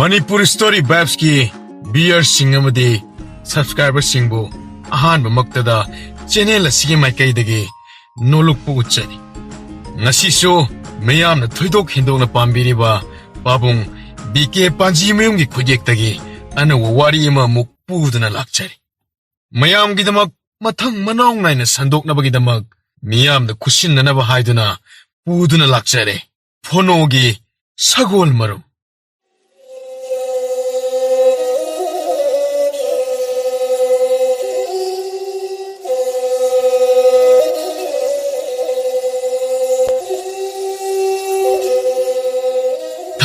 Manipur Story Babs ki Beer Singamadi subscriber singbu ahan bamaktada channel asigi maikai dagi noluk pu uchani ngasi so mayam na thoidok hindok na pambiri ba babung BK Panji mayung gi khujek dagi ana wari ma muk puduna lakchari mayam gi damak mathang manong naina sandok na bagi damak miyam da kushin na ba haiduna puduna lakchare phono gi sagol marum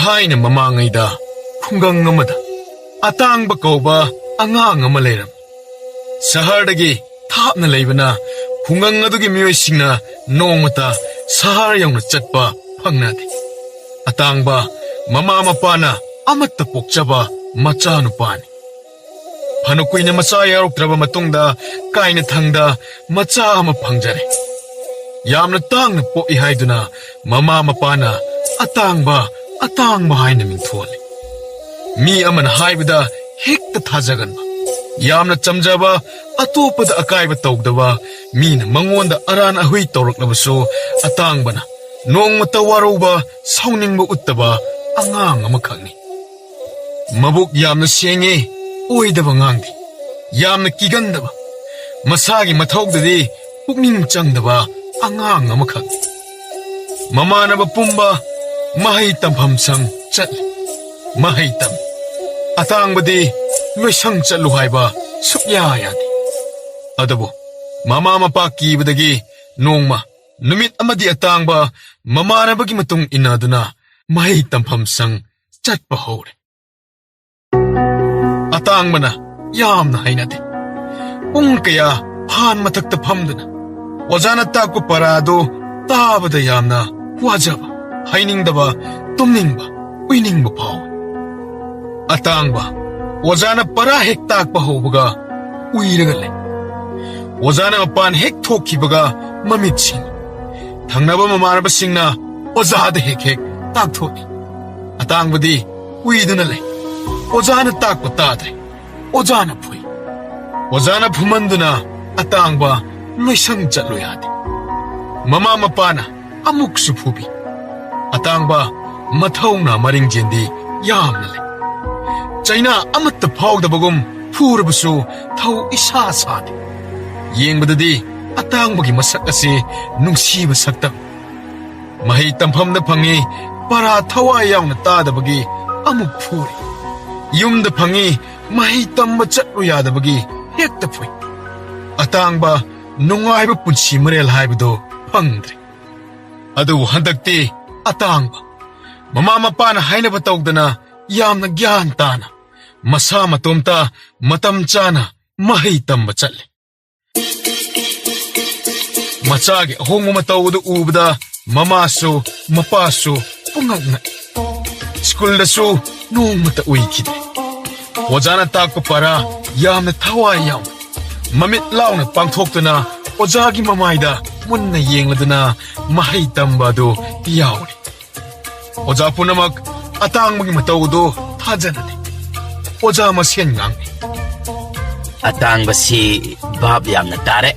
Haina mamangaida khungang amada atangba kauba angang ama leiram sahardagi thapna leibana khungang adugi miyoi nongmata sahar yauna chatpa phangnade atangba mama mapana amatta pokchaba macha nupani phanukuina macha yaroktraba matungda kaina thangda macha ama phangjare yamna tangna poi haiduna mama mapana atangba haina mingthole mi amana haibada hekta thajaganba yamna chamjaba atopada akaiba tawdaba mina mangonda aran ahui tawraklabaso atangbana nongmata waroba sauningba uttaba angang amakhakni mabuk yamna senge oidaba ngangdi yamna kigandaba masagi mathawdadi pukning changdaba angang amakhakni mamanaba pumba Mahai tampham sang chatli mahai tam atangbadi loisang chatlu haiba sukya yadi adabu mama mapa kibadagi nongma numit amadi atangba mamanabagi matung inaduna mahai tampham sang chatpa hore atangbana yamna hainade kaya phan mathakta phamduna wajana takku parado tabada yamna wajaba hainingdaba tumningba uiningba phaw atangba wajana para hek takpa hobaga uiraga le wajana mapan hek thokhibaga mamit sing thangnaba mamanaba singna wajada hek tak thoni atangbadi uiduna le wajana takpa tadre wajana phui wajana phumanduna atangba loisang chatlo yade mama mapana amuk su phubi atangba mathawna maring jendi yamna le chaina amatta phawdabagum phurabusu thau isa sade yengbadadi atangbagi masak ase nungsiba saktam mahai tamphamda phangi para thawai yauna tadabagi amuk phuri yumda phangi mahai tamba chatru yadabagi hekta phui atangba nungaiba punsi marel haibado phangdre adu handakti atangba mama mapana hainaba tawdana yamna gyan tana masa matomta matam chana mahai tamba chatle machage honguma tawdu ubda mama su mapa su pungagna school da su nongmata uikide wajana takpa para yamna thawai yam mamit launa pangthoktuna ojagi mamaida munna yengladuna mahai tamba do yauri oja punamak atangmagi matawdo thajanade oja masen ngangni atangbasi bab yamna tare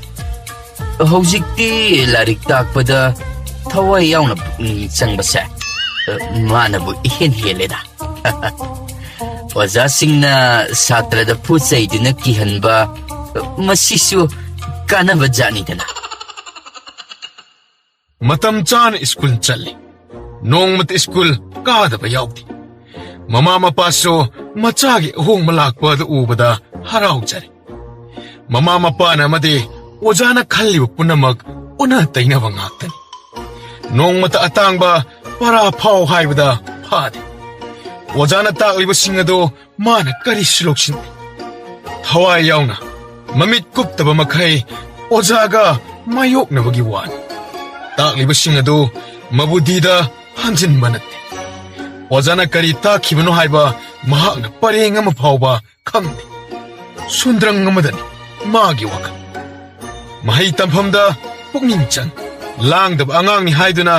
hojikti larik takpada thawai yauna changbase manabu ihen heleda oja singna satrada phuchaiduna kihanba masisu kanaba janidana matam chan school challi nongmat school kadaba yaudi mama mapa so machagi hong malakpa da ubada harau jare mama mapa na made ojana khalli punamak una taina wangaktan nongmata atangba para phau haibada phade ojana takliba singado mana kari suloksin thawai yauna mamit kuptaba makhai ojaga mayok na bagi wan takliba singado mabudida hanjin manate wajana kari takhibano haiba mahakna pareng ama phawba khangde sundrang amadani magi waka mahai tamphamda pukning chang langdaba angangni haiduna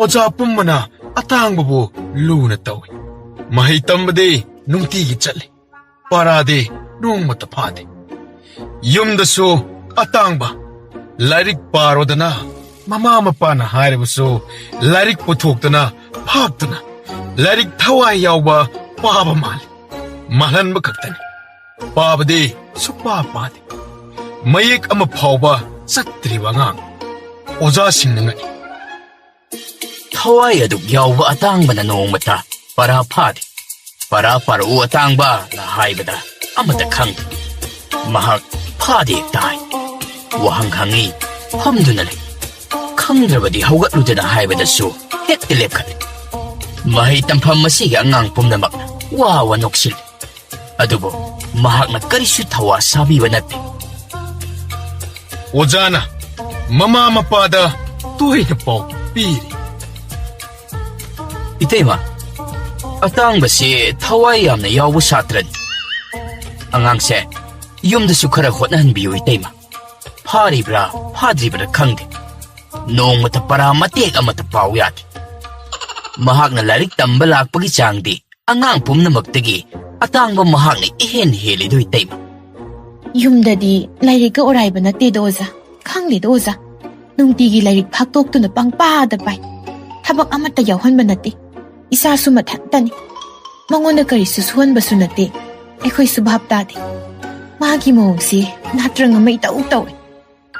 oja pummana atangbabu luna tawi mahai tambade ꯅꯨꯡꯇꯤꯒꯤ ꯆꯠꯂꯤ ꯄꯥꯔꯥꯗꯤ ꯅꯣꯡꯃꯇ ꯐꯥꯗꯦ ꯌꯨꯝꯗꯁꯨ ꯑꯇꯥꯡꯕ ꯂꯥꯏꯔꯤꯛ ꯄꯥꯔꯣꯗꯅ ꯃꯃꯥ ꯃꯄꯥꯅ ꯍꯥꯏꯔꯕꯁꯨ ꯂꯥꯏꯔꯤꯛ ꯄꯨꯊꯣꯛꯇꯨꯅ ꯐꯥꯛꯇꯨꯅ ꯂꯥꯏꯔꯤꯛ ꯊꯋꯥꯏ ꯌꯥꯎꯕ ꯄꯥꯕ ꯃꯥꯜꯂꯤ ꯃꯥꯜꯍꯟꯕ ꯈꯛꯇꯅꯤ ꯄꯥꯕꯗꯤ ꯁꯨꯛꯄꯥ ꯄꯥꯗꯦ ꯃꯌꯦꯛ ꯑꯃ ꯐꯥꯎꯕ ꯆꯠꯇ꯭ꯔꯤꯕ ꯑꯉꯥꯡ ꯑꯣꯖꯥꯁꯤꯡꯅ ꯉꯛꯏ ꯊꯋꯥꯏ ꯑꯗꯨꯛ ꯌꯥꯎꯕ ꯑꯇꯥꯡꯕꯅ ꯅꯣꯡꯃꯇ ꯄꯔꯥ ꯐꯥꯗꯦ ꯄꯔꯥ ꯄꯥꯔꯛꯎ ꯑꯇꯥꯡꯕꯅ ꯍꯥꯏꯕꯗ ꯑꯃꯇ ꯈꯪꯗꯦ ꯃꯍꯥꯛ ꯐꯥꯗꯦ ꯇꯥꯏ ꯋꯥꯍꯪ ꯍꯪꯉꯤ ꯐꯝꯗꯨꯅ ꯂꯩ ꯈꯪꯗ꯭ꯔꯕꯗꯤ ꯍꯧꯒꯠꯂꯨꯗꯅ ꯍꯥꯏꯕꯗꯁꯨ ꯍꯦꯛꯇ ꯂꯦꯞꯈꯠꯂꯤ ꯃꯍꯩ ꯇꯝꯐꯝ ꯑꯁꯤꯒꯤ ꯑꯉꯥꯡ ꯄꯨꯝꯅꯃꯛꯅ ꯋꯥ ꯅꯣꯛꯁꯤꯜꯂꯤ ꯑꯗꯨꯕꯨ ꯃꯍꯥꯛꯅ ꯀꯔꯤꯁꯨ ꯊꯋꯥ ꯁꯥꯕꯤꯕ ꯅꯠꯇꯦ ꯑꯣꯖꯥꯅ ꯃꯃꯥ ꯃꯄꯥꯗ ꯇꯣꯏꯅ ꯄꯥꯎ ꯄꯤꯔꯤ ꯏꯇꯩꯃ ꯑꯇꯥꯡꯕꯁꯤ ꯊꯋꯥꯏ ꯌꯥꯝꯅ ꯌꯥꯎꯕ ꯁꯥꯇ꯭ꯔꯅꯤ ꯑꯉꯥꯡꯁꯦ ꯌꯨꯝꯗꯁꯨ ꯈꯔ ꯍꯣꯠꯅꯍꯟꯕꯤꯌꯨ ꯏꯇꯩꯃ ꯐꯥꯔꯤꯕ꯭ꯔꯥ ꯐꯥꯗ꯭ꯔꯤꯕ꯭ꯔꯥ ꯈꯪꯗꯦ ꯅꯣꯡꯃꯇ ꯄꯔꯥ ꯃꯇꯦꯛ ꯑꯃꯠꯇ ꯄꯥꯎ ꯌꯥꯗꯦ ꯃꯍꯥꯛꯅ ꯂꯥꯏꯔꯤꯛ ꯇꯝꯕ ꯂꯥꯛꯄꯒꯤ ꯆꯥꯡꯗꯤ ꯑꯉꯥꯡ ꯄꯨꯝꯅꯃꯛꯇꯒꯤ ꯑꯇꯥꯡꯕ ꯃꯍꯥꯛꯅ ꯏꯍꯦꯟ ꯍꯦꯜꯂꯤꯗꯣ ꯏꯇꯩꯃ ꯌꯨꯝꯗꯗꯤ ꯂꯥꯏꯔꯤꯛꯀ ꯑꯣꯔꯥꯏꯕ ꯅꯠꯇꯦꯗ ꯑꯣꯖꯥ ꯈꯪꯗꯦꯗ ꯑꯣꯖꯥ ꯅꯨꯡꯇꯤꯒꯤ ꯂꯥꯏꯔꯤꯛ ꯐꯥꯛꯇꯣꯛꯇꯨꯅ ꯄꯪꯄꯥꯗ ꯄꯥꯏ ꯊꯕꯛ ꯑꯃꯠꯇ ꯌꯥꯎꯍꯟꯕ ꯅꯠꯇꯦ ꯏꯆꯥꯁꯨ ꯃꯊꯟꯇꯅꯤ ꯃꯉꯣꯟꯗ ꯀꯔꯤꯁꯨ ꯁꯨꯍꯟꯕꯁꯨ ꯅꯠꯇꯦ ꯑꯩꯈꯣꯏꯁꯨ ꯚꯥꯞ ꯇꯥꯗꯦ ꯃꯥꯒꯤ ꯃꯑꯣꯡꯁꯤ ꯅꯥꯇ꯭ꯔꯪ ꯑꯃ ꯏꯇꯧ ꯇꯧꯏ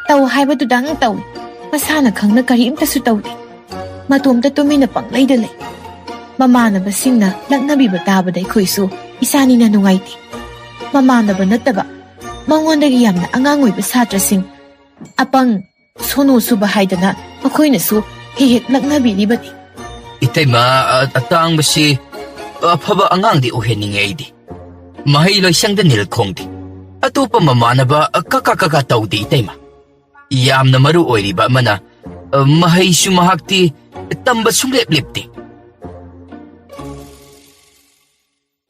ꯇꯧ ꯍꯥꯏꯕꯗꯨꯗꯪ ꯇꯧꯏ ꯃꯁꯥꯅ ꯈꯪꯅ ꯀꯔꯤꯝꯇꯁꯨ ꯇꯧꯗꯦ ꯃꯇꯣꯝꯇ ꯇꯨꯃꯤꯟꯅ ꯄꯪꯂꯩꯗ ꯂꯩ ꯃꯃꯥꯟꯅꯕꯁꯤꯡꯅ ꯂꯛꯅꯕꯤꯕ ꯇꯥꯕꯗ ꯑꯩꯈꯣꯏꯁꯨ ꯏꯆꯥꯅꯤꯅ ꯅꯨꯡꯉꯥꯏꯇꯦ ꯃꯃꯥꯟꯅꯕ ꯅꯠꯇꯕ ꯃꯉꯣꯟꯗꯒꯤ ꯌꯥꯝꯅ ꯑꯉꯥꯡ ꯑꯣꯏꯕ ꯁꯥꯇ꯭ꯔꯁꯤꯡ ꯑꯄꯪ ꯁꯣꯅꯣ ꯁꯨꯕ ꯍꯥꯏꯗꯅ ꯃꯈꯣꯏꯅꯁꯨ ꯍꯦꯛ ꯍꯦꯛ ꯂꯛꯅꯕꯤꯔꯤꯕꯅꯤ ꯏꯇꯩꯃ ꯑꯇꯥꯡꯕꯁꯤ ꯑꯐꯕ ꯑꯉꯥꯡꯗꯤ ꯑꯣꯏꯍꯟꯅꯤꯡꯉꯦ ꯑꯩꯗꯤ ꯃꯍꯩ ꯂꯣꯏꯁꯪꯗ ꯅꯤꯜ ꯈꯣꯡꯗꯦ ꯑꯇꯣꯞꯄ ꯃꯃꯥꯟꯅꯕ ꯀꯀꯥ ꯇꯧꯗꯦ ꯏꯇꯩꯃ ꯌꯥꯝꯅ ꯃꯔꯨ ꯑꯣꯏꯔꯤꯕ ꯑꯃꯅ ꯃꯍꯩꯁꯨ ꯃꯍꯥꯛꯇꯤ ꯇꯝꯕ ꯁꯨꯡꯂꯦꯞ ꯂꯦꯞꯇꯦ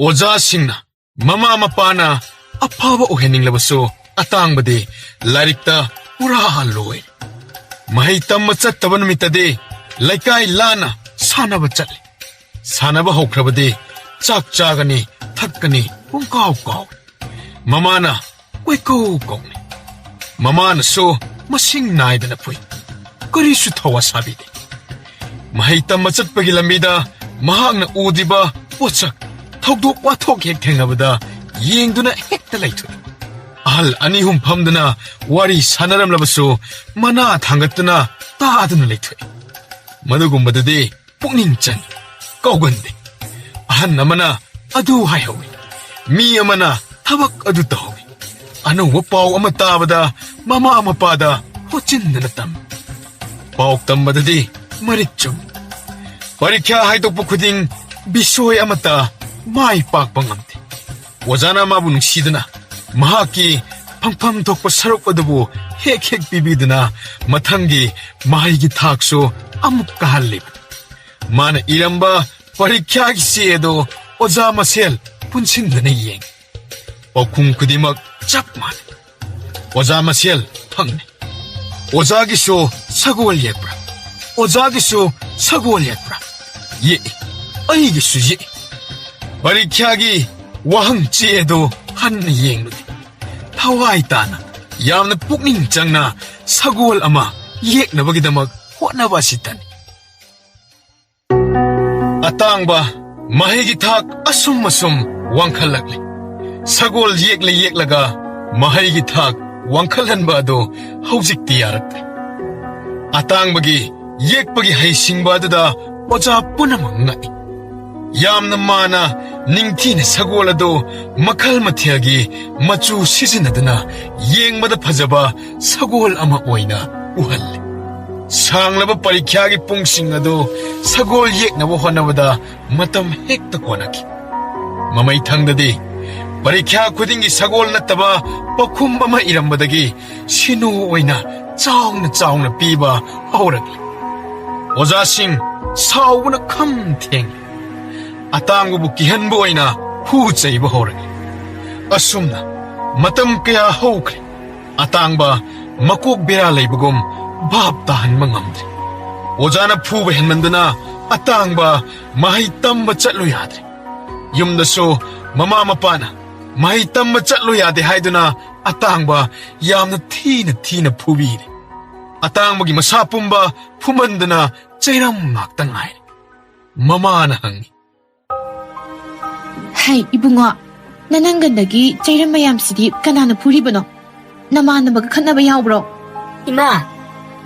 ꯑꯣꯖꯥꯁꯤꯡꯅ ꯃꯃꯥ ꯃꯄꯥꯅ ꯑꯐꯕ ꯑꯣꯏꯍꯟꯅꯤꯡꯂꯕꯁꯨ ꯑꯇꯥꯡꯕꯗꯤ ꯂꯥꯏꯔꯤꯛꯇ ꯄꯨꯔꯥ ꯂꯣꯏꯔꯦ ꯃꯍꯩ ꯇꯝꯕ ꯆꯠꯇꯕ ꯅꯨꯃꯤꯠꯇꯗꯤ ꯂꯩꯀꯥꯏ ꯂꯥꯟꯅ ꯁꯥꯟꯅꯕ ꯆꯠꯂꯤ ꯁꯥꯟꯅꯕ ꯍꯧꯈ꯭ꯔꯕꯗꯤ ꯆꯥꯛ ꯆꯥꯒꯅꯤ ꯊꯛꯀꯅꯤ ꯄꯨꯡꯀꯥꯎ ꯀꯥꯎꯏ ꯃꯃꯥꯅ ꯀꯣꯏꯀꯧ ꯀꯧꯅꯤ ꯃꯃꯥꯅꯁꯨ ꯃꯁꯤꯡ ꯅꯥꯏꯗꯅ ꯐꯨꯏ ꯀꯔꯤꯁꯨ ꯊꯋꯥ ꯁꯥꯕꯤꯗꯦ ꯃꯍꯩ ꯇꯝꯕ ꯆꯠꯄꯒꯤ ꯂꯝꯕꯤꯗ ꯃꯍꯥꯛꯅ ꯎꯗ꯭ꯔꯤꯕ ꯄꯣꯠꯁꯛ ꯊꯧꯗꯣꯛ ꯋꯥꯊꯣꯛ ꯍꯦꯛ ꯊꯦꯡꯅꯕꯗ ꯌꯦꯡꯗꯨꯅ ꯍꯦꯛꯇ ꯂꯩꯊꯣꯛꯏ ꯑꯍꯜ ꯑꯅꯤ ꯑꯍꯨꯝ ꯐꯝꯗꯨꯅ ꯋꯥꯔꯤ ꯁꯥꯟꯅꯔꯝꯂꯕꯁꯨ ꯃꯅꯥ ꯊꯥꯡꯒꯠꯇꯨꯅ ꯇꯥꯗꯨꯅ ꯂꯩꯊꯣꯛꯏ ꯃꯗꯨꯒꯨꯝꯕꯗꯨꯗꯤ ꯄꯨꯛꯅꯤꯡ ꯆꯪꯏ ꯀꯧꯒꯟꯗꯦ ꯑꯍꯟ ꯑꯃꯅ ꯑꯗꯨ ꯍꯥꯏꯍꯧꯏ ꯃꯤ ꯑꯃꯅ ꯊꯕꯛ ꯑꯗꯨ ꯇꯧꯍꯧꯏ ꯑꯅꯧꯕ ꯄꯥꯎ ꯑꯃ ꯇꯥꯕꯗ ꯃꯃꯥ ꯃꯄꯥꯗ ꯍꯣꯠꯆꯤꯟꯗꯅ ꯇꯝꯃꯤ ꯄꯥꯎ ꯇꯝꯕꯗꯗꯤ ꯃꯔꯤꯛ ꯆꯨꯝꯃꯤ ꯄꯔꯤꯈ꯭ꯌꯥ ꯍꯥꯏꯗꯣꯛꯄ ꯈꯨꯗꯤꯡ ꯕꯤꯁꯣꯏ ꯑꯃꯠꯇ ꯃꯥꯏ ꯄꯥꯛꯄ ꯉꯝꯗꯦ ꯑꯣꯖꯥꯅ ꯃꯥꯕꯨ ꯅꯨꯡꯁꯤꯗꯨꯅ ꯃꯍꯥꯛꯀꯤ ꯐꯪꯐꯝ ꯊꯣꯛꯄ ꯁꯔꯨꯛ ꯑꯗꯨꯕꯨ ꯍꯦꯛ ꯍꯦꯛ ꯄꯤꯕꯤꯗꯨꯅ ꯃꯊꯪꯒꯤ ꯃꯍꯩꯒꯤ ꯊꯥꯛꯁꯨ ꯑꯃꯨꯛ ꯀꯥꯍꯜꯂꯤꯕ ꯃꯥꯅ ꯏꯔꯝꯕ ꯄꯔꯤꯈ꯭ꯌꯥꯒꯤ ꯆꯦ ꯑꯗꯨ ꯑꯣꯖꯥ ꯃꯁꯦꯜ ꯄꯨꯟꯁꯤꯟꯗꯨꯅ ꯌꯦꯡꯉꯤ ꯄꯥꯎꯈꯨꯝ ꯈꯨꯗꯤꯡꯃꯛ ꯆꯞ ꯃꯥꯟꯅꯩ ꯑꯣꯖꯥ ꯃꯁꯦꯜ ꯍꯪꯅꯩ ꯑꯣꯖꯥꯒꯤꯁꯨ ꯁꯒꯣꯜ ꯌꯦꯛꯄ꯭ꯔꯥ ꯑꯣꯖꯥꯒꯤꯁꯨ ꯁꯒꯣꯜ ꯌꯦꯛꯄ꯭ꯔꯥ ꯌꯦꯛꯏ ꯑꯩꯒꯤꯁꯨ ꯌꯦꯛꯏ ꯄꯔꯤꯈ꯭ꯌꯥꯒꯤ ꯋꯥꯍꯪ ꯆꯦ ꯑꯗꯨ ꯍꯟꯅ ꯌꯦꯡꯂꯨꯗꯦ ꯊꯋꯥꯏ ꯇꯥꯅ ꯌꯥꯝꯅ ꯄꯨꯛꯅꯤꯡ ꯆꯪꯅ ꯁꯒꯣꯜ ꯑꯃ ꯌꯦꯛꯅꯕꯒꯤꯗꯃꯛ ꯍꯣꯠꯅꯕ ꯑꯁꯤꯇꯅꯤ ꯑꯇꯥꯡꯕ ꯃꯍꯩꯒꯤ ꯊꯥꯛ ꯑꯁꯨꯝ ꯋꯥꯡꯈꯠꯂꯛꯂꯤ ꯁꯒꯣꯜ ꯌꯦꯛꯂꯒ ꯃꯍꯩꯒꯤ ꯊꯥꯛ ꯋꯥꯡꯈꯠꯍꯟꯕ ꯑꯗꯨ ꯍꯧꯖꯤꯛꯇꯤ ꯌꯥꯔꯛꯇ꯭ꯔꯦ ꯑꯇꯥꯡꯕꯒꯤ ꯌꯦꯛꯄꯒꯤ ꯍꯩꯁꯤꯡꯕ ꯑꯗꯨꯗ ꯑꯣꯖꯥ ꯄꯨꯝꯅꯃꯛ ꯉꯛꯏ ꯌꯥꯝꯅ ꯃꯥꯅ ꯅꯤꯡꯊꯤꯅ ꯁꯒꯣꯜ ꯑꯗꯨ ꯃꯈꯜ ꯃꯊꯦꯜꯒꯤ ꯃꯆꯨ ꯁꯤꯖꯤꯟꯅꯗꯨꯅ ꯌꯦꯡꯕꯗ ꯐꯖꯕ ꯁꯒꯣꯜ ꯑꯃ ꯑꯣꯏꯅ ꯎꯍꯜꯂꯤ ꯁꯥꯡꯂꯕ ꯄꯔꯤꯈ꯭ꯌꯥꯒꯤ ꯄꯨꯡꯁꯤꯡ ꯑꯗꯨ ꯁꯒꯣꯜ ꯌꯦꯛꯅꯕ ꯍꯣꯠꯅꯕꯗ ꯃꯇꯝ ꯍꯦꯛꯇ ꯀꯣꯟꯅꯈꯤ ꯃꯃꯩꯊꯪꯗꯗꯤ ꯄꯔꯤꯈ꯭ꯌꯥ ꯈꯨꯗꯤꯡꯒꯤ ꯁꯒꯣꯜ ꯅꯠꯇꯕ ꯄꯥꯎꯈꯨꯝ ꯑꯃ ꯏꯔꯝꯕꯗꯒꯤ ꯁꯤꯅꯨ ꯑꯣꯏꯅ ꯆꯥꯎꯅ ꯄꯤꯕ ꯍꯧꯔꯛꯂꯤ ꯑꯣꯖꯥꯁꯤꯡ ꯁꯥꯎꯕꯅ ꯈꯝ ꯊꯦꯡꯂꯤ ꯑꯇꯥꯡꯕꯕꯨ ꯀꯤꯍꯟꯕ ꯑꯣꯏꯅ ꯐꯨ ꯆꯩꯕ ꯍꯧꯔꯛꯂꯤ ꯑꯁꯨꯝꯅ ꯃꯇꯝ ꯀꯌꯥ ꯍꯧꯈ꯭ꯔꯦ ꯑꯇꯥꯡꯕ ꯃꯀꯣꯛ ꯕꯦꯔꯥ ꯂꯩꯕꯒꯨꯝ ꯚꯥꯞ ꯇꯥꯍꯟꯕ ꯉꯝꯗ꯭ꯔꯦ ꯑꯣꯖꯥꯅ ꯐꯨꯕ ꯍꯦꯟꯃꯟꯗꯨꯅ ꯑꯇꯥꯡꯕ ꯃꯍꯩ ꯇꯝꯕ ꯆꯠꯂꯨ ꯌꯥꯗ꯭ꯔꯦ ꯌꯨꯝꯗꯁꯨ Mama mapana mahi tamma chatlo yade haiduna atangba yamna thina phubire. Atangba gi masa pumba phumandana chairam ngakta ngai. Mama na hangi. Hai, ibungo. Nananggandagi chairam mayamsidi kanana phuribano? Namanabaga khanaba yaubro? Ima,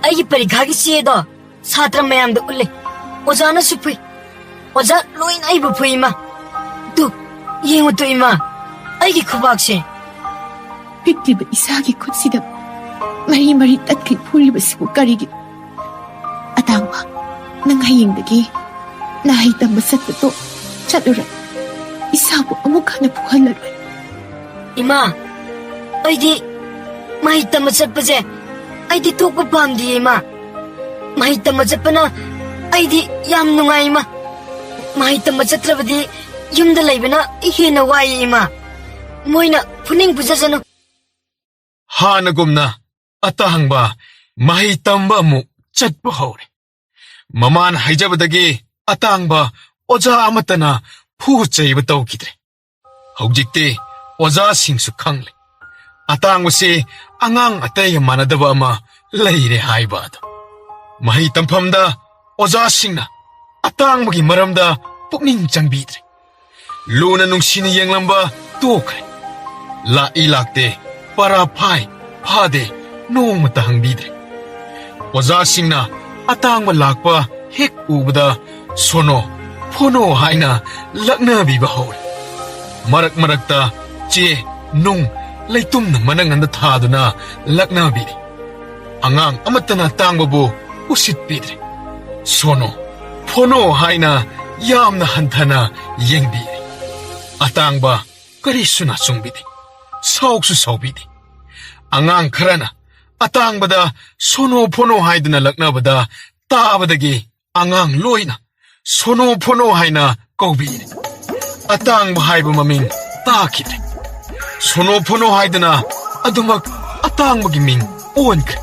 aigi parikha gi chedo satra mayamda ulle. Ojana su phui. Oja loin aibu phui ima. Tu yengu tu ima. Aigi khubak se. Pikliba isagi khutsida mari tatkri phuribasibu karigi. Atangba, nang hayingdagi nahay tamba satpato chatlura. Isabu amuk hana puhalaroi. Ima, aidi mahita masatpase aidi thokpa pamdi ima. Mahita masatpana aidi yam nungai ima. Mahita masatrabadi yumda laibana hena wai ima. Moina puning pujasanu. Hana gumna atahangba mahi tamba amu chatpa haure. Maman haijabadagi atangba oja amatana phu chaiba tawkidre. Haujikte oja singsu khangle. Atangwase angang atay manadaba ama leire haiba ado. Mahi tamphamda oja singna atangmagi maramda pukning changbidre. Luna nungsini yenglamba tokre. La ilakte para phai phade nong mata hangbidre. Oja singna atangma lakpa hek ubada sono phono haina lakna biba hore. Marakta che nung leitumna mananganda thaduna lakna bide. Angang amatana tangbabu usit bidre. Sono phono haina yamna hanthana yengbide. Atangba karisuna sungbide. Sauksu saubide. Angang kharana atangbada sono phono haiduna laknabada tabadagi angang loina sono phono haina kaubide. Atangba haiba maming takidre. Sono phono haiduna adumak atangbagi ming onkre.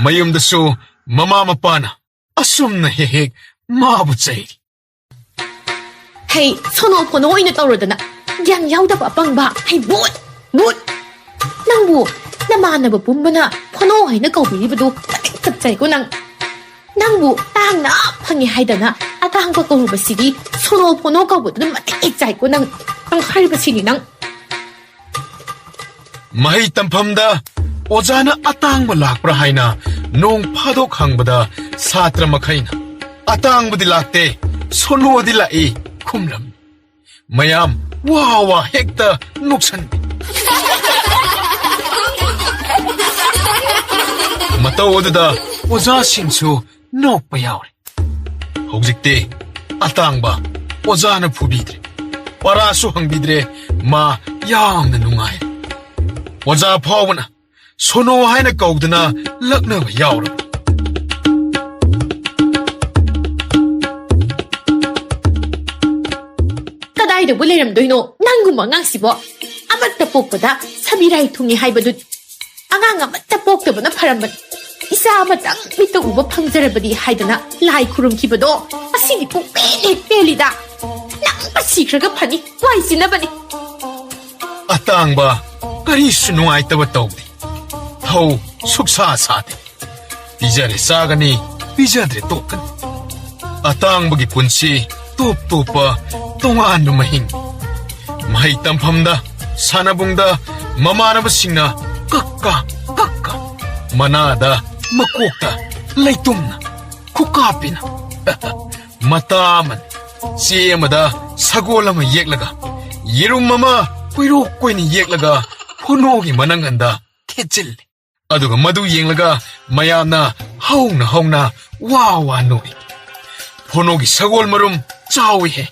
Mayumdasu mama mapana asumna hehek mabu chairi. Hey, sono phono oina tawrodana yang yaudaba apangba. Hey, but nangbu namanaba pumbana phono haina kaubiribadu tatchai ko nangbu tangna phangi haidana atangba kaubasidi sono phono kaubadu matik chai ko nang haribasini nang. Mahi tamphamda ojana atangba lakpra haina nong phadok hangbada satra makhaina atangbudi lakte sonodi lai khumlam mayam wa hekta nuksan matawodada oja singsu nokpa yaure. Hojikte atangba ojana phubidre parasu hangbidre ma yamna nungai. Oja phawna sono haina kaudana laknaba yaura. Kadaidabu leiramdoino nanguma angangsibo amatta pokpada sabirai thungi haibadu angang amatta poktabana pharamban. Isa amatang mita uba phangjarabadi haidana lai khurumkhibado asidi pukpele pelida nang pasikhraga phani waisinabani. Atangba karisu nungaitaba tawdi. Thau suksa sade. Pijare sagani pijadre tokan. Atangbagi punsi top topa tongan mahing. Mahi tamphamda sanabungda mamanabasingna kakka manada makokta leitumna kukapina. Mataman siemada sagolama yeklaga yerum mama kuiro koini yeklaga phonogi mananganda thechil. Aduga madu yenglaga mayamna hauna wa noi. Phonogi sagol marum chawi he.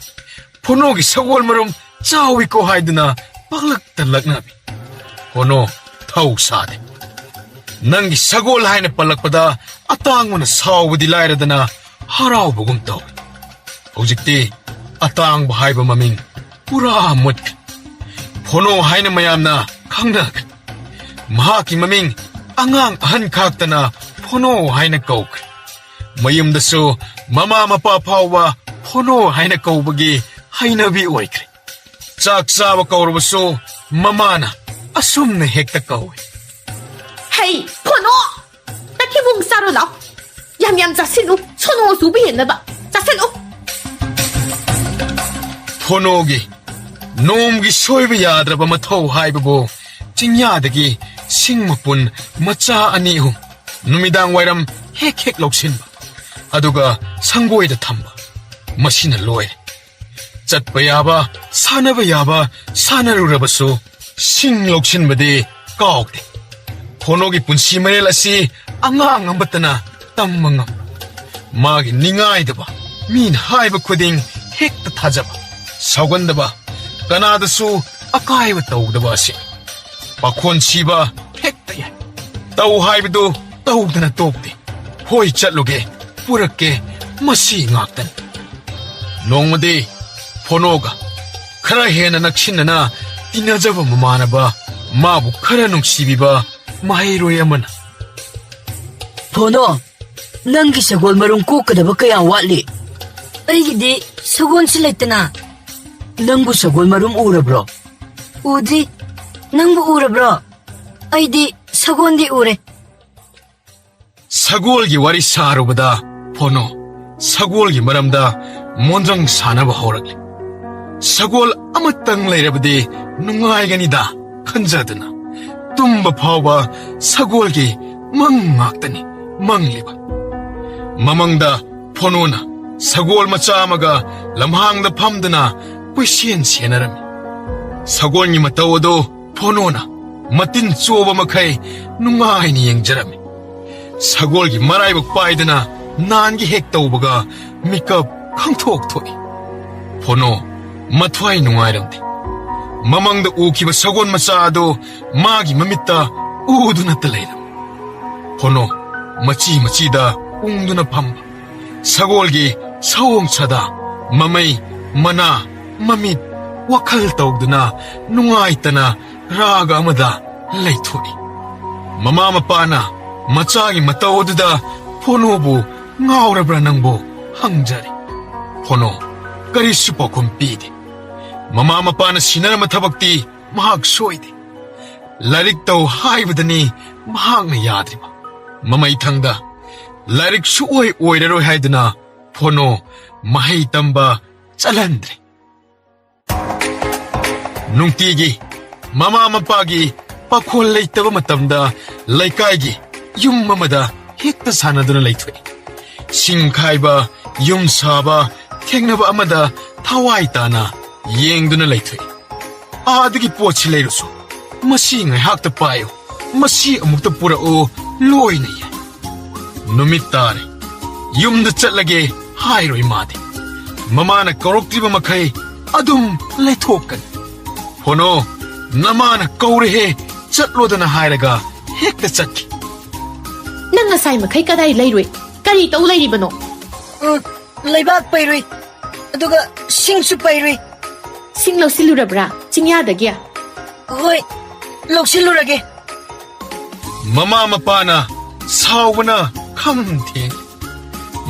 Phonogi sagol marum chawi ko haiduna paglak talaknabi. Phono thau sade. Nangi sagol haina palakpada atanguna sawdi lairadana harau bugum taw. Hojikti atang bahaiba maming pura mut. Phono haina mayamna khangnak. Mahaki maming angang ahan kaktana phono haina kauk. Mayumdasu mama mapa phawa phono haina kaubagi haina bi oikre. ꯆꯥꯛ ꯆꯥꯕ ꯀꯧꯔꯕꯁꯨ ꯃꯃꯥꯅ ꯑꯁꯨꯝꯅ ꯍꯦꯛꯇ ꯀꯧꯏ ꯍꯩ ꯐꯣꯅꯣ ꯇꯊꯤꯕꯨꯡ ꯆꯥꯔꯣ ꯂꯥꯎ ꯌꯥꯝ ꯌꯥꯝ ꯆꯥꯁꯤꯜꯂꯨ ꯁꯣꯅꯣ ꯆꯨꯕ ꯍꯦꯟꯅꯕ ꯆꯥꯁꯤꯜꯂꯨ ꯐꯣꯅꯣꯒꯤ ꯅꯣꯡꯃꯒꯤ ꯁꯣꯏꯕ ꯌꯥꯗ꯭ꯔꯕ ꯃꯊꯧ ꯍꯥꯏꯕꯕꯨ ꯆꯤꯡꯌꯥꯗꯒꯤ ꯁꯤꯡ ꯃꯄꯨꯟ ꯃꯆꯥ ꯑꯅꯤ ꯑꯍꯨꯝ ꯅꯨꯃꯤꯗꯥꯡ ꯋꯥꯏꯔꯝ ꯍꯦꯛ ꯍꯦꯛ ꯂꯧꯁꯤꯟꯕ ꯑꯗꯨꯒ ꯁꯪꯒꯣꯏꯗ ꯊꯝꯕ ꯃꯁꯤꯅ ꯂꯣꯏꯔꯦ ꯆꯠꯄ ꯌꯥꯕ ꯁꯥꯟꯅꯕ ꯌꯥꯕ ꯁꯥꯟꯅꯔꯨꯔꯕꯁꯨ ꯁꯤꯡ ꯂꯧꯁꯤꯟꯕꯗꯤ ꯀꯥꯎꯗꯦ ꯐꯣꯅꯣꯒꯤ ꯄꯨꯟꯁꯤ ꯃꯔꯦꯜ ꯑꯁꯤ ꯑꯉꯥꯡ ꯑꯃꯠꯇꯅ ꯇꯝꯕ ꯉꯝ ꯃꯥꯒꯤ ꯅꯤꯡꯉꯥꯏꯗꯕ ꯃꯤꯅ ꯍꯥꯏꯕ ꯈꯨꯗꯤꯡ ꯍꯦꯛꯇ ꯊꯥꯖꯕ ꯁꯥꯎꯒꯟꯗꯕ ꯀꯅꯥꯗꯁꯨ ꯑꯀꯥꯏꯕ ꯇꯧꯗꯕ ꯑꯁꯤ ꯄꯥꯈꯣꯟ ꯁꯤꯕ ꯍꯦꯛꯇ ꯌꯥꯏ ꯇꯧ ꯍꯥꯏꯕꯗꯨ ꯇꯧꯗꯅ ꯇꯣꯛꯇꯦ ꯍꯣꯏ ꯆꯠꯂꯨꯒꯦ ꯄꯨꯔꯛꯀꯦ ꯃꯁꯤ ꯉꯥꯛꯇꯅꯤ ꯅꯣꯡꯃꯗꯤ ꯐꯣꯅꯣꯒ ꯈꯔ ꯍꯦꯟꯅ ꯅꯛꯁꯤꯟꯅꯅ ꯇꯤꯟꯅꯖꯕ ꯃꯃꯥꯟꯅꯕ ꯃꯥꯕꯨ ꯈꯔ ꯅꯨꯡꯁꯤꯕꯤꯕ ꯃꯍꯩꯔꯣꯏ ꯑꯃꯅ ꯐꯣꯅꯣ ꯅꯪꯒꯤ ꯁꯒꯣꯜ ꯃꯔꯨꯝ ꯀꯣꯛꯀꯗꯕ ꯀꯌꯥ ꯋꯥꯠꯂꯤ ꯑꯩꯒꯤꯗꯤ ꯁꯒꯣꯜꯁꯤ ꯂꯩꯇꯅ ꯅꯪꯕꯨ ꯁꯒꯣꯜ ꯃꯔꯨꯝ ꯎꯔꯕ꯭ꯔꯣ ꯎꯗ꯭ꯔꯤ ꯅꯪꯕꯨ ꯎꯔꯕ꯭ꯔꯣ ꯑꯩꯗꯤ ꯁꯒꯣꯜꯗꯤ ꯎꯔꯦ ꯁꯒꯣꯜꯒꯤ ꯋꯥꯔꯤ ꯁꯥꯔꯨꯕꯗ ꯐꯣꯅꯣ ꯁꯒꯣꯜꯒꯤ ꯃꯔꯝꯗ ꯃꯣꯟꯗ꯭ꯔꯪ ꯁꯥꯅꯕ ꯍꯧꯔꯛꯂꯤ ꯁꯒꯣꯜ ꯑꯃꯇꯪ ꯂꯩꯔꯕꯗꯤ ꯅꯨꯡꯉꯥꯏꯒꯅꯤꯗ ꯈꯟꯖꯗꯨꯅ ꯇꯨꯝꯕ ꯐꯥꯎꯕ ꯁꯒꯣꯜꯒꯤ ꯃꯪ ꯉꯥꯛꯇꯅꯤ ꯃꯪꯂꯤꯕ ꯃꯃꯪꯗ ꯐꯣꯅꯣꯅ ꯁꯒꯣꯜ ꯃꯆꯥ ꯑꯃꯒ ꯂꯝꯍꯥꯡꯗ ꯐꯝꯗꯨꯅ ꯀꯣꯏꯁꯦꯟ ꯁꯦꯟꯅꯔꯝꯃꯤ ꯁꯒꯣꯜꯒꯤ ꯃꯇꯧ ꯑꯗꯨ ꯐꯣꯅꯣꯅ ꯃꯇꯤꯟ ꯆꯣꯕ ꯃꯈꯩ ꯅꯨꯡꯉꯥꯏꯅ ꯌꯦꯡꯖꯔꯝꯃꯤ ꯁꯒꯣꯜꯒꯤ ꯃꯔꯥꯏꯕꯛ ꯄꯥꯏꯗꯅ ꯅꯥꯟꯒꯤ ꯍꯦꯛ ꯇꯧꯕꯒ ꯃꯤꯀꯞ ꯈꯪꯊꯣꯛ ꯊꯣꯛꯏ ꯐꯣꯅꯣ ꯃꯊ꯭ꯋꯥꯏ ꯅꯨꯡꯉꯥꯏꯔꯝꯗꯦ ꯃꯃꯪꯗ ꯎꯈꯤꯕ ꯁꯒꯣꯜ ꯃꯆꯥ ꯑꯗꯨ ꯃꯥꯒꯤ ꯃꯃꯤꯠꯇ ꯎꯗꯨꯅꯇ ꯂꯩꯔꯝꯃꯤ ꯐꯣꯅꯣ ꯃꯆꯤ ꯃꯆꯤꯗ ꯎꯪꯗꯨꯅ ꯐꯝꯕ ꯁꯒꯣꯜꯒꯤ ꯁꯑꯣꯡ ꯁꯥꯗꯥ ꯃꯃꯩ ꯃꯅꯥ ꯃꯃꯤꯠ ꯋꯥꯈꯜ ꯇꯧꯗꯨꯅ ꯅꯨꯡꯉꯥꯏꯇꯅ ꯔꯥꯒ ꯑꯃꯗ ꯂꯩꯊꯣꯛꯏ ꯃꯃꯥ ꯃꯄꯥꯅ ꯃꯆꯥꯒꯤ ꯃꯇꯧ ꯑꯗꯨꯗ ꯐꯣꯅꯣꯕꯨ ꯉꯥꯎꯔꯕ꯭ꯔꯥ ꯅꯪꯕꯨ ꯍꯪꯖꯔꯤ ꯐꯣꯅꯣ ꯀꯔꯤꯁꯨ ꯄꯥꯎꯈꯨꯝ ꯄꯤꯗꯦ ꯃꯃꯥ ꯃꯄꯥꯅ ꯁꯤꯟꯅꯔꯝꯕ ꯊꯕꯛꯇꯤ ꯃꯍꯥꯛ ꯁꯣꯏꯗꯦ ꯂꯥꯏꯔꯤꯛ ꯇꯧ ꯍꯥꯏꯕꯗꯅꯤ ꯃꯍꯥꯛꯅ ꯌꯥꯗ꯭ꯔꯤꯕ ꯃꯃꯩꯊꯪꯗ ꯂꯥꯏꯔꯤꯛ ꯁꯨꯛꯑꯣꯏ ꯑꯣꯏꯔꯔꯣꯏ ꯍꯥꯏꯗꯨꯅ ꯐꯣꯅꯣ ꯃꯍꯩ ꯇꯝꯕ ꯆꯠꯍꯟꯗ꯭ꯔꯦ ꯅꯨꯡꯇꯤꯒꯤ ꯃꯃꯥ ꯃꯄꯥꯒꯤ ꯄꯥꯈꯣꯜ ꯂꯩꯇꯕ ꯃꯇꯝꯗ ꯂꯩꯀꯥꯏꯒꯤ ꯌꯨꯝ ꯑꯃꯗ ꯍꯦꯛꯇ ꯁꯥꯟꯅꯗꯨꯅ ꯂꯩꯊꯣꯛꯏ ꯁꯤꯡ ꯈꯥꯏꯕ ꯌꯨꯝ ꯁꯥꯕ ꯊꯦꯡꯅꯕ ꯑꯃꯗ ꯊꯋꯥꯏ ꯇꯥꯅ ꯌꯦꯡꯗꯨꯅ ꯂꯩꯊꯣꯛꯏ ꯑꯥꯗꯒꯤ ꯄꯣꯠꯁꯤ ꯂꯩꯔꯁꯨ ꯃꯁꯤ ꯉꯥꯏꯍꯥꯛꯇ ꯄꯥꯏꯌꯨ ꯃꯁꯤ ꯑꯃꯨꯛꯇ ꯄꯨꯔꯛꯎ ꯂꯣꯏꯅ ꯌꯥꯏ ꯅꯨꯃꯤꯠ ꯇꯥꯔꯦ ꯌꯨꯝꯗ ꯆꯠꯂꯒꯦ ꯍꯥꯏꯔꯣꯏ ꯃꯥꯗꯤ ꯃꯃꯥꯅ ꯀꯧꯔꯛꯇ꯭ꯔꯤꯕ ꯃꯈꯩ ꯑꯗꯨꯝ ꯂꯩꯊꯣꯛꯀꯅꯤ ꯐꯣꯅꯣ ꯅꯃꯥꯅ ꯀꯧꯔꯦꯍꯦ ꯆꯠꯂꯣꯗꯅ ꯍꯥꯏꯔꯒ ꯍꯦꯛꯇ ꯆꯠꯈꯤ ꯅꯪ ꯉꯁꯥꯏ ꯃꯈꯩ ꯀꯗꯥꯏ ꯂꯩꯔꯨꯏ ꯀꯔꯤ ꯇꯧ ꯂꯩꯔꯤꯕꯅꯣ ꯂꯩꯕꯥꯛ ꯄꯩꯔꯨꯏ ꯑꯗꯨꯒ ꯁꯤꯡꯁꯨ ꯄꯩꯔꯨꯏ ꯁꯤꯡ ꯂꯧꯁꯤꯜꯂꯨꯔꯕ꯭ꯔꯥ ꯆꯤꯡꯌꯥꯗꯒꯤ ꯍꯣꯏ ꯂꯧꯁꯤꯜꯂꯨꯔꯒꯦ ꯃꯃꯥ ꯃꯄꯥꯅ ꯁꯥꯎꯕꯅ ꯈꯝ ꯊꯦꯡ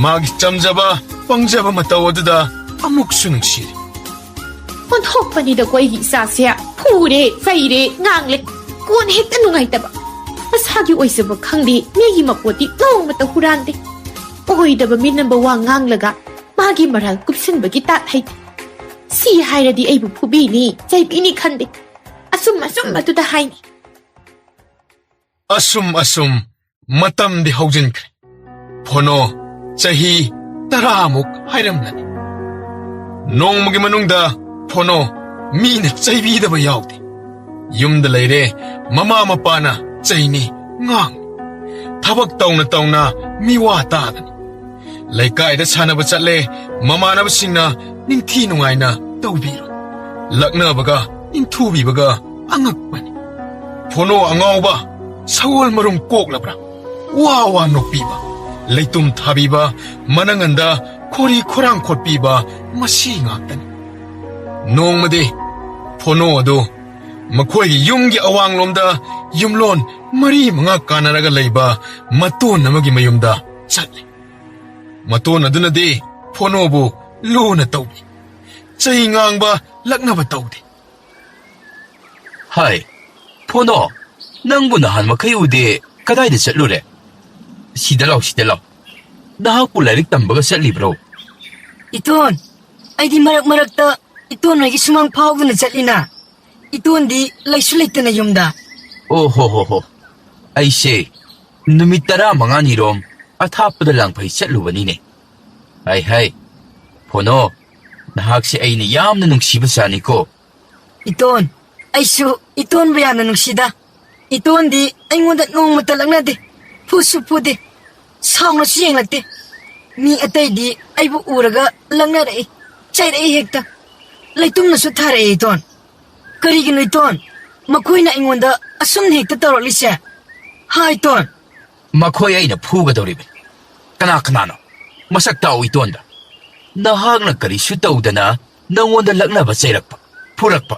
ꯃꯥꯒꯤ ꯆꯝꯖꯕ ꯄꯪꯖꯕ ꯃꯇꯧ ꯑꯗꯨꯗ ꯑꯃꯨꯛꯁꯨ ꯅꯨꯡꯁꯤꯔꯤ ꯑꯣꯟꯊꯣꯛꯄꯅꯤꯗꯀꯣ ꯑꯩꯒꯤ ꯏꯆꯥꯁꯦ ꯐꯨꯔꯦ ꯆꯩꯔꯦ ꯉꯥꯡꯂꯦ ꯀꯣꯟ ꯍꯦꯛꯇ ꯅꯨꯡꯉꯥꯏꯇꯕ ꯃꯁꯥꯒꯤ ꯑꯣꯏꯖꯕ ꯈꯪꯗꯦ ꯃꯤꯒꯤ ꯃꯄꯣꯠꯇꯤ ꯅꯣꯡꯃꯇ ꯍꯨꯔꯥꯟꯗꯦ ꯑꯣꯏꯗꯕ ꯃꯤꯅꯝꯕ ꯋꯥ ꯉꯥꯡꯂꯒ ꯃꯥꯒꯤ ꯃꯔꯥꯜ ꯀꯨꯞꯁꯤꯟꯕꯒꯤ ꯇꯥꯠ ꯍꯩꯇꯦ ꯁꯤ ꯍꯥꯏꯔꯗꯤ ꯑꯩꯕꯨ ꯐꯨꯕꯤꯅꯤ ꯆꯩꯕꯤꯅꯤ ꯈꯟꯗꯦ ꯑꯁꯨꯝ ꯑꯗꯨꯗ ꯍꯥꯏꯅꯤ ꯑꯁꯨꯝ ꯃꯇꯝꯗꯤ ꯍꯧꯖꯤꯟꯈ꯭ꯔꯦ ꯐꯣꯅꯣ ꯆꯍꯤ 10ꯃꯨꯛ ꯍꯥꯏꯔꯝꯂꯅꯤ ꯅꯣꯡꯃꯒꯤ ꯃꯅꯨꯡꯗ ꯐꯣꯅꯣ ꯃꯤꯅ ꯆꯩꯕꯤꯗꯕ ꯌꯥꯎꯗꯦ ꯌꯨꯝꯗ ꯂꯩꯔꯦ ꯃꯃꯥ ꯃꯄꯥꯅ ꯆꯩꯅꯤ ꯉꯥꯡꯅꯤ ꯊꯕꯛ ꯇꯧꯅ ꯃꯤꯋꯥ ꯇꯥꯒꯅꯤ ꯂꯩꯀꯥꯏꯗ ꯁꯥꯟꯅꯕ ꯆꯠꯂꯦ ꯃꯃꯥꯟꯅꯕꯁꯤꯡꯅ ꯅꯤꯡꯊꯤ ꯅꯨꯡꯉꯥꯏꯅ ꯇꯧꯕꯤꯔꯣꯏ ꯂꯛꯅꯕꯒ ꯏꯟꯊꯨꯕꯤꯕꯒ ꯑꯉꯛꯄꯅꯤ ꯐꯣꯅꯣ ꯑꯉꯥꯎꯕ ꯁꯒꯣꯜ ꯃꯔꯨꯝ ꯀꯣꯛꯂꯕ꯭ꯔꯥ ꯋꯥ ꯅꯣꯛꯄꯤꯕ ꯂꯩꯇꯨꯝ ꯊꯥꯕꯤꯕ ꯃꯅꯪꯒꯟꯗ ꯈꯣꯔꯤ ꯈꯣꯔꯥꯡ ꯈꯣꯠꯄꯤꯕ ꯃꯁꯤ ꯉꯥꯛꯇꯅꯤ ꯅꯣꯡꯃꯗꯤ ꯐꯣꯅꯣ ꯑꯗꯨ ꯃꯈꯣꯏꯒꯤ ꯌꯨꯝꯒꯤ ꯑꯋꯥꯡꯂꯣꯝꯗ ꯌꯨꯝꯂꯣꯟ 4-5 ꯀꯥꯟꯅꯔꯒ ꯂꯩꯕ ꯃꯇꯣꯟ ꯑꯃꯒꯤ ꯃꯌꯨꯝꯗ ꯆꯠꯂꯤ ꯃꯇꯣꯟ ꯑꯗꯨꯅꯗꯤ ꯐꯣꯅꯣꯕꯨ ꯂꯨꯅ ꯇꯧꯕꯤ ꯆꯩ ꯉꯥꯡꯕ ꯂꯛꯅꯕ ꯇꯧꯗꯦ Hai, Pono, nangbu nahan makai ude kadai da chatlure. Sidalaw. Nahak pu lairik tambaga chatli bro. Iton, ay di marak-marakta, iton ay sumang pawag na chatlina. Iton di laysulit na yumda. Oh ho. Ay say, numitara mga nirom at hapada lang pa chatluba nine. Hay, Pono, nahak si ay niyam na nungsiba sani ko. Iton, ay su, iton ba yan na nungsida? Iton di, ay ngundat nung matalang na de. Puso po de. Saan na siyang lagte. Mi atay di, ay bu uraga lang na rin. Chay na ihekta. Laytung na sutara iton. Karigino iton, makoy na ingwanda asum na hekta taro lisya. Ha iton. Makoy ay napuga daw rin. Kana-kanano, masak tao ito anda. Nahag nagkarisyo tao da na nangwanda lang na ba sayrak pa, purak pa,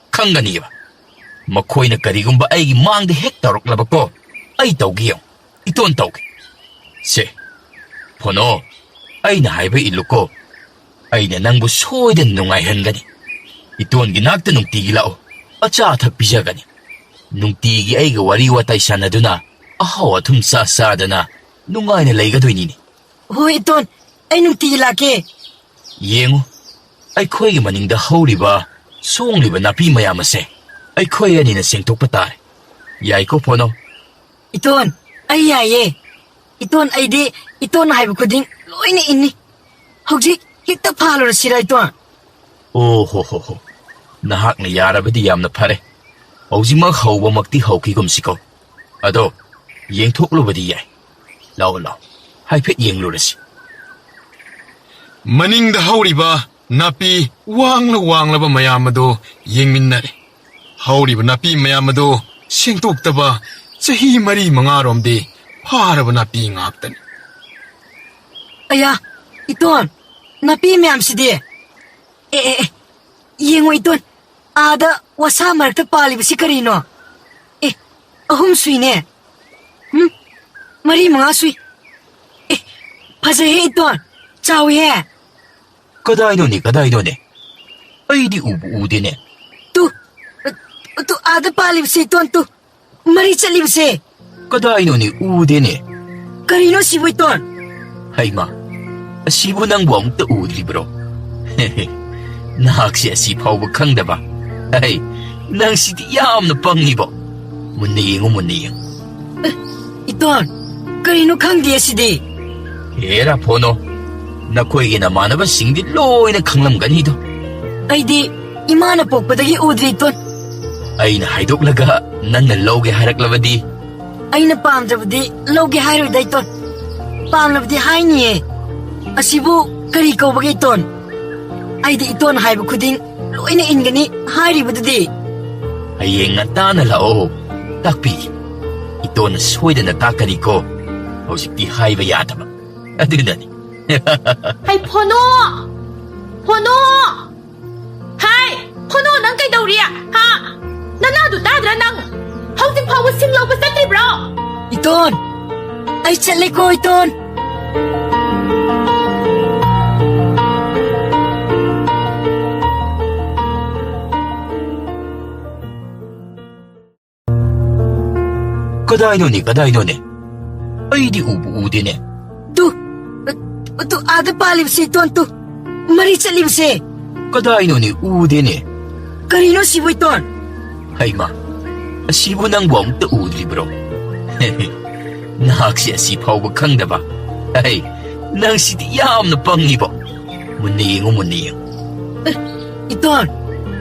kang ganiba. Makoy nagkarigong ba ay maang di hektarok laba ko, ay tao giyong, ito ang tao. Se, Pono, ay nahay ba ilo ko, ay nanang busoy din nungayhan gani. Ito ang ginagta nung tigilao, at sa atagpisya gani. Nung tigi ay gawariwa tayo sana doon na, ahaw at humsasada na, nungay na layga doon nini. Hoy iton, ay nung tilake. Yengo, ay ko'y maning dahaw riba, suong riba napi mayamase, ay ko'y ani na singtok patay. Yay ko, Pono. Iton, ay yaye. Iton ay di, iton na haibu ko ding, loy na ini. Hugjik, hikta palo na sila iton. Oh ho. Nahak na yara ba di yam na pare. Hauji maghaw ba magti hawki kumsiko. Ado, yeng tuklo ba di yay. Lao, haipit yeng lurasi. Maning da hauriba napi wang la ba mayamado yengminnare. Hauriba napi mayamado sengtoktaba sahi mari mangarom de haraba napi ngaktan. Aya, iton, napi miyam si di. Yengo iton, ada wasa marakta pali ba si karino? Ahum sui ne. Mari mga sui. Pasahe iton, chawi he. Kaday no ni. Ay di ubu-udi ne. Tu ada pali ba si iton tu. Mari chali ba si. Kaday no ni udi ne. Karino si ba iton? Hay ma, asibo nang buwang ta udi bro. Nahak si asipaw ba kang daba. Ay, nang sitiyam na pangibo. Muniyeng. Iton, karino kang diya si di. Era Pono, nakoy ginamana ba singdi loy na kanglam ganido? Ay di, imana po padagi udri iton. Ay nahaydok laga nang nalawge harak labadi. Ay napamdrab di, lawgi hayro da iton. Pamlab di hay niye. Asibu, kari ko bagay iton. Ay di iton hayba kuding, loy na ingani, hayri ba di. Ay nga ta na lao, takpi. Ito na soy na natakari ko. Hausik di hay ba yata ba? Adig na ni. Hay, Pono! Pono! Hay! Pono, nang kay Dauria, ha? Nanado tadra nang housing power singlaw ba sa bro? Iton! Ay chale ko iton! Kaday no ni. Ay di ubu-udi ne. Tu ada palib si iton tu. Mari chali ba si. Kaday no ni udi ne. Karino si ba iton? Hay ma, asibo nang buwang ta udi bro. Nahak si asipaw ba kang daba. Ay, nang sitiyam na pangibo. Muniyeng. Iton,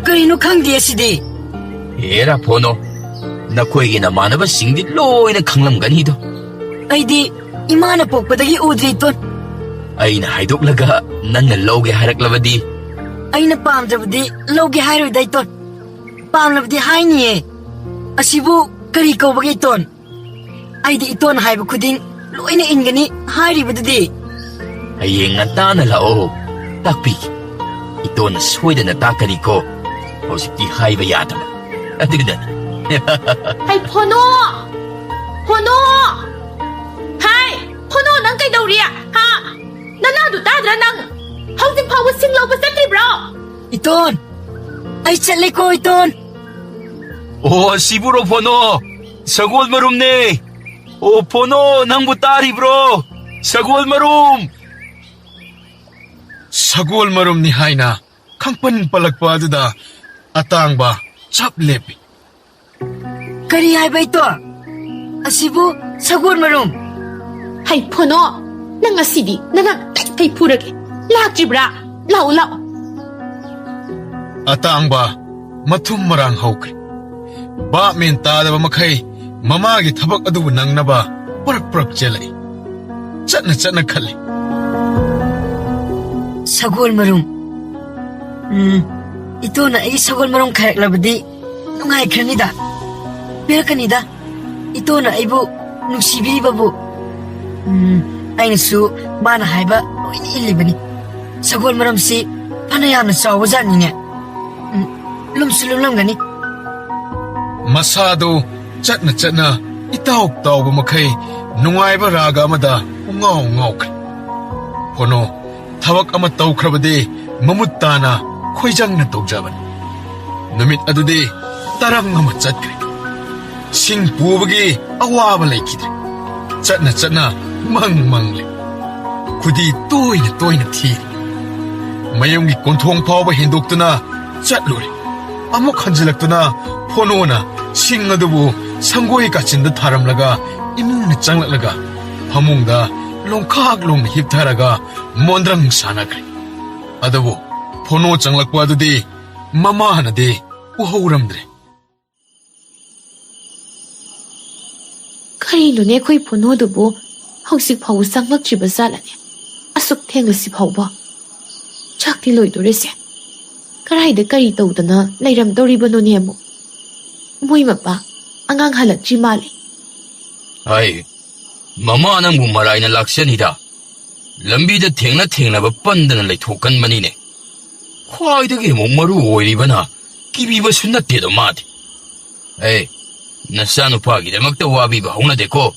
karino kang diya si di. Era Pono, nakoy ginamana ba singdi loy na kanglam ganido? Ay di, imana po padagi udri iton. Ay nahaydok laga nang nalawge harak labadi. Ay napamdrab di, lawgi hayro da iton. Pamlab di hay niye. Asibu, kari ko bagay iton. Ay di iton hayba kuding, loy na ingani, hayri ba di. Ay nga ta na lao, takpi. Ito na soy na natakari ko. Hausik di hay ba yata ba? Adig na. Hay, Pono! Pono! Hay! Pono, nang kay Dauria, ha? Nanado tadra nang housing power singlaw ba sa bro? Iton! Ay chale ko iton! 오, 시부로 포노. 서골 마룸네. 오, 포노, 낭부 딸이브로. 서골 마룸. Sagol marum ni Haina, kang panpalagpa da atang ba chap lepi. Kari hai ba ito? Asibu, sagor marum. Hay pono, nang asidi, nang kay purage. Lakribra, lao. Atang ba matum marang haukri. Ba minta da ba makay mamagi tabak adu nang na ba parak jelay. Chatna khali. Sagol marum. Ito na ay sagol marum kayak labadi. Nungay kanida. Pero kanida. Ito na ay bu nungsibi ba bu. Ay nasu mana hay ba o iniili ba ni. Sagol marum si panayam na sa wazan niya. Lumsulum gani. Masado chatna itawag ba makay nungay ba raga amada ngaw kri. Pono Tawag ama tawkrabade mamutana khoijang na tawjaban. Numit adude tarang nga matsat kri. Sing pubagi awaba laikidre. Chatna mangli. Kudi toy na tiri. Mayong ikontong pawba hinduktuna chatluri. Amok hanjilaktuna pono na sing adubu sanggoy kachinda taramlaga imuna changlalaga hamungda longkak long hiptaraga mondrang sanagri. Adabu pono changlakwa adudi mama hanade uhauramdre. Karino ne koi pono dubu hausik phaw sanglaktriba zalane. Asuk thenglasi phawba. Chakti loidore se. Karaida kari tawdana lairam dawribano ne amu. Moi mapa angang halakji mali. Ay, mama nang bumaray na laksanida. Lambida tingna ba panda na laitukan manine. Kwaidagi mong maruoy ba na kibiba sunatido mati. Ay, nasano pagida magtawabi ba hong nadeko?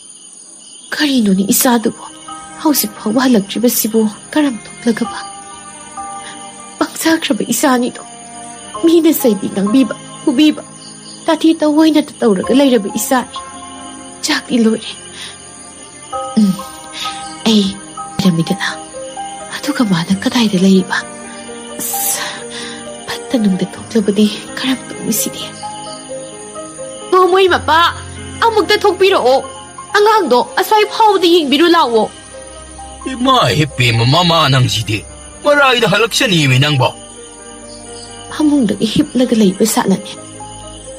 Karino ni isa dubu hausik phaw halaktriba sibu karam toklaga ba. Pangsakraba isa nito. Mina saybi ng biba, hubiba. Tati taway na tatawraga layraba isa ni. Jackie Lore. Ay, piramida na. Ato ka ba ng katay na layriba? Pagtanong na toklabadi karamtong misidi. Mamoy mapa, ang magtatok biro o. Ang hangdo, asay phaw di hing biro lawo. Ima hipi mama nang sidi. Maray na halaksan imi nang ba? Hamong nang ihip nagalayba sa alan niya.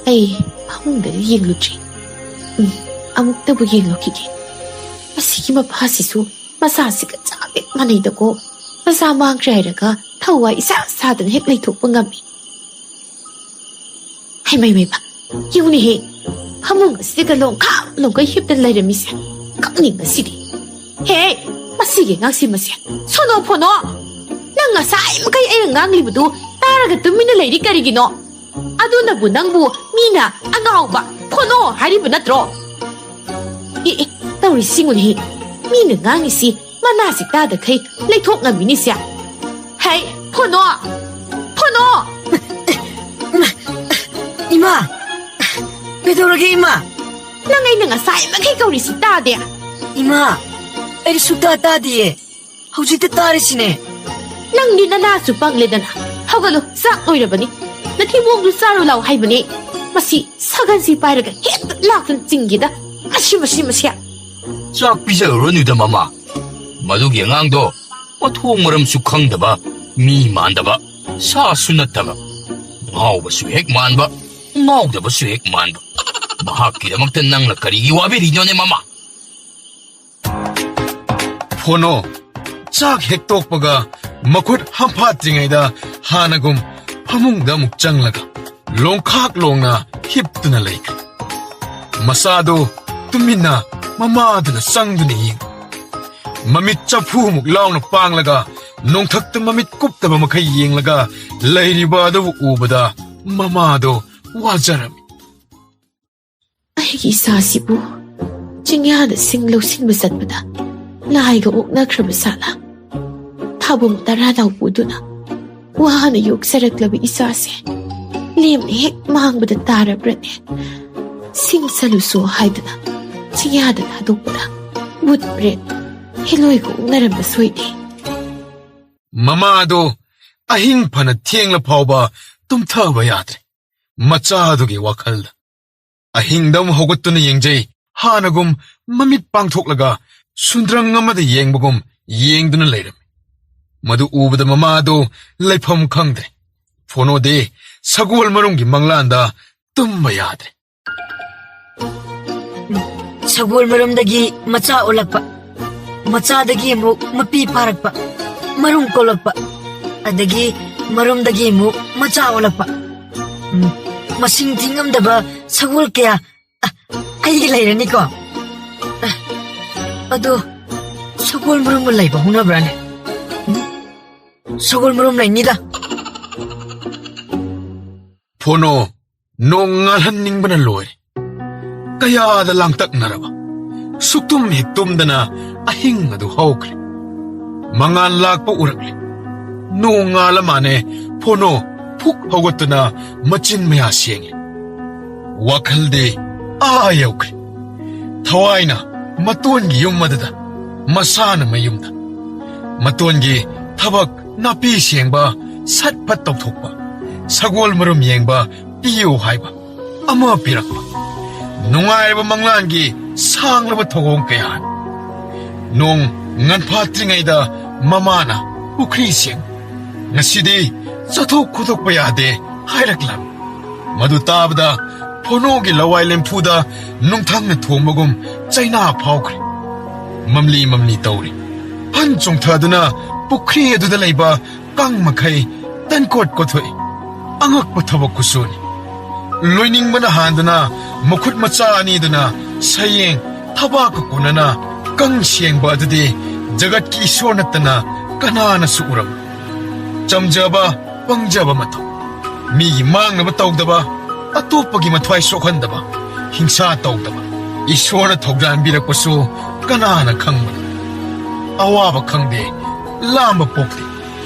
Ay, hamong nang yinglo chi. Amok na bu yinglo kiki. Masigi mapasisu, masasi ka sakit manay dako. Masama ang krayra tawa isa sadan hek laytok pangami. Ay may ba? Yung nihi, hamong masidi ka long kay hip na layra misya. Kakning masidi. Hey, masigi ngang si masya. Sono pono! Nang nga sa ay makay ay ngang libudu, taraga tumina layri karigino. Ado na bu nang bu, mina, angaw ba? Pono, hari bu natro. Tawri singun hi, mina ngang isi, manasi tada kay laytok nga minisya. Hey, pono! Pono! Ima! Pedorage ima! Nangay na nga sa ay magkay kawri si tada. Ima! Ay suta tadi eh. Haujita tari sine. Nang di na nasu pang leda na. Hawgalo, sak oira bani. Natibong lusaro law hay bani. Masi, sagan si payraga het laktan tinggida. Masya. Sak pisaro nuda mama. Madugi ang angdo. Matong maram sukhang daba. Mi man daba. Sa sunat daba. Ngaw ba suhek man ba? Ngaw daba suhek man ba? Mahakida magtanang na karigiwabi rin yun mama. Pono chak hektok paga makut hampatringayda hanagum hamungda mukchanglaga longkhak longna hiptuna laik. Masado tumina mamaduna sangduna ying. Mamit chapu muk launa panglaga nongthakta mamit kuptaba makay yinglaga layribada ubada mamado wajarami. Ay isasibu. Jingyada singlaw singbasatbada. Lahay ka na krabasala. Tabo mo taranaw po doon na. Wahana yung sarak labi isase. ꯂꯦꯝꯅ ꯍꯦꯛ ꯃꯥꯡꯕꯗ ꯇꯥꯔꯕ꯭ꯔꯅꯦ ꯁꯤꯡ ꯆꯠꯂꯨꯁꯨ ꯍꯥꯏꯗꯅ ꯆꯤꯡꯌꯥꯗ ꯊꯥꯗꯣꯛꯄꯗ ꯕꯨꯠ bread ꯍꯦꯂꯣꯏꯒ ꯎꯛꯅꯔꯝꯕ ꯁꯣꯏꯗꯦ ꯃꯃꯥꯗꯣ ꯑꯍꯤꯡ ꯐꯅ ꯊꯦꯡꯂ ꯐꯥꯎꯕ ꯇꯨꯝꯊꯕ ꯌꯥꯗ꯭ꯔꯦ ꯃꯆꯥꯗꯨꯒꯤ ꯋꯥꯈꯜꯗ ꯑꯍꯤꯡꯗ ꯑꯃꯨꯛ ꯍꯧꯒꯠꯇꯨꯅ ꯌꯦꯡꯖꯩ ꯍꯥꯟꯅꯒꯨꯝ ꯃꯃꯤꯠ ꯄꯥꯡꯊꯣꯛꯂꯒ ꯁꯨꯟꯗ꯭ꯔꯪ ꯑꯃꯗ ꯌꯦꯡꯕꯒꯨꯝ ꯌꯦꯡꯗꯨꯅ ꯂꯩꯔꯝꯃꯤ ꯃꯗꯨ ꯎꯕꯗ ꯃꯃꯥꯗꯣ ꯂꯩꯐꯝ ꯈꯪꯗ꯭ꯔꯦ ꯐꯣꯅꯣꯗꯤ ꯁꯒꯣꯜ ꯃꯔꯨꯝꯒꯤ ꯃꯪꯂꯥꯟꯗ ꯇꯨꯝꯕ ꯌꯥꯗ꯭ꯔꯦ ꯁꯒꯣꯜ ꯃꯔꯨꯝꯗꯒꯤ ꯃꯆꯥ ꯑꯣꯜꯂꯛꯄ ꯃꯆꯥꯗꯒꯤ ꯑꯃꯨꯛ ꯃꯄꯤ ꯐꯥꯔꯛꯄ ꯃꯔꯨꯝ ꯀꯣꯜꯂꯛꯄ ꯑꯗꯒꯤ ꯃꯔꯨꯝꯗꯒꯤ ꯑꯃꯨꯛ ꯃꯆꯥ ꯑꯣꯜꯂꯛꯄ ꯃꯁꯤꯡ ꯊꯤꯉꯝꯗꯕ ꯁꯒꯣꯜ ꯀꯌꯥ ꯑꯩꯒꯤ ꯂꯩꯔꯅꯤꯀꯣ ꯑꯗꯣ ꯁꯒꯣꯜ ꯃꯔꯨꯝꯕꯨ ꯂꯩꯕ ꯍꯧꯅꯕ꯭ꯔꯥꯅꯦ ꯁꯒꯣꯜ ꯃꯔꯨꯝ ꯂꯩꯅꯤꯗ ꯐꯣꯅꯣ ꯅꯣꯡ ꯉꯥꯜꯍꯟꯅꯤꯡꯕꯅ ꯂꯣꯏꯔꯦ ꯀꯌꯥꯗ ꯂꯥꯡꯇꯛꯅꯔꯕ ꯁꯨꯛꯇꯨꯝ ꯍꯦꯛ ꯇꯨꯝꯗꯅ ꯑꯍꯤꯡ ꯑꯗꯨ ꯍꯧꯈ꯭ꯔꯦ ꯃꯉꯥꯜ ꯂꯥꯛꯄ ꯎꯔꯛꯂꯦ ꯅꯣꯡ ꯉꯥꯜꯂ ꯃꯥꯅꯦ ꯐꯣꯅꯣ ꯐꯨꯛ ꯍꯧꯒꯠꯇꯨꯅ ꯃꯆꯤꯟ ꯃꯌꯥ ꯁꯦꯡꯉꯦ ꯋꯥꯈꯜꯗꯤ ꯌꯧꯈ꯭ꯔꯦ ꯊꯋꯥꯏꯅ ꯃꯇꯣꯟꯒꯤ ꯌꯨꯝ ꯑꯗꯨꯗ ꯃꯁꯥꯅ ꯃꯌꯨꯝꯗ ꯃꯇꯣꯟꯒꯤ ꯊꯕꯛ ꯅꯥꯄꯤ ꯁꯦꯡꯕ ꯁꯠ ꯐꯠ ꯇꯧꯊꯣꯛꯄ ꯁꯒꯣꯜ ꯃꯔꯨꯝ ꯌꯦꯡꯕ ꯄꯤꯌꯨ ꯍꯥꯏꯕ ꯑꯃ ꯄꯤꯔꯛꯄ ꯅꯨꯡꯉꯥꯏꯔꯕ ꯃꯪꯂꯥꯟꯒꯤ ꯁꯥꯡꯂꯕ ꯊꯧꯑꯣꯡ ꯀꯌꯥ ꯅꯣꯡ ꯉꯟꯐꯥꯠꯇ꯭ꯔꯤꯉꯩꯗ ꯃꯃꯥꯅ ꯄꯨꯈ꯭ꯔꯤ ꯁꯦꯡ ꯉꯁꯤꯗꯤ ꯆꯠꯊꯣꯛ ꯈꯣꯠꯇꯣꯛꯄ ꯌꯥꯗꯦ ꯍꯥꯏꯔꯛꯂꯝꯃꯤ ꯃꯗꯨ ꯇꯥꯕꯗ ꯐꯣꯅꯣꯒꯤ ꯂꯋꯥꯏ ꯂꯦꯝꯐꯨꯗ ꯅꯨꯡꯊꯪꯅ ꯊꯣꯡꯕꯒꯨꯝ ꯆꯩꯅꯥ ꯐꯥꯎꯈ꯭ꯔꯦ ꯃꯝꯂꯤ ꯃꯝꯂꯤ ꯇꯧꯔꯤ ꯐꯟ ꯆꯣꯡꯊꯗꯨꯅ ꯄꯨꯈ꯭ꯔꯤ ꯑꯗꯨꯗ ꯂꯩꯕ ꯀꯥꯡ ꯃꯈꯩ ꯇꯟꯀꯣꯠ ꯀꯣꯊꯣꯛꯏ ꯑꯉꯛꯄ ꯊꯕꯛ ꯈꯨꯁꯨꯅꯤ ꯂꯣꯏꯅꯤꯡꯕꯅ ꯍꯥꯟꯗꯨꯅ ꯃꯈꯨꯠ ꯃꯆꯥ ꯑꯅꯤꯗꯨꯅ ꯁꯌꯦꯡ ꯊꯕꯥꯛꯀ ꯀꯣꯟꯅꯅ ꯀꯪ ꯁꯦꯡꯕ ꯑꯗꯨꯗꯤ ꯖꯒꯠꯀꯤ ꯏꯁꯣꯔ ꯅꯠꯇꯅ ꯀꯅꯥꯅꯁꯨ ꯎꯔꯝꯃꯤ ꯆꯝꯖꯕ ꯄꯪꯖꯕ ꯃꯊꯧ ꯃꯤꯒꯤ ꯃꯥꯡꯅꯕ ꯇꯧꯗꯕ ꯑꯇꯣꯞꯄꯒꯤ ꯃꯊ꯭ꯋꯥꯏ ꯁꯣꯛꯍꯟꯗꯕ ꯍꯤꯡꯁꯥ ꯇꯧꯗꯕ ꯏꯁꯣꯔꯅ ꯊꯧꯖꯥꯟꯕꯤꯔꯛꯄꯁꯨ ꯀꯅꯥꯅ ꯈꯪꯕꯅꯣ ꯑꯋꯥꯕ ꯈꯪꯗꯦ ꯂꯥꯝꯕ ꯄꯣꯛꯇꯦ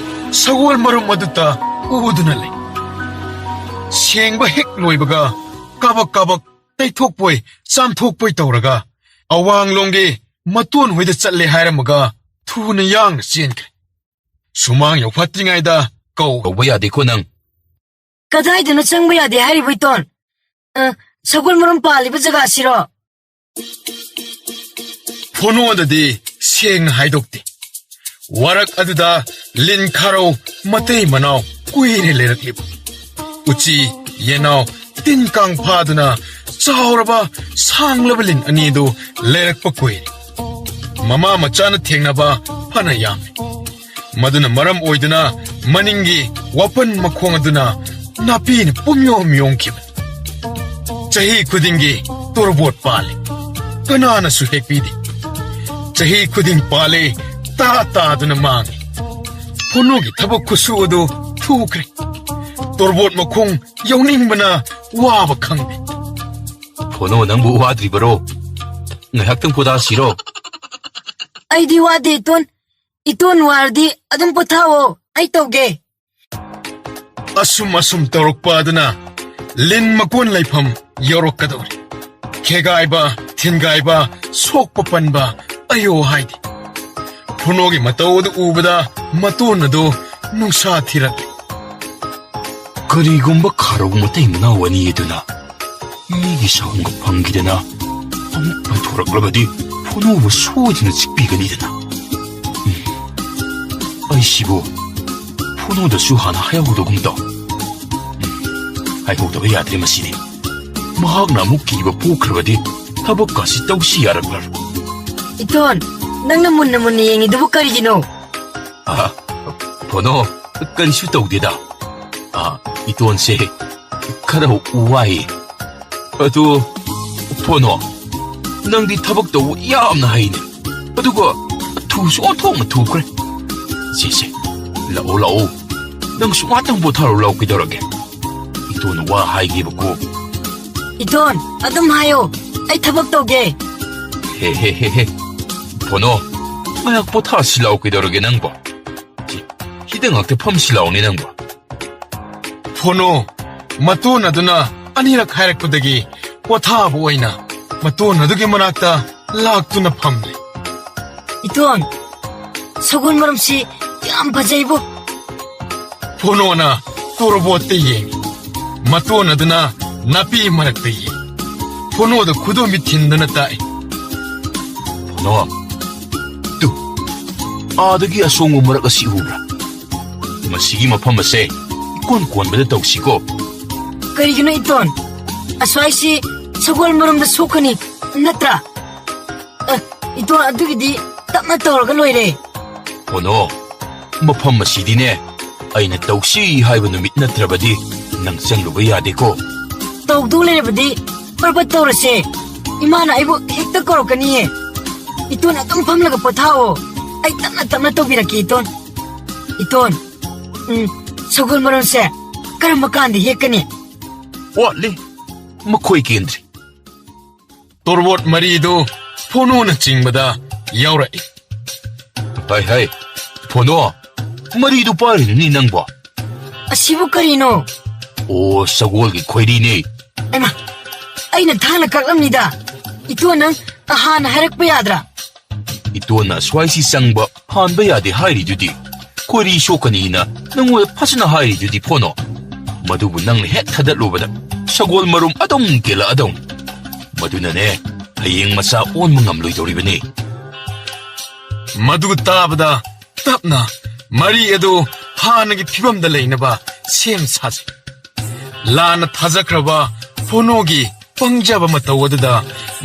ꯁꯒꯣꯜ ꯃꯔꯨꯝ ꯑꯗꯨꯇ ꯎꯗꯨꯅ ꯂꯩ ꯁꯦꯡꯕ ꯍꯦꯛ ꯂꯣꯏꯕꯒ ꯀꯥꯕꯛ ꯀꯥꯕꯛ ꯇꯩꯊꯣꯛꯄꯣꯏ ꯆꯥꯝꯊꯣꯛꯄꯣꯏ ꯇꯧꯔꯒ ꯑꯋꯥꯡꯂꯣꯝꯒꯤ ꯃꯇꯣꯟ ꯍꯣꯏꯗ ꯆꯠꯂꯦ ꯍꯥꯏꯔꯝꯃꯒ ꯊꯨꯅ ꯌꯥꯡꯅ ꯆꯦꯟꯈ꯭ꯔꯦ ꯁꯨꯃꯥꯡ ꯌꯧꯐꯠꯇ꯭ꯔꯤꯉꯩꯗ ꯀꯧꯕ ꯌꯥꯗꯦꯀꯣ ꯅꯪ ꯀꯗꯥꯏꯗꯅꯣ ꯆꯪꯕ ꯌꯥꯗꯦ ꯍꯥꯏꯔꯤꯕ ꯏꯇꯣꯟ ꯁꯒꯣꯜ ꯃꯔꯨꯝ ꯄꯥꯜꯂꯤꯕ ꯖꯒꯥꯁꯤꯔꯣ ꯐꯣꯅꯣꯗꯗꯤ ꯁꯦꯡꯅ ꯍꯥꯏꯗꯣꯛꯇꯦ ꯋꯥꯔꯛ ꯑꯗꯨꯗ ꯂꯤꯟ ꯈꯥꯔꯧ ꯃꯇꯩ ꯃꯅꯥꯎ ꯀꯨꯏꯔꯦ ꯂꯩꯔꯛꯂꯤꯕ ꯎꯆꯤ ꯌꯦꯅꯥꯎ ꯇꯤꯟ ꯀꯥꯡ ꯐꯥꯗꯨꯅ ꯆꯥꯎꯔꯕ ꯁꯥꯡꯂꯕ ꯂꯤꯟ ꯑꯅꯤꯗꯨ ꯂꯩꯔꯛꯄ ꯀꯨꯏꯔꯦ ꯃꯃꯥ ꯃꯆꯥꯅ ꯊꯦꯡꯅꯕ ꯐꯅ ꯌꯥꯝꯃꯤ ꯃꯗꯨꯅ ꯃꯔꯝ ꯑꯣꯏꯗꯨꯅ ꯃꯅꯤꯡꯒꯤ ꯋꯥꯄꯟ ꯃꯈꯣꯡ ꯑꯗꯨꯅ ꯅꯥꯄꯤꯅ ꯄꯨꯝꯌꯣꯝ ꯌꯣꯝꯈꯤꯕꯅꯤ ꯆꯍꯤ ꯈꯨꯗꯤꯡꯒꯤ ꯇꯣꯔꯕꯣꯠ ꯄꯥꯜꯂꯤ ꯀꯅꯥꯅꯁꯨ ꯍꯦꯛꯄꯤꯗꯦ ꯆꯍꯤ ꯈꯨꯗꯤꯡ ꯄꯥꯜꯂꯤ ꯇꯥꯗꯨꯅ ꯃꯥꯡꯉꯤ ꯐꯣꯅꯣꯒꯤ ꯊꯕꯛ ꯈꯨꯁꯨ ꯑꯗꯨ ꯊꯨꯈ꯭ꯔꯦ ꯇꯣꯔꯕꯣꯠ ꯃꯈꯣꯡ ꯌꯧꯅꯤꯡꯕꯅ ꯋꯥꯕ ꯈꯪꯗꯦ ꯐꯣꯅꯣ ꯅꯪꯕꯨ ꯋꯥꯗ꯭ꯔꯤꯕꯔꯣ ꯉꯥꯏꯍꯥꯛꯇꯪ ꯄꯣꯊꯥꯁꯤꯔꯣ ꯑꯩꯗꯤ ꯋꯥꯗꯦ ꯏꯇꯣꯟ ꯋꯥꯔꯗꯤ ꯑꯗꯨꯝ ꯄꯣꯊꯥꯋꯣ ꯑꯩ ꯇꯧꯒꯦ ꯑꯁꯨꯝ ꯇꯧꯔꯛꯄ ꯑꯗꯨꯅ ꯂꯤꯟ ꯃꯀꯣꯟ ꯂꯩꯐꯝ ꯌꯧꯔꯛꯀꯗꯧꯔꯤ ꯈꯦꯒꯥꯏꯕ ꯊꯤꯟꯒꯥꯏꯕ ꯁꯣꯛꯄ ꯄꯟꯕ ꯑꯌꯣ ꯍꯥꯏꯗꯦ ꯐꯣꯅꯣꯒꯤ ꯃꯇꯧ ꯑꯗꯨ ꯎꯕꯗ ꯃꯇꯣꯟ ꯑꯗꯨ ꯅꯨꯡꯁꯥ ꯊꯤꯔꯛꯂꯦ ꯀꯔꯤꯒꯨꯝꯕ ꯈꯥꯔꯧ ꯃꯇꯩ ꯃꯅꯥꯎ ꯑꯅꯤ ꯑꯗꯨꯅ ꯃꯤꯒꯤ ꯁꯥꯎꯟꯒ ꯐꯪꯈꯤꯗꯅ ꯑꯃꯨꯛ ꯄꯥꯏꯊꯣꯔꯛꯂꯕꯗꯤ ꯐꯣꯅꯣꯕꯨ ꯁꯣꯏꯗꯅ ꯆꯤꯛꯄꯤꯒꯅꯤꯗꯅ ꯑꯩꯁꯤꯕꯨ ꯐꯣꯅꯣꯗꯁꯨ ꯍꯥꯟꯅ ꯍꯥꯏꯍꯧꯗꯒꯨꯝ ꯇꯧ ꯍꯥꯏꯍꯧꯗꯕ ꯌꯥꯗ꯭ꯔꯦ ꯃꯁꯤꯗꯤ ꯃꯍꯥꯛꯅ ꯑꯃꯨꯛ ꯀꯤꯕ ꯄꯣꯛꯈ꯭ꯔꯕꯗꯤ ꯊꯕꯛꯀꯥꯁꯤ ꯇꯧꯁꯤ ꯌꯥꯔꯛꯂꯔꯣꯏ 이톤, ꯅꯪꯅ ꯃꯨꯟꯅ ꯃꯨꯟꯅ ꯌꯦꯡꯉꯤꯗꯨꯕꯨ ꯀꯔꯤꯒꯤꯅꯣ? ꯐꯣꯅꯣ ꯀꯔꯤꯁꯨ ꯇꯧꯗꯦꯗ. 이톤ꯁꯦ ꯈꯔ ꯋꯥꯏ. ꯑꯗꯨ ꯐꯣꯅꯣ ꯅꯪꯗꯤ ꯊꯕꯛ ꯇꯧꯕ ꯌꯥꯝꯅ ꯍꯩꯅꯦ. ꯑꯗꯨꯒ ꯊꯨꯁꯨ ꯑꯣꯟꯊꯣꯛꯅ ꯊꯨꯈ꯭ꯔꯦ. ꯁꯤꯁꯦ ꯂꯥꯛꯑꯣ. ꯅꯪꯁꯨ ꯉꯥꯛꯇꯪ ꯄꯣꯊꯥꯔꯣ ꯂꯥꯛꯑꯣ ꯀꯩꯗꯧꯔꯒꯦ? 이톤 와 하이게ꯕꯀꯣ. 이톤, ꯑꯗꯨꯝ ꯍꯥꯏꯌꯣ. ꯑꯩ ꯊꯕꯛ ꯇꯧꯒꯦ. 헤헤헤헤. ꯐꯣꯅꯣ ꯉꯥꯏꯍꯥꯛ ꯄꯣꯊꯥꯁꯤ ꯂꯥꯛꯑꯣ ꯀꯩꯗꯧꯔꯒꯦ ꯅꯪꯕꯣ? 희댕학대 펌시 나오네 낭보. 포노 ꯃꯇꯣꯟ ꯑꯗꯨꯅ ꯑꯅꯤꯔꯛ ꯍꯥꯏꯔꯛꯄꯗꯒꯤ ꯄꯣꯊꯥꯕ ꯑꯣꯏꯅ ꯃꯇꯣꯟ ꯑꯗꯨꯒꯤ ꯃꯅꯥꯛꯇ ꯂꯥꯛꯇꯨꯅ ꯐꯝꯂꯦ꯫ 이톤, 서군 머름씨 ям 바자이보. ꯐꯣꯅꯣꯅ ꯇꯣꯔꯕꯣꯠꯇ ꯌꯦꯡꯉꯤ, ꯃꯇꯣꯟ ꯑꯗꯨꯅ ꯅꯥꯄꯤ ꯃꯔꯛꯇ ꯌꯦꯡꯉꯤ꯫ ꯐꯣꯅꯣꯗ ꯈꯨꯗꯣꯝꯕꯤ ꯊꯤꯟꯗꯨꯅ ꯇꯥꯛꯏ꯫ ꯐꯣꯅꯣ, ꯇꯨ, ꯑꯥꯗꯒꯤ ꯑꯁꯣꯡꯕ ꯃꯔꯛ ꯑꯁꯤ ꯎꯕ꯭ꯔꯥ? ꯃꯁꯤꯒꯤ ꯃꯐꯝ ꯑꯁꯦ ꯏꯀꯣꯟ ꯀꯣꯟꯕꯗ ꯇꯧꯁꯤꯀꯣ꯫ 그리기는 이톤, 아스와이씨 서군 머름도 속하니 낫더라. 이톤 아두기디 땀나 떠오르가 노이래. ꯐꯣꯅꯣ, ꯃꯐꯝ ꯑꯁꯤꯗꯤꯅꯦ ꯑꯩꯅ ꯇꯧꯁꯤ ꯍꯥꯏꯕ ꯅꯨꯃꯤꯠ ꯅꯠꯇ꯭ꯔꯕꯗꯤ ꯅꯪ ꯆꯪꯂꯨꯕ ꯌꯥꯗꯦꯀꯣ꯫ 떠욱도 레레버디 뻘뻘 떠오르세. 이마나 아이보 핵떡 거로까니에. 이톤 아똥 팜라가 뻗하오. 아이 땀나 떠비라키 이톤. 이톤, 서군 머름세 그럼 뭐간디 핵까니. ꯋꯥꯠꯂꯤ, ꯃꯈꯣꯏ ꯀꯦꯟꯗ꯭ꯔꯤ꯫ ꯇꯣꯔꯕꯣꯠ ꯃꯔꯤꯗꯨ ꯐꯣꯅꯣꯅ ꯆꯤꯡꯕꯗ ꯌꯥꯎꯔꯛꯏ꯫ ꯍꯩ, ꯐꯣꯅꯣ, ꯃꯔꯤꯗꯨ ꯄꯥꯏꯔꯤꯅꯤ ꯅꯪꯕꯣ? 아시부 거리노. ꯑꯣ, ꯁꯒꯣꯜꯒꯤ ꯈꯣꯏꯔꯤꯅꯤ꯫ 에마, 아이는 다나 깎랍니다. 이톤은 하나 하락부 야드라. ꯏꯇꯣꯟꯅ ꯑꯁ꯭ꯋꯥꯏꯁꯤ ꯆꯪꯕ ꯍꯥꯟꯕ ꯌꯥꯗꯦ ꯍꯥꯏꯔꯤꯗꯨꯗꯤ, ꯈꯣꯏꯔꯤ ꯁꯣꯛꯀꯅꯤꯅ ꯅꯪꯉꯣꯟꯗ ꯐꯖꯅ ꯍꯥꯏꯔꯤꯗꯨꯗꯤ ꯐꯣꯅꯣ꯫ ꯃꯗꯨꯕꯨ ꯅꯪꯅ ꯍꯦꯛ ꯊꯥꯗꯠꯂꯨꯕꯗ ꯁꯒꯣꯜ ꯃꯔꯨꯝ ꯑꯗꯨꯝ ꯀꯦꯜꯂꯛꯑꯗꯧ꯫ ꯃꯗꯨꯅꯅꯦ ꯍꯌꯦꯡ ꯃꯆꯥ ꯑꯣꯟꯕ ꯉꯝꯂꯣꯏꯗꯧꯔꯤꯕꯅꯤ꯫ ꯃꯗꯨ ꯇꯥꯕꯗ ꯇꯞꯅ ꯃꯔꯤ ꯑꯗꯨ ꯍꯥꯟꯅꯒꯤ ꯐꯤꯕꯝꯗ ꯂꯩꯅꯕ ꯁꯦꯝ ꯁꯥꯖꯩ꯫ ꯂꯥꯟꯅ ꯊꯥꯖꯈ꯭ꯔꯕ ꯐꯣꯅꯣꯒꯤ ꯄꯪꯖꯕ ꯃꯇꯧ ꯑꯗꯨꯗ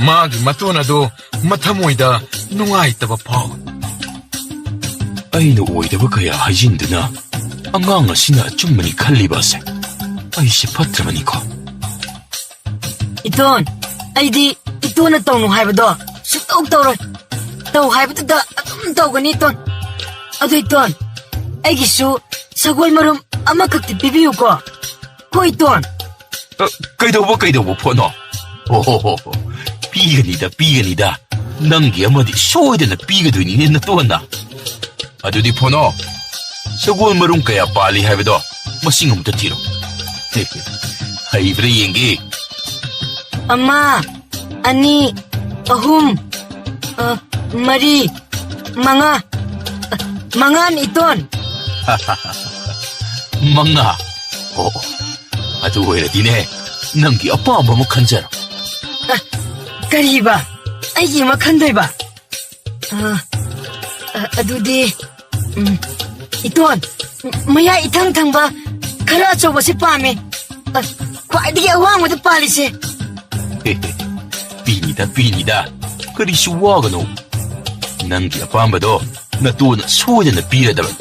ꯃꯥꯒꯤ ꯃꯇꯣꯟ ꯑꯗꯨ ꯃꯊꯃꯣꯏꯗ ꯅꯨꯡꯉꯥꯏꯇꯕ ꯐꯥꯎꯏ꯫ ꯑꯩꯅ ꯑꯣꯏꯗꯕ ꯀꯌꯥ ꯍꯥꯏꯖꯤꯟꯗꯨꯅ ꯑꯉꯥꯡ ꯑꯁꯤꯅ ꯑꯆꯨꯝꯕꯅꯤ ꯈꯜꯂꯤꯕ ꯑꯁꯦ ꯑꯩꯁꯦ ꯐꯠꯇ꯭ꯔꯕꯅꯤꯀꯣ꯫ 이톤, 아이디 이톤은 떠오노 하이버도 쑥떡 떠오르. 떠오 하이버도 아금 떠오거니 이톤. 아도 이톤, 아이기수 서골 머름 아마 극대 비비우고. 고 이톤. ꯀꯩꯗꯧꯕ ꯐꯣꯅꯣ? ꯑꯣꯍꯣ, ꯄꯤꯒꯅꯤꯗ ꯅꯪꯒꯤ ꯑꯃꯗꯤ ꯁꯣꯏꯗꯅ ꯄꯤꯒꯗꯣꯏꯅꯤꯅꯦ ꯅꯇꯣꯟꯅ꯫ ꯑꯗꯨꯗꯤ ꯐꯣꯅꯣ, ꯁꯒꯣꯜ ꯃꯔꯨꯝ ꯀꯌꯥ ꯄꯥꯜꯂꯤ ꯍꯥꯏꯕꯗꯣ ꯃꯁꯤꯡ ꯑꯃꯨꯛꯇ ꯊꯤꯔꯣ꯫ ꯍꯩꯕ꯭ꯔꯥ ꯌꯦꯡꯒꯦ꯫ ꯑꯃ, ꯑꯅꯤ, ꯑꯍꯨꯝ, ꯃꯔꯤ, ꯃꯉꯥꯅꯤ 이톤. ꯃꯉꯥ? ꯑꯣ, ꯑꯗꯨ ꯑꯣꯏꯔꯗꯤꯅꯦ ꯅꯪꯒꯤ ꯑꯄꯥꯝꯕ ꯑꯃ ꯈꯟꯖꯔꯣ꯫ ꯀꯔꯤꯕ? ꯑꯩꯒꯤ ꯑꯃ ꯈꯟꯗꯣꯏꯕ? ꯑꯗꯨꯗꯤ 이톤, ꯃꯌꯥꯏ ꯏꯊꯪ ꯊꯪꯕ ꯈꯔ ꯑꯆꯧꯕꯁꯦ ꯄꯥꯝꯃꯦ. ꯈ꯭ꯋꯥꯏꯗꯒꯤ ꯑꯋꯥꯡꯕꯗ ꯄꯥꯜꯂꯤꯁꯦ. ꯄꯤꯅꯤꯗ, ꯀꯔꯤꯁꯨ ꯋꯥꯒꯅꯣ꯫ ꯅꯪꯒꯤ ꯑꯄꯥꯝꯕꯗꯣ ꯅꯇꯣꯟꯅ ꯁꯣꯏꯗꯅ ꯄꯤꯔꯗꯕꯅꯤ꯫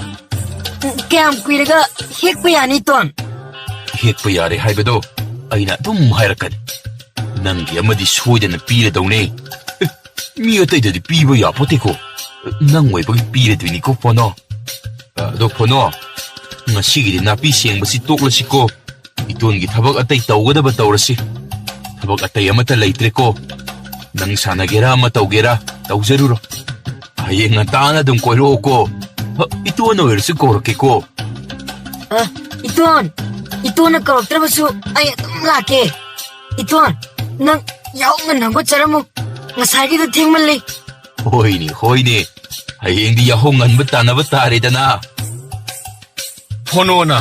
ꯀꯌꯥꯝ ꯀꯨꯏꯔꯒ ꯍꯦꯛꯄ ꯌꯥꯅꯤ 이톤? ꯍꯦꯛꯄ ꯌꯥꯔꯦ ꯍꯥꯏꯕꯗꯣ ꯑꯩꯅ ꯑꯗꯨꯝ ꯍꯥꯏꯔꯛꯀꯅꯤ꯫ ꯅꯪꯒꯤ ꯑꯃꯗꯤ ꯁꯣꯏꯗꯅ ꯄꯤꯔꯗꯧꯅꯦ꯫ ꯃꯤ ꯑꯇꯩꯗꯗꯤ ꯄꯤꯕ ꯌꯥꯄꯣꯠꯇꯦꯀꯣ꯫ ꯅꯪ ꯑꯣꯏꯕꯒꯤ ꯄꯤꯔꯗꯣꯏꯅꯤꯀꯣ ꯐꯣꯅꯣ꯫ ꯑꯗꯣ ꯐꯣꯅꯣ, ꯉꯁꯤꯒꯤꯗꯤ ꯅꯥꯄꯤ ꯁꯦꯡꯕꯁꯤ ꯇꯣꯛꯂꯁꯤꯀꯣ꯫ ꯏꯇꯣꯟꯒꯤ ꯊꯕꯛ ꯑꯇꯩ ꯇꯧꯒꯗꯕ ꯇꯧꯔꯁꯤ꯫ ꯊꯕꯛ ꯑꯇꯩ ꯑꯃꯠꯇ ꯂꯩꯇ꯭ꯔꯦꯀꯣ꯫ ꯅꯪ ꯁꯥꯟꯅꯒꯦꯔꯥ ꯑꯃ ꯇꯧꯒꯦꯔꯥ ꯇꯧꯖꯔꯨꯔꯣ꯫ ꯍꯌꯦꯡ ꯉꯟꯇꯥꯅ ꯑꯗꯨꯝ ꯀꯣꯏꯔꯛꯑꯣꯀꯣ꯫ ꯏꯇꯣꯟ ꯑꯣꯏꯔꯁꯨ ꯀꯧꯔꯛꯀꯦꯀꯣ꯫ 이톤은 ꯀꯧꯔꯛꯇ꯭ꯔꯕꯁꯨ ꯑꯩ ꯑꯗꯨꯝ ꯂꯥꯛꯀꯦ. 이톤, ꯅꯪ ꯌꯥꯍꯧ ꯉꯟꯅ ꯍꯧꯒꯠꯆꯔꯝꯃꯨ. ꯉꯁꯥꯏꯒꯤꯗꯣ ꯊꯦꯡꯃꯜꯂꯤ. ꯍꯣꯏꯅꯦ, ꯍꯌꯦꯡꯗꯤ ꯌꯥꯍꯧ ꯉꯟꯕ ꯇꯥꯟꯅꯕ ꯇꯥꯔꯦꯗꯅ꯫ ꯐꯣꯅꯣꯅ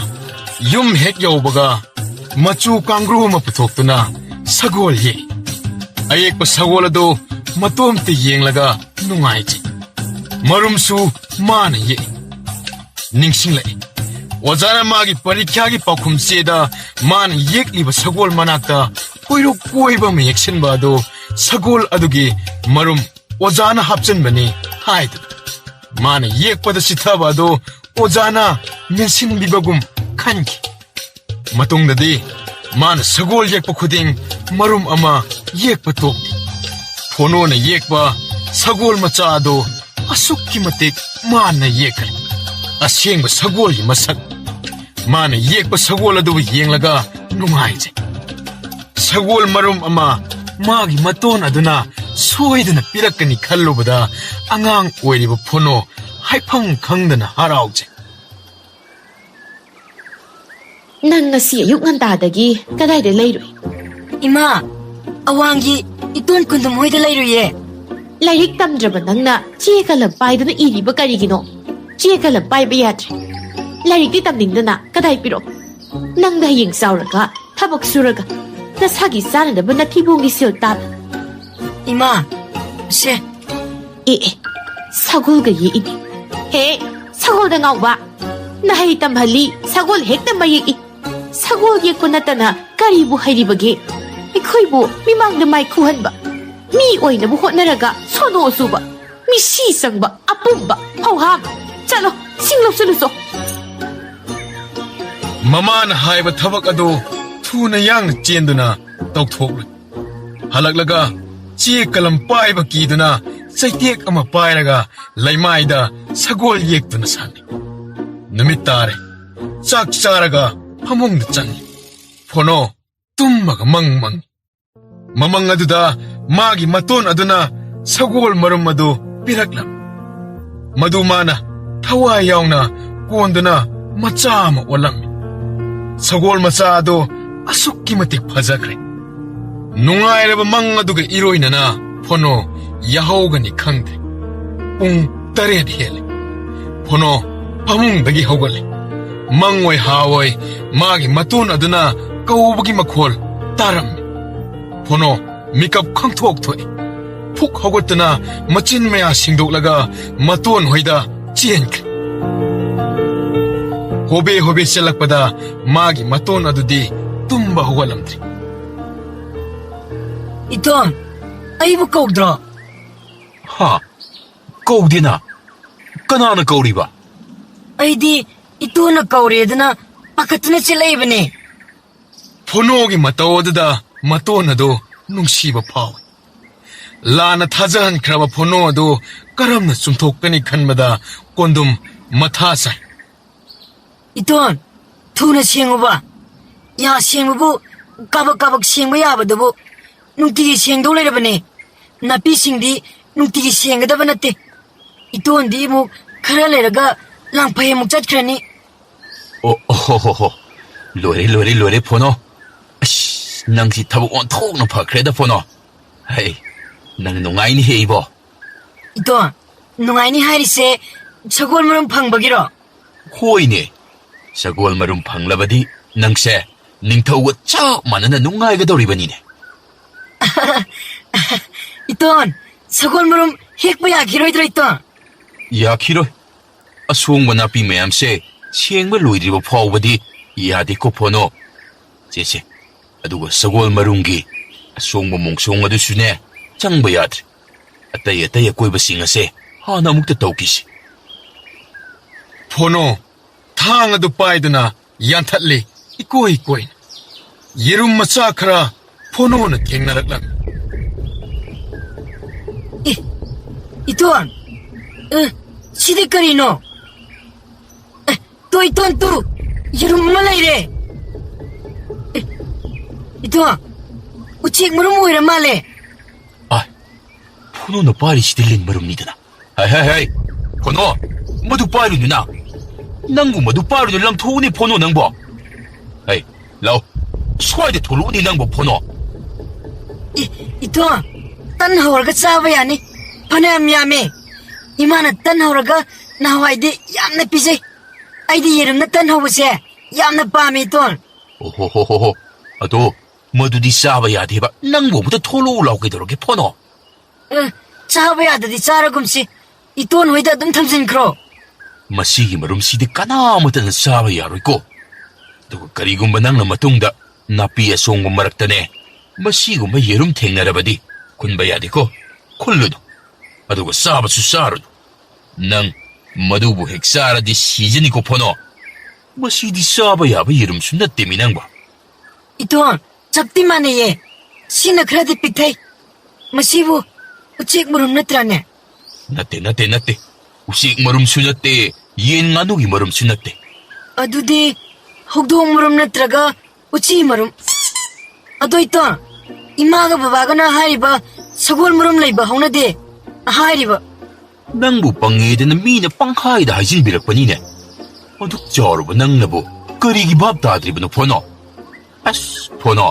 ꯌꯨꯝ ꯍꯦꯛ ꯌꯧꯕꯒ ꯃꯆꯨ ꯀꯥꯡꯒ꯭ꯔꯨ ꯑꯃ ꯄꯨꯊꯣꯛꯇꯨꯅ ꯁꯒꯣꯜ ꯌꯦꯛꯏ꯫ ꯑꯌꯦꯛꯄ ꯁꯒꯣꯜ ꯑꯗꯨ ꯃꯇꯣꯝꯇ ꯌꯦꯡꯂꯒ ꯅꯨꯡꯉꯥꯏꯖꯩ꯫ ꯃꯔꯨꯝꯁꯨ ꯃꯥꯅ ꯌꯦꯛꯏ꯫ ꯅꯤꯡꯁꯤꯡꯂꯛꯏ, ꯑꯣꯖꯥꯅ ꯃꯥꯒꯤ ꯄꯔꯤꯈ꯭ꯌꯥꯒꯤ ꯄꯥꯎꯈꯨꯝ ꯆꯦꯗ ꯃꯥꯅ ꯌꯦꯛꯂꯤꯕ ꯁꯒꯣꯜ ꯃꯅꯥꯛꯇ ꯀꯣꯏꯔꯣꯛ ꯀꯣꯏꯕ ꯑꯃ ꯌꯦꯛꯁꯤꯟꯕ ꯑꯗꯨ ꯁꯒꯣꯜ ꯑꯗꯨꯒꯤ ꯃꯔꯨꯝ ꯑꯣꯖꯥꯅ ꯍꯥꯞꯆꯤꯟꯕꯅꯤ ꯍꯥꯏꯗꯨꯅ ꯃꯥꯅ ꯌꯦꯛꯄꯗ ꯆꯤꯊꯕ ꯑꯗꯨ ꯑꯣꯖꯥꯅ ꯃꯦꯟꯁꯤꯟꯕꯤꯕꯒꯨꯝ ꯈꯟꯈꯤ꯫ ꯃꯇꯨꯡꯗꯗꯤ ꯃꯥꯅ ꯁꯒꯣꯜ ꯌꯦꯛꯄ ꯈꯨꯗꯤꯡ ꯃꯔꯨꯝ ꯑꯃ ꯌꯦꯛꯄ ꯇꯣꯛꯈꯤ꯫ ꯐꯣꯅꯣꯅ ꯌꯦꯛꯄ ꯁꯒꯣꯜ ꯃꯆꯥ ꯑꯗꯨ ꯑꯁꯨꯛꯀꯤ ꯃꯇꯤꯛ ꯃꯥꯅ ꯌꯦꯛꯈ꯭ꯔꯦ꯫ ꯑꯁꯦꯡꯕ ꯁꯒꯣꯜꯒꯤ ꯃꯁꯛ ꯃꯥꯅ ꯌꯦꯛꯄ ꯁꯒꯣꯜ ꯑꯗꯨꯕꯨ ꯌꯦꯡꯂꯒ ꯅꯨꯡꯉꯥꯏꯖꯩ꯫ ꯁꯒꯣꯜ ꯃꯔꯨꯝ ꯑꯃ ꯃꯥꯒꯤ ꯃꯇꯣꯟ ꯑꯗꯨꯅ ꯁꯣꯏꯗꯅ ꯄꯤꯔꯛꯀꯅꯤ ꯈꯜꯂꯨꯕꯗ ꯑꯉꯥꯡ ꯑꯣꯏꯔꯤꯕ ꯐꯣꯅꯣ ꯍꯥꯏꯐꯝ ꯈꯪꯗꯅ ꯍꯔꯥꯎꯖꯩ꯫ ꯅꯪ ꯉꯁꯤ ꯑꯌꯨꯛ ꯉꯟꯇꯥꯗꯒꯤ ꯀꯗꯥꯏꯗ ꯂꯩꯔꯨꯏ? Ima, awangi iton kundum hoida layruye. ꯂꯥꯏꯔꯤꯛ ꯇꯝꯗ꯭ꯔꯕ ꯅꯪꯅ ꯆꯦ ꯀꯂꯝ ꯄꯥꯏꯗꯨꯅ ꯏꯔꯤꯕ ꯀꯔꯤꯒꯤꯅꯣ? ꯆꯦ ꯀꯂꯝ ꯄꯥꯏꯕ ꯌꯥꯗ꯭ꯔꯦ. ꯂꯥꯏꯔꯤꯛꯇꯤ ꯇꯝꯅꯤꯡꯗꯅ ꯀꯗꯥꯏ ꯄꯤꯔꯣ? ꯅꯪꯅ ꯍꯌꯦꯡ ꯆꯥꯎꯔꯒ ꯊꯕꯛ ꯁꯨꯔꯒ ꯅꯁꯥꯒꯤ ꯆꯥꯅꯅꯕ ꯅꯊꯤꯕꯣꯡꯒꯤ ꯁꯦꯜ ꯇꯥꯕ. Ima, se, ꯑꯦ ꯁꯒꯣꯜꯒ ꯌꯦꯛꯏꯅꯤ. ꯍꯦ ꯁꯒꯣꯜꯗ ꯉꯥꯎꯕ, ꯅꯍꯩ ꯇꯝꯍꯜꯂꯤ ꯁꯒꯣꯜ ꯍꯦꯛꯇ ꯃꯌꯦꯛꯏ. ꯁꯒꯣꯜ ꯌꯦꯛꯄ ꯅꯠꯇꯅ ꯀꯔꯤꯕꯨ ꯍꯩꯔꯤꯕꯒꯦ? ꯑꯩꯈꯣꯏꯕꯨ ꯃꯤꯃꯥꯡꯗ ꯃꯥꯏ ꯈꯨꯍꯟꯕ, ꯃꯤ ꯑꯣꯏꯅꯕ ꯍꯣꯠꯅꯔꯒ ꯁꯣꯅꯣ ꯁꯨꯕ, ꯃꯤꯁꯤ ꯆꯪꯕ ꯑꯄꯨꯝꯕ ꯍꯧꯍꯥꯝ. ꯆꯠꯂꯣ ꯁꯤꯡ ꯂꯧꯁꯤꯜꯂꯨꯆꯣ. ꯃꯃꯥꯅ ꯍꯥꯏꯕ ꯊꯕꯛ ꯑꯗꯨ ꯊꯨꯅ ꯌꯥꯡꯅ ꯆꯦꯟꯗꯨꯅ ꯇꯧꯊꯣꯛꯂꯨꯏ. ꯍꯜꯂꯛꯂꯒ ꯆꯦ ꯀꯂꯝ ꯄꯥꯏꯕ ꯀꯤꯗꯨꯅ ꯆꯩꯇꯦꯛ ꯑꯃ ꯄꯥꯏꯔꯒ ꯂꯩꯃꯥꯏꯗ ꯁꯒꯣꯜ ꯌꯦꯛꯇꯨꯅ ꯁꯥꯟꯅꯩ. ꯅꯨꯃꯤꯠ ꯇꯥꯔꯦ. ꯆꯥꯛ ꯆꯥꯔꯒ ꯐꯃꯨꯡꯗ ꯆꯪꯉꯤ. ꯐꯣꯅꯣ ꯇꯨꯝꯃꯒ ꯃꯪꯉꯤ. ꯃꯃꯪ ꯑꯗꯨꯗ ꯃꯥꯒꯤ ꯃꯇꯣꯟ ꯑꯗꯨꯅ ꯁꯒꯣꯜ ꯃꯔꯨꯝ ꯑꯗꯨ ꯄꯤꯔꯛꯂꯝ. ꯃꯗꯨ ꯃꯥꯅ ꯊꯋꯥꯏ ꯌꯥꯎꯅ ꯀꯣꯟꯗꯨꯅ ꯃꯆꯥ ꯑꯃ ꯑꯣꯜꯂꯝꯃꯤ. ꯁꯒꯣꯜ ꯃꯆꯥ ꯑꯗꯨ ꯑꯁꯨꯛꯀꯤ ꯃꯇꯤꯛ ꯐꯖꯈ꯭ꯔꯦ. ꯅꯨꯡꯉꯥꯏꯔꯕ ꯃꯪ ꯑꯗꯨꯒ ꯏꯔꯣꯏꯅꯅ ꯐꯣꯅꯣ ꯌꯥꯍꯧꯒꯅꯤ ꯈꯪꯗ꯭ꯔꯦ. ꯄꯨꯡ 8 ꯍꯦꯜꯂꯦ. ꯐꯣꯅꯣ ꯐꯃꯨꯡꯗꯒꯤ ꯍꯧꯒꯠꯂꯦ. ꯃꯪꯑꯣꯏ ꯍꯥꯋꯣꯏ ꯃꯥꯒꯤ ꯃꯇꯣꯟ ꯑꯗꯨꯅ ꯀꯧꯕꯒꯤ ꯃꯈꯣꯜ ꯇꯥꯔꯝꯃꯤ. ꯐꯣꯅꯣ ꯃꯤꯀꯞ ꯈꯪꯊꯣꯛ ꯊꯣꯛꯏ. ꯐꯨꯛ ꯍꯧꯒꯠꯇꯨꯅ ꯃꯆꯤꯟ ꯃꯌꯥ ꯁꯦꯡꯗꯣꯛꯂꯒ ꯃꯇꯣꯟ ꯍꯣꯏꯗ ꯆꯦꯟꯈ꯭ꯔꯦ. ꯍꯣꯕꯦ ꯍꯣꯕꯦ ꯆꯦꯜꯂꯛꯄꯗ ꯃꯥꯒꯤ ꯃꯇꯣꯟ ꯑꯗꯨꯗꯤ ꯇꯨꯝꯕ ꯍꯧꯒꯠꯂꯝꯗ꯭ꯔꯤ. iton, aibu kaudro. ꯍꯥ ꯀꯧꯗꯦꯅ ꯀꯅꯥꯅ ꯀꯧꯔꯤꯕ? Aidi itona kauredana pakatna chelaibane. ꯐꯣꯅꯣꯒꯤ ꯃꯇꯧ ꯑꯗꯨꯗ ꯃꯇꯣꯟ ꯑꯗꯨ ꯅꯨꯡꯁꯤꯕ ꯐꯥꯎꯏ. ꯂꯥꯟꯅ ꯊꯥꯖꯍꯟꯈ꯭ꯔꯕ ꯐꯣꯅꯣ ꯑꯗꯨ ꯀꯔꯝꯅ ꯆꯨꯝꯊꯣꯛꯀꯅꯤ ꯈꯟꯕꯗ ꯀꯣꯟꯗꯨꯝ ꯃꯊꯥ ꯁꯥꯏ. Iton, thuna senguba. Ya sengubu kabak kabak sengba yabadubu. Nungtigi sengdau lairabane. Napi singdi nungtigi senggadaba natte. Iton di mu khara lairaga langphai muk chatkrani. ꯑꯣ ꯂꯣꯏꯔꯦ ꯐꯣꯅꯣ. ꯑꯁ ꯅꯪꯁꯤ ꯊꯕꯛ ꯑꯣꯟꯊꯣꯛꯅ ꯐꯈ꯭ꯔꯦꯗ ꯐꯣꯅꯣ. ꯍꯩ ꯅꯪ ꯅꯨꯡꯉꯥꯏꯅꯤ ꯍꯦ ꯏꯕꯣ. Iton, nungaini hairise sagol marum phangbagiro. ꯍꯣꯏꯅꯦ ꯁꯒꯣꯜ ꯃꯔꯨꯝ ꯐꯪꯂꯕꯗꯤ ꯅꯪꯁꯦ ꯅꯤꯡꯊꯧꯒ ꯆꯞ ꯃꯥꯟꯅꯅ ꯅꯨꯡꯉꯥꯏꯒꯗꯧꯔꯤꯕꯅꯤꯅꯦ. Iton, sagol marum hekpa yakiroidra iton. ꯌꯥꯈꯤꯔꯣꯏ. ꯑꯁꯣꯡꯕ ꯅꯥꯄꯤ ꯃꯌꯥꯝꯁꯦ ꯁꯦꯡꯕ ꯂꯣꯏꯗ꯭ꯔꯤꯕ ꯐꯥꯎꯕꯗꯤ ꯌꯥꯗꯦꯀꯣ ꯐꯣꯅꯣ. ꯆꯦꯁꯦ ꯑꯗꯨꯒ ꯁꯒꯣꯜ ꯃꯔꯨꯝꯒꯤ ꯑꯁꯣꯡꯕ ꯃꯣꯡꯁꯣꯡ ꯑꯗꯨꯁꯨꯅꯦ ꯆꯪꯕ ꯌꯥꯗ꯭ꯔꯦ. ꯑꯇꯩ ꯑꯀꯣꯏꯕꯁꯤꯡ ꯑꯁꯦ ꯍꯥꯟꯅ ꯑꯃꯨꯛꯇ ꯇꯧꯈꯤꯁꯤ. ꯐꯣꯅꯣ ꯊꯥꯡ ꯑꯗꯨ ꯄꯥꯏꯗꯨꯅ ꯌꯥꯟꯊꯠꯂꯤ ꯏꯀꯣꯏ ꯀꯣꯏꯅ. ꯌꯦꯔꯨꯝ ꯃꯆꯥ ꯈꯔ ꯐꯣꯅꯣꯅ ꯊꯦꯡꯅꯔꯛꯂꯝꯃꯤ. Iton, sidi karino. To iton tu, yerum malaire. Iton, uchik marum oira male. ꯑꯥꯏ ꯐꯣꯅꯣꯅ ꯄꯥꯏꯔꯤꯁꯤꯗꯤ ꯂꯤꯟ ꯃꯔꯨꯝꯅꯤꯗꯅ. ꯍꯩ ꯐꯣꯅꯣ ꯃꯗꯨ ꯄꯥꯏꯔꯨꯅꯨꯅ. ꯅꯪꯕꯨ ꯃꯗꯨ ꯄꯥꯏꯔꯨꯅ ꯂꯪꯊꯣꯛꯎꯅꯤ ꯐꯣꯅꯣ ꯅꯪꯕꯣ. ꯍꯩ ꯂꯥꯎ ꯁ꯭ꯋꯥꯏꯗ ꯊꯣꯛꯂꯛꯎꯅꯤ ꯅꯪꯕꯨ ꯐꯣꯅꯣ. Iton, tan hawarga chaba yani. Phanayam yame. Imana tan hawarga nahawaidi yamna pijay. Aidi yerumna tan hawase yamna pami Iton. 오호호호호. ꯑꯗꯣ ꯃꯗꯨꯗꯤ ꯆꯥꯕ ꯌꯥꯗꯦꯕ. ꯅꯪꯕꯨ ꯑꯃꯨꯛꯇ ꯊꯣꯛꯂꯛꯎ ꯂꯥꯎ ꯀꯩꯗꯧꯔꯒꯦ ꯐꯣꯅꯣ. Chaba yadadi charagumsi. Iton hoida adum thamjinkro. ꯃꯁꯤꯒꯤ ꯃꯔꯨꯝꯁꯤꯗꯤ ꯀꯅꯥꯃꯠꯇꯅ ꯆꯥꯕ ꯌꯥꯔꯣꯏꯀꯣ. ꯑꯗꯨꯒ ꯀꯔꯤꯒꯨꯝꯕ ꯅꯪꯅ ꯃꯇꯨꯡꯗ ꯅꯥꯄꯤ ꯑꯁꯣꯡꯕ ꯃꯔꯛꯇꯅꯦ ꯃꯁꯤꯒꯨꯝꯕ ꯌꯦꯔꯨꯝ ꯊꯦꯡꯅꯔꯕꯗꯤ ꯈꯨꯟꯕ ꯌꯥꯗꯦꯀꯣ. ꯈꯨꯜꯂꯨꯅꯨ. ꯑꯗꯨꯒ ꯆꯥꯕꯁꯨ ꯆꯥꯔꯨꯅꯨ. ꯅꯪ ꯃꯗꯨꯕꯨ ꯍꯦꯛ ꯆꯥꯔꯗꯤ ꯁꯤꯖꯅꯤꯀꯣ ꯐꯣꯅꯣ. ꯃꯁꯤꯗꯤ ꯆꯥꯕ ꯌꯥꯕ ꯌꯦꯔꯨꯝꯁꯨ ꯅꯠꯇꯦꯃꯤ ꯅꯪꯕ. Iton, chapti manaye. Sina khradi pikthai. Masibu uchik murum natrane. ꯅꯠꯇꯦ. ꯎꯆꯦꯛ ꯃꯔꯨꯝꯁꯨ ꯅꯠꯇꯦ. ꯌꯦꯟ ꯉꯥꯅꯨꯒꯤ ꯃꯔꯨꯝꯁꯨ ꯅꯠꯇꯦ. Adudi hogdong murum natraga uchi marum. Ado Iton, imaga babaga na hariba sagol murum leiba haunade. Hariba. ꯅꯪꯕꯨ ꯄꯪꯉꯦꯗꯅ ꯃꯤꯅ ꯄꯪꯈꯥꯏꯗ ꯍꯥꯏꯖꯤꯟꯕꯤꯔꯛꯄꯅꯤꯅꯦ. ꯑꯗꯨꯛ ꯆꯥꯎꯔꯕ ꯅꯪꯅꯕꯨ ꯀꯔꯤꯒꯤ ꯚꯥꯞ ꯇꯥꯗ꯭ꯔꯤꯕꯅꯣ ꯐꯣꯅꯣ? ꯑꯁ ꯐꯣꯅꯣ,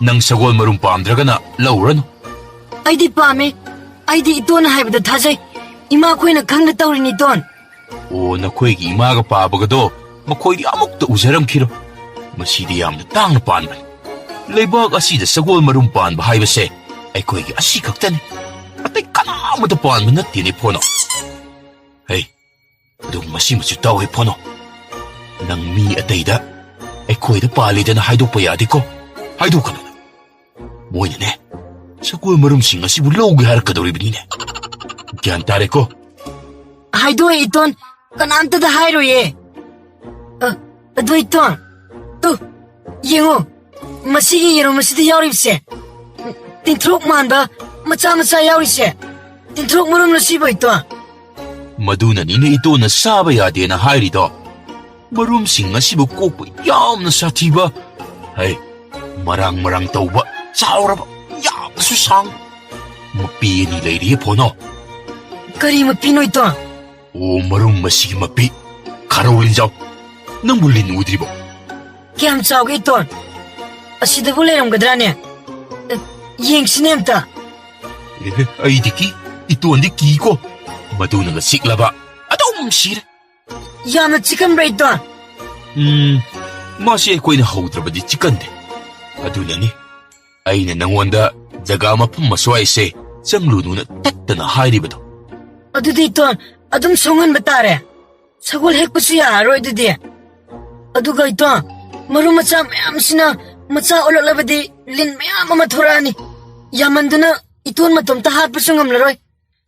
ꯅꯪ ꯁꯒꯣꯜ ꯃꯔꯨꯝ ꯄꯥꯝꯗ꯭ꯔꯒꯅ ꯂꯧꯔꯅꯨ. ꯑꯩꯗꯤ ꯄꯥꯝꯃꯦ. ꯑꯩꯗꯤ ꯏꯇꯣꯟ ꯍꯥꯏꯕꯗ ꯊꯥꯖꯩ. ꯏꯃꯥ ꯈꯣꯏꯅ ꯈꯪꯅ ꯇꯧꯔꯤꯅꯤ ꯏꯇꯣꯟ. ꯑꯣ, ꯅꯈꯣꯏꯒꯤ ꯏꯃꯥꯒ ꯄꯥꯕꯒꯗꯣ ꯃꯈꯣꯏꯗꯤ ꯑꯃꯨꯛꯇ ꯎꯖꯔꯝꯈꯤꯔꯣꯏ. ꯃꯁꯤꯗꯤ ꯌꯥꯝꯅ ꯇꯥꯡꯅ ꯄꯥꯟꯕꯅꯤ. ꯂꯩꯕꯥꯛ ꯑꯁꯤꯗ ꯁꯒꯣꯜ ꯃꯔꯨꯝ ꯄꯥꯟꯕ ꯍꯥꯏꯕꯁꯦ ꯑꯩꯈꯣꯏꯒꯤ ꯑꯁꯤ ꯈꯛꯇꯅꯤ. ꯑꯇꯩ ꯀꯅꯥꯃꯠꯇ ꯄꯥꯟꯕ ꯅꯠꯇꯦꯅꯦ ꯐꯣꯅꯣ. ꯍꯩ, ꯑꯗꯨ ꯃꯁꯤꯃꯁꯨ ꯇꯧꯋꯦ ꯐꯣꯅꯣ. ꯅꯪ ꯃꯤ ꯑꯇꯩꯗ ꯑꯩꯈꯣꯏꯗ ꯄꯥꯜꯂꯤꯗꯅ ꯍꯥꯏꯗꯣꯛꯄ ꯌꯥꯗꯦꯀꯣ. ꯍꯥꯏꯗꯣꯛꯀꯅꯨ. ꯃꯣꯏꯅꯅꯦ ꯁꯒꯣꯜ ꯃꯔꯨꯝꯁꯤꯡ ꯑꯁꯤꯕꯨ ꯂꯧꯒꯦ ꯍꯥꯏꯔꯛꯀꯗꯧꯔꯤꯕꯅꯤꯅꯦ. ꯒ꯭ꯌꯥꯟ ꯇꯥꯔꯦꯀꯣ? ꯍꯥꯏꯗꯣꯛꯑꯦ ꯏꯇꯣꯟ. ꯀꯅꯥꯝꯇꯗ ꯍꯥꯏꯔꯣꯏꯌꯦ. ꯑꯗꯨ ꯏꯇꯣꯟ, ꯇꯨ ꯌꯦꯡꯉꯣ, ꯃꯁꯤꯒꯤ ꯌꯦꯔꯨꯝ ꯑꯁꯤꯗ ꯌꯥꯎꯔꯤꯕꯁꯦ ꯇꯤꯟꯊ꯭ꯔꯣꯛ ꯃꯥꯟꯕ ꯃꯆꯥ ꯃꯆꯥ ꯌꯥꯎꯔꯤꯁꯦ ꯇꯤꯟꯊ꯭ꯔꯣꯛ ꯃꯔꯨꯝꯂꯣ ꯁꯤꯕꯣ ꯏꯇꯣꯟ? ꯃꯗꯨꯅꯅꯤꯅꯦ ꯏꯇꯣꯟꯅ ꯆꯥꯕ ꯌꯥꯗꯦꯅ ꯍꯥꯏꯔꯤꯗꯣ. ꯃꯔꯨꯝꯁꯤꯡ ꯑꯁꯤꯕꯨ ꯀꯣꯛꯄ ꯌꯥꯝꯅ ꯁꯥꯊꯤꯕ, ꯍꯩ, ꯃꯔꯥꯡ ꯃꯔꯥꯡ ꯇꯧꯕ, ꯆꯥꯎꯔꯕ, ꯌꯥꯝꯅꯁꯨ ꯁꯥꯡꯕ ꯃꯄꯤ ꯑꯅꯤ ꯂꯩꯔꯤꯌꯦ ꯐꯣꯅꯣ. ꯀꯔꯤ ꯃꯄꯤꯅꯣ ꯏꯇꯣꯟ? ꯑꯣ, ꯃꯔꯨꯝ ꯃꯁꯤꯒꯤ ꯃꯄꯤ ꯈꯥꯔꯧ ꯂꯤꯟꯖꯥꯎ. ꯅꯪꯕꯨ ꯂꯤꯟ ꯎꯗ꯭ꯔꯤꯕꯣ? ꯀꯌꯥꯝ ꯆꯥꯎꯒꯦ ꯏꯇꯣꯟ? ꯑꯁꯤꯗꯕꯨ ꯂꯩꯔꯝꯒꯗ꯭ꯔꯥꯅꯦ? ꯌꯦꯡꯁꯤꯅꯦ ꯑꯝꯇ. ꯑꯩꯗꯤ ꯏꯇꯣꯟꯗꯤ ꯀꯤꯀꯣ. ꯃꯗꯨꯅꯒ ꯆꯤꯛꯂꯕ ꯑꯗꯨꯝ ꯁꯤꯔꯦ. ꯌꯥꯝꯅ ꯆꯤꯛꯀꯟꯕ꯭ꯔꯥ ꯏꯇꯣꯟ? ꯃꯥꯁꯤ ꯑꯩꯈꯣꯏꯅ ꯍꯧꯗ꯭ꯔꯕꯗꯤ ꯆꯤꯛꯀꯟꯗꯦ. ꯑꯗꯨꯅꯅꯤ ꯑꯩꯅ ꯅꯪꯉꯣꯟꯗ ꯖꯒꯥ ꯃꯐꯝ ꯑꯁ꯭ꯋꯥꯏꯁꯦ ꯆꯪꯂꯨꯅꯨꯅ ꯇꯠꯇꯅ ꯍꯥꯏꯔꯤꯕꯗꯣ. ꯑꯗꯨꯗꯤ ꯏꯇꯣꯟ, ꯑꯗꯨꯝ ꯁꯣꯡꯍꯟꯕ ꯇꯥꯔꯦ. ꯁꯒꯣꯜ ꯍꯦꯛꯄꯁꯨ ꯌꯥꯔꯔꯣꯏ ꯑꯗꯨꯗꯤ. ꯑꯗꯨꯒ ꯏꯇꯣꯟ, ꯃꯔꯨ ꯃꯆꯥ ꯃꯌꯥꯝꯁꯤꯅ ꯃꯆꯥ ꯑꯣꯜꯂꯛꯂꯕꯗꯤ ꯂꯤꯟ ꯃꯌꯥꯝ ꯑꯃ ꯊꯣꯔꯛꯑꯅꯤ. ꯌꯥꯝꯃꯟꯗꯨꯅ ꯏꯇꯣꯟ ꯃꯇꯣꯝꯇ ꯍꯥꯠꯄꯁꯨ ꯉꯝꯂꯔꯣꯏ.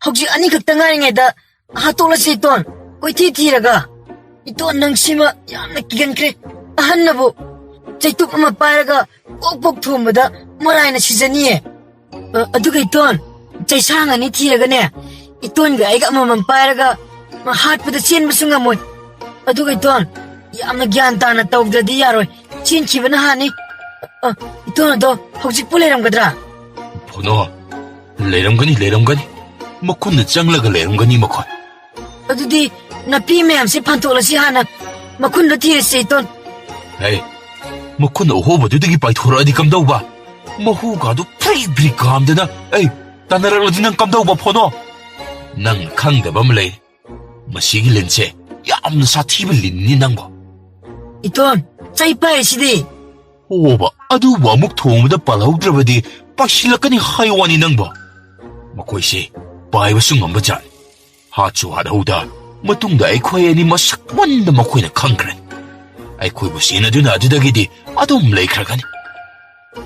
ꯍꯧꯖꯤꯛ ꯑꯅꯤꯈꯛꯇ ꯉꯥꯏꯔꯤꯉꯩꯗ ꯍꯥꯠꯇꯣꯛꯂꯁꯤ ꯏꯇꯣꯟ, ꯀꯣꯏꯊꯤ ꯊꯤꯔꯒ. ꯏꯇꯣꯟ, ꯅꯪ ꯁꯤꯃ ꯌꯥꯝꯅ ꯀꯤꯒꯟꯈ꯭ꯔꯦ. ꯑꯍꯟꯅꯕꯨ ꯆꯩꯇꯨꯞ ꯑꯃ ꯄꯥꯏꯔꯒ ꯄꯣꯛ ꯄꯣꯛ ꯊꯣꯝꯕꯗ ꯃꯔꯥꯏꯅ ꯁꯤꯖꯅꯤꯌꯦ. ꯑꯗꯨꯒ ꯏꯇꯣꯟ, ꯆꯩꯁꯥꯡ ꯑꯅꯤ ꯊꯤꯔꯒꯅꯦ, ꯏꯇꯣꯟꯒ ꯑꯩꯒ ꯑꯃꯃꯝ ꯄꯥꯏꯔꯒ ꯍꯥꯠꯄꯗ ꯆꯦꯟꯕꯁꯨ ꯉꯝꯃꯣꯏ. ꯑꯗꯨꯒ ꯏꯇꯣꯟ, ꯌꯥꯝꯅ ꯒ꯭ꯌꯥꯟ ꯇꯥꯅ ꯇꯧꯗ꯭ꯔꯗꯤ ꯌꯥꯔꯣꯏ. ꯆꯦꯟꯈꯤꯕꯅ ꯍꯥꯟꯅꯤ. ꯏꯇꯣꯟ ꯑꯗꯣ ꯍꯧꯖꯤꯛꯄꯨ ꯂꯩꯔꯝꯒꯗ꯭ꯔꯥ? ꯐꯣꯅꯣ, ꯂꯩꯔꯝꯒꯅꯤ. ꯃꯈꯨꯟꯅ ꯆꯪꯂꯒ ꯂꯩꯔꯝꯒꯅꯤ ꯃꯈꯣꯏ. ꯑꯗꯨꯗꯤ ꯅꯥꯄꯤ ꯃꯌꯥꯝꯁꯦ ꯐꯥꯟꯇꯣꯛꯂꯁꯤ ꯍꯥꯟꯅ. ꯃꯈꯨꯟꯗꯣ ꯊꯤꯔꯁꯤ ꯏꯇꯣꯟ. ꯍꯩ, ꯃꯈꯨꯟ ꯑꯍꯣꯕꯗꯨꯗꯒꯤ ꯄꯥꯏꯊꯣꯔꯛꯑꯗꯤ ꯀꯝꯗꯧꯕ? ꯃꯍꯨꯒꯥꯗꯨ ꯐ꯭ꯔꯤ ꯐ꯭ꯔꯤ ꯀꯥꯝꯗꯅ ꯇꯥꯟꯅꯔꯛꯂꯗꯤ ꯅꯪ ꯀꯝꯗꯧꯕ ꯐꯣꯅꯣ? ꯅꯪꯅ ꯈꯪꯗꯕ ꯑꯃ ꯂꯩ. ꯃꯁꯤꯒꯤ ꯂꯤꯟꯁꯦ ꯌꯥꯝꯅ ꯁꯥꯊꯤꯕ ꯂꯤꯟꯅꯤ ꯅꯪꯕꯣ. ꯏꯇꯣꯟ, ꯆꯩ ꯄꯥꯏꯔꯤꯁꯤꯗꯤ. ꯑꯣꯕ, ꯑꯗꯨꯕꯨ ꯑꯃꯨꯛ ꯊꯣꯡꯕꯗ ꯄꯥꯜꯍꯧꯗ꯭ꯔꯕꯗꯤ ꯄꯥꯏꯁꯤꯜꯂꯛꯀꯅꯤ ꯍꯥꯏ ꯋꯥꯅꯤ ꯅꯪꯕꯣ. ꯃꯈꯣꯏꯁꯦ ꯄꯥꯏꯕꯁꯨ ꯉꯝꯕ ꯖꯥꯠꯅꯤ. ꯍꯥꯠꯁꯨ ꯍꯥꯠꯍꯧꯗ ꯃꯇꯨꯡꯗ ꯑꯩꯈꯣꯏ ꯑꯅꯤ ꯃꯁꯛ ꯃꯟꯗ ꯃꯈꯣꯏꯅ ꯈꯪꯈ꯭ꯔꯅꯤ. ꯑꯩꯈꯣꯏꯕꯨ ꯁꯦꯟꯅꯗꯨꯅ ꯑꯗꯨꯗꯒꯤꯗꯤ ꯑꯗꯨꯝ ꯂꯩꯈ꯭ꯔꯒꯅꯤ.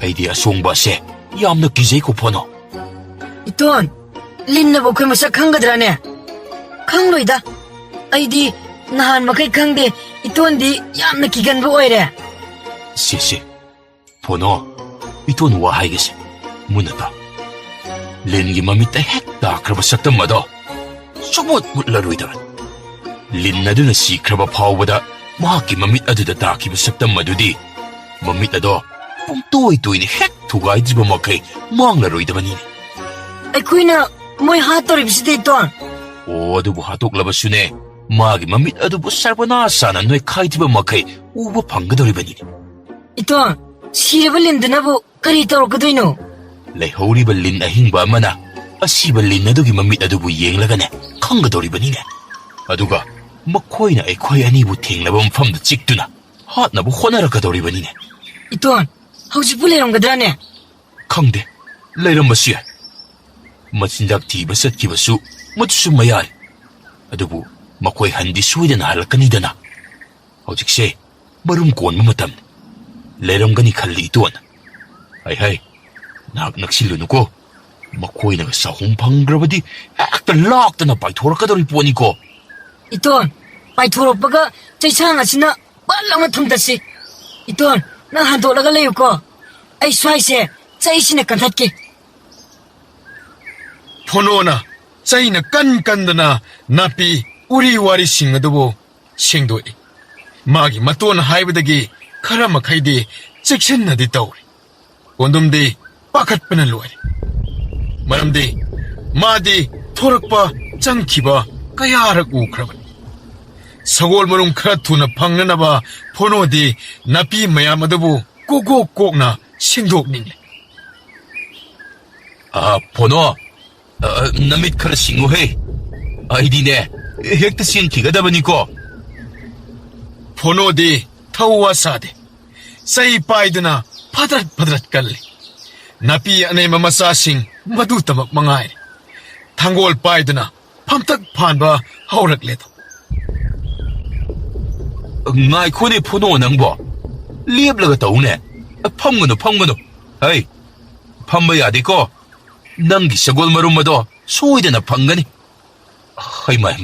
ꯑꯩꯗꯤ ꯑꯁꯣꯡꯕ ꯑꯁꯦ ꯌꯥꯝꯅ ꯀꯤꯖꯩꯀꯣ ꯐꯣꯅꯣ. ꯏꯇꯣꯟ, ꯂꯤꯟꯅꯕꯨ ꯑꯩꯈꯣꯏ ꯃꯁꯛ ꯈꯪꯒꯗ꯭ꯔꯥꯅꯦ? ꯈꯪꯂꯣꯏꯗ. ꯑꯩꯗꯤ ꯅꯍꯥꯟ ꯃꯈꯩ ꯈꯪꯗꯦ. ꯏꯇꯣꯟꯗꯤ ꯌꯥꯝꯅ ꯀꯤꯒꯟꯕ ꯑꯣꯏꯔꯦ. ꯁꯤ ꯐꯣꯅꯣ, ꯏꯇꯣꯟ ꯋꯥ ꯍꯥꯏꯒꯦꯁꯦ, ꯃꯨꯟꯅ ꯇꯥ. ꯂꯤꯟꯒꯤ ꯃꯃꯤꯠꯇ ꯍꯦꯛ ꯇꯥꯈ꯭ꯔꯕ ꯁꯛꯇꯝ ꯑꯗꯣ ꯁꯨꯃꯨꯠ ꯃꯨꯠꯂꯔꯣꯏꯗꯕꯅꯤ. ꯂꯤꯟ ꯑꯗꯨꯅ ꯁꯤꯈ꯭ꯔꯕ ꯐꯥꯎꯕꯗ ꯃꯍꯥꯛꯀꯤ ꯃꯃꯤꯠ ꯑꯗꯨꯗ ꯇꯥꯈꯤꯕ ꯁꯛꯇꯝ ꯑꯗꯨꯗꯤ ꯃꯃꯤꯠ ꯑꯗꯣ ꯄꯨꯡꯇꯣꯏ ꯇꯣꯏꯅ ꯍꯦꯛ ꯊꯨꯒꯥꯏꯗ꯭ꯔꯤꯕ ꯃꯈꯩ ꯃꯥꯡꯂꯔꯣꯏꯗꯕꯅꯤꯅꯦ. ꯑꯩꯈꯣꯏꯅ ꯃꯣꯏ ꯍꯥꯠꯇꯧꯔꯤꯕꯁꯤꯗꯤ ꯏꯇꯣꯟ. ꯑꯣ, ꯑꯗꯨꯕꯨ ꯍꯥꯠꯇꯣꯛꯂꯕꯁꯨꯅꯦ, ꯃꯥꯒꯤ ꯃꯃꯤꯠ ꯑꯗꯨꯕꯨ ꯁꯔꯕꯅꯥꯁꯥꯅ ꯅꯣꯏꯈꯥꯏꯗ꯭ꯔꯤꯕ ꯃꯈꯩ ꯎꯕ ꯐꯪꯒꯗꯧꯔꯤꯕꯅꯤꯅꯦ. ꯏꯇꯣꯟ, ꯁꯤꯔꯕ ꯂꯤꯟꯗꯨꯅꯕꯨ ꯀꯔꯤ ꯇꯧꯔꯛꯀꯗꯣꯏꯅꯣ? ꯂꯩꯍꯧꯔꯤꯕ ꯂꯤꯟ ꯑꯍꯤꯡꯕ ꯑꯃꯅ ꯑꯁꯤꯕ ꯂꯤꯟ ꯑꯗꯨꯒꯤ ꯃꯃꯤꯠ ꯑꯗꯨꯕꯨ ꯌꯦꯡꯂꯒꯅꯦ ꯈꯪꯒꯗꯧꯔꯤꯕꯅꯤꯅꯦ. ꯑꯗꯨꯒ ꯃꯈꯣꯏꯅ ꯑꯩꯈꯣꯏ ꯑꯅꯤꯕꯨ ꯊꯦꯡꯅꯕ ꯃꯐꯝꯗ ꯆꯤꯛꯇꯨꯅ ꯍꯥꯠꯅꯕ ꯍꯣꯠꯅꯔꯛꯀꯗꯧꯔꯤꯕꯅꯤꯅꯦ. ꯏꯇꯣꯟ, ꯍꯧꯖꯤꯛꯄꯨ ꯂꯩꯔꯝꯒꯗ꯭ꯔꯥꯅꯦ? ꯈꯪꯗꯦ, ꯂꯩꯔꯝꯕꯁꯨ ꯌꯥꯏ. ꯃꯆꯤꯟꯖꯥꯛ ꯊꯤꯕ ꯆꯠꯈꯤꯕꯁꯨ ꯃꯗꯨꯁꯨ ꯃꯌꯥꯔꯤ. ꯑꯗꯨꯕꯨ ꯃꯈꯣꯏ ꯍꯟꯗꯤ ꯁꯣꯏꯗꯅ ꯍꯜꯂꯛꯀꯅꯤꯗꯅ. ꯍꯧꯖꯤꯛꯁꯦ ꯃꯔꯨꯝ ꯀꯣꯟꯕ ꯃꯇꯝꯅꯤ. ꯂꯩꯔꯝꯒꯅꯤ ꯈꯜꯂꯤ ꯏꯇꯣꯟ. ꯍꯩ, ꯅꯍꯥꯛ ꯅꯛꯁꯤꯜꯂꯨꯅꯨꯀꯣ. ꯃꯈꯣꯏꯅꯒ ꯆꯍꯨꯝ ꯐꯪꯈ꯭ꯔꯕꯗꯤ ꯍꯦꯛꯇ ꯂꯥꯛꯇꯅ ꯄꯥꯏꯊꯣꯔꯛꯀꯗꯧꯔꯤ ꯄꯣꯠꯅꯤꯀꯣ. ꯏꯇꯣꯟ, ꯄꯥꯏꯊꯣꯔꯛꯄꯒ ꯆꯩꯁꯥꯡ ꯑꯁꯤꯅ ꯄꯠ ꯂꯥꯎꯅ ꯊꯨꯝꯇꯠꯁꯤ. ꯏꯇꯣꯟ, ꯅꯪ ꯍꯟꯗꯣꯛꯂꯒ ꯂꯩꯌꯨꯀꯣ. ꯑꯩ ꯁ꯭ꯋꯥꯏꯁꯦ ꯆꯩꯁꯤꯅ ꯀꯟꯊꯠꯀꯦ. ꯐꯣꯅꯣꯅ ꯆꯩꯅ ꯀꯟꯗꯅ ꯅꯥꯄꯤ ꯎꯔꯤ ꯋꯥꯔꯤꯁꯤꯡ ꯑꯗꯨꯕꯨ ꯁꯦꯡꯗꯣꯛꯏ. ꯃꯥꯒꯤ ꯃꯇꯣꯟ ꯍꯥꯏꯕꯗꯒꯤ ꯈꯔ ꯃꯈꯩꯗꯤ ꯆꯦꯛꯁꯤꯟꯅꯗꯤ ꯇꯧꯔꯤ. ꯀꯣꯟꯗꯨꯝꯗꯤ ꯄꯥꯈꯠꯄꯅ ꯂꯣꯏꯔꯦ. ꯃꯔꯝꯗꯤ ꯃꯥꯗꯤ ꯊꯣꯔꯛꯄ ꯆꯪꯈꯤꯕ ꯀꯌꯥꯔꯛ ꯎꯈ꯭ꯔꯕꯅꯤ. Sagol marum khara thuna phangnanaba phonodi napi mayam adabu kokna singdok ningle. 번호, 남잇 카라 싱고해. 아이디네, 핵트 싱키가다 보니까. Phonodi thawa sade. Sai paiduna padrat kalli. Napi anay mamasa sing madutamak mangay. Tanggol paiduna pamtag panba haurak leto. ngay khôn phô nô nang bo liệp là cái tàu nè phong ngân hey phong bây giờ đi co nang cái sagol marum mà đó xui đến là phong ngân hay mày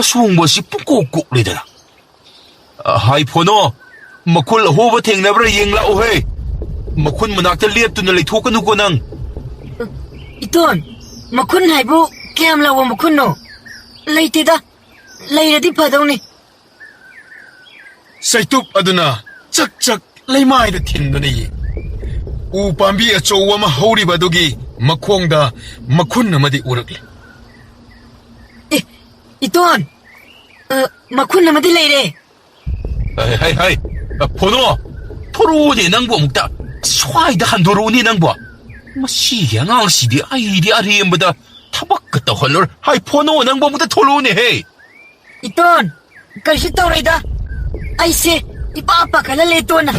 xuống bớt xí bốc cục lên đó hai phô nô mà khôn là hô vợ thèn nè bơi yeng lão hey mà khôn mà nạc ta liệp tụi nó lại thuốc cái nu con nang Iton, mà khôn hay bu kem là mà khôn nô lấy thế đó lấy ra đi phá đâu nè Saitup aduna chak leimai da thinduni. U pambi achowa ma hori badugi makhongda makhun amadi urakle. Iton, makhun namadi lấy re. hay 번호 토로니 낭보 먹다 swai da handoroni 낭보 마시 양앙 시디 아이디 아리엠보다 타박 갔다 헐럴 하이 번호 낭보 먹다 토로니 해 Iton, kasi tao ray da. Ay si, ipapakalala ito na.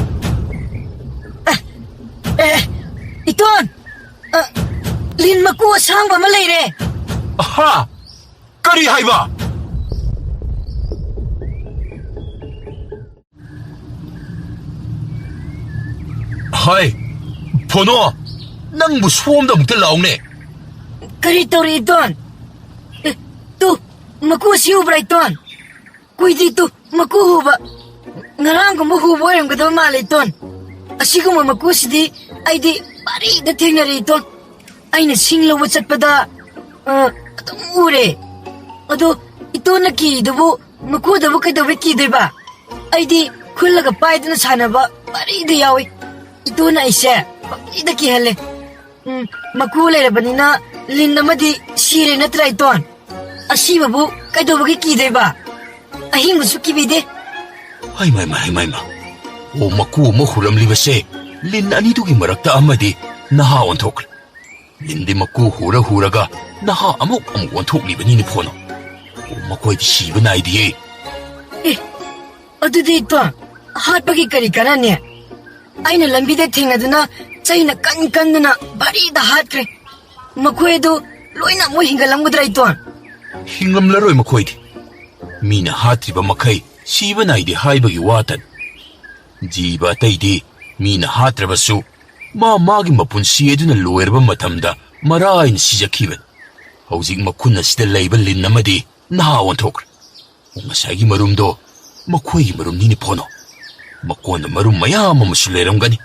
Iton, lin makuha sang ba malay re? 아하 까리 하이바 하이 번호 낭보 수험다 먹다 라오네 Kari tao ray Iton. Tu, makuha siyo ba Iton? Kuy dito, makuha ba? Ngarang ko makuha yung gadaw malay Iton. Asiko mo makuha si di, ay di, pari dating na rin Iton. Ay nasinglawat sa pada, atong ure. Ado, ito na kido bo, makuha daw kay daw kido ba? Ay di, kulaga pa ito na sana ba, pari di yawi. Ito na isa, pari da kihali. Makulay na ba nina, lin na madi, sire na try Iton. Asiba bo, kay daw kido ba? Ahing gusto kibide. 하이 마이 오 마쿠 뭐 후람리바세 린 아니두기 마락다 아마디 나하 원톡 린디 마쿠 후라가 나하 아목 원톡리바니니 포노 오 마쿠이디 시바 나이디에 Adudi Iton, hatpagi kari karane. Ay na lambide tingaduna, chay na kan na bari da hatre. Makuedo, loy na mo hingalam gudra Iton. 힝감라로이 마쿠이디 미나 하트리바 마카이 시바 나이디 하이바기 와탄 지바 타이디 미나 하트라바수 마기 마푼 시에두나 로에르바 마탐다 마라인 시자키벤 hꯧ직 마쿤나 시데 레이바 린나마디 나하원 토크 ngasaigi marumdo makoigi marumnini pono makona marum mayam amasu leramgani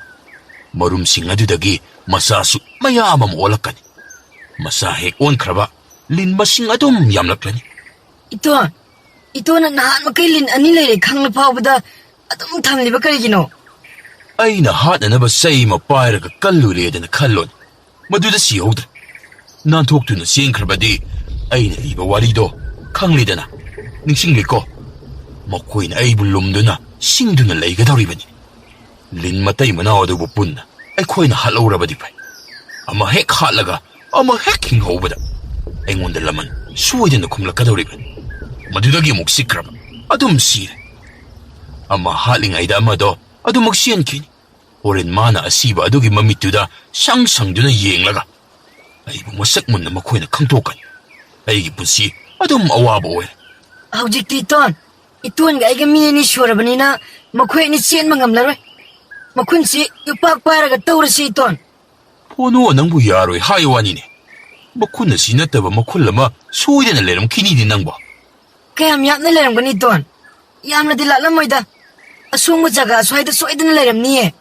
marumsing adudagi masasu mayam amolakani masa hek onkraba lin masing adum yamlaklani Iton na nahan makailin anilay kang napawada atong tamliba karigino. aina hatnanaba say mapayraga kalluredana kallon maduda siyodra nantoktuna sengkrabadi aina liba warido kanglidana ningsingliko makoina aibu lumduna singduna laygadoribani lin matay manawadubu punna aikoina halaurabadi pai ama hek hatlaga ama hek hinghobada aingonda laman suwaydana kumlakadoribani madudagi amuk sikraba adum sire ama halingayda amado adumak siyankini oren mana asiba adugi mamituda sangsangduna yenglaga aibu masak munna makoina kangtokan aigi punsi adum awaba oire Howjik Iton ga aiga mini shurabanina makoy ni siyan mangamlaroy. Makun si yupak paraga tawra si Iton. pono nangbu yaroi haiwanine makuna sinataba makullama suwaydana leram kinidi nangba Kayam yam na leram gani Iton. Yam na dilalam moida. Asung mo jaga swayda swayda na leram niye.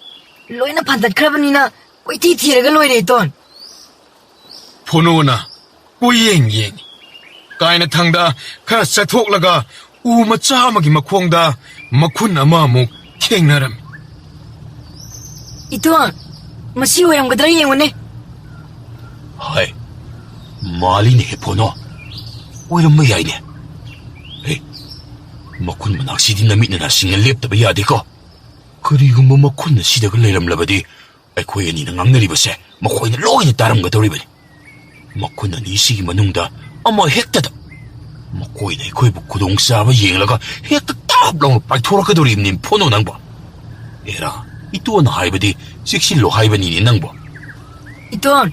Loy na pantat krabanina koy titiraga loy re Iton. Phonona uyeng kaina thangda khara chathoklaga u macha amagi makhongda makhun ama amuk thengnaram Iton, masi oiram gadra yengone. hai maline he pono oiram yaine hey ꯃꯈꯨꯟ ꯃꯅꯥꯛꯁꯤꯗꯤ ꯅꯃꯤꯠꯅ ꯁꯤꯡꯅ ꯂꯦꯞꯇꯕ ꯌꯥꯗꯦꯀꯣ. ꯀꯔꯤꯒꯨꯝꯕ ꯃꯈꯨꯟꯅ ꯁꯤꯗꯒ ꯂꯩꯔꯝꯂꯕꯗꯤ ꯑꯩꯈꯣꯏ ꯑꯅꯤꯅ ꯉꯥꯡꯅꯔꯤꯕꯁꯦ ꯃꯈꯣꯏꯅ ꯂꯣꯏꯅ ꯇꯥꯔꯝꯒꯗꯧꯔꯤꯕꯅꯤ. ꯃꯈꯨꯟ ꯑꯅꯤꯁꯤꯒꯤ ꯃꯅꯨꯡꯗ ꯑꯃ ꯍꯦꯛꯇꯗ ꯃꯈꯣꯏꯅ ꯑꯩꯈꯣꯏꯕꯨ ꯈꯨꯗꯣꯡꯆꯥꯕ ꯌꯦꯡꯂꯒ ꯍꯦꯛꯇ ꯇꯥꯞ ꯂꯥꯎꯅ ꯄꯥꯏꯊꯣꯔꯛꯀꯗꯧꯔꯤꯕꯅꯤ ꯐꯣꯅꯣ ꯅꯪꯕꯣ. ꯑꯦꯔꯥ, ꯏꯇꯣꯟꯅ ꯍꯥꯏꯕꯗꯤ ꯆꯦꯛꯁꯤꯜꯂꯣ ꯍꯥꯏꯕꯅꯤꯅꯦ ꯅꯪꯕꯣ. 이돈,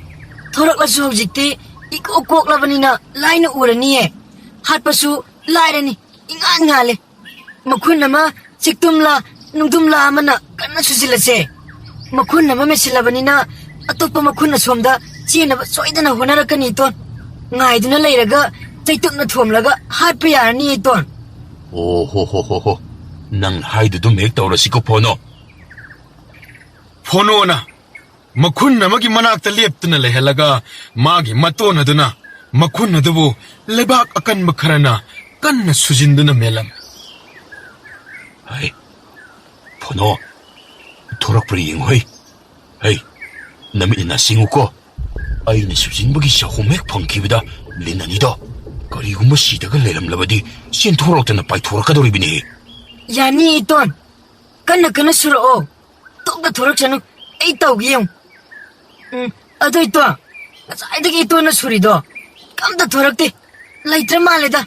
더럭라수 ꯍꯧꯖꯤꯛꯇꯤ 이꼭 꼭라버니나 라이는 우라니에 핫바수 라이라니 잉안 ꯉꯥꯜꯂꯦ. ꯃꯈꯨꯟ ꯑꯃ ꯆꯤꯛꯇꯨꯝꯂꯥ ꯅꯨꯡꯗꯨꯝꯂꯥ ꯑꯃꯅ ꯀꯟꯅ ꯁꯨꯖꯤꯜꯂꯁꯦ. ꯃꯈꯨꯟ ꯑꯃ ꯃꯦꯠꯁꯤꯜꯂꯕꯅꯤꯅ ꯑꯇꯣꯞꯄ ꯃꯈꯨꯟ ꯑꯁꯣꯝꯗ ꯆꯦꯟꯅꯕ ꯁꯣꯏꯗꯅ ꯍꯣꯠꯅꯔꯛꯀꯅꯤ 이돈. ꯉꯥꯏꯗꯨꯅ ꯂꯩꯔꯒ ꯆꯩꯇꯨꯞꯅ ꯊꯣꯝꯂꯒ ꯍꯥꯠꯄ ꯌꯥꯔꯅꯤ 이돈. ꯍꯣ ꯅꯪ ꯍꯥꯏꯗꯨꯗꯨꯝ ꯍꯦꯛ ꯇꯧꯔꯁꯤꯀꯣ ꯐꯣꯅꯣ. ꯐꯣꯅꯣꯅ ꯃꯈꯨꯟ ꯑꯃꯒꯤ ꯃꯅꯥꯛꯇ ꯂꯦꯞꯇꯨꯅ ꯂꯩꯍꯜꯂꯒ ꯃꯥꯒꯤ ꯃꯇꯣꯟ ꯑꯗꯨꯅ ꯃꯈꯨꯟ ꯑꯗꯨꯕꯨ ꯂꯩꯕꯥꯛ ꯑꯀꯟꯕ ꯈꯔꯅ ꯀꯟꯅ ꯁꯨꯖꯤꯟꯗꯨꯅ ꯃꯦꯜꯂꯝꯃꯤ. ꯍꯩ, ꯐꯣꯅꯣ, ꯊꯣꯔꯛꯄ꯭ꯔꯥ ꯌꯦꯡꯉꯨ ꯍꯩ. ꯍꯩ, ꯅꯃꯤꯠꯅ ꯅꯥꯁꯤꯡꯉꯨꯀꯣ. ꯑꯩꯅ ꯁꯨꯖꯤꯟꯕꯒꯤ ꯆꯍꯨꯝ ꯍꯦꯛ ꯐꯪꯈꯤꯕꯗ ꯂꯤꯟ ꯑꯅꯤꯗꯣ ꯀꯔꯤꯒꯨꯝꯕ ꯁꯤꯗꯒ ꯂꯩꯔꯝꯂꯕꯗꯤ ꯆꯦꯟꯊꯣꯔꯛꯇꯅ ꯄꯥꯏꯊꯣꯔꯛꯀꯗꯧꯔꯤꯕꯅꯤ. 야니 이돈, 깐나 수러오. 똥가 도락자는 에이 떡이용. 아도 이돈, 사이드기 이돈은 수리도 깜다 도락대. 라이트라 말레다.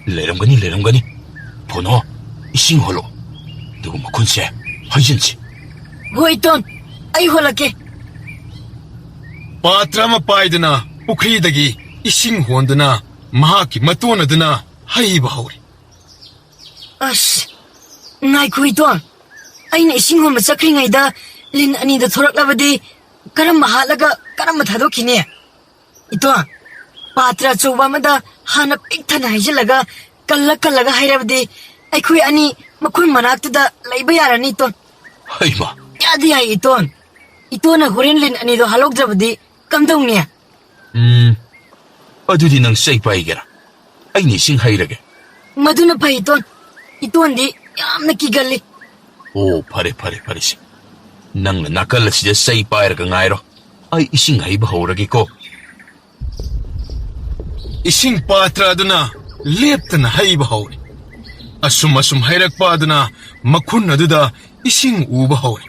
레름가니. 보노, 이싱 홀로. 누구 머쿤세, 하이진치. 호 이돈, 아이 홀라게. ꯄꯥꯇ꯭ꯔ ꯑꯃ ꯄꯥꯏꯗꯨꯅ ꯄꯨꯈ꯭ꯔꯤꯗꯒꯤ ꯏꯁꯤꯡ ꯍꯣꯟꯗꯨꯅ ꯃꯍꯥꯛꯀꯤ ꯃꯇꯣꯟ ꯑꯗꯨꯅ ꯍꯩꯕ ꯍꯧꯔꯤ. ꯑꯁ, ꯉꯥꯏꯈꯣ 이돈. ꯑꯩꯅ ꯏꯁꯤꯡ ꯍꯣꯟꯕ ꯆꯠꯈ꯭ꯔꯤꯉꯩꯗ ꯂꯤꯟ ꯑꯅꯤꯗ ꯊꯣꯔꯛꯂꯕꯗꯤ ꯀꯔꯝꯕ ꯍꯥꯠꯂꯒ ꯀꯔꯝꯕ ꯊꯥꯗꯣꯛꯈꯤꯅꯤ? 이돈, ꯄꯥꯇ꯭ꯔ ꯑꯆꯧꯕ ꯑꯃꯗ ꯍꯥꯟꯅ ꯄꯤꯛ ꯊꯟꯅ ꯍꯩꯖꯤꯜꯂꯒ ꯀꯜꯂꯒ ꯍꯩꯔꯕꯗꯤ ꯑꯩꯈꯣꯏ ꯑꯅꯤ ꯃꯈꯨꯟ ꯃꯅꯥꯛꯇꯨꯗ ꯂꯩꯕ ꯌꯥꯔꯅꯤ 이돈. ꯍꯩꯃ, ꯌꯥꯗꯤ ꯌꯥꯏ 이돈. 이돈ꯅ ꯍꯣꯔꯦꯟ ꯂꯤꯟ ꯑꯅꯤꯗꯣ ꯍꯥꯠꯍꯧꯗ꯭ꯔꯕꯗꯤ ꯀꯝꯗꯧꯅꯤ? ꯑꯗꯨꯗꯤ ꯅꯪ ꯆꯩ ꯄꯥꯏꯒꯦꯔꯥ? ꯑꯩꯅ ꯏꯁꯤꯡ ꯍꯩꯔꯒꯦ. ꯃꯗꯨꯅ ꯐꯩ 이돈. 이돈ꯗꯤ ꯌꯥꯝꯅ ꯀꯤꯒꯜꯂꯤ. ꯑꯣ, ꯐꯔꯦꯁꯦ. ꯅꯪꯅ ꯅꯥꯀꯜ ꯑꯁꯤꯗ ꯆꯩ ꯄꯥꯏꯔꯒ ꯉꯥꯏꯔꯣ. ꯑꯩ ꯏꯁꯤꯡ ꯍꯩꯕ ꯍꯧꯔꯒꯦꯀꯣ. ꯏꯁꯤꯡ ꯄꯥꯇ꯭ꯔ ꯑꯗꯨꯅ ꯂꯦꯞꯇꯅ ꯍꯩꯕ ꯍꯧꯔꯤ. ꯑꯁꯨꯝ ꯍꯩꯔꯛꯄ ꯑꯗꯨꯅ ꯃꯈꯨꯟ ꯑꯗꯨꯗ ꯏꯁꯤꯡ ꯎꯕ ꯍꯧꯔꯤ.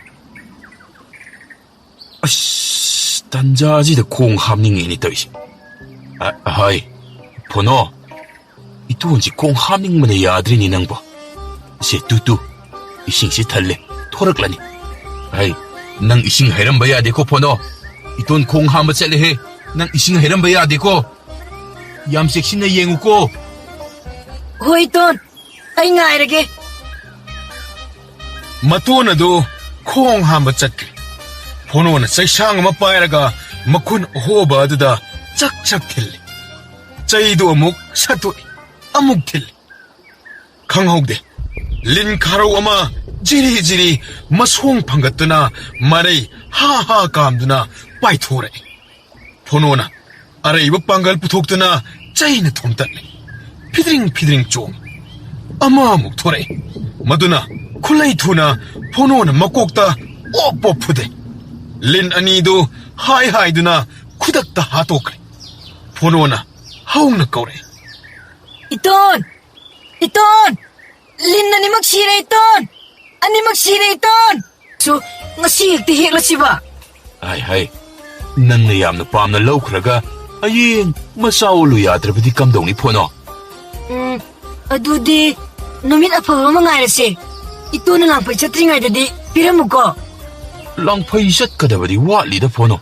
ꯑꯁ, ꯇꯟꯖꯥꯁꯤꯗ ꯈꯣꯡ ꯍꯥꯝꯅꯤꯡꯉꯦꯅꯦ ꯇꯧꯔꯤꯁꯦ. ꯍꯥꯏ, ꯐꯣꯅꯣ, 이돈ꯁꯤ ꯈꯣꯡ ꯍꯥꯝꯅꯤꯡꯕꯅ ꯌꯥꯗ꯭ꯔꯤꯅꯤ ꯅꯪꯕꯣ. ꯁꯦ, ꯇꯨ, 이싱시 탈래, 토락라니. 아이, 낭 이싱 해람 봐야 되고, 포노. 이돈 콩 한번 짤래 해. 낭 이싱 해람 봐야 되고. 얌색신나 예우고. 호 이돈, ꯑꯩ ꯉꯥꯏꯔꯒꯦ. ꯃꯇꯣꯟ ꯑꯗꯨ ꯈꯣꯡ ꯍꯥꯝꯕ ꯆꯠꯈ꯭ꯔꯦ. ꯐꯣꯅꯣꯅ ꯆꯩꯁꯥꯡ ꯑꯃ ꯄꯥꯏꯔꯒ ꯃꯈꯨꯟ ꯑꯍꯣꯕ ꯑꯗꯨꯗ ꯆꯛ ꯊꯤꯜꯂꯤ. ꯆꯩꯗꯨ ꯑꯃꯨꯛ ꯁꯠꯇꯣꯛꯏ, ꯑꯃꯨꯛ ꯊꯤꯜꯂꯤ. ꯈꯪꯍꯧꯗꯦ. ꯂꯤꯟ ꯈꯥꯔꯧ ꯑꯃ ꯖꯤꯔꯤ ꯃꯁꯣꯡ ꯐꯪꯒꯠꯇꯨꯅ ꯃꯔꯩ ꯍꯥ ꯀꯥꯝꯗꯨꯅ ꯄꯥꯏꯊꯣꯔꯛꯏ. ꯐꯣꯅꯣꯅ ꯑꯔꯩꯕ ꯄꯥꯡꯒꯜ ꯄꯨꯊꯣꯛꯇꯨꯅ ꯆꯩꯅ ꯊꯣꯝꯇꯠꯂꯤ. ꯐꯤꯗ꯭ꯔꯤꯡ ꯆꯣꯡꯉꯤ. ꯑꯃꯃꯨꯛ ꯊꯣꯔꯛꯏ. ꯃꯗꯨꯅ ꯈꯨꯠꯂꯩ ꯊꯨꯅ ꯐꯣꯅꯣꯅ ꯃꯀꯣꯛꯇ ꯑꯣꯞ ꯐꯨꯗꯩ. ꯂꯤꯟ ꯑꯅꯤꯗꯨ ꯍꯥꯏꯗꯨꯅ ꯈꯨꯗꯛꯇ ꯍꯥꯠꯇꯣꯛꯈ꯭ꯔꯦ. ꯐꯣꯅꯣꯅ ꯍꯧꯅ ꯀꯧꯔꯛꯏ. 이돈! 린 아니막 시래 이돈! 아니막 시래 이돈! ngasi hekti heklasiba. Hai, nangna yamna pamna lawkhraga ayeng masaulu yadrabadi kamdongni phono. Adudi numit afaba ma ngairase. Itona langpai chatringaidadi piramuko. Langpai chatkadabadi watlida phono.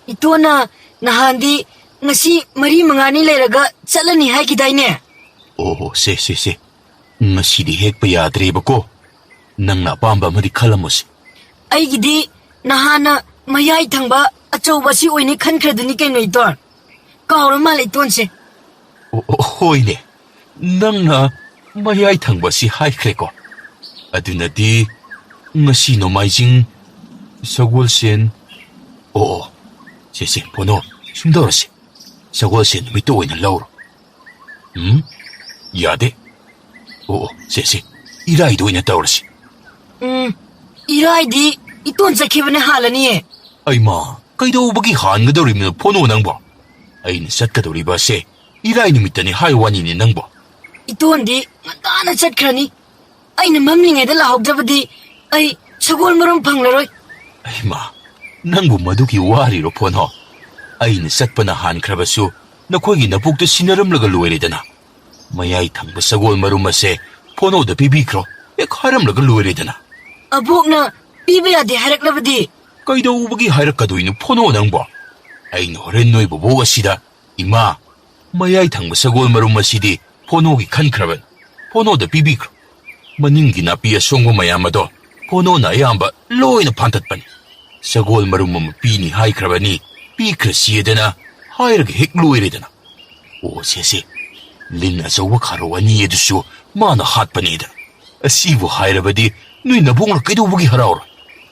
Itona nahandi ngasi mari mangani leiraga chatlani haikidaine. Oh, se. Ngasidi hekpa yadrebako. Nangna apamba amadi khalamusi. ꯑꯩꯒꯤꯗꯤ ꯅꯍꯥꯟꯅ ꯃꯌꯥꯏ ꯊꯪꯕ ꯑꯆꯧꯕꯁꯤ ꯑꯣꯏꯅ ꯈꯟꯈ꯭ꯔꯗꯨꯅꯤ ꯀꯩꯅꯣ 이돈. ꯀꯥꯎꯔ ꯃꯥꯜꯂꯦ 이돈ꯁꯦ. ꯍꯣꯏꯅꯦ, ꯅꯪꯅ ꯃꯌꯥꯏ ꯊꯪꯕꯁꯤ ꯍꯥꯏꯈ꯭ꯔꯦꯀꯣ. ꯑꯗꯨꯅꯗꯤ ꯉꯁꯤ ꯅꯣꯡꯃꯥꯏꯖꯤꯡ ꯁꯒꯣꯜꯁꯦꯟ. ꯁꯦ ꯐꯣꯅꯣ, ꯁꯨꯝ ꯇꯧꯔꯁꯤ. ꯁꯒꯣꯜꯁꯦꯟ ꯅꯨꯃꯤꯠꯇ ꯑꯣꯏꯅ ꯂꯧꯔꯣ. ꯌꯥꯗꯦ. ꯁꯦ ꯏꯔꯥꯏꯗ ꯑꯣꯏꯅ ꯇꯧꯔꯁꯤ. 이라이디 이돈 ꯆꯠꯈꯤꯕꯅ ꯍꯥꯜꯂꯅꯤꯌꯦ. ꯑꯩꯃꯥ, ꯀꯩꯗꯧꯕꯒꯤ ꯍꯥꯟꯒꯗꯧꯔꯤꯕꯅꯣ ꯐꯣꯅꯣ ꯅꯪꯕꯣ? ꯑꯩꯅ ꯆꯠꯀꯗꯧꯔꯤꯕ ꯑꯁꯦ ꯏꯔꯥꯏ ꯅꯨꯃꯤꯠꯇꯅꯤ ꯍꯥꯏ ꯋꯥꯅꯤꯅꯦ ꯅꯪꯕꯣ. ꯏꯇꯣꯟꯗꯤ ꯉꯟꯇꯥꯅ ꯆꯠꯈ꯭ꯔꯅꯤ ꯑꯩꯅ ꯃꯝꯂꯤꯉꯩꯗ ꯂꯥꯛꯍꯧꯗ꯭ꯔꯕꯗꯤ ꯑꯩ ꯁꯒꯣꯜ ꯃꯔꯨꯝ ꯐꯪꯂꯔꯣꯏ ꯑꯩꯃꯥ ꯅꯪꯕꯨ ꯃꯗꯨꯒꯤ ꯋꯥꯔꯤꯔꯣ ꯐꯣꯅꯣ ꯑꯩꯅ ꯆꯠꯄꯅ ꯍꯥꯟꯈ꯭ꯔꯕꯁꯨ ꯅꯈꯣꯏꯒꯤ ꯅꯄꯨꯛꯇ ꯁꯤꯟꯅꯔꯝꯂꯒ ꯂꯣꯏꯔꯦꯗꯅ ꯃꯌꯥꯏ ꯊꯪꯕ ꯁꯒꯣꯜ ꯃꯔꯨꯝ ꯑꯁꯦ ꯐꯣꯅꯣꯗ ꯄꯤꯕꯤꯈ꯭ꯔꯣ ꯍꯦꯛ ꯍꯥꯏꯔꯝꯂꯒ ꯂꯣꯏꯔꯦꯗꯅ ꯑꯕꯣꯛꯅ ꯄꯤꯕ ꯌꯥꯗꯦ ꯍꯥꯏꯔꯛꯂꯕꯗꯤ ꯀꯩꯗꯧꯕꯒꯤ ꯍꯥꯏꯔꯛꯀꯗꯣꯏꯅꯣ ꯐꯣꯅꯣ ꯅꯪꯕꯣ ꯑꯩꯅ ꯍꯣꯔꯦꯟ ꯅꯣꯏ ꯕꯣꯕꯣꯛ ꯑꯁꯤꯗ ꯏꯃꯥ ꯃꯌꯥꯏ ꯊꯪꯕ ꯁꯒꯣꯜ ꯃꯔꯨꯝ ꯑꯁꯤꯗꯤ ꯐꯣꯅꯣꯒꯤ ꯈꯟꯈ꯭ꯔꯕꯅꯤ ꯐꯣꯅꯣꯗ ꯄꯤꯕꯤꯈ꯭ꯔꯣ ꯃꯅꯤꯡꯒꯤ ꯅꯥꯄꯤ ꯑꯁꯣꯡꯕ ꯃꯌꯥꯝ ꯑꯗꯣ ꯐꯣꯅꯣꯅ ꯑꯌꯥꯝꯕ ꯂꯣꯏꯅ ꯐꯥꯟꯇꯠꯄꯅꯤ ꯁꯒꯣꯜ ꯃꯔꯨꯝ ꯑꯃ ꯄꯤꯅꯤ ꯍꯥꯏꯈ꯭ꯔꯕꯅꯤ ꯄꯤꯈ꯭ꯔꯁꯤꯗꯅ ꯍꯥꯏꯔꯒ ꯍꯦꯛ ꯂꯣꯏꯔꯦꯗꯅ ꯑꯣ ꯁꯦ ꯂꯤꯟ ꯑꯆꯧꯕ ꯈꯥꯔꯣ ꯑꯅꯤ ꯑꯗꯨꯁꯨ ꯃꯥꯅ ꯍꯥꯠꯄꯅꯤꯗ ꯑꯁꯤꯕꯨ ꯍꯥꯏꯔꯕꯗꯤ ꯅꯣꯏ ꯅꯕꯨꯡꯅ ꯀꯩꯗꯧꯕꯒꯤ ꯍꯔꯥꯎꯔꯣꯏ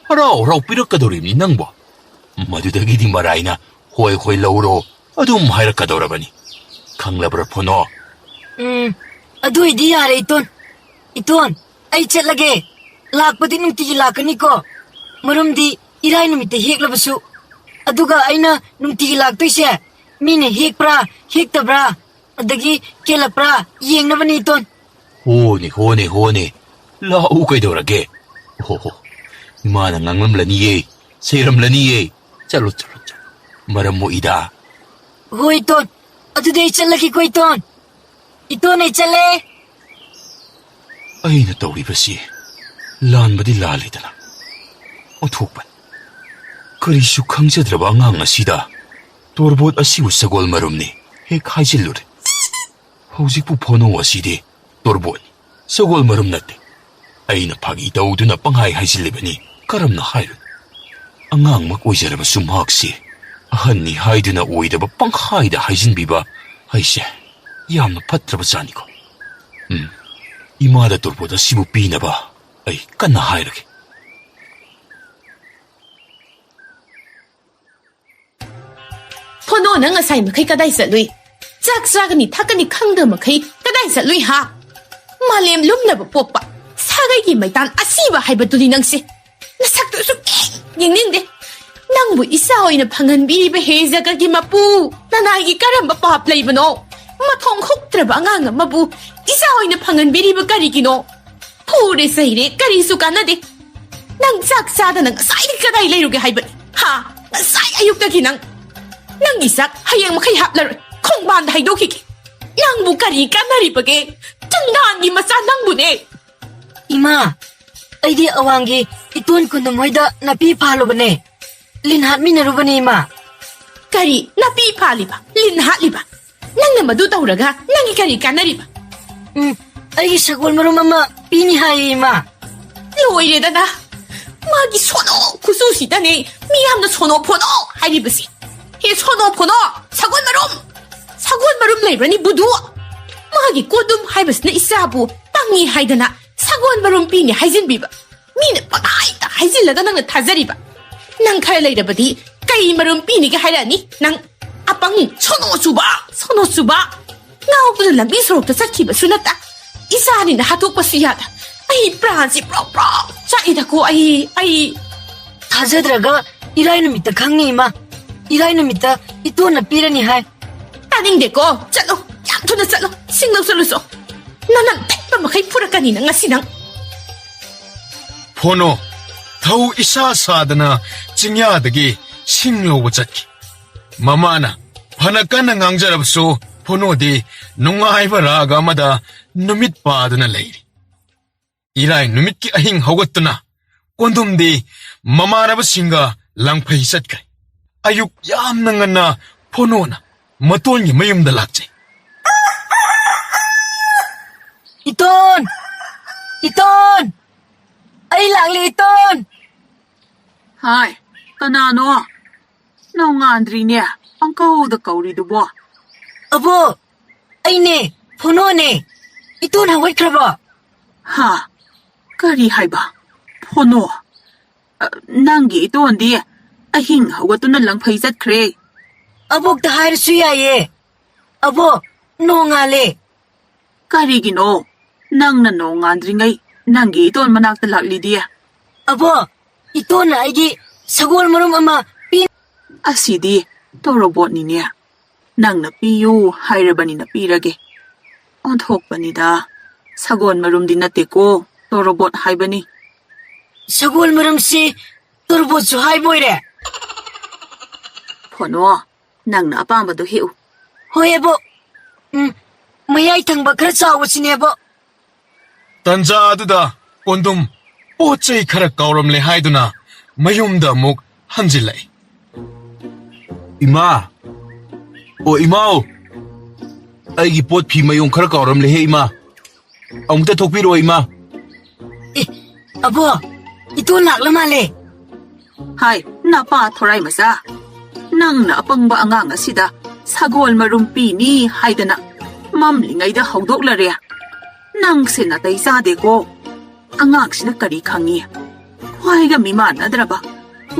ꯍꯔꯥꯎ ꯄꯤꯔꯛꯀꯗꯧꯔꯤꯕꯅꯤ ꯅꯪꯕꯣ ꯃꯗꯨꯗꯒꯤꯗꯤ ꯃꯔꯥꯏꯅ ꯍꯣꯏ ꯂꯧꯔꯣ ꯑꯗꯨꯝ ꯍꯥꯏꯔꯛꯀꯗꯧꯔꯕꯅꯤ ꯈꯪꯂꯕ꯭ꯔꯥ ꯐꯣꯅꯣ ꯑꯗꯨꯏꯗꯤ ꯌꯥꯔꯦ ꯏꯇꯣꯟ ꯑꯩ ꯆꯠꯂꯒꯦ ꯂꯥꯛꯄꯗꯤ ꯅꯨꯡꯇꯤꯒꯤ ꯂꯥꯛꯀꯅꯤꯀꯣ ꯃꯔꯝꯗꯤ ꯏꯔꯥꯏ ꯅꯨꯃꯤꯠꯇ ꯍꯦꯛꯂꯕꯁꯨ ꯑꯗꯨꯒ ꯑꯩꯅ ꯅꯨꯡꯇꯤꯒꯤ ꯂꯥꯛꯇꯣꯏꯁꯦ ꯃꯤꯅ ꯍꯦꯛꯄ꯭ꯔꯥ ꯍꯦꯛꯇꯕ꯭ꯔா ꯑꯗꯒꯤ ꯀꯦꯜꯂꯛꯄ꯭ꯔꯥ ꯌꯦꯡꯅꯕꯅꯤ ꯏꯇꯣꯟ ꯍꯣꯅꯦ ꯂꯥꯛꯎ ꯀꯩꯗꯧꯔꯒꯦ ꯍꯣ ꯏꯃꯥꯅ ꯉꯥꯡꯂꯝꯂꯅꯤꯌꯦ ꯁꯩꯔꯝꯂꯅꯤꯌꯦ ꯆꯠꯂꯣ ꯃꯔꯝ ꯃꯣꯛꯏꯗ ꯍꯣꯏ ꯏꯇꯣꯟ ꯑꯗꯨꯗꯤ ꯑꯩ ꯆꯠꯂꯒꯦꯀꯣ ꯏꯇꯣꯟ ꯑꯩ ꯆꯠꯂꯦ ꯑꯩꯅ ꯇꯧꯔꯤꯕꯁꯤ ꯂꯥꯟꯕꯗꯤ ꯂꯥꯜꯂꯤꯗꯅ ꯑꯣꯟꯊꯣꯛꯄꯅꯤ ꯀꯔꯤꯁꯨ ꯈꯪꯖꯗ꯭ꯔꯕ ꯑꯉꯥꯡ ꯑꯁꯤꯗ ꯇꯣꯔꯕꯣꯠ ꯑꯁꯤꯕꯨ ꯁꯒꯣꯜ ꯃꯔꯨꯝꯅꯤ ꯍꯦꯛ ꯍꯥꯏꯖꯤꯜꯂꯨꯔꯦ ꯍꯧꯖꯤꯛꯄꯨ ꯐꯣꯅꯣ ꯑꯁꯤꯗꯤ ꯇꯣꯔꯕꯣꯠꯅꯤ ꯁꯒꯣꯜ ꯃꯔꯨꯝ ꯅꯠꯇꯦ ꯑꯩꯅ ꯐꯥꯒꯤ ꯇꯧꯗꯨꯅ ꯄꯪꯍꯥꯏ ꯍꯥꯏꯖꯤꯜꯂꯤꯕꯅꯤ ꯀꯔꯝꯅ ꯍꯥꯏꯔꯨꯅꯤ ꯑꯉꯥꯡꯃꯛ ꯑꯣꯏꯖꯔꯕꯁꯨ ꯃꯍꯥꯛꯁꯤ ꯑꯍꯟꯅꯤ ꯍꯥꯏꯗꯨꯅ ꯑꯣꯏꯗꯕ ꯄꯪꯍꯥꯏꯗ ꯍꯥꯏꯖꯤꯟꯕꯤꯕ ꯑꯩꯁꯦ ꯌꯥꯝꯅ ꯐꯠꯇ꯭ꯔꯕ ꯖꯥꯠꯅꯤꯀꯣ ꯏꯃꯥꯗ ꯇꯣꯔꯕꯣꯠ ꯑꯁꯤꯕꯨ ꯄꯤꯅꯕ ꯑꯩ ꯀꯟꯅ ꯍꯥꯏꯔꯒꯦ ꯐꯣꯅꯣ ꯅꯪ ꯉꯁꯥꯏ ꯃꯈꯩ ꯀꯗꯥꯏ ꯆꯠꯂꯨꯏ ꯆꯥꯛ ꯆꯥꯒꯅꯤ ꯊꯛꯀꯅꯤ ꯈꯪꯗꯕ ꯃꯈꯩ ꯀꯗꯥꯏ ꯆꯠꯂꯨꯏ ꯍꯥ ꯃꯥꯂꯦꯝ ꯂꯨꯝꯂꯕ ꯄꯣꯛꯄ ꯁꯥꯒꯩꯒꯤ ꯃꯩꯇꯥꯟ ꯑꯁꯤꯕ ꯍꯥꯏꯕꯗꯨꯅꯤ ꯅꯪꯁꯦ ꯅꯁꯛꯇꯨꯁꯨ ꯌꯦꯡꯅꯤꯡꯗꯦ ꯅꯪꯕꯨ ꯏꯆꯥ ꯑꯣꯏꯅ ꯐꯪꯍꯟꯕꯤꯔꯤꯕ ꯍꯦ ꯖꯒꯠꯀꯤ ꯃꯄꯨ ꯅꯅꯥꯏꯒꯤ ꯀꯔꯝꯕ ꯄꯥꯞ ꯂꯩꯕꯅꯣ ꯃꯊꯣꯡ ꯍꯨꯛꯇ꯭ꯔꯕ ꯑꯉꯥꯡ ꯑꯃꯕꯨ ꯏꯆꯥ ꯑꯣꯏꯅ ꯐꯪꯍꯟꯕꯤꯔꯤꯕ ꯀꯔꯤꯒꯤꯅꯣ ꯐꯨꯔꯦ ꯆꯩꯔꯦ ꯀꯔꯤꯁꯨ ꯀꯥꯟꯅꯗꯦ ꯅꯪ ꯆꯥꯛ ꯆꯥꯗꯅ ꯉꯁꯥꯏꯗꯒꯤ ꯀꯗꯥꯏ ꯂꯩꯔꯨꯒꯦ ꯍꯥꯏꯕꯅꯤ ꯍꯥ ꯉꯁꯥꯏ ꯑꯌꯨꯛꯇꯒꯤ ꯅꯪꯒꯤ ꯆꯥꯛ ꯍꯌꯦꯡ ꯃꯈꯩ ꯍꯥꯞꯂꯔꯣꯏ ꯈꯣꯡꯕꯥꯟꯗ ꯍꯩꯗꯣꯛꯈꯤꯒꯦ ꯅꯪꯕꯨ ꯀꯔꯤ ꯀꯥꯟꯅꯔꯤꯕꯒꯦ ꯆꯨꯡꯗꯥꯟꯒꯤ ꯃꯆꯥ ꯅꯪꯕꯨꯅꯦ ꯏꯃꯥ ꯑꯩꯗꯤ ꯑꯋꯥꯡꯒꯤ ꯏꯇꯣꯟ ꯈꯨꯟꯗꯝ ꯍꯣꯏꯗ ꯅꯥꯄꯤ ꯐꯥꯜꯂꯨꯕꯅꯦ ꯂꯤꯟ ꯍꯥꯠꯃꯤꯟꯅꯔꯨꯕꯅꯦ ꯏꯃꯥ ꯀꯔꯤ ꯅꯥꯄꯤ ꯐꯥꯜꯂꯤꯕ ꯂꯤꯟ ꯍꯥꯠꯂꯤꯕ ꯅꯪꯅ ꯃꯗꯨ ꯇꯧꯔꯒ ꯅꯪꯒꯤ ꯀꯔꯤ ꯀꯥꯟꯅꯔꯤꯕ ꯑꯩꯒꯤ ꯁꯒꯣꯜ ꯃꯔꯨꯝ ꯑꯃ ꯄꯤꯅꯤ ꯍꯥꯏꯌꯦ ꯏꯃꯥ ꯂꯣꯏꯔꯦꯗꯅ ꯃꯥꯒꯤ ꯁꯣꯅꯣ ꯈꯨꯆꯨꯁꯤꯗꯅꯦ ꯃꯤꯌꯥꯝꯅ ꯁꯣꯅꯣ ꯐꯣꯅꯣ ꯍꯥꯏꯔꯤꯕꯁꯤ ꯍꯦ ꯁꯣꯅꯣ ꯐꯣꯅꯣ ꯁꯒꯣꯜ ꯃꯔꯨꯝ ꯂꯩꯕ꯭ꯔꯅꯤ ꯕꯨꯙꯨ ꯃꯥꯒꯤ ꯀꯣꯗꯨꯝ ꯍꯥꯏꯕꯁꯤꯅ ꯏꯆꯥꯕꯨ ꯄꯪꯉꯤ ꯍꯥꯏꯗꯅ ꯁꯒꯣꯜ ꯃꯔꯨꯝ ꯄꯤꯅꯤ ꯍꯥꯏꯖꯤꯟꯕꯤꯕ ꯃꯤꯅ ꯄꯪꯍꯥꯏꯗ ꯍꯥꯏꯖꯤꯜꯂꯒ ꯅꯪꯅ ꯊꯥꯖꯔꯤꯕ ꯅꯪ ꯈꯔ ꯂꯩꯔꯕꯗꯤ ꯀꯩ ꯃꯔꯨꯝ ꯄꯤꯅꯤꯒ ꯍꯥꯏꯔꯛꯑꯅꯤ ꯅꯪ ꯑꯄꯪ ꯁꯣꯅꯣ ꯆꯨꯕ ꯉꯥꯎꯗꯨꯅ ꯂꯝꯕꯤ ꯁꯣꯔꯣꯛꯇ ꯆꯠꯈꯤꯕꯁꯨ ꯅꯠꯇ ꯏꯆꯥꯅꯤꯅ ꯍꯥꯠꯇꯣꯛꯄꯁꯨ ꯌꯥꯗ ꯑꯩ ꯄ꯭ꯔꯥꯟꯁꯤ ꯄ꯭ꯔꯣꯛ ꯆꯥꯛꯏꯗꯀꯣ ꯑꯩ ꯊꯥꯖꯗ꯭ꯔꯒ ꯏꯔꯥꯏ ꯅꯨꯃꯤꯠꯇ ꯈꯪꯅꯤ ꯏꯃꯥ 이라이 놈이다 이 돈을 삐르니 할 따닝대고 짤로 얌토나 짤로 싱당 쏠로쏘 나는 택바 마카이 푸라까니 나 nga시낭 포노 더우 이사 사드나 징야드기 싱로고 짰기 마마나 바나까나 낭자랍소 포노디 농아이바 라가마다 누밋 바드나 레이리 이라이 누밋기 아힝 허것드나 꼰돔디 마마라바 싱가 랑파이 짰가이 아육 얌능한나 포노나 머톤이 머임다 락제 이돈 아이 랑리 이돈 Hai, kanano? Naungandri ang kauda kaurido bo. 어보 아이네 포노네 이돈 하고 있더라 Ha, kari hai ba? Pono. Nangi ito hindi. Ahing hawato na lang paisat kre. 어복 다 하이르 수야예 어보 노ngaले Kari gino. Nang nanongandri ngay. Nangi ito manakta lakli diya. 어보 이돈 아이기 사고를 모름 아마 삐 Asidi, torobot ni niya. Nang napiyo, hairabani napirage. ꯑꯣꯟꯊꯣꯛꯄꯅꯤꯗ ꯁꯒꯣꯜ ꯃꯔꯨꯝꯗꯤ ꯅꯠꯇꯦꯀꯣ ꯇꯣꯔꯣꯕꯣꯠ ꯍꯥꯏꯕꯅꯤ ꯁꯒꯣꯜ ꯃꯔꯝꯁꯤ ꯇꯣꯔꯕꯣꯠꯁꯨ ꯍꯥꯏꯕ ꯑꯣꯏꯔꯦ ꯐꯣꯅꯣ ꯅꯪꯅ ꯑꯄꯥꯝꯕꯗꯣ ꯍꯦꯛꯎ ꯍꯣꯏ ꯑꯕꯣ ꯃꯌꯥꯏ ꯊꯪꯕ ꯈꯔ ꯆꯥꯎꯕꯁꯤꯅꯦ ꯑꯕꯣ ꯇꯟꯖꯥ ꯑꯗꯨꯗ ꯀꯣꯟꯗꯨꯝ ꯄꯣꯠ ꯆꯩ ꯈꯔ ꯀꯥꯎꯔꯝꯂꯦ ꯍꯥꯏꯗꯨꯅ ꯃꯌꯨꯝꯗ ꯑꯃꯨꯛ ꯍꯟꯖꯤꯜꯂꯛꯏ ꯏꯃꯥ ꯑꯣ ꯏꯃꯥꯎ ꯑꯩꯒꯤ ꯄꯣꯠ ꯐꯤ ꯃꯌꯣꯝ ꯈꯔ ꯀꯥꯎꯔꯝꯂꯦꯍꯦ ꯏꯃꯥ ꯑꯃꯨꯛꯇ ꯊꯣꯛꯄꯤꯔꯛꯑꯣ ꯏꯃꯥ ꯑꯦ ꯑꯕꯣ ꯏꯇꯣꯟ ꯂꯥꯛꯂ ꯃꯥꯜꯂꯦ ꯍꯥꯏ ꯅꯄꯥ ꯊꯣꯔꯥꯏ ꯃꯆꯥ ꯅꯪꯅ ꯑꯄꯪꯕ ꯑꯉꯥꯡ ꯑꯁꯤꯗ ꯁꯒꯣꯜ ꯃꯔꯨꯝ ꯄꯤꯅꯤ ꯍꯥꯏꯗꯅ ꯃꯝꯂꯤꯉꯩꯗ ꯍꯧꯗꯣꯛꯂꯔꯦ ꯅꯪꯁꯦ ꯅꯥꯇꯩ ꯆꯥꯗꯦꯀꯣ ꯑꯉꯥꯡꯁꯤꯅ ꯀꯔꯤ ꯈꯪꯉꯤ ꯈ꯭ꯋꯥꯏꯒ ꯃꯤꯃꯥꯟꯅꯗ꯭ꯔꯕ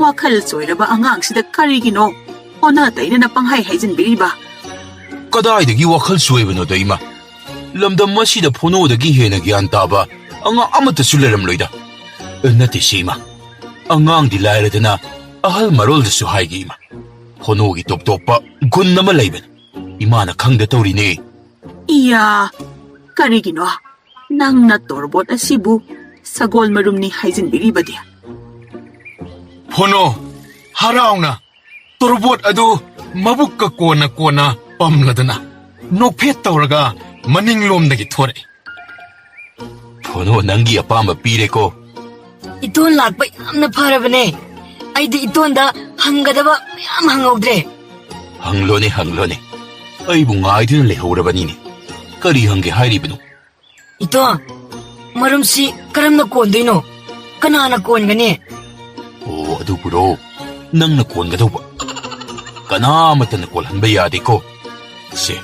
ꯋꯥꯈꯜ ꯆꯣꯏꯔꯕ ꯑꯉꯥꯡꯁꯤꯗ ꯀꯔꯤꯒꯤꯅꯣ ꯑꯣꯟꯅ ꯇꯩꯅꯅ ꯄꯪꯍꯥꯏ ꯍꯥꯏꯖꯤꯟꯕꯤꯔꯤꯕ ꯀꯗꯥꯏꯗꯒꯤ ꯋꯥꯈꯜ ꯆꯣꯏꯕꯅꯣꯗ ꯏꯃꯥ ꯂꯝꯗꯝ ꯑꯁꯤꯗ ꯐꯣꯅꯣꯗꯒꯤ ꯍꯦꯟꯅ ꯒ꯭ꯌꯥꯟ ꯇꯥꯕ ꯑꯉꯥꯡ ꯑꯃꯠꯇꯁꯨ ꯂꯩꯔꯝꯂꯣꯏꯗ ꯅꯠꯇꯦ ꯁꯤ ꯏꯃꯥ ꯑꯉꯥꯡꯗꯤ ꯂꯥꯏꯔꯗꯅ ꯑꯍꯜ ꯃꯔꯣꯜꯗꯁꯨ ꯍꯥꯏꯒꯦ ꯏꯃꯥ ꯐꯣꯅꯣꯒꯤ ꯇꯣꯞ ꯇꯣꯞꯄ ꯒꯨꯟ ꯑꯃ ꯂꯩꯕꯅꯤ ꯏꯃꯥꯅ ꯈꯪꯗ ꯇꯧꯔꯤꯅꯦ 이야, 그리기노. 낭나 또르봇 아시부 사골 마rum니 하이진 비리바디. ꯐꯣꯅꯣ ꯍꯔꯥꯎꯅ ꯇꯣꯔꯕꯣꯠ ꯑꯗꯨ ꯃꯕꯨꯛꯀ ꯀꯣꯟꯅ ꯀꯣꯟꯅ ꯄꯝꯂꯗꯅ ꯅꯣꯛꯐꯦꯠ ꯇꯧꯔꯒ ꯃꯅꯤꯡꯂꯣꯝꯗꯒꯤ ꯊꯣꯔꯛꯏ ꯐꯣꯅꯣ ꯅꯪꯒꯤ ꯑꯄꯥꯝꯕ ꯄꯤꯔꯦꯀꯣ 이톤 락바 얌나 파라ꯕꯅꯦ ꯑꯩꯗꯤ 이톤ꯗ ꯍꯪꯒꯗꯕ ꯃꯌꯥꯝ ꯍꯪꯍꯧꯗ꯭ꯔꯦ ꯍꯪꯂꯣꯅꯦ ꯍꯪꯂꯣꯅꯦ ꯑꯩꯕꯨ ꯉꯥꯏꯗꯨꯅ ꯂꯩꯍꯧꯔꯕꯅꯤꯅꯦ ꯀꯔꯤ ꯍꯪꯒꯦ ꯍꯥꯏꯔꯤꯕꯅꯣ 이톤 ꯃꯔꯝꯁꯤ ꯀꯔꯝꯅ ꯀꯣꯟꯗꯣꯏꯅꯣ ꯀꯅꯥꯅ ꯀꯣꯟꯒꯅꯤ ꯑꯣ ꯑꯗꯨꯕꯨꯔꯣ ꯅꯪꯅ ꯀꯣꯟꯒꯗꯧꯕ ꯀꯅꯥꯃꯠꯇꯅ ꯀꯣꯜꯍꯟꯕ ꯌꯥꯗꯦꯀꯣ ꯁꯦ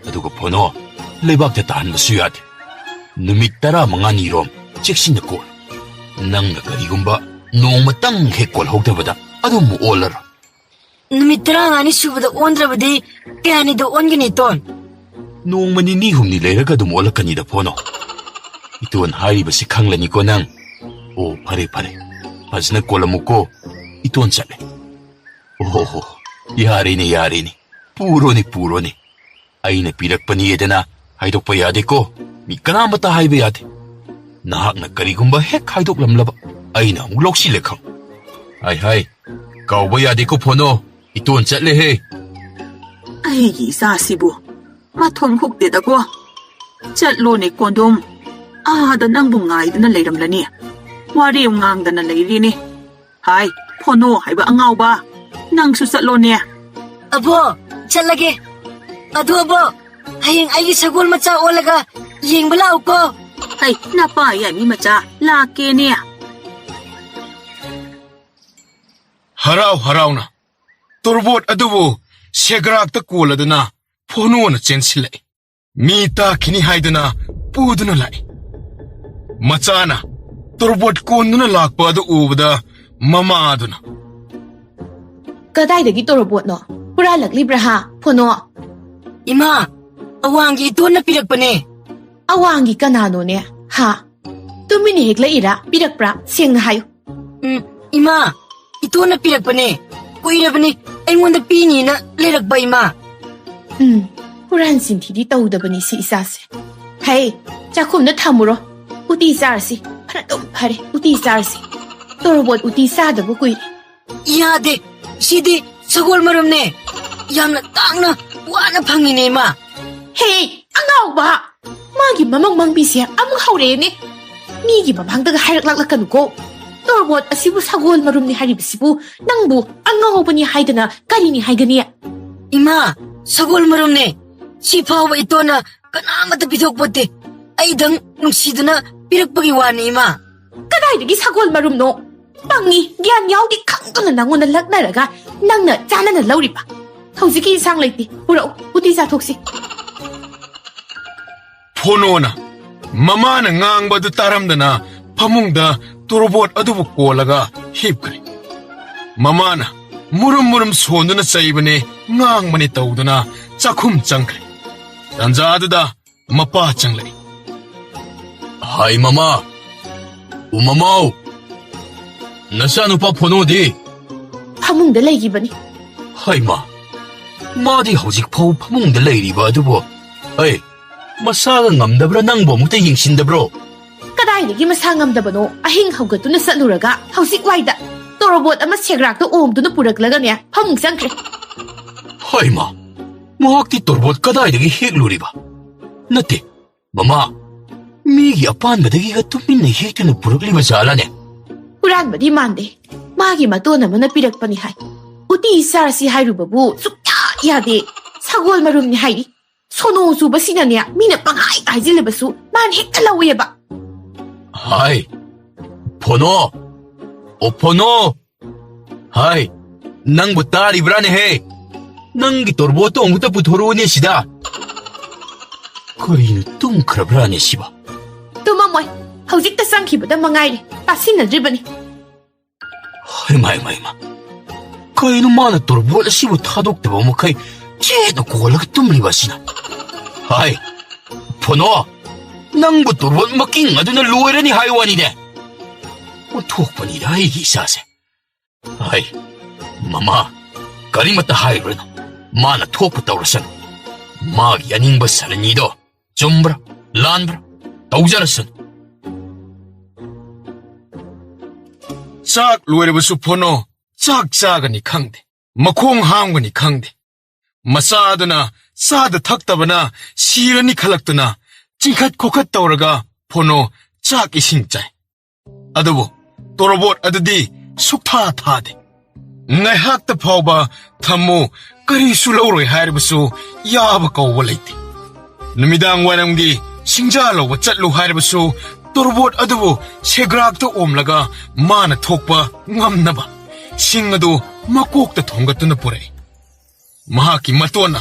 ꯑꯗꯨꯒ ꯐꯣꯅꯣ ꯂꯩꯕꯥꯛꯇ ꯇꯥꯍꯟꯕꯁꯨ ꯌꯥꯗꯦ ꯅꯨꯃꯤꯠ 15ꯅꯤꯔꯣꯝ ꯆꯦꯛꯁꯤꯟꯅ ꯀꯣꯜ ꯅꯪꯅ ꯀꯔꯤꯒꯨꯝꯕ ꯅꯣꯡꯃꯇꯪ ꯍꯦꯛ ꯀꯣꯜꯍꯧꯗꯕꯗ ꯑꯗꯨꯝ ꯑꯣꯜꯂꯔꯣꯏ ꯅꯨꯃꯤꯠ 15ꯅꯤ ꯁꯨꯕꯗ ꯑꯣꯟꯗ꯭ꯔꯕꯗꯤ ꯀꯌꯥꯅꯤꯗ ꯑꯣꯟꯒꯅꯤ ꯏꯇꯣꯟ ꯅꯣꯡꯃ ꯅꯤꯅꯤ ꯍꯨꯝꯅꯤ ꯂꯩꯔꯒ ꯑꯗꯨꯝ ꯑꯣꯜꯂꯛꯀꯅꯤꯗ ꯐꯣꯅꯣ ꯏꯇꯣꯟ ꯍꯥꯏꯔꯤꯕꯁꯤ ꯈꯪꯂꯅꯤꯀꯣ ꯅꯪ ꯑꯣ ꯐꯔꯦ ꯐꯔꯦ ꯐꯖꯅ ꯀꯣꯜꯂꯝꯃꯨꯀꯣ ꯏꯇꯣꯟ ꯆꯠꯂꯦ ꯑꯣꯍꯣ ꯌꯥꯔꯦꯅꯦ ꯌꯥꯔꯦꯅꯦ ꯄꯨꯔꯣꯅꯦ ꯄꯨꯔꯣꯅꯦ ꯑꯩꯅ ꯄꯤꯔꯛꯄꯅꯤꯗꯅ ꯍꯥꯏꯗꯣꯛꯄ ꯌꯥꯗꯦꯀꯣ ꯃꯤ ꯀꯅꯥꯃꯠꯇ ꯍꯥꯏꯕ ꯌꯥꯗꯦ ꯅꯍꯥꯛꯅ ꯀꯔꯤꯒꯨꯝꯕ ꯍꯦꯛ ꯍꯥꯏꯗꯣꯛꯂꯝꯂꯕ ꯑꯩꯅ ꯑꯃꯨꯛ ꯂꯧꯁꯤꯜꯂꯦ ꯈꯪ ꯍꯥꯏ ꯀꯥꯎꯕ ꯌꯥꯗꯦꯀꯣ ꯐꯣꯅꯣ ꯏꯇꯣꯟ ꯆꯠꯂꯦꯍꯦ 아이기 이사시부 마통 혹대다고 짤로네 꼰돔 아다 낭부 nga이드나 레이람라니 와리 웅앙다나 레이리니 하이 포노 하이바 앙아오바 낭수 짤로네 ꯑꯕꯣ ꯆꯠꯂꯒꯦ ꯑꯗꯨ ꯑꯕꯣ ꯍꯌꯦꯡ ꯑꯩꯒꯤ ꯁꯒꯣꯜ ꯃꯆꯥ ꯑꯣꯜꯂꯒ ꯌꯦꯡꯕ ꯂꯥꯛꯎꯀꯣ 하이 나빠 야미 마짜 라케네 ꯍꯔꯥꯎ ꯍꯔꯥꯎꯅ ꯇꯣꯔꯕꯣꯠ ꯑꯗꯨꯕꯨ ꯁꯦꯒ꯭ꯔꯥꯛꯇ ꯀꯣꯜꯂꯗꯨꯅ ꯐꯣꯅꯣꯅ ꯆꯦꯟꯁꯤꯜꯂꯛꯏ ꯃꯤ ꯇꯥꯈꯤꯅꯤ ꯍꯥꯏꯗꯨꯅ ꯄꯨꯗꯨꯅ ꯂꯥꯛꯏ ꯃꯆꯥꯅ ꯇꯣꯔꯕꯣꯠ ꯀꯣꯟꯗꯨꯅ ꯂꯥꯛꯄ ꯑꯗꯨ ꯎꯕꯗ ꯃꯃꯥꯗꯨꯅ ꯀꯗꯥꯏꯗꯒꯤ ꯇꯣꯔꯕꯣꯠꯅꯣ ꯍꯨꯔꯥꯜꯂꯛꯂꯤꯕ꯭ꯔꯥ ꯍꯥ ꯐꯣꯅꯣ ꯏꯃꯥ ꯑꯋꯥꯡꯒꯤ ꯏꯇꯣꯟꯅ ꯄꯤꯔꯛꯄꯅꯦ ꯑꯋꯥꯡꯒꯤ ꯀꯅꯥꯅꯣꯅꯦ ꯍꯥ ꯇꯨꯃꯤꯟꯅ ꯍꯦꯛꯂꯛꯏꯔꯥ ꯄꯤꯔꯛꯄ꯭ꯔꯥ ꯁꯦꯡꯅ ꯍꯥꯏꯌꯨ 이마 이톤나 삐락바네 꾸이라바네 ꯑꯩꯉꯣꯟꯗ ꯄꯤꯅꯤꯅ ꯂꯩꯔꯛꯄ 이마 ꯍꯨꯔꯥꯟ ꯆꯤꯟꯊꯤꯗꯤ ꯇꯧꯗꯕꯅꯤ ꯁꯤ ꯏꯆꯥꯁꯦ ꯍꯩ ꯆꯥꯛꯈꯨꯝꯗ ꯊꯝꯃꯨꯔꯣ ꯎꯇꯤ ꯆꯥꯔꯁꯤ ꯐꯔ ꯑꯗꯨꯝ ꯐꯔꯦ ꯎꯇꯤ ꯆꯥꯔꯁꯤ ꯇꯣꯔꯕꯣꯠ ꯎꯇꯤ ꯆꯥꯗꯕ ꯀꯨꯏꯔꯦ ꯌꯥꯗꯦ ꯁꯤꯗꯤ ꯁꯒꯣꯜ ꯃꯔꯝꯅꯦ ꯌꯥꯝꯅ ꯇꯥꯡꯅ ꯋꯥꯅ ꯐꯪꯉꯤꯅꯦ 이마 ꯍꯦ ꯑꯉꯥꯎꯕ ꯃꯥꯒꯤ ꯃꯃꯪ ꯃꯪꯕꯤꯁꯦ ꯑꯃꯨꯛ ꯍꯧꯔꯛꯑꯦꯅꯦ ꯃꯤꯒꯤ ꯃꯃꯥꯡꯗꯒ ꯍꯥꯏꯔꯛꯂꯛꯂꯛꯀꯅꯨꯀꯣ ꯇꯣꯔꯕꯣꯠ ꯑꯁꯤꯕꯨ ꯁꯒꯣꯜ ꯃꯔꯨꯝꯅꯤ ꯍꯥꯏꯔꯤꯕꯁꯤꯕꯨ ꯅꯪꯕꯨ ꯑꯉꯥꯎꯕꯅꯤ ꯍꯥꯏꯗꯅ ꯀꯔꯤꯅꯤ ꯍꯥꯏꯒꯅꯤ 이마 서골 머름네 시파와 이또나 까나마다 비속보대 아이당 농시드나 삐럭버기 와니 이마 그다이르기 사골 마rum노 빵이 기한 야우디 강도는 낭오나 락나라가 낭나 짜나나 라우리바 hꯧꯖꯤꯛꯀꯤ ꯏꯟꯁꯥꯡ ꯂꯩꯇꯦ ꯄꯨꯔꯛꯎ ꯎꯇꯤ ꯆꯥꯊꯣꯛꯁꯤ ꯐꯣꯅꯣꯅ ꯃꯃꯥꯅ ꯉꯥꯡꯕꯗꯨ ꯇꯥꯔꯝꯗꯅ ꯐꯃꯨꯡꯗ ꯇꯣꯔꯕꯣꯠ ꯑꯗꯨꯕꯨ ꯀꯣꯜꯂꯒ ꯍꯤꯞꯈ꯭ꯔꯦ ꯃꯃꯥꯅ 무름 무름 손두나 짜이버니 낭만이 떠오드나 짜쿰 짱크리 단자드다 마빠 짱레 하이 마마 우마마우 나샤누파 포노디 파뭉데 레이기버니 하이 마 마디 허직 파우 파몽데 레이리바 두보 에이 Masaga ngamdabra nangbo muta yingshindabro. ꯀꯗꯥꯏꯗꯒꯤ ꯃꯁꯥ ꯉꯝꯗꯕꯅꯣ ꯑꯍꯤꯡ ꯍꯧꯒꯠꯇꯨꯅ ꯆꯠꯂꯨꯔꯒ ꯍꯧꯖꯤꯛ ꯋꯥꯏꯗ ꯇꯣꯔꯣꯕꯣꯠ ꯑꯃ ꯁꯦꯒ꯭ꯔꯥꯛꯇ ꯑꯣꯝꯗꯨꯅ ꯄꯨꯔꯛꯂꯒꯅꯦ ꯐꯃꯨꯡ ꯆꯪꯈ꯭ꯔꯦ Haima, mahakti torbot kadaidagi hekluriba. Nate, mama, migi apanbadagi ga tuminna hektuna puragliba jalane. ꯍꯨꯔꯥꯟꯕꯗꯤ ꯃꯥꯟꯗꯦ ꯃꯥꯒꯤ ꯃꯇꯣꯟ ꯑꯃꯅ ꯄꯤꯔꯛꯄꯅꯤ ꯍꯥꯏ ꯎꯇꯤ ꯆꯥꯔꯁꯤ ꯍꯥꯏꯔꯨꯕꯕꯨ ꯁꯨꯛꯌꯥ ꯌꯥꯗꯦ ꯁꯒꯣꯜ ꯃꯔꯨꯝꯅꯤ ꯍꯥꯏꯔꯤ ꯁꯣꯅꯣ ꯆꯨꯕꯁꯤꯅꯅꯦ ꯃꯤꯅ ꯄꯪꯍꯥꯏ ꯍꯥꯏꯖꯤꯜꯂꯕꯁꯨ ꯃꯥꯅ ꯍꯦꯛꯇ ꯂꯧꯋꯦꯕ Hai, Pono, o Pono. Hai, nang butari brane he. Nangi torboto muta puthorone sida. Korinu tum krabrane siba. ꯇꯨꯝꯃꯝꯃꯣꯏ ꯍꯧꯖꯤꯛꯇ ꯆꯪꯈꯤꯕꯗ ꯃꯉꯥꯏꯔꯦ ꯇꯥꯁꯤꯟꯅꯗ꯭ꯔꯤꯕꯅꯤ Hai mai. Kainu mana torbot asibu thadok taba makai. Chena kolak tumriba sina. Hai, Pono. Nangbu torbot making aduna loirani haiwani de. Uthokpani da higi isase. Hai, mama, karimata haibrano. Mana thokpa tawrasan. Magi aningba saranido. Chumbra, lanbra, tawjarasan. ꯆꯥꯛ ꯂꯣꯏꯔꯕꯁꯨ ꯐꯣꯅꯣ ꯆꯥꯛ ꯆꯥꯒꯅꯤ ꯈꯪꯗꯦ ꯃꯈꯣꯡ ꯍꯥꯝꯒꯅꯤ ꯈꯪꯗꯦ ꯃꯆꯥꯗꯨꯅ ꯆꯥꯗ ꯊꯛꯇꯕꯅ ꯁꯤꯔꯅꯤ ꯈꯜꯂꯛꯇꯨꯅ ꯆꯤꯡꯈꯠ ꯈꯣꯈꯠ ꯇꯧꯔꯒ ꯐꯣꯅꯣ ꯆꯥꯛ ꯏꯁꯤꯡ ꯆꯥꯏ ꯑꯗꯨꯕꯨ ꯇꯣꯔꯣꯕꯣꯠ ꯑꯗꯨꯗꯤ ꯁꯨꯛꯊꯥ ꯊꯥꯗꯦ ꯉꯥꯏꯍꯥꯛꯇ ꯐꯥꯎꯕ ꯊꯝꯃꯨ ꯀꯔꯤꯁꯨ ꯂꯧꯔꯣꯏ ꯍꯥꯏꯔꯕꯁꯨ ꯌꯥꯕ ꯀꯧꯕ ꯂꯩꯇꯦ ꯅꯨꯃꯤꯗꯥꯡ ꯋꯥꯏꯔꯝꯒꯤ ꯁꯤꯡꯖꯥ ꯂꯧꯕ ꯆꯠꯂꯨ ꯍꯥꯏꯔꯕꯁꯨ ꯇꯣꯔꯕꯣꯠ ꯑꯗꯨꯕꯨ ꯁꯦꯒ꯭ꯔꯥꯛꯇ ꯑꯣꯝꯂꯒ ꯃꯥꯅ ꯊꯣꯛꯄ ꯉꯝꯅꯕ ꯁꯤꯡ ꯑꯗꯨ ꯃꯀꯣꯛꯇ ꯊꯣꯡꯒꯠꯇꯨꯅ ꯄꯨꯔꯛꯏ ꯃꯍꯥꯛꯀꯤ ꯃꯇꯣꯟꯅ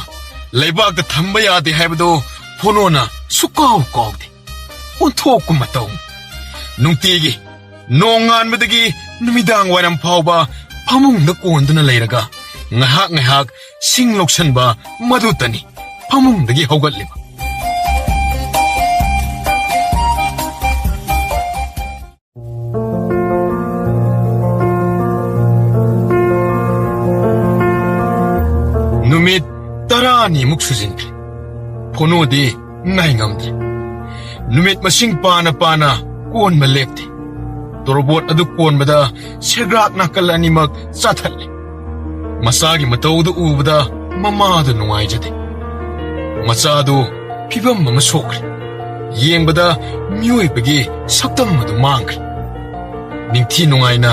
ꯂꯩꯕꯥꯛꯇ ꯊꯝꯕ ꯌꯥꯗꯦ ꯍꯥꯏꯕꯗꯨ ꯐꯣꯅꯣꯅ ꯁꯨꯛꯀꯥꯎ ꯀꯥꯎꯗꯦ ꯑꯣꯟꯊꯣꯛꯄ ꯃꯇꯧ ꯅꯨꯡꯇꯤꯒꯤ ꯅꯣꯡ ꯉꯥꯟꯕꯗꯒꯤ ꯅꯨꯃꯤꯗꯥꯡ ꯋꯥꯏꯔꯝ ꯐꯥꯎꯕ ꯐꯃꯨꯡꯗ ꯀꯣꯟꯗꯨꯅ ꯂꯩꯔꯒ ꯉꯥꯏꯍꯥꯛ ꯁꯤꯡ ꯂꯧꯁꯟꯕ ꯃꯗꯨꯇꯅꯤ ꯐꯃꯨꯡꯗꯒꯤ ꯍꯧꯒꯠꯂꯤꯕ ꯅꯨꯃꯤꯠ 10ꯅꯤꯃꯨꯛ ꯁꯨꯖꯤꯟꯈ꯭ꯔꯦ ꯐꯣꯅꯣꯗꯤ ꯉꯥꯏ ꯉꯝꯗ꯭ꯔꯦ ꯅꯨꯃꯤꯠ ꯃꯁꯤꯡ ꯄꯥꯅ ꯀꯣꯟꯕ ꯂꯦꯞꯇꯦ ꯇꯣꯔꯕꯣꯠ ꯑꯗꯨ ꯀꯣꯟꯕꯗ ꯁꯦꯒ꯭ꯔꯥꯛ ꯅꯥꯀꯜ ꯑꯅꯤꯃꯛ ꯆꯥꯊꯠꯂꯦ ꯃꯆꯥꯒꯤ ꯃꯇꯧꯗꯨ ꯎꯕꯗ ꯃꯃꯥꯗꯨ ꯅꯨꯡꯉꯥꯏꯖꯗꯦ ꯃꯆꯥꯗꯨ ꯐꯤꯕꯝ ꯑꯃ ꯁꯣꯛꯈ꯭ꯔꯦ ꯌꯦꯡꯕꯗ ꯃꯤꯑꯣꯏꯕꯒꯤ ꯁꯛꯇꯝ ꯑꯗꯨ ꯃꯥꯡꯈ꯭ꯔꯦ ꯅꯤꯡꯊꯤ ꯅꯨꯡꯉꯥꯏꯅ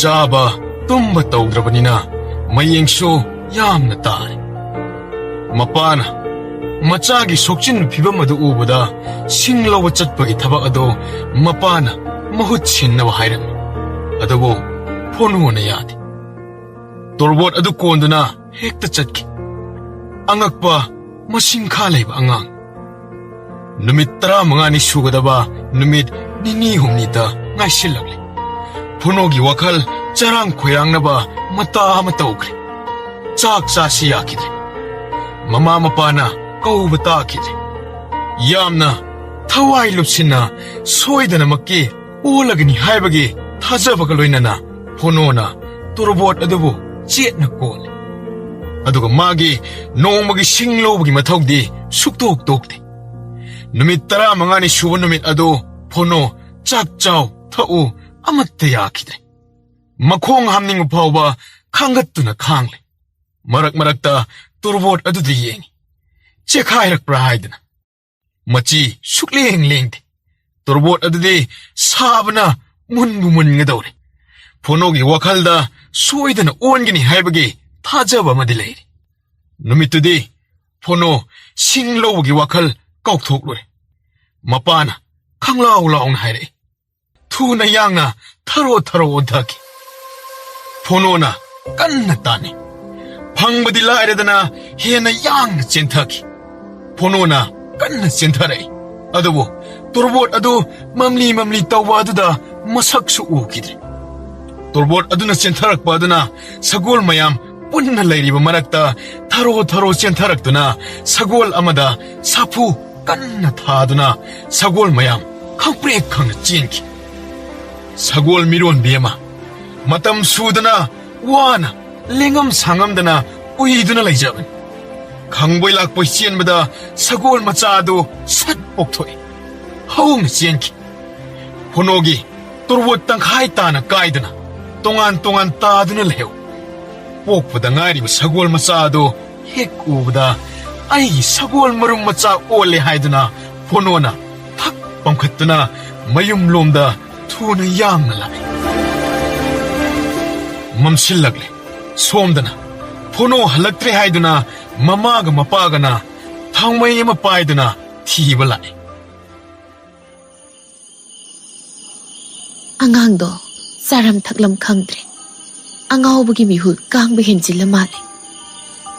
ꯆꯥꯕ ꯇꯨꯝꯕ ꯇꯧꯗ꯭ꯔꯕꯅꯤꯅ ꯃꯌꯦꯡꯁꯨ ꯌꯥꯝꯅ ꯇꯥꯔꯦ ꯃꯄꯥꯅ ꯃꯆꯥꯒꯤ ꯁꯣꯛꯆꯤꯟꯕ ꯐꯤꯕꯝ ꯑꯗꯨ ꯎꯕꯗ ꯁꯤꯡ ꯂꯧꯕ ꯆꯠꯄꯒꯤ ꯊꯕꯛ ꯑꯗꯨ ꯃꯄꯥꯅ ꯃꯍꯨꯠ ꯁꯤꯟꯅꯕ ꯍꯥꯏꯔꯝꯃꯤ ꯑꯗꯨꯕꯨ ꯐꯣꯅꯣꯅ ꯌꯥꯗꯦ ꯇꯣꯔꯕꯣꯠ ꯑꯗꯨ ꯀꯣꯟꯗꯨꯅ ꯍꯦꯛꯇ ꯆꯠꯈꯤ ꯑꯉꯛꯄ ꯃꯁꯤꯡꯈꯥ ꯂꯩꯕ ꯑꯉꯥꯡ ꯅꯨꯃꯤꯠ 15ꯅꯤ ꯁꯨꯒꯗꯕ ꯅꯨꯃꯤꯠ 2-3ꯗ ꯉꯥꯏꯁꯤꯜꯂꯛꯂꯦ ꯐꯣꯅꯣꯒꯤ ꯋꯥꯈꯜ ꯆꯔꯥꯡ ꯈꯣꯏꯔꯥꯡꯅꯕ ꯃꯇꯥ ꯑꯃ ꯇꯧꯈ꯭ꯔꯦ ꯆꯥꯛ ꯆꯥꯁꯤ ꯌꯥꯈꯤꯗ꯭ꯔꯦ ꯃꯃꯥ ꯃꯄꯥꯅ ꯀꯧꯕ ꯇꯥꯈꯤꯗ꯭ꯔꯦ ꯌꯥꯝꯅ ꯊꯋꯥꯏ ꯂꯨꯞꯁꯤꯟꯅ ꯁꯣꯏꯗꯅꯃꯛꯀꯤ ꯑꯣꯜꯂꯒꯅꯤ ꯍꯥꯏꯕꯒꯤ ꯊꯥꯖꯕꯒ ꯂꯣꯏꯅꯅ ꯐꯣꯅꯣꯅ ꯇꯣꯔꯕꯣꯠ ꯑꯗꯨꯕꯨ ꯆꯦꯠꯅ ꯀꯣꯜꯂꯦ ꯑꯗꯨꯒ ꯃꯥꯒꯤ ꯅꯣꯡꯃꯒꯤ ꯁꯤꯡ ꯂꯧꯕꯒꯤ ꯃꯊꯧꯗꯤ ꯁꯨꯛꯇꯣꯛ ꯇꯣꯛꯇꯦ ꯅꯨꯃꯤꯠ 15ꯅꯤ ꯁꯨꯕ ꯅꯨꯃꯤꯠ ꯑꯗꯨ ꯐꯣꯅꯣ ꯆꯥꯛ ꯆꯥꯎ ꯊꯛꯎ ꯑꯃꯠꯇ ꯌꯥꯈꯤꯗ꯭ꯔꯦ ꯃꯈꯣꯡ ꯍꯥꯝꯅꯤꯡꯕ ꯐꯥꯎꯕ ꯈꯥꯡꯒꯠꯇꯨꯅ ꯈꯥꯡꯂꯦ ꯃꯔꯛꯇ ꯇꯣꯔꯕꯣꯠ ꯑꯗꯨꯗ ꯌꯦꯡꯉꯤ ꯆꯦꯈꯥꯏꯔꯛꯄ꯭ꯔꯥ ꯍꯥꯏꯗꯅ ꯃꯆꯤ ꯁꯨꯛꯂꯦꯡ ꯂꯦꯡꯗꯦ ꯇꯣꯔꯕꯣꯠ ꯑꯗꯨꯗꯤ ꯁꯥꯕꯅ ꯃꯨꯟꯕꯨ ꯃꯨꯟꯒꯗꯧꯔꯦ ꯐꯣꯅꯣꯒꯤ ꯋꯥꯈꯜꯗ ꯁꯣꯏꯗꯅ ꯑꯣꯟꯒꯅꯤ ꯍꯥꯏꯕꯒꯤ ꯊꯥꯖꯕ ꯑꯃꯗꯤ ꯂꯩꯔꯤ ꯅꯨꯃꯤꯠꯇꯨꯗꯤ ꯐꯣꯅꯣ ꯁꯤꯡ ꯂꯧꯕꯒꯤ ꯋꯥꯈꯜ ꯀꯥꯎꯊꯣꯛꯂꯨꯔꯦ ꯃꯄꯥꯅ ꯈꯪꯂꯥꯎ ꯂꯥꯎꯅ ꯍꯥꯏꯔꯛꯏ ꯊꯨꯅ ꯌꯥꯡꯅ ꯊꯔꯣ ꯑꯣꯟꯊꯈꯤ ꯐꯣꯅꯣꯅ ꯀꯟꯅ ꯇꯥꯟꯅꯩ ꯐꯪꯕꯗꯤ ꯂꯥꯏꯔꯗꯅ ꯍꯦꯟꯅ ꯌꯥꯡꯅ ꯆꯦꯟꯊꯈꯤ ꯐꯣꯅꯣꯅ ꯀꯟꯅ ꯆꯦꯟꯊꯔꯛꯏ ꯑꯗꯨꯕꯨ ꯇꯣꯔꯕꯣꯠ ꯑꯗꯨ ꯃꯝꯂꯤ ꯇꯧꯕ ꯑꯗꯨꯗ ꯃꯁꯛꯁꯨ ꯎꯈꯤꯗ꯭ꯔꯦ ꯇꯣꯔꯕꯣꯠ ꯑꯗꯨꯅ ꯆꯦꯟꯊꯔꯛꯄ ꯑꯗꯨꯅ ꯁꯒꯣꯜ ꯃꯌꯥꯝ ꯄꯨꯟꯅ ꯂꯩꯔꯤꯕ ꯃꯔꯛꯇ ꯊꯔꯣ ꯆꯦꯟꯊꯔꯛꯇꯨꯅ ꯁꯒꯣꯜ ꯑꯃꯗ ꯁꯥꯐꯨ ꯀꯟꯅ ꯊꯥꯗꯨꯅ ꯁꯒꯣꯜ ꯃꯌꯥꯝ ꯈꯪꯄ꯭ꯔꯦꯛ ꯈꯪꯅ ꯆꯦꯟꯈꯤ ꯁꯒꯣꯜ ꯃꯤꯔꯣꯟꯕꯤ ꯑꯃ ꯃꯇꯝ ꯁꯨꯗꯅ ꯋꯥꯅ ꯂꯦꯡꯉꯝ ꯁꯥꯡꯉꯝꯗꯅ ꯎꯏꯗꯨꯅ ꯂꯩꯖꯕꯅꯤ ꯈꯪꯕꯣꯏ ꯂꯥꯛꯄꯣꯏ ꯆꯦꯟꯕꯗ ꯁꯒꯣꯜ ꯃꯆꯥ ꯑꯗꯨ ꯁꯠ ꯄꯣꯛꯊꯣꯛꯏ ꯍꯧꯅ ꯆꯦꯟꯈꯤ ꯐꯣꯅꯣꯒꯤ ꯇꯣꯔꯕꯣꯠ ꯇꯪꯈꯥꯏ ꯇꯥꯅ ꯀꯥꯏꯗꯅ ꯇꯣꯉꯥꯟ ꯇꯣꯉꯥꯟ ꯇꯥꯗꯨꯅ ꯂꯩꯍꯧ ꯄꯣꯛꯄꯗ ꯉꯥꯏꯔꯤꯕ ꯁꯒꯣꯜ ꯃꯆꯥ ꯑꯗꯨ ꯍꯦꯛ ꯎꯕꯗ ꯑꯩꯒꯤ ꯁꯒꯣꯜ ꯃꯔꯨꯝ ꯃꯆꯥ ꯑꯣꯜꯂꯦ ꯍꯥꯏꯗꯨꯅ ꯐꯣꯅꯣꯅ ꯊꯛ ꯄꯝꯈꯠꯇꯨꯅ ꯃꯌꯨꯝꯂꯣꯝꯗ ꯊꯨꯅ ꯌꯥꯡꯅ ꯂꯥꯛꯏ ꯃꯝꯁꯤꯜꯂꯛꯂꯦ ꯁꯣꯝꯗꯅ ꯐꯣꯅꯣ ꯍꯜꯂꯛꯇ꯭ꯔꯦ ꯍꯥꯏꯗꯨꯅ ꯃꯃꯥꯒ ꯃꯄꯥꯒꯅ ꯊꯥꯎꯃꯩ ꯑꯃ ꯄꯥꯏꯗꯨꯅ ꯊꯤꯕ ꯂꯥꯛꯏ ꯑꯉꯥꯡꯗꯣ ꯆꯥꯔꯝ ꯊꯛꯂꯝ ꯈꯪꯗ꯭ꯔꯦ ꯑꯉꯥꯎꯕꯒꯤ ꯃꯤꯍꯨꯜ ꯀꯥꯡꯕ ꯍꯦꯟꯖꯤꯜꯂ ꯃꯥꯜꯂꯦ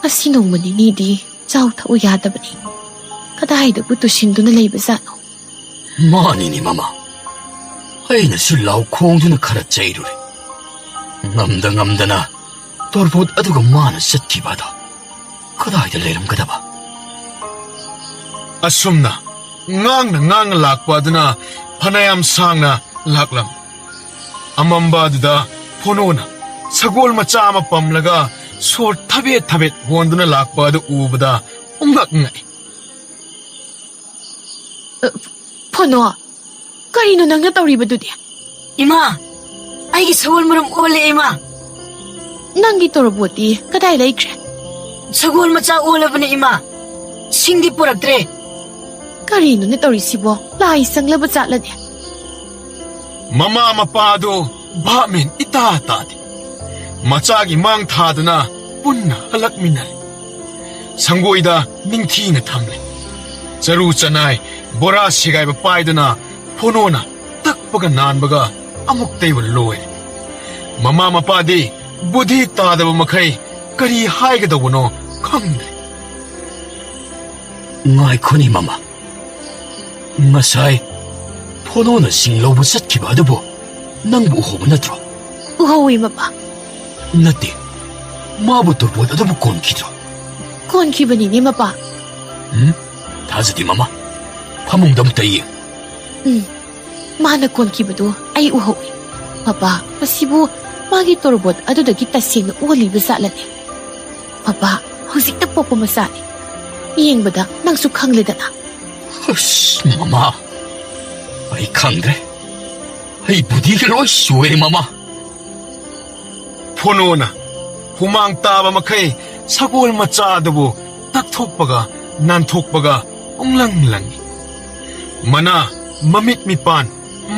ꯑꯁꯤ ꯅꯣꯡꯃ ꯅꯤꯅꯤꯗꯤ ꯆꯥꯎ ꯊꯛꯎ ꯌꯥꯗꯕꯅꯤ ꯀꯗꯥꯏꯗꯕꯨ ꯇꯨꯁꯤꯟꯗꯨꯅ ꯂꯩꯕꯖꯥꯠꯅꯣ ꯃꯥꯅꯤꯅꯦ ꯃꯃꯥ ꯑꯩꯅꯁꯨ ꯂꯥꯎ ꯈꯣꯡꯗꯨꯅ ꯈꯔ ꯆꯩꯔꯨꯔꯦ ꯉꯝꯗꯅ ꯇꯣꯔꯕꯣꯠ ꯑꯗꯨꯒ ꯃꯥꯅ ꯆꯠꯈꯤꯕꯗ ꯀꯗꯥꯏꯗ ꯂꯩꯔꯝꯒꯗꯕ ꯑꯁꯨꯝꯅ ꯉꯥꯡꯅ ꯂꯥꯛꯄ ꯑꯗꯨꯅ ꯐꯅꯌꯥꯝ ꯁꯥꯡꯅ ꯂꯥꯛꯂꯝ ꯑꯃꯝꯕ ꯑꯗꯨꯗ ꯐꯣꯅꯣꯅ ꯁꯒꯣꯜ ꯃꯆꯥ ꯑꯃ ꯄꯝꯂꯒ ꯁꯣꯔ ꯊꯕꯦꯠ ꯍꯣꯟꯗꯨꯅ ꯂꯥꯛꯄ ꯑꯗꯨ ꯎꯕꯗ ꯉꯛꯉꯛꯏ ꯐꯣꯅꯣ ꯀꯔꯤꯅꯣ ꯅꯪꯅ ꯇꯧꯔꯤꯕꯗꯨꯗꯤ ꯏꯃꯥ ꯑꯩꯒꯤ ꯁꯒꯣꯜ ꯃꯔꯨꯝ ꯑꯣꯜꯂꯦ ꯏꯃꯥ ꯅꯪꯒꯤ ꯇꯣꯔꯕꯣꯠꯇꯤ ꯀꯗꯥꯏ ꯂꯩꯈ꯭ꯔꯦ ꯁꯒꯣꯜ ꯃꯆꯥ ꯑꯣꯜꯂꯕꯅꯦ ꯏꯃꯥ ꯁꯤꯡꯗꯤ ꯄꯨꯔꯛꯇ꯭ꯔꯦ ꯀꯔꯤꯅꯣꯅꯦ ꯇꯧꯔꯤꯁꯤꯕꯣ ꯂꯥꯏ ꯆꯪꯂꯕ ꯆꯥꯠꯂꯅꯦ ꯃꯃꯥ ꯃꯄꯥ ꯑꯗꯨ ꯚꯥꯞꯃꯦꯟ ꯏꯇꯥ ꯇꯥꯗꯦ ꯃꯆꯥꯒꯤ ꯃꯥꯡ ꯊꯥꯗꯨꯅ ꯄꯨꯟꯅ ꯍꯜꯂꯛꯃꯤꯟꯅꯔꯦ ꯁꯪꯒꯣꯏꯗ ꯅꯤꯡꯊꯤꯅ ꯊꯝꯂꯦ ꯆꯔꯨ ꯆꯅꯥꯏ ꯕꯣꯔꯥ ꯁꯦꯒꯥꯏꯕ ꯄꯥꯏꯗꯨꯅ ꯐꯣꯅꯣꯅ ꯇꯛꯄꯒ ꯅꯥꯟꯕꯒ ꯑꯃꯨꯛꯇꯩꯕ ꯂꯣꯏꯔꯦ ꯃꯃꯥ ꯃꯄꯥꯗꯤ ꯕꯨꯙꯤ ꯇꯥꯗꯕ ꯃꯈꯩ ꯀꯔꯤ ꯍꯥꯏꯒꯗꯧꯕꯅꯣ ꯈꯪꯗ꯭ꯔꯦ ꯉꯥꯏꯈꯣꯅꯤ ꯃꯃꯥ ꯉꯁꯥꯏ ꯐꯣꯅꯣꯅ ꯁꯤꯡ ꯂꯧꯕ ꯆꯠꯈꯤꯕ ꯑꯗꯨꯕꯨ ꯅꯪꯕꯨ ꯎꯍꯧꯕ ꯅꯠꯇ꯭ꯔꯣ ꯎꯍꯧꯏ ꯃꯄꯥ ꯅꯠꯇꯦ ꯃꯥꯕꯨ ꯇꯣꯔꯕꯣꯠ ꯑꯗꯨꯕꯨ ꯀꯣꯟꯈꯤꯗ꯭ꯔꯣ ꯀꯣꯟꯈꯤꯕꯅꯤꯅꯦ ꯃꯄꯥ ꯊꯥꯖꯗꯦ ꯃꯃꯥ ꯐꯃꯨꯡꯗ ꯑꯃꯨꯛꯇ ꯌꯦꯡ ꯃꯥꯅ ꯀꯣꯟꯈꯤꯕꯗꯨ ꯑꯩ ꯎꯍꯧꯏ ꯃꯄꯥ ꯃꯁꯤꯕꯨ ꯃꯥꯒꯤ ꯇꯣꯔꯕꯣꯠ ꯑꯗꯨꯗꯒꯤ ꯇꯁꯦꯡꯅ ꯑꯣꯜꯂꯤꯕ ꯖꯥꯠꯂꯅꯦ ꯃꯄꯥ ꯍꯧꯖꯤꯛꯇ ꯄꯣꯛꯄ ꯃꯆꯥꯅꯤ ꯌꯦꯡꯕꯗ ꯅꯪꯁꯨ ꯈꯪꯂꯦꯗꯅ ꯑꯁ ꯃꯃꯥ ꯑꯩ ꯈꯪꯗ꯭ꯔꯦ ꯑꯩ ꯕꯨꯙꯤꯒ ꯂꯣꯏ ꯁꯣꯏꯔꯦ ꯃꯃꯥ ꯐꯣꯅꯣꯅ ꯍꯨꯃꯥꯡ ꯇꯥꯕ ꯃꯈꯩ ꯁꯒꯣꯜ ꯃꯆꯥ ꯑꯗꯨꯕꯨ ꯇꯛꯊꯣꯛꯄꯒ ꯅꯥꯟꯊꯣꯛꯄꯒ ꯂꯪꯉꯤ ꯃꯅꯥ ꯃꯃꯤꯠ ꯃꯤꯄꯥꯟ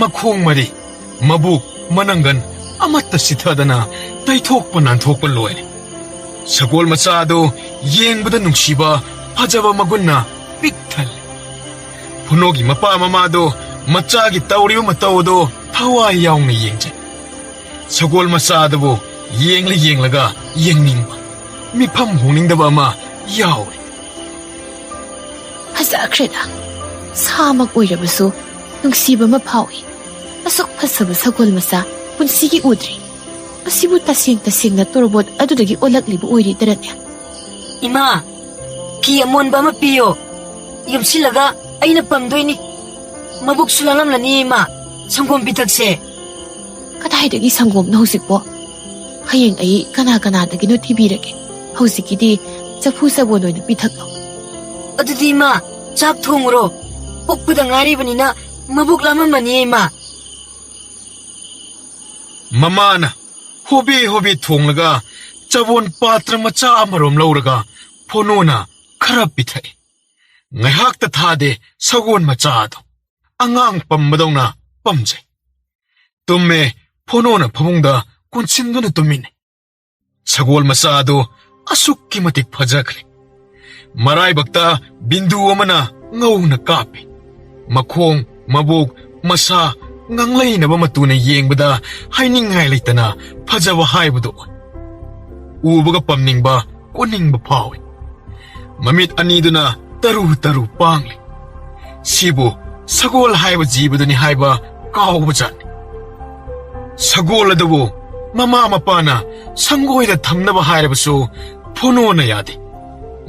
ꯃꯈꯣꯡ ꯃꯔꯤ ꯃꯕꯨꯛ ꯃꯅꯪꯒꯟ ꯑꯃꯠꯇ ꯁꯤꯊꯗꯅ ꯇꯩꯊꯣꯛꯄ ꯅꯥꯟꯊꯣꯛꯄ ꯂꯣꯏꯔꯦ ꯁꯒꯣꯜ ꯃꯆꯥ ꯑꯗꯨ ꯌꯦꯡꯕꯗ ꯅꯨꯡꯁꯤꯕ ꯐꯖꯕ ꯃꯒꯨꯟꯅ ꯄꯤꯛ ꯊꯜꯂꯦ ꯐꯣꯅꯣꯒꯤ ꯃꯄꯥ ꯃꯃꯥꯗꯣ ꯃꯆꯥꯒꯤ ꯇꯧꯔꯤꯕ ꯃꯇꯧ ꯑꯗꯨ ꯊꯋꯥꯏ ꯌꯥꯎꯅ ꯌꯦꯡꯖꯩ ꯁꯒꯣꯜ ꯃꯆꯥ ꯑꯗꯨꯕꯨ ꯌꯦꯡꯂꯒ ꯌꯦꯡꯅꯤꯡꯕ ꯃꯤꯐꯝ ꯍꯣꯡꯅꯤꯡꯗꯕ ꯑꯃ ꯌꯥꯎꯔꯦ ꯐꯖꯈ꯭ꯔꯦꯗ ꯁꯥꯃꯛ ꯑꯣꯏꯔꯕꯁꯨ ꯅꯨꯡꯁꯤꯕ ꯑꯃ ꯐꯥꯎꯏ ꯑꯁꯨꯛ ꯐꯖꯕ ꯁꯒꯣꯜ ꯃꯆꯥ ꯄꯨꯟꯁꯤꯒꯤ ꯎꯗ꯭ꯔꯤ ꯃꯁꯤꯕꯨ ꯇꯁꯦꯡꯅ ꯇꯣꯔꯕꯣꯠ ꯑꯗꯨꯗꯒꯤ ꯑꯣꯜꯂꯛꯂꯤꯕ ꯑꯣꯏꯔꯤꯗꯔꯅꯦ ꯏꯃꯥ ꯐꯤ ꯑꯃꯣꯟꯕ ꯑꯃ ꯄꯤꯌꯣ ꯌꯨꯝꯁꯤꯜꯂꯒ ꯑꯩꯅ ꯄꯝꯗꯣꯏꯅꯤ ꯃꯕꯨꯛꯁꯨ ꯂꯥꯡꯂꯝꯂꯅꯤ ꯏꯃꯥ ꯁꯪꯒꯣꯝ ꯄꯤꯊꯛꯁꯦ ꯀꯗꯥꯏꯗꯒꯤ ꯁꯪꯒꯣꯝꯅꯣ ꯍꯧꯖꯤꯛꯄꯣ ꯍꯌꯦꯡ ꯑꯩ ꯀꯅꯥꯗꯒꯤꯅꯣ ꯊꯤꯕꯤꯔꯒꯦ ꯍꯧꯖꯤꯛꯀꯤꯗꯤ ꯆꯐꯨ ꯆꯕꯣꯟ ꯑꯣꯏꯅ ꯄꯤꯊꯛꯂꯣ ꯑꯗꯨꯗꯤ ꯏꯃꯥ ꯆꯥꯛ ꯊꯣꯡꯉꯨꯔꯣ ꯄꯣꯛꯄꯗ ꯉꯥꯏꯔꯤꯕꯅꯤꯅ ꯃꯕꯨꯛ ꯂꯥꯝꯃꯝꯃꯅꯤ ꯏꯃꯥ ꯃꯃꯥꯅ ꯍꯣꯕꯦ ꯊꯣꯡꯂꯒ ꯆꯕꯣꯟ ꯄꯥꯇ꯭ꯔ ꯃꯆꯥ ꯑꯃꯔꯣꯝ ꯂꯧꯔꯒ ꯐꯣꯅꯣꯅ ꯈꯔ ꯄꯤꯊꯛꯏ ꯉꯥꯏꯍꯥꯛꯇ ꯊꯥꯗꯦ ꯁꯒꯣꯜ ꯃꯆꯥ ꯑꯗꯨ ꯑꯉꯥꯡ ꯄꯝꯕꯗꯧꯅ ꯄꯝꯖꯩ ꯇꯨꯝꯃꯦ ꯐꯣꯅꯣꯅ ꯐꯃꯨꯡꯗ ꯀꯨꯟꯁꯤꯟꯗꯨꯅ ꯇꯨꯝꯃꯤꯟꯅꯩ ꯁꯒꯣꯜ ꯃꯆꯥ ꯑꯗꯨ ꯑꯁꯨꯛꯀꯤ ꯃꯇꯤꯛ ꯐꯖꯈ꯭ꯔꯦ ꯃꯔꯥꯏꯕꯛꯇ ꯕꯤꯟꯗꯨ ꯑꯃꯅ ꯉꯧꯅ ꯀꯥꯞꯄꯤ ꯃꯈꯣꯡ ꯃꯕꯨꯛ ꯃꯁꯥ ꯉꯥꯡꯂꯩꯅꯕ ꯃꯇꯨꯅ ꯌꯦꯡꯕꯗ ꯍꯥꯏꯅꯤꯡꯉꯥꯏ ꯂꯩꯇꯅ ꯐꯖꯕ ꯍꯥꯏꯕꯗꯨ ꯑꯣꯏ ꯎꯕꯒ ꯄꯝꯅꯤꯡꯕ ꯀꯣꯟꯅꯤꯡꯕ ꯐꯥꯎꯏ ꯃꯃꯤꯠ ꯑꯅꯤꯗꯨꯅ ꯇꯔꯨ ꯄꯥꯡꯂꯤ ꯁꯤꯕꯨ ꯁꯒꯣꯜ ꯍꯥꯏꯕ ꯖꯤꯕꯗꯨꯅꯤ ꯍꯥꯏꯕ ꯀꯥꯎꯕꯖꯥꯠꯅꯤ ꯁꯒꯣꯜ ꯑꯗꯨꯕꯨ ꯃꯃꯥ ꯃꯄꯥꯅ ꯁꯪꯒꯣꯏꯗ ꯊꯝꯅꯕ ꯍꯥꯏꯔꯕꯁꯨ ꯐꯣꯅꯣꯅ ꯌꯥꯗꯦ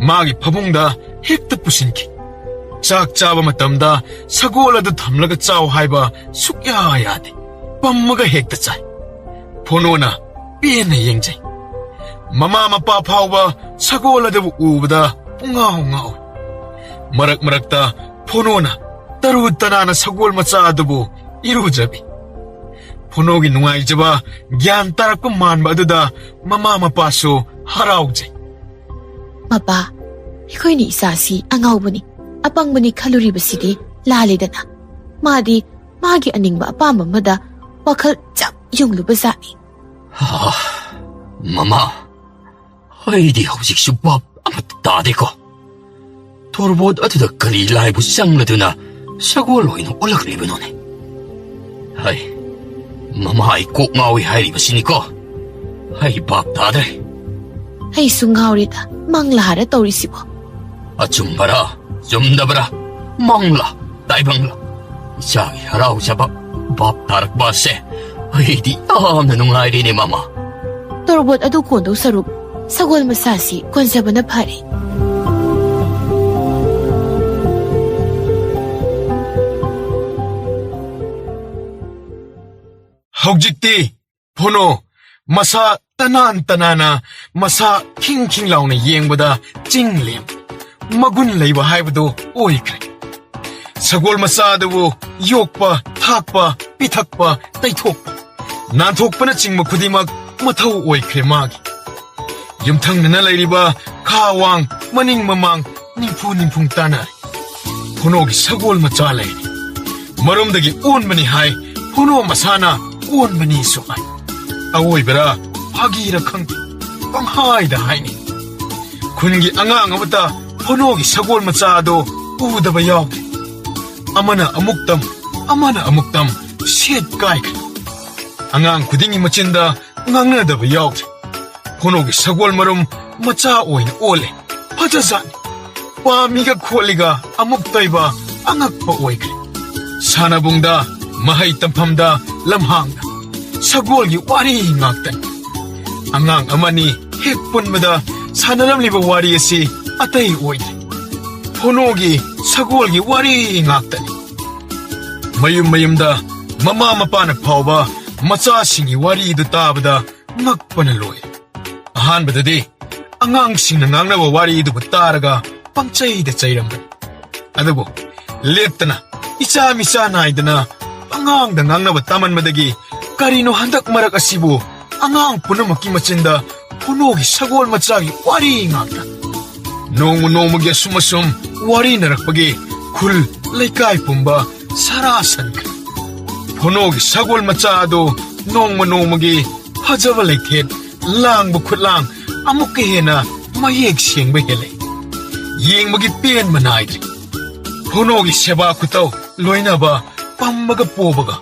ꯃꯥꯒꯤ ꯐꯃꯨꯡꯗ ꯍꯦꯛꯇ ꯄꯨꯁꯤꯟꯈꯤ ꯆꯥꯛ ꯆꯥꯕ ꯃꯇꯝꯗ ꯁꯒꯣꯜ ꯑꯗꯨ ꯊꯝꯂꯒ ꯆꯥꯎ ꯍꯥꯏꯕ ꯁꯨꯛꯌꯥ ꯌꯥꯗꯦ ꯄꯝꯃꯒ ꯍꯦꯛꯇ ꯆꯥꯏ ꯐꯣꯅꯣꯅ ꯄꯦꯟꯅ ꯌꯦꯡꯖꯩ ꯃꯃꯥ ꯃꯄꯥ ꯐꯥꯎꯕ ꯁꯒꯣꯜ ꯑꯗꯨꯕꯨ ꯎꯕꯗ ꯉꯥꯎ ꯃꯔꯛꯇ ꯐꯣꯅꯣꯅ ꯇꯔꯨ ꯇꯅꯥꯅ ꯁꯒꯣꯜ ꯃꯆꯥ ꯑꯗꯨꯕꯨ ꯏꯔꯨꯖꯕꯤ ꯐꯣꯅꯣꯒꯤ ꯅꯨꯡꯉꯥꯏꯖꯕ ꯒ꯭ꯌꯥꯟ ꯇꯥꯔꯛꯄ ꯃꯥꯟꯕ ꯑꯗꯨꯗ ꯃꯃꯥ ꯃꯄꯥꯁꯨ ꯍꯔꯥꯎꯖꯩ ꯃꯄꯥ ꯑꯩꯈꯣꯏꯅꯤ ꯏꯆꯥꯁꯤ ꯑꯉꯥꯎꯕꯅꯤ ꯑꯄꯪꯕꯅꯤ ꯈꯜꯂꯨꯔꯤꯕꯁꯤꯗꯤ ꯂꯥꯜꯂꯦꯗꯅ ꯃꯥꯗꯤ ꯃꯥꯒꯤ ꯑꯅꯤꯡꯕ ꯑꯄꯥꯝꯕ ꯑꯃꯗ ꯋꯥꯈꯜ ꯆꯞ ꯌꯨꯡꯂꯨꯕꯖꯥꯠꯅꯤ ꯃꯃꯥ ꯑꯩꯗꯤ ꯍꯧꯖꯤꯛꯁꯨ ꯚꯥꯞ ꯑꯃꯠꯇ ꯇꯥꯗꯦꯀꯣ ꯇꯣꯔꯕꯣꯠ ꯑꯗꯨꯗ ꯀꯔꯤ ꯂꯥꯏꯕꯨ ꯆꯪꯂꯗꯨꯅ ꯁꯒꯣꯜ ꯑꯣꯏꯅ ꯑꯣꯜꯂꯛꯂꯤꯕꯅꯣꯅꯦ ꯍꯩ ꯃꯃꯥ ꯑꯩ ꯀꯣꯛ ꯉꯥꯎꯏ ꯍꯥꯏꯔꯤꯕꯁꯤꯅꯤꯀꯣ ꯑꯩ ꯚꯥꯞ ꯇꯥꯗ꯭ꯔꯦ ꯑꯩꯁꯨ ꯉꯥꯎꯔꯦꯗ ꯃꯪꯂꯥ ꯍꯥꯏꯔ ꯇꯧꯔꯤꯁꯤꯕꯣ ꯑꯆꯨꯝꯕꯔꯥ ꯆꯨꯝꯗꯕꯔꯥ ꯃꯪꯂꯥ ꯇꯥꯏꯕꯪꯂꯥ ꯏꯆꯥꯒꯤ ꯍꯔꯥꯎꯖꯕ ꯚꯥꯞ ꯇꯥꯔꯛꯄ ꯑꯁꯦ ꯑꯩꯗꯤ ꯌꯥꯝꯅ ꯅꯨꯡꯉꯥꯏꯔꯦꯅꯦ ꯃꯃꯥ ꯇꯣꯔꯕꯣꯠ ꯑꯗꯨ ꯀꯣꯟꯗꯧ ꯁꯔꯨꯛ ꯁꯒꯣꯜ ꯃꯆꯥꯁꯤ ꯀꯣꯟꯖꯕꯅ ꯐꯔꯦ ꯍꯧꯖꯤꯛꯇꯤ ꯐꯣꯅꯣ ꯃꯁꯥ ꯇꯅꯥꯅ ꯃꯁꯥ ꯈꯤꯡ ꯂꯥꯎꯅ ꯌꯦꯡꯕꯗ ꯆꯤꯡꯂꯦꯝ ꯃꯒꯨꯟ ꯂꯩꯕ ꯍꯥꯏꯕꯗꯨ ꯑꯣꯏꯈ꯭ꯔꯦ ꯁꯒꯣꯜ ꯃꯆꯥ ꯑꯗꯨꯕꯨ ꯌꯣꯛꯄ ꯊꯥꯛꯄ ꯄꯤꯊꯛꯄ ꯇꯩꯊꯣꯛꯄ ꯅꯥꯟꯊꯣꯛꯄꯅꯆꯤꯡꯕ ꯈꯨꯗꯤꯡꯃꯛ ꯃꯊꯧ ꯑꯣꯏꯈ꯭ꯔꯦ ꯃꯥꯒꯤ ꯌꯨꯝꯊꯪꯅꯅ ꯂꯩꯔꯤꯕ ꯈꯥ ꯋꯥꯡ ꯃꯅꯤꯡ ꯃꯃꯥꯡ ꯅꯤꯡꯐꯨꯡ ꯇꯥꯅꯔꯦ ꯐꯣꯅꯣꯒꯤ ꯁꯒꯣꯜ ꯃꯆꯥ ꯂꯩꯔꯤ ꯃꯔꯨꯝꯗꯒꯤ ꯑꯣꯟꯕꯅꯤ ꯍꯥꯏ ꯐꯣꯅꯣ ꯃꯁꯥꯅ ꯑꯣꯟꯕꯅꯤꯁꯨ ꯍꯥꯏ ꯑꯋꯣꯏꯕꯔꯥ ꯐꯥꯒꯤꯔ ꯈꯪꯗꯦ ꯄꯪꯍꯥꯏꯗ ꯍꯥꯏꯅꯤ ꯈꯨꯟꯒꯤ ꯑꯉꯥꯡ ꯑꯃꯇ ꯐꯣꯅꯣꯒꯤ ꯁꯒꯣꯜ ꯃꯆꯥ ꯑꯗꯣ ꯎꯗꯕ ꯌꯥꯎꯗꯦ ꯑꯃꯅ ꯑꯃꯨꯛꯇꯝ ꯁꯦꯠ ꯀꯥꯏꯈ꯭ꯔꯦ ꯑꯉꯥꯡ ꯈꯨꯗꯤꯡꯒꯤ ꯃꯆꯤꯟꯗ ꯉꯥꯡꯅꯗꯕ ꯌꯥꯎꯗ꯭ꯔꯦ ꯐꯣꯅꯣꯒꯤ ꯁꯒꯣꯜ ꯃꯔꯨꯝ ꯃꯆꯥ ꯑꯣꯏꯅ ꯑꯣꯜꯂꯦ ꯐꯖꯖꯥꯠꯅꯤ ꯄꯥꯝꯃꯤꯒ ꯈꯣꯠꯂꯤꯒ ꯑꯃꯨꯛ ꯇꯣꯏꯕ ꯑꯉꯛꯄ ꯑꯣꯏꯈ꯭ꯔꯦ ꯁꯥꯟꯅꯕꯨꯡꯗ ꯃꯍꯩ ꯇꯝꯐꯝꯗ ꯂꯝꯍꯥꯡꯗ ꯁꯒꯣꯜꯒꯤ ꯋꯥꯔꯤ ꯉꯥꯛꯇꯅꯤ ꯑꯉꯥꯡ ꯑꯃꯅꯤ ꯍꯦꯛ ꯄꯨꯟꯕꯗ ꯁꯥꯟꯅꯔꯝꯂꯤꯕ ꯋꯥꯔꯤ ꯑꯁꯤ ꯑꯇꯩ ꯑꯣꯏꯗ꯭ꯔꯦ ꯐꯣꯅꯣꯒꯤ ꯁꯒꯣꯜꯒꯤ ꯋꯥꯔꯤ ꯉꯥꯛꯇꯅꯤ ꯃꯌꯨꯝꯗ ꯃꯃꯥ ꯃꯄꯥꯅ ꯐꯥꯎꯕ ꯃꯆꯥꯁꯤꯡꯒꯤ ꯋꯥꯔꯤꯗꯨ ꯇꯥꯕꯗ ꯉꯛꯄꯅ ꯂꯣꯏꯔꯦ ꯑꯍꯥꯟꯕꯗꯗꯤ ꯑꯉꯥꯡꯁꯤꯡꯅ ꯉꯥꯡꯅꯕ ꯋꯥꯔꯤꯗꯨꯕꯨ ꯇꯥꯔꯒ ꯄꯪꯆꯩꯗ ꯆꯩꯔꯝꯕꯅꯤ ꯑꯗꯨꯕꯨ ꯂꯦꯞꯇꯅ ꯏꯆꯥ ꯃꯤꯆꯥ ꯅꯥꯏꯗꯅ ꯑꯉꯥꯡꯗ ꯉꯥꯡꯅꯕ ꯇꯥꯃꯟꯕꯗꯒꯤ ꯀꯔꯤꯅꯣ ꯍꯟꯗꯛ ꯃꯔꯛ ꯑꯁꯤꯕꯨ ꯑꯉꯥꯡ ꯄꯨꯝꯅꯃꯛꯀꯤ ꯃꯆꯤꯟꯗ ꯐꯣꯅꯣꯒꯤ ꯁꯒꯣꯜ ꯃꯆꯥꯒꯤ ꯋꯥꯔꯤ ꯉꯥꯛꯇ ꯅꯣꯡꯃꯒꯤ ꯑꯁꯨꯝ ꯋꯥꯔꯤꯅꯔꯛꯄꯒꯤ ꯈꯨꯜ ꯂꯩꯀꯥꯏ ꯄꯨꯝꯕ ꯁꯔꯥ ꯁꯟꯈ꯭ꯔꯦ ꯐꯣꯅꯣꯒꯤ ꯁꯒꯣꯜ ꯃꯆꯥ ꯑꯗꯨ ꯅꯣꯡꯃꯒꯤ ꯐꯖꯕ ꯂꯩꯊꯦꯠ ꯂꯥꯡꯕ ꯈꯨꯠꯂꯥꯡ ꯑꯃꯨꯛꯀ ꯍꯦꯟꯅ ꯃꯌꯦꯛ ꯁꯦꯡꯕ ꯍꯦꯜꯂꯛꯏ ꯌꯦꯡꯕꯒꯤ ꯄꯦꯟꯕ ꯅꯥꯏꯗ꯭ꯔꯦ ꯐꯣꯅꯣꯒꯤ ꯁꯦꯕꯥ ꯈꯨꯇꯧ ꯂꯣꯏꯅꯕ ꯄꯝꯕꯒ ꯄꯣꯕꯒ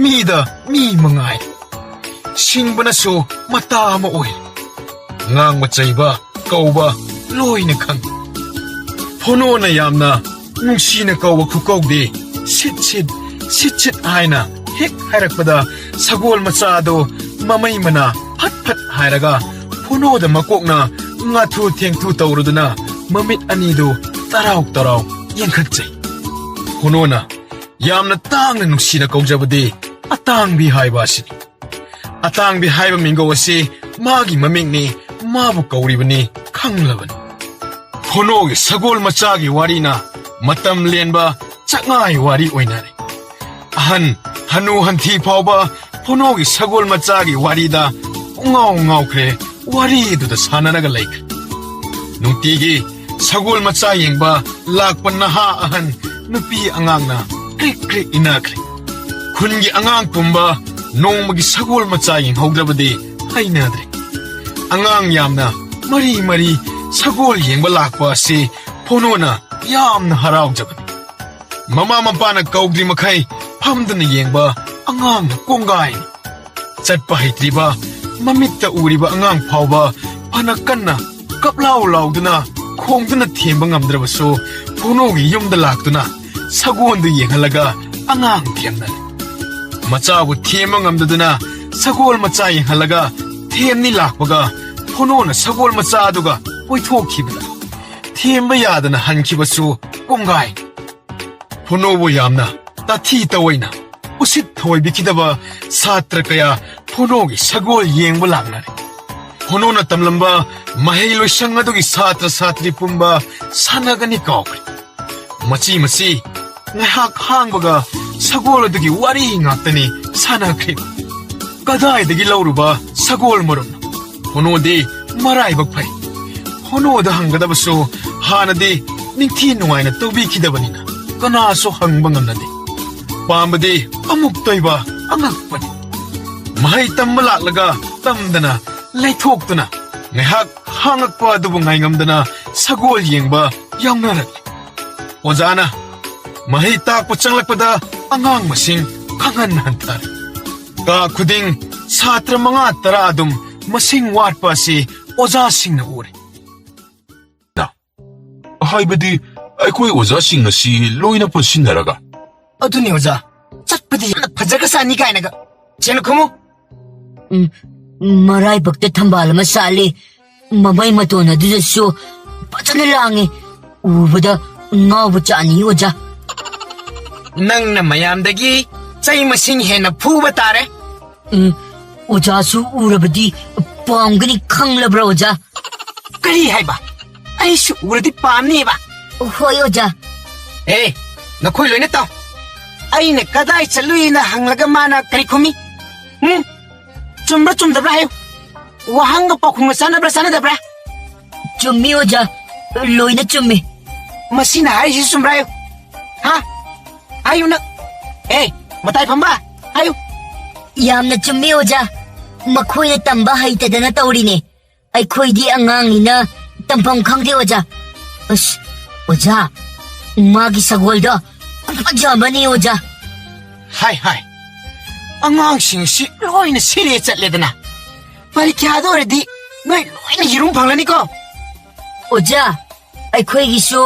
ꯃꯤꯗ ꯃꯤ ꯃꯉꯥꯏ ꯁꯤꯡꯕꯅꯁꯨ ꯃꯇꯥ ꯑꯃ ꯑꯣꯏ ꯉꯥꯡꯕ ꯆꯩꯕ ꯀꯧꯕ ꯂꯣꯏꯅ ꯈꯪꯏ ꯐꯣꯅꯣꯅ ꯌꯥꯝꯅ ꯅꯨꯡꯁꯤꯅ ꯀꯧꯕ ꯈꯨꯀꯧꯗꯤ ꯁꯤꯠ ꯍꯥꯏꯅ ꯍꯦꯛ ꯍꯥꯏꯔꯛꯄꯗ ꯁꯒꯣꯜ ꯃꯆꯥꯗꯣ ꯃꯃꯩ ꯃꯅꯥ ꯐꯠ ꯍꯥꯏꯔꯒ ꯐꯣꯅꯣꯗ ꯃꯀꯣꯛꯅ ꯉꯥꯊꯨ ꯊꯦꯡꯊꯨ ꯇꯧꯔꯨꯗꯨꯅ ꯃꯃꯤꯠ ꯑꯅꯤꯗꯨ ꯇꯔꯥꯎ ꯌꯦꯡꯈꯠꯆꯩ ꯐꯣꯅꯣꯅ ꯌꯥꯝꯅ ꯇꯥꯡꯅ ꯅꯨꯡꯁꯤꯅ ꯀꯧꯖꯕꯗꯤ ꯑꯇꯥꯡꯕꯤ ꯍꯥꯏꯕ ꯑꯁꯤꯅꯤ ꯑꯇꯥꯡꯕꯤ ꯍꯥꯏꯕ ꯃꯤꯡꯒꯧ ꯑꯁꯤ ꯃꯥꯒꯤ ꯃꯃꯤꯡꯅꯤ ꯃꯥꯕꯨ ꯀꯧꯔꯤꯕꯅꯤ ꯈꯪꯂꯕꯅꯤ ꯐꯣꯅꯣꯒꯤ ꯁꯒꯣꯜ ꯃꯆꯥꯒꯤ ꯋꯥꯔꯤꯅ ꯃꯇꯝ ꯂꯦꯟꯕ ꯆꯛꯉꯥꯏ ꯋꯥꯔꯤ ꯑꯣꯏꯅꯔꯦ ꯑꯍꯟ ꯍꯅꯨ ꯍꯟꯊꯤ ꯐꯥꯎꯕ ꯐꯣꯅꯣꯒꯤ ꯁꯒꯣꯜ ꯃꯆꯥꯒꯤ ꯋꯥꯔꯤꯗ ꯉꯥꯎꯈ꯭ꯔꯦ ꯋꯥꯔꯤꯗꯨꯗ ꯁꯥꯟꯅꯔꯒ ꯂꯩꯈ꯭ꯔꯦ ꯅꯨꯡꯇꯤꯒꯤ ꯁꯒꯣꯜ ꯃꯆꯥ ꯌꯦꯡꯕ ꯂꯥꯛꯄ ꯅꯍꯥ ꯑꯍꯟ ꯅꯨꯄꯤ ꯑꯉꯥꯡꯅ ꯀ꯭ꯔꯤꯛ ꯏꯟꯅꯈ꯭ꯔꯦ ꯈꯨꯟꯒꯤ ꯑꯉꯥꯡ ꯄꯨꯝꯕ ꯅꯣꯡꯃꯒꯤ ꯁꯒꯣꯜ ꯃꯆꯥ ꯌꯦꯡꯍꯧꯗ꯭ꯔꯕꯗꯤ ꯍꯩꯅꯗ꯭ꯔꯦ ꯑꯉꯥꯡ ꯌꯥꯝꯅ ꯃꯔꯤ ꯁꯒꯣꯜ ꯌꯦꯡꯕ ꯂꯥꯛꯄ ꯑꯁꯤ ꯐꯣꯅꯣꯅ ꯌꯥꯝꯅ ꯍꯔꯥꯎꯖꯕꯅꯤ ꯃꯃꯥ ꯃꯄꯥꯅ ꯀꯧꯗ꯭ꯔꯤ ꯃꯈꯩ ꯐꯝꯗꯨꯅ ꯌꯦꯡꯕ ꯑꯉꯥꯡꯅ ꯀꯣꯡꯒꯥꯏꯅꯤ ꯆꯠꯄ ꯍꯩꯇ꯭ꯔꯤꯕ ꯃꯃꯤꯠꯇ ꯎꯔꯤꯕ ꯑꯉꯥꯡ ꯐꯥꯎꯕ ꯐꯅ ꯀꯟꯅ ꯀꯞꯂꯥꯎ ꯂꯥꯎꯗꯨꯅ ꯈꯣꯡꯗꯨꯅ ꯊꯦꯝꯕ ꯉꯝꯗ꯭ꯔꯕꯁꯨ ꯐꯣꯅꯣꯒꯤ ꯌꯨꯝꯗ ꯂꯥꯛꯇꯨꯅ ꯁꯒꯣꯜꯗꯨ ꯌꯦꯡꯍꯜꯂꯒ ꯑꯉꯥꯡ ꯊꯦꯝꯅꯔꯦ ꯃꯆꯥꯕꯨ ꯊꯦꯝꯕ ꯉꯝꯗꯗꯨꯅ ꯁꯒꯣꯜ ꯃꯆꯥ ꯌꯦꯡꯍꯜꯂꯒ ꯊꯦꯝꯅꯤ ꯂꯥꯛꯄꯒ ꯐꯣꯅꯣꯅ ꯁꯒꯣꯜ ꯃꯆꯥ ꯑꯗꯨꯒ ꯑꯣꯏꯊꯣꯛꯈꯤꯕꯗ ꯊꯦꯝꯕ ꯌꯥꯗꯅ ꯍꯟꯈꯤꯕꯁꯨ ꯀꯣꯡꯒꯥꯏ ꯐꯣꯅꯣꯕꯨ ꯌꯥꯝꯅ ꯇꯥꯊꯤ ꯇꯑꯣꯏꯅ ꯎꯁꯤꯠ ꯊꯑꯣꯏꯕꯤꯈꯤꯗꯕ ꯁꯥꯇ꯭ꯔ ꯀꯌꯥ ꯐꯣꯅꯣꯒꯤ ꯁꯒꯣꯜ ꯌꯦꯡꯕ ꯂꯥꯛꯅꯔꯦ ꯐꯣꯅꯣꯅ ꯇꯝꯂꯝꯕ ꯃꯍꯩ ꯂꯣꯏꯁꯪ ꯑꯗꯨꯒꯤ ꯁꯥꯇ꯭ꯔ ꯁꯥꯇ꯭ꯔꯤ ꯄꯨꯝꯕ ꯁꯥꯟꯅꯒꯅꯤ ꯀꯥꯎꯈ꯭ꯔꯦ ꯃꯁꯤ ꯉꯥꯏꯍꯥꯛ ꯍꯥꯡꯕꯒ ꯁꯒꯣꯜ ꯑꯗꯨꯒꯤ ꯋꯥꯔꯤ ꯉꯥꯛꯇꯅꯤ ꯁꯥꯟꯅꯈ꯭ꯔꯤꯕ ꯀꯗꯥꯏꯗꯒꯤ ꯂꯧꯔꯨꯕ ꯁꯒꯣꯜ ꯃꯔꯨꯝꯅꯣ ꯐꯣꯅꯣꯗꯤ ꯃꯔꯥꯏꯕꯛ ꯐꯩ ꯐꯣꯅꯣꯗ ꯍꯪꯒꯗꯕꯁꯨ ꯍꯥꯟꯅꯗꯤ ꯅꯤꯡꯊꯤ ꯅꯨꯡꯉꯥꯏꯅ ꯇꯧꯕꯤꯈꯤꯗꯕꯅꯤꯅ ꯀꯅꯥꯁꯨ ꯍꯪꯕ ꯉꯝꯅꯗꯦ ꯄꯥꯝꯕꯗꯤ ꯑꯃꯨꯛ ꯇꯣꯏꯕ ꯑꯉꯛꯄꯅꯤ ꯃꯍꯩ ꯇꯝꯕ ꯂꯥꯛꯂꯒ ꯇꯝꯗꯅ ꯂꯩꯊꯣꯛꯇꯨꯅ ꯉꯥꯏꯍꯥꯛ ꯍꯥꯡꯉꯛꯄ ꯑꯗꯨꯕꯨ ꯉꯥꯏꯉꯝꯗꯅ ꯁꯒꯣꯜ ꯌꯦꯡꯕ ꯌꯥꯎꯅꯔꯛꯂꯤ ꯑꯣꯖꯥꯅ ꯃꯍꯩ ꯇꯥꯛꯄ ꯆꯪꯂꯛꯄꯗ ꯑꯉꯥꯡ ꯃꯁꯤꯡ ꯈꯪꯍꯟ-ꯍꯟꯊꯔꯦ ꯀꯥ ꯈꯨꯗꯤꯡ ꯁꯥꯇ꯭ꯔ 5-10 ꯑꯗꯨꯝ ꯃꯁꯤꯡ ꯋꯥꯠꯄ ꯑꯁꯤ ꯑꯣꯖꯥꯁꯤꯡꯅ ꯎꯔꯦ ꯍꯥꯏꯕꯗꯤ ꯑꯩꯈꯣꯏ ꯑꯣꯖꯥꯁꯤꯡ ꯑꯁꯤ ꯂꯣꯏꯅ ꯄꯨꯟꯁꯤꯟꯅꯔꯒ ꯑꯗꯨꯅꯤ ꯑꯣꯖꯥ ꯆꯠꯄꯗꯤ ꯌꯥꯝꯅ ꯐꯖꯒ꯭ꯔꯖꯥꯠꯅꯤ ꯀꯥꯏꯅꯒ ꯆꯦꯅ ꯈꯨꯃꯨ ꯃꯔꯥꯏꯕꯛꯇ ꯊꯝꯕꯥꯜ ꯑꯃ ꯁꯥꯠꯂꯤ ꯃꯃꯩ ꯃꯇꯣꯟ ꯑꯗꯨꯗꯁꯨ ꯐꯖꯅ ꯂꯥꯡꯉꯤ ꯎꯕꯗ ꯉꯥꯎꯕ ꯆꯥꯅꯤ ꯑꯣꯖꯥ ꯅꯪꯅ ꯃꯌꯥꯝꯗꯒꯤ ꯆꯩ ꯃꯁꯤꯡ ꯍꯦꯟꯅ ꯐꯨꯕ ꯇꯥꯔꯦ ꯑꯣꯖꯥꯁꯨ ꯎꯔꯕꯗꯤ ꯄꯥꯝꯒꯅꯤ ꯈꯪꯂꯕ꯭ꯔꯥ ꯑꯣꯖꯥ ꯀꯔꯤ ꯍꯥꯏꯕ ꯑꯩꯁꯨ ꯎꯔꯗꯤ ꯄꯥꯝꯅꯤꯕ ꯍꯣꯏ ꯑꯣꯖꯥ ꯅꯈꯣꯏ ꯂꯣꯏꯅ ꯇꯥꯎ ꯑꯩꯅ ꯀꯗꯥꯏ ꯆꯠꯂꯨꯏꯅ ꯍꯪꯂꯒ ꯃꯥꯅ ꯀꯔꯤ ꯈꯨꯝꯃꯤ ꯆꯨꯝꯕ꯭ꯔꯥ ꯆꯨꯝꯗꯕ꯭ꯔꯥ ꯍꯥꯏꯌꯨ ꯋꯥꯍꯪꯒ ꯄꯥꯎꯈꯨꯝꯒ ꯆꯥꯟꯅꯕ꯭ꯔꯥ ꯆꯥꯟꯅꯗꯕ꯭ꯔꯥ ꯆꯨꯝꯃꯤ ꯑꯣꯖꯥ ꯂꯣꯏꯅ ꯆꯨꯝꯃꯤ ꯃꯁꯤꯅ ꯍꯥꯏꯔꯤꯁꯤ ꯆꯨꯝꯕ꯭ꯔꯥ ꯍꯥꯏꯌꯨ ꯍꯥꯏꯌꯨ ꯅꯪ ꯃꯇꯥꯏ ꯐꯝꯕ ꯍꯥꯏꯌꯨ ꯌꯥꯝꯅ ꯆꯨꯝꯃꯤ ꯑꯣꯖꯥ ꯃꯈꯣꯏꯅ ꯇꯝꯕ ꯍꯩꯇꯗꯅ ꯇꯧꯔꯤꯅꯦ ꯑꯩꯈꯣꯏꯗꯤ ꯑꯉꯥꯡꯅꯤꯅ ꯇꯝꯐꯝ ꯈꯪꯗꯦ ꯑꯣꯖꯥ ꯑꯁ ꯑꯣꯖꯥ ꯃꯥꯒꯤ ꯁꯒꯣꯜꯗꯣ ꯐꯖꯕꯅꯤ ꯑꯣꯖꯥ ꯍꯥꯏ ꯑꯉꯥꯡꯁꯤꯡꯁꯤ ꯂꯣꯏꯅ ꯁꯤꯔꯦ ꯆꯠꯂꯦꯗꯅ ꯄꯔꯤꯈ꯭ꯌꯥꯗ ꯑꯣꯏꯔꯗꯤ ꯅꯣꯏ ꯂꯣꯏꯅ ꯌꯦꯔꯨꯝ ꯐꯪꯂꯅꯤꯀꯣ ꯑꯣꯖꯥ ꯑꯩꯈꯣꯏꯒꯤꯁꯨ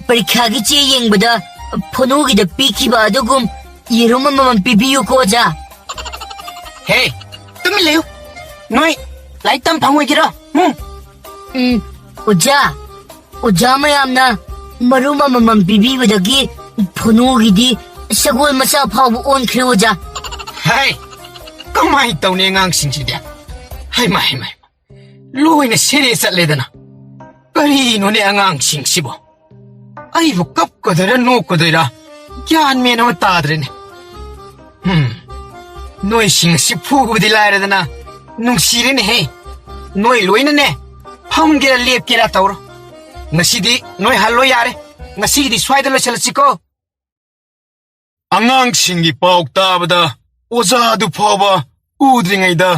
ꯄꯔꯤꯈ꯭ꯌꯥꯒꯤ ꯆꯦ ꯌꯦꯡꯕꯗ ꯐꯣꯅꯣꯒꯤꯗ ꯄꯤꯈꯤꯕ ꯑꯗꯨꯒꯨꯝ ꯌꯦꯔꯨꯝ ꯑꯃꯃꯝ ꯄꯤꯕꯤꯌꯨꯀꯣ ꯑꯣꯖꯥ ꯇꯨꯃꯤꯟ ꯂꯩꯌꯨ ꯅꯣꯏ ꯂꯥꯏꯔꯤꯛ ꯇꯝ ꯐꯪꯉꯣꯏꯒꯦꯔꯣ ꯑꯣꯖꯥ ꯃꯌꯥꯝꯅ ꯃꯔꯨꯝ ꯑꯃꯃꯝ ꯄꯤꯕꯤꯕꯗꯒꯤ ꯐꯣꯅꯣꯒꯤꯗꯤ ꯁꯒꯣꯜ ꯃꯆꯥ ꯐꯥꯎꯕ ꯑꯣꯟꯈ꯭ꯔꯦ ꯑꯣꯖꯥ ꯀꯃꯥꯏ ꯇꯧꯅꯤ ꯑꯉꯥꯡꯁꯤꯡꯁꯤꯗꯤ ꯍꯩꯃ ꯂꯣꯏꯅ ꯁꯤꯔꯦ ꯆꯠꯂꯦꯗꯅ ꯀꯔꯤꯅꯣꯅꯦ ꯑꯉꯥꯡꯁꯤꯡꯁꯤꯕꯣ ꯑꯩꯕꯨ ꯀꯞꯀꯗꯣꯏꯔꯥ ꯅꯣꯛꯀꯗꯣꯏꯔꯥ ꯒ꯭ꯌꯥꯟ ꯃꯦꯟ ꯑꯃ ꯇꯥꯗ꯭ꯔꯦꯅꯦ ꯅꯣꯏꯁꯤꯡ ꯑꯁꯤ ꯐꯨꯕꯗꯤ ꯂꯥꯏꯔꯗꯅ ꯅꯨꯡꯁꯤꯔꯦꯅꯦꯍꯦ ꯅꯣꯏ ꯂꯣꯏꯅꯅꯦ ꯐꯝꯒꯦꯔꯥ ꯂꯦꯞꯀꯦꯔꯥ ꯇꯧꯔꯣ ꯉꯁꯤꯗꯤ ꯅꯣꯏ ꯍꯜꯂꯣ ꯌꯥꯔꯦ ꯉꯁꯤꯒꯤꯗꯤ ꯁ꯭ꯋꯥꯏꯗ ꯂꯣꯏꯁꯤꯜꯂꯁꯤꯀꯣ ꯑꯉꯥꯡꯁꯤꯡꯒꯤ ꯄꯥꯎ ꯇꯥꯕꯗ ꯑꯣꯖꯥꯗꯨ ꯐꯥꯎꯕ ꯎꯗ꯭ꯔꯤꯉꯩꯗ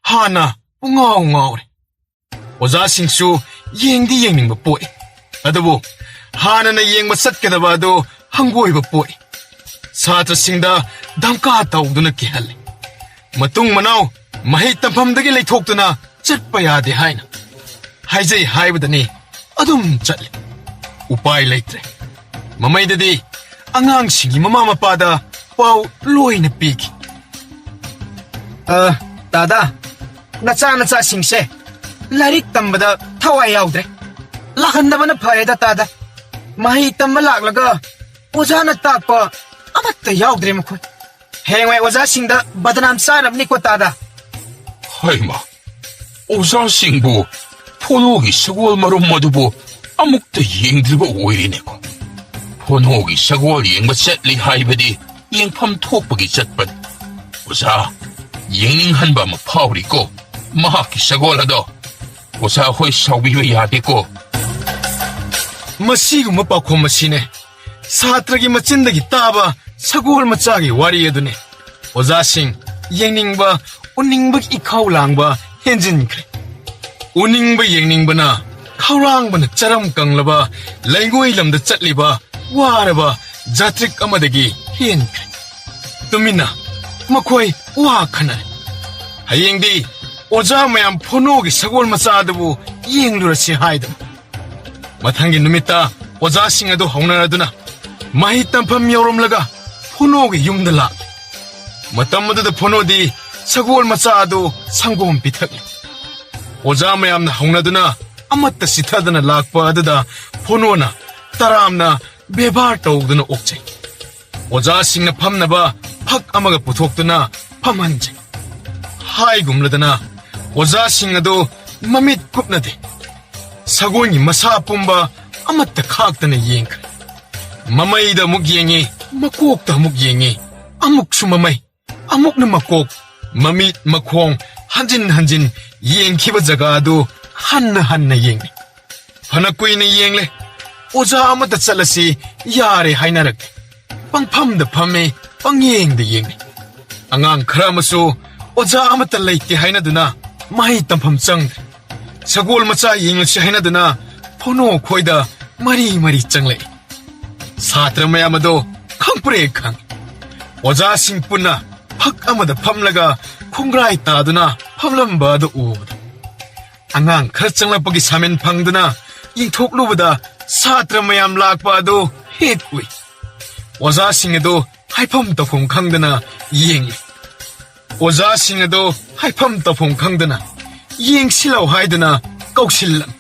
ꯍꯥꯟꯅ ꯄꯨꯡꯉꯥꯎ ꯉꯥꯎꯔꯦ ꯑꯣꯖꯥꯁꯤꯡꯁꯨ ꯌꯦꯡꯗꯤ ꯌꯦꯡꯅꯤꯡꯕ ꯄꯣꯛꯏ ꯑꯗꯨꯕꯨ ꯍꯥꯟꯅꯅ ꯌꯦꯡꯕ ꯆꯠꯀꯗꯕ ꯑꯗꯨ ꯍꯪꯒꯣꯏꯕ ꯄꯣꯛꯏ ꯁꯥꯇ꯭ꯔꯁꯤꯡꯗ ꯙꯝꯀꯥ ꯇꯧꯗꯨꯅ ꯀꯤꯍꯜꯂꯤ ꯃꯇꯨꯡ ꯃꯅꯥꯎ ꯃꯍꯩ ꯇꯝꯐꯝꯗꯒꯤ ꯂꯩꯊꯣꯛꯇꯨꯅ ꯆꯠꯄ ꯌꯥꯗꯦ ꯍꯥꯏꯅ ꯍꯥꯏꯖꯩ ꯍꯥꯏꯕꯗꯅꯤ ꯑꯗꯨꯝ ꯆꯠꯂꯤ ꯎꯄꯥꯏ ꯂꯩꯇ꯭ꯔꯦ ꯃꯃꯩꯗꯗꯤ ꯑꯉꯥꯡꯁꯤꯡꯒꯤ ꯃꯃꯥ ꯃꯄꯥꯗ ꯄꯥꯎ ꯂꯣꯏꯅ ꯄꯤꯈꯤ ꯗꯥꯗꯥ ꯅꯆꯥꯁꯤꯡꯁꯦ ꯂꯥꯏꯔꯤꯛ ꯇꯝꯕꯗ ꯊꯋꯥꯏ ꯌꯥꯎꯗ꯭ꯔꯦ ꯂꯥꯛꯍꯟꯗꯕꯅ ꯐꯔꯦꯗ ꯇꯥꯗ ꯃꯍꯩ ꯇꯝꯕ ꯂꯥꯛꯂꯒ ꯑꯣꯖꯥꯅ ꯇꯥꯛꯄ ꯑꯃꯠꯇ ꯌꯥꯎꯗ꯭ꯔꯦ ꯃꯈꯣꯏ ꯍꯌꯦꯡꯋꯥꯏ ꯑꯣꯖꯥꯁꯤꯡꯗ ꯕꯗꯅꯥꯝ ꯆꯥꯅꯕꯅꯤꯀꯣ ꯇꯥꯗ ꯍꯩꯃ ꯑꯣꯖꯥꯁꯤꯡꯕꯨ ꯐꯣꯅꯣꯒꯤ ꯁꯒꯣꯜ ꯃꯔꯨꯝ ꯑꯗꯨꯕꯨ ꯑꯃꯨꯛꯇ ꯌꯦꯡꯗ꯭ꯔꯤꯕ ꯑꯣꯏꯔꯤꯅꯦꯀꯣ ꯐꯣꯅꯣꯒꯤ ꯁꯒꯣꯜ ꯌꯦꯡꯕ ꯆꯠꯂꯤ ꯍꯥꯏꯕꯗꯤ ꯌꯦꯡꯐꯝ ꯊꯣꯛꯄꯒꯤ ꯆꯠꯄꯅꯤ ꯑꯣꯖꯥ ꯌꯦꯡꯅꯤꯡꯍꯟꯕ ꯑꯃ ꯐꯥꯎꯔꯤꯀꯣ ꯃꯍꯥꯛꯀꯤ ꯁꯒꯣꯜ ꯑꯗꯣ ꯑꯣꯖꯥ ꯍꯣꯏ ꯁꯥꯎꯕꯤꯕ ꯌꯥꯗꯦꯀꯣ ꯃꯁꯤꯒꯨꯝꯕ ꯄꯥꯎꯈꯨꯝ ꯑꯁꯤꯅꯦ ꯁꯥꯇ꯭ꯔꯒꯤ ꯃꯆꯤꯟꯗꯒꯤ ꯇꯥꯕ ꯁꯒꯣꯜ ꯃꯆꯥꯒꯤ ꯋꯥꯔꯤ ꯑꯗꯨꯅꯤ ꯑꯣꯖꯥꯁꯤꯡ ꯌꯦꯡꯅꯤꯡꯕ ꯎꯅꯤꯡꯕꯒꯤ ꯏꯈꯧ ꯂꯥꯡꯕ ꯍꯦꯟꯖꯤꯟꯈ꯭ꯔꯦ ꯎꯅꯤꯡꯕ ꯌꯦꯡꯅꯤꯡꯕꯅ ꯈꯧꯔꯥꯡꯕꯅ ꯆꯔꯝ ꯀꯪꯂꯕ ꯂꯩꯉꯣꯏ ꯂꯝꯗ ꯆꯠꯂꯤꯕ ꯋꯥꯔꯕ ꯖꯥꯇ꯭ꯔꯤꯛ ꯑꯃꯗꯒꯤ ꯍꯦꯟꯈ꯭ꯔꯦ ꯇꯨꯃꯤꯟꯅ ꯃꯈꯣꯏ ꯋꯥ ꯈꯟꯅꯔꯦ ꯍꯌꯦꯡꯗꯤ ꯑꯣꯖꯥ ꯃꯌꯥꯝ ꯐꯣꯅꯣꯒꯤ ꯁꯒꯣꯜ ꯃꯆꯥ ꯑꯗꯨꯕꯨ ꯌꯦꯡꯂꯨꯔꯁꯤ ꯍꯥꯏꯗꯅ ꯃꯊꯪꯒꯤ ꯅꯨꯃꯤꯠꯇ ꯑꯣꯖꯥꯁꯤꯡ ꯑꯗꯨ ꯍꯧꯅꯔꯗꯨꯅ ꯃꯍꯩ ꯇꯝꯐꯝ ꯌꯧꯔꯝꯂꯒ ꯐꯣꯅꯣꯒꯤ ꯌꯨꯝꯗ ꯂꯥꯛꯂꯦ ꯃꯇꯝ ꯑꯗꯨꯗ ꯐꯣꯅꯣꯗꯤ ꯁꯒꯣꯜ ꯃꯆꯥ ꯑꯗꯨ ꯁꯪꯒꯣꯝ ꯄꯤꯊꯛꯂꯤ ꯑꯣꯖꯥ ꯃꯌꯥꯝꯅ ꯍꯧꯅꯗꯨꯅ ꯑꯃꯠꯇ ꯁꯤꯊꯗꯅ ꯂꯥꯛꯄ ꯑꯗꯨꯗ ꯐꯣꯅꯣꯅ ꯇꯔꯥꯝꯅ ꯕꯦꯕꯥꯔ ꯇꯧꯗꯨꯅ ꯑꯣꯛꯆꯩ ꯑꯣꯖꯥꯁꯤꯡꯅ ꯐꯝꯅꯕ ꯐꯛ ꯑꯃꯒ ꯄꯨꯊꯣꯛꯇꯨꯅ ꯐꯝꯍꯟꯖꯩ ꯍꯥꯏꯒꯨꯝꯂꯗꯅ ꯑꯣꯖꯥꯁꯤꯡ ꯑꯗꯨ mamit kupnade. Sagolni masa pumba amatta khaktana yengkre. Mamayda amuk yengi, makokta amuk yengi. Amuk sumamay, amuk na makok. Mamit makhong hanjin yengkiba jagadu hanna yengi. Panakui na yengle. Oza amata chalasi yare hainarak. Pangpham da phame, pangyeng da yengi. Angang kharamasu oza amata laiti hainaduna mahi tampham changdre. Sagol macha yenglasi hainaduna phono khoida mari changle. Satra mayamado khangpre khang. Oza sing punna phak amada phamlaga khungrai taduna phamlamba da ubda. Angang khar changlapagi samen phangduna yingthoklubada satra mayam lakpa ado hek ui. Oza sing ado haifam tafum khangdana yengle. Oza sing ado haifam tafum khangdana yeng silau haidana kausillam.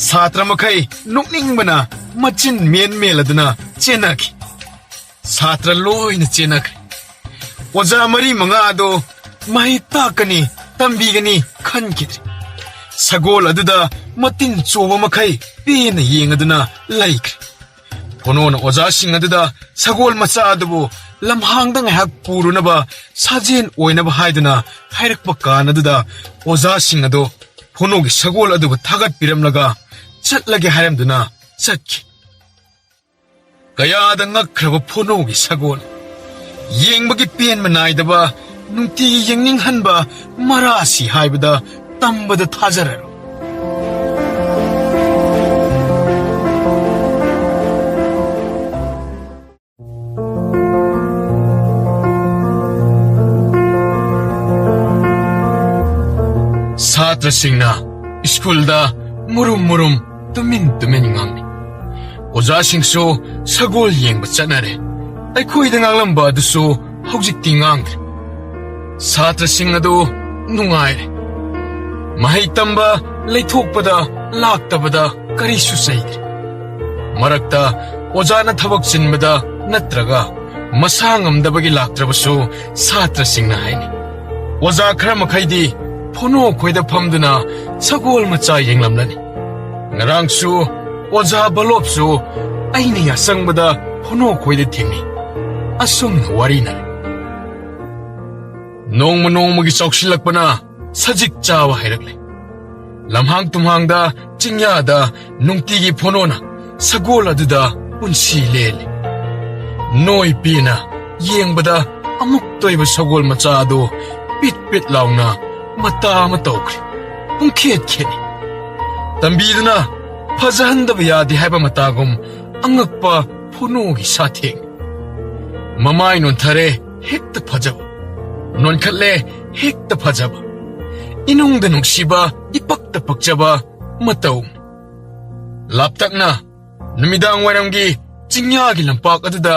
Satra makai nukningbana machin meladuna chenaki. Satra loina chenaki. Oza mari manga ado mahi takani tambigani khankidri. Sagol aduda matin choba makai pena yengaduna laikri. Ponona oza sing aduda sagol macha adubu lamhangda ngahak purunaba sajen oinaba haiduna hairakpa kanaduda oza sing ado ponogi sagol adubu thagat piramlaga chatlage haramduna chatki. Kayada ngakhraba ponogi sagol yengbagi pen manaidaba nungti yengning hanba marasi haibada tambada thajararo. Satra singna school da murum tumin ngangni. Oza singso sagol yengba chanare. Aikoi da ngaglamba aduso haujikti ngangre. Satra sing ado nungaire. Mahai tamba leithokpada laktabada karisu saidre. Marakta ojana thabak chinbada natraga masangamdabagi laktrabasu satra singna haini. Oza khara makhaidi phono khoida phamduna sagol macha yenglamlani. Ngarangsu oza balopsu aina ya sangbada phono khoida thingni. Asumna warina. Nongmagi choksilakpana sajik chawa hairakle. Lamhang tumhangda chingyada nungtigi phonona sagol aduda punsi lele. Noi pina yengbada amuk toiba sagol macha adu pit launa mata matokri. Pungkhet kheni. Tambiduna fajahandaba yadi haiba matagum angakpa phonogi satheng. Mamai non thare hekta fajaba. Non khatle hekta fajaba. Inungda nungsiba ipakta pakjaba mataw. Laptakna numidang waramgi chingyagi lampak aduda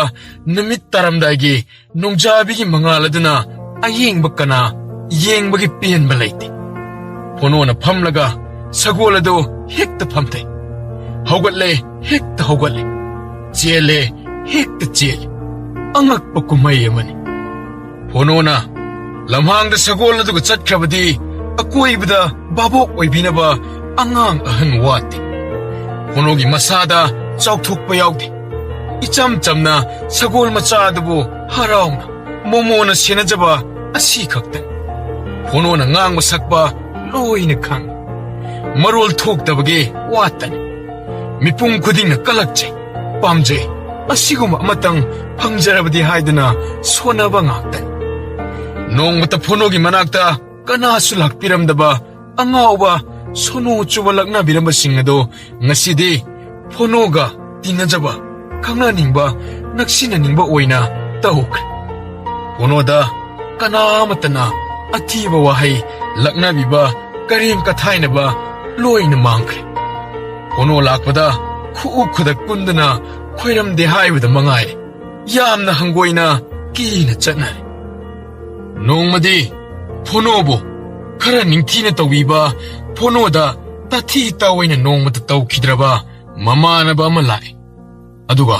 numit taramdaigi nongjabigi mangal aduna ayengba kana yengbagi pianba laiti. Ponona phamlaga sagol ado hekta phamte. Haugatle hekta haugatle. Chele hekta chele. Angakpa kumai amani. Ponona lamhangda sagol aduga chatkhrabadi akoibada babok oibinaba angang ahan wate. Ponogi masada chauthokpa yaudi. Icham chamna sagol macha adubu harauna momona senajaba asi khaktan. Ponona ngangba sakpa loina khang. Marol thoktabagi watani. Mipung khudingna kalakchai pamjai. Asiguma amatang phangjarabadi haiduna sonaba ngaktan. Nongmata phonogi manakta kanasu lakpiramdaba angauba sono chuba lakna biramba singado ngasidi phonoga tinajaba khangnaningba naksinaningba oina tahokre. Phonoda kanamatana athiba wahai lakna biba karim kathainaba loina mangkre. Phono lakpada khudak kundana khoiramde haibada mangai yamna hangoina kina chatnare. Nongmadi phonobo khara ningthina tawiba phonoda tathi tawaina nongmata tawkhidraba mamanaba ama lai. Aduga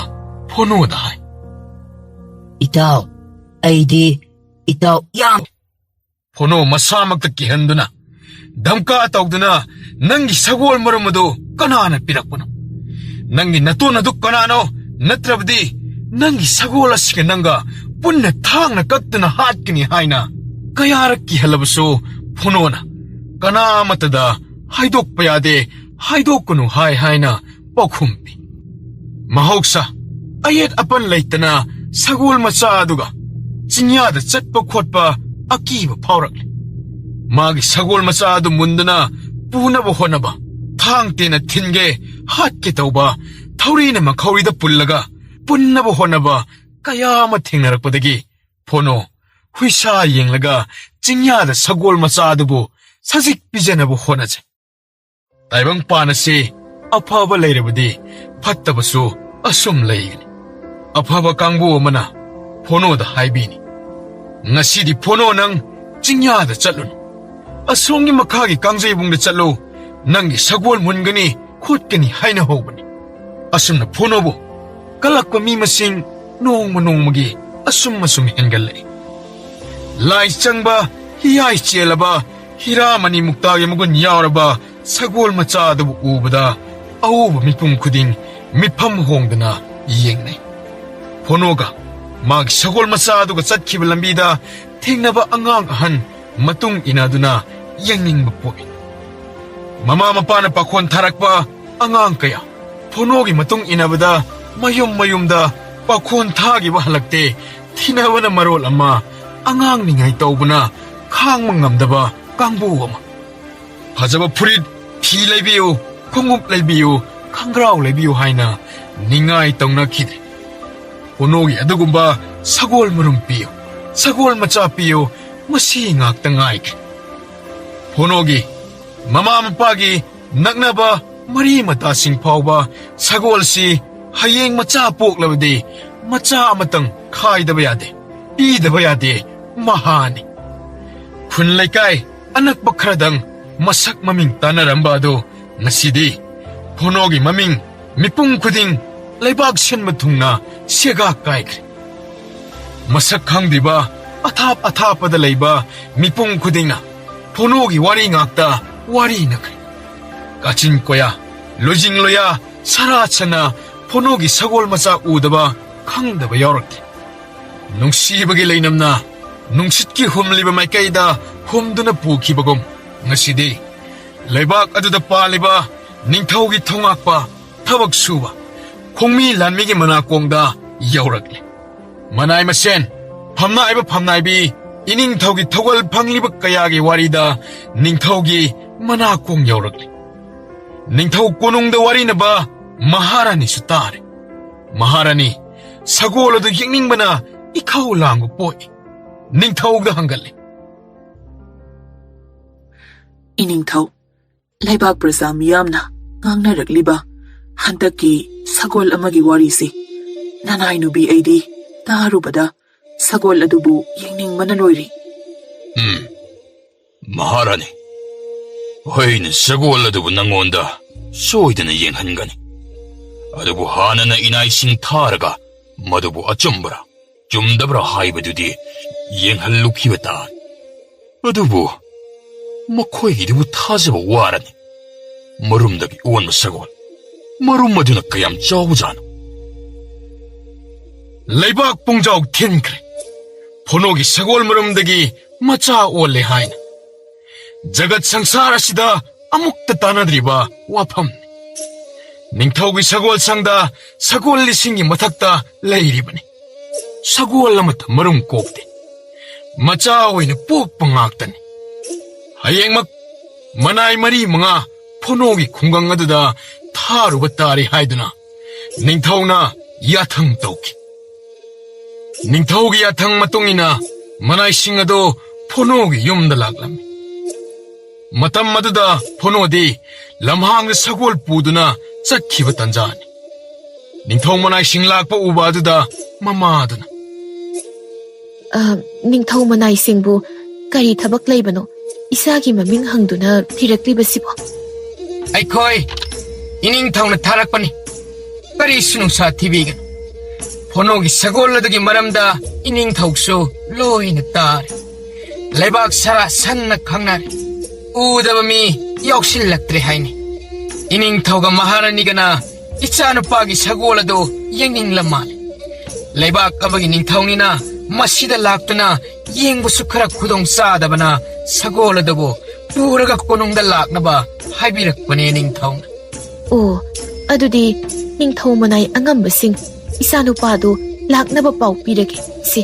phonoda hai. Itaw, aidi itaw yam. Phono masamakta kihanduna ꯙꯝꯀꯥ ꯇꯧꯗꯨꯅ ꯅꯪꯒꯤ ꯁꯒꯣꯜ ꯃꯔꯨꯝ ꯑꯗꯨ ꯀꯅꯥꯅ ꯄꯤꯔꯛꯄꯅꯣ? ꯅꯪꯒꯤ ꯅꯇꯣꯟ ꯑꯗꯨ ꯀꯅꯥꯅꯣ? ꯅꯠꯇ꯭ꯔꯕꯗꯤ ꯅꯪꯒꯤ ꯁꯒꯣꯜ ꯑꯁꯤꯒ ꯅꯪꯒ ꯄꯨꯟꯅ ꯊꯥꯡꯅ ꯀꯛꯇꯨꯅ ꯍꯥꯠꯀꯅꯤ ꯍꯥꯏꯅ ꯀꯌꯥꯔꯛ ꯀꯤꯍꯜꯂꯕꯁꯨ ꯐꯣꯅꯣꯅ ꯀꯅꯥꯃꯠꯇꯗ ꯍꯥꯏꯗꯣꯛꯄ ꯌꯥꯗꯦ, ꯍꯥꯏꯗꯣꯛꯀꯅꯨ ꯍꯥꯏꯅ ꯄꯥꯎꯈꯨꯝ ꯄꯤ꯫ ꯃꯍꯧꯁꯥ ꯑꯌꯦꯠ ꯑꯄꯟ ꯂꯩꯇꯅ ꯁꯒꯣꯜ ꯃꯆꯥ ꯑꯗꯨꯒ ꯆꯤꯡꯌꯥꯗ ꯆꯠꯄ ꯈꯣꯠꯄ ꯑꯀꯤꯕ ꯐꯥꯎꯔꯛꯂꯤ꯫ ꯃꯥꯒꯤ ꯁꯒꯣꯜ ꯃꯆꯥ ꯑꯗꯨ ꯃꯨꯟꯗꯨꯅ ꯄꯨꯅꯕ ꯍꯣꯠꯅꯕ, ꯊꯥꯡ ꯇꯦꯟꯅ ꯊꯤꯟꯒꯦ ꯍꯥꯠꯀꯦ ꯇꯧꯕ, ꯊꯧꯔꯤꯅ ꯃꯈꯧꯔꯤꯗ ꯄꯨꯜꯂꯒ ꯄꯨꯟꯅꯕ ꯍꯣꯠꯅꯕ ꯀꯌా ꯑꯃ ꯊꯦꯡꯅꯔꯛꯄꯗꯒꯤ ꯐꯣꯅꯣ ꯍꯨꯏꯁꯥ ꯌꯦꯡꯂꯒ ꯆꯤꯡꯌꯥꯗ ꯁꯒꯣꯜ ꯃꯆꯥ ꯑꯗꯨꯕꯨ ꯁꯖꯤꯛ ꯄꯤꯖꯅꯕ ꯍꯣꯠꯅꯖꯩ꯫ ꯇꯥꯏꯕꯪꯄꯥꯟ ꯑꯁꯤ ꯑꯐꯕ ꯂꯩꯔꯕꯗꯤ ꯐꯠꯇꯕꯁꯨ ꯑꯁꯨꯝ ꯂꯩꯒꯅꯤ꯫ ꯑꯐꯕ ꯀꯥꯡꯕꯨ ꯑꯃꯅ ꯐꯣꯅꯣꯗ ꯍꯥꯏꯕꯤꯅꯤ, ꯉꯁꯤꯗꯤ ꯐꯣꯅꯣ ꯅꯪ ꯆꯤꯡꯌꯥꯗ ꯆꯠꯂꯨꯅꯨ, ꯑꯁꯣꯝꯒꯤ ꯃꯈꯥꯒꯤ ꯀꯥꯡꯖꯩꯕꯨꯡꯗ ꯆꯠꯂꯨ, ꯅꯪꯒꯤ ꯁꯒꯣꯜ ꯃꯨꯟꯒꯅꯤ ꯈꯣꯠꯀꯅꯤ ꯍꯥꯏꯅ ꯍꯧꯕꯅꯤ꯫ ꯑꯁꯨꯝꯅ ꯐꯣꯅꯣꯕꯨ ꯀꯜꯂꯛꯄ ꯃꯤ ꯃꯁꯤꯡ ꯅꯣꯡꯃ ꯅꯣꯡꯃꯒꯤ ꯑꯁꯨꯝ ꯍꯦꯟꯒꯠꯂꯛꯏ꯫ ꯂꯥꯏ ꯆꯪꯕ, ꯍꯤꯌꯥꯏ ꯆꯦꯜꯂꯕ, ꯍꯤꯔꯥꯃꯅꯤ ꯃꯨꯛꯇꯥꯒꯤ ꯃꯒꯨꯟ ꯌꯥꯎꯔꯕ ꯁꯒꯣꯜ ꯃꯆꯥ ꯑꯗꯨꯕꯨ ꯎꯕꯗ ꯑꯎꯕ ꯃꯤꯄꯨꯝ ꯈꯨꯗꯤꯡ ꯃꯤꯐꯝ ꯍꯣꯡꯗꯅ ꯌꯦꯡꯅꯩ꯫ ꯐꯣꯅꯣꯒ ꯃꯥꯒꯤ ꯁꯒꯣꯜ ꯃꯆꯥ ꯑꯗꯨꯒ ꯆꯠꯈꯤꯕ ꯂꯝꯕꯤꯗ ꯊꯦꯡꯅꯕ ꯑꯉꯥꯡ ꯑꯍꯟ ꯃꯇꯨꯡ ꯏꯟꯅꯗꯨꯅ ꯌꯦꯡꯅꯤꯡꯕ ꯄꯣꯛꯏ꯫ ꯃꯃꯥ ꯃꯄꯥꯅ ꯄꯥꯈꯣꯟ ꯊꯥꯔꯛꯄ ꯑꯉꯥꯡ ꯀꯌꯥ ꯐꯣꯅꯣꯒꯤ ꯃꯇꯨꯡ ꯏꯟꯅꯕꯗ ꯃꯌꯨꯝ ꯃꯌꯨꯝꯗ ꯄꯥꯈꯣꯟ ꯊꯥꯈꯤꯕ ꯍꯜꯂꯛꯇꯦ, ꯊꯤꯅꯕꯅ ꯃꯔꯣꯜ ꯑꯃ, ꯑꯉꯥꯡ ꯅꯤꯡꯉꯥꯏ ꯇꯧꯕꯅ ꯈꯥꯡꯕ ꯉꯝꯗꯕ ꯀꯥꯡꯕꯨ ꯑꯃ꯫ ꯐꯖꯕ ꯐꯨꯔꯤꯠ, ꯐꯤ ꯂꯩꯕꯤꯌꯨ, ꯈꯣꯡꯎꯞ ꯂꯩꯕꯤꯌꯨ, ꯈꯪꯒ꯭ꯔꯥꯎ ꯂꯩꯕꯤꯌꯨ ꯍꯥꯏꯅ ꯅꯤꯡꯉꯥꯏ ꯇꯧꯅꯈꯤꯗ꯭ꯔꯦ꯫ ꯐꯣꯅꯣꯒꯤ ꯑꯗꯨꯒꯨꯝꯕ ꯁꯒꯣꯜ ꯃꯔꯨꯝ ꯄꯤꯌꯨ, ꯁꯒꯣꯜ ꯃꯆꯥ ꯄꯤꯌꯨ, ꯃꯁꯤ ꯉꯥꯛꯇ ꯉꯥꯏꯈ꯭ꯔꯦ꯫ ꯐꯣꯅꯣꯒꯤ ꯃꯃꯥ ꯃꯄꯥꯒꯤ ꯅꯛꯅꯕ ꯃꯔꯤ ꯃꯇꯥꯁꯤꯡ ꯐꯥꯎꯕ ꯁꯒꯣꯜꯁꯤ ꯍꯌꯦꯡ ꯃꯆꯥ ꯄꯣꯛꯂꯕꯗꯤ ꯃꯆꯥ ꯑꯃꯇꯪ ꯈꯥꯏꯗꯕ ꯌꯥꯗꯦ, ꯄꯤꯗꯕ ꯌꯥꯗꯦ, ꯃꯍꯥꯅꯤ꯫ ꯈꯨꯟ ꯂꯩꯀꯥꯏ ꯑꯅꯛꯄ ꯈꯔꯗꯪ ꯃꯁꯛ ꯃꯃꯤꯡ ꯇꯥꯟꯅꯔꯝꯕ ꯑꯗꯨ ꯉꯁꯤꯗꯤ ꯐꯣꯅꯣꯒꯤ ꯃꯃꯤꯡ ꯃꯤꯄꯨꯝ ꯈꯨꯗꯤꯡ ꯂꯩꯕꯥꯛ ꯁꯤꯟꯕ ꯊꯨꯡꯅ ꯁꯦꯒꯥꯛ ꯀꯥꯏꯈ꯭ꯔꯦ꯫ ꯃꯁꯛ ꯈꯪꯗ꯭ꯔꯤꯕ ꯑꯊꯥꯞ ꯑꯊꯥꯞꯄꯗ ꯂꯩꯕ ꯃꯤꯄꯨꯝ ꯈꯨꯗꯤꯡꯅ ꯐꯣꯅꯣꯒꯤ ꯋꯥꯔꯤ ꯉꯥꯛꯇ ꯋꯥꯔꯤꯅꯈ꯭ꯔꯦ꯫ ꯀꯥꯆꯤꯟ ꯀꯣꯌꯥ, ꯂꯣꯏꯖꯤꯡ ꯂꯣꯌꯥ, ꯁꯔꯥ ꯁꯅꯥ ꯐꯣꯅꯣꯒꯤ ꯁꯒꯣꯜ ꯃꯆꯥ ꯎꯗꯕ ꯈꯪꯗꯕ ꯌꯥꯎꯔꯛꯇꯦ꯫ ꯅꯨꯡꯁꯤꯕꯒꯤ ꯂꯩꯅꯝꯅ ꯅꯨꯡꯁꯤꯠꯀꯤ ꯍꯨꯝꯂꯤꯕ ꯃꯥꯏꯀꯩꯗ ꯍꯨꯝꯗꯨꯅ ꯄꯨꯈꯤꯕꯒꯨꯝ ꯉꯁꯤꯗꯤ ꯂꯩꯕꯥꯛ ꯑꯗꯨꯗ ꯄꯥꯜꯂꯤꯕ ꯅꯤꯡꯊꯧꯒꯤ ꯊꯧꯉꯥꯛꯄ, ꯊꯕꯛ ꯁꯨꯕ, ꯈꯣꯡꯃꯤ ꯂꯥꯟꯃꯤꯒꯤ ꯃꯅꯥꯀꯣꯡꯗ ꯌꯧꯔꯛꯂꯦ꯫ ꯃꯅꯥꯏ ꯃꯁꯦꯟ, ꯐꯝꯅꯥꯏꯕ ꯐꯝꯅꯥꯏꯕꯤ, ꯏꯅꯤꯡꯊꯧꯒꯤ ꯊꯧꯒꯜ ꯐꯪꯂꯤꯕ ꯀꯌꯥꯒꯤ ꯋꯥꯔꯤꯗ ꯅꯤꯡꯊꯧꯒꯤ ꯃꯅꯥꯀꯣꯡ ꯌꯧꯔꯛꯂꯦ꯫ ꯅꯤꯡꯊꯧ ꯀꯣꯅꯨꯡꯗ ꯋꯥꯔꯤꯅꯕ ꯃꯍꯥꯔꯥꯅꯤꯁꯨ ꯇꯥꯔꯦ꯫ ꯃꯍꯥꯔꯥꯅꯤ ꯁꯒꯣꯜ ꯑꯗꯨ ꯌꯦꯡꯅꯤꯡꯕꯅ ꯏꯈꯧ ꯂꯥꯡꯕ ꯄꯣꯛꯏ꯫ ꯅꯤꯡꯊꯧꯗ ꯍꯪꯒꯠꯂꯦ, ꯏꯅꯤꯡꯊꯧ, ꯂꯩꯕꯥꯛ ꯄ꯭ꯔꯖꯥ ꯃꯤꯌꯥꯝꯅ ꯉꯥꯡꯅꯔꯛꯂꯤꯕ ꯍꯟꯗꯛꯀꯤ ꯁꯒꯣꯜ ꯑꯃꯒꯤ ꯋꯥꯔꯤꯁꯤ ꯅꯅꯥꯏ ꯅꯨꯕꯤ ꯑꯩꯗꯤ ꯇꯥꯔꯨꯕꯗ ꯁꯒꯣꯜ ꯑꯗꯨꯕꯨ ꯌꯦꯡꯅꯤꯡꯕꯅ ꯂꯣꯏꯔꯤ꯫ ꯃꯍꯥꯔꯥꯅꯤ, ꯑꯩꯅ ꯁꯒꯣꯜ ꯑꯗꯨꯕు ꯅꯉꯣꯟꯗ ꯁꯣꯏꯗꯅ ꯌꯦꯡꯍꯟꯒꯅꯤ꯫ ꯑꯗꯨꯕꯨ ꯍꯥꯟꯅꯅ ꯏꯅꯥꯏꯁꯤꯡ ꯊꯥꯔꯒ ꯃꯗꯨꯕꯨ ꯑꯆꯨꯝꯕ꯭ꯔꯥ ꯆꯨꯝꯗꯕ꯭ꯔꯥ ꯍꯥꯏꯕꯗꯨꯗꯤ ꯌꯦꯡꯍꯜꯂꯨꯈꯤꯕ ꯇꯥꯏ꯫ ꯑꯗꯨꯕꯨ ꯃꯈꯣꯏꯒꯤꯗꯨꯕꯨ ꯊꯥꯖꯕ ꯋꯥꯔꯅꯤ꯫ ꯃꯔꯨꯝꯗꯒꯤ ꯑꯣꯟꯕ ꯁꯒꯣꯜ, ꯃꯔꯨꯝ ꯑꯗꯨꯅ ꯀꯌꯥꯝ ꯆꯥꯎꯕꯖꯥꯠꯅꯣ? ꯂꯩꯕꯥꯛ ꯄꯨꯡꯖꯥꯎ ꯊꯤꯟꯈ꯭ꯔꯦ ꯐꯣꯅꯣꯒꯤ ꯁꯒꯣꯜ ꯃꯔꯨꯝꯗꯒꯤ ꯃꯆꯥ ꯑꯣꯜꯂꯦ ꯍꯥꯏꯅ꯫ ꯖꯒꯠ ꯁꯪꯁꯥꯔ ꯑꯁꯤꯗ ꯑꯃꯨꯛꯇ ꯇꯥꯟꯅꯗ꯭ꯔꯤꯕ ꯋꯥꯐꯝꯅꯤ꯫ ꯅꯤꯡꯊꯧꯒꯤ ꯁꯒꯣꯜ ꯁꯪꯗ ꯁꯒꯣꯜ ꯂꯤꯁꯤꯡꯒꯤ ꯃꯊꯛꯇ ꯂꯩꯔꯤꯕꯅꯤ꯫ ꯁꯒꯣꯜ ꯑꯃꯠꯇ ꯃꯔꯨꯝ ꯀꯣꯛꯇꯦ, ꯃꯆꯥ ꯑꯣꯏꯅ ꯄꯣꯛꯄ ꯉꯥꯛꯇꯅꯤ꯫ ꯍꯌꯦꯡꯃꯛ ꯃꯅꯥꯏ ꯃꯔꯤ ꯃꯉꯥ ꯐꯣꯅꯣꯒꯤ ꯈꯨꯡꯒꯪ ꯑꯗꯨꯗ ꯊꯥꯔꯨꯕ ꯇꯥꯔꯤ ꯍꯥꯏꯗꯨꯅ ꯅꯤꯡꯊꯧꯅ ꯌꯥꯊꯪ ꯇꯧꯈꯤ꯫ ꯅꯤꯡꯊꯧꯒꯤ ꯌꯥꯊꯪ ꯃꯇꯨꯡ ꯏꯟꯅ ꯃꯅꯥꯏꯁꯤꯡ ꯑꯗꯨ ꯐꯣꯅꯣꯒꯤ ꯌꯨꯝꯗ ꯂꯥꯛꯂꯝꯃꯤ꯫ ꯃꯇꯝ ꯑꯗꯨꯗ ꯐꯣꯅꯣꯗꯤ ꯂꯝꯍꯥꯡꯗ ꯁꯒꯣꯜ ꯄꯨꯗꯨꯅ ꯆꯠꯈꯤꯕ ꯇꯥꯟꯖꯥꯅꯤ꯫ ꯅꯤꯡꯊꯧ ꯃꯅꯥꯏꯁꯤꯡ ꯂꯥꯛꯄ ꯎꯕ ꯑꯗꯨꯗ ꯃꯃꯥꯗꯨꯅ, ꯅꯤꯡꯊꯧ ꯃꯅꯥꯏꯁꯤꯡꯕꯨ ꯀꯔꯤ ꯊꯕꯛ ꯂꯩꯕꯅꯣ ꯏꯆꯥꯒꯤ ꯃꯃꯤꯡ ꯍꯪꯗꯨꯅ ꯊꯤꯔꯛꯂꯤꯕꯁꯤꯕꯣ? ꯑꯩꯈꯣꯏ ꯏꯅꯤꯡꯊꯧꯅ ꯊꯥꯔꯛꯄꯅꯤ, ꯀꯔꯤꯁꯨ ꯅꯨꯡꯁꯥ ꯊꯤꯕꯤꯒꯅꯨ꯫ ꯐꯣꯅꯣꯒꯤ ꯁꯒꯣꯜ ꯑꯗꯨꯒꯤ ꯃꯔꯝꯗ ꯏꯅꯤꯡꯊꯧꯁꯨ ꯂꯣꯏꯅ ꯇꯥꯔꯦ꯫ ꯂꯩꯕꯥꯛ ꯁꯔꯥ ꯁꯟꯅ ꯈꯪꯅꯔꯦ꯫ ꯎꯗꯕ ꯃꯤ ꯌꯥꯎꯁꯤꯜꯂꯛꯇ꯭ꯔꯦ ꯍꯥꯏꯅꯤ ꯏꯅꯤꯡꯊꯧꯒ ꯃꯍꯥꯔꯥꯅꯤꯒꯅ ꯏꯆꯥꯅꯨꯄꯥꯒꯤ ꯁꯒꯣꯜ ꯑꯗꯨ ꯌꯦꯡꯅꯤꯡꯂ ꯃꯥꯜꯂꯦ ꯂꯩꯕꯥꯛ ꯑꯃꯒꯤ ꯅꯤꯡꯊꯧꯅꯤꯅ ꯃꯁꯤꯗ ꯂꯥꯛꯇꯨꯅ ꯌꯦꯡꯕꯁꯨ ꯈꯔ ꯈꯨꯗꯣꯡ ꯆꯥꯗꯕꯅ ꯁꯒꯣꯜ ꯑꯗꯨꯕꯨ ꯄꯨꯔꯒ ꯀꯣꯅꯨꯡꯗ ꯂꯥꯛꯅꯕ ꯍꯥꯏꯕꯤꯔꯛꯄꯅꯦ ꯅꯤꯡꯊꯧꯅ ꯑꯣ ꯑꯗꯨꯗꯤ ꯅꯤꯡꯊꯧ ꯃꯅꯥꯏ ꯑꯉꯝꯕꯁꯤꯡ ꯏꯆꯥꯅꯨꯄꯥꯗꯨ ꯂꯥꯛꯅꯕ ꯄꯥꯎ ꯄꯤꯔꯒꯦ ꯁꯤ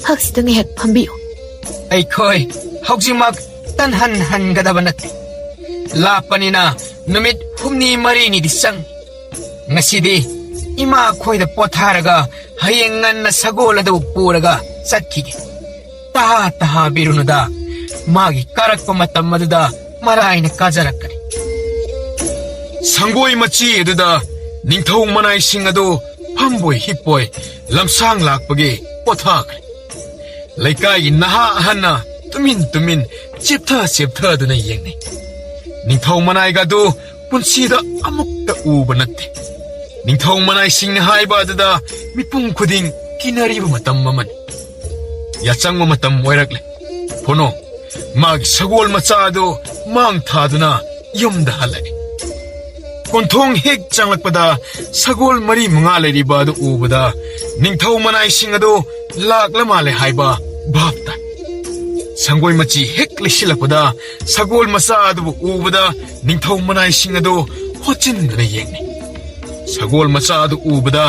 ꯍꯛꯁꯤꯗ ꯉꯥꯏꯍꯥꯛ ꯐꯝꯕꯤꯌꯨ ꯑꯩꯈꯣꯏ ꯍꯧꯖꯤꯛꯃꯛ ꯇꯟꯍꯟꯒꯗꯕ ꯅꯠꯇꯦ ꯂꯥꯞꯄꯅꯤꯅ ꯅꯨꯃꯤꯠ ꯍꯨꯝꯅꯤ ꯃꯔꯤꯅꯤꯗꯤ ꯆꯪꯏ ꯉꯁꯤꯗꯤ ꯏꯃꯥ ꯈꯣꯏꯗ ꯄꯣꯊꯥꯔꯒ ꯍꯌꯦꯡ ꯉꯟꯅ ꯁꯒꯣꯜ ꯑꯗꯨ ꯄꯨꯔꯒ ꯆꯠꯈꯤꯒꯦ ꯇꯍꯥꯕꯤꯔꯨꯅꯨꯗ ꯃꯥꯒꯤ ꯀꯥꯔꯛꯄ ꯃꯇꯝ ꯑꯗꯨꯗ ꯃꯔꯥꯏꯅ ꯀꯥꯖꯔꯛꯀꯅꯤ ꯁꯪꯒꯣꯏ ꯃꯆꯤ ꯑꯗꯨꯗ ꯅꯤꯡꯊꯧ ꯃꯅꯥꯏꯁꯤꯡ ꯑꯗꯨ ꯐꯝꯕꯣꯏ ꯍꯤꯞꯄꯣꯏ ꯂꯝꯁꯥꯡ ꯂꯥꯛꯄꯒꯤ ꯄꯣꯊꯥꯈ꯭ꯔꯦ ꯂꯩꯀꯥꯏꯒꯤ ꯅꯍꯥ ꯑꯍꯟꯅ ꯇꯨꯃꯤꯟ ꯆꯦꯞꯊꯗꯨꯅ ꯌꯦꯡꯅꯩ ꯅꯤꯡꯊꯧ ꯃꯅꯥꯏꯒꯗꯨ ꯄꯨꯟꯁꯤꯗ ꯑꯃꯨꯛꯇ ꯎꯕ ꯅꯠꯇꯦ ꯅꯤꯡꯊꯧ ꯃꯅꯥꯏꯁꯤꯡꯅ ꯍꯥꯏꯕ ꯑꯗꯨꯗ ꯃꯤꯄꯨꯝ ꯈꯨꯗꯤꯡ ꯀꯤꯅꯔꯤꯕ ꯃꯇꯝ ꯑꯃꯅꯤ ꯌꯥꯆꯪꯕ ꯃꯇꯝ ꯑꯣꯏꯔꯛꯂꯦ ꯐꯣꯅꯣ ꯃꯥꯒꯤ ꯁꯒꯣꯜ ꯃꯆꯥ ꯑꯗꯨ ꯃꯥꯡ ꯊꯥꯗꯨꯅ ꯌꯨꯝꯗ ꯍꯜꯂꯛꯏ ꯀꯣꯟꯊꯣꯡ ꯍꯦꯛ ꯆꯪꯂꯛꯄꯗ ꯁꯒꯣꯜ ꯃꯔꯤ ꯃꯉꯥ ꯂꯩꯔꯤꯕ ꯑꯗꯨ ꯎꯕꯗ ꯅꯤꯡꯊꯧ ꯃꯅꯥꯏꯁꯤꯡ ꯑꯗꯨ ꯂꯥꯛꯂ ꯃꯥꯜꯂꯦ ꯍꯥꯏꯕ ꯚꯥꯞ ꯇꯥꯏ ꯁꯪꯒꯣꯏ ꯃꯆꯤ ꯍꯦꯛ ꯂꯩꯁꯤꯜꯂꯛꯄꯗ ꯁꯒꯣꯜ ꯃꯆꯥ ꯑꯗꯨꯕꯨ ꯎꯕꯗ ꯅꯤꯡꯊꯧ ꯃꯅꯥꯏꯁꯤꯡ ꯑꯗꯨ ꯍꯣꯠꯆꯤꯟꯗꯨꯅ ꯌꯦꯡꯅꯩ ꯁꯒꯣꯜ ꯃꯆꯥ ꯑꯗꯨ ꯎꯕꯗ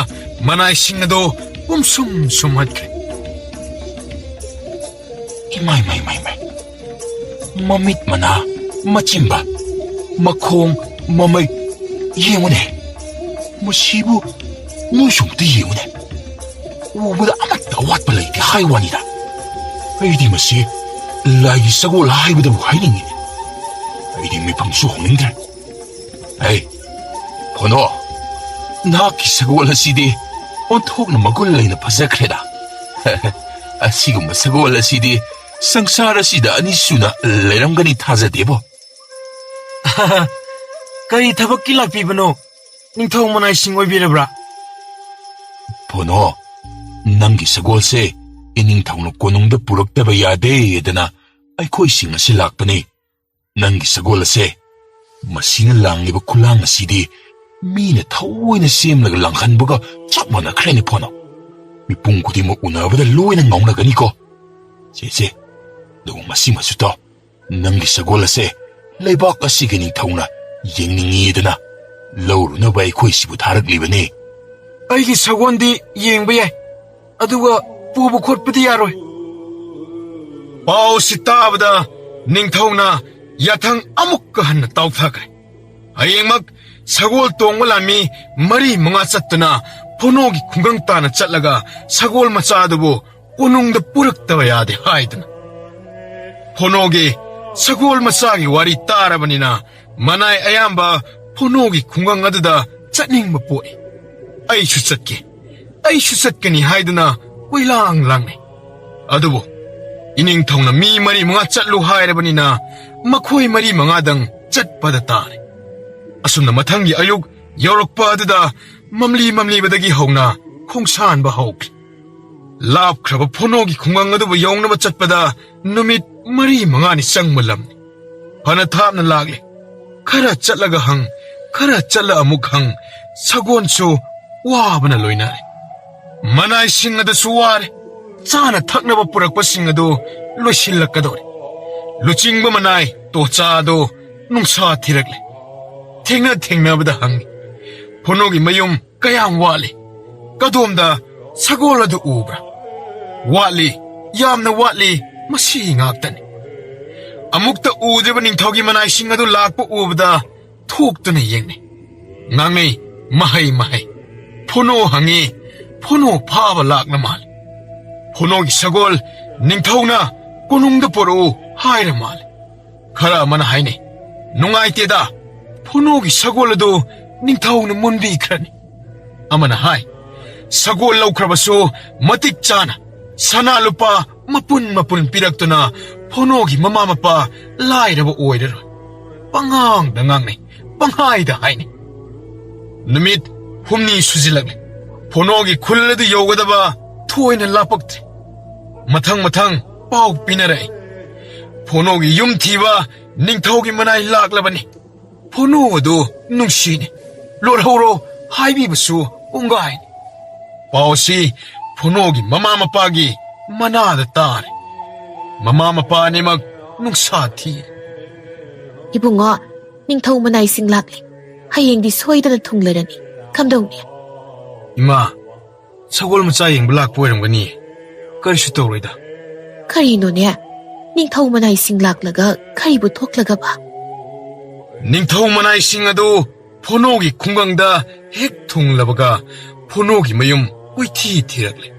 ꯃꯅꯥꯏꯁꯤꯡ ꯑꯗꯨ ꯁꯨꯝꯍꯠꯈ꯭ꯔꯦ ꯏꯃꯥꯏ ꯃꯃꯤꯠ ꯃꯅꯥ ꯃꯆꯤꯟꯕ ꯃꯈꯣꯡ ꯃꯃꯩ ꯌꯦꯡꯉꯨꯅꯦ ꯃꯁꯤꯕꯨ ꯅꯣꯏꯁꯨ ꯑꯝꯇ ꯌꯦꯡꯉꯨꯅꯦ ꯎꯕꯗ ꯑꯃꯠꯇ ꯑꯋꯥꯠꯄ ꯂꯩꯇꯦ ꯍꯥꯏ ꯋꯥꯅꯤꯗ ꯑꯩꯗꯤ ꯃꯁꯤ ꯂꯥꯏꯒꯤ ꯁꯒꯣꯜ ꯍꯥꯏꯕꯗꯕꯨ ꯍꯥꯏꯅꯤꯡꯉꯤ ꯑꯩꯗꯤ ꯃꯤꯐꯝꯁꯨ ꯍꯣꯡꯅꯤꯡꯗ꯭ꯔꯦ ꯍꯩ ꯐꯣꯅꯣ ꯅꯍꯥꯛꯀꯤ ꯁꯒꯣꯜ ꯑꯁꯤꯗꯤ ꯑꯣꯟꯊꯣꯛꯅ ꯃꯒꯨꯟ ꯂꯩꯅ ꯐꯖꯈ꯭ꯔꯦꯗ ꯑꯁꯤꯒꯨꯝꯕ ꯁꯒꯣꯜ ꯑꯁꯤꯗꯤ ꯁꯪꯁꯥꯔ ꯑꯁꯤꯗ ꯑꯅꯤꯁꯨꯅ ꯂꯩꯔꯝꯒꯅꯤ ꯊꯥꯖꯗꯦꯕꯣ ꯀꯔꯤ ꯊꯕꯛꯀꯤ ꯂꯥꯛꯄꯤꯕꯅꯣ ꯅꯤꯡꯊꯧ ꯃꯅꯥꯏꯁꯤꯡ ꯑꯣꯏꯕꯤꯔꯕ꯭ꯔꯥ ꯐꯣꯅꯣ ꯅꯪꯒꯤ ꯁꯒꯣꯜꯁꯦ ꯏꯅꯤꯡꯊꯧꯅ ꯀꯣꯅꯨꯡꯗ ꯄꯨꯔꯛꯇꯕ ꯌꯥꯗꯦꯗꯅ ꯑꯩꯈꯣꯏꯁꯤꯡ ꯑꯁꯤ ꯂꯥꯛꯄꯅꯤ ꯅꯪꯒꯤ ꯁꯒꯣꯜ ꯑꯁꯦ ꯃꯁꯤꯅ ꯂꯥꯡꯂꯤꯕ ꯈꯨꯂꯥꯡ ꯑꯁꯤꯗꯤ ꯃꯤꯅ ꯊꯑꯣꯏꯅ ꯁꯦꯝꯂꯒ ꯂꯥꯡꯍꯟꯕꯒ ꯆꯞ ꯃꯥꯟꯅꯈ꯭ꯔꯦꯅꯦ ꯐꯣꯅꯣ ꯃꯤꯄꯨꯝ ꯈꯨꯗꯤꯡꯃꯛ ꯎꯅꯕꯗ ꯂꯣꯏꯅ ꯉꯥꯎꯅꯒꯅꯤꯀꯣ ꯆꯦꯆꯦ ꯑꯗꯨꯒ ꯃꯁꯤꯃꯁꯨ ꯇꯧ ꯅꯪꯒꯤ ꯁꯒꯣꯜ ꯑꯁꯦ ꯂꯩꯕꯥꯛ ꯑꯁꯤꯒꯤ ꯅꯤꯡꯊꯧꯅ ꯌꯦꯡꯅꯤꯡꯉꯤꯗꯅ ꯂꯧꯔꯨꯅꯕ ꯑꯩꯈꯣꯏꯁꯤꯕꯨ ꯊꯥꯔꯛꯂꯤꯕꯅꯤ ꯑꯩꯒꯤ ꯁꯒꯣꯜꯗꯤ ꯌꯦꯡꯕ ꯌꯥꯏ ꯑꯗꯨꯒ ꯄꯨꯕ ꯈꯣꯠꯄꯗꯤ ꯌꯥꯔꯣꯏ ꯄꯥꯎꯁꯤ ꯇꯥꯕꯗ ꯅꯤꯡꯊꯧꯅ ꯌꯥꯊꯪ ꯑꯃꯨꯛꯀ ꯍꯟꯅ ꯇꯥꯎꯊꯈ꯭ꯔꯦ ꯍꯌꯦꯡꯃꯛ ꯁꯒꯣꯜ ꯇꯣꯡꯕ ꯂꯥꯟꯃꯤ ꯃꯔꯤ ꯃꯉꯥ ꯆꯠꯇꯨꯅ ꯐꯣꯅꯣꯒꯤ ꯈꯨꯡꯒꯪ ꯇꯥꯅ ꯆꯠꯂꯒ ꯁꯒꯣꯜ ꯃꯆꯥꯗꯨꯕꯨ ꯀꯣꯅꯨꯡꯗ ꯄꯨꯔꯛꯇꯕ ꯌꯥꯗꯦ ꯍꯥꯏꯗꯨꯅ ꯐꯣꯅꯣꯒꯤ ꯁꯒꯣꯜ ꯃꯆꯥꯒꯤ ꯋꯥꯔꯤ ꯇꯥꯔꯕꯅꯤꯅ ꯃꯅꯥꯏ ꯑꯌꯥꯝꯕ ꯐꯣꯅꯣꯒꯤ ꯈꯨꯡꯒꯪ ꯑꯗꯨꯗ ꯆꯠꯅꯤꯡꯕ ꯄꯣꯛꯏ ꯑꯩꯁꯨ ꯆꯠꯀꯅꯤ ꯍꯥꯏꯗꯨꯅ ꯀꯣꯏꯂꯥꯡ ꯂꯥꯡꯅꯩ ꯑꯗꯨꯕꯨ ꯏꯅꯤꯡꯊꯧꯅ ꯃꯤ ꯃꯔꯤ ꯃꯉꯥ ꯆꯠꯂꯨ ꯍꯥꯏꯔꯕꯅꯤꯅ ꯃꯈꯣꯏ ꯃꯔꯤ ꯃꯉꯥꯗꯪ ꯆꯠꯄꯗ ꯇꯥꯔꯦ ꯑꯁꯨꯝꯅ ꯃꯊꯪꯒꯤ ꯑꯌꯨꯛ ꯌꯧꯔꯛꯄ ꯑꯗꯨꯗ ꯃꯝꯂꯤꯕꯗꯒꯤ ꯍꯧꯅ ꯈꯣꯡꯁꯥꯟꯕ ꯍꯧꯈ꯭ꯔꯦ ꯂꯥꯞꯈ꯭ꯔꯕ ꯐꯣꯅꯣꯒꯤ ꯈꯨꯡꯒꯪ ꯑꯗꯨꯕꯨ ꯌꯧꯅꯕ ꯆꯠꯄꯗ ꯅꯨꯃꯤꯠ ꯃꯔꯤ ꯃꯉꯥꯅꯤ ꯆꯪꯕ ꯂꯝꯅꯤ ꯐꯅ ꯊꯥꯞꯅ ꯂꯥꯛꯂꯦ ꯈꯔ ꯆꯠꯂꯒ ꯍꯪ ꯈꯔ ꯆꯠꯂ ꯑꯃꯨꯛ ꯍꯪ ꯁꯒꯣꯜꯁꯨ ꯋꯥꯕꯅ ꯂꯣꯏꯅꯔꯦ ꯃꯅꯥꯏꯁꯤꯡ ꯑꯗꯨꯁꯨ ꯋꯥꯔꯦ ꯆꯥꯅ ꯊꯛꯅꯕ ꯄꯨꯔꯛꯄꯁꯤꯡ ꯑꯗꯨ ꯂꯣꯏꯁꯤꯜꯂꯛꯀꯗꯧꯔꯦ ꯂꯨꯆꯤꯡꯕ ꯃꯅꯥꯏ ꯇꯣꯆꯥ ꯑꯗꯨ ꯅꯨꯡꯁꯥ ꯊꯤꯔꯛꯂꯦ ꯊꯦꯡꯅꯕꯗ ꯍꯪꯉꯤ ꯐꯣꯅꯣꯒꯤ ꯃꯌꯨꯝ ꯀꯌꯥꯝ ꯋꯥꯠꯂꯤ ꯀꯗꯣꯝꯗ ꯁꯒꯣꯜ ꯑꯗꯨ ꯎꯕ꯭ꯔꯥ ꯋꯥꯠꯂꯤ ꯌꯥꯝꯅ ꯋꯥꯠꯂꯤ ꯃꯁꯤ ꯉꯥꯛꯇꯅꯤ ꯑꯃꯨꯛꯇ ꯎꯗ꯭ꯔꯤꯕ ꯅꯤꯡꯊꯧꯒꯤ ꯃꯅꯥꯏꯁꯤꯡ ꯑꯗꯨ ꯂꯥꯛꯄ ꯎꯕꯗ ꯊꯣꯛꯇꯨꯅ ꯌꯦꯡꯅꯩ ꯉꯥꯡꯅꯩ ꯃꯍꯩ ꯐꯣꯅꯣ ꯍꯪꯉꯤ ꯐꯣꯅꯣ ꯐꯥꯕ ꯂꯥꯛꯅ ꯃꯥꯜꯂꯤ ꯐꯣꯅꯣꯒꯤ ꯁꯒꯣꯜ ꯅꯤꯡꯊꯧꯅ ꯀꯣꯅꯨꯡꯗ ꯄꯨꯔꯛꯎ ꯍꯥꯏꯔ ꯃꯥꯜꯂꯤ ꯈꯔ ꯑꯃꯅ ꯍꯥꯏꯅꯩ ꯅꯨꯡꯉꯥꯏꯇꯦꯗ ꯐꯣꯅꯣꯒꯤ ꯁꯒꯣꯜ ꯑꯗꯨ ꯅꯤꯡꯊꯧꯅ ꯃꯨꯟꯕꯤꯈ꯭ꯔꯅꯤ ꯑꯃꯅ ꯍꯥꯏ ꯁꯒꯣꯜ ꯂꯧꯈ꯭ꯔꯕꯁꯨ ꯃꯇꯤꯛ ꯆꯥꯅ ꯁꯅꯥ ꯂꯨꯄꯥ ꯃꯄꯨꯟ ꯄꯤꯔꯛꯇꯨꯅ ꯐꯣꯅꯣꯒꯤ ꯃꯃꯥ ꯃꯄꯥ ꯂꯥꯏꯔꯕ ꯑꯣꯏꯔꯔꯣꯏ ꯄꯉꯥꯡꯗ ꯉꯥꯡꯅꯩ ꯄꯪꯍꯥꯏꯗ ꯍꯥꯏꯅꯩ ꯅꯨꯃꯤꯠ ꯍꯨꯝꯅꯤ ꯁꯨꯖꯤꯜꯂꯛꯂꯦ ꯐꯣꯅꯣꯒꯤ ꯈꯨꯜ ꯑꯗꯨ ꯌꯧꯒꯗꯕ ꯊꯣꯏꯅ ꯂꯥꯞꯄꯛꯇ꯭ꯔꯤ ꯃꯊꯪ ꯄꯥꯎ ꯄꯤꯅꯔꯛꯏ 포노기 윰티바 닝타오기 머나이 락라바니 포노도 눅시니 로라우로 하이비브수 웅가이니 파오시 포노기 마마마빠기 마나다 따리 마마마빠니막 눅사티 이bungo 닝thau manai sing lakli hayengdi soidana thunglerani kamdongni 이마 사골 무짜 잉블락 보이는거니 그리시 떠오르다 karino-ne 닝thau manai sing laklaga karibu thoklaga ba 닝타오 머나이 싱아도 포노기 궁광다 핵 통라바가 포노기 마윰 우이티 티락래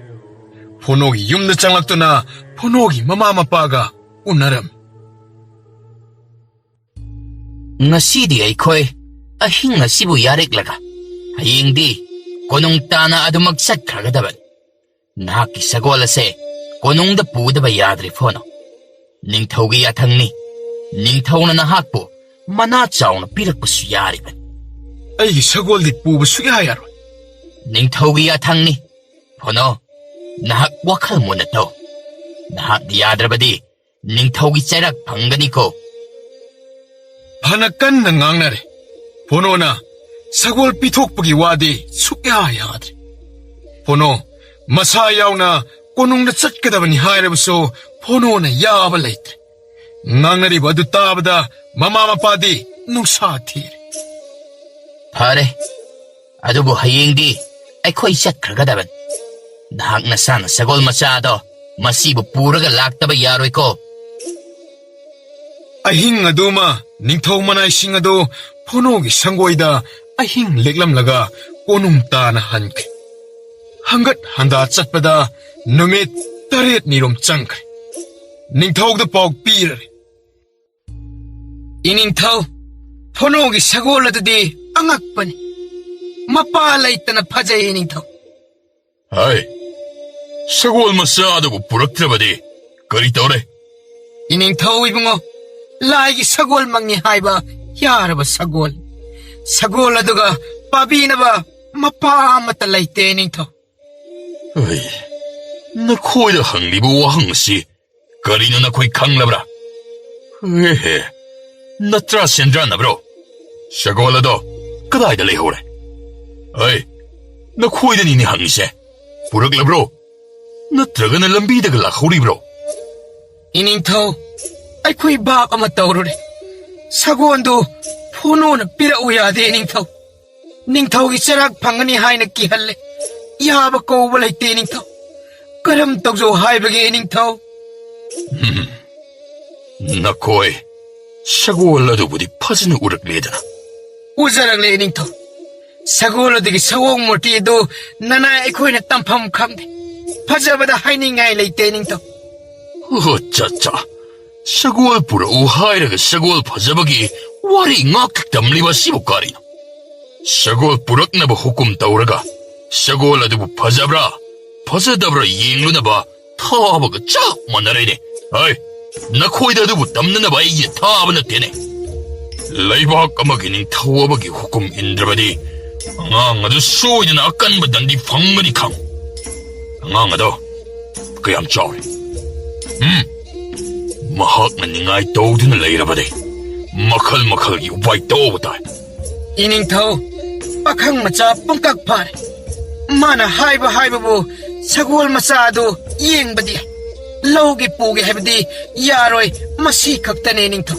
포노기 윰다 짱락도나 포노기 마마마빠가 우나람 Ngasidi aykhoy ahing ngasibu yareklaga. Hayengdi konong tana adu magsatkragadaban. Nahaki sagol ase konongda pudaba yadri phono. Ningthaugi yathangni. Ningthauna nahakpo mana chawna pirakpasu yariban. 아이기 사골디 뿌부 수야야로 Ningthaugi yathangni. Phono nahak wakhal muna to. Nahak yadrabadi ningthaugi chairak phangani ko. 바나깐 능앙나래 보노나 사골 삐톡부기 와디 수야야드리 보노 마사야우나 꼬농나 ጸꯠ게다바니 하이라부소 보노나 야발레이트리 낭나리 바두 따바다 마마마빠디 누사티리 Pare, adubo hayengdi aykhoy chatkragadaban. Nahak nasana sagol machado masibu puraga laktaba yaroy ko. 아힝 아도마 닝타오 마나이 싱아도 포노기 상고이다 아힝 렉람라가 꼬눔따나 한게 한갓 한다 짰바다 누밋 따렛 니롬 짱크레 닝타오도 뻑 삐르레 이 닝타오 포노기 사고올라드디 앙악바니 마빠라 있다나 파자이 닝타오 아이, 사골 마사다고 부럭들어봐디. 그리 떠오래. 이 닝타오 이붕어 라이기 사골 막니 하이바 야라바 사골 사골라드가 빠비나바 마빠 마탈라 이때 닝타오 어이, 나 코이다 항리부 와항시. 그리는 나 코이 강라브라. 에헤, 나 트라센드라나 브로. 사골라도 그다이다 레호래. 어이, 나 코이다 니니 항시. 부럭라 브로. 나 들어가는 람비다 글라 호리 브로. 이 닝타오 아이쿠이 밥 아마 떠오르래 사고원도 포노는 삐라오야 돼 닝타오 닝타오기 짜락 방언이 하이나 끼할래 야바 꼬블라이 때 닝타오 그럼 떡조 하이버게 닝타오 나 코이. 사골라도 부디 파지는 우럭레잖아. 우자락래 닝타오 사고올라드기 사고옥몰티에도 나나 아이쿠이나 땀팜 감대 파자바다 하이닝아이 레이때 닝타오 어쩌쩌. 사골 부러 우하이라가 사골 파자박이 와리 ngakik damliba sibukarino. 사골 부럭나바 hukum tauraga. 사골라도 부 파자브라. 파자다브라 잉루나바 타바가 쫙 만나래네. 아이, 나 코이다도 부 담느나바 이게 타바나 되네. 라이바 까마기닝 타와바기 hukum 인드라바디. 앙아도 소이는 아깐바단디 방문이 강. 앙아도 그얌 짜오리. mahak na ningay tawdo na layrabade. Makal iubay tawdo. 이 닝타오 빡항 마짜 뻥깍 파래 마나 하이바 보 사고올 마짜도 이행바디 로게 뽀게 해바디 야로이 마시 각다네 닝타오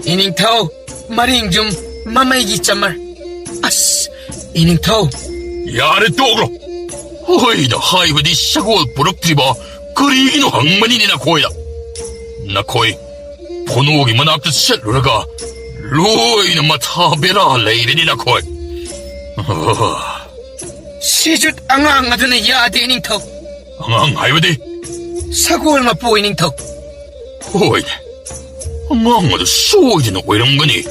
이 닝타오 마링 좀 마마이기 짬말 아스 이 닝타오 야래 또그러. 어이다 하이바디 사골 부럭드리바 그리기노 항만이니나 코이다. 나 코이 포노기만 앞도 셀루라가 로이는 마타베라 레이르니나 코이. 시쮸 앙앙아드네 야데 닝타오 하이바디 사고올 마뽀이 닝타오 어이네. 앙아도 소이드는 왜런거니.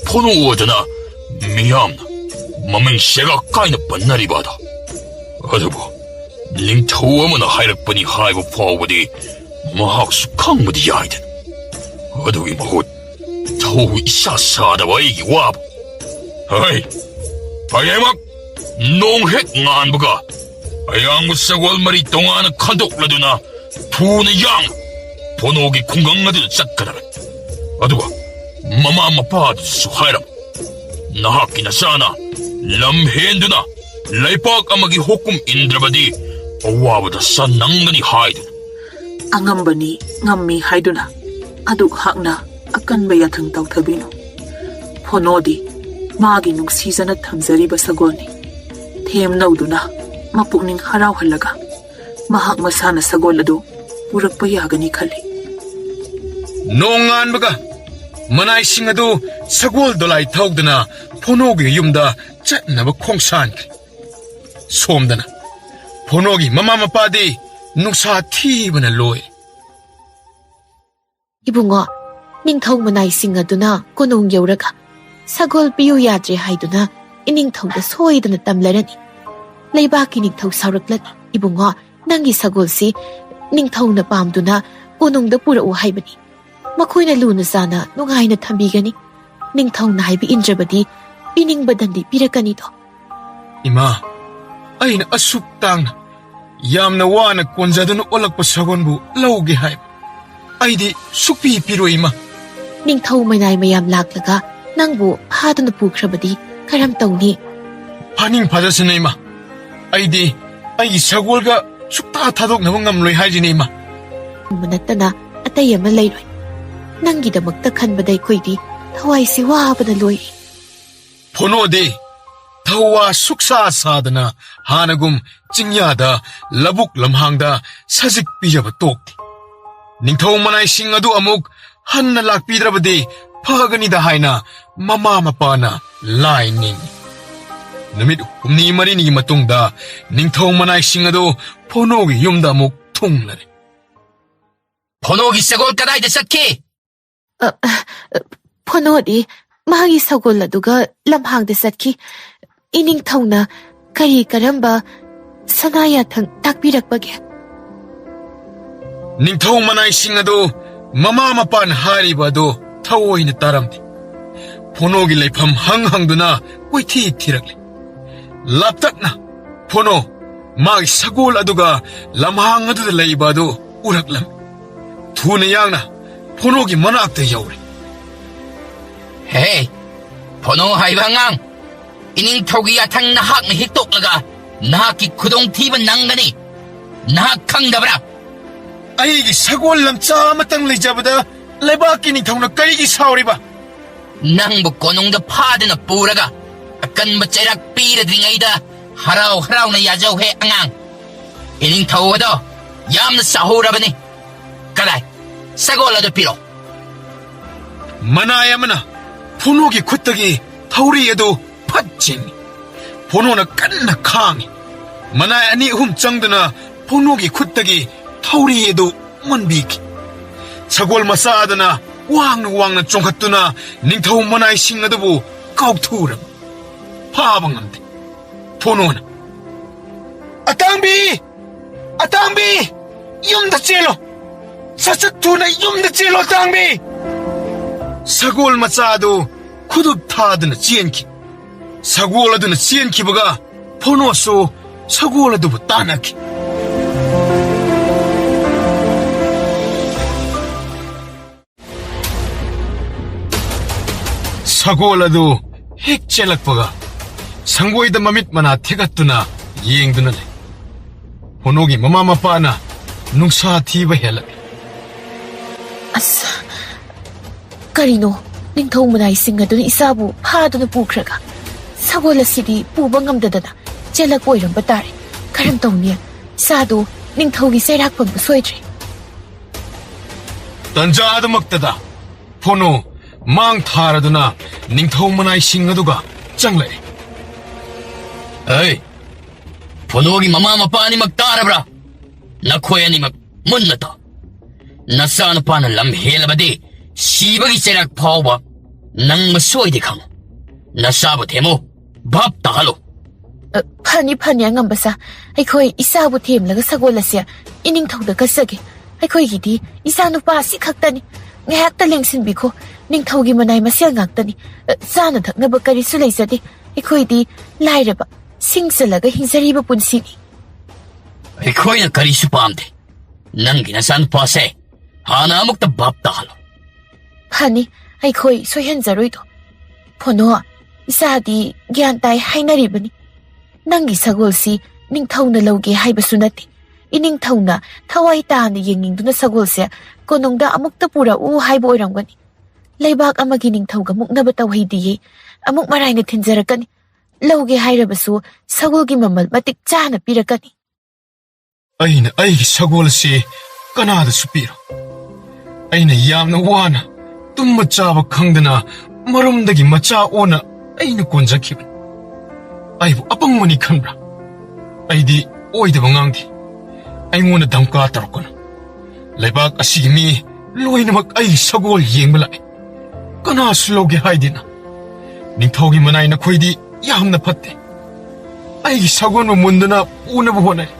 포노워드나 미암나 마맹시가 까이나 번나리바다. 어두보 닝타오아마나 하이락번이 하이브 포워디 마학수 강무디 야이든. 어두이 마훗 타오 이샤사다와 이기 와보. 어이, 아예막 농핵 안부가 아양무 사골 말이 동안은 칸독라두나 두는 양 포노기 콩강 어디로 짝가다라. 아두가 마마 마파드수 하이람. 나하키 나사나 람헨두나 라이팍 아마기 호꿈 인드라바디 어와보다 산낭가니 하이드. Angambani ngammi haiduna. Aduk hakna akan bayathang tawthabino. Phonodi magi nungsizana thamjariba sagolni. Them nauduna mapukning haraw halaga. Mahak masana sagol adu purakpa yagani khali. Nongan baga manay singadu sagol dolai thawdana phonogi yumda chatnaba khongsan somdana phonogi mama mapadi nungsa thibana loi Ibungo, ningthong manay singaduna konong yauraga. Sagol piyu yadre haiduna iningthong da soidana tamlarani. Laybaki ningthong sauraklat ibungo nangi sagol si ningthong na pamduna konong da pura haibani. Makoy na luna sana nungay na thambigani. Ningthong na haibi indrabadi pining badandi pirakani to. Ima ay na asuk tang yam na wana konjaduna olak pa sagon bu lauge haib ay di supi piro ima Ningthong manay mayam laklaga nangbu haduna pukrabadi karam tawni. paning padasana ima ay di ay sagol ga sukta thadok na ngamloy hajini ima Manatana atay ama layroy. Nanggidamakta khanbaday ko'y di thaway si wabana loy. phono de thawa suksa sadana hanagum chingyada labuk lamhangda sajik pijaba tokti ningthong manay sing adu amuk hanna lakpidrabadi phagani da haina mama mapana lining numit humni marini matungda ningthong manay sing adu phono gi yumda amuk thunglare 포노기 sagol kadayda sakki. Phonodi mahagi sagol aduga lamhangda satki. Iningthongna kari karamba sanayathang takpirakpage. ningthong manay sing adu mama mapan hariba adu thawoina taramdi phono gi lepham hanghangduna koithi thirakle laptakna phono magi sagol aduga lamhang adu leiba adu uraklam thuna yangna phono gi manakta yauri Hey, 포노 하이방앙. 이닝 토기 야탕 나학 힉똑라가 나학기 구동 티번 낭가니 나학 강다브라. aigi sagol lam chamatang leijabada lebaki ningthongna kaigi sauriba 낭부 꼬농다 파드나 뿌라가 아깐 멋제락 삐르드링아이다 하라우 하라우나 야저회 앙앙. 이닝 토워도 얌나 사호라바니. 가라이 사골라도 삐로. manayamana phono gi khuttagi thauri edu phatching phono na kanna khangi manay ani hum changduna phono gi khuttagi thauri edu manbiki sagol masadana wangna chongkhattuna ningthau manay sing adubu kaukturam phabangamde phono na atangbi yumda chelo sasatuna yumda chelo atangbi sagol machadu khuduk thaduna chienki sagol aduna chienki baga phono so sagol adu tanaki sagol adu hek chelak baga sangoida mamit mana thegatuna yengduna le phono gi mama mapana nungsa thiba helak Asa, karino, ningthong manay singaduna isabu haduna pukraga. Sagol asidi pubang amdadana, jelak oirang batari. Karam tawniya, sado ningthogi serak pagbasoydre. tanjada maktada phono mang tharaduna ningthau manay sing aduga changlai 에이, 포노기 마마마빠니 막 따라브라. 나코야니 막 문나다. 나사노 파는 람헬바디 시바기 세락 파오바 낭마 소이디 강. 나사부 데모 밥 따할로. Pani angambasa, aikoi isabu temlaga sagolasya, iningthongda kasage. Aikoi gidi isanu pa si khaktani. Ngayakta lengsin biko, ningthogi manay masyal ngaktani. Sana thaknaba kari sulaysadi. Aikoi di lairaba, singsalaga hinzariba punsini. 에코이나 가리수 밤데. 낭기 나산 파세. ꯍꯥꯟꯅ ꯑꯃꯨꯛꯇ ꯚꯥꯞ ꯇꯥꯍꯜꯂꯣ ꯐꯅꯤ ꯑꯩꯈꯣꯏ ꯁꯣꯏꯍꯟꯖꯔꯣꯏꯗꯣ ꯐꯣꯅꯣ ꯏꯆꯥꯗꯤ ꯒ꯭ꯌꯥꯟ ꯇꯥꯏ ꯍꯥꯏꯅꯔꯤꯕꯅꯤ ꯅꯪꯒꯤ ꯁꯒꯣꯜꯁꯤ ꯅꯤꯡꯊꯧꯅ ꯂꯧꯒꯦ ꯍꯥꯏꯕꯁꯨ ꯅꯠꯇꯦ ꯏꯅꯤꯡꯊꯧꯅ ꯊꯋꯥꯏ ꯇꯥꯅ ꯌꯦꯡꯅꯤꯡꯗꯨꯅ ꯁꯒꯣꯜꯁꯦ ꯀꯣꯅꯨꯡꯗ ꯑꯃꯨꯛꯇ ꯄꯨꯔꯛꯎ ꯍꯥꯏꯕ ꯑꯣꯏꯔꯝꯒꯅꯤ ꯂꯩꯕꯥꯛ ꯑꯃꯒꯤ ꯅꯤꯡꯊꯧꯒ ꯃꯨꯛꯅꯕ ꯇꯧꯍꯩꯗꯤꯌꯦ ꯑꯃꯨꯛ ꯃꯔꯥꯏꯅ ꯊꯤꯟꯖꯔꯛꯀꯅꯤ ꯂꯧꯒꯦ ꯍꯥꯏꯔꯕꯁꯨ ꯁꯒꯣꯜꯒꯤ ꯃꯃꯜ ꯃꯇꯤꯛ ꯆꯥꯅ ꯄꯤꯔꯛꯀꯅꯤ ꯑꯩꯅ ꯑꯩꯒꯤ ꯁꯒꯣꯜ ꯑꯁꯤ ꯀꯅꯥꯗꯁꯨ ꯄꯤꯔꯣ ꯑꯩꯅ ꯌꯥꯝꯅ ꯋꯥꯅ ꯇꯨꯝꯕ ꯆꯥꯕ ꯈꯪꯗꯅ ꯃꯔꯨꯝꯗꯒꯤ ꯃꯆꯥ ꯑꯣꯟꯅ ꯑꯩꯅ ꯀꯣꯟꯖꯈꯤꯕꯅꯤ ꯑꯩꯕꯨ ꯑꯄꯪꯕꯅꯤ ꯈꯟꯕ꯭ꯔꯥ ꯑꯩꯗꯤ ꯑꯣꯏꯗꯕ ꯉꯥꯡꯗꯦ ꯑꯩꯉꯣꯟꯗ ꯙꯝꯀꯥ ꯇꯧꯔꯛꯀꯅꯨ ꯂꯩꯕꯥꯛ ꯑꯁꯤꯒꯤ ꯃꯤ ꯂꯣꯏꯅꯃꯛ ꯑꯩꯒꯤ ꯁꯒꯣꯜ ꯌꯦꯡꯕ ꯂꯥꯛꯏ ꯀꯅꯥꯁꯨ ꯂꯧꯒꯦ ꯍꯥꯏꯗꯦꯅ ꯅꯤꯡꯊꯧꯒꯤ ꯃꯅꯥꯏ ꯅꯈꯣꯏꯗꯤ ꯌꯥꯝꯅ ꯐꯠꯇꯦ ꯑꯩꯒꯤ ꯁꯒꯣꯜꯕꯨ ꯃꯨꯟꯗꯨꯅ ꯎꯅꯕ ꯍꯣꯠꯅꯔꯤ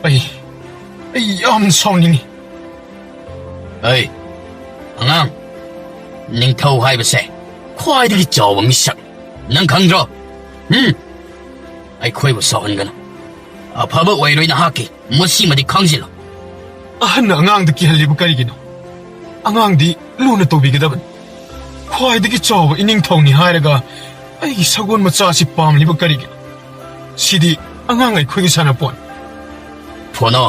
ꯑꯩ ꯌꯥꯝꯅ ꯁꯥꯎꯅꯤꯡꯉꯤ ꯑꯩ ꯑꯉꯥꯡ ꯅꯤꯡꯊꯧ ꯍꯥꯏꯕꯁꯦ ꯈ꯭ꯋꯥꯏꯗꯒꯤ ꯆꯥꯎꯕ ꯃꯤꯁꯛ ꯅꯪ ꯈꯪꯗ꯭ꯔꯣ ꯑꯩꯈꯣꯏꯕꯨ ꯁꯥꯎꯍꯟꯒꯅꯨ ꯑꯐꯕ ꯑꯣꯏꯔꯣꯏ ꯅꯍꯥꯛꯀꯤ ꯃꯁꯤꯃꯗꯤ ꯈꯪꯖꯤꯜꯂꯣ ꯑꯍꯟꯅ ꯑꯉꯥꯡꯗ ꯀꯤꯍꯜꯂꯤꯕ ꯀꯔꯤꯒꯤꯅꯣ ꯑꯉꯥꯡꯗꯤ ꯂꯨꯅ ꯇꯧꯕꯤꯒꯗꯕꯅꯤ ꯈ꯭ꯋꯥꯏꯗꯒꯤ ꯆꯥꯎꯕ ꯏꯅꯤꯡꯊꯧꯅꯤ ꯍꯥꯏꯔꯒ ꯑꯩꯒꯤ ꯁꯒꯣꯜ ꯃꯆꯥꯁꯤ ꯄꯥꯝꯂꯤꯕ ꯀꯔꯤꯒꯤꯅꯣ ꯁꯤꯗꯤ ꯑꯉꯥꯡ ꯑꯩꯈꯣꯏꯒꯤ ꯁꯥꯟꯅꯄꯣꯠ ꯐꯣꯅꯣ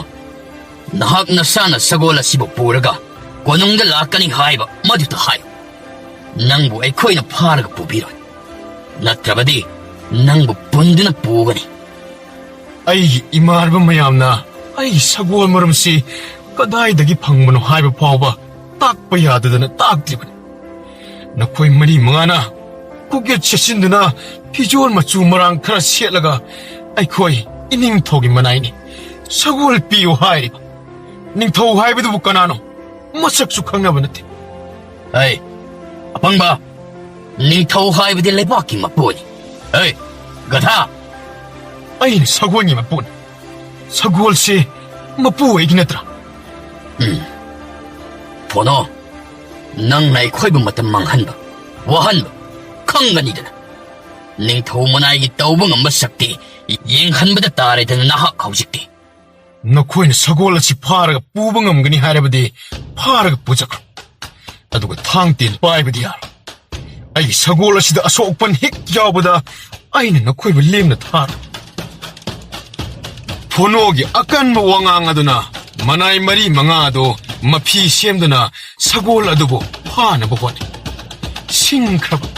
ꯅꯍꯥꯛ ꯅꯁꯥꯅ ꯁꯒꯣꯜ ꯑꯁꯤꯕꯨ ꯄꯨꯔꯒ ꯀꯣꯅꯨꯡꯗ ꯂꯥꯛꯀꯅꯤ ꯍꯥꯏꯕ ꯃꯗꯨꯗ ꯍꯥꯏꯌꯨ ꯅꯪꯕꯨ ꯑꯩꯈꯣꯏꯅ ꯐꯥꯔꯒ ꯄꯨꯕꯤꯔꯣꯏ ꯅꯠꯇ꯭ꯔꯕꯗꯤ ꯅꯪꯕꯨ ꯄꯨꯟꯗꯨꯅ ꯄꯨꯒꯅꯤ ꯑꯩꯒꯤ ꯏꯃꯥꯟꯅꯕ ꯃꯌꯥꯝꯅ ꯑꯩꯒꯤ ꯁꯒꯣꯜ ꯃꯔꯝꯁꯤ ꯀꯗꯥꯏꯗꯒꯤ ꯐꯪꯕꯅꯣ ꯍꯥꯏꯕ ꯐꯥꯎꯕ ꯇꯥꯛꯄ ꯌꯥꯗꯗꯅ ꯇꯥꯛꯇ꯭ꯔꯤꯕꯅꯤ ꯅꯈꯣꯏ ꯃꯔꯤ ꯃꯉꯥꯅ ꯀꯨꯀꯦꯠ ꯁꯦꯠꯆꯤꯟꯗꯨꯅ ꯐꯤꯖꯣꯜ ꯃꯆꯨ ꯃꯔꯥꯡ ꯈꯔ ꯁꯦꯠꯂꯒ ꯑꯩꯈꯣꯏ ꯏꯅꯤꯡꯊꯧꯒꯤ ꯃꯅꯥꯏꯅꯤ ꯁꯒꯣꯜ ꯄꯤꯌꯨ ꯍꯥꯏꯔꯤꯕ ꯅꯤꯡꯊꯧ ꯍꯥꯏꯕꯗꯨꯕꯨ ꯀꯅꯥꯅꯣ ꯃꯁꯛꯁꯨ ꯈꯪꯅꯕ ꯅꯠꯇꯦ ꯑꯩ ꯑꯄꯪꯕ ꯅꯤꯡꯊꯧ ꯍꯥꯏꯕꯗꯤ ꯂꯩꯕꯥꯛꯀꯤ ꯃꯄꯨꯅꯤ ꯒꯙꯥ ꯑꯩꯅ ꯁꯒꯣꯜꯒꯤ ꯃꯄꯨꯅꯤ ꯁꯒꯣꯜꯁꯤ ꯃꯄꯨ ꯑꯩꯒꯤ ꯅꯠꯇ꯭ꯔꯥ ꯐꯣꯅꯣ ꯅꯪꯅ ꯑꯩꯈꯣꯏꯕꯨ ꯃꯇꯝ ꯃꯥꯡꯍꯟꯕ ꯋꯥꯍꯟꯕ ꯈꯪꯒꯅꯤꯗꯅ ꯅꯤꯡꯊꯧ ꯃꯅꯥꯏꯒꯤ ꯇꯧꯕ ꯉꯝꯕ ꯁꯛꯇꯤ ꯌꯦꯡꯍꯟꯕꯗ ꯇꯥꯔꯦꯗꯅ ꯅꯍꯥꯛ ꯍꯧꯖꯤꯛꯇꯤ ꯅꯈꯣꯏꯅ ꯁꯒꯣꯜ ꯑꯁꯤ ꯐꯥꯔꯒ ꯄꯨꯕ ꯉꯝꯒꯅꯤ ꯍꯥꯏꯔꯕꯗꯤ ꯐꯥꯔꯒ ꯄꯨꯖꯈ꯭ꯔꯣ ꯑꯗꯨꯒ ꯊꯥꯡ ꯇꯦꯟ ꯄꯥꯏꯕꯗꯤ ꯌꯥꯔꯣꯏ ꯑꯩꯒꯤ ꯁꯒꯣꯜ ꯑꯁꯤꯗ ꯑꯁꯣꯛꯄꯟ ꯍꯦꯛ ꯌꯥꯎꯕꯗ ꯑꯩꯅ ꯅꯈꯣꯏꯕꯨ ꯂꯦꯝꯅ ꯊꯥꯔꯣꯏ ꯐꯣꯅꯣꯒꯤ ꯑꯀꯟꯕ ꯋꯥꯉꯥꯡ ꯑꯗꯨꯅ ꯃꯅꯥꯏ ꯃꯔꯤ ꯃꯉꯥ ꯑꯗꯨ ꯃꯐꯤ ꯁꯦꯝꯗꯨꯅ ꯁꯒꯣꯜ ꯑꯗꯨꯕꯨ ꯐꯥꯅꯕ ꯍꯣꯠꯅꯩ ꯁꯤꯡꯈ꯭ꯔꯕ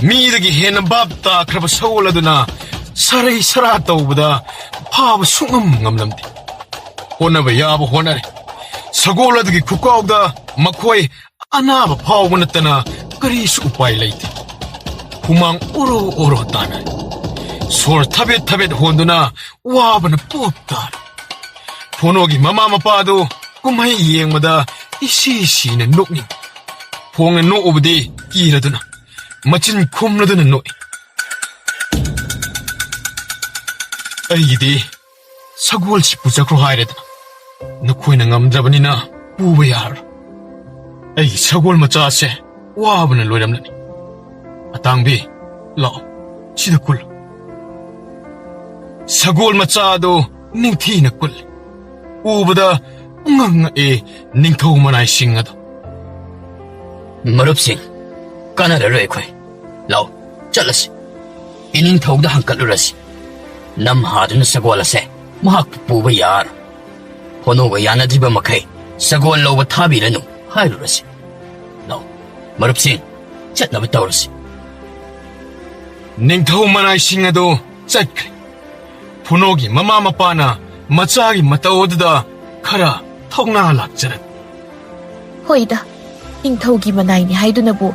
ꯃꯤꯗꯒꯤ ꯍꯦꯟꯅ ꯚꯥꯞ ꯇꯥꯈ꯭ꯔꯕ ꯁꯒꯣꯜ ꯑꯗꯨꯅ ꯁꯔꯩ ꯁꯔꯥ ꯇꯧꯕꯗ ꯐꯥꯕ ꯁꯨꯡꯉꯝ ꯉꯝꯂꯝꯗꯦ ꯍꯣꯠꯅꯕ ꯌꯥꯕ ꯍꯣꯠꯅꯔꯦ ꯁꯒꯣꯜ ꯑꯗꯨꯒꯤ ꯈꯨꯀꯥꯎꯗ ꯃꯈꯣꯏ ꯑꯅꯥꯕ ꯐꯥꯎꯕ ꯅꯠꯇꯅ ꯀꯔꯤꯁꯨ ꯎꯄꯥꯏ ꯂꯩꯇꯦ ꯍꯨꯃꯥꯡ ꯑꯣꯔꯣ ꯑꯣꯔꯣ ꯇꯥꯅꯔꯦ ꯁꯣꯔ ꯊꯕꯦꯠ ꯊꯕꯦꯠ ꯍꯣꯟꯗꯨꯅ ꯋꯥꯕꯅ ꯄꯣꯞ ꯇꯥꯔꯦ ꯐꯣꯅꯣꯒꯤ ꯃꯃꯥ ꯃꯄꯥꯗꯨ ꯀꯨꯝꯍꯩ ꯌꯦꯡꯕꯗ ꯏꯁꯤ ꯁꯤꯅ ꯅꯣꯛꯅꯤꯡ ꯐꯣꯡꯅ ꯅꯣꯛꯎꯕꯗꯤ ꯀꯤꯔꯗꯨꯅ ꯃꯆꯤꯟ ꯈꯨꯝꯂꯗꯨꯅ ꯅꯣꯛꯏ ꯑꯩꯒꯤꯗꯤ ꯁꯒꯣꯜꯁꯤ ꯄꯨꯖꯈ꯭ꯔꯣ ꯍꯥꯏꯔꯦꯗꯅ ꯅꯈꯣꯏꯅ ꯉꯝꯗ꯭ꯔꯕꯅꯤ나 ꯄꯨꯕ ꯌꯥꯔꯣꯏ ꯑꯩꯒꯤ ꯁꯒꯣꯜ ꯃꯆꯥꯁꯦ ꯋꯥꯕꯅ ꯂꯣꯏꯔꯝꯂꯅꯤ ꯑꯇꯥꯡꯕꯤ ꯂꯥꯛꯑꯣ ꯁꯤꯗ ꯀꯨꯜꯂꯨ ꯁꯒꯣꯜ ꯃꯆꯥ ꯑꯗꯨ ꯅꯤꯡꯊꯤꯅ ꯀꯨꯜꯂꯤ ꯎꯕꯗ ꯉꯛꯉꯛꯑꯦ ꯅꯤꯡꯊꯧ ꯃꯅꯥꯏꯁꯤꯡ ꯑꯗꯨ ꯃꯔꯨꯞꯁꯤꯡ ꯀꯥꯟꯅꯔꯔꯣꯏ ꯑꯩꯈꯣꯏ ꯂꯥꯛꯑꯣ ꯆꯠꯂꯁꯤ ꯏꯅꯤꯡꯊꯧꯗ ꯍꯪꯀꯠꯂꯨꯔꯁꯤ ꯅꯝꯍꯥꯗꯨꯅ ꯁꯒꯣꯜ ꯑꯁꯦ ꯃꯍꯥꯛꯄꯨ ꯄꯨꯕ ꯌꯥꯔꯣꯏ ꯐꯣꯅꯣꯒ ꯌꯥꯅꯗ꯭ꯔꯤꯕ ꯃꯈꯩ ꯁꯒꯣꯜ ꯂꯧꯕ ꯊꯥꯕꯤꯔꯅꯨ ꯍꯥꯏꯔꯨꯔꯁꯤ ꯂꯥꯛꯑꯣ ꯃꯔꯨꯞꯁꯤꯡ ꯆꯠꯅꯕ ꯇꯧꯔꯁꯤ ꯅꯤꯡꯊꯧ ꯃꯅꯥꯏꯁꯤꯡ ꯑꯗꯨ ꯆꯠꯈ꯭ꯔꯦ ꯐꯣꯅꯣꯒꯤ ꯃꯃꯥ ꯃꯄꯥꯅ ꯃꯆꯥꯒꯤ ꯃꯇꯧ ꯑꯗꯨꯗ ꯈꯔ ꯊꯧꯅꯥ ꯂꯥꯛꯆꯔꯛ ꯍꯣꯏꯗ ꯅꯤꯡꯊꯧꯒꯤ ꯃꯅꯥꯏꯅꯤ ꯍꯥꯏꯗꯨꯅꯕꯨ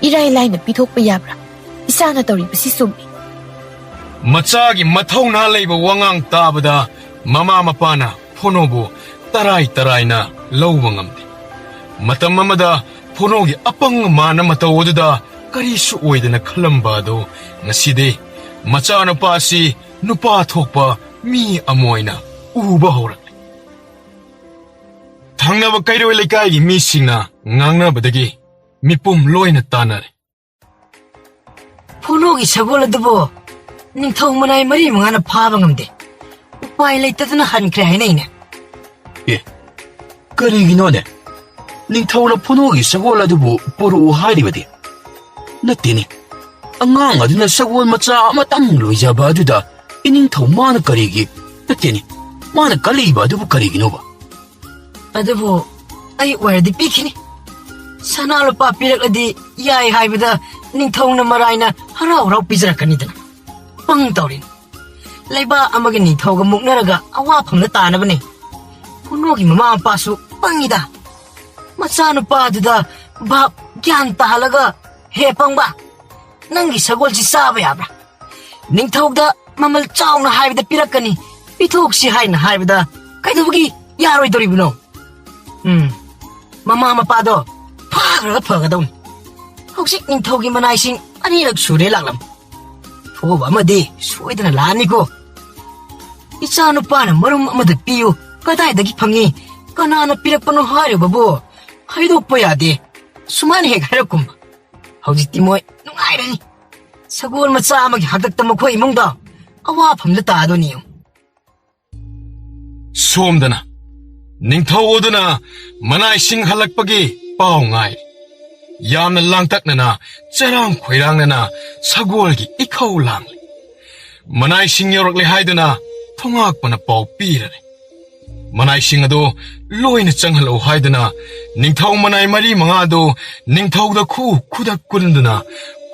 ꯏꯔꯥꯏ ꯂꯥꯏꯅ ꯄꯤꯊꯣꯛꯄ ꯌꯥꯕ꯭ꯔꯥ ꯏꯆꯥꯅ ꯇꯧꯔꯤꯕꯁꯤ ꯆꯨꯝꯃꯤ ꯃꯆꯥꯒꯤ ꯃꯊꯧꯅꯥ ꯂꯩꯕ ꯋꯥꯉꯥꯡ ꯇꯥꯕꯗ ꯃꯃꯥ ꯃꯄꯥꯅ ꯐꯣꯅꯣꯕꯨ ꯇꯔꯥꯏ ꯇꯔꯥꯏꯅ ꯂꯧꯕ ꯉꯝꯗꯦ ꯃꯇꯝ ꯑꯃꯗ ꯐꯣꯅꯣꯒꯤ ꯑꯄꯪ ꯃꯥꯅ ꯃꯇꯧ ꯑꯗꯨꯗ ꯀꯔꯤꯁꯨ ꯑꯣꯏꯗꯅ ꯈꯜꯂꯝꯕ ꯑꯗꯨ ꯉꯁꯤꯗꯤ ꯃꯆꯥꯅꯨꯄꯥꯁꯤ ꯅꯨꯄꯥ ꯊꯣꯛꯄ ꯃꯤ ꯑꯃ ꯑꯣꯏꯅ ꯎꯕ ꯍꯧꯔꯛꯂꯦ ꯊꯪꯅꯕ ꯀꯩꯔꯣꯏ ꯂꯩꯀꯥꯏꯒꯤ ꯃꯤꯁꯤꯡꯅ ꯉꯥꯡꯅꯕꯗꯒꯤ ꯃꯤꯄꯨꯝ ꯂꯣꯏꯅ ꯇꯥꯟꯅꯔꯦ ꯐꯣꯅꯣꯒꯤ ꯁꯒꯣꯜ ꯑꯗꯨꯕꯨ ꯅꯤꯡꯊꯧ ꯃꯅꯥꯏ ꯃꯔꯤ ꯃꯉꯥꯅ ꯐꯥꯕ ꯉꯝꯗꯦ ꯎꯄꯥꯏ ꯂꯩꯇꯗꯅ ꯍꯟꯈ꯭ꯔꯦ ꯍꯥꯏꯅꯩꯅꯦ ꯑꯦ ꯀꯔꯤꯒꯤꯅꯣꯅꯦ ꯅꯤꯡꯊꯧꯅ ꯐꯣꯅꯣꯒꯤ ꯁꯒꯣꯜ ꯑꯗꯨꯕꯨ ꯄꯨꯔꯛꯎ ꯍꯥꯏꯔꯤꯕꯗꯤ? ꯅꯠꯇꯦꯅꯦ, ꯑꯉꯥꯡ ꯑꯗꯨꯅ ꯁꯒꯣꯜ ꯃꯆꯥ ꯑꯃꯇꯪ ꯂꯣꯏꯖꯕ ꯑꯗꯨꯗ ꯏꯅꯤꯡꯊꯧ ꯃꯥꯅ ꯀꯔꯤꯒꯤ, ꯅꯠꯇꯦꯅꯦ, ꯃꯥꯅ ꯀꯜꯂꯛꯏꯕ ꯑꯗꯨꯕꯨ ꯀꯔꯤꯒꯤꯅꯣꯕ? ꯑꯗꯨꯕꯨ ꯑꯩ ꯑꯣꯏꯔꯗꯤ ꯄꯤꯈꯤꯅꯤ. ꯁꯅꯥ ꯂꯨꯄꯥ ꯄꯤꯔꯛꯂꯗꯤ ꯌꯥꯏ ꯍꯥꯏꯕꯗ ꯅꯤꯡꯊꯧꯅ ꯃꯔꯥꯏꯅ ꯍꯔꯥꯎ ꯍꯔꯥꯎ ꯄꯤꯖꯔꯛꯀꯅꯤꯗꯅ. ꯄꯪ ꯇꯧꯔꯤꯅꯤ. ꯂꯩꯕꯥꯛ ꯑꯃꯒꯤ ꯅꯤꯡꯊꯧꯒ ꯃꯨꯛꯅꯔꯒ ꯑꯋꯥꯐꯝꯗ ꯇꯥꯅꯕꯅꯤ. ꯐꯣꯅꯣꯒꯤ ꯃꯃꯥ ꯃꯄꯥꯁꯨ ꯄꯪꯉꯤꯗ. ꯃꯆꯥꯅꯨꯄꯥꯗꯨꯗ ꯚꯥꯞ ꯒ꯭ꯌꯥꯟ ꯇꯥꯍꯜꯂꯒ, ꯍꯦ ꯄꯪꯕ, ꯅꯪꯒꯤ ꯁꯒꯣꯜꯁꯤ ꯆꯥꯕ ꯌꯥꯕ꯭ꯔꯥ? ꯅꯤꯡꯊꯧꯗ ꯃꯃꯜ ꯆꯥꯎꯅ ꯍꯥꯏꯕꯗ ꯄꯤꯔꯛꯀꯅꯤ, ꯄꯤꯊꯣꯛꯁꯤ ꯍꯥꯏꯅ ꯍꯥꯏꯕꯗ ꯀꯩꯗꯧꯕꯒꯤ ꯌꯥꯔꯣꯏꯗꯧꯔꯤꯕꯅꯣ? ꯃꯃꯥ ꯃꯄꯥꯗꯣ ꯐꯥꯈ꯭ꯔꯒ ꯐꯒꯗꯧꯅꯤ. ꯍꯧꯖꯤꯛ ꯅꯤꯡꯊꯧꯒꯤ ꯃꯅꯥꯏꯁꯤꯡ ꯑꯅꯤꯔꯛ ꯁꯨꯔꯦ ꯂꯥꯛꯂꯝ. ꯐꯨꯕ ꯑꯃꯗꯤ ꯁꯣꯏꯗꯅ ꯂꯥꯛꯑꯅꯤꯀꯣ. ꯏꯆꯥ ꯅꯨꯄꯥꯅ ꯃꯔꯨꯝ ꯑꯃꯗ ꯄꯤꯌꯨ, ꯀꯗꯥꯏꯗꯒꯤ ꯐꯪꯉꯤ, ꯀꯅꯥꯅ ꯄꯤꯔꯛꯄꯅꯣ ꯍꯥꯏꯔꯤꯕꯕꯨ ꯍꯥꯏꯗꯣꯛꯄ ꯌꯥꯗꯦ, ꯁꯨꯃꯥꯏꯅ ꯍꯦꯛ ꯍꯥꯏꯔꯛꯀꯨꯝꯕ. ꯍꯧꯖꯤꯛꯇꯤ ꯃꯣꯏ ꯅꯨꯡꯉꯥꯏꯔꯅꯤ. ꯁꯒꯣꯜ ꯃꯆꯥ ꯑꯃꯒꯤ ꯍꯥꯛꯇꯛꯇ ꯃꯈꯣꯏ ꯏꯃꯨꯡꯗ ꯑꯋꯥꯐꯝꯗ ꯇꯥꯗꯣꯏꯅꯤ. ꯁꯣꯝꯗꯅ ꯅꯤꯡꯊꯧ ꯑꯗꯨꯅ ꯃꯅꯥꯏꯁꯤꯡ ꯍꯜꯂꯛꯄꯒꯤ ꯄꯥꯎ ꯉꯥꯏ. ꯌꯥꯝꯅ ꯂꯥꯡꯇꯛꯅꯅ ꯆꯔꯥꯡ ꯈꯣꯏꯔꯥꯡꯅꯅ ꯁꯒꯣꯜꯒꯤ ꯏꯈꯧ ꯂꯥꯡꯂꯤ. ꯃꯅꯥꯏꯁꯤꯡ ꯌꯧꯔꯛꯂꯦ ꯍꯥꯏꯗꯨꯅ ꯊꯣꯉꯥꯛꯄꯅ ꯄꯥꯎ ꯄꯤꯔꯔꯦ. ꯃꯅꯥꯏꯁꯤꯡ ꯑꯗꯨ ꯂꯣꯏꯅ ꯆꯪꯍꯜꯂꯛꯎ ꯍꯥꯏꯗꯨꯅ ꯅꯤꯡꯊꯧ ꯃꯅꯥꯏ 4-5ꯗꯨ ꯅꯤꯡꯊꯧꯗ ꯈꯨꯗꯛ ꯀꯨꯟꯗꯨꯅ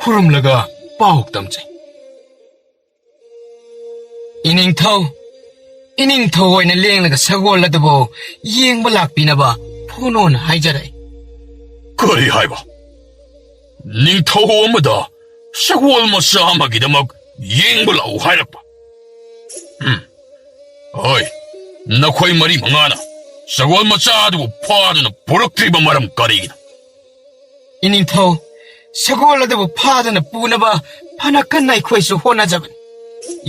ꯈꯨꯔꯨꯝꯂꯒ ꯄꯥꯎ ꯇꯝꯖꯩ. ꯏꯅꯤꯡꯊꯧ ꯑꯣꯏꯅ ꯂꯦꯡꯂꯒ ꯁꯒꯣꯜ ꯑꯗꯨꯕꯨ ꯌꯦꯡꯕ ꯂꯥꯛꯄꯤꯅꯕ ꯐꯣꯅꯣꯅ ꯍꯥꯏꯖꯔꯛꯏ. ꯀꯔꯤ ꯍꯥꯏꯕ? ꯅꯤꯡꯊꯧ ꯑꯃꯗ ꯁꯒꯣꯜ ꯃꯆꯥ ꯑꯃꯒꯤꯗꯃꯛ ꯌꯦꯡꯕ ꯂꯥꯛꯎ ꯍꯥꯏꯔꯛꯄ? ꯍꯣꯏ, ꯅꯈꯣꯏ 4-5ꯅ ꯁꯒꯣꯜ ꯃꯆꯥ ꯑꯗꯨꯕꯨ ꯐꯥꯗꯨꯅ ꯄꯨꯔꯛꯇ꯭ꯔꯤꯕ ꯃꯔꯝ ꯀꯔꯤꯒꯤꯅꯣ? ꯏꯅꯤꯡꯊꯧ, ꯁꯒꯣꯜ ꯑꯗꯨꯕꯨ ꯐꯥꯗꯨꯅ ꯄꯨꯅꯕ ꯐꯅ ꯀꯟꯅ ꯑꯩꯈꯣꯏꯁꯨ ꯍꯣꯠꯅꯖꯕꯅꯤ.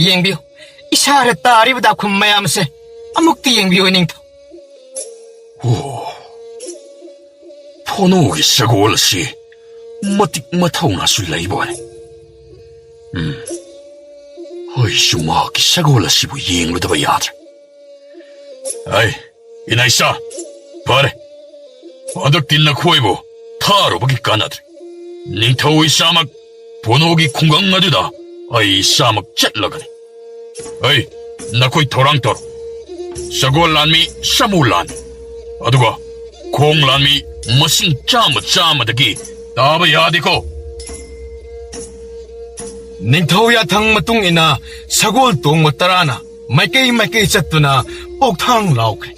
ꯌꯦꯡꯕꯤꯌꯨ, ꯏꯁꯥꯗ ꯇꯥꯔꯤꯕ ꯗꯥꯈꯨꯝ ꯃꯌꯥꯝꯁꯦ ꯑꯃꯨꯛꯇ ꯌꯦꯡꯕꯤꯌꯨ ꯏꯅꯤꯡꯊꯧ. ꯐꯣꯅꯣꯒꯤ ꯁꯒꯣꯜ ꯑꯁꯤ ꯃꯇꯤꯛ ꯃꯊꯧꯅꯥꯁꯨ ꯂꯩꯕꯅꯤ. ꯑꯩꯁꯨ ꯃꯍꯥꯛꯀꯤ ꯁꯒꯣꯜ ꯑꯁꯤꯕꯨ ꯌꯦꯡꯂꯨꯗꯕ ꯌꯥꯗ꯭ꯔꯦ. ꯏꯅꯥꯏꯆꯥ, ꯐꯔꯦ, ꯍꯟꯗꯛꯇꯤ ꯅꯈꯣꯏꯕꯨ ꯊꯥꯔꯨꯕꯒꯤ ꯀꯥꯟꯅꯗ꯭ꯔꯦ. ꯅꯤꯡꯊꯧ ꯏꯁꯥꯃꯛ ꯐꯣꯅꯣꯒꯤ ꯈꯨꯡꯒꯪ ꯑꯗꯨꯗ ꯑꯩ ꯏꯁꯥꯃꯛ ꯆꯠꯂꯒꯅꯤ. ꯅꯈꯣꯏ ꯊꯧꯔꯥꯡ ꯇꯧꯔꯣ. ꯁꯒꯣꯜ ꯂꯥꯟꯃꯤ ꯁꯃꯨ ꯂꯥꯟꯃꯤ, ꯑꯗꯨꯒ ꯈꯣꯡ ꯂꯥꯟꯃꯤ ꯃꯁꯤꯡ 100-100ꯗꯒꯤ ꯇꯥꯕ ꯌꯥꯗꯦꯀꯣ. ꯅꯤꯡꯊꯧ ꯌꯥꯊꯪ ꯃꯇꯨꯡ ꯏꯟꯅ ꯁꯒꯣꯜ ꯇꯣꯡꯕ 10ꯅ ꯃꯥꯏꯀꯩ ꯆꯠꯇꯨꯅ ꯄꯥꯎꯊꯥꯡ ꯂꯥꯎꯈ꯭ꯔꯦ.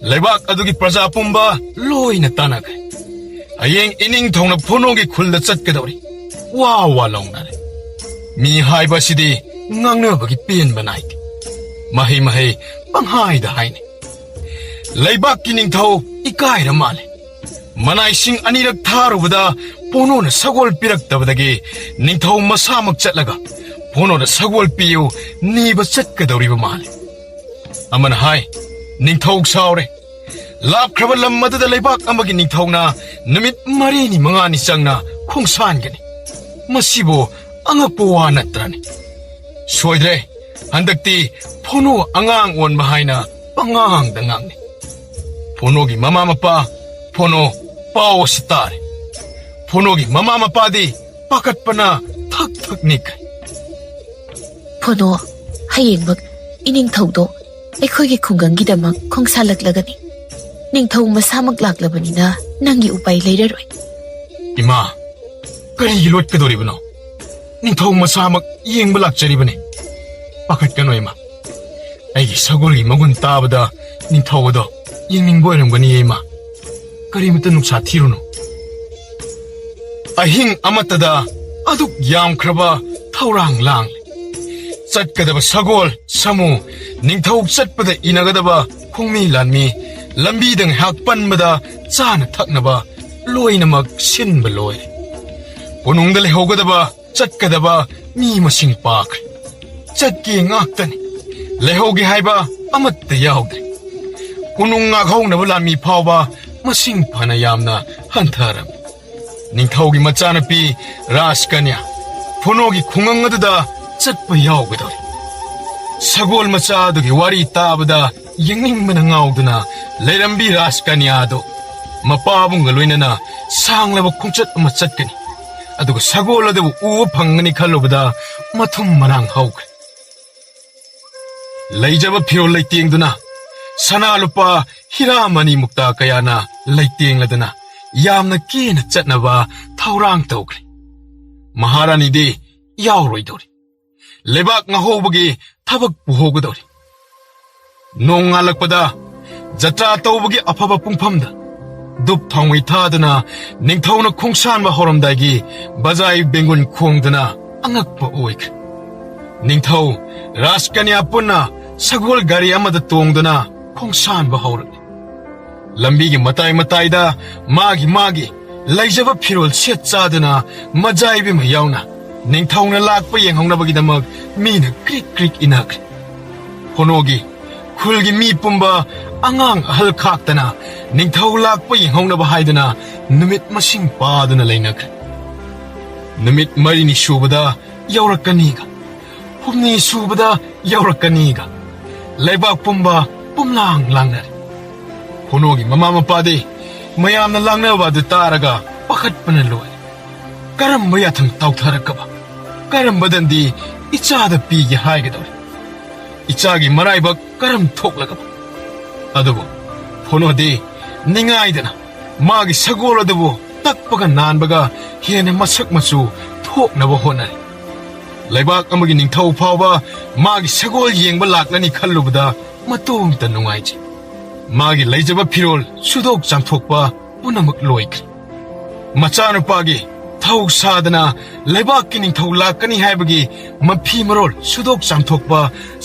ꯂꯩꯕꯥꯛ ꯑꯗꯨꯒꯤ ꯄ꯭ꯔꯖꯥ ꯄꯨꯝꯕ ꯂꯣꯏꯅ ꯇꯥꯟꯅꯈ꯭ꯔꯦ. ꯍꯌꯦꯡ ꯏꯅꯤꯡꯊꯧꯅ ꯐꯣꯅꯣꯒꯤ ꯈꯨꯜꯗ ꯆꯠꯀꯗꯧꯔꯤ. ꯋꯥ ꯂꯥꯎꯅꯔꯦ. ꯃꯤ ꯍꯥꯏꯕ ꯑꯁꯤꯗꯤ ꯉꯥꯡꯅꯕꯒꯤ ꯄꯦꯟꯕ ꯅꯥꯏꯗꯦ. ꯃꯍꯩ ꯄꯪꯍꯥꯏꯗ ꯍꯥꯏꯅꯩ. ꯂꯩꯕꯥꯛꯀꯤ ꯅꯤꯡꯊꯧ ꯏꯀꯥꯏꯔ ꯃꯥꯜꯂꯦ. ꯃꯅꯥꯏꯁꯤꯡ 2ꯔꯛ ꯊꯥꯔꯨꯕꯗ ꯐꯣꯅꯣꯅ ꯁꯒꯣꯜ ꯄꯤꯔꯛꯇꯕꯗꯒꯤ ꯅꯤꯡꯊꯧ ꯃꯁꯥꯃꯛ ꯆꯠꯂꯒ ꯐꯣꯅꯣꯅ ꯁꯒꯣꯜ ꯄꯤꯌꯨ ꯅꯤꯕ ꯆꯠꯀꯗꯧꯔꯤꯕ ꯃꯥꯜꯂꯦ. ꯑꯃꯅ ꯍꯥꯏ, ꯅꯤꯡꯊꯧ ꯁꯥꯎꯔꯦ. ꯂꯥꯞꯈ꯭ꯔꯕ ꯂꯝ ꯑꯗꯨꯗ ꯂꯩꯕꯥꯛ ꯑꯃꯒꯤ ꯅꯤꯡꯊꯧꯅ ꯅꯨꯃꯤꯠ 4-5 ꯆꯪꯅ ꯈꯣꯡꯁꯥꯟꯒꯅꯤ. ꯃꯁꯤꯕꯨ ꯑꯉꯛꯄ ꯋꯥ ꯅꯠꯇ꯭ꯔꯅꯤ? ꯁꯣꯏꯗ꯭ꯔꯦ, ꯍꯟꯗꯛꯇꯤ ꯐꯣꯅꯣ ꯑꯉꯥꯡ ꯑꯣꯟꯕ ꯍꯥꯏꯅ ꯄꯉꯥꯡꯗ ꯉꯥꯡꯅꯩ. ꯐꯣꯅꯣꯒꯤ ꯃꯃꯥ ꯃꯄꯥ, ꯐꯣꯅꯣ ꯄꯥꯎ ꯑꯁꯤ ꯇꯥꯔꯦ. ꯐꯣꯅꯣꯒꯤ ꯃꯃꯥ ꯃꯄꯥꯗꯤ ꯄꯥꯈꯠꯄꯅ ꯊꯛ ꯅꯤꯛꯈ꯭ꯔꯦ. ꯐꯣꯅꯣ, ꯍꯌꯦꯡꯃꯛ ꯏꯅꯤꯡꯊꯧꯗꯣ ꯑꯩꯈꯣꯏꯒꯤ ꯈꯨꯡꯒꯪꯒꯤꯗꯃꯛ ꯈꯣꯡꯁꯥꯜꯂꯛꯂꯒꯅꯤ. ꯅꯤꯡꯊꯧ ꯃꯁꯥꯃꯛ ꯂꯥꯛꯂꯕꯅꯤꯅ ꯅꯪꯒꯤ ꯎꯄꯥꯏ ꯂꯩꯔꯔꯣꯏ. ꯏꯃꯥ, ꯀꯔꯤꯒꯤ ꯂꯣꯠꯀꯗꯧꯔꯤꯕꯅꯣ? ꯅꯤꯡꯊꯧ ꯃꯁꯥꯃꯛ ꯌꯦꯡꯕ ꯂꯥꯛꯆꯔꯤꯕꯅꯤ. ꯄꯥꯈꯠꯀꯅꯣ ꯏꯃꯥ. ꯑꯩꯒꯤ ꯁꯒꯣꯜꯒꯤ ꯃꯒꯨꯟ ꯇꯥꯕꯗ ꯅꯤꯡꯊꯧ ꯑꯗꯣ ꯌꯦꯡꯅꯤꯡꯕ ꯑꯣꯏꯔꯝꯒꯅꯤ ꯏꯃꯥ. ꯀꯔꯤꯃꯇ ꯅꯨꯡꯁꯥ ꯊꯤꯔꯨꯅꯨ. ꯑꯍꯤꯡ ꯑꯃꯠꯇꯗ ꯑꯗꯨꯛ ꯌꯥꯝꯈ꯭ꯔꯕ ꯊꯧꯔꯥꯡ ꯂꯥꯡꯂꯤ. ꯆꯠꯀꯗꯕ ꯁꯒꯣꯜ, ꯁꯃꯨ, ꯅꯤꯡꯊꯧ ꯆꯠꯄꯗ ꯏꯅꯒꯗꯕ ꯈꯣꯡꯃꯤ ꯂꯥꯟꯃꯤ, ꯂꯝꯕꯤꯗ ꯉꯥꯏꯍꯥꯛ ꯄꯟꯕꯗ ꯆꯥꯅ ꯊꯛꯅꯕ ꯂꯣꯏꯅꯃꯛ ꯁꯤꯟꯕ ꯂꯣꯏꯔꯦ. ꯀꯣꯅꯨꯡꯗ ꯂꯩꯍꯧꯒꯗꯕ ꯆꯠꯀꯗꯕ ꯃꯤ ꯃꯁꯤꯡ ꯄꯥꯈ꯭ꯔꯦ. ꯆꯠꯀꯦ ꯉꯥꯛꯇꯅꯤ. ꯂꯩꯍꯧꯒꯦ ꯍꯥꯏꯕ ꯑꯃꯠꯇ ꯌꯥꯎꯗ꯭ꯔꯦ. ꯀꯣꯅꯨꯡ ꯉꯥꯛꯍꯧꯅꯕ ꯂꯥꯟꯃꯤ ꯐꯥꯎꯕ ꯃꯁꯤꯡ ꯐꯅ ꯌꯥꯝꯅ ꯍꯟꯊꯔꯝꯃꯤ. ꯅꯤꯡꯊꯧꯒꯤ ꯃꯆꯥꯅꯨꯄꯤ ꯔꯥꯖꯀꯟꯌꯥ ꯐꯣꯅꯣꯒꯤ ꯈꯨꯡꯒꯪ ꯑꯗꯨꯗ ꯆꯠꯄ ꯌꯥꯎꯒꯗꯧꯔꯤ. ꯁꯒꯣꯜ ꯃꯆꯥ ꯑꯗꯨꯒꯤ ꯋꯥꯔꯤ ꯇꯥꯕꯗ ꯌꯦꯡꯅꯤꯡꯕꯅ ꯉꯥꯎꯗꯨꯅ ꯂꯩꯔꯝꯕꯤ ꯔꯥꯖꯀꯟꯌꯥ ꯑꯗꯨ ꯃꯄꯥꯕꯨꯡꯒ ꯂꯣꯏꯅꯅ ꯁꯥꯡꯂꯕ ꯈꯣꯡꯆꯠ ꯑꯃ ꯆꯠꯀꯅꯤ ꯑꯗꯨꯒ ꯁꯒꯣꯜ ꯑꯗꯨꯕꯨ ꯎꯕ ꯐꯪꯒꯅꯤ ꯈꯜꯂꯨꯕꯗ ꯃꯊꯨꯝ ꯃꯔꯥꯡ ꯍꯧꯈ꯭ꯔꯦ ꯂꯩꯖꯕ ꯐꯤꯔꯣꯜ ꯂꯩꯇꯦꯡꯗꯨꯅ ꯁꯅꯥ ꯂꯨꯄꯥ ꯍꯤꯔꯥ ꯃꯅꯤ ꯃꯨꯛꯇ ꯀꯌꯥꯅ ꯂꯩꯇꯦꯡꯂꯗꯅ ꯌꯥꯝꯅ ꯀꯦꯅ ꯆꯠꯅꯕ ꯊꯧꯔꯥꯡ ꯇꯧꯈ꯭ꯔꯦ ꯃꯍꯥꯔꯥꯅꯤꯗꯤ ꯌꯥꯎꯔꯣꯏꯗꯧꯔꯤ ꯂꯩꯕꯥꯛ ꯉꯍꯧꯕꯒꯤ ꯊꯕꯛ ꯄꯨꯍꯧꯒꯗꯧꯔꯤ ꯅꯣꯡ ꯉꯥꯜꯂꯛꯄꯗ ꯖꯇ꯭ꯔꯥ ꯇꯧꯕꯒꯤ ꯑꯐꯕ ꯄꯨꯡꯐꯝꯗ ꯗꯨꯞ ꯊꯥꯎꯃꯩ ꯊꯥꯗꯨꯅ ꯅꯤꯡꯊꯧꯅ ꯈꯣꯡꯁꯥꯟꯕ ꯍꯧꯔꯝꯗꯥꯏꯒꯤ ꯕꯖꯥꯏ ꯕꯦꯡꯒꯨꯟ ꯈꯣꯡꯗꯨꯅ ꯑꯉꯛꯄ ꯑꯣꯏꯈ꯭ꯔꯦ ꯅꯤꯡꯊꯧ ꯔꯥꯖꯀꯟꯌꯥ ꯄꯨꯟꯅ ꯁꯒꯣꯜ ꯒꯥꯔꯤ ꯑꯃꯗ ꯇꯣꯡꯗꯨꯅ ꯈꯣꯡꯁꯥꯟꯕ ꯍꯧꯔꯛꯂꯤ ꯂꯝꯕꯤꯒꯤ ꯃꯇꯥꯏ ꯃꯇꯥꯏꯗ ꯃꯥꯒꯤ ꯂꯩꯖꯕ ꯐꯤꯔꯣꯜ ꯁꯦꯠ ꯆꯥꯗꯨꯅ ꯃꯖꯥꯏꯕꯤꯃ ꯌꯥꯎꯅ ꯅꯤꯡꯊꯧꯅ ꯂꯥꯛꯄ ꯌꯦꯡꯍꯧꯅꯕꯒꯤꯗꯃꯛ ꯃꯤꯅ ꯀ꯭ꯔꯤꯛ ꯀ꯭ꯔꯤꯛ ꯏꯅꯈ꯭ꯔꯦ ꯍꯣꯅꯣꯒꯤ ꯈꯨꯜꯒꯤ ꯃꯤ ꯄꯨꯝꯕ ꯑꯉꯥꯡ ꯑꯍꯜ ꯈꯥꯛꯇꯅ ꯅꯤꯡꯊꯧ ꯂꯥꯛꯄ ꯌꯦꯡꯍꯧꯅꯕ ꯍꯥꯏꯗꯨꯅ ꯅꯨꯃꯤꯠ ꯃꯁꯤꯡ ꯄꯥꯗꯨꯅ ꯂꯩꯅꯈ꯭ꯔꯦ ꯅꯨꯃꯤꯠ 4ꯅꯤ ꯁꯨꯕꯗ ꯌꯧꯔꯛꯀꯅꯤꯒ 5ꯅꯤ ꯁꯨꯕꯗ ꯌꯧꯔꯛꯀꯅꯤꯒ ꯂꯩꯕꯥꯛ ꯄꯨꯝꯕ ꯄꯨꯝꯂꯥꯡ ꯂꯥꯡꯅꯔꯦ ꯍꯣꯅꯣꯒꯤ ꯃꯃꯥ ꯃꯄꯥꯗꯤ ꯃꯌꯥꯝꯅ ꯂꯥꯡꯅꯕ ꯑꯗꯨ ꯇꯥꯔꯒ ꯄꯥꯈꯠꯄꯅ ꯂꯣꯏꯔꯦ ꯀꯔꯝꯕ ꯌꯥꯊꯪ ꯇꯥꯎꯊꯔꯛꯀꯕ ꯀꯔꯝꯕꯗꯟꯗꯤ ꯏꯆꯥꯗ ꯄꯤꯒꯦ ꯍꯥꯏꯒꯗꯧꯔꯦ ꯏꯆꯥꯒꯤ ꯃꯔꯥꯏꯕꯛ ꯀꯔꯝ ꯊꯣꯛꯂꯒꯕ ꯑꯗꯨꯕꯨ ꯍꯣꯅꯣꯗꯤ ꯅꯤꯡꯉꯥꯏꯗꯅ ꯃꯥꯒꯤ ꯁꯒꯣꯜ ꯑꯗꯨꯕꯨ ꯇꯛꯄꯒ ꯅꯥꯟꯕꯒ ꯍꯦꯟꯅ ꯃꯁꯛ ꯃꯆꯨ ꯊꯣꯛꯅꯕ ꯍꯣꯠꯅꯔꯤ ꯂꯩꯕꯥꯛ ꯑꯃꯒꯤ ꯅꯤꯡꯊꯧ ꯐꯥꯎꯕ ꯃꯥꯒꯤ ꯁꯒꯣꯜ ꯌꯦꯡꯕ ꯂꯥꯛꯂꯅꯤ ꯈꯜꯂꯨꯕꯗ ꯃꯇꯣꯝꯇ ꯅꯨꯡꯉꯥꯏꯖꯩ ꯃꯥꯒꯤ ꯂꯩꯖꯕ ꯐꯤꯔꯣꯜ ꯁꯨꯗꯣꯛ ꯆꯥꯝꯊꯣꯛꯄ ꯄꯨꯝꯅꯃꯛ ꯂꯣꯏꯈ꯭ꯔꯦ ꯃꯆꯥꯅꯨꯄꯥꯒꯤ ꯊꯧ ꯁꯥꯗꯅ ꯂꯩꯕꯥꯛꯀꯤ ꯅꯤꯡꯊꯧ ꯂꯥꯛꯀꯅꯤ ꯍꯥꯏꯕꯒꯤ ꯃꯐꯤ ꯃꯔꯣꯜ ꯁꯨꯗꯣꯛ ꯆꯥꯝꯊꯣꯛꯄ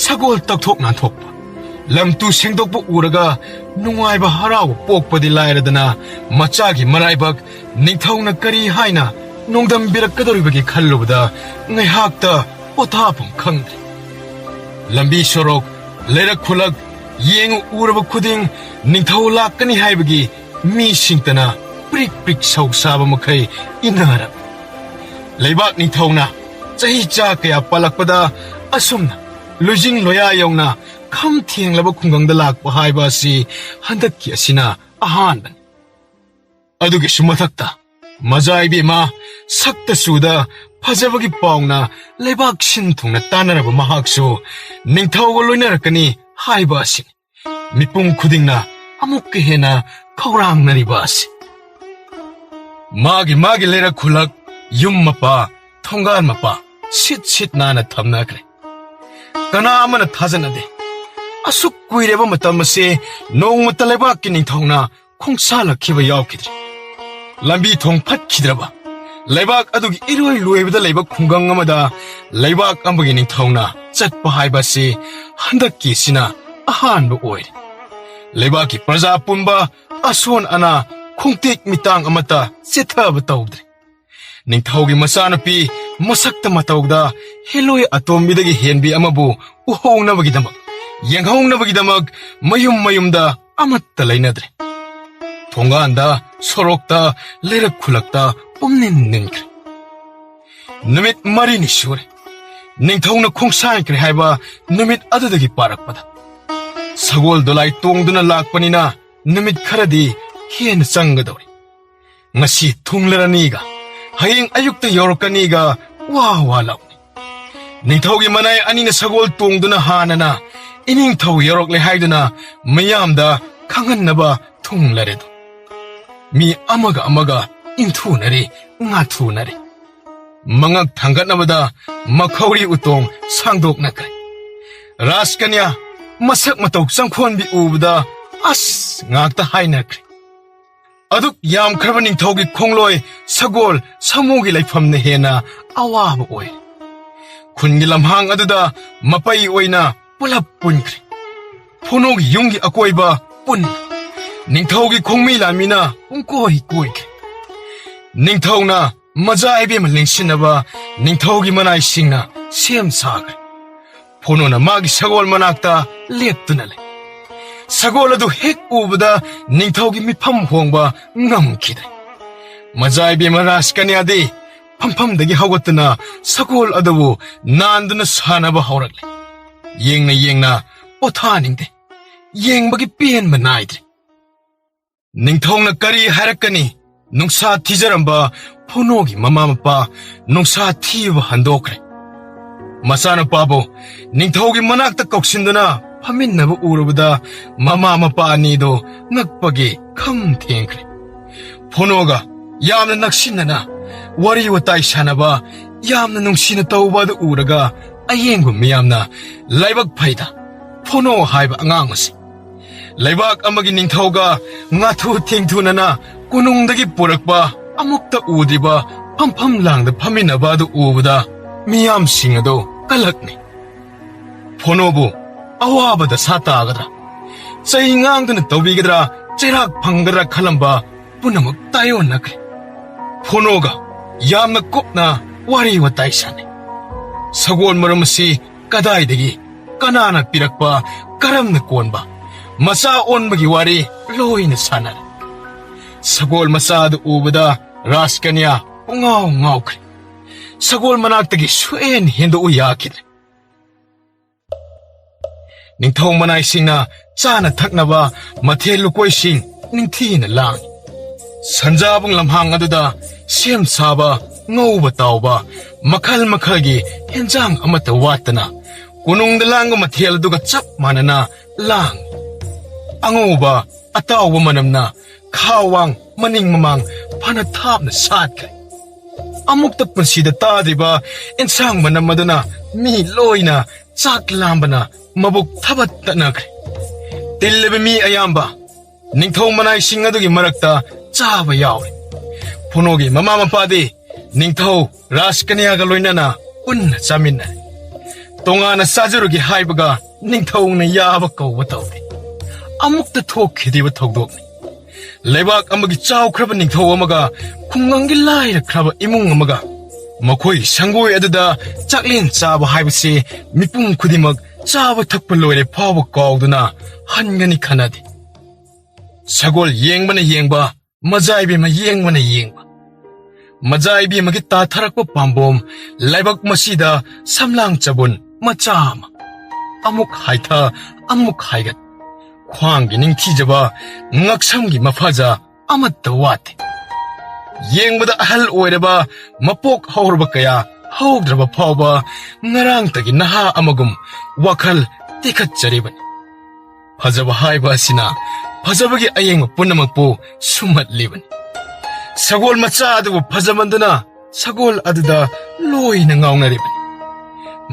ꯁꯒꯣꯜ ꯇꯛꯊꯣꯛ ꯅꯥꯟꯊꯣꯛꯄ ꯂꯝꯇꯨ ꯁꯦꯡꯗꯣꯛꯄ ꯎꯔꯒ ꯅꯨꯡꯉꯥꯏꯕ ꯍꯔꯥꯎꯕ ꯄꯣꯛꯄꯗꯤ ꯂꯥꯏꯔꯗꯅ ꯃꯆꯥꯒꯤ ꯃꯔꯥꯏꯕꯛ ꯅꯤꯡꯊꯧꯅ ꯀꯔꯤ ꯍꯥꯏꯅ ꯅꯣꯡꯗꯝꯕꯤꯔꯛꯀꯗꯧꯔꯤꯕꯒꯦ ꯈꯜꯂꯨꯕꯗ ꯉꯥꯏꯍꯥꯛꯇ ꯄꯣꯊꯥꯐꯝ ꯈꯪꯗ꯭ꯔꯦ ꯂꯝꯕꯤ ꯁꯣꯔꯣꯛ ꯂꯩꯔꯛ ꯈꯨꯜꯂꯛ ꯌꯦꯡꯉꯨ ꯎꯔꯕ ꯈꯨꯗꯤꯡ ꯅꯤꯡꯊꯧ ꯂꯥꯛꯀꯅꯤ ꯍꯥꯏꯕꯒꯤ ꯃꯤꯁꯤꯡꯇꯅ ꯄ꯭ꯔꯤꯛ ꯄ꯭ꯔꯤꯛ ꯁꯧ ꯁꯥꯕ ꯃꯈꯩ ꯏꯟꯅꯔꯕ ꯂꯩꯕꯥꯛ ꯅꯤꯡꯊꯧꯅ ꯆꯍꯤ ꯆꯥ ꯀꯌꯥ ꯄꯥꯜꯂꯛꯄꯗ ꯑꯁꯨꯝꯅ ꯂꯨꯖꯤꯡ ꯂꯣꯌꯥ ꯌꯧꯅ ꯈꯝ ꯊꯦꯡꯂꯕ ꯈꯨꯡꯒꯪꯗ ꯂꯥꯛꯄ ꯍꯥꯏꯕ ꯑꯁꯤ ꯍꯟꯗꯛꯀꯤ ꯑꯁꯤꯅ ꯑꯍꯥꯟꯕꯅꯤ ꯑꯗꯨꯒꯤꯁꯨ ꯃꯊꯛꯇ ꯃꯖꯥꯏꯕꯦꯝꯃ ꯁꯛꯇ ꯆꯨꯗ ꯐꯖꯕꯒꯤ ꯄꯥꯎꯅ ꯂꯩꯕꯥꯛ ꯁꯤꯟ ꯊꯨꯡꯅ ꯇꯥꯟꯅꯔꯕ ꯃꯍꯥꯛꯁꯨ ꯅꯤꯡꯊꯧꯒ ꯂꯣꯏꯅꯔꯛꯀꯅꯤ ꯍꯥꯏꯕ ꯑꯁꯤꯅꯤ ꯃꯤꯄꯨꯝ ꯈꯨꯗꯤꯡꯅ ꯑꯃꯨꯛꯀ ꯍꯦꯟꯅ ꯈꯧꯔꯥꯡꯅꯔꯤꯕ ꯑꯁꯤ ꯃꯥꯒꯤ ꯂꯩꯔꯛ ꯈꯨꯜꯂꯛ ꯌꯨꯝ ꯃꯄꯥ ꯊꯣꯡꯒꯥꯟ ꯃꯄꯥ ꯁꯤꯠ ꯁꯤꯠ ꯅꯥꯟꯅ ꯊꯝꯅꯈ꯭ꯔꯦ ꯀꯅꯥ ꯑꯃꯅ ꯊꯥꯖꯅꯗꯦ ꯑꯁꯨꯛ ꯀꯨꯏꯔꯕ ꯃꯇꯝ ꯑꯁꯤ ꯅꯣꯡꯃꯇ ꯂꯩꯕꯥꯛꯀꯤ ꯅꯤꯡꯊꯧꯅ ꯈꯣꯡꯁꯥꯜꯂꯛꯈꯤꯕ ꯌꯥꯎꯈꯤꯗ꯭ꯔꯤ ꯂꯝꯕꯤ ꯊꯣꯡ ꯐꯠꯈꯤꯗ꯭ꯔꯕ ꯂꯩꯕꯥꯛ ꯑꯗꯨꯒꯤ ꯏꯔꯣꯏ ꯂꯣꯏꯕꯗ ꯂꯩꯕ ꯈꯨꯡꯒꯪ ꯑꯃꯗ ꯂꯩꯕꯥꯛ ꯑꯃꯒꯤ ꯅꯤꯡꯊꯧꯅ ꯆꯠꯄ ꯍꯥꯏꯕ ꯑꯁꯤ ꯍꯟꯗꯛꯀꯤ ꯑꯁꯤꯅ ꯑꯍꯥꯟꯕ ꯑꯣꯏꯔꯦ ꯂꯩꯕꯥꯛꯀꯤ ꯄ꯭ꯔꯖꯥ ꯄꯨꯝꯕ ꯑꯁꯣꯟ ꯑꯅꯥ ꯈꯣꯡꯇꯦꯛ ꯃꯤꯇꯥꯡ ꯑꯃꯠꯇ ꯆꯦꯊꯕ ꯇꯧꯗ꯭ꯔꯦ ꯅꯤꯡꯊꯧꯒꯤ ꯃꯆꯥꯅꯨꯄꯤ ꯃꯁꯛꯇ ꯃꯇꯧꯗ ꯍꯦꯂꯣꯏ ꯑꯇꯣꯝꯕꯤꯗꯒꯤ ꯍꯦꯟꯕꯤ ꯑꯃꯕꯨ ꯎꯍꯧꯅꯕꯒꯤꯗꯃꯛ ꯌꯦꯡꯍꯧꯅꯕꯒꯤꯗꯃꯛ ꯃꯌꯨꯝ ꯃꯌꯨꯝꯗ ꯑꯃꯠꯇ ꯂꯩꯅꯗ꯭ꯔꯦ ꯊꯣꯡꯒꯥꯟꯗ ꯁꯣꯔꯣꯛꯇ ꯂꯩꯔꯛ ꯈꯨꯜꯂꯛꯇ ꯄꯨꯝꯅꯤꯟ ꯅꯤꯟꯈ꯭ꯔꯦ ꯅꯨꯃꯤꯠ 4ꯅꯤ ꯁꯨꯔꯦ ꯅꯤꯡꯊꯧꯅ ꯈꯣꯡꯁꯥꯟꯈ꯭ꯔꯦ ꯍꯥꯏꯕ ꯅꯨꯃꯤꯠ ꯑꯗꯨꯗꯒꯤ ꯄꯥꯔꯛꯄꯗ ꯁꯒꯣꯜ ꯗꯣꯂꯥꯏ ꯇꯣꯡꯗꯨꯅ ꯂꯥꯛꯄꯅꯤꯅ ꯅꯨꯃꯤꯠ ꯈꯔꯗꯤ ꯍꯦꯟꯅ ꯆꯪꯒꯗꯧꯔꯤ ꯉꯁꯤ ꯊꯨꯡꯂꯔꯅꯤꯒ ꯍꯌꯦꯡ ꯑꯌꯨꯛꯇ ꯌꯧꯔꯛꯀꯅꯤꯒ ꯋꯥ ꯂꯥꯎꯅꯤ ꯅꯤꯡꯊꯧꯒꯤ ꯃꯅꯥꯏ ꯑꯅꯤꯅ ꯁꯒꯣꯜ ꯇꯣꯡꯗꯨꯅ ꯍꯥꯟꯅꯅ ꯏꯅꯤꯡꯊꯧ ꯌꯧꯔꯛꯂꯦ ꯍꯥꯏꯗꯨꯅ ꯃꯌꯥꯝꯗ ꯈꯪꯍꯟꯅꯕ ꯊꯨꯡꯂꯔꯦꯗꯣ ꯃꯤ ꯑꯃꯒ ꯑꯃꯒ ꯏꯟꯊꯨꯅꯔꯤ ꯉꯥꯊꯨꯅꯔꯤ ꯃꯉꯛ ꯊꯥꯡꯒꯠꯅꯕꯗ ꯃꯈꯧꯔꯤ ꯎꯇꯣꯡ ꯁꯥꯡꯗꯣꯛꯅꯈ꯭ꯔꯦ ꯔꯥꯖꯀꯟꯌꯥ ꯃꯁꯛ ꯃꯇꯧ ꯆꯪꯈꯣꯟꯕꯤ ꯎꯕꯗ ꯑꯁ ꯉꯥꯛꯇ ꯍꯥꯏꯅꯈ꯭ꯔꯦ ꯑꯗꯨꯛ ꯌꯥꯝꯈ꯭ꯔꯕ ꯅꯤꯡꯊꯧꯒꯤ ꯈꯣꯡꯂꯣꯏ ꯁꯒꯣꯜ ꯁꯥꯃꯨꯒꯤ ꯂꯩꯐꯝꯅ ꯍꯦꯟꯅ ꯑꯋꯥꯕ ꯑꯣꯏ ꯈꯨꯟꯒꯤ ꯂꯝꯍꯥꯡ ꯑꯗꯨꯗ ꯃꯄꯩ ꯑꯣꯏꯅ ꯄꯨꯂꯞ ꯄꯨꯟꯈ꯭ꯔꯦ ꯐꯣꯅꯣꯒꯤ ꯌꯨꯝꯒꯤ ꯑꯀꯣꯏꯕ ꯄꯨꯟꯅ ꯅꯤꯡꯊꯧꯒꯤ ꯈꯣꯡꯃꯤ ꯂꯥꯟꯃꯤꯅ ꯄꯨꯡꯀꯣꯏ ꯀꯣꯏꯈ꯭ꯔꯦ ꯅꯤꯡꯊꯧꯅ ꯃꯖꯥꯏꯕꯦꯝꯃ ꯂꯦꯡꯁꯤꯟꯅꯕ ꯅꯤꯡꯊꯧꯒꯤ ꯃꯅꯥꯏꯁꯤꯡꯅ ꯁꯦꯝ ꯁꯥꯈ꯭ꯔꯦ ꯐꯣꯅꯣꯅ ꯃꯥꯒꯤ ꯁꯒꯣꯜ ꯃꯅꯥꯛꯇ ꯂꯦꯞꯇꯨꯅ ꯂꯩ ꯁꯒꯣꯜ ꯑꯗꯨ ꯍꯦꯛ ꯎꯕꯗ ꯅꯤꯡꯊꯧꯒꯤ ꯃꯤꯐꯝ ꯍꯣꯡꯕ ꯉꯝꯈꯤꯗ꯭ꯔꯦ ꯃꯖꯥꯏꯕꯦꯝꯃ ꯔꯥꯖꯀꯟꯌꯥꯗꯤ ꯐꯝꯐꯝꯗꯒꯤ ꯍꯧꯒꯠꯇꯨꯅ ꯁꯒꯣꯜ ꯑꯗꯨꯕꯨ ꯅꯥꯟꯗꯨꯅ ꯁꯥꯟꯅꯕ ꯍꯧꯔꯛꯂꯦ ꯌꯦꯡꯅ ꯄꯣꯊꯥꯅꯤꯡꯗꯦ ꯌꯦꯡꯕꯒꯤ ꯄꯦꯟꯕ ꯅꯥꯏꯗ꯭ꯔꯦ ꯅꯤꯡꯊꯧꯅ ꯀꯔꯤ ꯍꯥꯏꯔꯛꯀꯅꯤ? ꯅꯨꯡꯁꯥ ꯊꯤꯖꯔꯝꯕ ꯐꯣꯅꯣꯒꯤ ꯃꯃꯥ ꯃꯄꯥ ꯅꯨꯡꯁꯥ ꯊꯤꯕ ꯍꯟꯗꯣꯛꯈ꯭ꯔꯦ꯫ ꯃꯆꯥꯅꯨꯄꯥꯕꯨ ꯅꯤꯡꯊꯧꯒꯤ ꯃꯅꯥꯛꯇ ꯀꯧꯁꯤꯟꯗꯨꯅ ꯐꯝꯃꯤꯟꯅꯕ ꯎꯔꯨꯕꯗ ꯃꯃꯥ ꯃꯄꯥ ꯑꯅꯤꯗꯣ ꯉꯛꯄꯒꯤ ꯈꯝ ꯊꯦꯡꯈ꯭ꯔꯦ꯫ ꯐꯣꯅꯣꯒ ꯌꯥꯝꯅ ꯅꯛꯁꯤꯟꯅꯅ ꯋꯥꯔꯤ ꯋꯥꯇꯥꯏ ꯁꯥꯟꯅꯕ ꯌꯥꯝꯅ ꯅꯨꯡꯁꯤꯅ ꯇꯧꯕ ꯑꯗꯨ ꯎꯔꯒ ꯑꯌꯦꯡꯕ ꯃꯤꯌꯥꯝꯅ ꯂꯥꯏꯕꯛ ꯐꯩꯗ ꯐꯣꯅꯣ ꯍꯥꯏꯕ ꯑꯉꯥꯡ ꯑꯁꯤ ꯂꯩꯕꯥꯛ ꯑꯃꯒꯤ ꯅꯤꯡꯊꯧꯒ ꯉꯥꯊꯨ ꯊꯦꯡꯊꯨꯅꯅ ꯀꯣꯅꯨꯡꯗꯒꯤ ꯄꯨꯔꯛꯄ ꯑꯃꯨꯛꯇ ꯎꯗ꯭ꯔꯤꯕ ꯐꯝꯐꯝ ꯂꯥꯡꯗ ꯐꯝꯃꯤꯟꯅꯕ ꯑꯗꯨ ꯎꯕꯗ ꯃꯤꯌꯥꯝꯁꯤꯡ ꯑꯗꯨ ꯀꯜꯂꯛꯅꯤ꯫ ꯐꯣꯅꯣꯕꯨ ꯑꯋꯥꯕꯗ ꯁꯥ ꯇꯥꯒꯗ꯭ꯔꯥ, ꯆꯩ ꯉꯥꯡꯗꯨꯅ ꯇꯧꯕꯤꯒꯗ꯭ꯔꯥ, ꯆꯩꯔꯥꯛ ꯐꯪꯒꯗ꯭ꯔꯥ ꯈꯜꯂꯝꯕ ꯄꯨꯝꯅꯃꯛ ꯇꯥꯏꯑꯣꯟꯅꯈ꯭ꯔꯦ꯫ ꯐꯣꯅꯣꯒ ꯌꯥꯝꯅ ꯀꯨꯞꯅ ꯋꯥꯔꯤ ꯋꯥꯇꯥꯏ ꯁꯥꯟꯅꯩ꯫ ꯁꯒꯣꯜ ꯃꯔꯨꯝ ꯑꯁꯤ ꯀꯗꯥꯏꯗꯒꯤ, ꯀꯅꯥꯅ ꯄꯤꯔꯛꯄ, ꯀꯔꯝꯅ ꯀꯣꯟꯕ, ꯃꯆꯥ ꯑꯣꯟꯕꯒꯤ ꯋꯥꯔꯤ ꯂꯣꯏꯅ ꯁꯥꯟꯅꯔꯦ꯫ ꯁꯒꯣꯜ ꯃꯆꯥ ꯑꯗꯨ ꯎꯕꯗ ꯔꯥꯖꯀꯟꯌꯥ ꯄꯨꯡꯉꯥꯎ ꯉꯥꯎꯈ꯭ꯔꯦ꯫ ꯁꯒꯣꯜ ꯃꯅꯥꯛꯇꯒꯤ ꯁꯨꯛꯍꯦꯟ ꯍꯦꯟꯗꯣꯛꯎ ꯌꯥꯈꯤꯗ꯭ꯔꯦ꯫ ꯅꯤꯡꯊꯧ ꯃꯅꯥꯏꯁꯤꯡꯅ ꯆꯥꯅ ꯊꯛꯅꯕ ꯃꯊꯦꯜ ꯂꯨꯀꯣꯏꯁꯤꯡ ꯅꯤꯡꯊꯤꯅ ꯂꯥꯡꯏ꯫ ꯁꯟꯖꯥꯕꯨꯡ ꯂꯝꯍꯥꯡ ꯑꯗꯨꯗ ꯁꯦꯝ ꯁꯥꯕ, ꯉꯧꯕ ꯇꯥꯎꯕ ꯃꯈꯜ ꯃꯈꯜꯒꯤ ꯍꯦꯟꯖꯥꯡ ꯑꯃꯠꯇ ꯋꯥꯠꯇꯅ ꯀꯣꯅꯨꯡꯗ ꯂꯥꯡꯕ ꯃꯊꯦꯜ ꯑꯗꯨꯒ ꯆꯞ ꯃꯥꯟꯅꯅ ꯂꯥꯡꯏ꯫ ꯑꯉꯧꯕ ꯑꯇꯥꯎꯕ ꯃꯅꯝꯅ ꯈꯥꯋꯥꯡ ꯃꯅꯤꯡ ꯃꯃꯥꯡ ꯐꯅ ꯊꯥꯞꯅ ꯁꯥꯠꯈ꯭ꯔꯦ꯫ ꯑꯃꯨꯛꯇ ꯄꯨꯟꯁꯤꯗ ꯇꯥꯗ꯭ꯔꯤꯕ ꯑꯦꯟꯁꯥꯡ ꯃꯅꯝ ꯑꯗꯨꯅ ꯃꯤ ꯂꯣꯏꯅ ꯆꯥꯛ ꯂꯥꯝꯕꯅ ꯃꯕꯨꯛ ꯊꯕꯠꯇꯅꯈ꯭ꯔꯦ꯫ ꯇꯤꯜꯂꯤꯕ ꯃꯤ ꯑꯌꯥꯝꯕ ꯅꯤꯡꯊꯧ ꯃꯅꯥꯏꯁꯤꯡ ꯑꯗꯨꯒꯤ ꯃꯔꯛꯇ ꯆꯥꯕ ꯌꯥꯎꯔꯦ꯫ ꯐꯣꯅꯣꯒꯤ ꯃꯃꯥ ꯃꯄꯥꯗꯤ ꯅꯤꯡꯊꯧ ꯔꯥꯖꯀꯟꯌꯥꯒ ꯂꯣꯏꯅꯅ ꯄꯨꯟꯅ ꯆꯥꯃꯤꯟꯅꯔꯦ꯫ ꯇꯣꯉꯥꯟꯅ ꯆꯥꯖꯔꯨꯒꯦ ꯍꯥꯏꯕꯒ ꯅꯤꯡꯊꯧꯅ ꯌꯥꯕ ꯀꯧꯕ ꯇꯧꯗꯦ꯫ ꯑꯃꯨꯛꯇ ꯊꯣꯛꯈꯤꯗ꯭ꯔꯤꯕ ꯊꯧꯗꯣꯛꯅꯤ꯫ ꯂꯩꯕꯥꯛ ꯑꯃꯒꯤ ꯆꯥꯎꯈ꯭ꯔꯕ ꯅꯤꯡꯊꯧ ꯑꯃꯒ ꯈꯨꯡꯒꯪꯒꯤ ꯂꯥꯏꯔꯈ꯭ꯔꯕ ꯏꯃꯨꯡ ꯑꯃꯒ ꯃꯈꯣꯏꯒꯤ ꯁꯪꯒꯣꯏ ꯑꯗꯨꯗ ꯆꯥꯛꯂꯦꯟ ꯆꯥꯕ ꯍꯥꯏꯕꯁꯤ ꯃꯤꯄꯨꯝ ꯈꯨꯗꯤꯡꯃꯛ ꯆꯥꯕ ꯊꯛꯄ ꯂꯣꯏꯔꯦ ꯐꯥꯎꯕ ꯀꯥꯎꯗꯨꯅ ꯍꯟꯒꯅꯤ ꯈꯟꯅꯗꯦ꯫ ꯁꯒꯣꯜ ꯌꯦꯡꯕꯅ ꯌꯦꯡꯕ, ꯃꯖꯥꯏꯕꯦꯝꯃ ꯌꯦꯡꯕꯅ ꯌꯦꯡꯕ꯫ ꯃꯖꯥꯏꯕꯦꯝꯃꯒꯤ ꯇꯥꯊꯔꯛꯄ ꯄꯥꯝꯕꯣꯝ ꯂꯥꯏꯕꯛ ꯃꯁꯤꯗ ꯁꯝꯂꯥꯡ ꯆꯕꯨꯟ ꯃꯆꯥ ꯑꯃ ꯑꯃꯨꯛ ꯍꯥꯏꯊ ꯑꯃꯨꯛ ꯍꯥꯏꯒꯠ, ꯈ꯭ꯋꯥꯡꯒꯤ ꯅꯤꯡꯊꯤꯖꯕ, ꯉꯛꯁꯝꯒꯤ ꯃꯐꯖ ꯑꯃꯠꯇ ꯋꯥꯠꯇꯦ꯫ ꯌꯦꯡꯕꯗ ꯑꯍꯜ ꯑꯣꯏꯔꯕ, ꯃꯄꯣꯛ ꯍꯧꯔꯕ ꯀꯌꯥ ꯍꯧꯗ꯭ꯔꯕ ꯐꯥꯎꯕ ꯉꯔꯥꯡꯇꯒꯤ ꯅꯍꯥ ꯑꯃꯒꯨꯝ ꯋꯥꯈꯜ ꯇꯦꯛꯈꯠꯆꯔꯤꯕꯅꯤ꯫ ꯐꯖꯕ ꯍꯥꯏꯕ ꯑꯁꯤꯅ ꯐꯖꯕꯒꯤ ꯑꯌꯦꯡꯕ ꯄꯨꯝꯅꯃꯛꯄꯨ ꯁꯨꯝꯍꯠꯂꯤꯕꯅꯤ꯫ ꯁꯒꯣꯜ ꯃꯆꯥ ꯑꯗꯨꯕꯨ ꯐꯖꯃꯟꯗꯨꯅ ꯁꯒꯣꯜ ꯑꯗꯨꯗ ꯂꯣꯏꯅ ꯉꯥꯎꯅꯔꯤꯕꯅꯤ꯫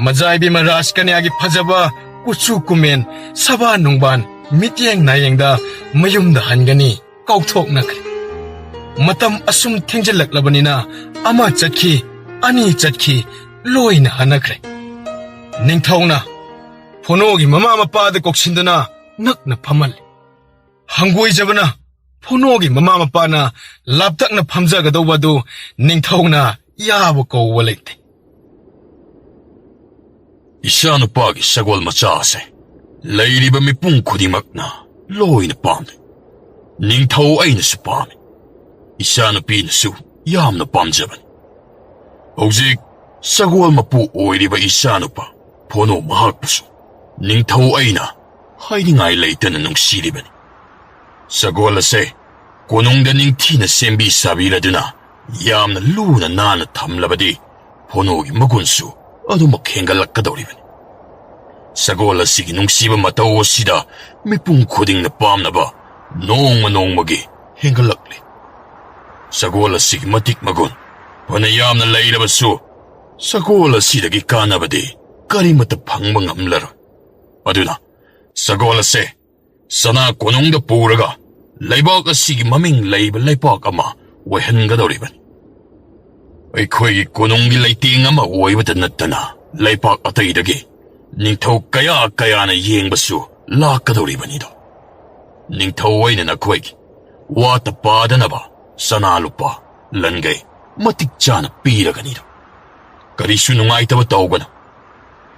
ꯃꯖꯥꯏꯕꯦꯝꯃ ꯔꯥꯖꯀꯟꯌꯥꯒꯤ ꯐꯖꯕ ꯀꯨꯆꯨ ꯀꯨꯃꯦꯟ, ꯁꯕꯥꯟ ꯅꯨꯡꯕꯥꯟ, ꯃꯤꯠꯌꯦꯡ ꯅꯥꯌꯦꯡꯗ ꯃꯌꯨꯝꯗ ꯍꯟꯒꯅꯤ ꯀꯥꯎꯊꯣꯛꯅꯈ꯭ꯔꯦ꯫ ꯃꯇꯝ ꯑꯁꯨꯝ ꯊꯦꯡꯖꯤꯜꯂꯛꯂꯕꯅꯤꯅ ꯑꯃ ꯆꯠꯈꯤ, ꯑꯅꯤ ꯆꯠꯈꯤ, ꯂꯣꯏꯅ ꯍꯟꯅꯈ꯭ꯔꯦ꯫ ꯅꯤꯡꯊꯧꯅ ꯐꯣꯅꯣꯒꯤ ꯃꯃꯥ ꯃꯄꯥꯗ ꯀꯧꯁꯤꯟꯗꯨꯅ ꯅꯛꯅ ꯐꯝꯍꯜꯂꯤ꯫ ꯍꯪꯒꯣꯏꯖꯕꯅ ꯐꯣꯅꯣꯒꯤ ꯃꯃꯥ ꯃꯄꯥꯅ ꯂꯥꯞꯇꯛꯅ ꯐꯝꯖꯒꯗꯧꯕ ꯑꯗꯨ ꯅꯤꯡꯊꯧꯅ ꯌꯥꯕ ꯀꯧꯕ ꯂꯩꯇꯦ꯫ ꯏꯆꯥꯅꯨꯄꯥꯒꯤ ꯁꯒꯣꯜ ꯃꯆꯥ ꯑꯁꯦ ꯂꯩꯔꯤꯕ ꯃꯤꯄꯨꯝ ꯈꯨꯗꯤꯡꯃꯛꯅ ꯂꯣꯏꯅ ꯄꯥꯝꯃꯤ꯫ ꯅꯤꯡꯊꯧ ꯑꯩꯅꯁꯨ ꯄꯥꯝꯃꯤ꯫ ꯏꯆꯥꯅꯨꯄꯤꯅꯁꯨ ꯌꯥꯝꯅ ꯄꯥꯝꯖꯕꯅꯤ꯫ ꯍꯧꯖꯤꯛ ꯁꯒꯣꯜ ꯃꯄꯨ ꯑꯣꯏꯔꯤꯕ ꯏꯆꯥꯅꯨꯄꯥ ꯐꯣꯅꯣ ꯃꯍꯥꯛꯄꯨꯁꯨ ꯅꯤꯡꯊꯧ ꯑꯩꯅ ꯍꯥꯏꯅꯤꯡꯉꯥꯏ ꯂꯩꯇꯅ ꯅꯨꯡꯁꯤꯔꯤꯕꯅꯤ꯫ ꯁꯒꯣꯜ ꯑꯁꯦ ꯀꯣꯅꯨꯡꯗ ꯅꯤꯡꯊꯤꯅ ꯁꯦꯝꯕꯤ ꯁꯥꯕꯤꯔꯗꯨꯅ ꯌꯥꯝꯅ ꯂꯨꯅ ꯅꯥꯟꯅ ꯊꯝꯂꯕꯗꯤ ꯐꯣꯅꯣꯒꯤ ꯃꯒꯨꯟꯁꯨ ꯑꯗꯨꯃꯛ ꯍꯦꯟꯒꯠꯂꯛꯀꯗꯧꯔꯤꯕꯅꯤ꯫ ꯁꯒꯣꯜ ꯑꯁꯤꯒꯤ ꯅꯨꯡꯁꯤꯕ ꯃꯇꯧ ꯑꯁꯤꯗ ꯃꯤꯄꯨꯝ ꯈꯨꯗꯤꯡꯅ ꯄꯥꯝꯅꯕ ꯅꯣꯡꯃ ꯅꯣꯡꯃꯒꯤ ꯍꯦꯟꯒꯠꯂꯛꯂꯤ꯫ ꯁꯒꯣꯜ ꯑꯁꯤꯒꯤ ꯃꯇꯤꯛ ꯃꯒꯨꯟ ꯐꯅ ꯌꯥꯝꯅ ꯂꯩꯔꯕꯁꯨ ꯁꯒꯣꯜ ꯑꯁꯤꯗꯒꯤ ꯀꯥꯟꯅꯕꯗꯤ ꯀꯔꯤꯃꯠꯇ ꯐꯪꯕ ꯉꯝꯂꯔꯣꯏ꯫ ꯑꯗꯨꯅ ꯁꯒꯣꯜ ꯑꯁꯦ ꯁꯅꯥ ꯀꯣꯅꯨꯡꯗ ꯄꯨꯔꯒ ꯂꯩꯕꯥꯛ ꯑꯁꯤꯒꯤ ꯃꯃꯤꯡ ꯂꯩꯕ ꯂꯩꯄꯥꯛ ꯑꯃ ꯑꯣꯏꯍꯟꯒꯗꯧꯔꯤꯕꯅꯤ꯫ ꯑꯩꯈꯣꯏꯒꯤ ꯀꯣꯅꯨꯡꯒꯤ ꯂꯩꯇꯦꯡ ꯑꯃ ꯑꯣꯏꯕꯇ ꯅꯠꯇꯅ ꯂꯩꯄꯥꯛ ꯑꯇꯩꯗꯒꯤ ꯅꯤꯡꯊꯧ ꯀꯌꯥ ꯀꯌꯥꯅ ꯌꯦꯡꯕꯁꯨ ꯂꯥꯛꯀꯗꯧꯔꯤꯕꯅꯤꯗꯣ꯫ ꯅꯤꯡꯊꯧ ꯑꯣꯏꯅ ꯅꯈꯣꯏꯒꯤ ꯋꯥꯠꯇ ꯄꯥꯗꯅꯕ ꯁꯅꯥ ꯂꯨꯄꯥ, ꯂꯟꯒꯩ ꯃꯇꯤꯛ ꯆꯥꯅ ꯄꯤꯔꯒꯅꯤꯗꯣ꯫ ꯀꯔꯤꯁꯨ ꯅꯨꯡꯉꯥꯏꯇꯕ ꯇꯧꯒꯅꯨ꯫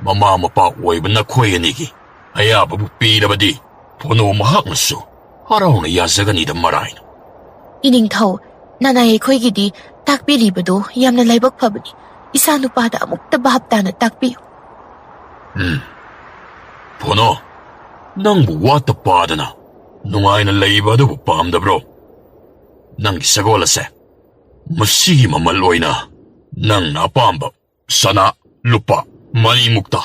ꯃꯃꯥ ꯃꯄꯥ ꯑꯣꯏꯕ ꯅꯈꯣꯏ ꯑꯅꯤꯒꯤ ꯑꯌꯥꯕꯕꯨ ꯄꯤꯔꯕꯗꯤ ꯐꯣꯅꯣ ꯃꯍꯥꯛꯅꯁꯨ ꯍꯔꯥꯎꯅ ꯌꯥꯖꯒꯅꯤꯗ ꯃꯔꯥꯏꯅ꯫ ꯏꯅꯤꯡꯊꯧ, ꯅꯅꯥꯏ ꯑꯩꯈꯣꯏꯒꯤꯗꯤ ꯇꯥꯛꯄꯤꯔꯤꯕꯗꯨ ꯌꯥꯝꯅ ꯂꯥꯏꯕꯛ ꯐꯕꯅꯤ꯫ ꯏꯆꯥ ꯅꯨꯄꯥꯗ ꯑꯃꯨꯛꯇ ꯚꯥꯞ ꯇꯥꯅ ꯇꯥꯛꯄꯤꯌꯨ꯫ ꯐꯣꯅꯣ, ꯅꯪꯕꯨ ꯋꯥꯠꯇ ꯄꯥꯗꯅ ꯅꯨꯡꯉꯥꯏꯅ ꯂꯩꯕ ꯑꯗꯨꯕꯨ ꯄꯥꯝꯗꯕ꯭ꯔꯣ? ꯅꯪꯒꯤ ꯁꯒꯣꯜ ꯑꯁꯦ ꯃꯁꯤꯒꯤ ꯃꯃꯜ ꯑꯣꯏꯅ ꯅꯪꯅ ꯑꯄꯥꯝꯕ ꯁꯅꯥ ꯂꯨꯄꯥ ꯃꯔꯤꯃꯨꯛꯇ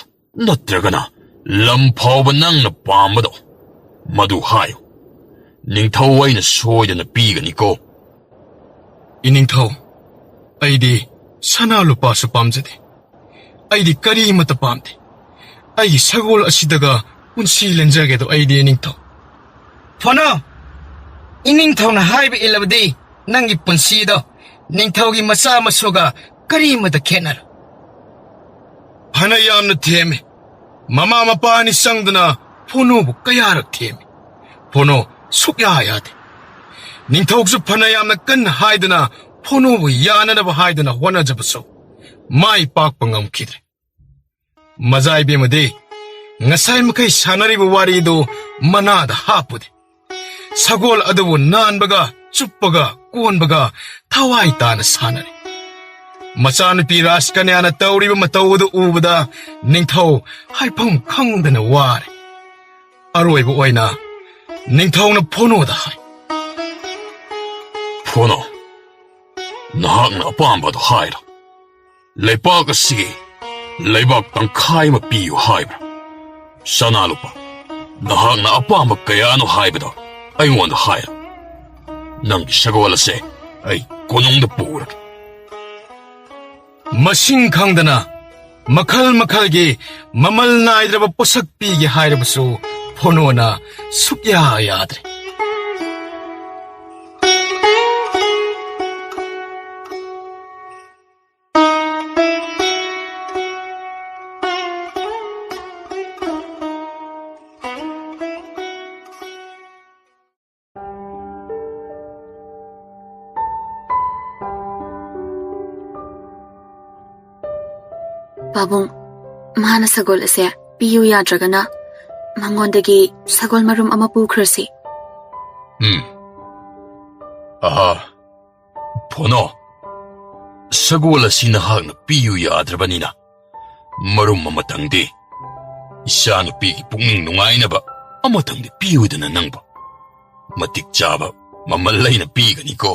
ꯅꯠꯇ꯭ꯔꯒꯅ ꯂꯝ ꯐꯥꯎꯕ ꯅꯪꯅ ꯄꯥꯝꯕꯗꯣ ꯃꯗꯨ ꯍꯥꯏꯌꯨ ꯅꯤꯡꯊꯧ ꯑꯩꯅ ꯁꯣꯏꯗꯅ ꯄꯤꯒꯅꯤꯀꯣ 이닝ꯊꯧ ꯑꯩꯗꯤ ꯁꯅꯥ ꯂꯨꯄꯥꯁꯨ ꯄꯥꯝꯖꯗꯦ ꯑꯩꯗꯤ ꯀꯔꯤꯃꯠꯇ ꯄꯥꯝꯗꯦ ꯑꯩꯒꯤ ꯁꯒꯣꯜ ꯑꯁꯤꯗꯒ ꯄꯨꯟꯁꯤ ꯂꯦꯟꯖꯒꯦꯗꯣ ꯑꯩꯗꯤ 이닝ꯊꯧ ꯐꯣꯅꯣ ꯏꯅꯤꯡꯊꯧꯅ ꯍꯥꯏꯕ ꯏꯜꯂꯕꯗꯤ ꯅꯪꯒꯤ ꯄꯨꯟꯁꯤꯗꯣ ꯅꯤꯡꯊꯧꯒꯤ ꯃꯆꯥ ꯃꯁꯨꯒ ꯀꯔꯤꯃꯠꯇ ꯈꯦꯠꯅꯔꯣꯏ ꯐꯅ ꯌꯥꯝꯅ ꯊꯦꯝꯃꯦ ꯃꯃꯥ ꯃꯄꯥ ꯑꯅꯤ ꯆꯪꯗꯨꯅ ꯐꯣꯅꯣꯕꯨ ꯀꯌꯥꯔꯛ ꯊꯦꯝꯃꯤ ꯐꯣꯅꯣ ꯁꯨꯛꯌꯥ ꯌꯥꯗꯦ ꯅꯤꯡꯊꯧꯁꯨ ꯐꯅ ꯌꯥꯝꯅ ꯀꯟꯅ ꯍꯥꯏꯗꯨꯅ ꯐꯣꯅꯣꯕꯨ ꯌꯥꯅꯅꯕ ꯍꯥꯏꯗꯨꯅ ꯍꯣꯠꯅꯖꯕꯁꯨ ꯃꯥꯏ ꯄꯥꯛꯄ ꯉꯝꯈꯤꯗ꯭ꯔꯦ ꯃꯖꯥꯏꯕꯦꯝꯃꯗꯤ ꯉꯁꯥꯏ ꯃꯈꯩ ꯁꯥꯟꯅꯔꯤꯕ ꯋꯥꯔꯤꯗꯨ ꯃꯅꯥꯗ ꯍꯥꯞꯄꯨꯗꯦ ꯁꯒꯣꯜ ꯑꯗꯨꯕꯨ ꯅꯥꯟꯕꯒ ꯆꯨꯞꯄꯒ ꯀꯣꯟꯕꯒ ꯊꯋꯥꯏ ꯇꯥꯅ ꯁꯥꯟꯅꯔꯤ ꯃꯆꯥꯅꯨꯄꯤ ꯔꯥꯖꯀꯟꯌꯥꯅ ꯇꯧꯔꯤꯕ ꯃꯇꯧ ꯑꯗꯨ ꯎꯕꯗ ꯅꯤꯡꯊꯧ ꯍꯥꯏꯐꯝ ꯈꯪꯗꯅ ꯋꯥꯔꯦ ꯑꯔꯣꯏꯕ ꯑꯣꯏꯅ ꯅꯤꯡꯊꯧꯅ ꯐꯣꯅꯣꯗ ꯍꯥꯏ ꯐꯣꯅꯣ ꯅꯍꯥꯛꯅ ꯑꯄꯥꯝꯕꯗꯣ ꯍꯥꯏꯔꯣ ꯂꯩꯄꯥꯛ ꯑꯁꯤꯒꯤ ꯂꯩꯕꯥꯛ ꯇꯪꯈꯥꯏ ꯑꯃ ꯄꯤꯌꯨ ꯍꯥꯏꯕ꯭ꯔꯥ ꯁꯅꯥ ꯂꯨꯄꯥ ꯅꯍꯥꯛꯅ ꯑꯄꯥꯝꯕ ꯀꯌꯥꯅꯣ ꯍꯥꯏꯕꯗꯣ ꯑꯩꯉꯣꯟꯗ ꯍꯥꯏꯔꯣ ꯅꯪꯒꯤ ꯁꯒꯣꯜ ꯑꯁꯦ ꯑꯩ ꯀꯣꯅꯨꯡꯗ ꯄꯨꯔꯒꯦ ꯃꯁꯤꯡ ꯈꯪꯗꯅ ꯃꯈꯜ ꯃꯈꯜꯒꯤ ꯃꯃꯜ ꯅꯥꯏꯗ꯭ꯔꯕ ꯄꯣꯠꯁꯛ ꯄꯤꯒꯦ ꯍꯥꯏꯔꯕꯁꯨ ꯐꯣꯅꯣꯅ ꯁꯨꯛꯌꯥ ꯌꯥꯗ꯭ꯔꯦ ꯄꯥꯕꯨꯡ, ꯃꯥꯅ ꯁꯒꯣꯜ ꯑꯁꯦ ꯄꯤꯌꯨ ꯌꯥꯗ꯭ꯔꯒꯅ ꯃꯉꯣꯟꯗꯒꯤ ꯁꯒꯣꯜ ꯃꯔꯨꯝ ꯑꯃ ꯄꯨꯈ꯭ꯔꯁꯤ. ꯑꯍꯥ, ꯐꯣꯅꯣ, ꯁꯒꯣꯜ ꯑꯁꯤ ꯅꯍꯥꯛꯅ ꯄꯤꯌꯨ ꯌꯥꯗ꯭ꯔꯕꯅꯤꯅ ꯃꯔꯨꯝ ꯑꯃꯇꯪꯗꯤ ꯏꯆꯥꯅꯨꯄꯤꯒꯤ ꯄꯨꯛꯅꯤꯡ ꯅꯨꯡꯉꯥꯏꯅꯕ ꯑꯃꯇꯪꯗꯤ ꯄꯤꯌꯨꯗꯅ ꯅꯪꯕ ꯃꯇꯤꯛ ꯆꯥꯕ ꯃꯃꯜ ꯂꯩꯅ ꯄꯤꯒꯅꯤꯀꯣ.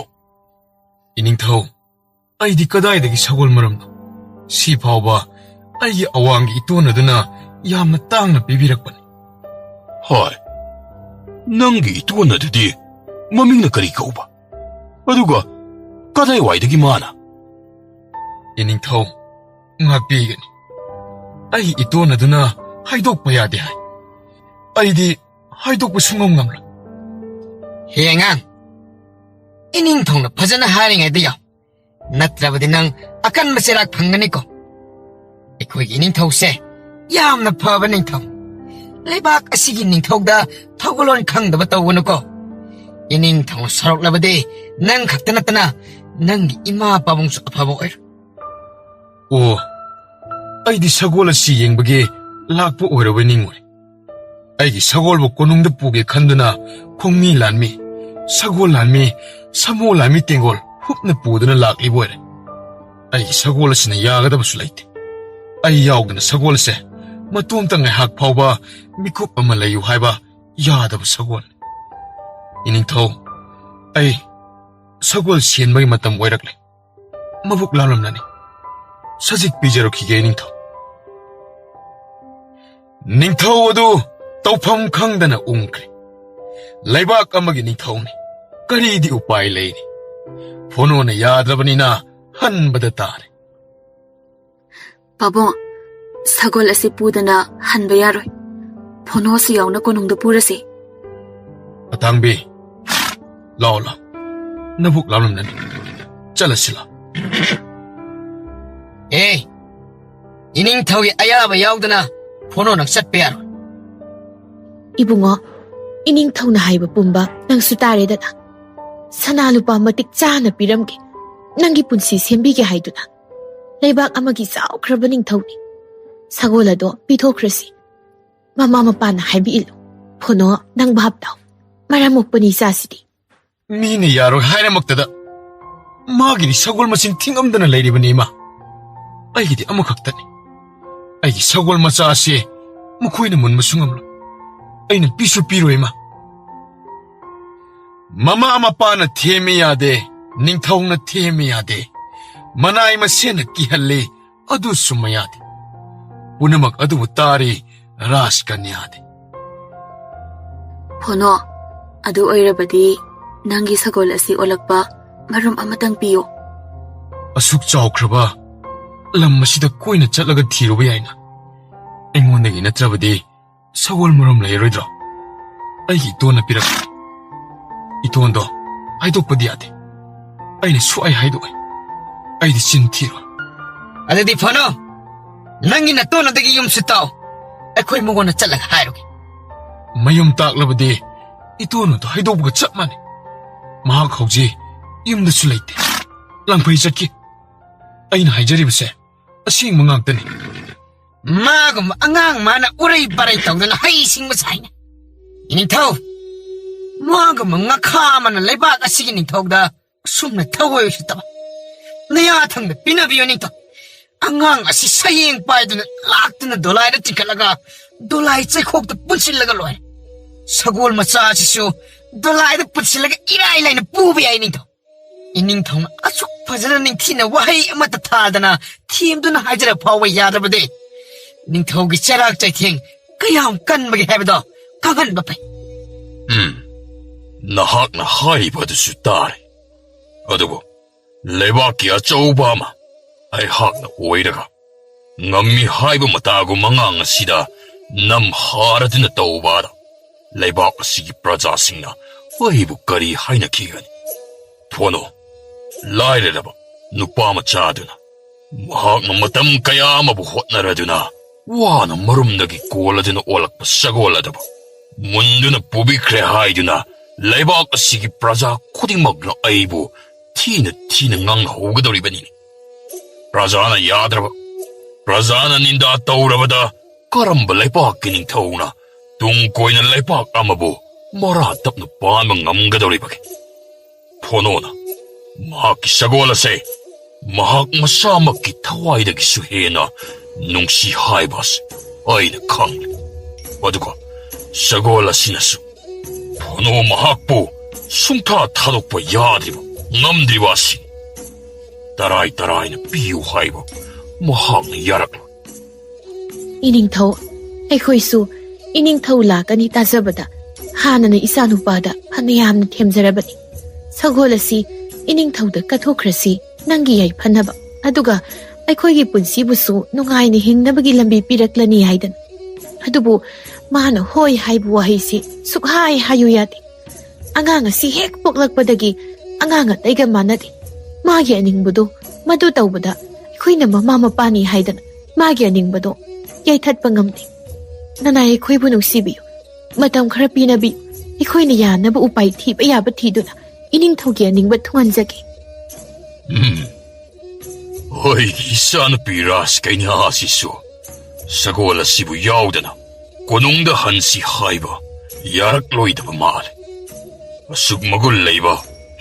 이닝ꯊꯧ ꯑꯩꯗꯤ ꯀꯗꯥꯏꯗꯒꯤ ꯁꯒꯣꯜ ꯃꯔꯨꯝꯅꯣ ꯁꯤ ꯐꯥꯎꯕ ꯑꯩꯒꯤ ꯑꯋꯥꯡꯒꯤ ꯏꯇꯣꯟ ꯑꯗꯨꯅ ꯌꯥꯝꯅ ꯇꯥꯡꯅ ꯄꯤꯕꯤꯔꯛꯄꯅꯤ. ꯍꯣꯏ, ꯅꯪꯒꯤ ꯏꯇꯣꯟ ꯑꯗꯨꯗꯤ ꯃꯃꯤꯡꯅ ꯀꯔꯤ ꯀꯧꯕ? ꯑꯗꯨꯒ ꯀꯗꯥꯏꯋꯥꯏꯗꯒꯤ ꯃꯥꯅ? 이닝ꯊꯧ ꯉꯥꯛꯄꯤꯒꯅꯤ. ꯑꯩꯒꯤ ꯏꯇꯣꯟ ꯑꯗꯨꯅ ꯍꯥꯏꯗꯣꯛꯄ ꯌꯥꯗꯦ ꯍꯥꯏ. ꯑꯩꯗꯤ ꯍꯥꯏꯗꯣꯛꯄ ꯁꯨꯡꯉꯝ ꯉꯝꯂꯣꯏ. ꯍꯦ ꯑꯉꯥꯡ, ꯏꯅꯤꯡꯊꯧꯅ ꯐꯖꯅ ꯍꯥꯏꯔꯤꯉꯩꯗ ꯌꯥꯎ. ꯅꯠꯇ꯭ꯔꯕꯗꯤ ꯅꯪ ꯑꯀꯟꯕ ꯆꯩꯔꯥꯛ ꯐꯪꯒꯅꯤꯀꯣ. ꯑꯩꯈꯣꯏꯒꯤ ꯏꯅꯤꯡꯊꯧꯁꯦ ꯌꯥꯝꯅ ꯐꯕ ꯅꯤꯡꯊꯧ. ꯂꯩꯕꯥꯛ ꯑꯁꯤꯒꯤ ꯅꯤꯡꯊꯧꯗ ꯊꯧꯒꯂꯣꯟ ꯈꯪꯗꯕ ꯇꯧꯒꯅꯨꯀꯣ. ꯏꯅꯤꯡꯊꯧꯅ ꯁꯥꯎꯔꯛꯂꯕꯗꯤ ꯅꯪ ꯈꯛꯇ ꯅꯠꯇꯅ ꯅꯪꯒꯤ ꯏꯃꯥ ꯄꯥꯕꯨꯡꯁꯨ ꯑꯐꯕ ꯑꯣꯏꯔꯣ. ꯑꯣ, ꯑꯩꯗꯤ ꯁꯒꯣꯜ ꯑꯁꯤ ꯌꯦꯡꯕꯒꯤ ꯂꯥꯛꯄ ꯑꯣꯏꯔꯕꯣꯏ ꯅꯤꯡꯉꯨꯔꯦ. ꯑꯩꯒꯤ ꯁꯒꯣꯜꯕꯨ ꯀꯣꯅꯨꯡꯗ ꯄꯨꯒꯦ ꯈꯟꯗꯨꯅ ꯈꯣꯡꯃꯤ ꯂꯥꯟꯃꯤ, ꯁꯒꯣꯜ ꯂꯥꯟꯃꯤ, ꯁꯥꯃꯣ ꯂꯥꯟꯃꯤ ꯇꯦꯡꯒꯣꯜ ꯍꯨꯞꯅ ꯄꯨꯗꯨꯅ ꯂꯥꯛꯂꯤꯕ ꯑꯣꯏꯔꯦ. ꯑꯩꯒꯤ ꯁꯒꯣꯜ ꯑꯁꯤꯅ ꯌꯥꯒꯗꯕꯁꯨ ꯂꯩꯇꯦ. ꯑꯩ ꯌꯥꯎꯗꯅ ꯁꯒꯣꯜ ꯑꯁꯦ ꯃꯇꯣꯝꯇ ꯉꯥꯏꯍꯥꯛ ꯐꯥꯎꯕ ꯃꯤꯀꯨꯞ ꯑꯃ ꯂꯩꯌꯨ ꯍꯥꯏꯕ ꯌꯥꯗꯕ ꯁꯒꯣꯜ. 이닝ꯊꯧ, ꯑꯩ ꯁꯒꯣꯜ ꯁꯦꯟꯕꯒꯤ ꯃꯇꯝ ꯑꯣꯏꯔꯛꯂꯦ. ꯃꯕꯨꯛ ꯂꯥꯝꯂꯝꯂꯅꯤ. ꯁꯖꯤꯛ ꯄꯤꯖꯔꯛꯈꯤꯒꯦ ꯅꯤꯡꯊꯧ. ꯅꯤꯡꯊꯧ ꯑꯗꯨ ꯇꯧꯐꯝ ꯈꯪꯗꯅ ꯎꯪꯈ꯭ꯔꯦ. ꯂꯩꯕꯥꯛ ꯑꯃꯒꯤ ꯅꯤꯡꯊꯧꯅꯤ. ꯀꯔꯤꯗꯤ ꯎꯄꯥꯏ ꯂꯩꯔꯤ? ꯐꯣꯅꯣꯅ ꯌꯥꯗ꯭ꯔꯕꯅꯤꯅ ꯍꯟꯕꯗ ꯇꯥꯔꯦ. ꯄꯥꯕꯨꯡ, ꯁꯒꯣꯜ ꯑꯁꯤ ꯄꯨꯗꯅ ꯍꯟꯕ ꯌꯥꯔꯣꯏ. ꯐꯣꯅꯣꯁꯨ ꯌꯥꯎꯅ ꯀꯣꯅꯨꯡꯗ ꯄꯨꯔꯁꯤ. ꯑꯇꯥꯡꯕꯤ, ꯂꯥꯎ ꯂꯥꯎ. ꯅꯕꯨꯛ ꯂꯥꯝꯂꯝꯂꯅꯤ. ꯆꯠꯂꯁꯤ ꯂꯥꯎ. ꯑꯦ, ꯏꯅꯤꯡꯊꯧꯒꯤ ꯑꯌꯥꯕ ꯌꯥꯎꯗꯅ ꯐꯣꯅꯣꯅ ꯆꯠꯄ ꯌꯥꯔꯣꯏ. 이붕어, 이닝ꯊꯧꯅ ꯍꯥꯏꯕ ꯄꯨꯝꯕ ꯅꯪꯁꯨ ꯇꯥꯔꯦꯗꯅ. ꯁꯅꯥ ꯂꯨꯄꯥ ꯃꯇꯤꯛ ꯆꯥꯅ ꯄꯤꯔꯝꯒꯦ. ꯅꯪꯒꯤ ꯄꯨꯟꯁꯤ ꯁꯦꯝꯕꯤꯒꯦ ꯍꯥꯏꯗꯨꯅ. ꯂꯩꯕꯥꯛ ꯑꯃꯒꯤ ꯆꯥꯎꯈ꯭ꯔꯕ ꯅꯤꯡꯊꯧꯅꯤ. ꯁꯒꯣꯜ ꯑꯗꯣ ꯄꯤꯊꯣꯛꯈ꯭ꯔꯁꯤ. ꯃꯃꯥ ꯃꯄꯥꯅ ꯍꯥꯏꯕ ꯏꯜꯂꯨ. ꯐꯣꯅꯣ, ꯅꯪ ꯚꯥꯞ ꯇꯥꯎ. ꯃꯔꯝ ꯃꯣꯛꯄꯅꯤ ꯏꯆꯥꯁꯤꯗꯤ. ꯃꯤꯅ ꯌꯥꯔꯣꯏ ꯍꯥꯏꯔꯃꯛꯇꯗ ꯃꯥꯒꯤꯗꯤ ꯁꯒꯣꯜ ꯃꯁꯤꯡ ꯊꯤꯡꯉꯝꯗꯅ ꯂꯩꯔꯤꯕꯅꯤ ꯏꯃꯥ. ꯑꯩꯒꯤꯗꯤ ꯑꯃꯈꯛꯇꯅꯤ. ꯑꯩꯒꯤ ꯁꯒꯣꯜ ꯃꯆꯥ ꯑꯁꯤ ꯃꯈꯣꯏꯅ ꯃꯨꯟꯕꯁꯨ ꯉꯝꯂꯣꯏ. ꯑꯩꯅ ꯄꯤꯁꯨ ꯄꯤꯔꯣꯏ ꯏꯃꯥ. Mama mapana theme yade, ningthongna theme yade. Manai masena kihalle, adu sumayade. Punamak adu utari, ras kanyade. Phono, adu oirabadi, nangi sagol asi olakpa, marum amatang piyo. Asuk chawkraba, lam masida koina chatlaga thiruba yaina. Engondagi natrabadi, sagol marum leiroidra. Aigi itona pirak. Itondo, haidokpadi yade. Aina suai haidoi. Aidi chin thiro. Adadi Phono, nangi na to na dagi yum sitaw. Ako'y mo na chalag hayroge. Mayum taklabadi, itono to haidokbaga chap mane. Mahak hauji, yumda sulaite. Langpai chatki. Aina haijaribase, asing mangagtani. Magum angang mana uray baray taw na hay sing masayna. Iningtaw, magum ngakha na laybag asigi ningtaw da sumna tawoy sitaba. Nayatang na pinabiyo ningtaw. Angang asi sayeng pa ito na lakta na dolay na tingkalaga. Dolay chay kog na punsilaga loy. Sagol matsa sisu, dolay na punsilaga iraylay na bubiyay ningtaw. Iningtaw na asuk pazana ning tina wahay amatatada na team do na hajara paway yadrabade. Ningtaw gi charak chay ting kayang kan magi hebado kagan bapay. Nahak na haiba da su tare. Adugo, lebaki achauba ma, ay hak na oiraga. Ngami haiba matago mangang asida, nam harad na taubada. Lebak asigi praja singna, waibu kari haina kigani. Phono, laire raba, nupa machaduna. Mahak na matam kaya mabuhot na raduna. Wana marum nagi kola dina olak pa sagola daba. Mundo na pubikre haiduna, laibak asigi praja kudimag na aibu, tina ngang hugadori banini. Praja na yadraba, praja na ninda taurabada, karamba laibak kining tauna, tungkoy na laibak amabu, maratap na pamang ngamgadori bagi. Phono na, mahak isagola say, mahak masamak kitaway na gisuhena, nung si haibas ay nakang. Waduka, sagola sinasu. Phono mahakpo, sungta tadok pa yadriba, ngamdriba sin. Taray na piyu haiba, mahak na yarak. Iningthau, aikoisu, iningthau lakani tazabada, hana na isa nupada, hanayam na themzarabani. Sagolasi, iningthau da kathokrasi, nangi ay panaba, aduga, ꯑꯩꯈꯣꯏꯒꯤ ꯄꯨꯟꯁꯤꯕꯨꯁꯨ ꯅꯨꯡꯉꯥꯏꯅ ꯍꯤꯡꯅꯕꯒꯤ ꯂꯝꯕꯤ ꯄꯤꯔꯛꯂꯅꯤ ꯍꯥꯏꯗꯅ ꯑꯗꯨꯕꯨ ꯃꯥꯅ ꯍꯣꯏ ꯍꯥꯏꯕ ꯋꯥꯍꯩꯁꯤ ꯁꯨꯛꯍꯥꯏ ꯍꯥꯏꯌꯨ ꯌꯥꯗꯦ ꯑꯉꯥꯡ ꯑꯁꯤ ꯍꯦꯛ ꯄꯣꯛꯂꯛꯄꯗꯒꯤ ꯑꯉꯥꯡ ꯑꯇꯩꯒ ꯃꯥꯟꯅꯗꯦ ꯃꯥꯒꯤ ꯑꯅꯤꯡꯕꯗꯣ ꯃꯗꯨ ꯇꯧꯕꯗ ꯑꯩꯈꯣꯏꯅ ꯃꯃꯥ ꯃꯄꯥꯅꯤ ꯍꯥꯏꯗꯅ ꯃꯥꯒꯤ ꯑꯅꯤꯡꯕꯗꯣ ꯌꯩꯊꯠꯄ ꯉꯝꯗꯦ ꯅꯅꯥꯏ ꯑꯩꯈꯣꯏꯕꯨ ꯅꯨꯡꯁꯤꯕꯤꯌꯨ ꯃꯇꯝ ꯈꯔ ꯄꯤꯅꯕꯤꯌꯨ ꯑꯩꯈꯣꯏꯅ ꯌꯥꯅꯕ ꯎꯄꯥꯏ ꯊꯤꯕ ꯌꯥꯕ ꯊꯤꯗꯨꯅ ꯏꯅꯤꯡꯊꯧꯒꯤ ꯑꯅꯤꯡꯕ ꯊꯨꯡꯍꯟꯖꯒꯦ Hoy, isana piras kay ni asiso. Sagola sibu yaudana. Konong da hansi haiba. Yarak loy da pamali. Asug magul layba.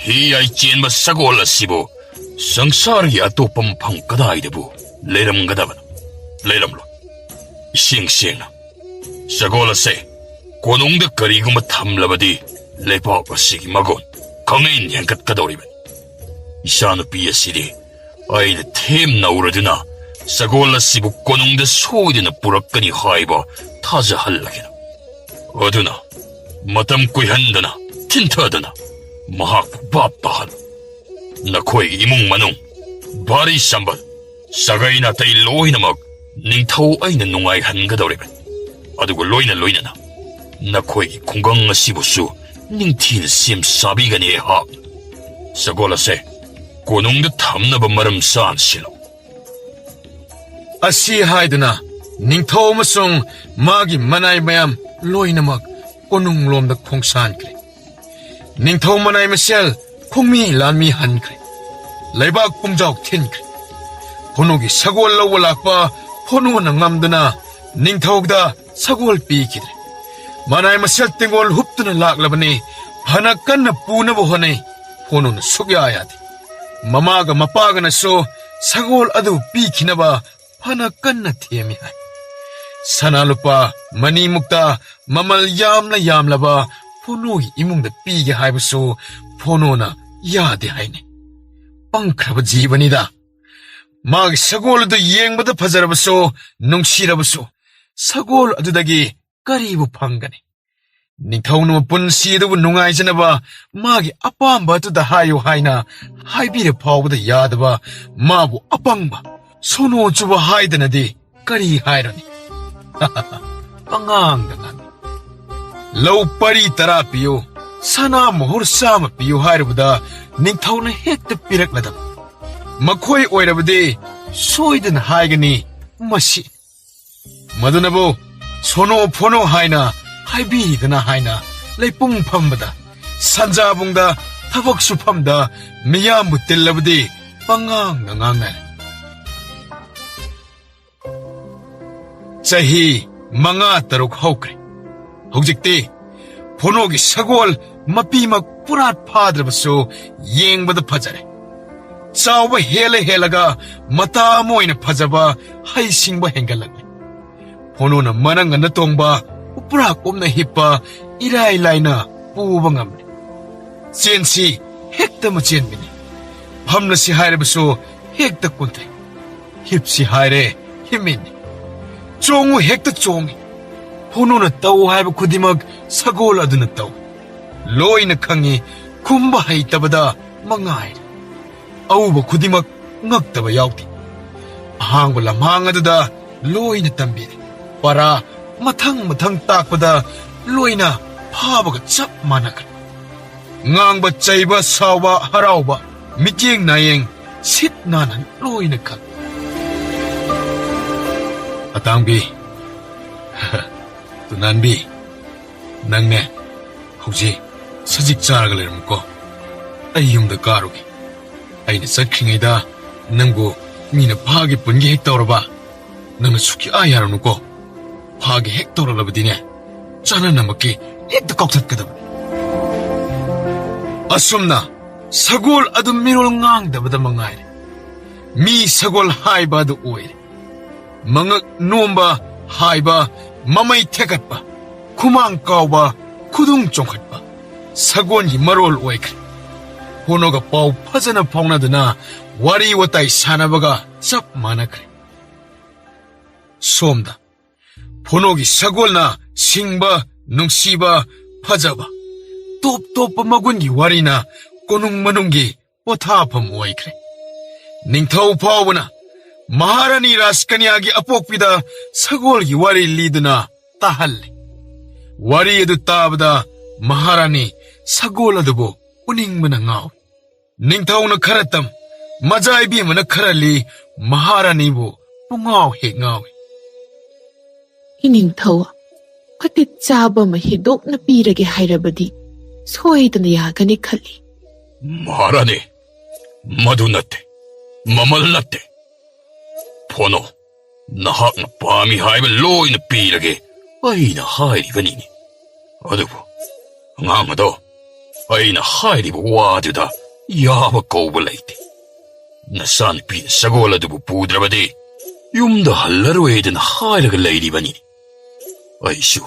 Hi ay chien ba sagola sibu. Sangsari ato pampang kaday da bu. Leram gadaban. Leram lo. Ising na. Sagola se. Konong da kariguma tamlabadi. Lepa pasigi magon. Kangin yankat kadoriban. Isana piya sidi. Ay na tem na uraduna, sagola sibu konong da soydina purakani haiba, taza halagina. Aduna, matam ko'y handana, tintadana, mahak babahal. Nako'y imong manong, bari sambal, sagay na tay loy na mag, ningtaw ay nanungay hangadawriban. Adugo loy na na, nako'y kunggang nga sibusu, ningtin sim sabi gani hak. Sagola se, konong da tamna ba maram saan sila. Asi haidana, ningthau masong magi manay mayam loy namak konong lom da khongsan kre. Ningthau manay masyal khongmi lanmi han kre. Laybag pumjawk tin kre. Ponogi sagol lawalak pa pono na ngamdana ningthau da sagol pi kidre. Manay masyal tingol huptuna laklabani hanakan na puna buhanay pono na sugyayati. Mamaga mapaga na so sagol adu pi kinaba hanakan na tiyami hai. Sana lupa mani mukta mamal yam laba 포노기 이몽다 삐게 하이브소 포노나 야데 하이네. 빵크라바 지번이다. 마기 사골도 이행보다 파자라버소 농시라버소 사골 아두다기 까리부 판가네. 닝타우노 분시에도 농아이잖아봐 마기 아빠한바두다 하요 하이나 하이비레 파우보다 야다봐 마부 아빵바 소노 주바 하이드나디 까리 하이러니. 하하하 빵앙당한 lau pari tara piyo sana mohor sama piyo hairabada ningthawna hekta pirakladam makhoi oirabadi soidana haigani masi madunabo sono phono haina haibidana haina leipung phambada sanjabungda thabak sufamda miyam butilabadi pangang nangangal chahi manga taruk haukre hojikti 포노기 사골 마피막 뿌랏 파드르버소 옌바다 파자레 짜오바 헬레가 마타 모이나 파자바 하이싱바 행갈락네 포노나 마낭간나 똥바 뿌락 꼽나 힙바 이라이라이나 뿌방암네 젠시 헥다마 젠미네 밤나시 하이르버소 헥다 꼰테 힙시 하이레 힘미네 쫑우 헥다 쫑이 포노나 따오 하이브 쿠디막 사골 아드나 따오 로이나 캉이 쿰바 하이따바다 망아이르 아우바 쿠디막 ꯉꯛꯇꯕ ꯌꯥꯎꯗꯦ ꯑꯍꯥꯡꯕ ꯂꯝꯍꯥꯡ ꯑꯗꯨꯗ ꯂꯣꯏꯅ ꯇꯝꯕꯤꯔꯦ ꯄꯔꯥ ꯃꯊꯪ ꯇꯥꯛꯄꯗ ꯂꯣꯏꯅ ꯐꯥꯕꯒ ꯆꯞ ꯃꯥꯟꯅꯈ꯭ꯔꯦ ꯉꯥꯡꯕ ꯆꯩꯕ ꯁꯥꯎꯕ ꯍꯔꯥꯎꯕ ꯃꯤꯠꯌꯦꯡ ꯅꯥꯌꯦꯡ ꯁꯤꯠ ꯅꯥꯟꯅ ꯂꯣꯏꯅ ꯈꯪꯉꯤ ꯑꯇꯥꯡꯕꯤ ꯇꯨꯅꯥꯟꯕꯤ ꯅꯪꯅꯦ ꯍꯧꯖꯤꯛ ꯁꯖꯤꯛ ꯆꯥꯔꯒ ꯂꯩꯔꯝꯃꯨꯀꯣ ꯑꯩ ꯌꯨꯝꯗ ꯀꯥꯔꯨꯒꯦ ꯑꯩꯅ ꯆꯠꯈ꯭ꯔꯤꯉꯩꯗ ꯅꯪꯕꯨ ꯃꯤꯅ ꯐꯥꯒꯦ ꯄꯨꯟꯒꯦ ꯍꯦꯛ ꯇꯧꯔꯕ ꯅꯪꯅ ꯁꯨꯛꯌꯥ ꯌꯥꯔꯅꯨꯀꯣ ꯐꯥꯒꯦ ꯍꯦꯛ ꯇꯧꯔꯛꯂꯕꯗꯤꯅꯦ ꯆꯥꯅꯅꯃꯛꯀꯤ ꯍꯦꯛꯇ ꯀꯥꯎꯊꯠꯀꯗꯕꯅꯤ ꯑꯁꯨꯝꯅ ꯁꯒꯣꯜ ꯑꯗꯨ ꯃꯤꯔꯣꯜ ꯉꯥꯡꯗꯕꯗ ꯃꯉꯥꯏꯔꯦ ꯃꯤ ꯁꯒꯣꯜ ꯍꯥꯏꯕ ꯑꯗꯨ ꯑꯣꯏꯔꯦ ꯃꯉꯛ ꯅꯣꯝꯕ ꯍꯥꯏꯕ ꯃꯃꯩ ꯊꯦꯛꯀꯠꯄ ꯈꯨꯃꯥꯡ ꯀꯥꯎꯕ ꯈꯨꯗꯨꯝ ꯆꯣꯡꯈꯠꯄ ꯁꯒꯣꯜꯒꯤ ꯃꯔꯣꯜ ꯑꯣꯏꯈ꯭ꯔꯦ ꯄꯣꯅꯣꯒ ꯄꯥꯎ ꯐꯖꯅ ꯐꯥꯎꯅꯗꯨꯅ ꯋꯥꯔꯤ ꯋꯥꯇꯥꯏ ꯁꯥꯟꯅꯕꯒ ꯆꯞ ꯃꯥꯟꯅꯈ꯭ꯔꯦ ꯁꯣꯝꯗ ꯄꯣꯅꯣꯒꯤ ꯁꯒꯣꯜꯅ ꯁꯤꯡꯕ ꯅꯨꯡꯁꯤꯕ ꯐꯖꯕ ꯇꯣꯞ ꯇꯣꯞꯄ ꯃꯒꯨꯟꯒꯤ ꯋꯥꯔꯤꯅ ꯀꯣꯅꯨꯡ ꯃꯅꯨꯡꯒꯤ ꯄꯣꯊꯥꯐꯝ ꯑꯣꯏꯈ꯭ꯔꯦ ꯅꯤꯡꯊꯧ ꯐꯥꯎꯕꯅ ꯃꯍꯥꯔꯥꯅꯤ ꯔꯥꯖꯀꯟꯌꯥꯒꯤ ꯑꯄꯣꯛꯄꯤꯗ ꯁꯒꯣꯜꯒꯤ ꯋꯥꯔꯤ ꯂꯤꯗꯨꯅ ꯇꯥꯍꯜꯂꯤ ꯋꯥꯔꯤ ꯑꯗꯨ ꯇꯥꯕꯗ ꯃꯍꯥꯔꯥꯅꯤ ꯁꯒꯣꯜ ꯑꯗꯨꯕꯨ ꯎꯅꯤꯡꯕꯅ ꯉꯥꯎꯏ ꯅꯤꯡꯊꯧꯅ ꯈꯔ ꯇꯝ ꯃꯖꯥꯏꯕꯤ ꯑꯃꯅ ꯈꯔ ꯂꯤ ꯃꯍꯥꯔꯥꯅꯤꯕꯨ ꯄꯨꯡꯉꯥꯎ ꯍꯦꯛ ꯉꯥꯎꯏ ꯏꯅꯤꯡꯊꯧ ꯃꯇꯤꯛ ꯆꯥꯕ ꯑꯃ ꯍꯦꯛꯗꯣꯛꯅ ꯄꯤꯔꯒꯦ ꯍꯥꯏꯔꯕꯗꯤ ꯁꯣꯏꯗꯅ ꯌꯥꯒꯅꯤ ꯈꯜꯂꯤ ꯃꯍꯥꯔꯥꯅꯤ ꯃꯗꯨ ꯅꯠꯇꯦ ꯃꯃꯜ ꯅꯠꯇꯦ ꯄꯣꯅꯣ ꯅꯍꯥꯛꯅ ꯄꯥꯝꯃꯤ ꯍꯥꯏꯕ ꯂꯣꯏꯅ ꯄꯤꯔꯒꯦ ꯑꯩꯅ ꯍꯥꯏꯔꯤꯕꯅꯤꯅꯦ ꯑꯗꯨꯕꯨ ꯑꯉꯥꯡ ꯑꯗꯣ ꯑꯩꯅ ꯍꯥꯏꯔꯤꯕ ꯋꯥꯗꯨꯗ ꯌꯥꯕ ꯀꯧꯕ ꯂꯩꯇꯦ ꯅꯆꯥꯅꯨꯄꯤꯅ ꯁꯒꯣꯜ ꯑꯗꯨꯕꯨ ꯄꯨꯗ꯭ꯔꯕꯗꯤ ꯌꯨꯝꯗ ꯍꯜꯂꯔꯣꯏꯗꯅ ꯍꯥꯏꯔꯒ ꯂꯩꯔꯤꯕꯅꯤꯅꯦ ꯑꯩꯁꯨ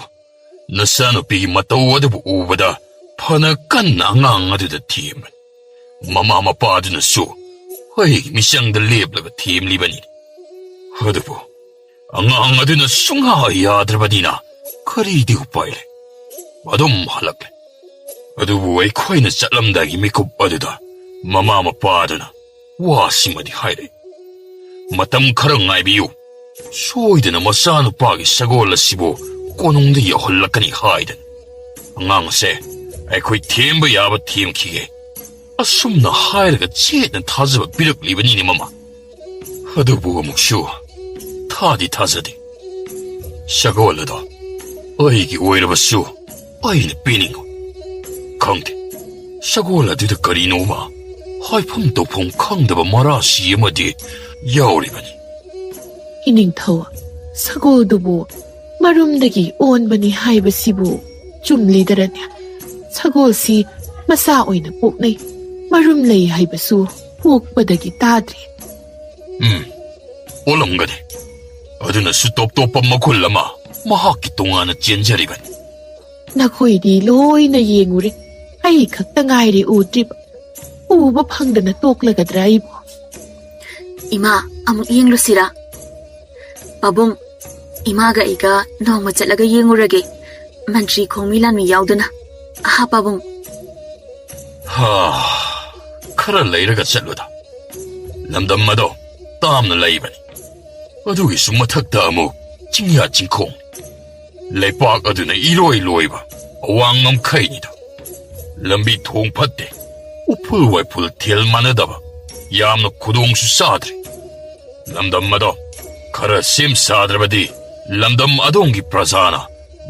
ꯅꯆꯥꯅꯨꯄꯤꯒꯤ ꯃꯇꯧ ꯑꯗꯨꯕꯨ ꯎꯕꯗ ꯐꯅ ꯀꯟꯅ ꯑꯉꯥꯡ ꯑꯗꯨꯗ ꯊꯦꯝꯕꯅꯤ ꯃꯃꯥ ꯃꯄꯥꯗꯨꯅꯁꯨ ꯑꯩꯒꯤ ꯃꯤꯆꯪꯗ ꯂꯦꯞꯂꯒ ꯊꯦꯝꯂꯤꯕꯅꯤꯅꯦ ꯑꯗꯨꯕꯨ ꯑꯉꯥꯡ ꯑꯗꯨꯅ ꯁꯨꯡꯌꯥ ꯌꯥꯗ꯭ꯔꯕꯅꯤꯅ ꯀꯔꯤꯗꯤ ꯎꯄꯥꯏ ꯂꯩ ꯑꯗꯨꯝ ꯍꯜꯂꯛꯂꯦ ꯑꯗꯨꯕꯨ ꯑꯩꯈꯣꯏꯅ ꯆꯠꯂꯝꯗꯥꯏꯒꯤ ꯃꯤꯀꯨꯞ ꯑꯗꯨꯗ ꯃꯃꯥ ꯃꯄꯥꯗꯨꯅ ꯋꯥꯁꯤꯃꯗꯤ ꯍꯥꯏꯔꯛꯏ ꯃꯇꯝ ꯈꯔ ꯉꯥꯏꯕꯤꯌꯨ ꯁꯣꯏꯗꯅ ꯃꯆꯥꯅꯨꯄꯥꯒꯤ ꯁꯒꯣꯜ ꯑꯁꯤꯕꯨ ꯀꯣꯅꯨꯡꯗ ꯌꯧꯍꯜꯂꯛꯀꯅꯤ ꯍꯥꯏꯗꯅ ꯑꯉꯥꯡ ꯑꯁꯦ ꯑꯩꯈꯣꯏ ꯊꯦꯝꯕ ꯌꯥꯕ ꯊꯦꯝꯈꯤꯒꯦ ꯑꯁꯨꯝꯅ ꯍꯥꯏꯔꯒ ꯆꯦꯠꯅ ꯊꯥꯖꯕ ꯄꯤꯔꯛꯂꯤꯕꯅꯤꯅꯦ ꯃꯃꯥ ꯑꯗꯨꯕꯨ ꯑꯃꯨꯛꯁꯨ ꯊꯥꯗꯤ ꯊꯥꯖꯗꯦ ꯁꯒꯣꯜ ꯑꯗꯣ ꯑꯩꯒꯤ ꯑꯣꯏꯔꯕꯁꯨ ꯑꯩꯅ ꯄꯤꯅꯤꯡꯉꯨ ꯈꯪꯗꯦ ꯁꯒꯣꯜ ꯑꯗꯨꯗ ꯀꯔꯤꯅꯣꯃ ꯍꯥꯏꯐꯝ ꯇꯧꯐꯝ ꯈꯪꯗꯕ ꯃꯔꯥꯁꯤ ꯑꯃꯗꯤ ꯌꯥꯎꯔꯤꯕꯅꯤ ꯏꯅꯤꯡꯊꯧ ꯁꯒꯣꯜꯗꯨꯕꯨ ꯃꯔꯨꯝꯗꯒꯤ ꯑꯣꯟꯕꯅꯤ ꯍꯥꯏꯕꯁꯤꯕꯨ ꯆꯨꯝꯂꯤꯗꯔꯅꯦ ꯁꯒꯣꯜꯁꯤ ꯃꯆꯥ ꯑꯣꯏꯅ ꯄꯣꯛꯅꯩ ꯃꯔꯨꯝ ꯂꯩ ꯍꯥꯏꯕꯁꯨ ꯄꯣꯛꯄꯗꯒꯤ ꯇꯥꯗ꯭ꯔꯤ ꯑꯣꯜꯂꯝꯒꯅꯤ ꯑꯗꯨꯅꯁꯨ ꯇꯣꯞ ꯇꯣꯞꯄ ꯃꯈꯨꯜ ꯑꯃ ꯃꯍꯥꯛꯀꯤ ꯇꯣꯉꯥꯟꯅ ꯆꯦꯟꯖꯔꯤꯕꯅꯤ ꯅꯈꯣꯏꯗꯤ ꯂꯣꯏꯅ ꯌꯦꯡꯉꯨꯔꯦ ꯑꯩ ꯈꯛꯇ ꯉꯥꯏꯔꯦ ꯎꯗ꯭ꯔꯤꯕ ꯎꯕ ꯐꯪꯗꯅ ꯇꯣꯛꯂꯒꯗ꯭ꯔꯥ ꯑꯩꯕꯨ ꯏꯃꯥ ꯑꯃꯨꯛ ꯌꯦꯡꯂꯨꯁꯤꯔꯥ ꯄꯥꯕꯨꯡ ꯏꯃꯥꯒ ꯑꯩꯒ ꯅꯣꯡꯃ ꯆꯠꯂꯒ ꯌꯦꯡꯉꯨꯔꯒꯦ ꯃꯟꯇ꯭ꯔꯤ ꯈꯣꯡꯃꯤ ꯂꯥꯟꯃꯤ ꯌꯥꯎꯗꯅ ꯑꯍꯥ ꯄꯥꯕꯨꯡ ꯍꯥ ꯈꯔ ꯂꯩꯔꯒ ꯆꯠꯂꯨꯗ ꯂꯝꯗꯝ ꯑꯗꯣ ꯇꯥꯝꯅ ꯂꯩꯕꯅꯤ ꯑꯗꯨꯒꯤꯁꯨ ꯃꯊꯛꯇ ꯑꯃꯨꯛ ꯆꯤꯡꯌꯥ ꯆꯤꯡꯈꯣꯡ ꯂꯩꯄꯥꯛ ꯑꯗꯨꯅ ꯏꯔꯣꯏ ꯂꯣꯏꯕ ꯑꯋꯥꯡ ꯉꯝꯈꯩꯅꯤꯗ ꯂꯝꯕꯤ ꯊꯣꯡ ꯐꯠꯇꯦ ꯎꯐꯨꯜ ꯋꯥꯏꯐꯨꯜ ꯊꯦꯜ ꯃꯥꯟꯅꯗꯕ ꯌꯥꯝꯅ ꯈꯨꯗꯣꯡꯁꯨ ꯆꯥꯗ꯭ꯔꯦ ꯂꯝꯗꯝ ꯑꯗꯣ ꯈꯔ ꯁꯦꯝ ꯁꯥꯗ꯭ꯔꯕꯗꯤ ꯂꯝꯗꯝ ꯑꯗꯣꯝꯒꯤ ꯄ꯭ꯔꯖꯥꯅ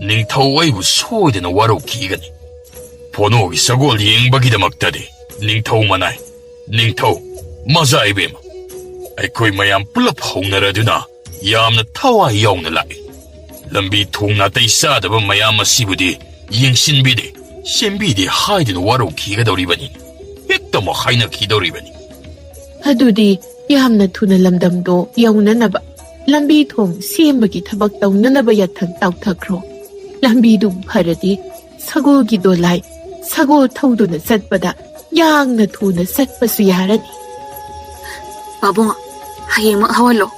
ꯅꯤꯡꯊꯧ ꯑꯩꯕꯨ ꯁꯣꯏꯗꯅ ꯋꯥꯔꯧꯈꯤꯒꯅꯤ ꯐꯣꯅꯣꯒꯤ ꯁꯒꯣꯜ ꯌꯦꯡꯕꯒꯤꯗꯃꯛꯇꯗꯤ ꯅꯤꯡꯊꯧ ꯃꯅꯥꯏ ꯅꯤꯡꯊꯧ ꯃꯖꯥ ꯏꯕꯦꯝꯃ ꯑꯩꯈꯣꯏ ꯃꯌꯥꯝ ꯄꯨꯂꯞ ꯍꯧꯅꯔꯗꯨꯅ ꯌꯥꯝꯅ ꯊꯋꯥꯏ ꯌꯥꯎꯅ ꯂꯥꯛꯏ ꯂꯝꯕꯤ ꯊꯣꯡ ꯅꯥꯇꯩ ꯆꯥꯗꯕ ꯃꯌꯥꯝ ꯑꯁꯤꯕꯨꯗꯤ ꯌꯦꯡꯁꯤꯟꯕꯤꯗꯦ ꯁꯦꯝꯕꯤꯗꯦ ꯍꯥꯏꯗꯨꯅ ꯋꯥꯔꯧꯈꯤꯒꯗꯧꯔꯤꯕꯅꯤ ꯍꯦꯛꯇꯃꯛ ꯍꯥꯏꯅꯈꯤꯗꯧꯔꯤꯕꯅꯤ ꯑꯗꯨꯗꯤ ꯌꯥꯝꯅ ꯊꯨꯅ ꯂꯝꯗꯝꯗꯣ ꯌꯧꯅꯅꯕ ꯂꯝꯕꯤ ꯊꯣꯡ ꯁꯦꯝꯕꯒꯤ ꯊꯕꯛ ꯇꯧꯅꯅꯕ ꯌꯥꯊꯪ ꯇꯥꯎꯊꯈ꯭ꯔꯣ ꯂꯝꯕꯤꯗꯨ ꯐꯔꯗꯤ ꯁꯒꯣꯜꯒꯤ ꯗꯣꯂꯥꯏ ꯁꯒꯣꯜ ꯊꯧꯗꯨꯅ ꯆꯠꯄꯗ ꯌꯥꯡꯅ ꯊꯨꯅ ꯆꯠꯄꯁꯨ ꯌꯥꯔꯅꯤ ꯄꯥꯕꯨꯡ ꯍꯌꯦꯡꯃꯛ ꯍꯧꯍꯜꯂꯣ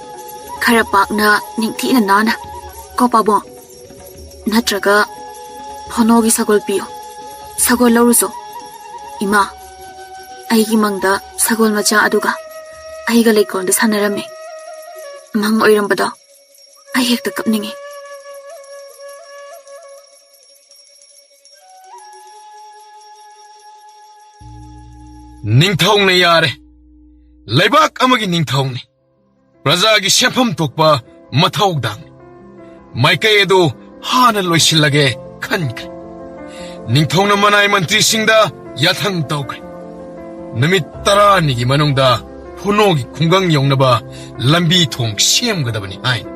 ꯈꯔ ꯄꯥꯛꯅ ꯅꯤꯡꯊꯤꯅ ꯅꯥꯟꯅ ꯀꯣ ꯄꯥꯕꯨꯡ ꯅꯠꯇ꯭ꯔꯒ ꯐꯣꯅꯣꯒꯤ ꯁꯒꯣꯜ ꯄꯤꯌꯣ ꯁꯒꯣꯜ ꯂꯧꯔꯨꯁꯣ ꯏꯃꯥ ꯑꯩꯒꯤ ꯃꯪꯗ ꯁꯒꯣꯜ ꯃꯆꯥ ꯑꯗꯨꯒ ꯑꯩꯒ ꯂꯩꯀꯣꯜꯗ ꯁꯥꯟꯅꯔꯝꯃꯤ ꯃꯪ ꯑꯣꯏꯔꯝꯕꯗꯣ ꯑꯩ ꯍꯦꯛꯇ ꯀꯞꯅꯤꯡꯉꯤ ꯅꯤꯡꯊꯧꯅ ꯌꯥꯔꯦ ꯂꯩꯕꯥꯛ ꯑꯃꯒꯤ ꯅꯤꯡꯊꯧꯅꯤ ꯄ꯭ꯔꯖꯥꯒꯤ ꯁꯦꯟꯐꯝ ꯊꯣꯛꯄ ꯃꯊꯧꯗꯥꯡꯅꯤ ꯃꯥꯏꯀꯩ ꯑꯗꯨ ꯍꯥꯟꯅ ꯂꯣꯏꯁꯤꯜꯂꯒꯦ ꯈꯟꯈ꯭ꯔꯦ ꯅꯤꯡꯊꯧꯅ ꯃꯅꯥꯏ ꯃꯟꯇ꯭ꯔꯤꯁꯤꯡꯗ ꯌꯥꯊꯪ ꯇꯧꯈ꯭ꯔꯦ ꯅꯨꯃꯤꯠ 10ꯅꯤꯒꯤ ꯃꯅꯨꯡꯗ ꯐꯣꯅꯣꯒꯤ ꯈꯨꯡꯒꯪ ꯌꯧꯅꯕ ꯂꯝꯕꯤ ꯊꯣꯡ ꯁꯦꯝꯒꯗꯕꯅꯤ ꯍꯥꯏꯅ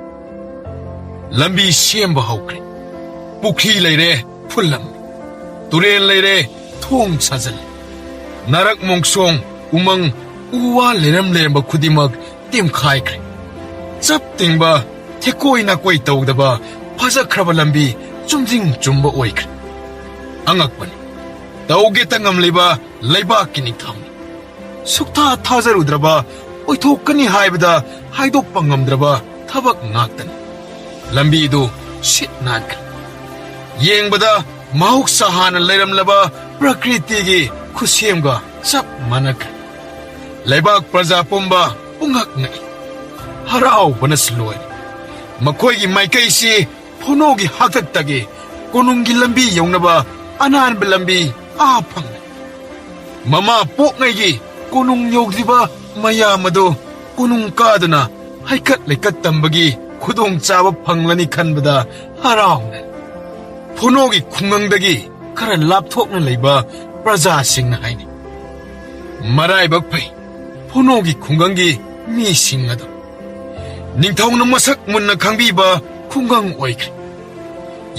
ꯂꯝꯕꯤ ꯁꯦꯝꯕ ꯍꯧꯈ꯭ꯔꯦ ꯄꯨꯈ꯭ꯔꯤ ꯂꯩꯔꯦ ꯐꯨꯜꯂꯝꯃꯤ ꯇꯨꯔꯦꯜ ꯂꯩꯔꯦ ꯊꯣꯡ ꯁꯥꯖꯜꯂꯦ ꯅꯥꯔꯛ ꯃꯣꯡꯁꯣꯡ ꯎꯃꯪ ꯎ ꯋꯥ ꯂꯩꯔꯝꯕ ꯈꯨꯗꯤꯡꯃꯛ ꯇꯦꯝꯈꯥꯏꯈ꯭ꯔꯦ ꯆꯞ ꯇꯤꯡꯕ ꯊꯦꯛꯀꯣꯏ ꯅꯥꯀꯣꯏ ꯇꯧꯗꯕ ꯐꯖꯈ꯭ꯔꯕ ꯂꯝꯕꯤ ꯆꯨꯝꯗ꯭ꯔꯤꯡ ꯆꯨꯝꯕ ꯑꯣꯏꯈ꯭ꯔꯦ ꯑꯉꯛꯄꯅꯤ ꯇꯧꯒꯦꯇ ꯉꯝꯂꯤꯕ ꯂꯩꯕꯥꯛꯀꯤ ꯅꯤꯡꯊꯧꯅꯤ ꯁꯨꯛꯊꯥ ꯊꯥꯖꯔꯨꯗ꯭ꯔꯕ ꯑꯣꯏꯊꯣꯛꯀꯅꯤ ꯍꯥꯏꯕꯗ ꯍꯥꯏꯗꯣꯛꯄ ꯉꯝꯗ꯭ꯔꯕ ꯊꯕꯛ ꯉꯥꯛꯇꯅꯤ ꯂꯝꯕꯤꯗꯨ ꯁꯤꯠ ꯅꯥꯟꯈ꯭ꯔꯦ ꯌꯦꯡꯕꯗ ꯃꯍꯧꯁꯥ ꯍꯥꯟꯅ ꯂꯩꯔꯝꯂꯕ ꯄ꯭ꯔꯀ꯭ꯔꯤꯇꯤꯒꯤ ꯈꯨꯠꯁꯦꯝꯒ ꯆꯞ ꯃꯥꯟꯅꯈ꯭ꯔꯦ ꯂꯩꯕꯥꯛ ꯄ꯭ꯔꯖꯥ ꯄꯨꯝꯕ ꯄꯨꯡꯉꯛ ꯉꯛꯏ ꯍꯔꯥꯎꯕꯅꯁꯨ ꯂꯣꯏꯔꯦ ꯃꯈꯣꯏꯒꯤ ꯃꯥꯏꯀꯩꯁꯤ ꯐꯣꯅꯣꯒꯤ ꯍꯥꯛꯇꯛꯇꯒꯤ ꯀꯣꯅꯨꯡꯒꯤ ꯂꯝꯕꯤ ꯌꯧꯅꯕ ꯑꯅꯥꯟꯕ ꯂꯝꯕꯤ ꯐꯪꯂꯦ ꯃꯃꯥ ꯄꯣꯛꯉꯩꯒꯤ ꯀꯣꯅꯨꯡ ꯌꯧꯗ꯭ꯔꯤꯕ ꯃꯌꯥꯝ ꯑꯗꯨ ꯀꯣꯅꯨꯡ ꯀꯥꯗꯨꯅ ꯍꯩꯀꯠ ꯂꯩꯀꯠ ꯇꯝꯕꯒꯤ ꯈꯨꯗꯣꯡꯆꯥꯕ ꯐꯪꯂꯅꯤ ꯈꯟꯕꯗ ꯍꯔꯥꯎꯅ ꯐꯣꯅꯣꯒꯤ ꯈꯨꯡꯒꯪꯗꯒꯤ ꯈꯔ ꯂꯥꯞꯊꯣꯛꯅ ꯂꯩꯕ ꯄ꯭ꯔꯖꯥꯁꯤꯡꯅ ꯍꯥꯏꯅꯤ ꯃꯔꯥꯏꯕꯛ ꯐꯩ ꯐꯣꯅꯣꯒꯤ ꯈꯨꯡꯒꯪꯒꯤ ꯃꯤꯁꯤꯡ ꯑꯗꯨ ꯅꯤꯡꯊꯧꯅ ꯃꯁꯛ ꯃꯨꯟꯅ ꯈꯪꯕꯤꯕ ꯈꯨꯡꯒꯪ ꯑꯣꯏꯈ꯭ꯔꯦ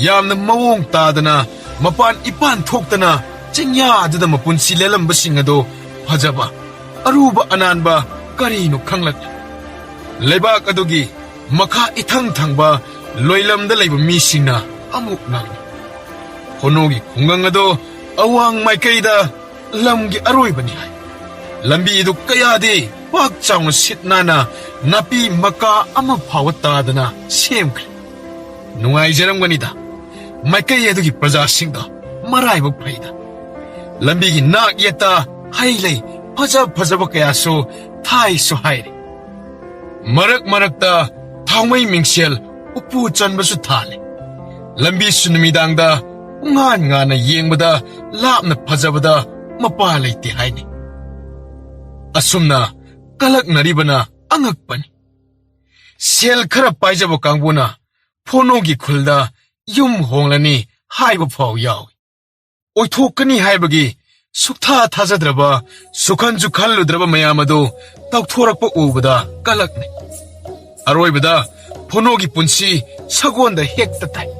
ꯌꯥꯝꯅ ꯃꯑꯣꯡ ꯇꯥꯗꯅ ꯃꯄꯥꯟ ꯏꯄꯥꯟ ꯊꯣꯛꯇꯅ ꯆꯤꯡꯌꯥ ꯑꯗꯨꯗ ꯃꯄꯨꯟꯁꯤ ꯂꯦꯜꯂꯝꯕꯁꯤꯡ ꯑꯗꯨ ꯐꯖꯕ ꯑꯔꯨꯕ ꯑꯅꯥꯟꯕ ꯀꯔꯤꯅꯣ ꯈꯪꯂꯛꯂꯦ ꯂꯩꯕꯥꯛ ꯑꯗꯨꯒꯤ ꯃꯈꯥ ꯏꯊꯪ ꯊꯪꯕ ꯂꯣꯏꯂꯝꯗ ꯂꯩꯕ ꯃꯤꯁꯤꯡꯅ ꯑꯃꯨꯛ ꯉꯥꯡꯏ ꯐꯣꯅꯣꯒꯤ ꯈꯨꯡꯒꯪ ꯑꯗꯨ ꯑꯋꯥꯡ ꯃꯥꯏꯀꯩꯗ ꯂꯝꯒꯤ ꯑꯔꯣꯏꯕꯅꯤ ꯍꯥꯏ ꯂꯝꯕꯤ ꯑꯗꯨ ꯀꯌꯥꯗꯤ ꯄꯥꯛ ꯆꯥꯎꯅ ꯁꯤꯠ ꯅꯥꯟꯅ ꯅꯥꯄꯤ ꯃꯀꯥ ꯑꯃ ꯐꯥꯎꯕ ꯇꯥꯗꯅ ꯁꯦꯝꯈ꯭ꯔꯦ ꯅꯨꯡꯉꯥꯏꯖꯔꯝꯒꯅꯤꯗ ꯃꯥꯏꯀꯩ ꯑꯗꯨꯒꯤ ꯄ꯭ꯔꯖꯥꯁꯤꯡꯗ ꯃꯔꯥꯏꯕꯛ ꯐꯩꯗ ꯂꯝꯕꯤꯒꯤ ꯅꯥꯛ ꯌꯦꯠꯇ ꯍꯩ ꯂꯩ ꯐꯖꯕ ꯀꯌꯥꯁꯨ ꯊꯥꯏꯁꯨ ꯍꯥꯏꯔꯦ ꯃꯔꯛ ꯃꯔꯛꯇ ꯊꯥꯎꯃꯩ ꯃꯤꯡꯁꯦꯜ ꯎꯄꯨ ꯆꯟꯕꯁꯨ ꯊꯥꯜꯂꯦ ꯂꯝꯕꯤꯁꯨ ꯅꯨꯃꯤꯗꯥꯡꯗ ꯉꯥꯟ ꯉꯥꯟꯅ ꯌꯦꯡꯕꯗ ꯂꯥꯞꯅ ꯐꯖꯕꯗ ꯃꯄꯥ ꯂꯩꯇꯦ ꯍꯥꯏꯅꯤ ꯑꯁꯨꯝꯅ ꯀꯂꯛꯅꯔꯤꯕꯅ ꯑꯉꯛꯄꯅꯤ ꯁꯦꯜ ꯈꯔ ꯄꯥꯏꯖꯕ ꯀꯥꯡꯕꯨꯅ ꯐꯣꯅꯣꯒꯤ ꯈꯨꯜꯗ ꯌꯨꯝ ꯍꯣꯡꯂꯅꯤ ꯍꯥꯏꯕ ꯐꯥꯎ ꯌꯥꯎꯏ ꯑꯣꯏꯊꯣꯛꯀꯅꯤ ꯍꯥꯏꯕꯒꯤ ꯁꯨꯛꯊꯥ ꯊꯥꯖꯗ꯭ꯔꯕ ꯁꯨꯈꯟꯁꯨ ꯈꯜꯂꯨꯗ꯭ꯔꯕ ꯃꯌꯥꯝ ꯑꯗꯨ ꯇꯧꯊꯣꯔꯛꯄ ꯎꯕꯗ ꯀꯂꯛꯅꯩ ꯑꯔꯣꯏꯕꯗ ꯐꯣꯅꯣꯒꯤ ꯄꯨꯟꯁꯤ ꯁꯒꯣꯜꯗ ꯍꯦꯛꯇ ꯇꯥꯏ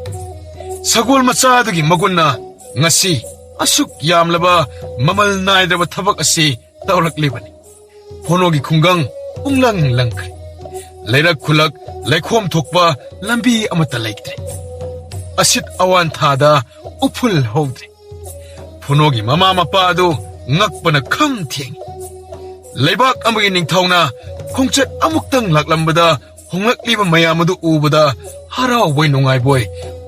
ꯁꯒꯣꯜ ꯃꯆꯥ ꯑꯗꯨꯒꯤ ꯃꯒꯨꯟꯅ ꯉꯁꯤ ꯑꯁꯨꯛ ꯌꯥꯝꯂꯕ ꯃꯃꯜ ꯅꯥꯏꯗ꯭ꯔꯕ ꯊꯕꯛ ꯑꯁꯤ ꯇꯧꯔꯛꯂꯤꯕꯅꯤ ꯐꯣꯅꯣꯒꯤ ꯈꯨꯡꯒꯪ ꯄꯨꯡꯂꯪ ꯂꯪꯈ꯭ꯔꯦ ꯂꯩꯔꯛ ꯈꯨꯂꯛ ꯂꯩꯈꯣꯝ ꯊꯣꯛꯄ ꯂꯝꯕꯤ ꯑꯃꯠꯇ ꯂꯩꯇ꯭ꯔꯦ asit awan thada upul hodre. Punogi mama mapa adu ngakpana khang thieng. Leibak amagi ningthawna khongchat amuktang laklambada honglakliba mayam adu ubada harau boy nungai boy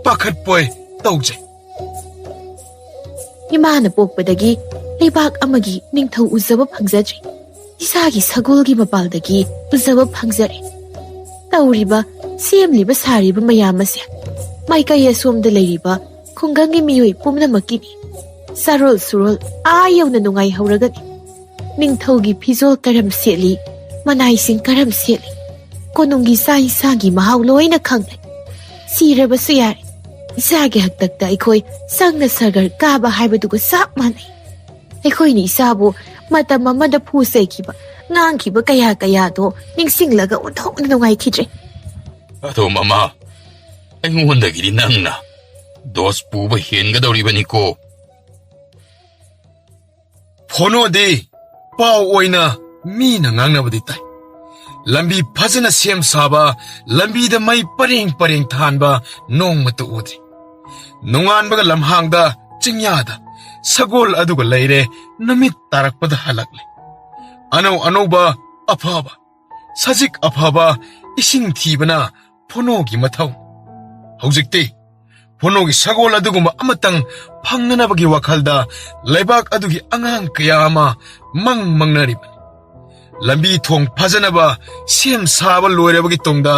pakhat boy tawje. Imana pokpadagi leibak amagi ningthau uzaba phangjadri. Isagi sagolgi mapaldagi uzaba phangjare. Tauriba semliba sariba mayam ase maikay asomda leiriba khungangi miyoi pumnamakini. Sarol surol ayaw na nungay hauragani. Ningthawgi pizol karam setli, manaising karam setli. Konunggi sa-isagi mahaw loy na khangnay. Siraba suyari. Isagi hagtagda ikoy sang na sagar kaba haibadugo sak manay. Ikoy ni isabu matam amada pusay kiba ngang kiba kaya do ningsinglaga uthok na nungay kidre. Ato mama, aingondagidi nangna dos puba hengadawribani ko. Phono de pao oina mi na ngangnabadi tai. Lambi phajana sem saba lambi da mai pareng thanba nong matu udri. Nongan baga lamhangda chingyada sagol aduga leire namit tarakpada halakle. Ano ba afaba sajik afaba ising thibana phono gi mathau. Haujikti phono gi sagol aduguma amatang phangnanabagi wakhalda leibak adugi angang kaya ama mangnaribani. Lambi thong phajanaba sem saba loirabagi tongda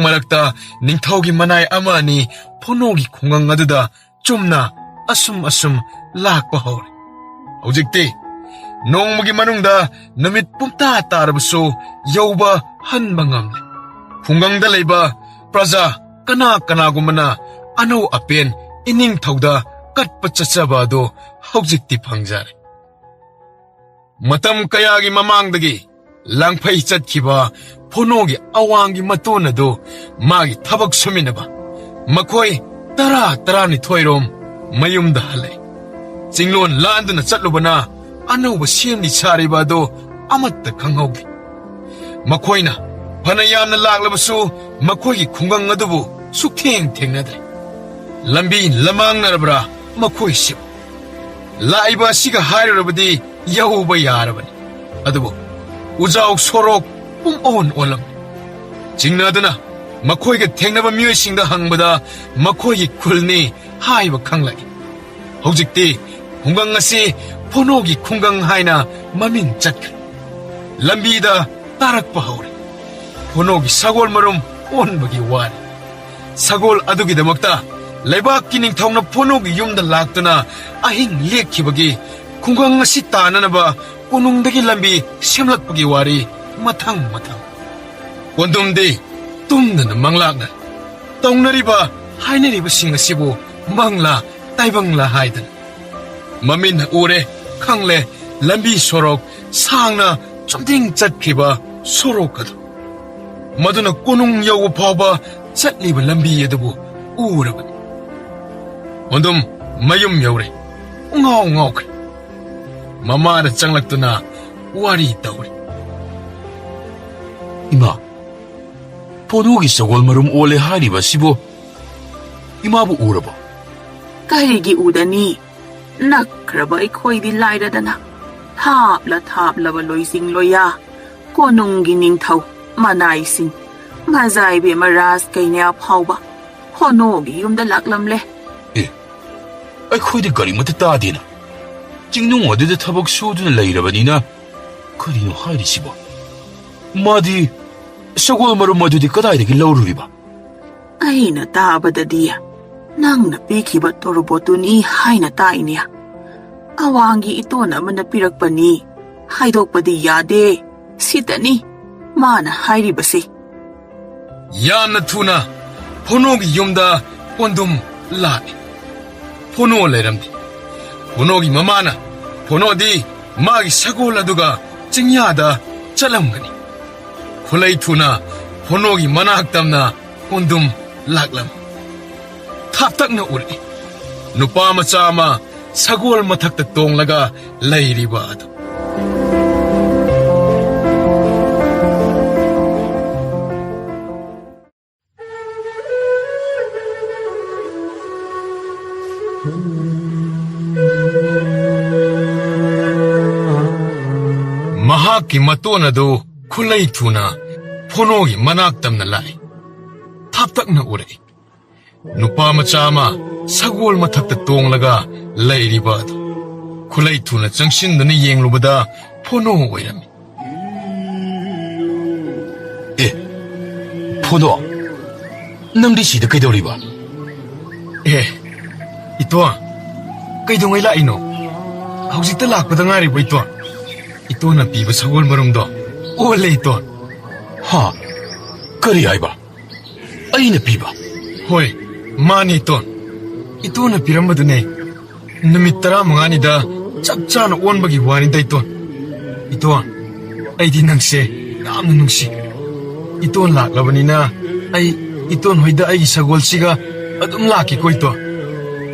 marakta ningthawgi manai ama ni phonogi khungang aduda chumna asum lakpa hore. Haujikti nongmagi manungda namit pumta tarabasu yauba hanba ngamle. Khungangda leiba praja kana gumana ano apen ining thawda katpa chachaba ado haujikti phangjare. Matam kayagi mamangdagi langphai chatkiba phonogi awangi matona do magi thabak suminaba makhoi tara ni thoirom mayumda hale. Jinglon landuna chatlubana anauba semni chariba do amatta khanghogi. Makhoina phanayamna laklabasu makhoigi khungang adubu suktheng-thengnadre. Lambi lamangnarabra makhoi sibu. Laiba siga hairabadi yauba yarabani. Adubu ujaw sorok on olam. Jingnaduna makhoiga thengnaba myoisingda hangbada makhoigi khulni haiba khanglagi. Haujikti khungang asi phonogi khungang haina mamin chatkri. Lambida tarakpa haure. Phonogi sagol marum onbagi wari. Sagol adugi damakta leibak kining thawna phonogi yumda laktuna ahing lekhibagi khungang asi tananaba konungdagi lambi semlakpagi wari mathang. Kondumdi tumdana manglakna tawnariba hainariba sing asibu mangla taibangla haidan. Mamin ure khangle lambi sorok sangna chomding chatkhiba sorok adu. Maduna konung yauba phawba chatliba lambi adubu urabani. Kondum mayum yaure ngawkre. Mamada changlaktuna wari tawri. Ima, phonogi sagol marum ole hariba sibo imabu urabo. Karigi udani nakraba ikhoidi lairadana thapla loising loya konunggi ningthau manaising ngazaibe maras kainya phawba phonogi yumda laklamle. Aikoide gari mata tadina. Jingnung aduda thabak suduna leirabanina karino hairisibo. Madi sagol marum adudi kadaidagi laururiba. Aina tabadadi nangna pikhiba torobotuni haina tainia. Awangi itona mana pirakpani haidokpadi yade sitani mana hairibasi. Yamna thuna phonogi yumda kondum lani. Phono leiramdi. Phonogi mamana phonodi magi sagol aduga chingyada chalamgani. Khulai thuna phonogi manaktamna kondum laklam. Thaptakna uri. Nupa macha ama sagol mathakta tonglaga leiriba adu. ꯃꯍꯥꯛꯀꯤ ꯃꯇꯣꯟ ꯑꯗꯨ ꯈꯨꯠꯂꯩ ꯊꯨꯅ ꯐꯣꯅꯣꯒꯤ ꯃꯅꯥꯛ ꯇꯝꯅ ꯂꯥꯛꯏ ꯊꯥꯞꯇꯛꯅ ꯎꯔꯛꯏ ꯅꯨꯄꯥ ꯃꯆꯥ ꯑꯃ ꯁꯒꯣꯜ ꯃꯊꯛꯇ ꯇꯣꯡꯂꯒ ꯂꯩꯔꯤꯕ ꯑꯗꯨ ꯈꯨꯠꯂꯩ ꯊꯨꯅ ꯆꯪꯁꯤꯟꯗꯨꯅ ꯌꯦꯡꯂꯨꯕꯗ ꯐꯣꯅꯣ ꯑꯣꯏꯔꯝꯃꯤ ꯑꯦ ꯐꯣꯅꯣ ꯅꯪꯗꯤ ꯁꯤꯗ ꯀꯩꯗꯧꯔꯤꯕ ꯑꯦ ꯏꯇꯣꯟ ꯀꯩꯗꯧꯉꯩ ꯂꯥꯛꯏꯅꯣ ꯍꯧꯖꯤꯛꯇ ꯂꯥꯛꯄꯗ ꯉꯥꯏꯔꯤꯕ ꯏꯇꯣꯟ ꯏꯇꯣꯟꯅ ꯄꯤꯕ ꯁꯒꯣꯜ ꯃꯔꯨꯝꯗꯣ ꯑꯣꯜꯂꯦ ꯏꯇꯣꯟ ꯍꯥ ꯀꯔꯤ ꯍꯥꯏꯕ ꯑꯩꯅ ꯄꯤꯕ ꯍꯣꯏ ꯃꯥꯅꯤ ꯏꯇꯣꯟ ꯏꯇꯣꯟꯅ ꯄꯤꯔꯝꯕꯗꯨꯅꯦ ꯅꯨꯃꯤꯠ 15ꯅꯤꯗ ꯆꯞ ꯆꯥꯅ ꯑꯣꯟꯕꯒꯤ ꯋꯥꯅꯤꯗ ꯏꯇꯣꯟ ꯏꯇꯣꯟ ꯑꯩꯗꯤ ꯅꯪꯁꯦ ꯌꯥꯝꯅ ꯅꯨꯡꯁꯤ ꯏꯇꯣꯟ ꯂꯥꯛꯂꯕꯅꯤꯅ ꯑꯩ ꯏꯇꯣꯟ ꯍꯣꯏꯗ ꯑꯩꯒꯤ ꯁꯒꯣꯜꯁꯤꯒ ꯑꯗꯨꯝ ꯂꯥꯛꯀꯦꯀꯣ ꯏꯇꯣꯟ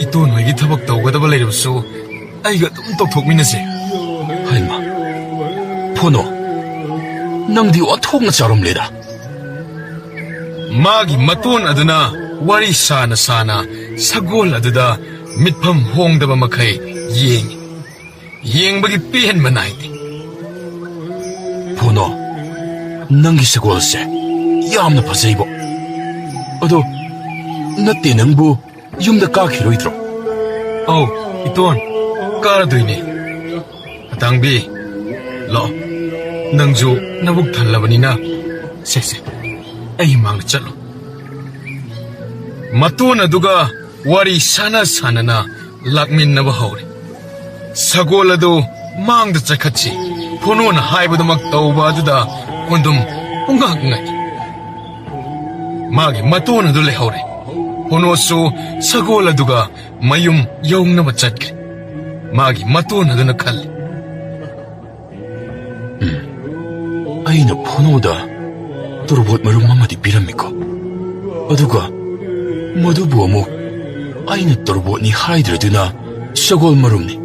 ꯏꯇꯣꯟ ꯍꯣꯏꯒꯤ ꯊꯕꯛ ꯇꯧꯒꯗꯕ ꯂꯩꯔꯕꯁꯨ ꯑꯩꯒ ꯑꯗꯨꯝ ꯇꯧꯊꯣꯛꯃꯤꯟꯅꯁꯦ ꯍꯩꯃ ꯐꯣꯅꯣ ꯅꯪꯗꯤ ꯑꯣꯟꯊꯣꯛꯅ ꯆꯥꯎꯔꯝꯂꯦꯗ ꯃꯥꯒꯤ ꯃꯇꯣꯟ ꯑꯗꯨꯅ ꯋꯥꯔꯤ ꯁꯥꯅ ꯁꯥꯅ ꯁꯒꯣꯜ ꯑꯗꯨꯗ ꯃꯤꯠꯐꯝ ꯍꯣꯡꯗꯕ ꯃꯈꯩ ꯌꯦꯡꯉꯤ ꯌꯦꯡꯕꯒꯤ ꯄꯦꯟꯕ ꯅꯥꯏꯗꯦ ꯐꯣꯅꯣ ꯅꯪꯒꯤ ꯁꯒꯣꯜꯁꯦ ꯌꯥꯝꯅ ꯐꯖꯩꯕꯣ ꯑꯗꯣ ꯅꯠꯇꯦ ꯅꯪꯕꯨ ꯌꯨꯝꯗ ꯀꯥꯈꯤꯔꯣꯏꯗ꯭ꯔꯣ ꯑꯧ 이tôn 까라도이네 아당비 러 낭주 나북 달라버니나 섹세 에이 망 짤로 마또나 누가 와리 사나 사나나 락민나바 하오래 사고라도 망다 짝같이 포노나 하이브도 막 떠오바주다 곤돔 웅강웅하니 마기 마또나 둘레 하오래 포노수 사고라두가 마윰 여웅나마 짰게 마기 마또나 드나 칼리 ꯑꯩꯅ ꯐꯣꯅꯣꯗ ꯇꯣꯔꯕꯣꯠ ꯃꯔꯨꯝ ꯑꯃꯗꯤ ꯄꯤꯔꯝꯃꯤꯀꯣ ꯑꯗꯨꯒ ꯃꯗꯨꯕꯨ ꯑꯃꯨꯛ ꯑꯩꯅ ꯇꯣꯔꯕꯣꯠꯅꯤ ꯍꯥꯏꯗ꯭ꯔꯗꯨꯅ ꯁꯒꯣꯜ ꯃꯔꯨꯝꯅꯤ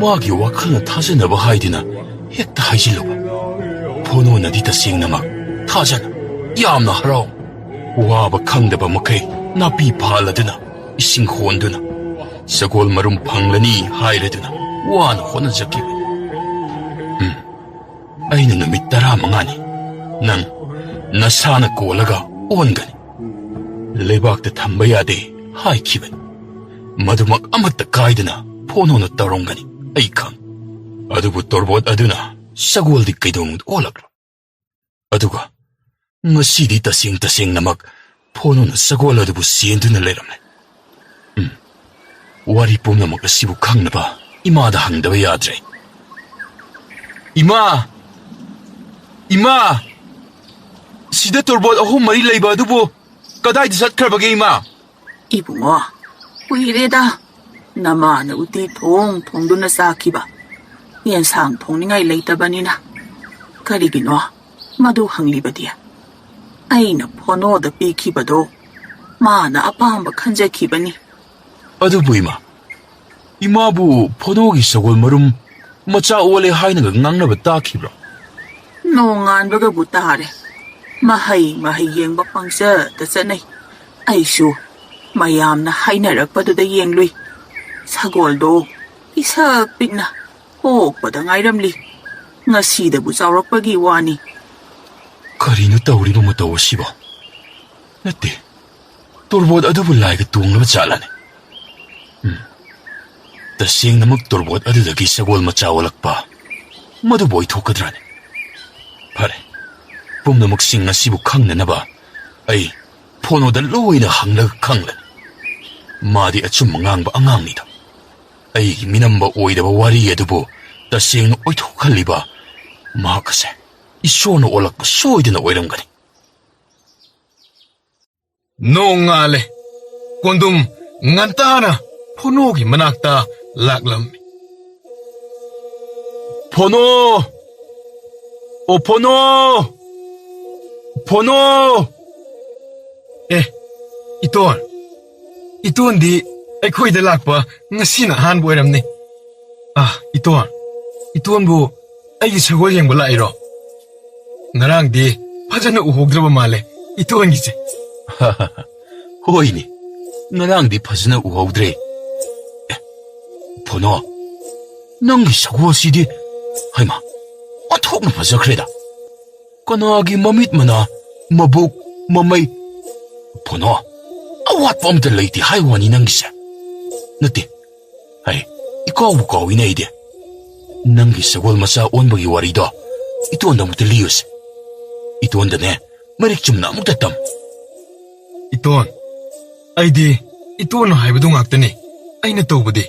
ꯃꯥꯒꯤ ꯋꯥꯈꯜꯅ ꯊꯥꯖꯅꯕ ꯍꯥꯏꯗꯨꯅ ꯍꯦꯛꯇ ꯍꯥꯏꯖꯤꯜꯂꯨꯕ ꯐꯣꯅꯣꯅꯗꯤ ꯇꯁꯦꯡꯅꯃꯛ ꯊꯥꯖꯅ ꯌꯥꯝꯅ ꯍꯔꯥꯎ ꯋꯥꯕ ꯈꯪꯗꯕ ꯃꯈꯩ ꯅꯥꯄꯤ ꯐꯥꯜꯂꯗꯨꯅ ꯏꯁꯤꯡ ꯍꯣꯟꯗꯨꯅ ꯁꯒꯣꯜ ꯃꯔꯨꯝ ꯐꯪꯂꯅꯤ ꯍꯥꯏꯔꯗꯨꯅ ꯋꯥꯅ ꯍꯣꯠꯅꯖꯈꯤꯕ ꯑꯩꯅ ꯅꯨꯃꯤꯠ 15ꯅꯤ ꯅꯪ ꯅꯁꯥꯅ ꯀꯣꯜꯂꯒ ꯑꯣꯟꯒꯅꯤ ꯂꯩꯕꯥꯛꯇ ꯊꯝꯕ ꯌꯥꯗꯦ ꯍꯥꯏꯈꯤꯕꯅꯤ ꯃꯗꯨꯃꯛ ꯑꯃꯠꯇ ꯀꯥꯏꯗꯅ ꯐꯣꯅꯣꯅ ꯇꯧꯔꯝꯒꯅꯤ ꯑꯩ ꯈꯪ ꯑꯗꯨꯕꯨ ꯇꯣꯔꯕꯣꯠ ꯑꯗꯨꯅ ꯁꯒꯣꯜꯗꯤ ꯀꯩꯗꯧꯅꯨꯡꯗ ꯑꯣꯜꯂꯛꯂꯣ ꯑꯗꯨꯒ ꯉꯁꯤꯗꯤ ꯇꯁꯦꯡꯅꯃꯛ ꯐꯣꯅꯣꯅ ꯁꯒꯣꯜ ꯑꯗꯨꯕꯨ ꯆꯦꯟꯗꯨꯅ ꯂꯩꯔꯝꯂꯦ ꯋꯥꯔꯤ ꯄꯨꯝꯅꯃꯛ ꯑꯁꯤꯕꯨ ꯈꯪꯅꯕ ꯏꯃꯥꯗ ꯍꯪꯗꯕ ꯌꯥꯗ꯭ꯔꯦ ꯏꯃꯥ ꯁꯤꯗ ꯇꯣꯔꯕꯣꯠ 3-4 ꯂꯩꯕ ꯑꯗꯨꯕꯨ ꯀꯗꯥꯏꯗ ꯆꯠꯈ꯭ꯔꯕꯒꯦ ꯏꯃꯥ 이붕어, 왜 이래다. 나마는 우리 통두나 쌓기바. 연상 통링아이 레이다바니나. 가리기노, 마도 항리바디야. 아이나 포노다 삐키바도, 마나 아빠한바 칸자키바니. 어두부 이마부 포노기 썩을 머름 마짜 오래 하이는 거 낭나바 따키브라 농안바가 부따하래. 마하이 옌바 빵서 따서네. 아이슈. ꯃꯌꯥꯝꯅ ꯍꯥꯏꯅꯔꯛꯄꯗꯨꯗ ꯌꯦꯡꯂꯨꯏ ꯁꯒꯣꯜꯗꯣ ꯏꯁꯛ ꯄꯤꯛꯅ ꯄꯣꯛꯄꯗ ꯉꯥꯏꯔꯝꯂꯤ ꯉꯁꯤꯗꯕꯨ ꯆꯥꯎꯔꯛꯄꯒꯤ ꯋꯥꯅꯤ ꯀꯔꯤꯅꯣ ꯇꯧꯔꯤꯕ ꯃꯇꯧ ꯑꯁꯤꯕꯣ ꯅꯠꯇꯦ ꯇꯣꯔꯕꯣꯠ ꯑꯗꯨꯕꯨ ꯂꯥꯏꯒ ꯇꯣꯡꯂꯕ ꯖꯥꯠꯂꯥꯅꯦ ꯇꯁꯦꯡꯅꯃꯛ ꯇꯣꯔꯕꯣꯠ ꯑꯗꯨꯗꯒꯤ ꯁꯒꯣꯜ ꯃꯆꯥ ꯑꯣꯜꯂꯛꯄ ꯃꯗꯨꯕꯨ ꯑꯣꯏꯊꯣꯛꯀꯗ꯭ꯔꯥꯅꯦ ꯐꯔꯦ ꯄꯨꯝꯅꯃꯛꯁꯤꯡ ꯑꯁꯤꯕꯨ ꯈꯪꯅꯅꯕ ꯑꯩ ꯐꯣꯅꯣꯗ ꯂꯣꯏꯅ ꯍꯪꯂꯒ ꯈꯪꯂꯅꯤ 마디 아춤 ꯉꯥꯡꯕ ꯑꯉꯥꯡꯅꯤꯗ ꯑꯩꯒꯤ ꯃꯤꯅꯝꯕ ꯑꯣꯏꯗꯕ ꯋꯥꯔꯤ ꯑꯗꯨꯕꯨ ꯇꯁꯦꯡꯅ ꯑꯣꯏꯊꯣꯛꯍꯜꯂꯤꯕ ꯃꯍꯥꯛ ꯑꯁꯦ ꯏꯁꯣꯔꯅ ꯑꯣꯜꯂꯛꯄ ꯁꯣꯏꯗꯅ ꯑꯣꯏꯔꯝꯒꯅꯤ ꯅꯣꯡꯉꯥꯜꯂꯦ ꯀꯣꯟꯗꯨꯝ ꯉꯟꯇꯥꯅ ꯐꯣꯅꯣꯒꯤ ꯃꯅꯥꯛꯇ ꯂꯥꯛꯂꯝꯃꯤ ꯐꯣꯅꯣ ꯑꯣ ꯐꯣꯅꯣ ꯑꯦ 이tôn ꯑꯩꯈꯣꯏꯗ ꯂꯥꯛꯄ ꯉꯁꯤꯅ ꯑꯍꯥꯟꯕ ꯑꯣꯏꯔꯝꯅꯤ 이tônꯕꯨ ꯑꯩꯒꯤ ꯁꯒꯣꯜ ꯌꯦꯡꯕ ꯂꯥꯛꯏꯔꯣ ꯉꯔꯥꯡꯗꯤ ꯐꯖꯅ ꯎꯍꯧꯗ꯭ꯔꯕ ꯃꯥꯜꯂꯦ 이tônꯒꯤꯁꯦ ꯍꯣꯏꯅꯦ ꯉꯔꯥꯡꯗꯤ ꯐꯖꯅ ꯎꯍꯧꯗ꯭ꯔꯦ 포노, 낭기 사고시디, 하이마, 어떡나 파자크레다. 까나기 마밋 마나, 마북, 마마이, 포노, 아왓 뻔들 레이티 하이와니 낭기사. 너띠, 하이, 이까우 까우이네 이디. 낭기 사골 마사 온바기 와리도, 이또한다 무트 리우스. 이또한다네, 마릭 좀 나무tastam. Iton, aidi, iton haibadu ngaktani. Aina tawbadi.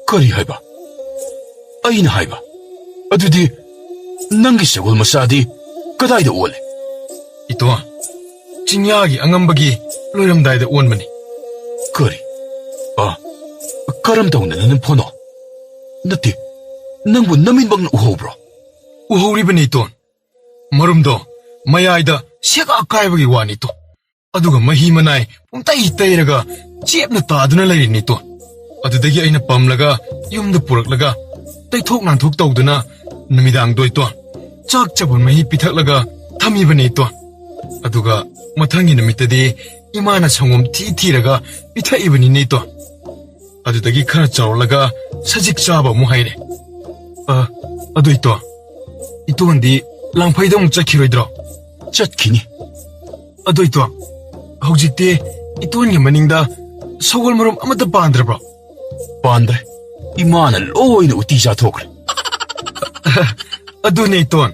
Kari haiba? Aina haiba? Adudi, nangi sagol masadi, kadayda ole? Iton, chinyagi angambagi loiramdayda onmani. Kari? Karam tawna nanan pono. Nati, nangbu naminbang uhobro? Uhoribani iton. Marumdo, mayayda siyaga akaibagi wani to. Aduga mahi manay pungtay tayraga chepna taaduna layrini to. Adudagi ayna pamlaga yumda puraklaga taythok nanthok tawduna namidang doy to. Chak chabon mahi pithaklaga thamibani to. Aduga mathangi namitadi imana sangom thiraga pithaibani ni to. Adudagi khara chawlaga sajik chaba mu haire. Adui to. Itondi langphayda mu chakhiroidro. Chatkini. Adui to. Hojikte itongi maningda sawal marum amata pandrabro. Pandre. Imana loina uti jathokre. Adune iton.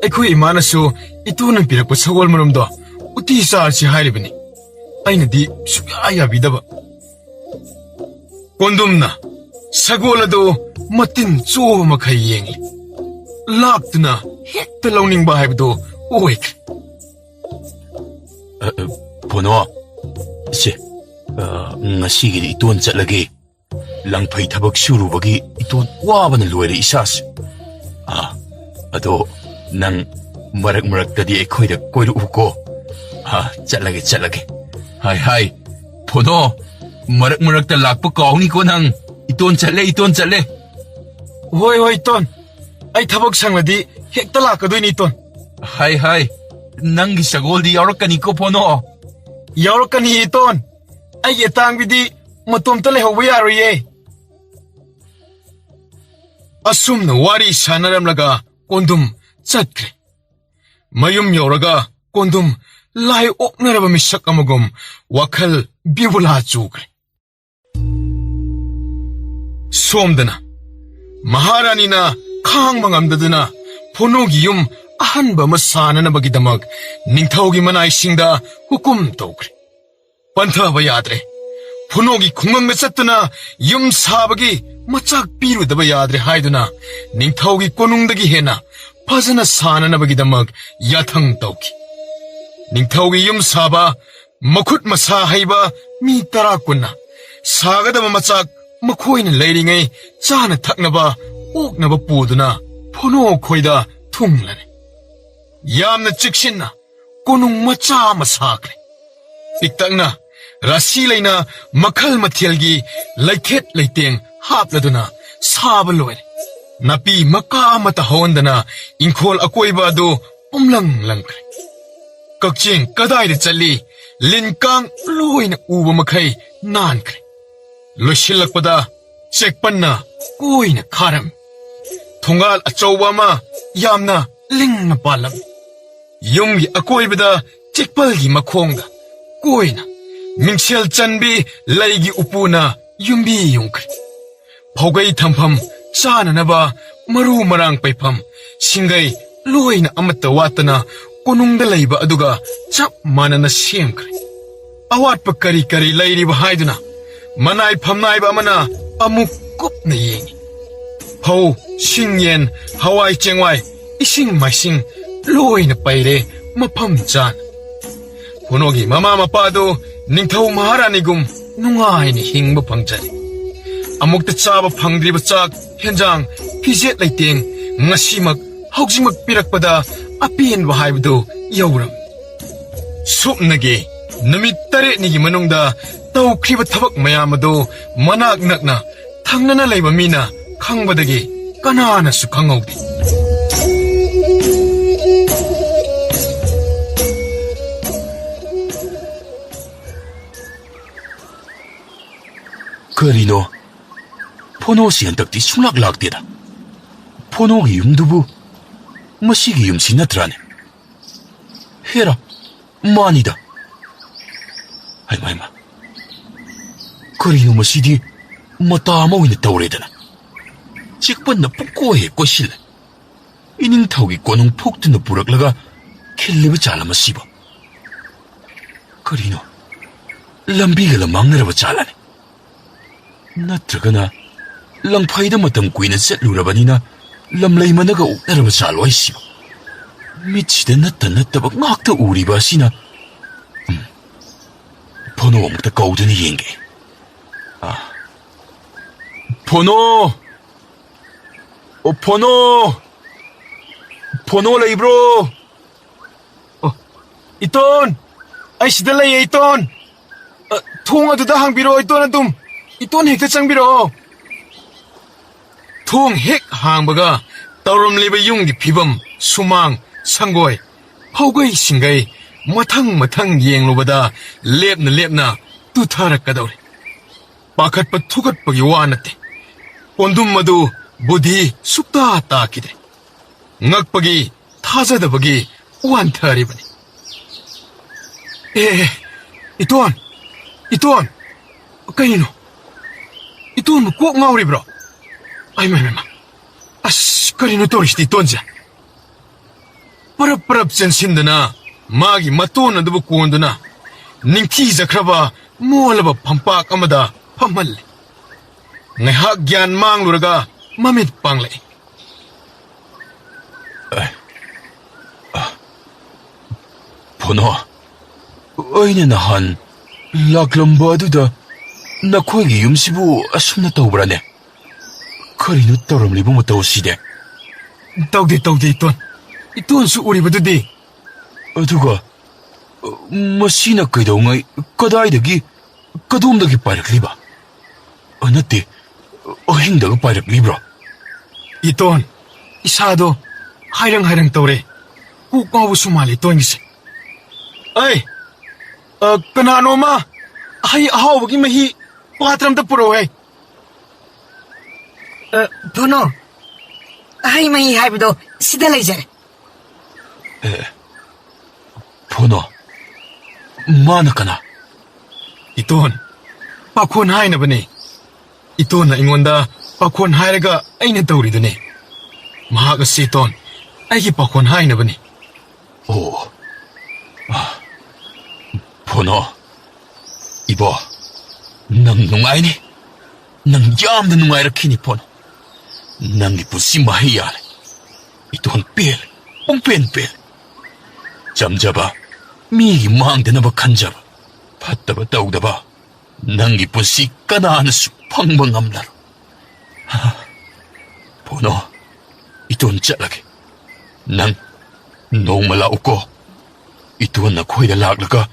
Ekhui imana su itonan pirakpa sawal marumdo uti sarchi hairibani. Aina di sugaya bidaba. Kondumna sagolado matin choba makai yengi. Laktuna hekta launingba haibdo oikre. Pono, si, ngasigiri iton chatlagi. Langpay tabak surubagi iton waba na luwari isas. Ado, nang marak tadi ekoy da koy uko. Chatlagi. Hai, Pono, marak ta lakpa kauni ko nang iton chatle. Hoy ton. Ay tabak sangladi hekta lakadoy ni ton. Hai, nangi sagol di yarakani ko Pono. Yaurakani iton. Ay etang bidi matom tale hawayaroye. Asum na wari sanaram laga kondum chatkre. Mayum yauraga kondum lai oknaraba misak amagum wakal bibula chukre. Somdana Maharani na khang mangamdaduna Ponogi yum ahanba masana na bagidamag ningthawgi manay singda hukum tawkre. Pantha yadre. Ponogi khungang chattuna yum sabagi machak piru daba yadre haiduna ningthawgi konungdagi hena phajana sana na bagidamag yathang tawki. Ningthawgi yum saba makhut masa haiba mi tara kunna sagadaba machak makhoina leiringai chana thaknaba oknaba puduna Pono khoida thunglane. Yamna chikshinna konung macha masakre. Piktakna rasi laina makhal mathialgi laithet laiteng hapladuna sabaloy. Napi maka mata hondana inkhol akoiba adu umlang langkre. Kakching kadai de chali linkang loina uba makhai nankre. Loshilakpada chekpanna koina kharam. Thungal achauba ma yamna lingna palam. Yumgi akoibada chekpalgi makhongda koina mingshel chanbi laigi upuna yumbi yungkre. Phaugai thampham chananaba maru marang paifam singai loina amata watana konungda laiba aduga chap manana semkre. Awatpa kari lairiba haiduna manai phamnaiba amana amuk kupna yengi. Phau singyen hawai chengwai ising maising loina paire mafam chan. Ponogi mama mapado ningthau maharanigum nungaini hingba phangchari. Amukta chaba phangdriba chak henjang phijet laiteng ngasimak haujimak pirakpada apien haibdo yauram. Supnage namit tare nigi manungda tawkhriba thabak mayam ado manak nakna thangnana leiba mina khangbadagi kanana su khangawdi. Karino, 포노시 한덕디 숭락락대다. 포노기 윰두부 마시기 윰시 나트라네. 헤라 마니다. 하이마. 그리노 마시디 마타마위나 타오레다나. 직번나 뿌꼬해 꼬실래. 이닝타오기 꼬농 폭드나 부락라가 킬리브 잘라마 씹어. 그리노 lambiga 망나라바 잘라네. 나트라가나 랑파이다 마tam 꾸이나 셋루라바니나 lam라이마나가 옥나라바 잘와 있시바. 미치다 나타났다바 ngakta 우리바 시나. 번호 아무다 가우드니 옌게. 번호 레이브로. 이톤 아이 시달라이 이톤. 통화도다 항비로 이또는 좀 이또는 핵다 짱비로 통 핵 항바가 떠럼리바 용디 피범 수망 상고이 허거이 싱가이 마탕 예행로보다 lep나 뚜타락가다우리 빠갓바 투갓바기 와나때 온둠마도 부디 쑥다 따키데 ngakpagi 타자다바기 완타리바니 이또한, 까이노. 이또한 꼭 나오리브로. 아이마이마. 아씨, 까이노 또리시디 이또한자. 빠랍빠랍 전신드나, 마기 마또나드부 꾸온드나, 닝티자 크라바, 무알라바 팜빡 아마다 팜말레. 내학 յան 망루라가 마밋 빵레. 번호, 어이네 나한. 락럼바두다 나코이기 윰시부 아숨나 타오브라네. 커리노 떠럼리부 못타오시데. 따우데 이또한수 우리부두디. 어두가 마시나 끄이다옹아이 까다이다기 까돔다기 빠이락리바. 나띠 어행다가 빠이락리브라. 이또한 이사도 하이랑 떠오래. 꼭 가고 수말리 이또한기세. 어이 그나노마 하이 아하오기 마히 빠트람다 뿌로해. 번호 하이마이 하이브도 시달라이자래. 번호 마나까나. 이또한 빠콘 하이나바니. 이또한 인원다 빠콘 하이라가 아이나 떠오리더니. 마하가 시톤 아이기 빠콘 하이나바니. 오. 번호, 이보, 낭 농아이니? 낭 얌다 농아이라키니 번호. 낭이 부시마히야래. 이또한 뺄, 뽕뺀. 잠잡아, 미기 망대나바 간잡아. 받다바 따우다바, 낭이 부시 까나하나수 팡방암라로. 번호, 이또한 짜라게. 낭, 농말라오고, 이또한 나 코이다 락라가,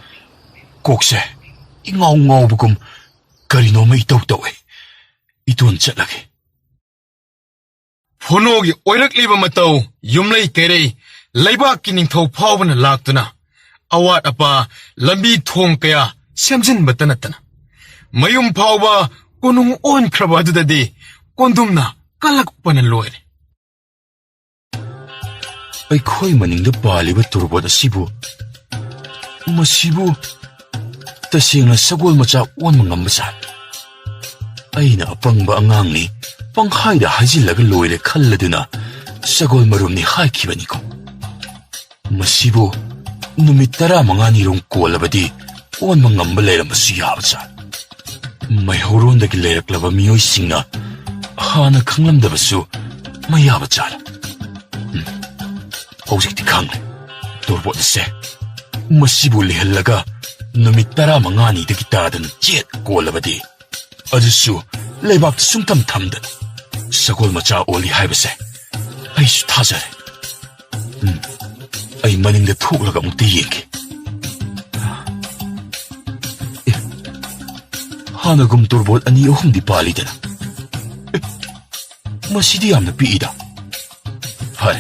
꼭세 ingawbagum karino may itaw-taw Itoon lagi. Punogi oirakliba mataw yumlay kere laibak kining thaw phaw na laktuna awat apa lambi thong kaya semjin batanatana mayum phaw ba kunung on khraba dudadi kondumna kalak panan loire. Aikoy maningda paliba turbot asibu masibu tasing na sagol macha on mga masan. Ay na apang ba angang ni panghay da hajilaga loire kalladuna sagol marum ni haikiba niko. Masibo numitara mga nirong kuwalabadi on mga malera masiyabasa. May horon da gilerak laba miyoy sing na hana kanglam da basu mayabasala. Hawsik ti kang turbot na se masibo lihalaga numitara mga ni da gitadan jet kuwalabadi. Adusu leibak sungtam tamdan sagol macha oli haibase ay su tazare ay maningda thuklaga mukti yenge hanagum turbot ani ohum di palidana masidi yamna piida hay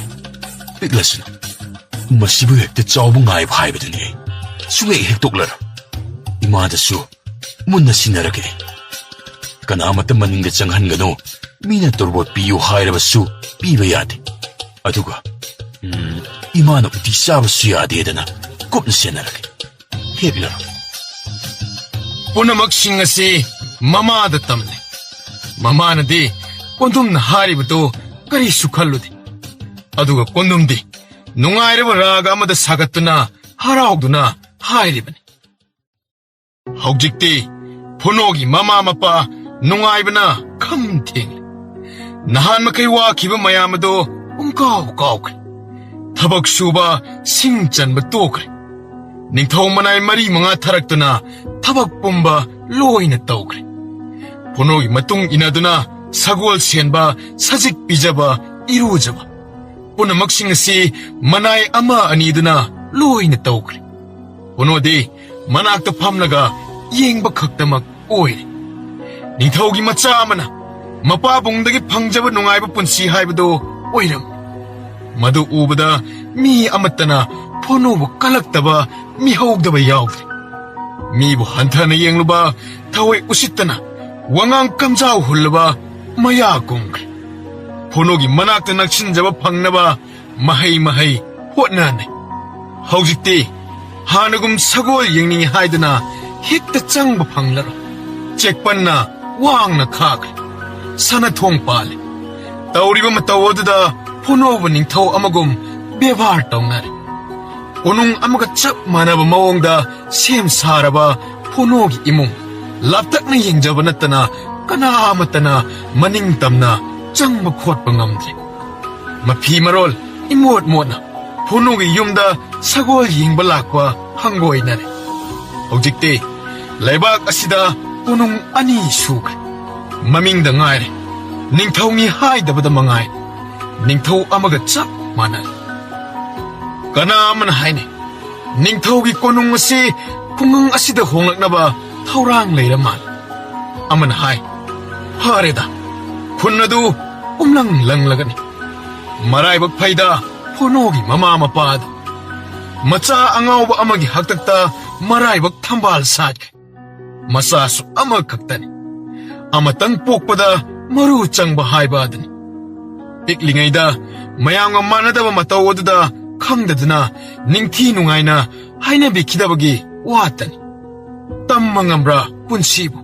biglasna masibu hekta chawbu ngai haibadani sungai hektuklara imada su munna sinarage ꯀꯅꯥꯃꯠꯇ ꯃꯅꯤꯡꯗ ꯆꯪꯍꯟꯒꯅꯨ ꯃꯤꯅ ꯇꯣꯔꯕꯣꯠ ꯄꯤꯌꯨ ꯍꯥꯏꯔꯕꯁꯨ ꯄꯤꯕ ꯌꯥꯗꯦ ꯑꯗꯨꯒ 이마는 우디 싸우스야 되잖아. 꼽으세나라게. 해빌라. punamaksin asi mamada tamne mamana di kondum na haributo kari sukhallude aduga kondum di nungairaba raga amada sagatuna haraugduna hairibani haujikti phonogi mama mapa nungaibana khamtheng nahan makai wa khiba mayamado umkau kaukre thabak suba singchanba tokre ningthau manai mari manga tharaktuna tabak pumba loina tawkre phonogi matung inaduna sagol senba sajik pijaba irujaba punamaksin asi manai ama aniduna loina tawkre phono de manakta phamlaga yengba khaktamak oire ningthaugi macha amana mapa bungdagi phangjaba nungaiba punsi haibado oiram madu ubada mi amatana phono bu kalaktaba mi haugdaba yaugre mi bu hanthana yengluba thawai usitana wangang kamjau hulba maya kongre phono gi manakta naksinjaba phangnaba mahai hotnane haujikte hanagum sagol yengning haidana hekta changba phanglaro chekpanna wangna khakre sana thong pale tawriba matawoda phono bu ningthau amagum bevar tawnare onung amaga chap manaba mawongda sem saraba phonogi imung laptakna yengjaba natana kana amatana maning tamna changba khotpa ngamdre mapi marol imot motna phonogi yumda sagol yengba lakwa hangoinare hojikte laibak asida onung ani sukre mamingda ngaire ningthaugi haidabada mangai ningthau amaga chap manare kanaman haine ningthaugi konung asi kungang asida honglaknaba thaurang leiraman aman hai hareda khunadu umlang langlagani maraibak phaida phonogi mama mapad macha angawba amagi haktakta maraibak thambal sat masa su amakaktani amatang pokpada maru changba haiba adani piklingaida mayanga manadaba matawoda khangdaduna ningthi nungaina haina bikidabagi watani tammangamra punsibu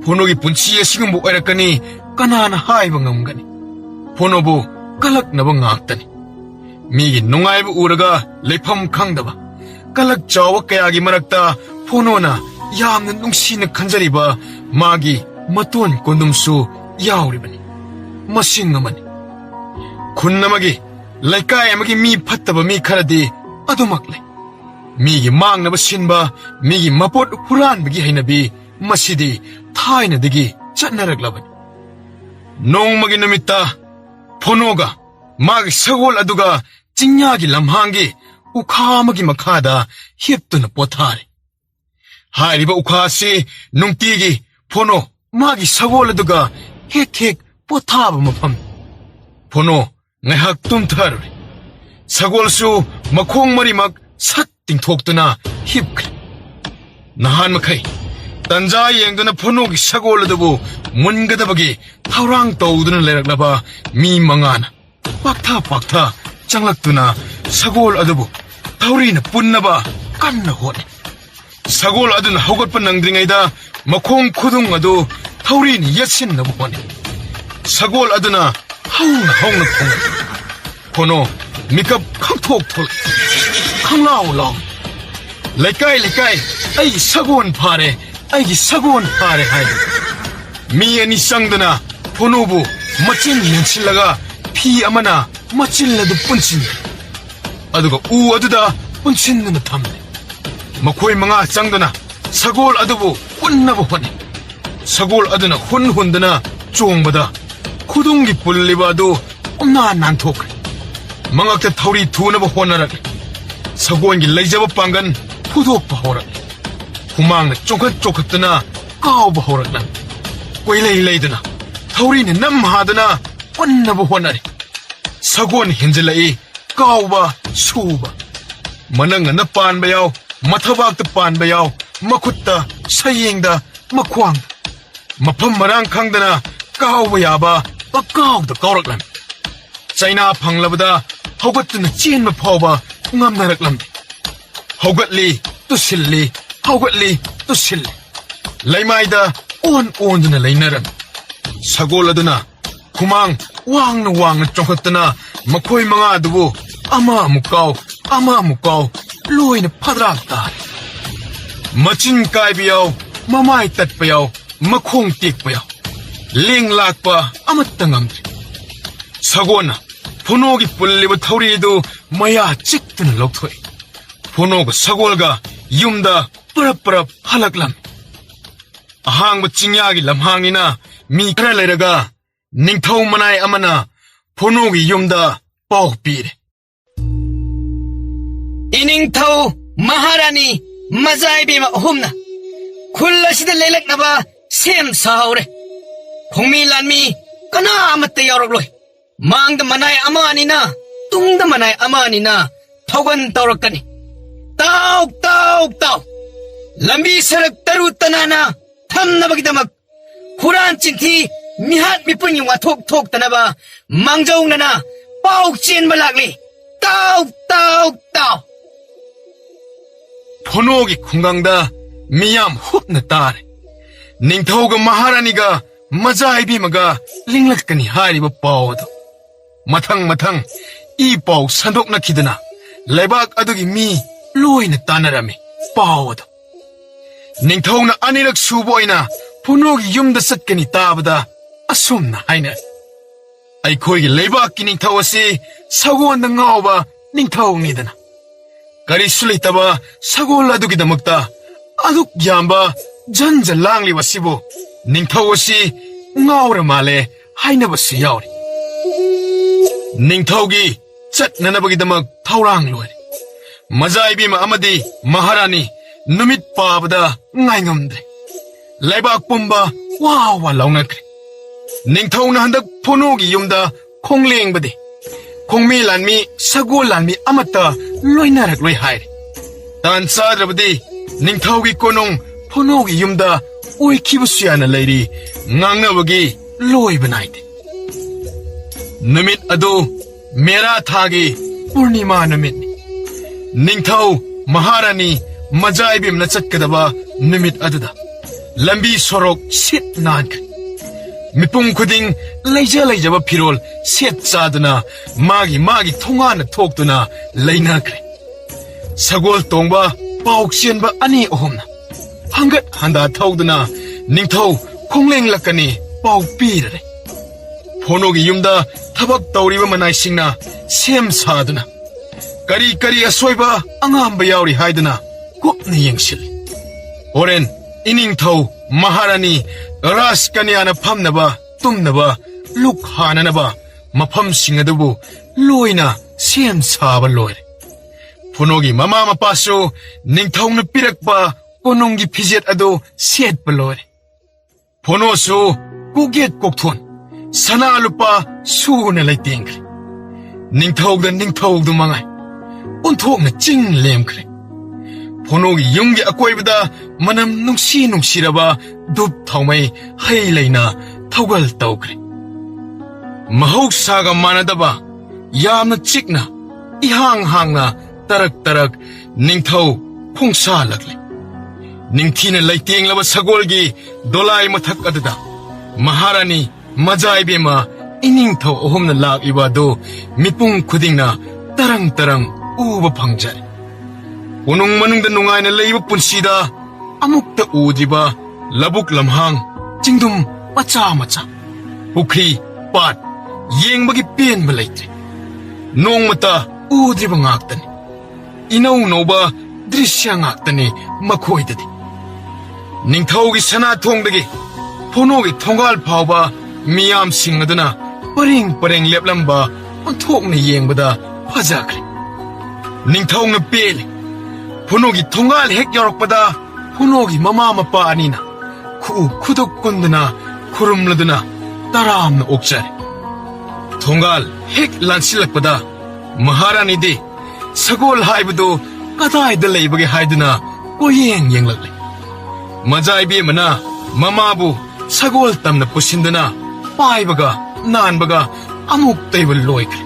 phonogi punsi asigumbu oirakani kanana haiba ngamgani phonobu kalaknaba ngaktani migi nungaibu uraga lepham khangdaba kalak chawa kayagi marakta phonona yamna nungsina khanjariba magi maton kondumsu yauribani masing amani khunnamagi laikai amagi mi phattaba mi kharadi adumakle migi mangnaba sinba migi mapot huranbagi hainabi masidi thainadagi chatnaraglabani nongmagi namitta phonoga magi sagol aduga chingyagi lamhangi ukhamagi makhada hiptuna pothare hairiba ukhasi nungtigi phono magi sagol aduga hek pothaba mafam phono ngahak tumtharure sagolsu makhong marimak sat tingthoktuna hipkre nahan makhai tanja yengduna phonogi sagol adabu mungadabagi thaurang tawduna leraklaba mi mangana paktha changlaktuna sagol adabu thaurina punnaba kanna hone sagol aduna hogatpa nangdringaida makhong khudung adu thaurini yatsinnabu hone sagol aduna hauna thong phono mikap khangthok thol khanglaw law laikai ai sagon phare hai mi ani sangdana phono bu machin lenchilaga phi amana machin ladu punchin aduga u aduda punchinna thamne makhoi manga changdana sagol adubu punnabu hone sagol aduna hundana chongbada khudunggi pullibadu umna nanthokre mangakta thauri thunaba honarak sagongi leijaba pangan phudokpa horak humangna chokhatna kawba horakna koilei leidana thauri ne nam hadana punnaba honare sagon hinjalai kawba suba manang na panba yaw mathabakta panba yaw makhutta sayengda makhwang mafam marang khangdana kaw yaba pakaw da kawraklam China phanglabada hogatna chen ma phawba ngamnaraklam hogatli tusilli hogatli tusilli laimaida on dana lainaram sagoladuna kumang wangna chongkhatna makhoi manga dubu ama mukaw loina phadrak ta machin kai biyaw mamai tat payaw makhong tik payaw ling lakpa amatangam sagona phunogi pulliba thawridu maya chiktuna lokthoi phunoga sagolga yumda parap halaklam ahangba chingyagi lamhangina mi khara leiraga ningthau manai amana phunogi yumda paw pire Iningthau Maharani Mazai Bima Humna Kulasida Lelek Naba Sem Saure Kongmi Lanmi Kana Amate Yorogloy Mang the Manai Amanina Tung the Manai Amanina Togan Torokani Tau Lambi Sarak Tarutanana Tam Nabagidamak Kuran Chinti Mihat Mipun Yung Tok Tanaba Mangjong Nana Pau Chin Balagli Tau phonogi khungangda miyam hupna tare ningthauga maharaniga majai bimaga linglakani hariba pawdo mathang I paw sandokna khidana lebak adugi mi loina tanarami pawdo ningthauna anirak suboina phonogi yumda satkani tabada asumna haina aikhoigi lebak ki ningthau ase sagonda ngawba ningthau nidana Kari sulitaba sagol adugidamakta aduk yamba janja langli wasibu ningthau asi ngawra male haina basi yauri ningthaugi chatnanabagidamak thaurang loi majai bima amadi maharani numit pabada ngaingamdre laibak pumba wa lawnakre ningthauna handak phonogi yumda khongleng bade Kongmi lanmi sagol lanmi amata loinarak loi haire tan sadrabadi ningthaugi konong phonogi yumda oikhibusyana leiri ngangnabagi loi banaide numit adu mera thagi purnima numit ningthau maharani majai bimna chatkadaba numit aduda lambi sorok sit nankre mipung khuding leijaba phirol set chaduna magi thongana thoktuna leinakre sagol tongba paukchianba ani ohomna hangat handa thauduna ningthau khongleng lakani pau pirare phonogi yumda thabak tawriba manai singna sem saduna kari asoiba angamba yauri haiduna kopna yengsil oren iningthau maharani ras kanyana phamnaba tumnaba luk hananaba mafam singadubu loina sem saba loire phunogi mama mapaso ningthauna pirakpa kononggi phijet ado set loire phono su kuget kokthon sana lupa suna laitengre ningthaudu mangai unthokna ching lemkre phonogi yumgi akoibada manam nungsiraba dup thaumai hai leina thaugal tawkre mahausaga manadaba yamna chikna ihang tarak ningthau phungsa lakle ningthina laitinglaba sagolgi dolai mathak adada maharani majai bema iningthau ohomna lakiba do mipung khudingna tarang uba phangjare Unong manungda nungaina leiba punsida amukta udriba labuk lamhang chingdum macha pukri pat yengbagi penba leitre nongmata udriba ngaktani inau noba drisya ngaktani makhoidadi ningthaugi sana thongdagi phonogi thongal phawba miyam singaduna pareng leplamba onthokna yengbada phajakre ningthauna pele phunogi thongal hek yorokpada phunogi mama mapa anina khuduk kunduna khurumladuna taramna okchare thongal hek lansilakpada maharani de sagol haibadu kadai da leibage haiduna oyeng yenglakle majai be mana mama bu sagol tamna pusindana paibaga nanbaga amuk taiba loikre.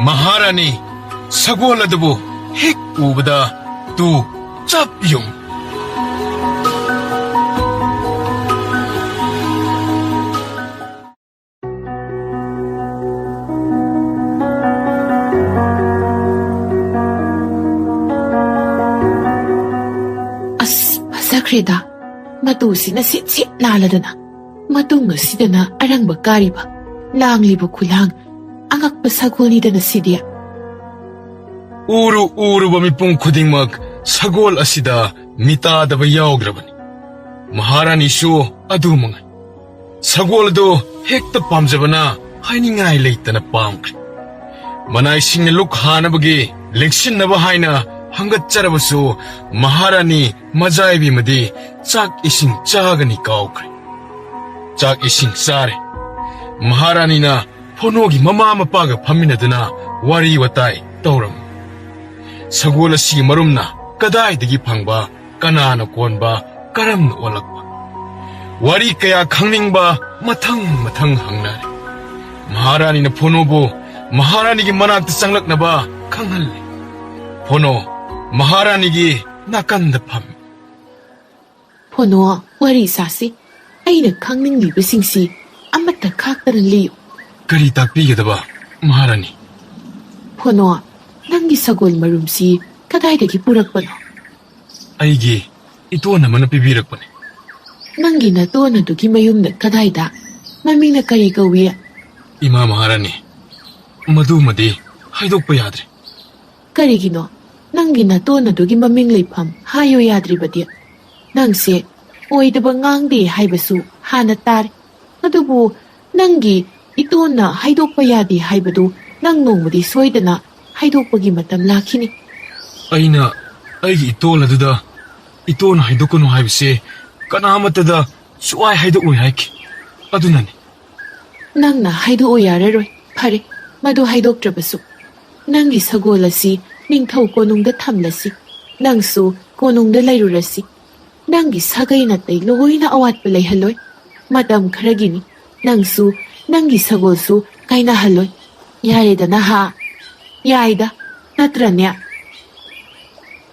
Maharani sagol adabu hek ubada tu chap yung. Fazakreda, matusina sit naladana. Matung sidana arang bakariba. Lang libo kulang. Angak pasagol ni dana sidia. Uru bamipung khudingmak sagol asida mita daba yaugrabani. Maharani shu adu mangai. Sagol do hekta pamjabana hainingai leitana pamkri. Manai singna luk hanabagi leksin naba haina hangat charabasu Maharani majaibi madi chak ising chagani kaukri. Chak ising sare. Maharani na phonogi mama mapaga phaminaduna wari watai tauram. Sagol asi marumna kadai dagi phangba kanana konba karamna olakba. Wari kaya khangningba mathang hangnare. Maharani na phonobu Maharani gi manakta changlaknaba khanghalle. Phono Maharani gi nakanda pham. Phono wari sasi. Aina khangning liba singsi amata khaktaran liyo. Kari takpigedaba Maharani. Phono nangi sagol marumsi kadaidagi purakpano. Aigi itona mana pibirakpane. Nangi na tona dugi mayumna kadaida mamingna kari kawiya. Ima Maharani madumadi haidokpa yadre. Karigino nangi na tona dugi maming leipam hayo yadribadi. Nangse oidaba ngangdi haibasu hana tare. Adubu nangi itona haidokpa yadi haibadu nang nongmadi soidana haidokpagi matam lakhini. Aina aigi itoladada itona haidokano haibase kanamatada suai haidokoi haiki. Adunani. Nangna haido oyararoi. Pare, madu haidoktrabasu. Nangi sagolasi ningthau konungda thamlasi. Nangsu konungda lairurasi. Nangi sagai natai loina awatpa leihaloi. Madam kharagini. Nangsu nangi sagolsu kaina haloi. Yareda na ha. Yaida. Natranya.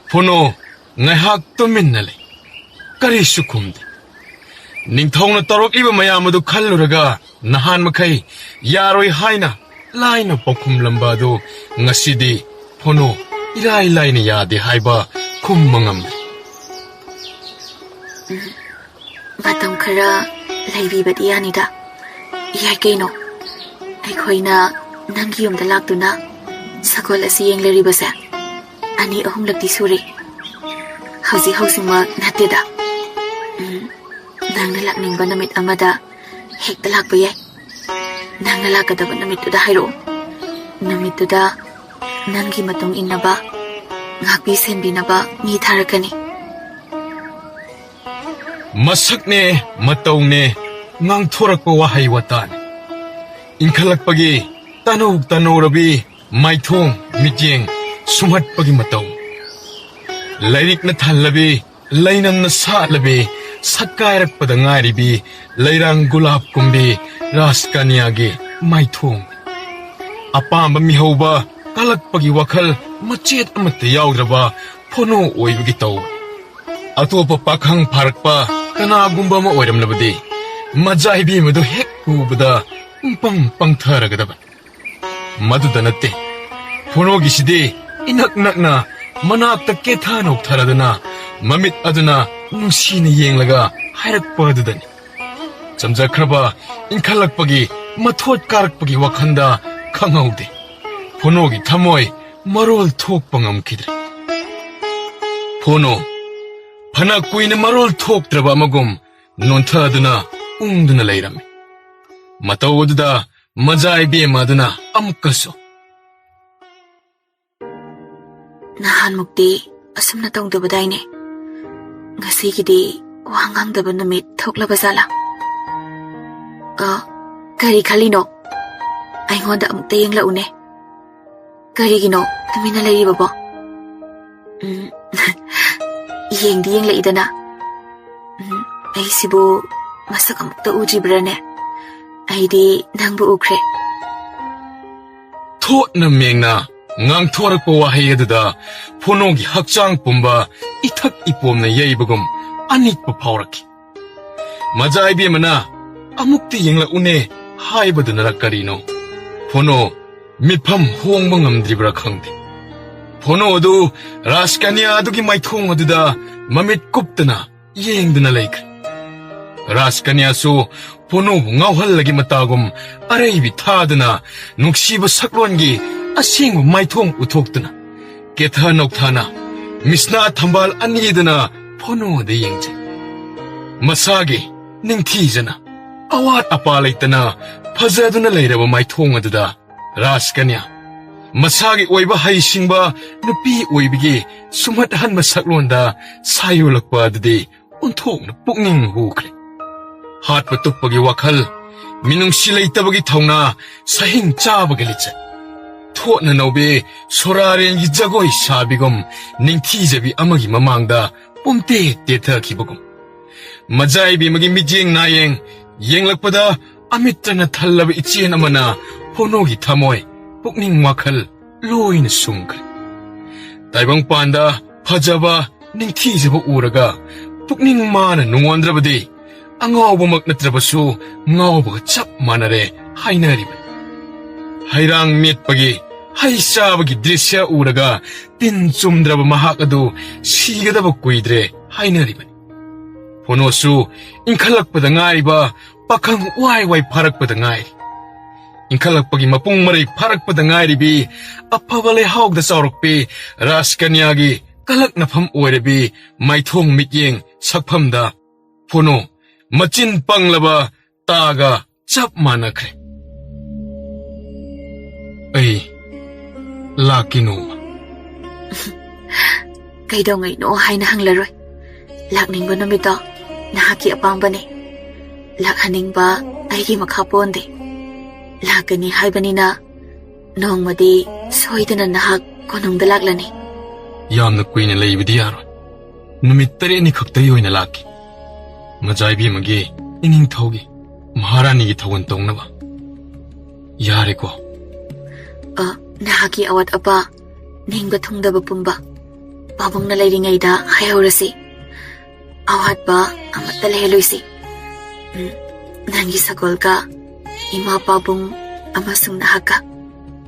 Phono ngaihak tuminnale. Kari sukumde. Ningthongna tarok iba mayamadu khalluraga nahan makai yaroi haina laina pokum lambado ngasidi phono irai laina yade haiba kummangam. Matam khara laibibadi yanida. Yai kaino. Aikhoina nangi yumda laktuna sagol asi yengleribase. Ani ahum lakti suri. Hausi nateda. Nang nalakningba namit amada hekta lakpa yai. Nang nalakadaba namituda hairo. Namituda nangi matung innaba ngakbi senbinaba mi tharakani. Masakne mataune ngang thorakpa wahai watan. Inkhalakpagi tanaurabi maithong mityeng sumhatpagi matau. Lairik na thallabi lainam na saatlabi satkairakpada ngairibi lairang gulab kumbi raskanyagi maithong. Apamba mihauba kalakpagi wakhal machet amata yaudraba phono oibagi tau. Atopa pakhang pharakpa kanagumba ma oiramlabadi majaibi madu hek ubada pangtharagadaba. Maduda natte phono gisidi inak nakna manakta kethana uktharadana mamit aduna nungsina yenglaga hairakpa adudani. Chamjakhraba inkhalakpagi mathot karakpagi wakhanda khangaude. Phonogi thamoi marol thokpa ngamkhidre. Phono phana kuina marol thoktraba amagum nonthaduna ungduna leirame. Matawuda majaibi maduna amkaso. Nahan mukti asumna tongdabadaine. Ngasigidi wahangangdaba namit thoklabazala. Kari khalino. Aingonda amukta yenglaune. Karigino tumina lairibabo. Yengdi yenglaidana. Aisibu masuk amukta ujibrane. Aidi nangbu ukre. ꯊꯣꯠꯅ ꯃꯦꯡꯅ ꯉꯥꯡꯊꯣꯔꯛꯄ ꯋꯥꯍꯩ ꯑꯗꯨꯗ ꯐꯣꯅꯣꯒꯤ ꯍꯛꯆꯥꯡ ꯄꯨꯝꯕ ꯏꯊꯛ ꯏꯄꯣꯝꯅ ꯌꯩꯕꯒꯨꯝ ꯑꯅꯤꯛꯄ ꯐꯥꯎꯔꯛꯈꯤ꯫ ꯃꯖꯥꯏꯕꯤ ꯑꯃꯅ ꯑꯃꯨꯛꯇ ꯌꯦꯡꯂꯛꯎꯅꯦ ꯍꯥꯏꯕꯗꯨꯅꯔ ꯀꯔꯤꯅꯣ ꯐꯣꯅꯣ ꯃꯤꯠꯐꯝ ꯍꯣꯡꯕ ꯉꯝꯗ꯭ꯔꯤꯕ꯭ꯔꯥ ꯈꯪꯗꯦ꯫ ꯐꯣꯅꯣ ꯑꯗꯨ ꯔꯥꯖꯀꯟꯌꯥ ꯑꯗꯨꯒꯤ ꯃꯥꯏꯊꯣꯡ ꯑꯗꯨꯗ ꯃꯃꯤꯠ ꯀꯨꯞꯇꯅ ꯌꯦꯡꯗꯨꯅ ꯂꯩꯈ꯭ꯔꯦ꯫ ꯔꯥꯖꯀꯟꯌꯥꯁꯨ ꯐꯣꯅꯣꯕꯨ ꯉꯥꯎꯍꯜꯂꯒꯤ ꯃꯇꯥꯒꯨꯝ ꯑꯔꯩꯕꯤ ꯊꯥꯗꯨꯅ ꯅꯨꯡꯁꯤꯕ ꯁꯛꯂꯣꯟꯒꯤ ꯑꯁꯦꯡꯕ ꯃꯥꯏꯊꯣꯡ ꯎꯠꯊꯣꯛꯇꯨꯅ ꯀꯦꯊ ꯅꯧꯊꯥꯅ ꯃꯤꯁꯅꯥ ꯊꯝꯕꯥꯜ ꯑꯅꯤꯗꯨꯅ ꯐꯣꯅꯣꯗ ꯌꯦꯡꯖꯩ꯫ ꯃꯁꯥꯒꯤ ꯅꯤꯡꯊꯤꯖꯅ ꯑꯋꯥꯠ ꯑꯄꯥ ꯂꯩꯇꯅ ꯐꯖꯗꯨꯅ ꯂꯩꯔꯕ ꯃꯥꯏꯊꯣꯡ ꯑꯗꯨꯗ ꯔꯥꯖꯀꯟꯌꯥ ꯃꯁꯥꯒꯤ ꯑꯣꯏꯕ ꯍꯩꯁꯤꯡꯕ ꯅꯨꯄꯤ ꯑꯣꯏꯕꯒꯤ ꯁꯨꯝꯍꯠꯍꯟꯕ ꯁꯛꯂꯣꯟꯗ ꯁꯥꯌꯣꯜꯂꯛꯄ ꯑꯗꯨꯗꯤ ꯑꯣꯟꯊꯣꯛꯅ ꯄꯨꯛꯅꯤꯡ ꯍꯨꯈ꯭ꯔꯦ꯫ ꯍꯥꯠꯄ ꯇꯨꯞꯄꯒꯤ ꯋꯥꯈꯜ, ꯃꯤꯅꯨꯡꯁꯤ ꯂꯩꯇꯕꯒꯤ ꯊꯧꯅꯥ, ꯁꯍꯤꯡ ꯆꯥꯕꯒꯤ ꯂꯤꯆꯠ, ꯊꯣꯠꯅ ꯅꯧꯕꯤ ꯁꯣꯔꯥꯔꯦꯟꯒꯤ ꯖꯒꯣꯏ ꯁꯥꯕꯤꯒꯨꯝ ꯅꯤꯡꯊꯤꯖꯕꯤ ꯑꯃꯒꯤ ꯃꯃꯥꯡꯗ ꯄꯨꯝꯇꯦꯛ ꯇꯦꯊꯈꯤꯕꯒꯨꯝ ꯃꯖꯥꯏꯕꯤ ꯑꯃꯒꯤ ꯃꯤꯠꯌꯦꯡ ꯅꯥꯌꯦꯡ ꯌꯦꯡꯂꯛꯄꯗ ꯑꯃꯤꯠꯇꯅ ꯊꯜꯂꯕ ꯏꯆꯦꯟ ꯑꯃꯅ ꯐꯣꯅꯣꯒꯤ ꯊꯃꯣꯏ, ꯄꯨꯛꯅꯤꯡ ꯋꯥꯈꯜ ꯂꯣꯏꯅ ꯁꯨꯝꯈ꯭ꯔꯦ꯫ ꯇꯥꯏꯕꯪꯄꯥꯟꯗ ꯐꯖꯕ ꯅꯤꯡꯊꯤꯖꯕ ꯎꯔꯒ ꯄꯨꯛꯅꯤꯡ ꯃꯥꯅ ꯅꯨꯡꯉꯣꯟꯗ꯭ꯔꯕꯗꯤ ꯑꯉꯥꯎꯕꯃꯛ ꯅꯠꯇ꯭ꯔꯕꯁꯨ ꯉꯥꯎꯕꯒ ꯆꯞ ꯃꯥꯟꯅꯔꯦ ꯍꯥꯏꯅꯔꯤꯕꯅꯤ꯫ ꯍꯩꯔꯥꯡ ꯃꯦꯠꯄꯒꯤ ꯍꯩ ꯆꯥꯕꯒꯤ ꯗ꯭ꯔꯤꯁ꯭ꯌ ꯎꯔꯒ ꯇꯤꯟ ꯆꯨꯝꯗ꯭ꯔꯕ ꯃꯍꯥꯛ ꯑꯗꯨ ꯁꯤꯒꯗꯕ ꯀꯨꯏꯗ꯭ꯔꯦ ꯍꯥꯏꯅꯔꯤꯕꯅꯤ꯫ ꯐꯣꯅꯣꯁꯨ ꯏꯟꯈꯠꯂꯛꯄꯗ ꯉꯥꯏꯔꯤꯕ ꯄꯥꯈꯪ ꯋꯥꯏ ꯋꯥꯏ ꯐꯥꯔꯛꯄꯗ ꯉꯥꯏꯔꯤ꯫ ꯏꯟꯈꯠꯂꯛꯄꯒꯤ ꯃꯄꯨꯡ ꯃꯔꯩ ꯐꯥꯔꯛꯄꯗ ꯉꯥꯏꯔꯤꯕꯤ ꯑꯐꯕ ꯂꯩꯍꯥꯎꯗ ꯆꯥꯎꯔꯛꯄꯤ ꯔꯥꯖꯀꯟꯌꯥꯒꯤ ꯀꯂꯛꯅꯐꯝ ꯑꯣꯏꯔꯕꯤ ꯃꯥꯏꯊꯣꯡ ꯃꯤꯠꯌꯦꯡ ꯁꯛꯐꯝꯗ ꯐꯣꯅꯣ ꯃꯆꯤꯟ ꯄꯪꯂꯕ ꯇꯥꯒ ꯆꯞ ꯃꯥꯟꯅꯈ꯭ꯔꯦ꯫ ꯑꯩ ꯂꯥꯛꯀꯦ ꯅꯣꯡꯃ꯫ ꯀꯩꯗꯧꯉꯩꯅꯣ ꯍꯥꯏꯅ ꯍꯪꯂꯔꯣꯏ꯫ ꯂꯥꯛꯅꯤꯡꯕ ꯅꯨꯃꯤꯠꯇꯣ ꯅꯍꯥꯛꯀꯤ ꯑꯄꯥꯝꯕꯅꯤ꯫ ꯂꯥꯛꯍꯟꯅꯤꯡꯕ ꯑꯩꯒꯤ ꯃꯈꯥ ꯄꯣꯟꯗꯦ꯫ ꯂꯥꯛꯀꯅꯤ ꯍꯥꯏꯕꯅꯤꯅ ꯅꯣꯡꯃꯗꯤ ꯁꯣꯏꯗꯅ ꯅꯍꯥꯛ ꯀꯣꯅꯨꯡꯗ ꯂꯥꯛꯂꯅꯤ꯫ ꯌꯥꯝꯅ ꯀꯨꯏꯅ ꯂꯩꯕꯗꯤ ꯌꯥꯔꯣꯏ꯫ ꯅꯨꯃꯤꯠ 8ꯅꯤ ꯈꯛꯇꯒꯤ ꯑꯣꯏꯅ ꯂꯥꯛꯈꯤ꯫ ꯃꯖꯥꯏꯕꯤ ꯑꯃꯒꯤ ꯏꯅꯤꯡꯊꯧꯒꯤ ꯃꯍꯥꯔꯥꯅꯤꯒꯤ ꯊꯧꯒꯜ ꯇꯧꯅꯕ꯫ ꯌꯥꯔꯦꯀꯣ? ꯅꯍꯥꯛꯀꯤ ꯑꯋꯥꯠ ꯑꯄꯥ, ꯅꯤꯡꯕ ꯊꯨꯡꯗꯕ ꯄꯨꯝꯕ ꯄꯥꯕꯨꯡꯅ ꯂꯩꯔꯤꯉꯩꯗ ꯍꯥꯏꯍꯧꯔꯁꯤ꯫ ꯑꯋꯥꯠꯄ ꯑꯃꯠꯇ ꯂꯩꯍꯜꯂꯣꯏꯁꯤ꯫ ꯅꯪꯒꯤ ꯁꯒꯣꯜꯒ ꯏꯃꯥ ꯄꯥꯕꯨꯡ ꯑꯃꯁꯨꯡ ꯅꯍꯥꯛꯀ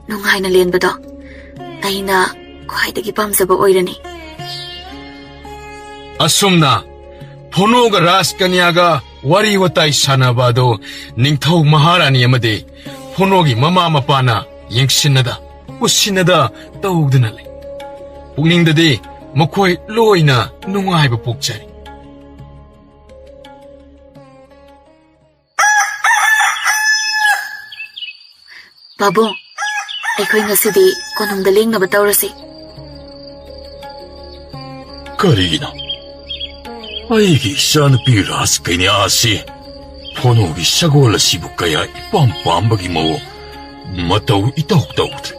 ꯅꯨꯡꯉꯥꯏꯅ ꯂꯦꯟꯕꯗꯣ ꯑꯩꯅ ꯈ꯭ꯋꯥꯏꯗꯒꯤ ꯄꯥꯝꯖꯕ ꯑꯣꯏꯔꯅꯤ꯫ ꯑꯁꯨꯝꯅ ꯐꯣꯅꯣꯒ ꯔꯥꯖꯀꯟꯌꯥꯒ ꯋꯥꯔꯤ ꯋꯥꯇꯥꯏ ꯁꯥꯟꯅꯕ ꯑꯗꯨ ꯅꯤꯡꯊꯧ ꯃꯍꯥꯔꯥꯅꯤ ꯑꯃꯗꯤ ꯐꯣꯅꯣꯒꯤ ꯃꯃꯥ ꯃꯄꯥꯅ ꯌꯦꯡꯁꯤꯟꯅꯗ ꯎꯁꯤꯟꯅꯗ ꯇꯧꯗꯨꯅ ꯂꯩ꯫ ꯄꯨꯛꯅꯤꯡꯗꯗꯤ ꯃꯈꯣꯏ ꯂꯣꯏꯅ ꯅꯨꯡꯉꯥꯏꯕ ꯄꯣꯛꯆꯔꯤ꯫ ꯄꯥꯕꯨꯡ, ꯑꯩꯈꯣꯏ ꯉꯁꯤꯗꯤ ꯀꯣꯅꯨꯡꯗ ꯂꯦꯡꯅꯕ ꯇꯧꯔꯁꯤ꯫ ꯀꯔꯤꯒꯤꯅꯣ? ꯑꯩꯒꯤ ꯏꯆꯥꯅꯨꯄꯤ ꯔꯥꯖꯀꯟꯌꯥ ꯑꯁꯤ ꯐꯣꯅꯣꯒꯤ ꯁꯒꯣꯜ ꯑꯁꯤꯕꯨ ꯀꯌꯥ ꯏꯄꯥꯝ ꯄꯥꯝꯕꯒꯤ ꯃꯑꯣꯡ ꯃꯇꯧ ꯏꯇꯧ ꯇꯧꯗ꯭ꯔꯦ꯫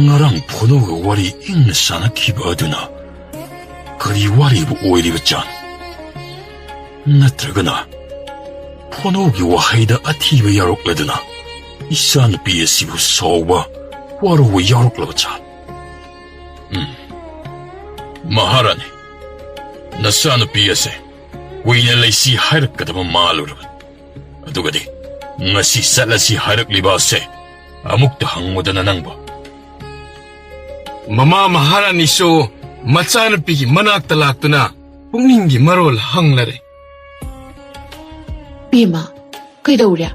ꯉꯔꯥꯡ ꯐꯣꯅꯣꯒ ꯋꯥꯔꯤ ꯏꯪꯅ ꯁꯥꯟꯅꯈꯤꯕ ꯑꯗꯨꯅ ꯀꯔꯤ ꯋꯥꯔꯤꯕꯨ ꯑꯣꯏꯔꯤꯕꯖꯥꯠꯅꯣ? ꯅꯠꯇ꯭ꯔꯒꯅ ꯐꯣꯅꯣꯒꯤ ꯋꯥꯍꯩꯗ ꯑꯊꯤꯕ ꯌꯥꯎꯔꯛꯂꯗꯨꯅ ꯏꯆꯥꯅꯨꯄꯤ ꯑꯁꯤꯕꯨ ꯁꯥꯎꯕ ꯋꯥꯔꯧꯕ ꯌꯥꯎꯔꯛꯂꯕꯖꯥꯠꯅꯣ? ꯃꯍꯥꯔꯥꯅꯤ, ꯅꯆꯥꯅꯨꯄꯤ ꯑꯁꯦ ꯀꯨꯏꯅ ꯂꯩꯁꯤ ꯍꯥꯏꯔꯛꯀꯗꯕ ꯃꯥꯜꯂꯨꯔꯕꯅꯤ꯫ ꯑꯗꯨꯒꯗꯤ ꯉꯁꯤ ꯆꯠꯂꯁꯤ ꯍꯥꯏꯔꯛꯂꯤꯕ ꯑꯁꯦ ꯑꯃꯨꯛꯇ ꯍꯪꯉꯨꯗꯅ ꯅꯪꯕꯨ꯫ ꯃꯃꯥ ꯃꯍꯥꯔꯥꯅꯤꯁꯨ ꯃꯆꯥꯅꯨꯄꯤꯒꯤ ꯃꯅꯥꯛꯇ ꯂꯥꯛꯇꯨꯅ ꯄꯨꯛꯅꯤꯡꯒꯤ ꯃꯔꯣꯜ ꯍꯪꯂꯔꯦ꯫ ꯕꯦꯝꯃ, ꯀꯩꯗꯧꯔꯦ?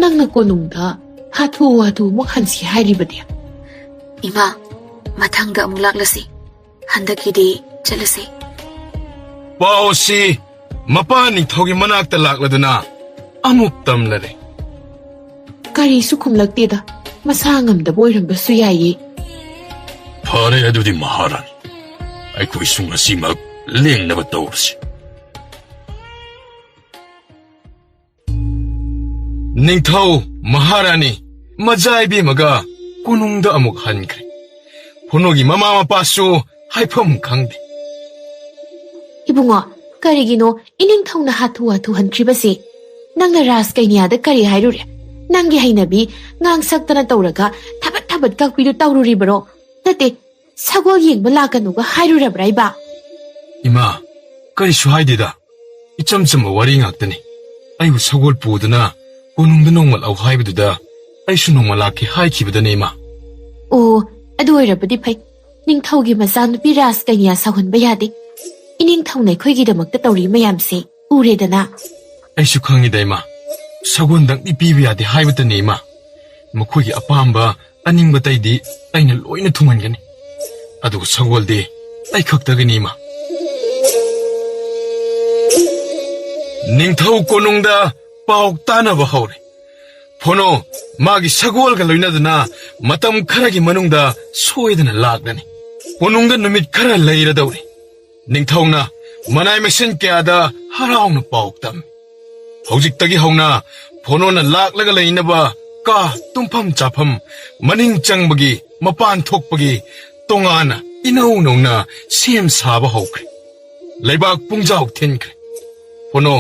ꯅꯪꯅ ꯀꯣꯅꯨꯡꯗ ꯍꯥꯊꯨ ꯑꯃꯨꯛ ꯍꯟꯁꯤ ꯍꯥꯏꯔꯤꯕꯗꯤ? ꯏꯃꯥ, ꯃꯊꯪꯗ ꯑꯃꯨꯛ ꯂꯥꯛꯂꯁꯤ꯫ ꯍꯟꯗꯛꯀꯤꯗꯤ ꯆꯠꯂꯁꯤ꯫ ꯄꯥꯎ ꯑꯁꯤ ꯃꯄꯥ ꯅꯤꯡꯊꯧꯒꯤ ꯃꯅꯥꯛꯇ ꯂꯥꯛꯂꯗꯨꯅ ꯑꯃꯨꯛ ꯇꯝꯂꯔꯦ꯫ ꯀꯔꯤꯁꯨ ꯈꯨꯝꯂꯛꯇꯦꯗ. ꯃꯁꯥ ꯉꯝꯗꯕ ꯑꯣꯏꯔꯝꯕꯁꯨ ꯌꯥꯏꯌꯦ꯫ ꯐꯔꯦ ꯑꯗꯨꯗꯤ ꯃꯍꯥꯔꯥꯅꯤ, ꯑꯩꯈꯣꯏꯁꯨ ꯉꯁꯤꯃꯛ ꯂꯦꯡꯅꯕ ꯇꯧꯔꯁꯤ꯫ ꯅꯤꯡꯊꯧ ꯃꯍꯥꯔꯥꯅꯤ ꯃꯖꯥꯏꯕꯤ ꯑꯃꯒ ꯀꯣꯅꯨꯡꯗ ꯑꯃꯨꯛ ꯍꯟꯈ꯭ꯔꯦ꯫ ꯐꯣꯅꯣꯒꯤ ꯃꯃꯥ ꯃꯄꯥꯁꯨ ꯍꯥꯏꯐꯝ ꯈꯪꯗꯦ꯫ ꯏꯕꯨꯡꯉꯣ, ꯀꯔꯤꯒꯤꯅꯣ ꯏꯅꯤꯡꯊꯧꯅ ꯍꯥꯊꯨ ꯍꯥꯊꯨ ꯍꯟꯈ꯭ꯔꯤꯕꯁꯤ? ꯅꯪꯅ ꯔꯥꯖ ꯀꯩꯅ꯭ꯌꯥꯗ ꯀꯔꯤ ꯍꯥꯏꯔꯨꯔꯦ? ꯅꯪꯒꯤ ꯍꯩꯅꯕꯤ ꯉꯥꯡ ꯁꯛꯇꯅ ꯇꯧꯔꯒ ꯊꯕꯠ ꯊꯕꯠ ꯀꯛꯄꯤꯗꯨ ꯇꯧꯔꯨꯔꯤꯕꯔꯣ? ꯅꯠꯇꯦ, ꯁꯒꯣꯜ ꯌꯦꯡꯕ ꯂꯥꯛꯀꯅꯨꯒ ꯍꯥꯏꯔꯨꯔꯕ꯭ꯔꯥ ꯏꯕꯥ? 이마, 그리수 하이디다. 이점점 와리 ngaktani. 아이고 서골 부드나 고농도 농말 아우 하이브드다. 아이수 농말 라키 하이키브드네 이마. ꯑꯣ, ꯑꯗꯨ ꯑꯣꯏꯔꯕꯗꯤ ꯐꯩ. ꯅꯤꯡꯊꯧꯒꯤ ꯃꯆꯥꯅꯨꯄꯤ ꯔꯥꯖ ꯀꯩꯅ꯭ꯌꯥ ꯁꯥꯎꯍꯟꯕ ꯌꯥꯗꯦ. ꯏꯅꯤꯡꯊꯧꯅ ꯑꯩꯈꯣꯏꯒꯤꯗꯃꯛꯇ ꯇꯧꯔꯤ ꯃꯌꯥꯝꯁꯦ ꯎꯔꯦꯗꯅ. 아이수 강이다 이마. 서곤당이 비비야데 하이브드네 이마. मखोगी अपाम्बा अनिंगबा तैदी अइना लोइना थुमनगनी अदु सगोलदे अइ खक्तगनी मा निंगथौ कोनुंगदा पाउ तानाबा हौरे फोनो मागी सगोलगा लोइनादना मतम खरागी मनुंगदा सोयदना लागदनी कोनुंगदा नुमित खरा लैरदौरे निंगथौना मनाय मेसिन क्यादा हराउना पाउ तम हौजिक्तगी हौना फोनोना लागलगा लैनबा का तुम्फम चाफम मनिंग चंगबगी मपान थोकपगी तोंगाना इनौ नौना सेम साबा हौख्रे लैबाक पुंजाउ थेनख्रे फोनो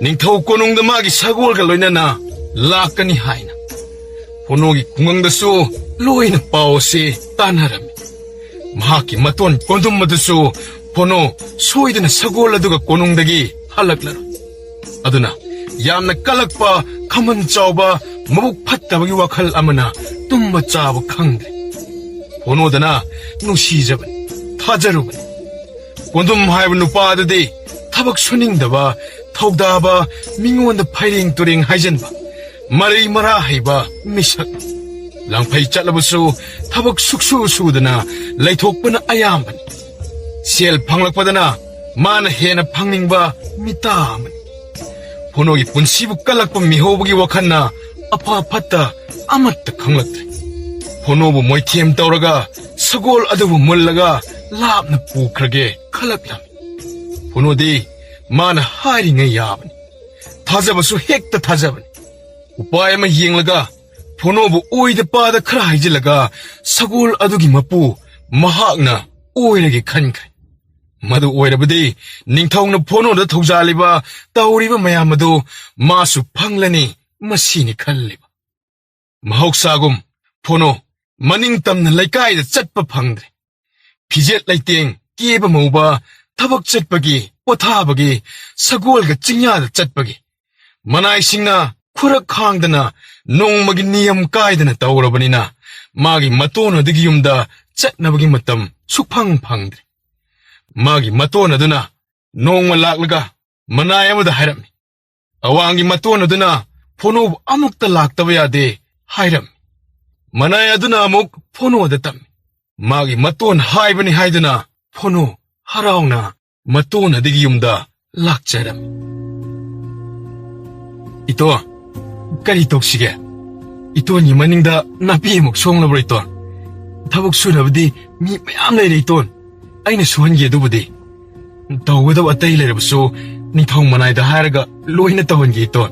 निंगथौ कोनुंगदा मागी सगोलगा लोइनाना लाकनी हाइना फोनोगी खुंगंगदसु लोइना पाओसे तानारमी महाकी मतोन कोंदुमदसु फोनो सोइदना सगोल अदुगा कोनुंगदगी हलक्लरो अदुना यामना कलकपा खमन चावबा मबुक फत्तबगी वखल अमना तुम्बा चाब खंगद्रे फोनोदना नुसीजबन थाजरुबन कोंदुम हाइब नुपाददि थबक सुनिंगदबा थौदाबा मिंगोंद फाइरिंग तुरिंग हाइजनबा मरै मरा हाइबा मिसक लांफै चलबसु थबक सुक्सु सुदना लैथोकपना अयामबन सेल फंगलकपदना मान हेना फंगनिंगबा मितामन फोनोगी पुंसीबु कलकपा मिहोबगी वखन्ना अफा फत्ता अमत्त खंगलक्त्रे फोनोबु मोइथेम तौरगा सगोल अदुबु मुल्लगा लापना पुख्रगे खलकलम फोनोदी मान हारिंगे याबनी थाजबसु हेक्ता थाजबनी उपाय अमा येंगलगा फोनोबु ओइदा पादा खरा हाइजिलगा सगोल अदुगी मपु महाक्ना ओइरगे खनख्रे मदु ओइरबदी निंगथौना फोनोदा थौजालिबा तौरिबा मयामदु मासु फंगलनी मसीनी खल्लिबा महौसागुम फोनो मनिंग तमना लैकाइदा चटपा फंगद्रे फिजेट लैतेंग केबा मौबा थबक चटपगी पोथाबगी सगोलगा चिंयादा चटपगी मनाइसिंगना खुरक खांगदना नोंमगी नियम कायदना तौरबनिना मागी मतोनदगी युमदा चटनबगी मतम सुफंग फंगद्रे मागी मतोनदुना नोंमा लाक्लगा मनाय अमदा हाइरमनी अवांगी मतोनदुना फोनो अमुक्ता लाक्तबा यादे हाइरम मनाय अदुना अमुक फोनोदा तम्मी मागी मतोन हाइबनी हाइदुना फोनो हराउना मतोनदगी युमदा लाक्चरम इतो करी तोक्सिगे इतोनी मनिंगदा नापी अमुक सोंगलब्रो इतोन थबक सुनबदी मी मयाम लैरे इतोन अइना सुहनगे दुबदी तौगदब अतै लैरबसु निंथौ मनायदा हारगा लोइना तौहनगे इतोन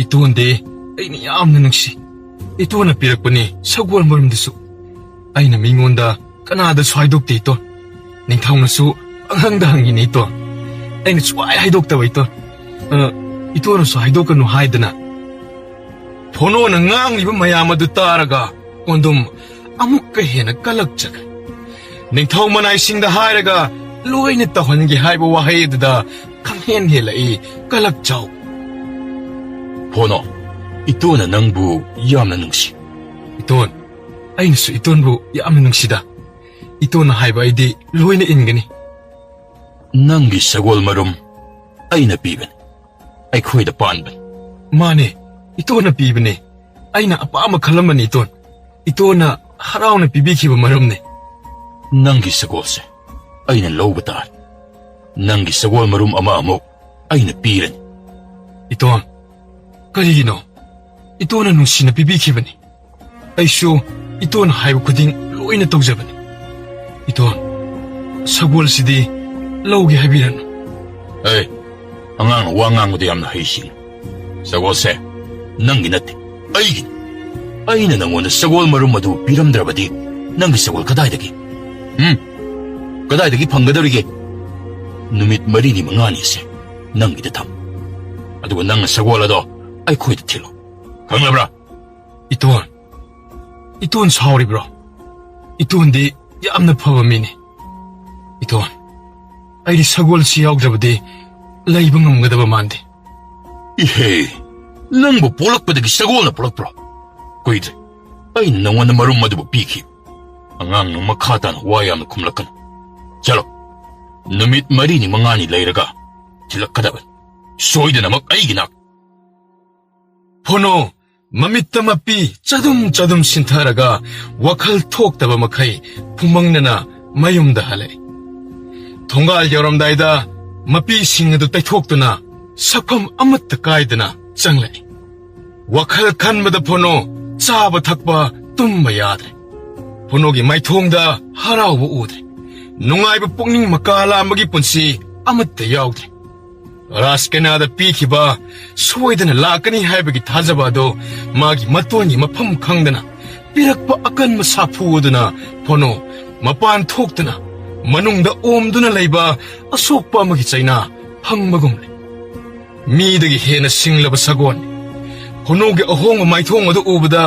इतोनदे अइना यामना नुंसी इतोना पिरकपनी Sagol मरुमदसु अइना मिंगोंदा Kannada स्वाइदोक्ते इतोन निंथौनसु अंहंगदा हंगिने इतोन अइना स्वाइ हाइदोक्तबा इतोन इतोनसु हाइदोकनु हाइदना फोनोना ngangliba mayam adu taraga kondum amukka hena kalakchakre निंथौ मनाइसिंगदा हायरगा लोइना तहनगे हाइबा वाहैददा खंहेन हेलाई कलक चाउ फोनो इतोना नंगबु यामना नुंसी इतोन अइनसु इतोनबु यामना नुंसीदा इतोना हाइबा आइदि लोइना इनगनी नंगी सगोल मरुम अइना पीबन अइखोइदा पानबन माने इतोना पीबने अइना अपामा खलमनी इतोना हराउना पीबिखिबा मरुमने नंगी सगोल से अइना लौबा तार नंगी सगोल मरुम अमा अमुक अइना पीरन इतोन करिगिनो इतोना नुंसीना पीबिखिबनी अइसु इतोना हाइबा खुदिंग लोइना तौजबनी इतोन सगोल सिदी लौगे हाइबिरनु ए अंगांग वांगांगदे यामना हाइसिंग सगोल से नंगी नत्ते अइगी अइना नंगोना सगोल मरुम अदु पीरमद्रबदी नंगी सगोल कदाइदगी कदाइदगी फंगदौरिगे ꯅꯨꯃꯤꯠ ꯃꯔꯤꯅꯤ ꯃꯉꯥꯅꯤꯁꯦ ꯅꯪꯒꯤꯗ ꯊꯝ ꯑꯗꯨꯒ ꯅꯪꯅ ꯁꯒꯣꯜ ꯑꯗꯣ ꯑꯩꯈꯣꯏꯗ ꯊꯤꯜꯂꯨ ꯈꯪꯂꯕ꯭ꯔꯥ 이톤 사오리브로 이톤디 얌나 파바미니 이톤 아이리 사골시 야옥자부디 라이브 응가다바 만디 이헤 낭보 볼락바닥이 사고나 볼락브로 거이들 아이 너와나 마rum마드보 비키 앙앙 마카단 와야나 쿰락간 잘로 누밋 마리니 망아니 레이라가 딜락하다반 소이드나 막 아이기나 포노 마미따 마삐 짜둠짜둠 신타라가 와칼 톡다바 마카이 풍망나나 마욤다 할레 동갈 여름다이다 마삐 싱어도 따이톡드나 사팜 아무따 까이드나 짱레 와칼 칸마다 포노 짜바 탁바 tumma yaadre ponogi mai thongda harauba udre nungaiba pukning makala amagi punsi amatta yaudre raskanada pikhiba soidana lakani haibagi thajaba do magi matoni mafam khangdana pirakpa akanma saphuduna pono mapan thoktana manungda omduna leiba asokpa amagi chaina phangmagumle midagi hena singlaba sagon ponogi ahonga mai thongada ubada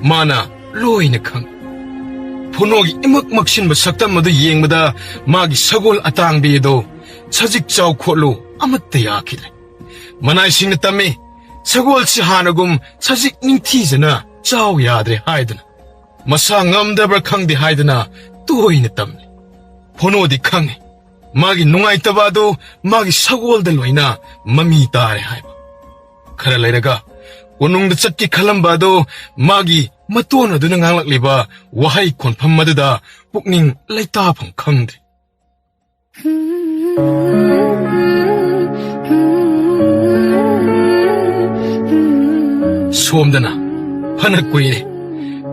mana loina khang ponogi imak maksinba saktam adu yengmada magi sagol atangbi do chajik chaw kholu amatta yakidre manai singna tami sagol si hanagum chajik ningthi jana chaw yadre haidana masa ngamdabra khangdi haidana toina tamle ponodi khange magi nungai tabado magi sagol da loina mami tare haiba khara lairaga konungda chatki khalambado magi matona duna nganglakliba wahai khonpham madada pukning laitafam khangdre somdana hana kuire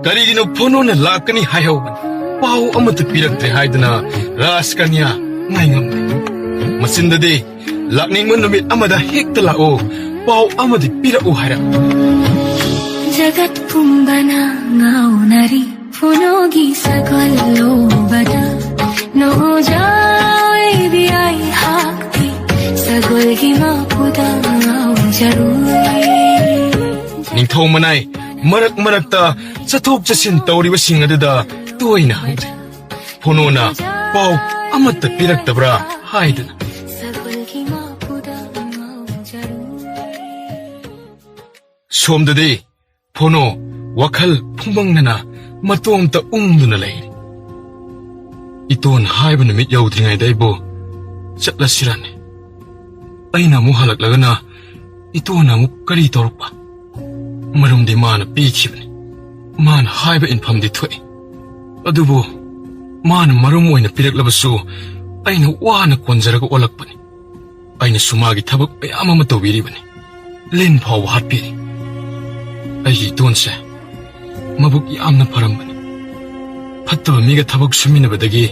karigino phonona lakani haihauban pau amata piraktre haidana raskanya ngaingamde masindade lakningman numit amada hekta lao pau amadi pirau haira जगत पुंबना गाउनारी फुनोगी सगलो बदा no जाए भी आई हाकती सगल की मापुदा गाउ जरूरी निंथौ मनाई मरक मरकता चथोक चसिन तौरिबा सिंग अदुदा तोइना हंगजे फोनोना पाउ अमत्ता पिरक्तब्रा हाइदना सगल की मापुदा गाउ जरूरी somdade pono wakal phumbangnana matomta ungduna leiri iton haiba numit yaudringai daibo chatla sirane aina mu halaklagana itona mu kari torpa marumdi mana pikhibne mana haiba infamdi thoi adubo mana marum oina piraklabasu aina wana konjaraga olakpani aina sumagi thabak mayam ama tawbiribani len phaw hatpiri ꯑꯩꯒꯤ ꯏꯇꯣꯟꯁꯦ ꯃꯕꯨꯛ ꯌꯥꯝꯅ ꯐꯔꯝꯕꯅꯤ ꯐꯠꯇꯕ ꯃꯤꯒ ꯊꯕꯛ ꯁꯨꯃꯤꯟꯅꯕꯗꯒꯤ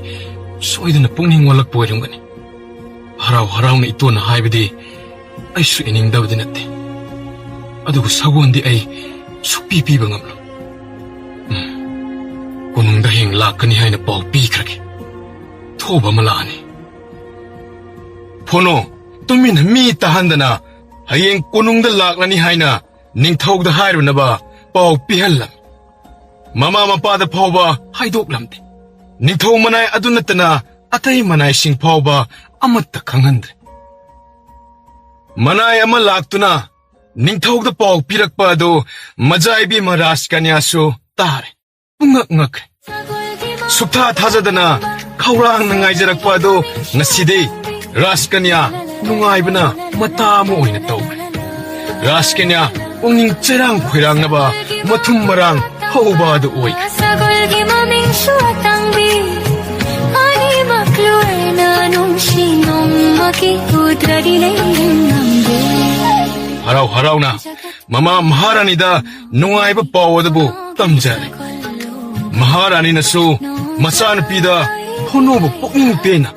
ꯁꯣꯏꯗꯅ ꯄꯨꯛꯅꯤꯡ ꯋꯥꯠꯂꯛꯄ ꯑꯣꯏꯔꯝꯒꯅꯤ ꯍꯔꯥꯎ ꯍꯔꯥꯎꯅ ꯏꯇꯣꯟꯅ ꯍꯥꯏꯕꯗꯤ ꯑꯩꯁꯨ ꯏꯅꯤꯡꯗꯕꯗꯤ ꯅꯠꯇꯦ ꯑꯗꯨꯕꯨ ꯁꯒꯣꯜꯗꯤ ꯑꯩ ꯁꯨꯛꯄꯤ ꯄꯤꯕ ꯉꯝꯂꯣꯏ ꯀꯣꯅꯨꯡꯗ ꯍꯌꯦꯡ ꯂꯥꯛꯀꯅꯤ ꯍꯥꯏꯅ ꯄꯥꯎ ꯄꯤꯈ꯭ꯔꯒꯦ ꯊꯣꯕ ꯑꯃ ꯂꯥꯛꯑꯅꯤ ꯐꯣꯅꯣ ꯇꯨꯃꯤꯟꯅ ꯃꯤ ꯇꯥꯍꯟꯗꯅ ꯍꯌꯦꯡ ꯀꯣꯅꯨꯡꯗ ꯂꯥꯛꯂꯅꯤ ꯍꯥꯏꯅ ꯅꯤꯡꯊꯧꯗ ꯍꯥꯏꯔꯨꯅꯕ ꯄꯥꯎ ꯄꯤꯍꯜꯂꯝ ꯃꯃꯥ ꯃꯄꯥꯗ ꯐꯥꯎꯕ ꯍꯥꯏꯗꯣꯛꯂꯝꯗꯦ ꯅꯤꯡꯊꯧ ꯃꯅꯥꯏ ꯑꯗꯨ ꯅꯠꯇꯅ ꯑꯇꯩ ꯃꯅꯥꯏꯁꯤꯡ ꯐꯥꯎꯕ ꯑꯃꯠꯇ ꯈꯪꯍꯟꯗ꯭ꯔꯦ ꯃꯅꯥꯏ ꯑꯃ ꯂꯥꯛꯇꯨꯅ ꯅꯤꯡꯊꯧꯗ ꯄꯥꯎ ꯄꯤꯔꯛꯄ ꯑꯗꯨ ꯃꯖꯥꯏꯕꯤ ꯃꯍꯥꯔꯥꯖ ꯀꯟꯌꯥꯁꯨ ꯇꯥꯔꯦ ꯄꯨꯡꯉꯛ ꯉꯛꯈ꯭ꯔꯦ ꯁꯨꯛꯊꯥ ꯊꯥꯖꯗꯅ ꯈꯧꯔꯥꯡꯅ ꯉꯥꯏꯖꯔꯛꯄ ꯑꯗꯨ ꯉꯁꯤꯗꯤ ꯔꯥꯖꯀꯟꯌꯥ ꯅꯨꯡꯉꯥꯏꯕꯅ ꯃꯇꯥ ꯑꯃ ꯑꯣꯏꯅ ꯇꯧꯈ꯭ꯔꯦ ꯔꯥꯖꯀꯟꯌꯥ ꯄꯨꯛꯅꯤꯡ ꯆꯩꯔꯥꯡ ꯈꯣꯏꯔꯥꯡꯅꯕ ꯃꯊꯨꯝ ꯃꯔꯥꯡ ꯍꯧꯕ ꯑꯗꯨ ꯑꯣꯏꯈ꯭ꯔꯦ ꯁꯒꯣꯜꯒꯤ ꯃꯃꯤꯡꯁꯨ ꯇꯥꯡꯕꯤ ꯑꯅꯤꯃꯛ ꯂꯣꯏꯅ ꯅꯨꯡꯁꯤ ꯅꯣꯡꯃꯒꯤ ꯎꯗ꯭ꯔꯗꯤ ꯂꯩꯉꯝꯗꯦ ꯍꯔꯥꯎ ꯍꯔꯥꯎꯅ ꯃꯃꯥ ꯃꯍꯥꯔꯥꯅꯤꯗ ꯅꯨꯡꯉꯥꯏꯕ ꯄꯥꯎ ꯑꯗꯨꯕꯨ ꯇꯝꯖꯔꯦ ꯃꯍꯥꯔꯥꯅꯤꯅꯁꯨ ꯃꯆꯥꯅꯨꯄꯤꯗ ꯐꯣꯅꯣꯕꯨ ꯄꯨꯛꯅꯤꯡ ꯄꯦꯟꯅ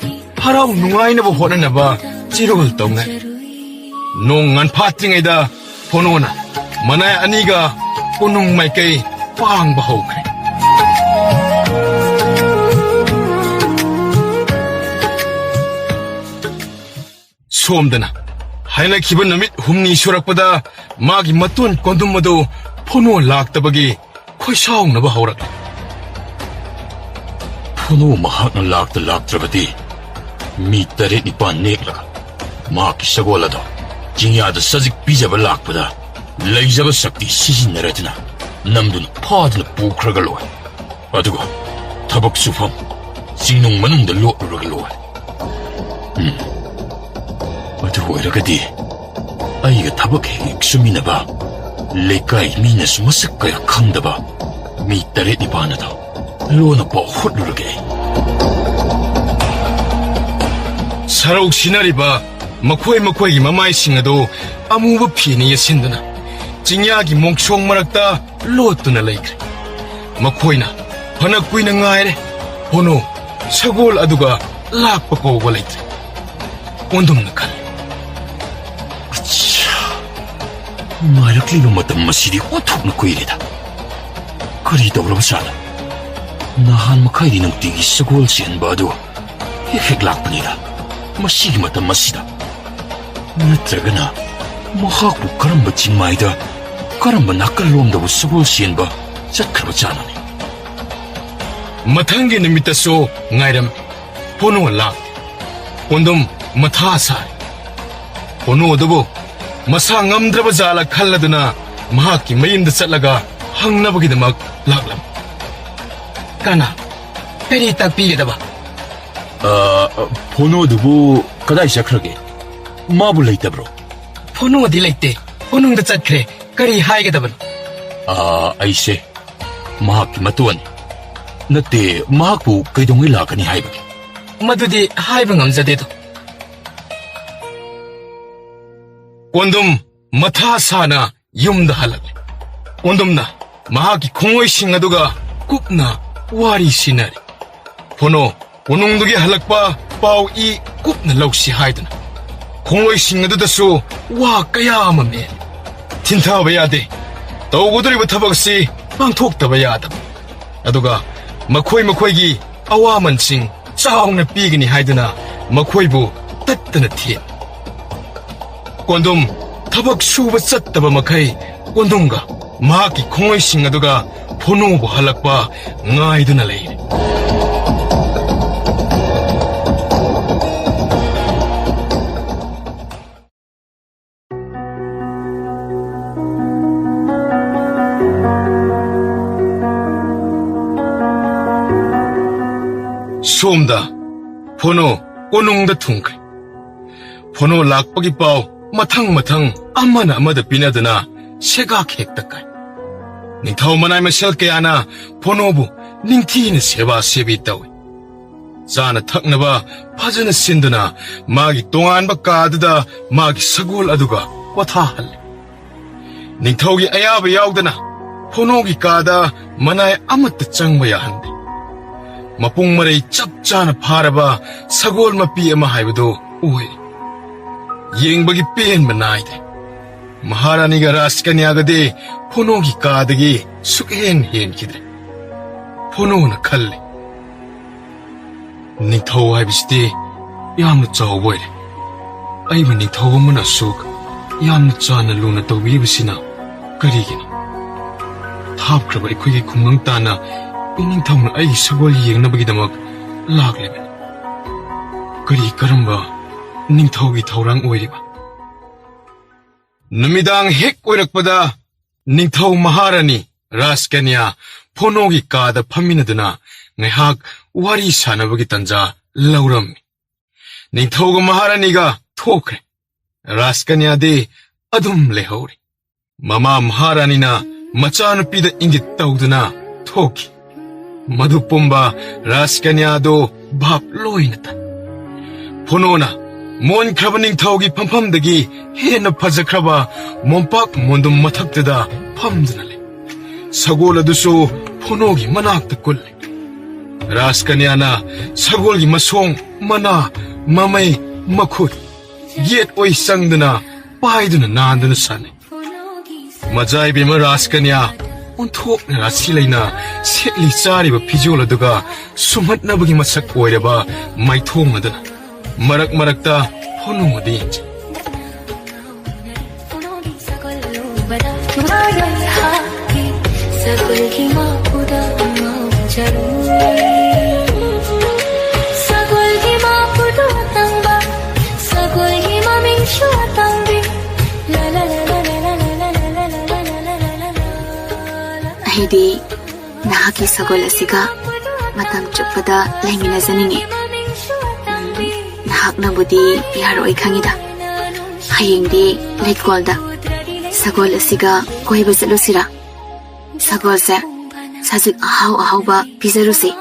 ꯍꯔꯥꯎ ꯅꯨꯡꯉꯥꯏꯅꯕ ꯍꯣꯠꯅꯅꯕ ꯆꯤꯔꯣꯜ ꯇꯧꯅꯩ ꯅꯣꯡ ꯉꯟꯐꯥꯠꯇ꯭ꯔꯤꯉꯩꯗ ꯐꯣꯅꯣꯅ ꯃꯅꯥꯏ ꯑꯅꯤꯒ ꯀꯣꯅꯨꯡ ꯃꯥꯏꯀꯩ ꯄꯥꯡꯕ ꯍꯧꯈ꯭ꯔꯦ ꯁꯣꯝꯗꯅ ꯍꯥꯏꯅꯈꯤꯕ ꯅꯨꯃꯤꯠ ꯍꯨꯝꯅꯤ ꯁꯨꯔꯛꯄꯗ ꯃꯥꯒꯤ ꯃꯇꯣꯟ ꯀꯣꯟꯗꯨꯝ ꯑꯗꯨ ꯐꯣꯅꯣ ꯂꯥꯛꯇꯕꯒꯤ ꯈꯣꯏꯁꯥꯎꯅꯕ ꯍꯧꯔꯛꯂꯦ꯫ ꯐꯣꯅꯣ ꯃꯍꯥꯛꯅ ꯂꯥꯛꯇ꯭ꯔꯕꯗꯤ ꯃꯤ 8-9 ꯅꯦꯛꯂꯒ ꯃꯍꯥꯛꯀꯤ ꯁꯒꯣꯜ ꯑꯗꯣ ꯆꯤꯡꯌꯥꯗ ꯁꯖꯤꯛ ꯄꯤꯖꯕ ꯂꯥꯛꯄꯗ ꯂꯩꯖꯕ ꯁꯛꯇꯤ ꯁꯤꯖꯤꯟꯅꯔꯗꯨꯅ ꯅꯝꯗꯨꯅ ꯐꯥꯗꯨꯅ ꯄꯨꯈ꯭ꯔꯒ ꯂꯣꯏ꯫ ꯑꯗꯨꯒ ꯊꯕꯛ ꯁꯨꯐꯝ ꯆꯤꯡꯅꯨꯡ ꯃꯅꯨꯡꯗ ꯂꯣꯠꯂꯨꯔꯒ ꯂꯣꯏ꯫ ꯑꯗꯨ ꯑꯣꯏꯔꯒꯗꯤ ꯑꯩꯒ ꯊꯕꯛ ꯍꯦꯛ ꯁꯨꯃꯤꯟꯅꯕ ꯂꯩꯀꯥꯏ ꯃꯤꯅꯁꯨ ꯃꯁꯛ ꯀꯌꯥ ꯈꯪꯗꯕ ꯃꯤ 8-9 ꯑꯗꯣ ꯂꯣꯟꯅ ꯄꯥꯎ ꯍꯣꯠꯂꯨꯔꯒꯦ ꯑꯩ꯫ ꯁꯔꯧ ꯁꯤꯟꯅꯔꯤꯕ ꯃꯈꯣꯏꯒꯤ ꯃꯃꯥꯏꯁꯤꯡ ꯑꯗꯨ ꯑꯃꯨꯕ ꯐꯤꯅ ꯌꯦꯠꯁꯤꯟꯗꯨꯅ ꯆꯤꯡꯌꯥꯒꯤ ꯃꯣꯡꯁꯣꯡ ꯃꯔꯛꯇ ꯂꯣꯠꯇꯨꯅ ꯂꯩꯈ꯭ꯔꯦ꯫ ꯃꯈꯣꯏꯅ ꯐꯅ ꯀꯨꯏꯅ ꯉꯥꯏꯔꯦ꯫ ꯐꯣꯅꯣ ꯁꯒꯣꯜ ꯑꯗꯨꯒ ꯂꯥꯛꯄ ꯀꯧꯕ ꯂꯩꯇ꯭ꯔꯦ꯫ ꯀꯣꯟꯗꯨꯝꯅ ꯈꯜꯂꯦ, ꯉꯥꯏꯔꯛꯂꯤꯕ ꯃꯇꯝ ꯑꯁꯤꯗꯤ ꯑꯣꯟꯊꯣꯛꯅ ꯀꯨꯏꯔꯦꯗ꯫ ꯀꯔꯤ ꯇꯧꯔꯕꯖꯥꯠꯅꯣ? ꯅꯍꯥꯟ ꯃꯈꯩꯗꯤ ꯅꯨꯡꯇꯤꯒꯤ ꯁꯒꯣꯜ ꯆꯦꯟꯕ ꯑꯗꯨ ꯍꯦꯛ ꯂꯥꯛꯄꯅꯤꯗ ꯃꯁꯤꯒꯤ ꯃꯇꯝ ꯑꯁꯤꯗ꯫ ꯅꯠꯇ꯭ꯔꯒꯅ ꯃꯍꯥꯛꯄꯨ ꯀꯔꯝꯕ ꯆꯤꯡꯃꯥꯏꯗ ꯀꯔꯝꯕ ꯅꯥꯀꯜꯂꯣꯝꯗꯕꯨ ꯁꯒꯣꯜ ꯆꯦꯟꯕ ꯆꯠꯈ꯭ꯔꯕꯖꯥꯠꯅꯣꯅꯤ? ꯃꯊꯪꯒꯤ ꯅꯨꯃꯤꯠꯇꯁꯨ ꯉꯥꯏꯔꯝꯃꯤ꯫ ꯐꯣꯅꯣ ꯂꯥꯛꯇꯦ꯫ ꯀꯣꯟꯗꯨꯝ ꯃꯊꯥ ꯁꯥꯔꯦ꯫ ꯐꯣꯅꯣ ꯑꯗꯨꯕꯨ ꯃꯁꯥ ꯉꯝꯗ꯭ꯔꯕ ꯖꯥꯠꯂ ꯈꯜꯂꯗꯨꯅ ꯃꯍꯥꯛꯀꯤ ꯃꯌꯨꯝꯗ ꯆꯠꯂꯒ ꯍꯪꯅꯕꯒꯤꯗꯃꯛ ꯂꯥꯛꯂꯝꯃꯤ꯫ ꯀꯅꯥ ꯀꯔꯤ ꯇꯥꯛꯄꯤꯒꯗꯕ? ꯐꯣꯅꯣꯗꯨꯕꯨ ꯀꯗꯥꯏ ꯆꯠꯈ꯭ꯔꯒꯦ? ꯃꯥꯕꯨ ꯂꯩꯇꯕ꯭ꯔꯣ? ꯐꯣꯅꯣꯗꯤ ꯂꯩꯇꯦ, ꯀꯣꯅꯨꯡꯗ ꯆꯠꯈ꯭ꯔꯦ꯫ ꯀꯔꯤ ꯍꯥꯏꯒꯗꯕꯅꯣ? ꯑꯩꯁꯦ ꯃꯍꯥꯛꯀꯤ ꯃꯇꯣꯟ ꯅꯠꯇꯦ, ꯃꯍꯥꯛꯄꯨ ꯀꯩꯗꯧꯉꯩ ꯂꯥꯛꯀꯅꯤ ꯍꯥꯏꯕꯒꯦ? ꯃꯗꯨꯗꯤ ꯍꯥꯏꯕ ꯉꯝꯖꯗꯦꯗꯣ꯫ ꯀꯣꯟꯗꯨꯝ ꯃꯊꯥ ꯁꯥꯅ ꯌꯨꯝꯗ ꯍꯜꯂꯛꯂꯦ꯫ ꯀꯣꯟꯗꯨꯝꯅ ꯃꯍꯥꯛꯀꯤ ꯈꯣꯡꯑꯣꯏꯁꯤꯡ ꯑꯗꯨꯒ ꯀꯨꯞꯅ ꯋꯥꯔꯤ ꯁꯤꯟꯅꯔꯤ꯫ ꯐꯣꯅꯣ ꯀꯣꯅꯨꯡꯗꯒꯤ ꯍꯜꯂꯛꯄ ꯄꯥꯎ ꯏ ꯀꯨꯞꯅ ꯂꯧꯁꯤ ꯍꯥꯏꯗꯨꯅ ꯈꯣꯡꯑꯣꯏꯁꯤꯡ ꯑꯗꯨꯗꯁꯨ ꯋꯥ ꯀꯌꯥ ꯑꯃ ꯃꯦꯜꯂꯤ꯫ ꯊꯤꯟꯊꯕ ꯌꯥꯗꯦ꯫ ꯇꯧꯒꯗꯧꯔꯤꯕ ꯊꯕꯛ ꯑꯁꯤ ꯄꯥꯡꯊꯣꯛꯇꯕ ꯌꯥꯗꯕ꯫ ꯑꯗꯨꯒ ꯃꯈꯣꯏꯒꯤ ꯑꯋꯥꯃꯟꯁꯤꯡ ꯆꯥꯎꯅ ꯄꯤꯒꯅꯤ ꯍꯥꯏꯗꯨꯅ ꯃꯈꯣꯏꯕꯨ ꯇꯠꯇꯅ ꯊꯦꯝꯃꯤ꯫ ꯀꯣꯟꯗꯨꯝ ꯊꯕꯛ ꯁꯨꯕ ꯆꯠꯇꯕ ꯃꯈꯩ ꯀꯣꯟꯗꯨꯝꯒ ꯃꯍꯥꯛꯀꯤ ꯈꯣꯡꯑꯣꯏꯁꯤꯡ ꯑꯗꯨꯒ ꯐꯣꯅꯣꯕꯨ ꯍꯜꯂꯛꯄ ꯉꯥꯏꯗꯨꯅ ꯂꯩꯔꯦ꯫ ꯁꯣꯝꯗ ꯐꯣꯅꯣ ꯀꯣꯅꯨꯡꯗ ꯊꯨꯡꯈ꯭ꯔꯦ꯫ ꯐꯣꯅꯣ ꯂꯥꯛꯄꯒꯤ ꯄꯥꯎ ꯃꯊꯪ ꯑꯃꯅ ꯑꯃꯗ ꯄꯤꯅꯗꯨꯅ ꯁꯦꯒꯥꯛ ꯍꯦꯛꯇ ꯀꯥꯏ꯫ ꯅꯤꯡꯊꯧ ꯃꯅꯥꯏ ꯃꯁꯦꯜ ꯀꯌꯥꯅ ꯐꯣꯅꯣꯕꯨ ꯅꯤꯡꯊꯤꯅ ꯁꯦꯕꯥ ꯁꯦꯕꯤ ꯇꯧꯏ꯫ ꯆꯥꯅ ꯊꯛꯅꯕ ꯐꯖꯅ ꯁꯤꯟꯗꯨꯅ ꯃꯥꯒꯤ ꯇꯣꯉꯥꯟꯕ ꯀꯥꯗꯨꯗ ꯃꯥꯒꯤ ꯁꯒꯣꯜ ꯑꯗꯨꯒ ꯄꯣꯊꯥꯍꯜꯂꯦ꯫ ꯅꯤꯡꯊꯧꯒꯤ ꯑꯌꯥꯕ ꯌꯥꯎꯗꯅ ꯐꯣꯅꯣꯒꯤ ꯀꯥꯗ ꯃꯅꯥꯏ ꯑꯃꯠꯇ ꯆꯪꯕ ꯌꯥꯍꯟꯗꯦ꯫ ꯃꯄꯨꯡ ꯃꯔꯩ ꯆꯞ ꯆꯥꯅ ꯐꯥꯔꯕ ꯁꯒꯣꯜ ꯃꯄꯤ ꯑꯃ ꯍꯥꯏꯕꯗꯨ ꯑꯣꯏ꯫ ꯌꯦꯡꯕꯒꯤ ꯄꯦꯟꯕ ꯅꯥꯏꯗꯦ꯫ ꯃꯍꯥꯔꯥꯅꯤꯒ ꯔꯥꯖꯀꯟꯌꯥꯒꯗꯤ ꯐꯣꯅꯣꯒꯤ ꯀꯥꯗꯒꯤ ꯁꯨꯛꯍꯦꯟ ꯍꯦꯟꯈꯤꯗ꯭ꯔꯦ꯫ ꯐꯣꯅꯣꯅ ꯈꯜꯂꯦ, ꯅꯤꯡꯊꯧ ꯍꯥꯏꯕꯁꯤꯗꯤ ꯌꯥꯝꯅ ꯆꯥꯎꯕ ꯑꯣꯏꯔꯦ꯫ ꯑꯩꯕꯨ ꯅꯤꯡꯊꯧ ꯑꯃꯅ ꯑꯁꯨꯛ ꯌꯥꯝꯅ ꯆꯥꯅ ꯂꯨꯅ ꯇꯧꯕꯤꯔꯤꯕꯁꯤꯅ ꯀꯔꯤꯒꯤꯅꯣ? ꯊꯥꯞꯈ꯭ꯔꯕ ꯑꯩꯈꯣꯏꯒꯤ ꯈꯨꯡꯒꯪ ꯇꯥꯅ ꯅꯤꯡꯊꯧꯅ ꯑꯩꯒꯤ ꯁꯒꯣꯜ ꯌꯦꯡꯅꯕꯒꯤꯗꯃꯛ ꯂꯥꯛꯂꯤꯕꯅꯤ꯫ ꯀꯔꯝꯕ ꯅꯤꯡꯊꯧꯒꯤ ꯊꯧꯔꯥꯡ ꯑꯣꯏꯔꯤꯕ? ꯅꯨꯃꯤꯗꯥꯡ ꯍꯦꯛ ꯑꯣꯏꯔꯛꯄꯗ ꯅꯤꯡꯊꯧ ꯃꯍꯥꯔꯥꯅꯤ ꯔꯥꯖꯀꯟꯌꯥ ꯐꯣꯅꯣꯒꯤ ꯀꯥꯗ ꯐꯝꯃꯤꯟꯅꯗꯨꯅ ꯉꯥꯏꯍꯥꯛ ꯋꯥꯔꯤ ꯁꯥꯟꯅꯕꯒꯤ ꯇꯟꯖꯥ ꯂꯧꯔꯝꯃꯤ꯫ ꯅꯤꯡꯊꯧꯒ ꯃꯍꯥꯔꯥꯅꯤꯒ ꯊꯣꯛꯈ꯭ꯔꯦ꯫ ꯔꯥꯖꯀꯟꯌꯥꯗꯤ ꯑꯗꯨꯝ ꯂꯩꯍꯧꯔꯤ꯫ ꯃꯃꯥ ꯃꯍꯥꯔꯥꯅꯤꯅ ꯃꯆꯥꯅꯨꯄꯤꯗ ꯏꯪꯒꯤꯠ ꯇꯧꯗꯨꯅ ꯊꯣꯛꯈꯤ꯫ ꯃꯗꯨ ꯄꯨꯝꯕ ꯔꯥꯖꯀꯟꯌꯥꯗꯣ ꯚꯥꯞ ꯂꯣꯏꯅ ꯇꯥꯏ꯫ ꯐꯣꯅꯣꯅ ꯃꯣꯟꯈ꯭ꯔꯕ ꯅꯤꯡꯊꯧꯒꯤ ꯐꯝꯐꯝꯗꯒꯤ ꯍꯦꯟꯅ ꯐꯖꯈ꯭ꯔꯕ ꯃꯣꯝꯄꯥꯛ ꯃꯣꯟꯗꯨꯝ ꯃꯊꯛꯇꯨꯗ ꯐꯝꯗꯨꯅ ꯂꯩ꯫ ꯁꯒꯣꯜ ꯑꯗꯨꯁꯨ ꯐꯣꯅꯣꯒꯤ ꯃꯅꯥꯛꯇ ꯀꯨꯜꯂꯤ꯫ ꯔꯥꯖꯀꯟꯌꯥꯅ ꯁꯒꯣꯜꯒꯤ ꯃꯁꯣꯡ, ꯃꯅꯥ, ꯃꯃꯩ, ꯃꯈꯨꯠ, ꯌꯦꯠ ꯑꯣꯏ ꯆꯪꯗꯨꯅ ꯄꯥꯏꯗꯨꯅ ꯅꯥꯟꯗꯨꯅ ꯁꯥꯟꯅꯩ꯫ ꯃꯖꯥꯏꯕꯦꯝꯃ ꯔꯥꯖꯀꯟꯌꯥ ꯑꯣꯟꯊꯣꯛꯅ ꯔꯥꯁꯤ ꯂꯩꯅ ꯁꯦꯠꯂꯤ ꯆꯥꯔꯤꯕ ꯐꯤꯖꯣꯜ ꯑꯗꯨꯒ ꯁꯨꯝꯍꯠꯅꯕꯒꯤ ꯃꯁꯛ ꯑꯣꯏꯔꯕ ꯃꯥꯏꯊꯣꯡ ꯑꯗꯨꯅ ꯃꯔꯛ ꯃꯔꯛꯇ 포노디 인지. ꯑꯩꯗꯤ ꯅꯍꯥꯛꯀꯤ ꯁꯒꯣꯜ ꯑꯁꯤꯒ ꯃꯇꯝ ꯆꯨꯞꯄꯗ ꯂꯩꯃꯤꯟꯅꯖꯅꯤꯡꯉꯤ. ꯅꯍꯥꯛꯅꯕꯨꯗꯤ ꯌꯥꯔꯣꯏ ꯈꯪꯉꯤꯗ. ꯍꯌꯦꯡꯗꯤ ꯂꯩꯀꯣꯜꯗ ꯁꯒꯣꯜ ꯑꯁꯤꯒ ꯀꯣꯏꯕ ꯆꯠꯂꯨꯁꯤꯔꯥ? ꯁꯒꯣꯜꯁꯦ ꯁꯖꯤꯛ ꯑꯍꯥꯎ ꯑꯍꯥꯎꯕ ꯄꯤꯖꯔꯨꯁꯤ.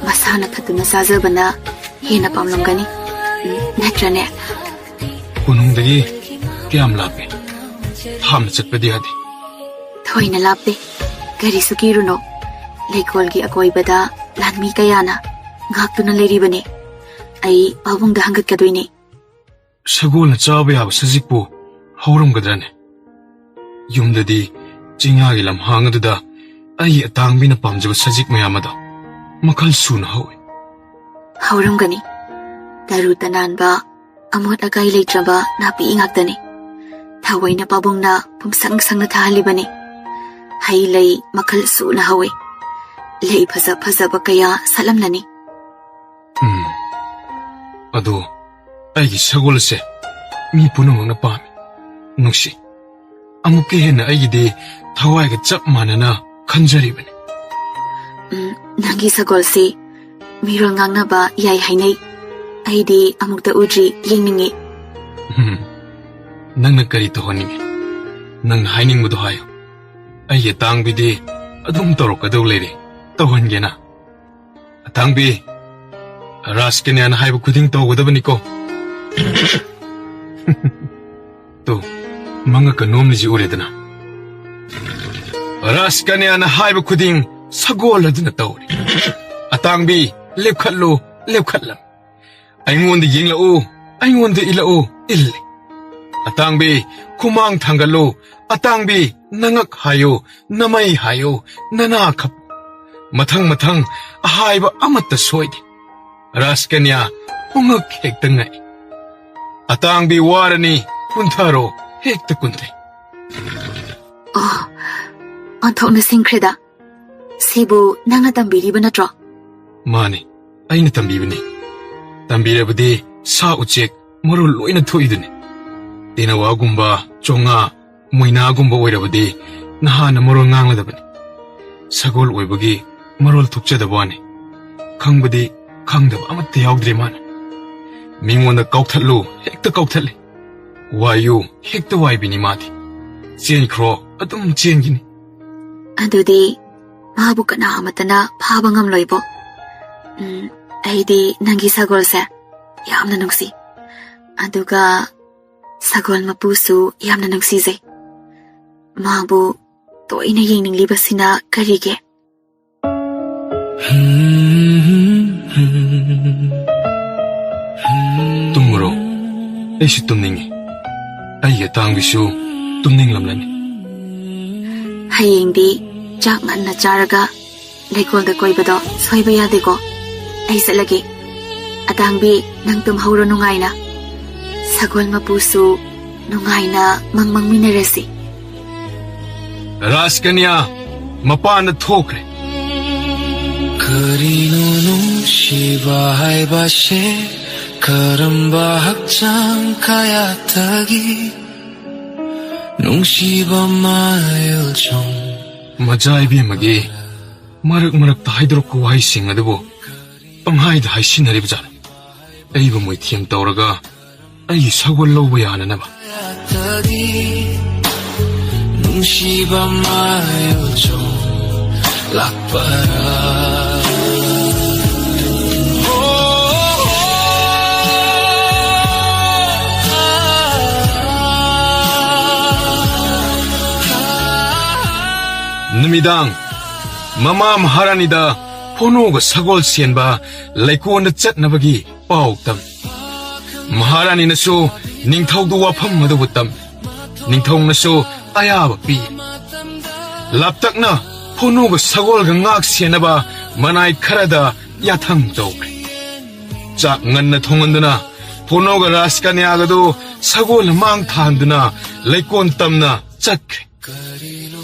ꯃꯁꯥꯅ ꯊꯠꯇꯨꯅ ꯆꯥꯖꯕꯅ ꯍꯦꯟꯅ ꯄꯥꯝꯂꯝꯒꯅꯤ. ꯅꯠꯇ꯭ꯔꯅꯦ? ꯀꯣꯅꯨꯡꯗꯒꯤ ꯀꯌꯥꯝ ꯂꯥꯞꯄꯦ? ꯊꯥꯞꯅ ꯆꯠꯄꯗꯤ ꯌꯥꯗꯦ. ꯊꯣꯏꯅ ꯂꯥꯞꯇꯦ. ꯀꯔꯤꯁꯨ ꯀꯤꯔꯨꯅꯣ. ꯂꯩꯀꯣꯜꯒꯤ ꯑꯀꯣꯏꯕꯗ ꯂꯥꯟꯃꯤ ꯀꯌꯥꯅ ꯉꯥꯛꯇꯨꯅ ꯂꯩꯔꯤꯕꯅꯤ. ꯑꯩ ꯄꯥꯕꯨꯡꯗ ꯍꯪꯒꯠꯀꯗꯣꯏꯅꯤ. ꯁꯒꯣꯜꯅ ꯆꯥꯕ ꯌꯥꯕ ꯁꯖꯤꯛꯄꯨ ꯍꯧꯔꯝꯒꯗ꯭ꯔꯅꯦ? ꯌꯨꯝꯗꯗꯤ ꯆꯤꯡꯌꯥꯒꯤ ꯂꯝꯍꯥꯡ ꯑꯗꯨꯗ ꯑꯩꯒꯤ ꯑꯇꯥꯡꯕꯤꯅ ꯄꯥꯝꯖꯕ ꯁꯖꯤꯛ ꯃꯌꯥꯝ ꯑꯗꯣ ꯃꯈꯜ ꯁꯨꯅ ꯍꯧꯏ. ꯍꯧꯔꯝꯒꯅꯤ. ꯇꯔꯨ ꯇꯅꯥꯟꯕ ꯑꯃꯣꯠ ꯑꯀꯥꯏ ꯂꯩꯇ꯭ꯔꯕ ꯅꯥꯄꯤ ꯉꯥꯛꯇꯅꯤ. ꯊꯑꯣꯏꯅ ꯄꯥꯕꯨꯡꯅ ꯄꯨꯝꯁꯪ ꯁꯪꯅ ꯊꯥꯍꯜꯂꯤꯕꯅꯤ. ꯍꯩ ꯂꯩ ꯃꯈꯜ ꯁꯨꯅ ꯍꯧꯏ. ꯂꯩ ꯐꯖ ꯐꯖꯕ ꯀꯌꯥ ꯁꯥꯠꯂꯝꯂꯅꯤ. ꯑꯗꯣ ꯑꯩꯒꯤ ꯁꯒꯣꯜ ꯑꯁꯦ ꯃꯤ ꯄꯨꯝꯅꯃꯛꯅ ꯄꯥꯝꯃꯤ, ꯅꯨꯡꯁꯤ. ꯑꯃꯨꯛꯀ ꯍꯦꯟꯅ ꯑꯩꯒꯤꯗꯤ ꯊꯋꯥꯏꯒ ꯆꯞ ꯃꯥꯟꯅꯅ ꯈꯟꯖꯔꯤꯕꯅꯤ. ꯅꯪꯒꯤ ꯁꯒꯣꯜꯁꯤ ꯃꯤꯔꯣꯜ ꯉꯥꯡꯅꯕ ꯌꯥꯏ ꯍꯥꯏꯅꯩ. ꯑꯩꯗꯤ ꯑꯃꯨꯛꯇ ꯎꯗ꯭ꯔꯤ, ꯌꯦꯡꯅꯤꯡꯉꯤ. ꯅꯪꯅ ꯀꯔꯤ ꯇꯧꯍꯟꯅꯤꯡꯉꯤ? ꯅꯪꯅ ꯍꯥꯏꯅꯤꯡꯕꯗꯣ ꯍꯥꯏꯌꯨ. ꯑꯩꯒꯤ ꯑꯇꯥꯡꯕꯤꯗꯤ ꯑꯗꯨꯝ ꯇꯧꯔꯛꯀꯗꯧ ꯂꯩꯔꯦ. ꯇꯧꯍꯟꯒꯦꯅ. ꯑꯇꯥꯡꯕꯤ, ꯔꯥꯖꯀꯟꯌꯥꯅ ꯍꯥꯏꯕ ꯈꯨꯗꯤꯡ ꯇꯧꯒꯗꯕꯅꯤꯀꯣ. ꯇꯣ ꯃꯉꯛꯀ ꯅꯣꯝꯂꯤꯁꯤ ꯎꯔꯦꯗꯅ. ꯔꯥꯖꯀꯟꯌꯥꯅ ꯍꯥꯏꯕ ꯈꯨꯗꯤꯡ ꯁꯒꯣꯜ ꯑꯗꯨꯅ ꯇꯧꯔꯤ. ꯑꯇꯥꯡꯕꯤ, ꯂꯦꯞꯈꯠꯂꯨ, ꯂꯦꯞꯈꯠꯂꯝ. ꯑꯩꯉꯣꯟꯗ ꯌꯦꯡꯂꯛꯎ, ꯑꯩꯉꯣꯟꯗꯏꯜꯂꯛꯎ, ꯏꯜꯂꯤ. ꯑꯇꯥꯡꯕꯤ, ꯈꯨꯃꯥꯡ ꯊꯥꯡꯒꯠꯂꯨ. ꯑꯇꯥꯡꯕꯤ, ꯅꯉꯛ ꯍꯥꯏꯌꯨ, ꯅꯃꯩ ꯍꯥꯏꯌꯨ, ꯅꯅꯥ ꯈꯞꯄꯨ. ꯃꯊꯪ ꯃꯊꯪ ꯑꯍꯥꯏꯕ ꯑꯃꯠꯇ ꯁꯣꯏꯗꯦ. ꯔꯥꯖꯀꯟꯌꯥ ꯄꯨꯡꯉꯛ ꯍꯦꯛꯇ ꯉꯛꯏ. ꯑꯇꯥꯡꯕꯤ ꯋꯥꯔꯅꯤ, ꯀꯨꯟꯊꯔꯣ, ꯍꯦꯛꯇ ꯀꯨꯟꯊꯩ. ꯑꯣ, ꯑꯣꯟꯊꯣꯛꯅ ꯁꯤꯡꯈ꯭ꯔꯦꯗ. ꯁꯤꯕꯨ ꯅꯪꯅ ꯇꯝꯕꯤꯔꯤꯕ ꯅꯠꯇ꯭ꯔꯣ? ꯃꯥꯅꯤ, ꯑꯩꯅ ꯇꯝꯕꯤꯕꯅꯤ. ꯇꯝꯕꯤꯔꯕꯗꯤ ꯁꯥ ꯎꯆꯦꯛ ꯃꯔꯣꯜ ꯂꯣꯏꯅ ꯊꯣꯛꯏꯗꯨꯅꯤ. ꯇꯦꯅꯋꯥꯒꯨꯝꯕ, ꯆꯣꯉꯥ, ꯃꯣꯏꯅꯥꯒꯨꯝꯕ ꯑꯣꯏꯔꯕꯗꯤ ꯅꯍꯥꯟꯅ ꯃꯔꯣꯜ ꯉꯥꯡꯂꯗꯕꯅꯤ. ꯁꯒꯣꯜ ꯑꯣꯏꯕꯒꯤ ꯃꯔꯣꯜ ꯊꯣꯛꯆꯗꯕ ꯋꯥꯅꯤ. ꯈꯪꯕꯗꯤ ꯈꯪꯗꯕ ꯑꯃꯠꯇ ꯌꯥꯎꯗ꯭ꯔꯦ ꯃꯥꯅ. ꯃꯤꯉꯣꯟꯗ ꯀꯥꯎꯊꯠꯂꯨ, ꯍꯦꯛꯇ ꯀꯥꯎꯊꯠꯂꯤ. ꯋꯥꯌꯨ, ꯍꯦꯛꯇ ꯋꯥꯏꯕꯤꯅꯤ ꯃꯥꯗꯤ. ꯆꯦꯟꯈ꯭ꯔꯣ, ꯑꯗꯨꯝ ꯆꯦꯟꯈꯤꯅꯤ. ꯑꯗꯨꯗꯤ ꯃꯥꯕꯨ ꯀꯅꯥ ꯑꯃꯠꯇꯅ ꯐꯥꯕ ꯉꯝꯂꯣꯏꯕꯣ. ꯑꯩꯗꯤ ꯅꯪꯒꯤ ꯁꯒꯣꯜꯁꯦ ꯌꯥꯝꯅ ꯅꯨꯡꯁꯤ. ꯑꯗꯨꯒ ꯁꯒꯣꯜ ꯃꯄꯨꯁꯨ ꯌꯥꯝꯅ ꯅꯨꯡꯁꯤꯖꯩ. ꯃꯥꯕꯨ ꯇꯣꯏꯅ ꯌꯦꯡꯅꯤꯡꯂꯤꯕꯁꯤꯅ ꯀꯔꯤꯒꯤ? ꯇꯨꯝꯃꯨꯔꯣ, ꯑꯩꯁꯨ ꯇꯨꯝꯅꯤꯡꯉꯤ. ꯑꯩꯒꯤ ꯑꯇꯥꯡꯕꯤꯁꯨ ꯇꯨꯝꯅꯤꯡꯂꯝꯂꯅꯤ. ꯍꯌꯦꯡꯗꯤ ꯆꯥꯛ ꯉꯟꯅ ꯆꯥꯔꯒ ꯂꯩꯀꯣꯜꯗ ꯀꯣꯏꯕꯗꯣ ꯁꯣꯏꯕ ꯌꯥꯗꯦꯀꯣ. ꯑꯩ ꯆꯠꯂꯒꯦ. ꯑꯇꯥꯡꯕꯤ, ꯅꯪ ꯇꯨꯝꯍꯧꯔꯣ ꯅꯨꯡꯉꯥꯏꯅ. ꯁꯒꯣꯜ ꯃꯄꯨꯁꯨ ꯅꯨꯡꯉꯥꯏꯅ ꯃꯪꯃꯤꯟꯅꯔꯁꯤ. ꯔꯥꯖꯀꯟꯌꯥ ꯃꯄꯥꯟꯗ ꯊꯣꯛꯈ꯭ꯔꯦ. 그리고 눈시바 하이바시 그름바 학장 가야타기 눈시바 마일종 ꯃꯆꯥꯏꯕꯦꯝꯃꯒꯤ ꯃꯔꯛ ꯃꯔꯛꯇ ꯍꯥꯏꯗꯣꯔꯛꯄ ꯋꯥꯍꯩꯁꯤꯡ ꯑꯗꯨꯕꯨ ꯄꯪꯍꯥꯏꯗ ꯍꯥꯏꯁꯤꯟꯅꯔꯤꯕꯖꯥꯠꯅꯤ. ꯑꯩꯕꯨ ꯃꯣꯏꯊꯦꯝ ꯇꯧꯔꯒ ꯑꯩꯒꯤ ꯁꯒꯣꯜ ꯂꯧꯕ ꯌꯥꯅꯅꯕ. 눈시바 마일종 락바라 누미당 마마 마하라니다 포노가 사골 시엔바 레코온의 잣나바기 빠옥담 마하라니나수 닝타우도 와팜 마도부담 닝타우나수 아야바 삐 랍딱나 포노가 사골가 ngak 시엔나바 마나이 카라다 야탕 도그레 짝 nganna 통한드나 ꯐꯣꯅꯣꯒ ꯔꯥꯁꯀꯅ꯭ꯌꯥꯒꯗꯨ ꯁꯒꯣꯜ ꯃꯥꯡ ꯊꯥꯍꯟꯗꯨꯅ ꯂꯩꯀꯣꯜ ꯇꯝꯅ ꯆꯠꯈ꯭ꯔꯦ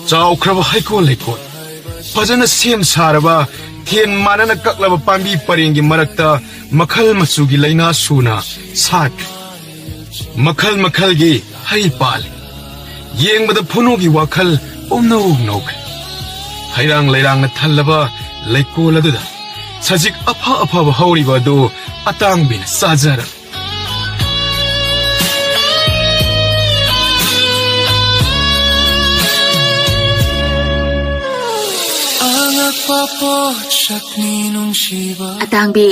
ꯆꯥꯎꯈ꯭ꯔꯕ ꯍꯩꯀꯣꯜ ꯂꯩꯀꯣꯜ ꯐꯖꯅ ꯁꯦꯝ ꯁꯥꯔꯕ ꯊꯦꯟ ꯃꯥꯟꯅꯅ ꯀꯛꯂꯕ ꯄꯥꯝꯕꯤ ꯄꯔꯦꯡꯒꯤ ꯃꯔꯛꯇ ꯃꯈꯜ ꯃꯆꯨꯒꯤ ꯂꯩꯅꯥ ꯁꯨꯅ ꯁꯥꯠꯈ꯭ꯔꯦ ꯃꯈꯜ ꯃꯈꯜꯒꯤ ꯍꯩ ꯄꯥꯜꯂꯤ ꯌꯦꯡꯕꯗ ꯐꯣꯅꯣꯒꯤ ꯋꯥꯈꯜ ꯄꯨꯝꯅꯧ ꯅꯧꯈ꯭ꯔꯦ ꯍꯩꯔꯥꯡ ꯂꯩꯔꯥꯡꯅ ꯊꯜꯂꯕ ꯂꯩꯀꯣꯜ ꯑꯗꯨꯗ ꯁꯖꯤꯛ ꯑꯐ ꯑꯐꯕ ꯍꯧꯔꯤꯕ ꯑꯗꯨ ꯑꯇꯥꯡꯕꯤꯅ ꯆꯥꯖꯔꯝꯃꯤ ꯑꯇꯥꯡꯕꯤ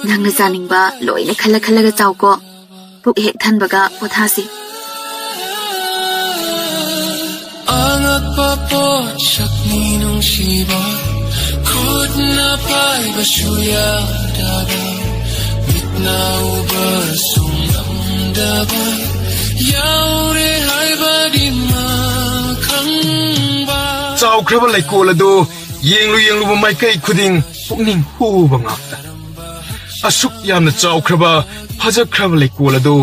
ꯅꯪꯅ ꯆꯥꯅꯤꯡꯕ ꯂꯣꯏꯅ ꯈꯜꯂꯒ ꯆꯥꯎꯀꯣ ꯄꯨꯛ ꯍꯦꯛ ꯊꯟꯕꯒ ꯄꯣꯊꯥꯁꯤ ꯑꯉꯛꯄ ꯄꯣꯠꯁꯛꯅꯤ ꯅꯨꯡꯁꯤꯕ ꯈꯨꯠꯅ ꯄꯥꯏꯕꯁꯨ ꯌꯥꯗꯕ ꯃꯤꯠꯅ ꯎꯕꯁꯨ ꯉꯝꯗꯕ ꯌꯥꯎꯔꯦ ꯍꯥꯏꯕꯗꯤ ꯈꯪꯕ ꯆꯥꯎꯈ꯭ꯔꯕ ꯂꯩꯀꯣꯜ ꯑꯗꯨ ꯌꯦꯡꯂꯨꯕ ꯃꯥꯏꯀꯩ ꯈꯨꯗꯤꯡ ꯄꯨꯛꯅꯤꯡ ꯍꯨꯕ ꯉꯥꯛꯇ ꯑꯁꯨꯛ ꯌꯥꯝꯅ ꯆꯥꯎꯈ꯭ꯔꯕ ꯐꯖꯈ꯭ꯔꯕ ꯂꯩꯀꯣꯜ ꯑꯗꯨ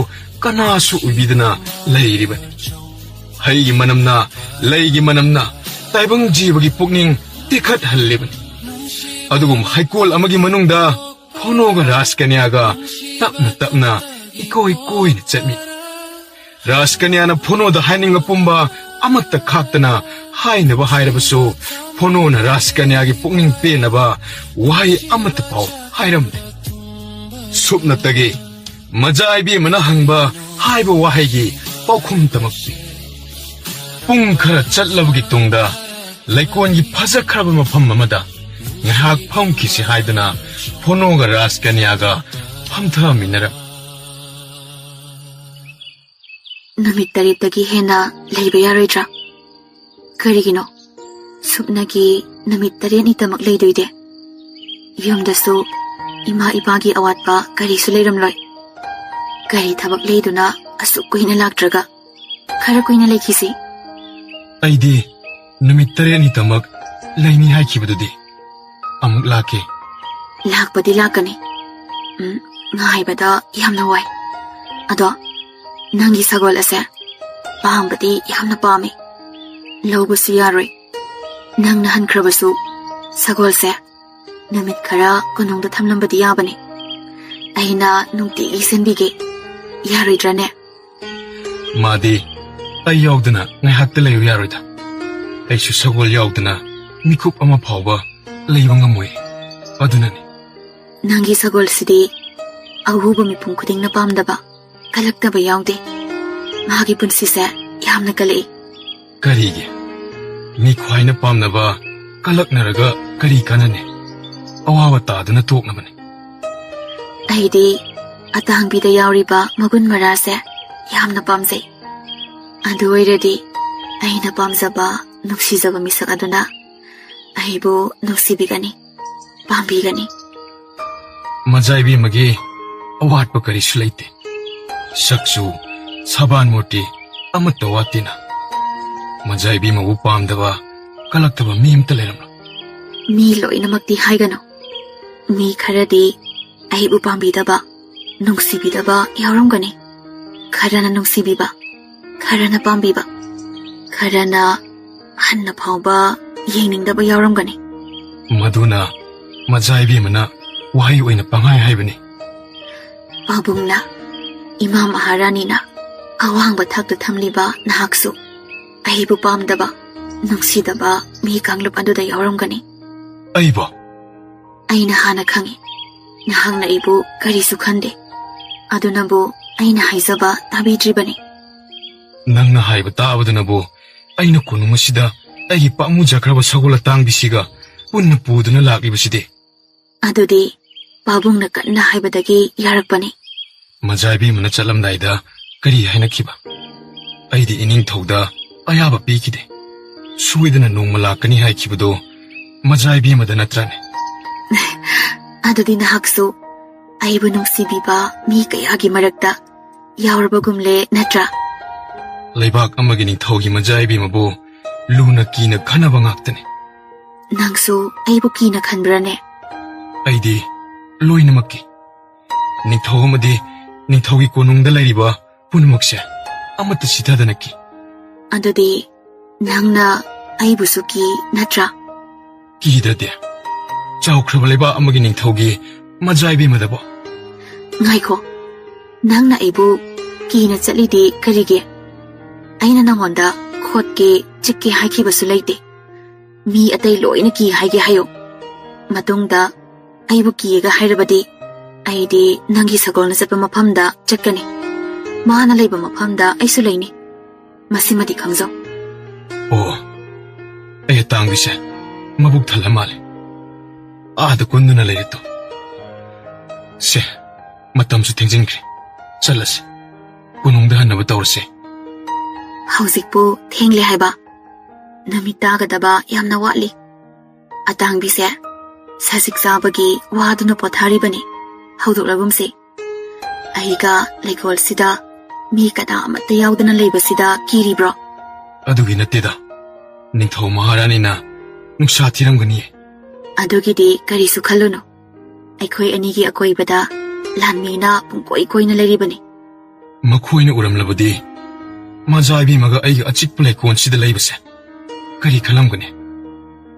ꯀꯅꯥꯁꯨ ꯎꯕꯤꯗꯅ ꯂꯩꯔꯤꯕꯅꯤ ꯍꯩꯒꯤ ꯃꯅꯝꯅ ꯂꯩꯒꯤ ꯃꯅꯝꯅ ꯇꯥꯏꯕꯪ ꯖꯤꯕꯒꯤ ꯄꯨꯛꯅꯤꯡ ꯇꯦꯛꯈꯠꯍꯜꯂꯤꯕꯅꯤ ꯑꯗꯨꯒꯨꯝ ꯍꯩꯀꯣꯜ ꯑꯃꯒꯤ ꯃꯅꯨꯡꯗ ꯐꯣꯅꯣꯒ ꯔꯥꯁꯀꯅ꯭ꯌꯥꯒ ꯇꯞꯅ ꯇꯞꯅ ꯏꯀꯣꯏ ꯀꯣꯏꯅ ꯆꯠꯃꯤ ꯔꯥꯁꯀꯅ꯭ꯌꯥꯅ ꯐꯣꯅꯣꯗ ꯍꯥꯏꯅꯤꯡꯕ ꯄꯨꯝꯕ ꯑꯃꯠꯇ ꯈꯥꯛꯇꯅ ꯍꯥꯏꯅꯕ ꯍꯥꯏꯔꯕꯁꯨ ꯐꯣꯅꯣꯅ ꯔꯥꯁꯀꯅ꯭ꯌꯥꯒꯤ ꯄꯨꯛꯅꯤꯡ ꯄꯦꯟꯅꯕ ꯋꯥꯍꯩ ꯑꯃꯠꯇ ꯐꯥꯎ ꯍꯥꯏꯔꯝꯗꯦ ꯁꯨꯞꯅꯇꯒꯤ ꯃꯖꯥꯏꯕꯤ ꯑꯃꯅ ꯍꯪꯕ ꯍꯥꯏꯕ ꯋꯥꯍꯩꯒꯤ ꯄꯥꯎꯈꯨꯝꯇꯃꯛ ꯄꯤ ꯄꯨꯡ ꯈꯔ ꯆꯠꯂꯕꯒꯤ ꯇꯨꯡꯗ ꯂꯩꯀꯣꯜꯒꯤ ꯐꯖꯈ꯭ꯔꯕ ꯃꯐꯝ ꯑꯃꯗ ꯉꯥꯏꯍꯥꯛ ꯐꯝꯈꯤꯁꯤ ꯍꯥꯏꯗꯨꯅ ꯐꯣꯅꯣꯒ ꯔꯥꯁꯀꯅ꯭ꯌꯥꯒ ꯐꯝꯊꯃꯤꯟꯅꯔꯝ ꯅꯨꯃꯤꯠ 8ꯇꯒꯤ ꯍꯦꯟꯅ ꯂꯩꯕ ꯌꯥꯔꯣꯏꯗ꯭ꯔꯥ ꯀꯔꯤꯒꯤꯅꯣ ꯁꯨꯞꯅꯒꯤ ꯅꯨꯃꯤꯠ 8ꯅꯤꯇꯃꯛ ꯂꯩꯗꯣꯏꯗꯦ ꯌꯨꯝꯗꯁꯨ ꯏꯃꯥ ꯏꯄꯥꯒꯤ ꯑꯋꯥꯠꯄ ꯀꯔꯤꯁꯨ ꯂꯩꯔꯝꯂꯣꯏ ꯀꯔꯤ ꯊꯕꯛ ꯂꯩꯗꯨꯅ ꯑꯁꯨꯛ ꯀꯨꯏꯅ ꯂꯥꯛꯇ꯭ꯔꯒ ꯈꯔ ꯀꯨꯏꯅ ꯂꯩꯈꯤꯁꯤ ꯑꯩꯗꯤ ꯅꯨꯃꯤꯠ 8ꯅꯤꯇꯃꯛ ꯂꯩꯅꯤ ꯍꯥꯏꯈꯤꯕꯗꯨꯗꯤ ꯑꯃꯨꯛ ꯂꯥꯛꯀꯦ ꯂꯥꯛꯄꯗꯤ ꯂꯥꯛꯀꯅꯤ ꯉꯥꯏꯕꯗ ꯌꯥꯝꯅ ꯋꯥꯏ ꯑꯗꯣ ꯅꯪꯒꯤ ꯁꯒꯣꯜ ꯑꯁꯦ ꯄꯥꯝꯕꯗꯤ ꯌꯥꯝꯅ ꯄꯥꯝꯃꯤ ꯂꯧꯕꯁꯨ ꯌꯥꯔꯣꯏ ꯅꯪꯅ ꯍꯟꯈ꯭ꯔꯕꯁꯨ ꯁꯒꯣꯜꯁꯦ ꯅꯨꯃꯤꯠ ꯈꯔ ꯀꯣꯅꯨꯡꯗ ꯊꯝꯂꯝꯕꯗꯤ ꯌꯥꯕꯅꯤ ꯑꯩꯅ ꯅꯨꯡꯇꯤꯒꯤ ꯁꯦꯟꯕꯤꯒꯦ ꯌꯥꯔꯣꯏꯗ꯭ꯔꯥꯅꯦ ꯃꯥꯗꯤ ꯑꯩ ꯌꯥꯎꯗꯅ ꯉꯥꯏꯍꯥꯛꯇ ꯂꯩꯌꯨ ꯌꯥꯔꯣꯏꯗ ꯑꯩꯁꯨ ꯁꯒꯣꯜ ꯌꯥꯎꯗꯅ ꯃꯤꯀꯨꯞ ꯑꯃ ꯐꯥꯎꯕ ꯂꯩꯕ ꯉꯝꯃꯣꯏ ꯑꯗꯨꯅꯅꯤ ꯅꯪꯒꯤ ꯁꯒꯣꯜꯁꯤꯗꯤ ꯑꯍꯨꯕ ꯃꯤꯄꯨꯝ ꯈꯨꯗꯤꯡꯅ ꯄꯥꯝꯗꯕ ꯀꯜꯂꯛꯇꯕ ꯌꯥꯎꯗꯦ ꯃꯥꯒꯤ ꯄꯨꯟꯁꯤꯁꯦ ꯌꯥꯝꯅ ꯀꯜꯂꯛꯏ ꯀꯔꯤꯒꯤ ꯃꯤ ꯈ꯭ꯋꯥꯏꯅ ꯄꯥꯝꯅꯕ ꯀꯜꯂꯛꯅꯔꯒ ꯀꯔꯤ ꯀꯥꯟꯅꯅꯤ ꯑꯋꯥꯕ ꯇꯥꯗꯨꯅ ꯇꯣꯛꯅꯕꯅꯤ ꯑꯩꯗꯤ ꯑꯇꯥꯡꯕꯤꯗ ꯌꯥꯎꯔꯤꯕ ꯃꯒꯨꯟ ꯃꯔꯥꯁꯦ ꯌꯥꯝꯅ ꯄꯥꯝꯖꯩ ꯑꯗꯨ ꯑꯣꯏꯔꯗꯤ ꯑꯩꯅ ꯄꯥꯝꯖꯕ ꯅꯨꯡꯁꯤꯖꯕ ꯃꯤꯁꯛ ꯑꯗꯨꯅ ꯑꯩꯕꯨ ꯅꯨꯡꯁꯤꯕꯤꯒꯅꯤ ꯄꯥꯝꯕꯤꯒꯅꯤ ꯃꯖꯥꯏꯕꯤ ꯑꯃꯒꯤ ꯑꯋꯥꯠꯄ ꯀꯔꯤꯁꯨ ꯂꯩꯇꯦ ꯁꯛꯁꯨ ꯁꯕꯥꯟ ꯃꯨꯔꯇꯤ ꯑꯃꯠꯇ ꯋꯥꯠꯇꯦꯅ ꯃꯖꯥꯏꯕꯤ ꯑꯃꯕꯨ ꯄꯥꯝꯗꯕ ꯀꯜꯂꯛꯇꯕ ꯃꯤ ꯑꯃꯇ ꯂꯩꯔꯝꯂꯣꯏ ꯃꯤ ꯂꯣꯏꯅꯃꯛꯇꯤ ꯍꯥꯏꯒꯅꯨ ꯃꯤ ꯈꯔꯗꯤ ꯑꯩꯕꯨ ꯄꯥꯝꯕꯤꯗꯕ ꯅꯨꯡꯁꯤꯕꯤꯗꯕ ꯌꯥꯎꯔꯝꯒꯅꯤ ꯈꯔꯅ ꯅꯨꯡꯁꯤꯕꯤꯕ ꯈꯔꯅ ꯄꯥꯝꯕꯤꯕ ꯈꯔꯅ ꯍꯟꯅ ꯐꯥꯎꯕ ꯌꯦꯡꯅꯤꯡꯗꯕ ꯌꯥꯎꯔꯝꯒꯅꯤ ꯃꯗꯨꯅ ꯃꯖꯥꯏꯕꯤ ꯑꯃꯅ ꯋꯥꯍꯩ ꯑꯣꯏꯅ ꯄꯪꯍꯥꯏ ꯍꯥꯏꯕꯅꯤ ꯄꯥꯕꯨꯡꯅ ꯏꯃꯥ ꯃꯍꯥꯔꯥꯅꯤꯅ ꯑꯋꯥꯡꯕ ꯊꯥꯛꯇ ꯊꯝꯂꯤꯕ ꯅꯍꯥꯛꯁꯨ ꯑꯩꯕꯨ ꯄꯥꯝꯗꯕ ꯅꯨꯡꯁꯤꯗꯕ ꯃꯤ ꯀꯥꯡꯂꯨꯞ ꯑꯗꯨꯗ ꯌꯥꯎꯔꯝꯒꯅꯤ ꯑꯩꯕꯣ ꯑꯩꯅ ꯍꯥꯟꯅ ꯈꯪꯉꯤ ꯅꯍꯥꯛꯅ ꯑꯩꯕꯨ ꯀꯔꯤꯁꯨ ꯈꯟꯗꯦ ꯑꯗꯨꯅꯕꯨ ꯑꯩꯅ ꯍꯥꯏꯖꯕ ꯇꯥꯕꯤꯗ꯭ꯔꯤꯕꯅꯤ ꯅꯪꯅ ꯍꯥꯏꯕ ꯇꯥꯕꯗꯅꯕꯨ ꯑꯩꯅ ꯀꯣꯅꯨꯡ ꯑꯁꯤꯗ ꯑꯩꯒꯤ ꯄꯥꯝꯃꯨꯖꯈ꯭ꯔꯕ ꯁꯒꯣꯜ ꯑꯇꯥꯡꯕꯤꯁꯤꯒ ꯄꯨꯟꯅ ꯄꯨꯗꯨꯅ ꯂꯥꯛꯂꯤꯕꯁꯤꯗꯤ ꯑꯗꯨꯗꯤ ꯄꯥꯕꯨꯡꯅ ꯀꯟꯅ ꯍꯥꯏꯕꯗꯒꯤ ꯌꯥꯔꯛꯄꯅꯤ ꯃꯖꯥꯏꯕꯤ ꯑꯃꯅ ꯆꯠꯂꯝꯗꯥꯏꯗ ꯀꯔꯤ ꯍꯥꯏꯅꯈꯤꯕ ꯑꯩꯗꯤ ꯏꯅꯤꯡꯊꯧꯗ ꯑꯌꯥꯕ ꯄꯤꯈꯤꯗꯦ ꯁꯣꯏꯗꯅ ꯅꯣꯡꯃ ꯂꯥꯛꯀꯅꯤ ꯍꯥꯏꯈꯤꯕꯗꯣ ꯃꯖꯥꯏꯕꯤ ꯑꯃꯗ ꯅꯠꯇ꯭ꯔꯅꯦ ꯑꯗꯨꯗꯤ ꯅꯍꯥꯛꯁꯨ ꯑꯩꯕꯨ ꯅꯨꯡꯁꯤꯕꯤꯕ ꯃꯤ ꯀꯌꯥꯒꯤ ꯃꯔꯛꯇ ꯌꯥꯎꯔꯕꯒꯨꯝꯂꯦ ꯅꯠꯇ꯭ꯔꯥ ꯂꯩꯕꯥꯛ ꯑꯃꯒꯤ ꯅꯤꯡꯊꯧꯒꯤ ꯃꯖꯥꯏꯕꯤ ꯑꯃꯕꯨ ꯂꯨꯅ ꯀꯤꯅ ꯈꯟꯅꯕ ꯉꯥꯛꯇꯅꯤ ꯅꯪꯁꯨ ꯑꯩꯕꯨ ꯀꯤꯅ ꯈꯟꯕ꯭ꯔꯅꯦ ꯑꯩꯗꯤ ꯂꯣꯏꯅꯃꯛꯀꯤ ꯅꯤꯡꯊꯧ ꯑꯃꯗꯤ ꯅꯤꯡꯊꯧꯒꯤ ꯀꯣꯅꯨꯡꯗ ꯂꯩꯔꯤꯕ ꯄꯨꯝꯅꯃꯛꯁꯦ ꯑꯃꯠꯇ ꯁꯤꯊꯗꯅꯀꯤ ꯑꯗꯨꯗꯤ ꯅꯪꯅ ꯑꯩꯕꯨꯁꯨ ꯀꯤ ꯅꯠꯇ꯭ꯔꯥ? ꯀꯤꯗ꯭ꯔꯗꯤ ꯆꯥꯎꯈ꯭ꯔꯕ ꯂꯩꯕꯥꯛ ꯑꯃꯒꯤ ꯅꯤꯡꯊꯧꯒꯤ ꯃꯖꯥꯏꯕꯦꯝꯃꯗꯕꯣ ꯉꯥꯏꯈꯣ, ꯅꯪꯅ ꯑꯩꯕꯨ ꯀꯤꯅ ꯆꯠꯂꯤꯗꯤ ꯀꯔꯤꯒꯤ? ꯑꯩꯅ ꯅꯪꯉꯣꯟꯗ ꯈꯣꯠꯀꯦ ꯆꯤꯛꯀꯦ ꯍꯥꯏꯈꯤꯕꯁꯨ ꯂꯩꯇꯦ. ꯃꯤ ꯑꯇꯩ ꯂꯣꯏꯅ ꯀꯤ ꯍꯥꯏꯒꯦ ꯍꯥꯏꯌꯣ. ꯃꯇꯨꯡꯗ ꯑꯩꯕꯨ ꯀꯤꯌꯦꯒ ꯍꯥꯏꯔꯕꯗꯤ ꯑꯩꯗꯤ ꯅꯪꯒꯤ ꯁꯒꯣꯜꯅ ꯆꯠꯄ ꯃꯐꯝꯗ ꯆꯠꯀꯅꯤ. ꯃꯥꯅ ꯂꯩꯕ ꯃꯐꯝꯗ ꯑꯩꯁꯨ ꯂꯩꯅꯤ. ꯃꯁꯤꯃꯗꯤ ꯈꯪꯖꯧ. ꯑꯣ, ꯑꯩ ꯑꯇꯥꯡꯕꯤꯁꯦ ꯃꯕꯨꯛ ꯊꯜꯂ ꯃꯥꯜꯂꯦ. ꯑꯥꯗ ꯀꯨꯟꯗꯨꯅ ꯂꯩꯔꯦꯇꯣ. ꯁꯦ, ꯃꯇꯝꯁꯨ ꯊꯦꯡꯖꯤꯟꯈ꯭ꯔꯦ. ꯆꯠꯂꯁꯤ. ꯀꯣꯅꯨꯡꯗ ꯍꯟꯅꯕ ꯇꯧꯔꯁꯦ. ꯍꯧꯖꯤꯛꯄꯨ ꯊꯦꯡꯂꯦ ꯍꯥꯏꯕ? ꯅꯨꯃꯤꯠ ꯇꯥꯒꯗꯕ ꯌꯥꯝꯅ ꯋꯥꯠꯂꯤ. ꯑꯇꯥꯡꯕꯤꯁꯦ ꯁꯖꯤꯛ ꯆꯥꯕꯒꯤ ꯋꯥꯗꯨꯅ ꯄꯣꯊꯥꯔꯤꯕꯅꯤ. ꯍꯧꯗꯣꯛꯂꯒꯨꯝꯁꯤ. ꯑꯩꯒ ꯂꯩꯀꯣꯜꯁꯤꯗ ꯃꯤ ꯀꯅꯥ ꯑꯃꯠꯇ ꯌꯥꯎꯗꯅ ꯂꯩꯕꯁꯤꯗ ꯀꯤꯔꯤꯕ꯭ꯔꯣ? ꯑꯗꯨꯒꯤ ꯅꯠꯇꯦꯗ. ꯅꯤꯡꯊꯧ ꯃꯍꯥꯔꯥꯅꯤꯅ ꯅꯨꯡꯁꯥ ꯊꯤꯔꯝꯒꯅꯤꯌꯦ. ꯑꯗꯨꯒꯤꯗꯤ ꯀꯔꯤꯁꯨ ꯈꯜꯂꯨꯅꯨ. ꯑꯩꯈꯣꯏ ꯑꯅꯤꯒꯤ ꯑꯀꯣꯏꯕꯗ ꯂꯥꯟꯃꯤꯅ ꯄꯨꯡꯀꯣꯏ ꯀꯣꯏꯅ ꯂꯩꯔꯤꯕꯅꯤ. ꯃꯈꯣꯏꯅ ꯎꯔꯝꯂꯕꯗꯤ ꯃꯖꯥꯏꯕꯦꯝꯃꯒ ꯑꯩꯒꯤ ꯑꯆꯤꯛꯄ ꯂꯩꯀꯣꯜꯁꯤꯗ ꯂꯩꯕꯁꯦ ꯀꯔꯤ ꯈꯜꯂꯝꯒꯅꯤ?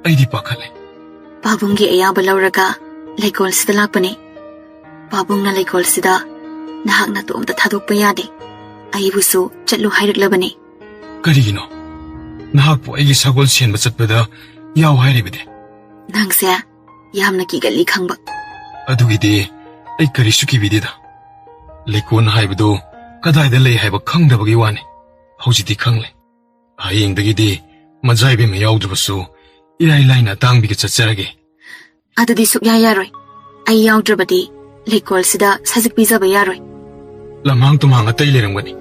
ꯑꯩꯗꯤ ꯄꯥꯈꯠꯂꯦ. ꯄꯥꯕꯨꯡꯒꯤ ꯑꯌꯥꯕ ꯂꯧꯔꯒ ꯂꯩꯀꯣꯜꯁꯤꯗ ꯂꯥꯛꯄꯅꯤ. ꯄꯥꯕꯨꯡꯅ ꯂꯩꯀꯣꯜꯁꯤꯗ ꯅꯍꯥꯛ ꯅꯇꯣꯝꯇ ꯊꯥꯗꯣꯛꯄ ꯌꯥꯗꯦ. ꯑꯩꯕꯨꯁꯨ ꯆꯠꯂꯨ ꯍꯥꯏꯔꯛꯂꯕꯅꯤ. ꯀꯔꯤꯒꯤꯅꯣ? ꯅꯍꯥꯛꯄꯨ ꯑꯩꯒꯤ ꯁꯒꯣꯜ ꯁꯦꯟꯕ ꯆꯠꯄꯗ ꯌꯥꯎ ꯍꯥꯏꯔꯤꯕꯗꯤ? ꯅꯪꯁꯦ ꯌꯥꯝꯅ ꯀꯤꯒꯜꯂꯤ ꯈꯪꯕ. ꯑꯗꯨꯒꯤꯗꯤ ꯑꯩ ꯀꯔꯤꯁꯨ ꯀꯤꯕꯤꯗꯦꯗ. ꯂꯩꯀꯣꯜ ꯍꯥꯏꯕꯗꯨ ꯀꯗꯥꯏꯗ ꯂꯩ ꯍꯥꯏꯕ ꯈꯪꯗꯕꯒꯤ ꯋꯥꯅꯤ. ꯍꯧꯖꯤꯛꯇꯤ ꯈꯪꯂꯦ. ꯍꯌꯦꯡꯗꯒꯤꯗꯤ ꯃꯖꯥꯏꯕꯦꯝꯃ ꯌꯥꯎꯗ꯭ꯔꯕꯁꯨ ꯏꯔꯥꯏ ꯂꯥꯏꯅ ꯑꯇꯥꯡꯕꯤꯒ ꯆꯠꯆꯔꯒꯦ. ꯑꯗꯨꯗꯤ ꯁꯨꯛꯌꯥ ꯌꯥꯔꯣꯏ. ꯑꯩ ꯌꯥꯎꯗ꯭ꯔꯕꯗꯤ ꯂꯩꯀꯣꯜꯁꯤꯗ ꯁꯖꯤꯛ ꯄꯤꯖꯕ ꯌꯥꯔꯣꯏ. ꯂꯝꯍꯥꯡ ꯇꯨꯝꯍꯥꯡ ꯑꯇꯩ ꯂꯩꯔꯝꯒꯅꯤ.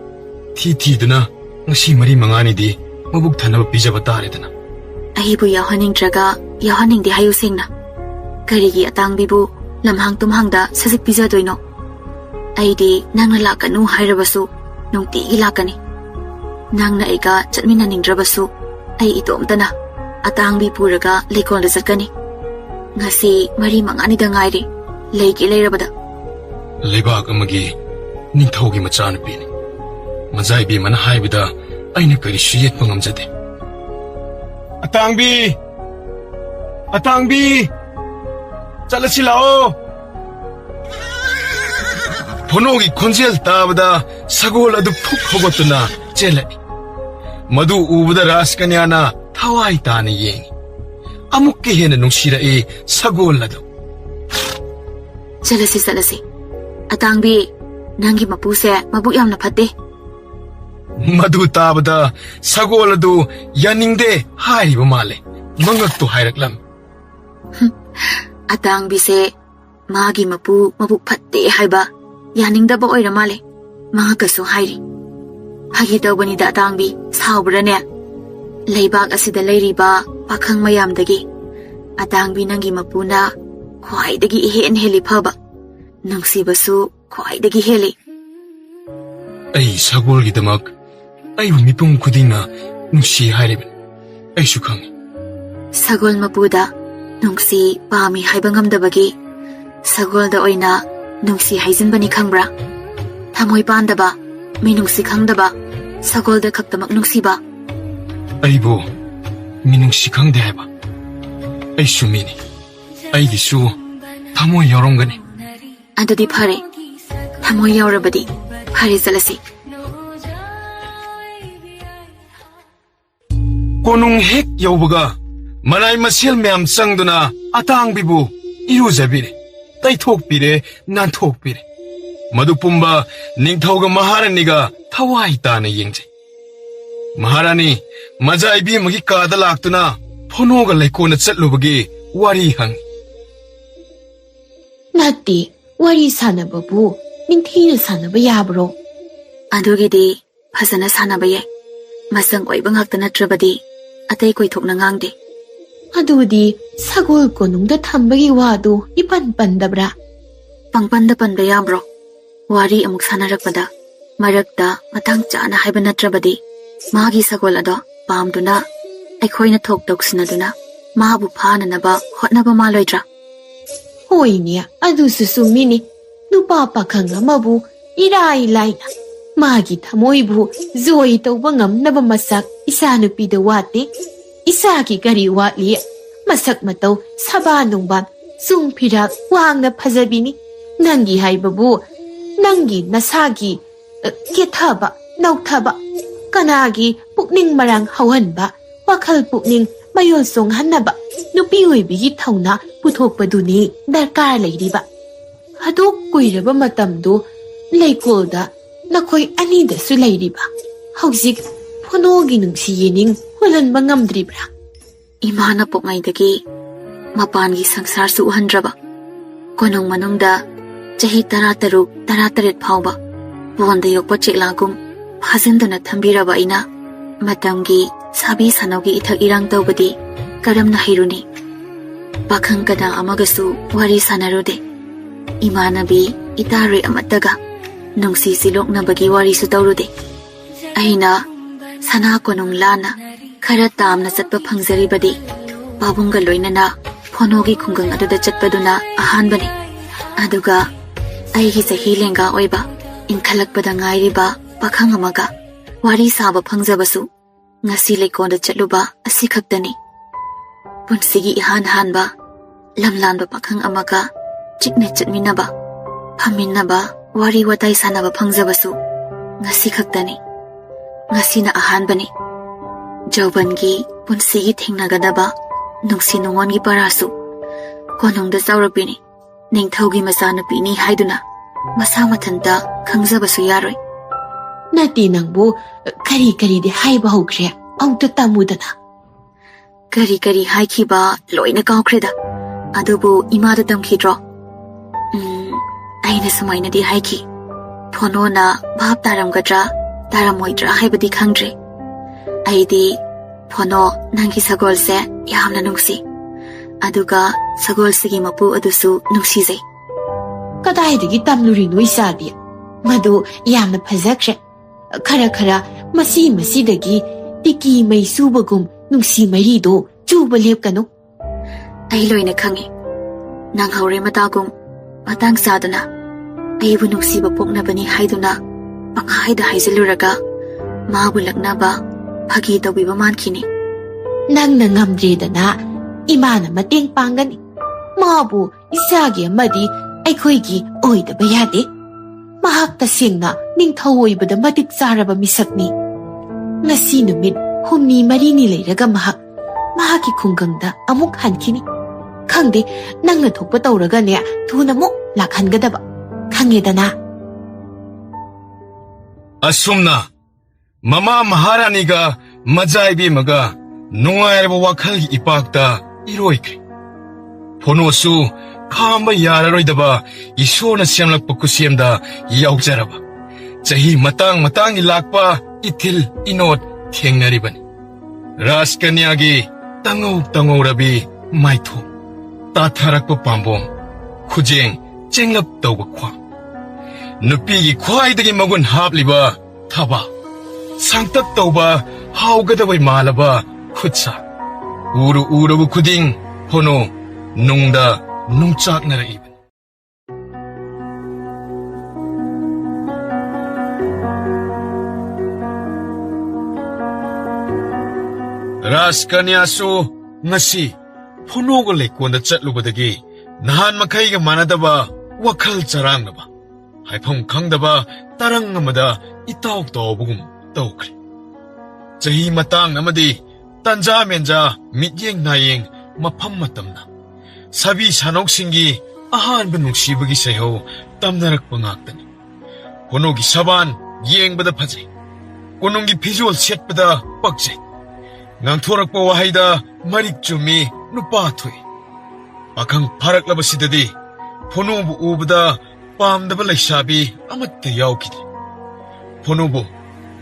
ꯊꯤꯗꯨꯅ ꯉꯁꯤ 4-5ꯅꯤꯗꯤ ꯃꯕꯨꯛ ꯊꯟꯅꯕ ꯄꯤꯖꯕ ꯇꯥꯔꯦꯗꯅ. ꯑꯩꯕꯨ ꯌꯥꯎꯍꯟꯅꯤꯡꯗ꯭ꯔꯒ ꯌꯥꯎꯍꯟꯅꯤꯡꯗꯦ ꯍꯥꯏꯌꯨ ꯁꯦꯡꯅ. ꯀꯔꯤꯒꯤ ꯑꯇꯥꯡꯕꯤꯕꯨ ꯂꯝꯍꯥꯡ ꯇꯨꯝꯍꯥꯡꯗ ꯁꯖꯤꯛ ꯄꯤꯖꯗꯣꯏꯅꯣ? ꯑꯩꯗꯤ ꯅꯪꯅ ꯂꯥꯛꯀꯅꯨ ꯍꯥꯏꯔꯕꯁꯨ ꯅꯨꯡꯇꯤꯒꯤ ꯂꯥꯛꯀꯅꯤ. ꯅꯪꯅ ꯑꯩꯒ ꯆꯠꯃꯤꯟꯅꯅꯤꯡꯗ꯭ꯔꯕꯁꯨ ꯑꯩ ꯏꯇꯣꯝꯇꯅ ꯑꯇꯥꯡꯕꯤ ꯄꯨꯔꯒ ꯂꯩꯀꯣꯜꯗ ꯆꯠꯀꯅꯤ. ꯉꯁꯤ 4-5ꯅꯤꯗ ꯉꯥꯏꯔꯤ. ꯂꯩꯒꯦ ꯂꯩꯔꯕꯗ. ꯂꯩꯕꯥꯛ ꯑꯃꯒꯤ ꯅꯤꯡꯊꯧꯒꯤ ꯃꯆꯥꯅꯨꯄꯤꯅꯤ. ꯃꯖꯥꯏꯕꯦꯝꯃꯅ ꯍꯥꯏꯕꯗ ꯑꯩꯅ ꯀꯔꯤꯁꯨ ꯌꯦꯠꯄ ꯉꯝꯖꯗꯦ. ꯑꯇꯥꯡꯕꯤ! ꯑꯇꯥꯡꯕꯤ! ꯆꯠꯂꯁꯤ ꯂꯥꯛꯑꯣ! ꯐꯣꯅꯣꯒꯤ ꯈꯣꯟꯖꯦꯜ ꯇꯥꯕꯗ ꯁꯒꯣꯜ ꯑꯗꯨ ꯐꯨꯛ ꯍꯧꯒꯠꯇꯨꯅ ꯆꯦꯜꯂꯛꯏ. ꯃꯗꯨ ꯎꯕꯗ ꯔꯥꯖꯀꯟꯌꯥꯅ ꯊꯋꯥꯏ ꯇꯥꯅ ꯌꯦꯡꯉꯤ. ꯑꯃꯨꯛꯀ ꯍꯦꯟꯅ ꯅꯨꯡꯁꯤꯔꯛꯏ ꯁꯒꯣꯜ ꯑꯗꯨ. ꯆꯠꯂꯁꯤ. ꯑꯇꯥꯡꯕꯤ, ꯅꯪꯒꯤ ꯃꯄꯨꯁꯦ ꯃꯕꯨꯛ ꯌꯥꯝꯅ ꯐꯠꯇꯦ. ꯃꯗꯨ ꯇꯥꯕꯗ ꯁꯒꯣꯜ ꯑꯗꯨ ꯌꯥꯅꯤꯡꯗꯦ ꯍꯥꯏꯔꯤꯕ ꯃꯥꯜꯂꯦ. ꯃꯉꯛꯇꯨ ꯍꯥꯏꯔꯛꯂꯝꯃꯤ. ꯑꯇꯥꯡꯕꯤꯁꯦ ꯃꯥꯒꯤ ꯃꯄꯨ ꯃꯕꯨꯛ ꯐꯠꯇꯦ ꯍꯥꯏꯕ ꯌꯥꯅꯤꯡꯗꯕ ꯑꯣꯏꯔ ꯃꯥꯜꯂꯦ. ꯃꯍꯥꯛꯀꯁꯨ ꯍꯥꯏꯔꯤ. ꯐꯥꯒꯤ ꯇꯧꯕꯅꯤꯗ ꯑꯇꯥꯡꯕꯤ, ꯁꯥꯎꯕ꯭ꯔꯅꯦ? ꯂꯩꯕꯥꯛ ꯑꯁꯤꯗ ꯂꯩꯔꯤꯕ ꯄꯥꯈꯪ ꯃꯌꯥꯝꯗꯒꯤ ꯑꯇꯥꯡꯕꯤ ꯅꯪꯒꯤ ꯃꯄꯨꯅ ꯈ꯭ꯋꯥꯏꯗꯒꯤ ꯏꯍꯦꯟ ꯍꯦꯜꯂꯤ ꯐꯕ. ꯅꯨꯡꯁꯤꯕꯁꯨ ꯈ꯭ꯋꯥꯏꯗꯒꯤ ꯍꯦꯜꯂꯤ. ꯑꯩ ꯁꯒꯣꯜꯒꯤꯗꯃꯛ ꯑꯩꯕꯨ ꯃꯤꯄꯨꯝ ꯈꯨꯗꯤꯡꯅ ꯅꯨꯡꯁꯤ ꯍꯥꯏꯔꯤꯕꯅꯤ. ꯑꯩꯁꯨ ꯈꯪꯉꯤ. ꯁꯒꯣꯜ ꯃꯄꯨꯗ ꯅꯨꯡꯁꯤ ꯄꯥꯝꯃꯤ ꯍꯥꯏꯕ ꯉꯝꯗꯕꯒꯤ ꯁꯒꯣꯜꯗ ꯑꯣꯏꯅ ꯅꯨꯡꯁꯤ ꯍꯥꯏꯖꯤꯟꯕꯅꯤ ꯈꯪꯕ꯭ꯔꯥ? ꯊꯃꯣꯏ ꯄꯥꯟꯗꯕ, ꯃꯤꯅꯨꯡꯁꯤ ꯈꯪꯗꯕ ꯁꯒꯣꯜꯗ ꯈꯛꯇꯃꯛ ꯅꯨꯡꯁꯤꯕ. ꯑꯩꯕꯨ ꯃꯤꯅꯨꯡꯁꯤ ꯈꯪꯗꯦ ꯍꯥꯏꯕ? ꯑꯩꯁꯨ ꯃꯤꯅꯤ. ꯑꯩꯒꯤꯁꯨ ꯊꯃꯣꯏ ꯌꯥꯎꯔꯝꯒꯅꯤ. ꯑꯗꯨꯗꯤ ꯐꯔꯦ. ꯊꯃꯣꯏ ꯌꯥꯎꯔꯕꯗꯤ ꯐꯔꯦ, ꯆꯠꯂꯁꯤ. ꯀꯣꯅꯨꯡ ꯍꯦꯛ ꯌꯧꯕꯒ ꯃꯔꯥꯏ ꯃꯁꯦꯜ ꯃꯌꯥꯝ ꯆꯪꯗꯨꯅ ꯑꯇꯥꯡꯕꯤꯕꯨ ꯏꯔꯨꯖꯕꯤꯔꯦ, ꯇꯩꯊꯣꯛꯄꯤꯔꯦ, ꯅꯥꯟꯊꯣꯛꯄꯤꯔꯦ. ꯃꯗꯨ ꯄꯨꯝꯕ ꯅꯤꯡꯊꯧꯒ ꯃꯍꯥꯔꯥꯅꯤꯒ ꯊꯋꯥꯏ ꯇꯥꯅ ꯌꯦꯡꯖꯩ. ꯃꯍꯥꯔꯥꯅꯤ ꯃꯖꯥꯏꯕꯦꯝꯃꯒꯤ ꯀꯥꯗ ꯂꯥꯛꯇꯨꯅ ꯐꯣꯅꯣꯒ ꯂꯩꯀꯣꯜꯗ ꯆꯠꯂꯨꯕꯒꯤ ꯋꯥꯔꯤ ꯍꯪꯉꯤ. ꯅꯠꯇꯦ, ꯋꯥꯔꯤ ꯁꯥꯟꯅꯕꯕꯨ ꯅꯤꯡꯊꯤꯅ ꯁꯥꯟꯅꯕ ꯌꯥꯕ꯭ꯔꯣ? ꯑꯗꯨꯒꯤꯗꯤ ꯐꯖꯅ ꯁꯥꯟꯅꯕ ꯌꯥꯏ. ꯃꯆꯪ ꯑꯣꯏꯕ ꯉꯥꯛꯇ ꯅꯠꯇ꯭ꯔꯕꯗꯤ ꯑꯇꯩ ꯀꯣꯏꯊꯣꯛꯅ ꯉꯥꯡꯗꯦ. ꯑꯗꯨꯗꯤ ꯁꯒꯣꯜ ꯀꯣꯅꯨꯡꯗ ꯊꯝꯕꯒꯤ ꯋꯥꯗꯨ ꯏꯄꯟ ꯄꯟꯗꯕ꯭ꯔꯥ? ꯄꯪꯄꯟꯗ ꯄꯟꯕ ꯌꯥꯕ꯭ꯔꯣ? ꯋꯥꯔꯤ ꯑꯃꯨꯛ ꯁꯥꯟꯅꯔꯛꯄꯗ ꯃꯔꯛꯇ ꯃꯇꯥꯡ ꯆꯥꯅ ꯍꯥꯏꯕ ꯅꯠꯇ꯭ꯔꯕꯗꯤ ꯃꯥꯒꯤ ꯁꯒꯣꯜ ꯑꯗꯣ ꯄꯥꯝꯗꯨꯅ ꯑꯩꯈꯣꯏꯅ ꯊꯣꯛ ꯇꯧꯁꯤꯟꯅꯗꯨꯅ ꯃꯥꯕꯨ ꯐꯥꯅꯅꯕ ꯍꯣꯠꯅꯕ ꯃꯥꯜꯂꯣꯏꯗ꯭ꯔꯥ? ꯍꯣꯏꯅꯦ, ꯑꯗꯨꯁꯨ ꯆꯨꯝꯃꯤꯅꯤ. ꯅꯨꯄꯥ ꯄꯥꯈꯪ ꯑꯃꯕꯨ 이라이 라이나 마기 타모이부 조이 tauba ngamnaba masak isanupida wate isagi gari watli masak matau saba nungban sung phirak wangna phajabini nangi haibabu nangi nasagi kethaba nauthaba kanagi pukning marang hauhanba wakhal pukning mayol song hannaba nupi oibigi thauna puthokpaduni darkar leiriba hadok kuiraba matamdu leikolda nakhoi anidasu leiriba hauzik phonogi nungsi yening holanba ngamdribra Imana pokngaidagi mapangi sangsar su uhandraba konong manungda chahi 13 phauba bonda yokpa cheklagum phajandana thambiraba ina matamgi sabi sanogi ithak irang tawbadi karamna hairuni pakhang kada amagasu wari sanarude imanabi itare amataga nungsi siloknabagi wari su tawrude aina sana konong lana khara tamna chatpa phangjaribadi babunga loinana phonogi khungang aduda chatpaduna ahanbani aduga aigi chahi lenga oiba inkhalakpada ngairiba pakhang amaga wari saba phangjabasu ngasi lekonda chatluba asi khaktani punsigi ihan hanba lamlanba pakhang amaga chikne chatminaba phaminaba wari watai sanaba phangjabasu ngasi khaktani ngasina ahanbani Jaubangi punsigi thengnagadaba nungsi nungongi parasu konongda chaurapini ningthaugi machanupini haiduna masa mathanta khangjabasu yaroi nati nangbu kari kari de haiba hokre auto tamudana kari haikhiba loina kaukhreda adubu imada tamkhidro aina sumaina di haikhi phonona bhab taramgadra taramoidra haibadi khangdre aidi phono nangi sagol se yamna nungsi aduga sagol sigi mapu adusu nungsi zai kadaidagi tamluri noi sabi madu yamna phajakre khara khara masi dagi tiki mai subagum nungsi mari do chuba lepkanu ai loina khangi nang haure matagum matang sadana aibu nungsi ba poknabani haiduna panghaida haizaluraga mabu laknaba phagi tawiba mankhini nangna ngamdredana imana mateng pangani mabu isagi amadi aikhoigi oidaba yade mahak tasengna ningthau oibada matik charaba misakni ngasi numit humni marini leiraga mahaki khungangda amuk hankhini khangde nangna thokpa tawraga ne thuna mo lakhangadaba khangedana asumna mama maharaniga majaibi maga nungairba wakhalgi ipakta iroikre phonosu khamba yararoidaba isona semlakpa kusiamda yaukjaraba chahi matang ilakpa ithil inot thengnaribani raskanyagi tangau rabi maitho tatharakpa pambom khujeng chenglap tawba khwa nupigi khwaidagi magun hapliba thaba sangtap tawba haugadawai malaba khutsa urabu khuding phono nungda nungchaknaraiba Raskanyasu ngasi phonoga lekonda chatlubadagi nahan makhaiga manadaba wakhal charangnaba haifam khangdaba tarang amada itaw tawbugum tawkri chahi matang amadi tanja menja mityeng nayeng mafam matamna sabi sanoksingi ahanba nungsibagi sayo tamnarakpa ngaktani phonogi saban yengbada phajai kononggi visual setpada pakjai ngangthorakpa wahaida marik chumi nupa thui pakhang pharaklabasidadi phonobu ubada pamdaba laisabi amatta yaukidi phonobu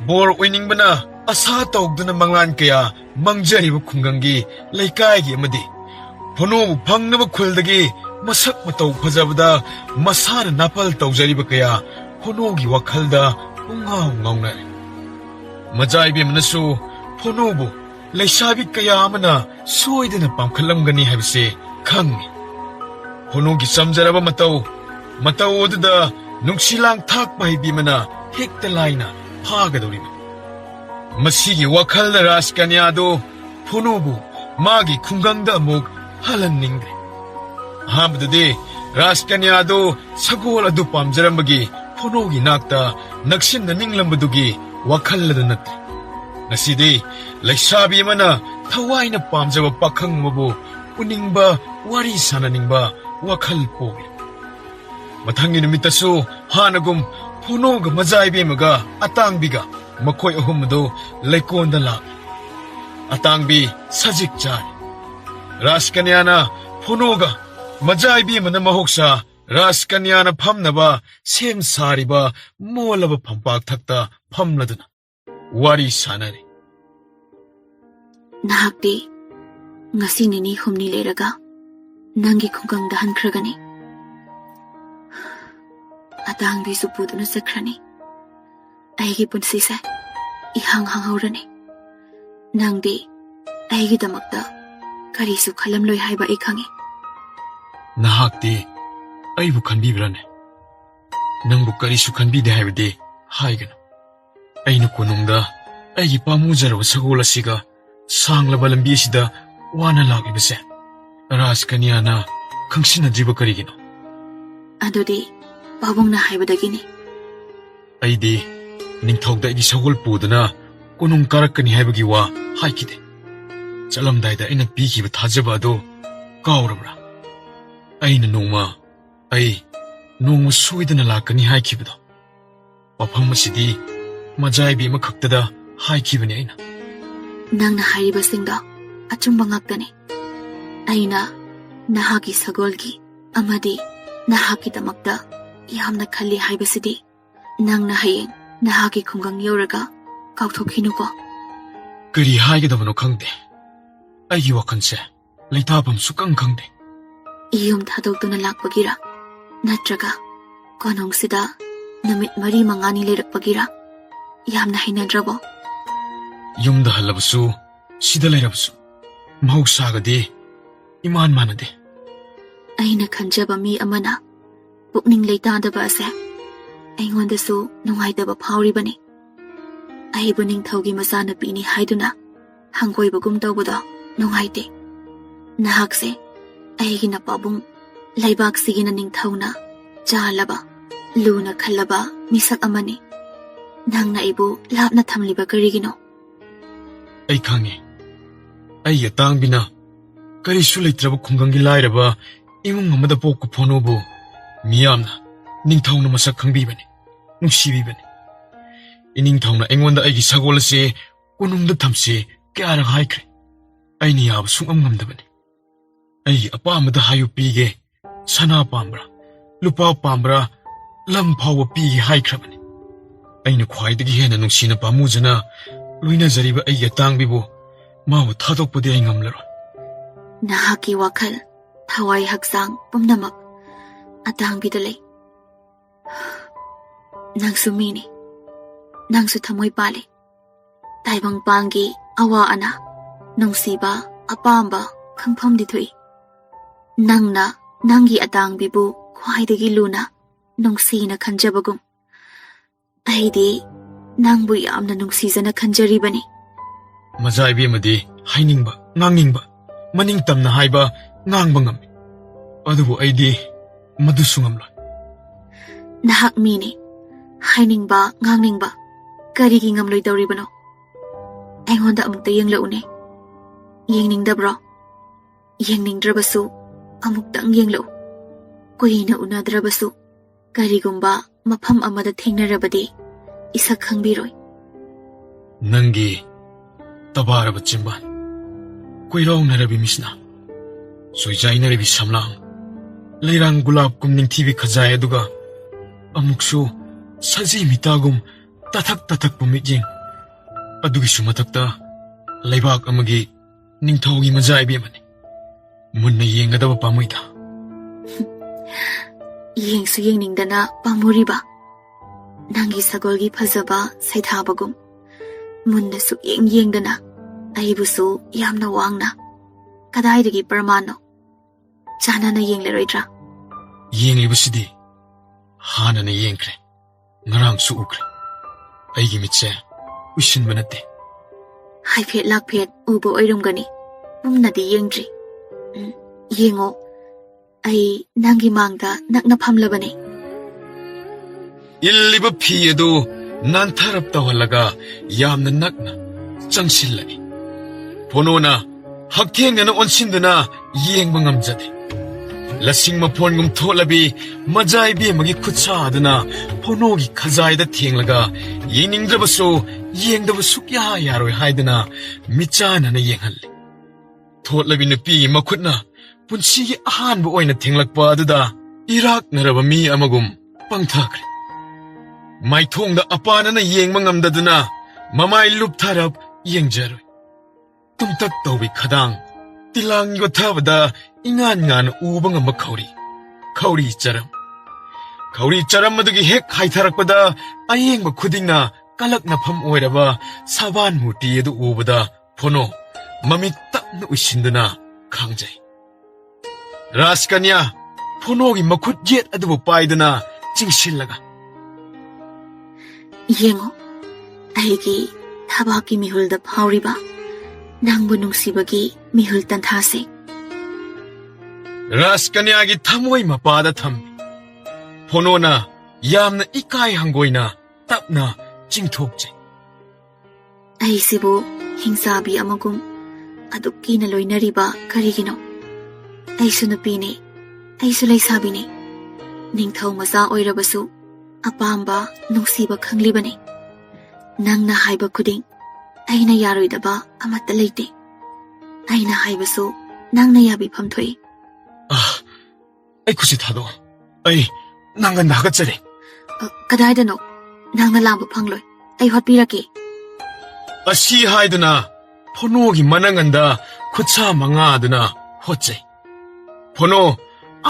bor oiningbana asa tawduna mangan kaya mangjariba khungangi laikai amadi phonobu phangnaba khuldagi masak matau phajabada masana napal tawjariba kaya phonogi wakhalda ungau ngaunare majaibi manasu phonobu laisabi kaya amana soidana pamkhalamgani habse khangi phonogi samjaraba matau aduda ꯅꯨꯡꯁꯤꯂꯥꯡ ꯊꯥꯛꯄ ꯍꯩꯕꯤꯃꯅ ꯍꯦꯛꯇ ꯂꯥꯏꯅ ꯐꯥꯒꯗꯧꯔꯤꯕꯅꯤ ꯃꯁꯤꯒꯤ ꯋꯥꯈꯜꯗ ꯔꯥꯖꯀꯟꯌꯥꯗꯨ ꯐꯣꯅꯣꯕꯨ ꯃꯥꯒꯤ ꯈꯨꯡꯒꯪꯗ ꯑꯃꯨꯛ ꯍꯜꯍꯟꯅꯤꯡꯗ꯭ꯔꯦ ꯑꯍꯥꯟꯕꯗꯗꯤ ꯔꯥꯖꯀꯟꯌꯥꯗꯨ ꯁꯒꯣꯜ ꯑꯗꯨ ꯄꯥꯝꯖꯔꯝꯕꯒꯤ ꯐꯣꯅꯣꯒꯤ ꯅꯥꯛꯇ ꯅꯛꯁꯤꯟꯅꯅꯤꯡꯂꯝꯕꯗꯨꯒꯤ ꯋꯥꯈꯜ ꯑꯗꯨ ꯅꯠꯇ꯭ꯔꯦ ꯉꯁꯤꯗꯤ ꯂꯩꯁꯥꯕꯤ ꯑꯃꯅ ꯊꯋꯥꯏꯅ ꯄꯥꯝꯖꯕ ꯄꯥꯈꯪ ꯑꯃꯕꯨ ꯎꯅꯤꯡꯕ ꯋꯥꯔꯤ ꯁꯥꯟꯅꯅꯤꯡꯕ ꯋꯥꯈꯜ ꯄꯣꯛꯂꯤ ꯃꯊꯪꯒꯤ ꯅꯨꯃꯤꯠꯇꯁꯨ ꯍꯥꯟꯅꯒꯨꯝ ꯐꯣꯅꯣꯒ ꯃꯖꯥꯏꯕꯦꯝꯃꯒ ꯑꯇꯥꯡꯕꯤꯒ ꯃꯈꯣꯏ ꯑꯍꯨꯝ ꯑꯗꯨ ꯂꯩꯀꯣꯟꯗ ꯂꯥꯛꯂꯤ ꯑꯇꯥꯡꯕꯤ ꯁꯖꯤꯛ ꯆꯥꯔꯤ ꯔꯥꯖꯀꯟꯌꯥꯅ ꯐꯣꯅꯣꯒ ꯃꯖꯥꯏꯕꯦꯝꯃꯅ ꯃꯍꯧꯁꯥ ꯔꯥꯖꯀꯟꯌꯥꯅ ꯐꯝꯅꯕ ꯁꯦꯝ ꯁꯥꯔꯤꯕ ꯃꯣꯜꯂꯕ ꯐꯝꯄꯥꯛ ꯊꯛꯇ ꯐꯝꯂꯗꯨꯅ ꯋꯥꯔꯤ ꯁꯥꯟꯅꯔꯤ ꯅꯍꯥꯛꯇꯤ ꯉꯁꯤ ꯅꯤꯅꯤ ꯍꯨꯝꯅꯤ ꯂꯩꯔꯒ ꯅꯪꯒꯤ ꯈꯨꯡꯒꯪꯗ ꯍꯟꯈ꯭ꯔꯒꯅꯤ ꯑꯇꯥꯡꯕꯤꯁꯨ ꯄꯨꯗꯨꯅ ꯆꯠꯈ꯭ꯔꯅꯤ ꯑꯩꯒꯤ ꯄꯨꯟꯁꯤꯁꯦ ꯏꯍꯥꯡ ꯍꯥꯡꯍꯧꯔꯅꯤ ꯅꯪꯗꯤ ꯑꯩꯒꯤꯗꯃꯛꯇ ꯀꯔꯤꯁꯨ ꯈꯜꯂꯝꯂꯣꯏ ꯍꯥꯏꯕ ꯑꯩ ꯈꯪꯉꯤ ꯅꯍꯥꯛꯇꯤ ꯑꯩꯕꯨ ꯈꯟꯕꯤꯕ꯭ꯔꯥꯅꯦ ꯅꯪꯕꯨ ꯀꯔꯤꯁꯨ ꯈꯟꯕꯤꯗꯦ ꯍꯥꯏꯕꯗꯤ ꯍꯥꯏꯒꯅꯨ ꯑꯩꯅ ꯀꯣꯅꯨꯡꯗ ꯑꯩꯒꯤ ꯄꯥꯝꯃꯨꯖꯔꯕ ꯁꯒꯣꯜ ꯑꯁꯤꯒ ꯁꯥꯡꯂꯕ ꯂꯝꯕꯤ ꯑꯁꯤꯗ ꯋꯥꯅ ꯂꯥꯛꯂꯤꯕꯁꯦ ꯔꯥꯖꯀꯟꯌꯥꯅ ꯈꯪꯁꯤꯟꯅꯗ꯭ꯔꯤꯕ ꯀꯔꯤꯒꯤꯅꯣ ꯑꯗꯨꯗꯤ ꯄꯥꯕꯨꯡꯅ ꯍꯥꯏꯕꯗꯒꯤꯅꯤ ꯑꯩꯗꯤ ꯅꯤꯡꯊꯧꯗ ꯑꯩꯒꯤ ꯁꯒꯣꯜ ꯄꯨꯗꯨꯅ ꯀꯣꯅꯨꯡ ꯀꯥꯔꯛꯀꯅꯤ ꯍꯥꯏꯕꯒꯤ ꯋꯥ ꯍꯥꯏꯈꯤꯗꯦ ꯆꯠꯂꯝꯗꯥꯏꯗ ꯑꯩꯅ ꯄꯤꯈꯤꯕ ꯊꯥꯖꯕ ꯑꯗꯨ ꯀꯥꯎꯔꯕ꯭ꯔꯥ ꯑꯩꯅ ꯅꯣꯡꯃ ꯁꯣꯏꯗꯅ ꯂꯥꯛꯀꯅꯤ ꯍꯥꯏꯈꯤꯕꯗꯣ ꯋꯥꯐꯝ ꯑꯁꯤꯗꯤ ꯃꯖꯥꯏꯕꯤ ꯑꯃꯈꯛꯇꯗ ꯍꯥꯏꯈꯤꯕꯅꯤ ꯑꯩꯅ ꯅꯪꯅ ꯍꯥꯏꯔꯤꯕꯁꯤꯡꯗꯣ ꯑꯆꯨꯝꯕ ꯉꯥꯛꯇꯅꯤ ꯑꯩꯅ ꯅꯍꯥꯛꯀꯤ ꯁꯒꯣꯜꯒꯤ ꯑꯃꯗꯤ ꯅꯍꯥꯛꯀꯤꯗꯃꯛꯇ ꯌꯥꯝꯅ ꯈꯜꯂꯤ ꯍꯥꯏꯕꯁꯤꯗꯤ ꯅꯪꯅ ꯍꯌꯦꯡ ꯅꯍꯥꯛꯀꯤ ꯈꯨꯡꯒꯪ ꯌꯧꯔꯒ ꯀꯥꯎꯊꯣꯛꯈꯤꯅꯨꯀꯣ ꯀꯔꯤ ꯍꯥꯏꯒꯗꯕꯅꯣ ꯈꯪꯗꯦ ꯑꯩꯒꯤ ꯋꯥꯈꯜꯁꯦ ꯂꯩꯇꯥꯐꯝ ꯁꯨꯛꯈꯪ ꯈꯪꯗꯦ ꯌꯨꯝ ꯊꯥꯗꯣꯛꯇꯨꯅ ꯂꯥꯛꯄꯒꯤꯔ ꯅꯠꯇ꯭ꯔꯒ ꯀꯣꯅꯨꯡꯁꯤꯗ ꯅꯨꯃꯤꯠ 4-5ꯅꯤ ꯂꯩꯔꯛꯄꯒꯤꯔ ꯌꯥꯝꯅ ꯍꯩꯅꯗ꯭ꯔꯕꯣ ꯌꯨꯝꯗ ꯍꯜꯂꯕꯁꯨ ꯁꯤꯗ ꯂꯩꯔꯕꯁꯨ ꯃꯍꯧꯁꯥꯒꯗꯤ ꯏꯃꯥꯟ ꯃꯥꯟꯅꯗꯦ ꯑꯩꯅ ꯈꯟꯖꯕ ꯃꯤ ꯑꯃꯅ ꯄꯨꯛꯅꯤꯡ ꯂꯩꯇꯥꯗꯕ ꯑꯁꯦ ꯑꯩꯉꯣꯟꯗꯁꯨ ꯅꯨꯡꯉꯥꯏꯇꯕ ꯐꯥꯎꯔꯤꯕꯅꯤ ꯑꯩꯕꯨ ꯅꯤꯡꯊꯧꯒꯤ ꯃꯆꯥꯅꯨꯄꯤꯅꯤ ꯍꯥꯏꯗꯨꯅ ꯍꯪꯒꯣꯏꯕꯒꯨꯝ ꯇꯧꯕꯗꯣ ꯅꯨꯡꯉꯥꯏꯇꯦ ꯅꯍꯥꯛꯁꯦ ꯑꯩꯒꯤꯅ ꯄꯥꯕꯨꯡ ꯂꯩꯕꯥꯛꯁꯤꯒꯤꯅ ꯅꯤꯡꯊꯧꯅ ꯆꯥꯂꯕ ꯂꯨꯅ ꯈꯜꯂꯕ ꯃꯤꯁꯛ ꯑꯃꯅꯤ ꯅꯪꯅ ꯑꯩꯕꯨ ꯂꯥꯞꯅ ꯊꯝꯂꯤꯕ ꯀꯔꯤꯒꯤꯅꯣ ꯑꯩ ꯈꯪꯉꯦ ꯑꯩ ꯑꯇꯥꯡꯕꯤꯅ ꯀꯔꯤꯁꯨ ꯂꯩꯇ꯭ꯔꯕ ꯈꯨꯡꯒꯪꯒꯤ ꯂꯥꯏꯔꯕ ꯏꯃꯨꯡ ꯑꯃꯗ ꯄꯣꯛꯄ ꯐꯣꯅꯣꯕꯨ ꯃꯤꯌꯥꯝꯅ ꯅꯤꯡꯊꯧꯅ ꯃꯁꯛ ꯈꯪꯕꯤꯕꯅꯤ ꯅꯨꯡꯁꯤꯕꯤꯕꯅꯤ ꯏꯅꯤꯡꯊꯧꯅ ꯑꯩꯉꯣꯟꯗ ꯑꯩꯒꯤ ꯁꯒꯣꯜ ꯑꯁꯤ ꯀꯣꯅꯨꯡꯗ ꯊꯝꯁꯤ ꯀꯌꯥꯔꯛ ꯍꯥꯏꯈ꯭ꯔꯦ ꯑꯩꯅ ꯌꯥꯕ ꯁꯨꯡꯉꯝ ꯉꯝꯗꯕꯅꯤ ꯑꯩꯒꯤ ꯑꯄꯥꯝꯕꯗ ꯍꯥꯏꯌꯨ ꯄꯤꯒꯦ ꯁꯅꯥ ꯄꯥꯝꯕ꯭ꯔꯥ ꯂꯨꯄꯥ ꯄꯥꯝꯕ꯭ꯔꯥ ꯂꯝ ꯐꯥꯎꯕ ꯄꯤꯒꯦ ꯍꯥꯏꯈ꯭ꯔꯕꯅꯤ ꯑꯩꯅ ꯈ꯭ꯋꯥꯏꯗꯒꯤ ꯍꯦꯟꯅ ꯅꯨꯡꯁꯤꯅ ꯄꯥꯝꯃꯨꯖꯅ ꯂꯣꯏꯅꯖꯔꯤꯕ ꯑꯩꯒꯤ ꯑꯇꯥꯡꯕꯤꯕꯨ ꯃꯥꯕꯨ ꯊꯥꯗꯣꯛꯄꯗꯤ ꯑꯩ ꯉꯝꯂꯔꯣꯏ ꯅꯍꯥꯛꯀꯤ ꯋꯥꯈꯜ ꯊꯋꯥꯏ ꯍꯛꯆꯥꯡ ꯄꯨꯝꯅꯃꯛ ꯑꯇꯥꯡꯕꯤꯗ ꯂꯩ ꯅꯪꯁꯨ ꯃꯤꯅꯤ ꯅꯪꯁꯨ ꯊꯃꯣꯏ ꯄꯥꯜꯂꯤ ꯇꯥꯏꯕꯪꯄꯥꯟꯒꯤ ꯑꯋꯥ ꯑꯅꯥ ꯅꯨꯡꯁꯤꯕ ꯑꯄꯥꯝꯕ ꯈꯪꯐꯝꯗꯤ ꯊꯣꯛꯏ ꯅꯪꯅ ꯅꯪꯒꯤ ꯑꯇꯥꯡꯕꯤꯕꯨ ꯈ꯭ꯋꯥꯏꯗꯒꯤ ꯂꯨꯅ ꯅꯨꯡꯁꯤꯅ ꯈꯟꯖꯕꯒꯨꯝ ꯑꯩꯗꯤ ꯅꯪꯕꯨ ꯌꯥꯝꯅ ꯅꯨꯡꯁꯤꯖꯅ ꯈꯟꯖꯔꯤꯕꯅꯤ ꯃꯖꯥꯏꯕꯦꯝꯃꯗꯤ ꯍꯥꯏꯅꯤꯡꯕ ꯉꯥꯡꯅꯤꯡꯕ ꯃꯅꯤꯡ ꯇꯝꯅ ꯍꯥꯏꯕ ꯉꯥꯡꯕ ꯉꯝꯃꯤ ꯑꯗꯨꯕꯨ ꯑꯩꯗꯤ ꯃꯗꯨꯁꯨ ꯉꯝꯂꯣꯏ ꯅꯍꯥꯛ ꯃꯤꯅꯤ ꯍꯥꯏꯅꯤꯡꯕ ꯉꯥꯡꯅꯤꯡꯕ ꯀꯔꯤꯒꯤ ꯉꯝꯂꯣꯏꯗꯧꯔꯤꯕꯅꯣ ꯑꯩꯉꯣꯟꯗ ꯑꯃꯨꯛꯇ ꯌꯦꯡꯂꯛꯎꯅꯦ ꯌꯦꯡꯅꯤꯡꯗꯕ꯭ꯔꯣ ꯌꯦꯡꯅꯤꯡꯗ꯭ꯔꯕꯁꯨ ꯑꯃꯨꯛꯇꯪ ꯌꯦꯡꯂꯛꯎ ꯀꯨꯏꯅ ꯎꯅꯗ꯭ꯔꯕꯁꯨ ꯀꯔꯤꯒꯨꯝꯕ ꯃꯐꯝ ꯑꯃꯗ ꯊꯦꯡꯅꯔꯕꯗꯤ 이삭 ꯈꯪꯕꯤꯔꯣꯏ ꯅꯪꯒꯤ ꯇꯕꯥꯔꯕ ꯆꯤꯝꯕꯥꯟ ꯀꯣꯏꯔꯥꯎꯅꯔꯕꯤ ꯃꯤꯁꯅ ꯁꯣꯏꯖꯥꯏꯅꯔꯕꯤ ꯁꯝꯂꯥꯡ ꯂꯩꯔꯥꯡ ꯒꯨꯂꯥꯞꯀꯨꯝ ꯅꯤꯡꯊꯤꯕꯤ ꯈꯖꯥꯏ ꯑꯗꯨꯒ ꯑꯃꯨꯛꯁꯨ ꯁꯖꯤ ꯃꯤꯇꯥꯒꯨꯝ ꯇꯊꯛꯄ ꯃꯤꯠꯌꯦꯡ ꯑꯗꯨꯒꯤꯁꯨ ꯃꯊꯛꯇ ꯂꯩꯕꯥꯛ ꯑꯃꯒꯤ ꯅꯤꯡꯊꯧꯒꯤ ꯃꯖꯥꯏꯕꯤ ꯑꯃꯅꯤ ꯃꯨꯟꯅ ꯌꯦꯡꯒꯗꯕ ꯄꯥꯝꯃꯣꯏꯗ ꯌꯦꯡꯁꯨ ꯌꯦꯡꯅꯤꯡꯗꯅ ꯄꯥꯝꯃꯨꯔꯤꯕ ꯅꯪꯒꯤ ꯁꯒꯣꯜꯒꯤ ꯐꯖꯕ ꯁꯩꯊꯥꯕꯒꯨꯝ ꯃꯨꯟꯅ ꯁꯨꯛꯌꯦꯡ ꯌꯦꯡꯗꯅ ꯑꯩꯕꯨꯁꯨ ꯌꯥꯝꯅ ꯋꯥꯡꯅ ꯀꯗꯥꯏꯗꯒꯤ ꯄ꯭ꯔꯃꯥꯟꯅꯣ ꯆꯥꯟꯅꯅ ꯌꯦꯡꯂꯔꯣꯏꯗ꯭ꯔꯥ ꯌꯦꯡꯂꯤꯕꯁꯤꯗꯤ ꯍꯥꯟꯅꯅ ꯌꯦꯡꯈ꯭ꯔꯦ ꯉꯔꯥꯡꯁꯨ ꯎꯈ꯭ꯔꯦ ꯑꯩꯒꯤ ꯃꯤꯠꯁꯦ ꯎꯏꯁꯤꯟꯕ ꯅꯠꯇꯦ ꯍꯥꯏꯐꯦꯠ ꯂꯥꯛꯐꯦꯠ ꯎꯕ ꯑꯣꯏꯔꯝꯒꯅꯤ ꯃꯨꯟꯅꯗꯤ ꯌꯦꯡꯗ꯭ꯔꯤ ꯌꯦꯡꯉꯣ ꯑꯩ ꯅꯪꯒꯤ ꯃꯥꯡꯗ ꯅꯛꯅ ꯐꯝꯂꯕꯅꯦ illiba phi adu nantharap tawhalaga yamna nakna changsilani ponona hakthengna onsinduna yengba ngamjade lasing mapon gum tholabi majai bi magi khutsa aduna ponogi khajai da thenglaga yeningdrabasu yengdabasu kya yaroi haidana michana na yenghalle tholabi nupi makhutna punsi ahan bu oina thenglakpa aduda irak naraba mi amagum pangthakre maithongda apanana yengma ngamdaduna mamai luptharap yengjaroi tumtak tobi khadang tilang yo thabada ingan ngan uba ngamba khawri charam madugi hek khaitharakpada ayengba khudingna kalakna pham oiraba saban muti adu ubada phono mamit tapna uisinduna khangjai raskanya phonogi makhut jet adubu paiduna chingsillaga ꯌꯦꯡꯉꯣ ꯑꯩꯒꯤ ꯊꯕꯥꯛꯀꯤ ꯃꯤꯍꯨꯜꯗ ꯐꯥꯎꯔꯤꯕ ꯅꯪꯕꯨ ꯅꯨꯡꯁꯤꯕꯒꯤ ꯃꯤꯍꯨꯜ ꯇꯟꯊꯥꯁꯦ raskanyagi thamoi mapada thammi phonona yamna ikai hangoina tapna chingthokje ꯑꯩꯁꯤꯕꯨ ꯍꯤꯡꯁꯥꯕꯤ ꯑꯃꯒꯨꯝ ꯑꯗꯨꯛ ꯀꯤꯅ ꯂꯣꯏꯅꯔꯤꯕ ꯀꯔꯤꯒꯤꯅꯣ ꯑꯩꯁꯨ ꯅꯨꯄꯤꯅꯤ ꯑꯩꯁꯨ ꯂꯩꯁꯥꯕꯤꯅꯤ ꯅꯤꯡꯊꯧ ꯃꯆꯥ ꯑꯣꯏꯔꯕꯁꯨ ꯑꯄꯥꯝꯕ ꯅꯨꯡꯁꯤꯕ ꯈꯪꯂꯤꯕꯅꯤ ꯅꯪꯅ ꯍꯥꯏꯕ ꯈꯨꯗꯤꯡ ꯑꯩꯅ ꯌꯥꯔꯣꯏꯗꯕ ꯑꯃꯠꯇ ꯂꯩꯇꯦ ꯑꯩꯅ ꯍꯥꯏꯕꯁꯨ ꯅꯪꯅ ꯌꯥꯕꯤꯐꯝ ꯊꯣꯛꯏ ai khusi thado ai nanga nagachare ꯀꯗꯥꯏꯗꯅꯣ ꯅꯪꯅ ꯂꯥꯝꯕ ꯐꯪꯂꯣꯏ ꯑꯩ ꯍꯣꯠꯄꯤꯔꯛꯀꯦ asi haiduna phonogi mananganda khutsa manga aduna hotchai phono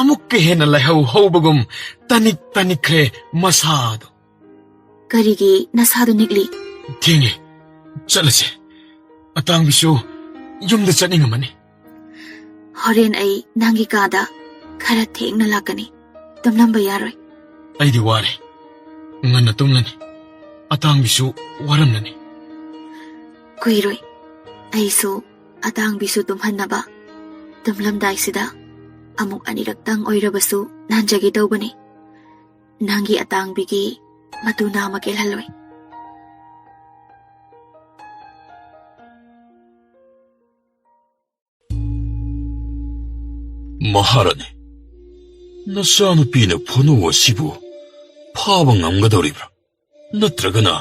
amukke hena laihau hobagum tanikre masado ꯀꯔꯤꯒꯤ ꯅꯁꯥꯗꯨ ꯅꯤꯛꯂꯤ thingi chalase atang bisu yumda chaningamani ꯍꯣꯔꯦꯟ ꯑꯩ ꯅꯪꯒꯤ ꯀꯥꯗ ꯈꯔ ꯊꯦꯡꯅ ꯂꯥꯛꯀꯅꯤ ꯇꯨꯝꯂꯝꯕ ꯌꯥꯔꯣꯏ aidi ware nganna tumlani atang bisu waramlani ꯀꯨꯏꯔꯣꯏ ꯑꯩꯁꯨ ꯑꯇꯥꯡꯕꯤꯁꯨ ꯇꯨꯝꯍꯟꯅꯕ ꯇꯨꯝꯂꯝꯗꯥꯏꯁꯤꯗ ꯑꯃꯨꯛ ꯑꯅꯤꯔꯛꯇꯪ ꯑꯣꯏꯔꯕꯁꯨ ꯅꯥꯟꯖꯒꯦ ꯇꯧꯕꯅꯤ ꯅꯪꯒꯤ ꯑꯇꯥꯡꯕꯤꯒꯤ ꯃꯇꯨ ꯅꯥꯝꯃ ꯀꯦꯜꯍꯜꯂꯣꯏ Maharani, nasanupina phono asibu phaba ngamgadoribra natragana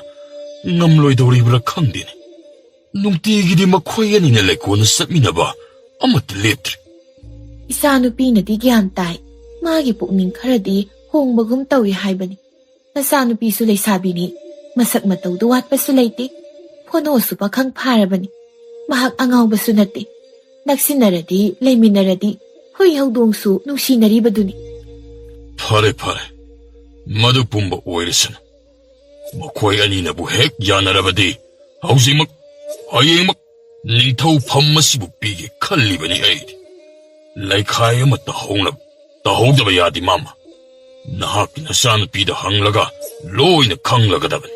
ngamloidoribra khangdini nungtigidi makhoi anina lekona satminaba amat leptre ꯏꯆꯥꯅꯨꯄꯤꯅꯗꯤ ꯒ꯭ꯌꯥꯟ ꯇꯥꯏ ꯃꯥꯒꯤ ꯄꯨꯛꯅꯤꯡ ꯈꯔꯗꯤ ꯍꯣꯡꯕꯒꯨꯝ ꯇꯧꯏ ꯍꯥꯏꯕꯅꯤ ꯅꯆꯥꯅꯨꯄꯤꯁꯨ ꯂꯩꯁꯥꯕꯤꯅꯤ ꯃꯁꯛ ꯃꯇꯧꯗ ꯋꯥꯠꯄꯁꯨ ꯂꯩꯇꯦ ꯐꯣꯅꯣꯁꯨ ꯄꯥꯈꯪ ꯐꯥꯔꯕꯅꯤ ꯃꯍꯥꯛ ꯑꯉꯥꯎꯕꯁꯨ ꯅꯠꯇꯦ ꯅꯛꯁꯤꯟꯅꯔꯗꯤ ꯂꯩꯃꯤꯟꯅꯔꯗꯤ ꯍꯨꯏ ꯍꯧꯗꯣꯡꯁꯨ ꯅꯨꯡꯁꯤꯅꯔꯤꯕꯗꯨꯅꯤ Phare madu pumba oirisana makhoi aninabu hek yanarabadi haujimak hayengmak ningthau phammasibu pige khallibani aidi laikhai ama tahongdaba yadi mama nahaki nasanupida hanglaga loina khanglagadabani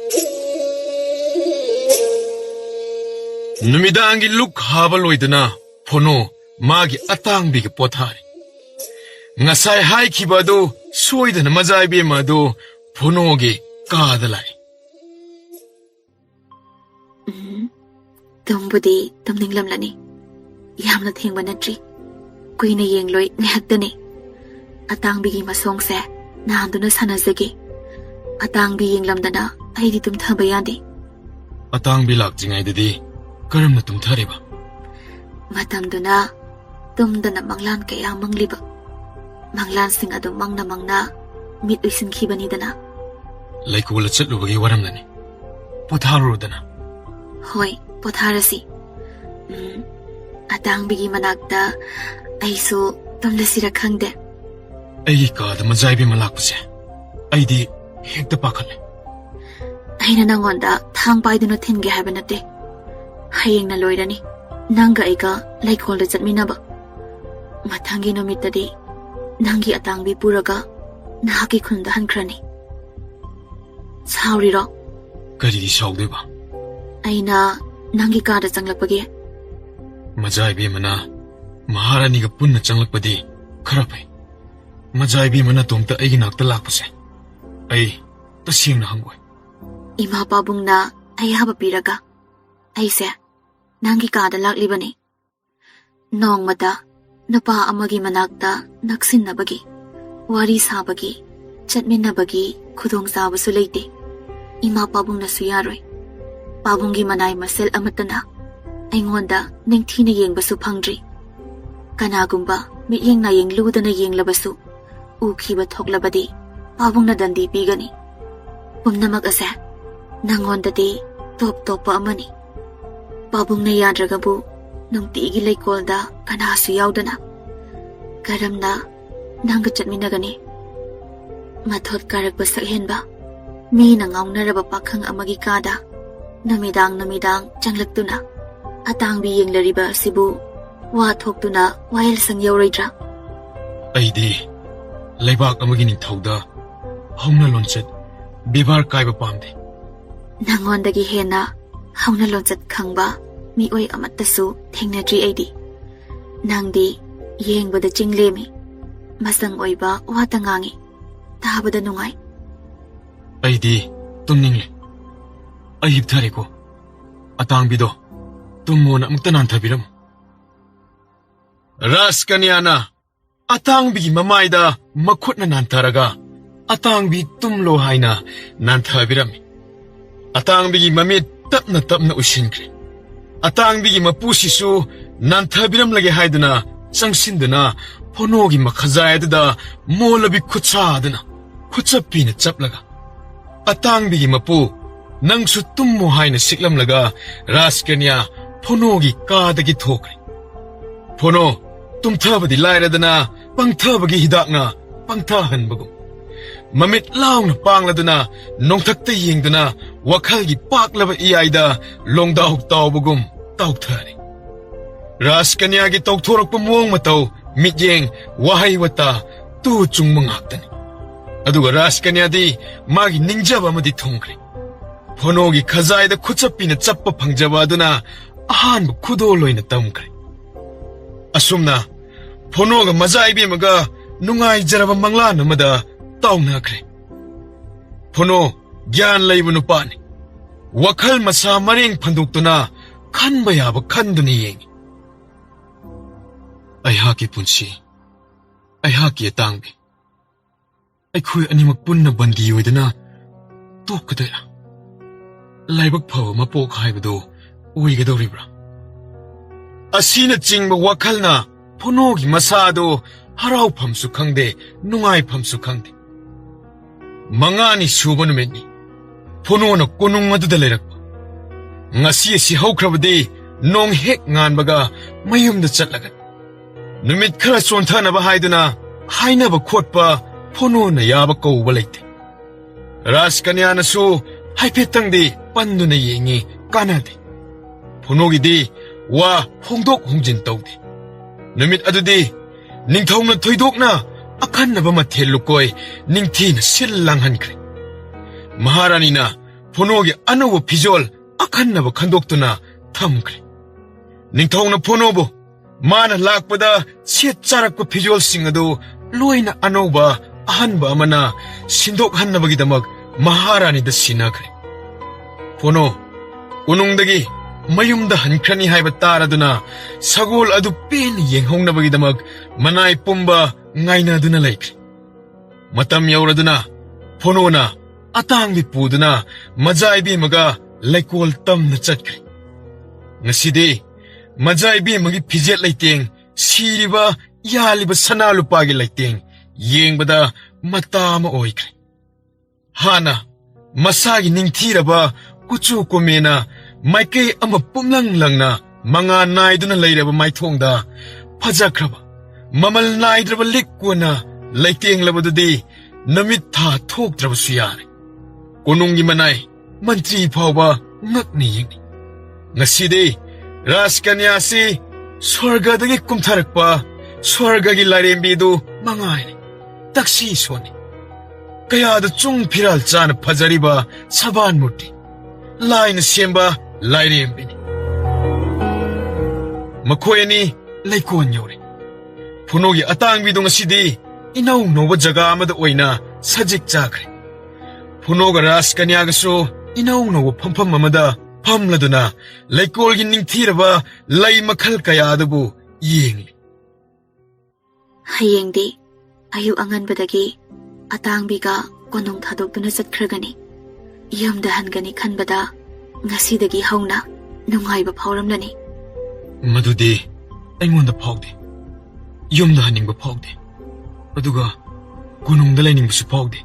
numidangi luk haba loidana phono magi atangbi ge pothari ngasai hai khibadu soidana majai be madu phono ge kadalai ꯇꯨꯝꯕꯨꯗꯤ ꯇꯨꯝꯅꯤꯡꯂꯝꯂꯅꯤ ꯌꯥꯝꯅ ꯊꯦꯡꯕ ꯅꯠꯇ꯭ꯔꯤ ꯀꯨꯏꯅ ꯌꯦꯡꯂꯣꯏ ꯉꯥꯏꯍꯥꯛꯇꯅꯤ ꯑꯇꯥꯡꯕꯤꯒꯤ ꯃꯁꯣꯡꯁꯦ ꯅꯥꯟꯗꯨꯅ ꯁꯥꯟꯅꯖꯒꯦ ꯑꯇꯥꯡꯕꯤ ꯌꯦꯡꯂꯝꯗꯅ ꯑꯩꯗꯤ ꯇꯨꯝꯊꯕ ꯌꯥꯗꯦ atangbi lakjingaidadi karamna tumthariba ꯃꯇꯝꯗꯨꯅ ꯇꯨꯝꯗꯅ ꯃꯪꯂꯥꯟ ꯀꯌꯥ ꯃꯪꯂꯤꯕ ꯃꯪꯂꯥꯟꯁꯤꯡ ꯑꯗꯨ ꯃꯪꯅ ꯃꯤꯠ ꯎꯏꯁꯤꯟꯈꯤꯕꯅꯤꯗꯅ laikula chatlubagi waramnani potharudana ꯍꯣꯏ ꯄꯣꯊꯥꯔꯁꯤ ꯑꯇꯥꯡꯕꯤꯒꯤ ꯃꯅꯥꯛꯇ ꯑꯩꯁꯨ ꯇꯨꯝꯂꯁꯤꯔ ꯈꯪꯗꯦ aigi kada majai be malakpase aidi hekta pakhalle ꯑꯩꯅ ꯅꯪꯉꯣꯟꯗ ꯊꯥꯡ ꯄꯥꯏꯗꯨꯅ ꯊꯤꯟꯒꯦ ꯍꯥꯏꯕ ꯅꯠꯇꯦ ꯍꯌꯦꯡꯅ ꯂꯣꯏꯔꯅꯤ ꯅꯪꯒ ꯑꯩꯒ ꯂꯩꯈꯣꯜꯗ ꯆꯠꯃꯤꯟꯅꯕ ꯃꯊꯪꯒꯤ ꯅꯨꯃꯤꯠꯇꯗꯤ ꯅꯪꯒꯤ ꯑꯇꯥꯡꯕꯤ ꯄꯨꯔꯒ ꯅꯍꯥꯛꯀꯤ ꯈꯨꯟꯗ ꯍꯟꯈ꯭ꯔꯅꯤ꯫ ꯁꯥꯎꯔꯤꯔꯣ? ꯀꯔꯤꯒꯤ ꯁꯥꯎꯗꯣꯏꯕ? ꯑꯩꯅ ꯅꯪꯒꯤ ꯀꯥꯗ ꯆꯪꯂꯛꯄꯒꯤ? ꯃꯖꯥꯏꯕꯦꯝꯃꯅ ꯃꯍꯥꯔꯥꯅꯤꯒ ꯄꯨꯟꯅ ꯆꯪꯂꯛꯄꯗꯤ ꯈꯔ ꯐꯩ꯫ ꯃꯖꯥꯏꯕꯦꯝꯃꯅ ꯇꯣꯝꯇ ꯑꯩꯒꯤ ꯅꯥꯛꯇ ꯂꯥꯛꯄꯁꯦ ꯑꯩ ꯇꯁꯦꯡꯅ ꯍꯪꯒꯣꯏ꯫ ꯏꯃꯥ ꯄꯥꯕꯨꯡꯅ ꯑꯌꯥꯕ ꯄꯤꯔꯒ ꯑꯩꯁꯦ ꯅꯪꯒꯤ ꯀꯥꯗ ꯂꯥꯛꯂꯤꯕꯅꯤ꯫ ꯅꯣꯡꯃꯗ ꯅꯨꯄꯥ ꯑꯃꯒꯤ ꯃꯅꯥꯛꯇ ꯅꯛꯁꯤꯟꯅꯕꯒꯤ, ꯋꯥꯔꯤ ꯁꯥꯕꯒꯤ, ꯆꯠꯃꯤꯟꯅꯕꯒꯤ ꯈꯨꯗꯣꯡꯆꯥꯕꯁꯨ ꯂꯩꯇꯦ꯫ ꯏꯃꯥ ꯄꯥꯕꯨꯡꯅꯁꯨ ꯌꯥꯔꯣꯏ꯫ ꯄꯥꯕꯨꯡꯒꯤ ꯃꯅꯥꯏ ꯃꯁꯦꯜ ꯑꯃꯠꯇꯅ ꯑꯩꯉꯣꯟꯗ ꯅꯤꯡꯊꯤꯅ ꯌꯦꯡꯕꯁꯨ ꯐꯪꯗ꯭ꯔꯤ꯫ ꯀꯅꯥꯒꯨꯝꯕ ꯃꯤꯠꯌꯦꯡ ꯅꯥꯌꯦꯡ ꯂꯨꯗꯅ ꯌꯦꯡꯂꯕꯁꯨ ꯎꯈꯤꯕ ꯊꯣꯛꯂꯕꯗꯤ ꯄꯥꯕꯨꯡꯅ ꯗꯟꯗꯤ ꯄꯤꯒꯅꯤ꯫ ꯄꯨꯝꯅꯃꯛ ꯑꯁꯦ ꯅꯪꯉꯣꯟꯗꯗꯤ ꯇꯣꯞ ꯇꯣꯞꯄ ꯑꯃꯅꯤ꯫ ꯄꯥꯕꯨꯡꯅ ꯌꯥꯗ꯭ꯔꯒꯕꯨ ꯅꯨꯡꯇꯤꯒꯤ ꯂꯩꯀꯣꯜꯗ ꯀꯅꯥꯁꯨ ꯌꯥꯎꯗꯅ ꯀꯔꯝꯅ ꯅꯪꯒ ꯆꯠꯃꯤꯟꯅꯒꯅꯤ? ꯃꯊꯣꯠ ꯀꯥꯔꯛꯄ ꯁꯛꯍꯦꯟꯕ, ꯃꯤꯅ ꯉꯥꯎꯅꯔꯕ ꯄꯥꯈꯪ ꯑꯃꯒꯤ ꯀꯥꯗ ꯅꯨꯃꯤꯗꯥꯡ ꯆꯪꯂꯛꯇꯨꯅ ꯑꯇꯥꯡꯕꯤ ꯌꯦꯡꯂꯔꯤꯕ ꯑꯁꯤꯕꯨ ꯋꯥ ꯊꯣꯛꯇꯨꯅ ꯋꯥꯌꯦꯜꯁꯪ ꯌꯧꯔꯣꯏꯗ꯭ꯔꯥ? ꯑꯩꯗꯤ ꯂꯩꯕꯥꯛ ꯑꯃꯒꯤ ꯅꯤꯡꯊꯧꯗ ꯍꯧꯅ ꯂꯣꯟꯆꯠ ꯕꯦꯕꯥꯔ ꯀꯥꯏꯕ ꯄꯥꯝꯗꯦ꯫ ꯅꯪꯉꯣꯟꯗꯒꯤ ꯍꯦꯟꯅ ꯍꯧꯅ ꯂꯣꯟꯆꯠ ꯈꯪꯕ ꯃꯤꯑꯣꯏ ꯑꯃꯠꯇꯁꯨ ꯊꯦꯡꯅꯗ꯭ꯔꯤ ꯑꯩꯗꯤ꯫ ꯅꯪꯗꯤ ꯌꯦꯡꯕꯗ ꯆꯤꯡꯂꯦꯝꯃꯤ, ꯃꯆꯪ ꯑꯣꯏꯕ ꯋꯥꯇ ꯉꯥꯡꯉꯤ, ꯇꯥꯕꯗ ꯅꯨꯡꯉꯥꯏ꯫ ꯑꯩꯗꯤ ꯇꯨꯝꯅꯤꯡꯂꯦ꯫ ꯑꯩ ꯍꯤꯞꯊꯔꯦꯀꯣ꯫ ꯑꯇꯥꯡꯕꯤꯗꯣ ꯇꯨꯝꯃꯣꯅ ꯑꯃꯨꯛꯇ ꯅꯥꯟꯊꯕꯤꯔꯝꯃꯨ꯫ ꯔꯥꯖꯀꯟꯌꯥꯅ ꯑꯇꯥꯡꯕꯤꯒꯤ ꯃꯃꯥꯏꯗ ꯃꯈꯨꯠꯅ ꯅꯥꯟꯊꯔꯒ ꯑꯇꯥꯡꯕꯤ ꯇꯨꯝꯂꯣ ꯍꯥꯏꯅ ꯅꯥꯟꯊꯕꯤꯔꯝꯃꯤ꯫ ꯑꯇꯥꯡꯕꯤꯒꯤ ꯃꯃꯤꯠ ꯇꯞꯅ ꯇꯞꯅ ꯎꯏꯁꯤꯟꯈ꯭ꯔꯦ꯫ ꯑꯇꯥꯡꯕꯤꯒꯤ ꯃꯄꯨꯁꯤꯁꯨ ꯅꯥꯟꯊꯕꯤꯔꯝꯂꯒꯦ ꯍꯥꯏꯗꯨꯅ ꯆꯪꯁꯤꯟꯗꯨꯅ ꯐꯣꯅꯣꯒꯤ ꯃꯈꯖꯥꯏ ꯑꯗꯨꯗ ꯃꯣꯜꯂꯕꯤ ꯈꯨꯠꯁꯥꯗꯨꯅ ꯈꯨꯠꯆꯞꯄꯤꯅ ꯆꯞꯂꯒ ꯑꯇꯥꯡꯕꯤꯒꯤ ꯃꯄꯨ ꯅꯪꯁꯨ ꯇꯨꯝꯃꯣ ꯍꯥꯏꯅ ꯁꯤꯛꯂꯝꯂꯒ ꯔꯥꯖꯀꯟꯌꯥ ꯐꯣꯅꯣꯒꯤ ꯀꯥꯗꯒꯤ ꯊꯣꯛꯈ꯭ꯔꯦ꯫ ꯐꯣꯅꯣ ꯇꯨꯝꯊꯕꯗꯤ ꯂꯥꯏꯔꯗꯅ ꯄꯪꯊꯕꯒꯤ ꯍꯤꯗꯥꯛꯅ ꯄꯪꯊꯍꯟꯕꯒꯨꯝ ꯃꯃꯤꯠ ꯂꯥꯎꯅ ꯄꯥꯡꯂꯗꯨꯅ ꯅꯣꯡꯊꯛꯇ ꯌꯦꯡꯗꯨꯅ ꯋꯥꯈꯜꯒꯤ ꯄꯥꯛꯂꯕ ꯏꯌꯥꯏꯗ ꯂꯣꯡꯗꯥꯎ ꯇꯥꯎꯕꯒꯨꯝ ꯇꯥꯎꯊꯔꯦ꯫ ꯔꯥꯖꯀꯟꯌꯥꯒꯤ ꯇꯧꯊꯣꯔꯛꯄ ꯃꯑꯣꯡ ꯃꯇꯧ, ꯃꯤꯠꯌꯦꯡ, ꯋꯥꯍꯩ ꯋꯥꯇꯥ ꯇꯨ ꯆꯨꯡꯕ ꯉꯥꯛꯇꯅꯤ꯫ ꯑꯗꯨꯒ ꯔꯥꯖꯀꯟꯌꯥꯗꯤ ꯃꯥꯒꯤ ꯅꯤꯡꯖꯕ ꯑꯃꯗꯤ ꯊꯨꯡꯈ꯭ꯔꯦ꯫ ꯐꯣꯅꯣꯒꯤ ꯈꯖꯥꯏꯗ ꯈꯨꯠꯆꯞꯄꯤꯅ ꯆꯞꯄ ꯐꯪꯖꯕ ꯑꯗꯨꯅ ꯑꯍꯥꯟꯕ ꯈꯨꯗꯣꯜ ꯑꯣꯏꯅ ꯇꯝꯈ꯭ꯔꯦ꯫ ꯑꯁꯨꯝꯅ ꯐꯣꯅꯣꯒ ꯃꯖꯥꯏꯕꯦꯝꯃꯒ ꯅꯨꯡꯉꯥꯏꯖꯔꯕ ꯃꯪꯂꯥꯟ ꯑꯃꯗ ꯇꯥꯎꯅꯈ꯭ꯔꯦ꯫ ꯐꯣꯅꯣ ꯒ꯭ꯌꯥꯟ ꯂꯩꯕ ꯅꯨꯄꯥꯅꯤ꯫ ꯋꯥꯈꯜ ꯃꯁꯥ ꯃꯔꯦꯡ ꯐꯟꯗꯣꯛꯇꯨꯅ ꯈꯟꯕ ꯌꯥꯕ ꯈꯟꯗꯨꯅ ꯌꯦꯡꯉꯤ꯫ ꯑꯩꯍꯥꯛꯀꯤ ꯄꯨꯟꯁꯤ, ꯑꯩꯍꯥꯛꯀꯤ ꯑꯇꯥꯡꯕꯤ, ꯑꯩꯈꯣꯏ ꯑꯅꯤꯃꯛ ꯄꯨꯟꯅ ꯕꯟꯗꯤ ꯑꯣꯏꯗꯨꯅ ꯇꯣꯛꯀꯗꯣꯏꯔꯥ? ꯂꯥꯏꯕꯛ ꯐꯕ ꯃꯄꯣꯛ ꯍꯥꯏꯕꯗꯨ ꯑꯣꯏꯒꯗꯧꯔꯤꯕ꯭ꯔꯥ? ꯑꯁꯤꯅꯆꯤꯡꯕ ꯋꯥꯈꯜꯅ ꯐꯣꯅꯣꯒꯤ ꯃꯁꯥꯗꯨ ꯍꯔꯥꯎꯐꯝꯁꯨ ꯈꯪꯗꯦ, ꯅꯨꯡꯉꯥꯏꯐꯝꯁꯨ ꯈꯪꯗꯦ꯫ ꯃꯉꯥꯅꯤ ꯁꯨꯕ ꯅꯨꯃꯤꯠꯅꯤ ꯐꯣꯅꯣꯅ ꯀꯣꯅꯨꯡ ꯑꯗꯨꯗ ꯂꯩꯔꯛꯄ꯫ ꯉꯁꯤ ꯑꯁꯤ ꯍꯧꯈ꯭ꯔꯕꯗꯤ ꯅꯣꯡ ꯍꯦꯛ ꯉꯥꯟꯕꯒ ꯃꯌꯨꯝꯗ ꯆꯠꯂꯒꯅꯤ꯫ ꯅꯨꯃꯤꯠ ꯈꯔ ꯆꯣꯟꯊꯅꯕ ꯍꯥꯏꯗꯨꯅ ꯍꯥꯏꯅꯕ ꯈꯣꯠꯄ ꯐꯣꯅꯣꯅ ꯌꯥꯕ ꯀꯧꯕ ꯂꯩꯇꯦ꯫ ꯔꯥꯖꯀꯟꯌꯥꯅꯁꯨ ꯍꯥꯏꯐꯦꯠꯇꯪꯗꯤ ꯄꯟꯗꯨꯅ ꯌꯦꯡꯉꯤ, ꯀꯥꯟꯅꯗꯦ꯫ ꯐꯣꯅꯣꯒꯤꯗꯤ ꯋꯥ ꯍꯣꯡꯗꯣꯛ ꯍꯣꯡꯖꯤꯟ ꯇꯧꯗꯦ꯫ ꯅꯨꯃꯤꯠ ꯑꯗꯨꯗꯤ ꯅꯤꯡꯊꯧꯅ ꯊꯣꯏꯗꯣꯛꯅ ꯑꯈꯟꯅꯕ ꯃꯊꯦꯜ ꯂꯨꯀꯣꯏ ꯅꯤꯡꯊꯤꯅ ꯁꯤꯜ ꯂꯥꯡꯍꯟꯈ꯭ꯔꯦ꯫ ꯃꯍꯥꯔꯥꯅꯤꯅ ꯐꯣꯅꯣꯒꯤ ꯑꯅꯧꯕ ꯐꯤꯖꯣꯜ ꯑꯈꯟꯅꯕ ꯈꯟꯗꯣꯛꯇꯨꯅ ꯊꯝꯈ꯭ꯔꯦ꯫ ꯅꯤꯡꯊꯧꯅ ꯐꯣꯅꯣꯕꯨ ꯃꯥꯅ ꯂꯥꯛꯄꯗ ꯁꯦꯠ ꯆꯥꯔꯛꯄ ꯐꯤꯖꯣꯜꯁꯤꯡ ꯑꯗꯨ ꯂꯣꯏꯅ ꯑꯅꯧꯕ ꯑꯍꯟꯕ ꯑꯃꯅ ꯁꯤꯟꯗꯣꯛꯍꯟꯅꯕꯒꯤꯗꯃꯛ ꯃꯍꯥꯔꯥꯅꯤꯗ ꯁꯤꯟꯅꯈ꯭ꯔꯦ꯫ ꯐꯣꯅꯣ ꯀꯣꯅꯨꯡꯗꯒꯤ ꯃꯌꯨꯝꯗ ꯍꯟꯈ꯭ꯔꯅꯤ ꯍꯥꯏꯕ ꯇꯥꯔꯗꯨꯅ ꯁꯒꯣꯜ ꯑꯗꯨ ꯄꯦꯟꯅ ꯌꯦꯡꯍꯧꯅꯕꯒꯤꯗꯃꯛ ꯃꯅꯥꯏ ꯄꯨꯝꯕ ꯉꯥꯏꯅꯗꯨꯅ ꯂꯩꯈ꯭ꯔꯦ꯫ ꯃꯇꯝ ꯌꯧꯔꯗꯨꯅ ꯐꯣꯅꯣꯅ ꯑꯇꯥꯡꯕꯤ ꯄꯨꯗꯨꯅ ꯃꯖꯥꯏꯕꯦꯝꯃꯒ ꯂꯩꯀꯣꯜ ꯇꯝꯅ ꯆꯠꯈ꯭ꯔꯦ꯫ ꯉꯁꯤꯗꯤ ꯃꯖꯥꯏꯕꯦꯝꯃꯒꯤ ꯐꯤꯖꯦꯠ ꯂꯩꯇꯦꯡ, ꯁꯤꯔꯤꯕ ꯌꯥꯜꯂꯤꯕ ꯁꯅꯥ ꯂꯨꯄꯥꯒꯤ ꯂꯩꯇꯦꯡ ꯌꯦꯡꯕꯗ ꯃꯇꯥ ꯑꯃ ꯑꯣꯏꯈ꯭ꯔꯦ꯫ ꯍꯥꯟꯅ ꯃꯁꯥꯒꯤ ꯅꯤꯡꯊꯤꯔꯕ ꯀꯨꯆꯨ ꯀꯨꯃꯦꯅ ꯃꯥꯏꯀꯩ ꯑꯃ ꯄꯨꯝꯂꯪ ꯂꯪꯅ ꯃꯉꯥꯜ ꯅꯥꯏꯗꯨꯅ ꯂꯩꯔꯕ ꯃꯥꯏꯊꯣꯡꯗ ꯐꯖꯈ꯭ꯔꯕ ꯃꯃꯜ ꯅꯥꯏꯗ꯭ꯔꯕ ꯂꯤꯛ ꯀꯣꯟꯅ ꯂꯩꯇꯦꯡꯂꯕꯗꯨꯗꯤ ꯅꯨꯃꯤꯠ ꯊꯥ ꯊꯣꯛꯇ꯭ꯔꯕꯁꯨ ꯌꯥꯔꯦ꯫ ꯀꯣꯅꯨꯡꯒꯤ ꯃꯅꯥꯏ ꯃꯟꯇ꯭ꯔꯤ ꯐꯥꯎꯕ ꯉꯛꯅ ꯌꯦꯡꯉꯤ꯫ ꯉꯁꯤꯗꯤ ꯔꯥꯖꯀꯟꯌꯥꯁꯤ ꯁ꯭ꯋꯔꯒꯗꯒꯤ ꯀꯨꯝꯊꯔꯛꯄ ꯁ꯭ꯋꯔꯒꯒꯤ ꯂꯥꯏꯔꯦꯝꯕꯤꯗꯨ ꯃꯉꯥꯏꯔꯦ꯫ ꯇꯛꯁꯤ ꯁꯣꯟꯅꯤ, ꯀꯌꯥꯗ ꯆꯨꯡ ꯐꯤꯔꯥꯜ ꯆꯥꯅ ꯐꯖꯔꯤꯕ ꯁꯕꯥꯟ ꯃꯨꯔꯇꯤ ꯂꯥꯏꯅ ꯁꯦꯝꯕ ꯂꯥꯏꯔꯦꯝꯕꯤꯅꯤ ꯃꯈꯣꯏ ꯑꯅꯤ ꯂꯩꯀꯣꯟ ꯌꯧꯔꯦ ꯐꯨꯅꯣꯒꯤ ꯑꯇꯥꯡꯕꯤꯗꯣ ꯉꯁꯤꯗꯤ ꯏꯅꯧ ꯅꯧꯕ ꯖꯒꯥ ꯑꯃꯗ ꯑꯣꯏꯅ ꯁꯖꯤꯛ ꯆꯥꯈ꯭ꯔꯦ ꯐꯨꯅꯣꯒ ꯔꯥꯁ ꯀꯟꯌꯥꯒꯁꯨ ꯏꯅꯧ ꯅꯧꯕ ꯐꯝꯐꯝ ꯑꯃꯗ ꯐꯝꯂꯗꯨꯅ ꯂꯩꯀꯣꯜꯒꯤ ꯅꯤꯡꯊꯤꯔꯕ ꯂꯩ ꯃꯈꯜ ꯀꯌꯥꯗꯨꯕꯨ ꯌꯦꯡꯂꯤ ꯍꯌꯦꯡꯗꯤ ꯑꯌꯨꯛ ꯑꯉꯟꯕꯗꯒꯤ ꯑꯇꯥꯡꯕꯤꯒ ꯀꯣꯅꯨꯡ ꯊꯥꯗꯣꯛꯇꯨꯅ ꯆꯠꯈ꯭ꯔꯒꯅꯤ ꯌꯨꯝꯗ ꯍꯟꯒꯅꯤ ꯈꯟꯕꯗ ꯉꯁꯤꯗꯒꯤ ꯍꯧꯅ ꯅꯨꯡꯉꯥꯏꯕ ꯐꯥꯎꯔꯝꯂꯅꯤ ꯃꯗꯨꯗꯤ ꯑꯩꯉꯣꯟꯗ ꯐꯥꯎꯗꯦ ꯌꯨꯝꯗ ꯍꯟꯅꯤꯡꯕ ꯐꯥꯎꯗꯦ ꯑꯗꯨꯒ ꯀꯣꯅꯨꯡꯗ ꯂꯩꯅꯤꯡꯕꯁꯨ ꯐꯥꯎꯗꯦ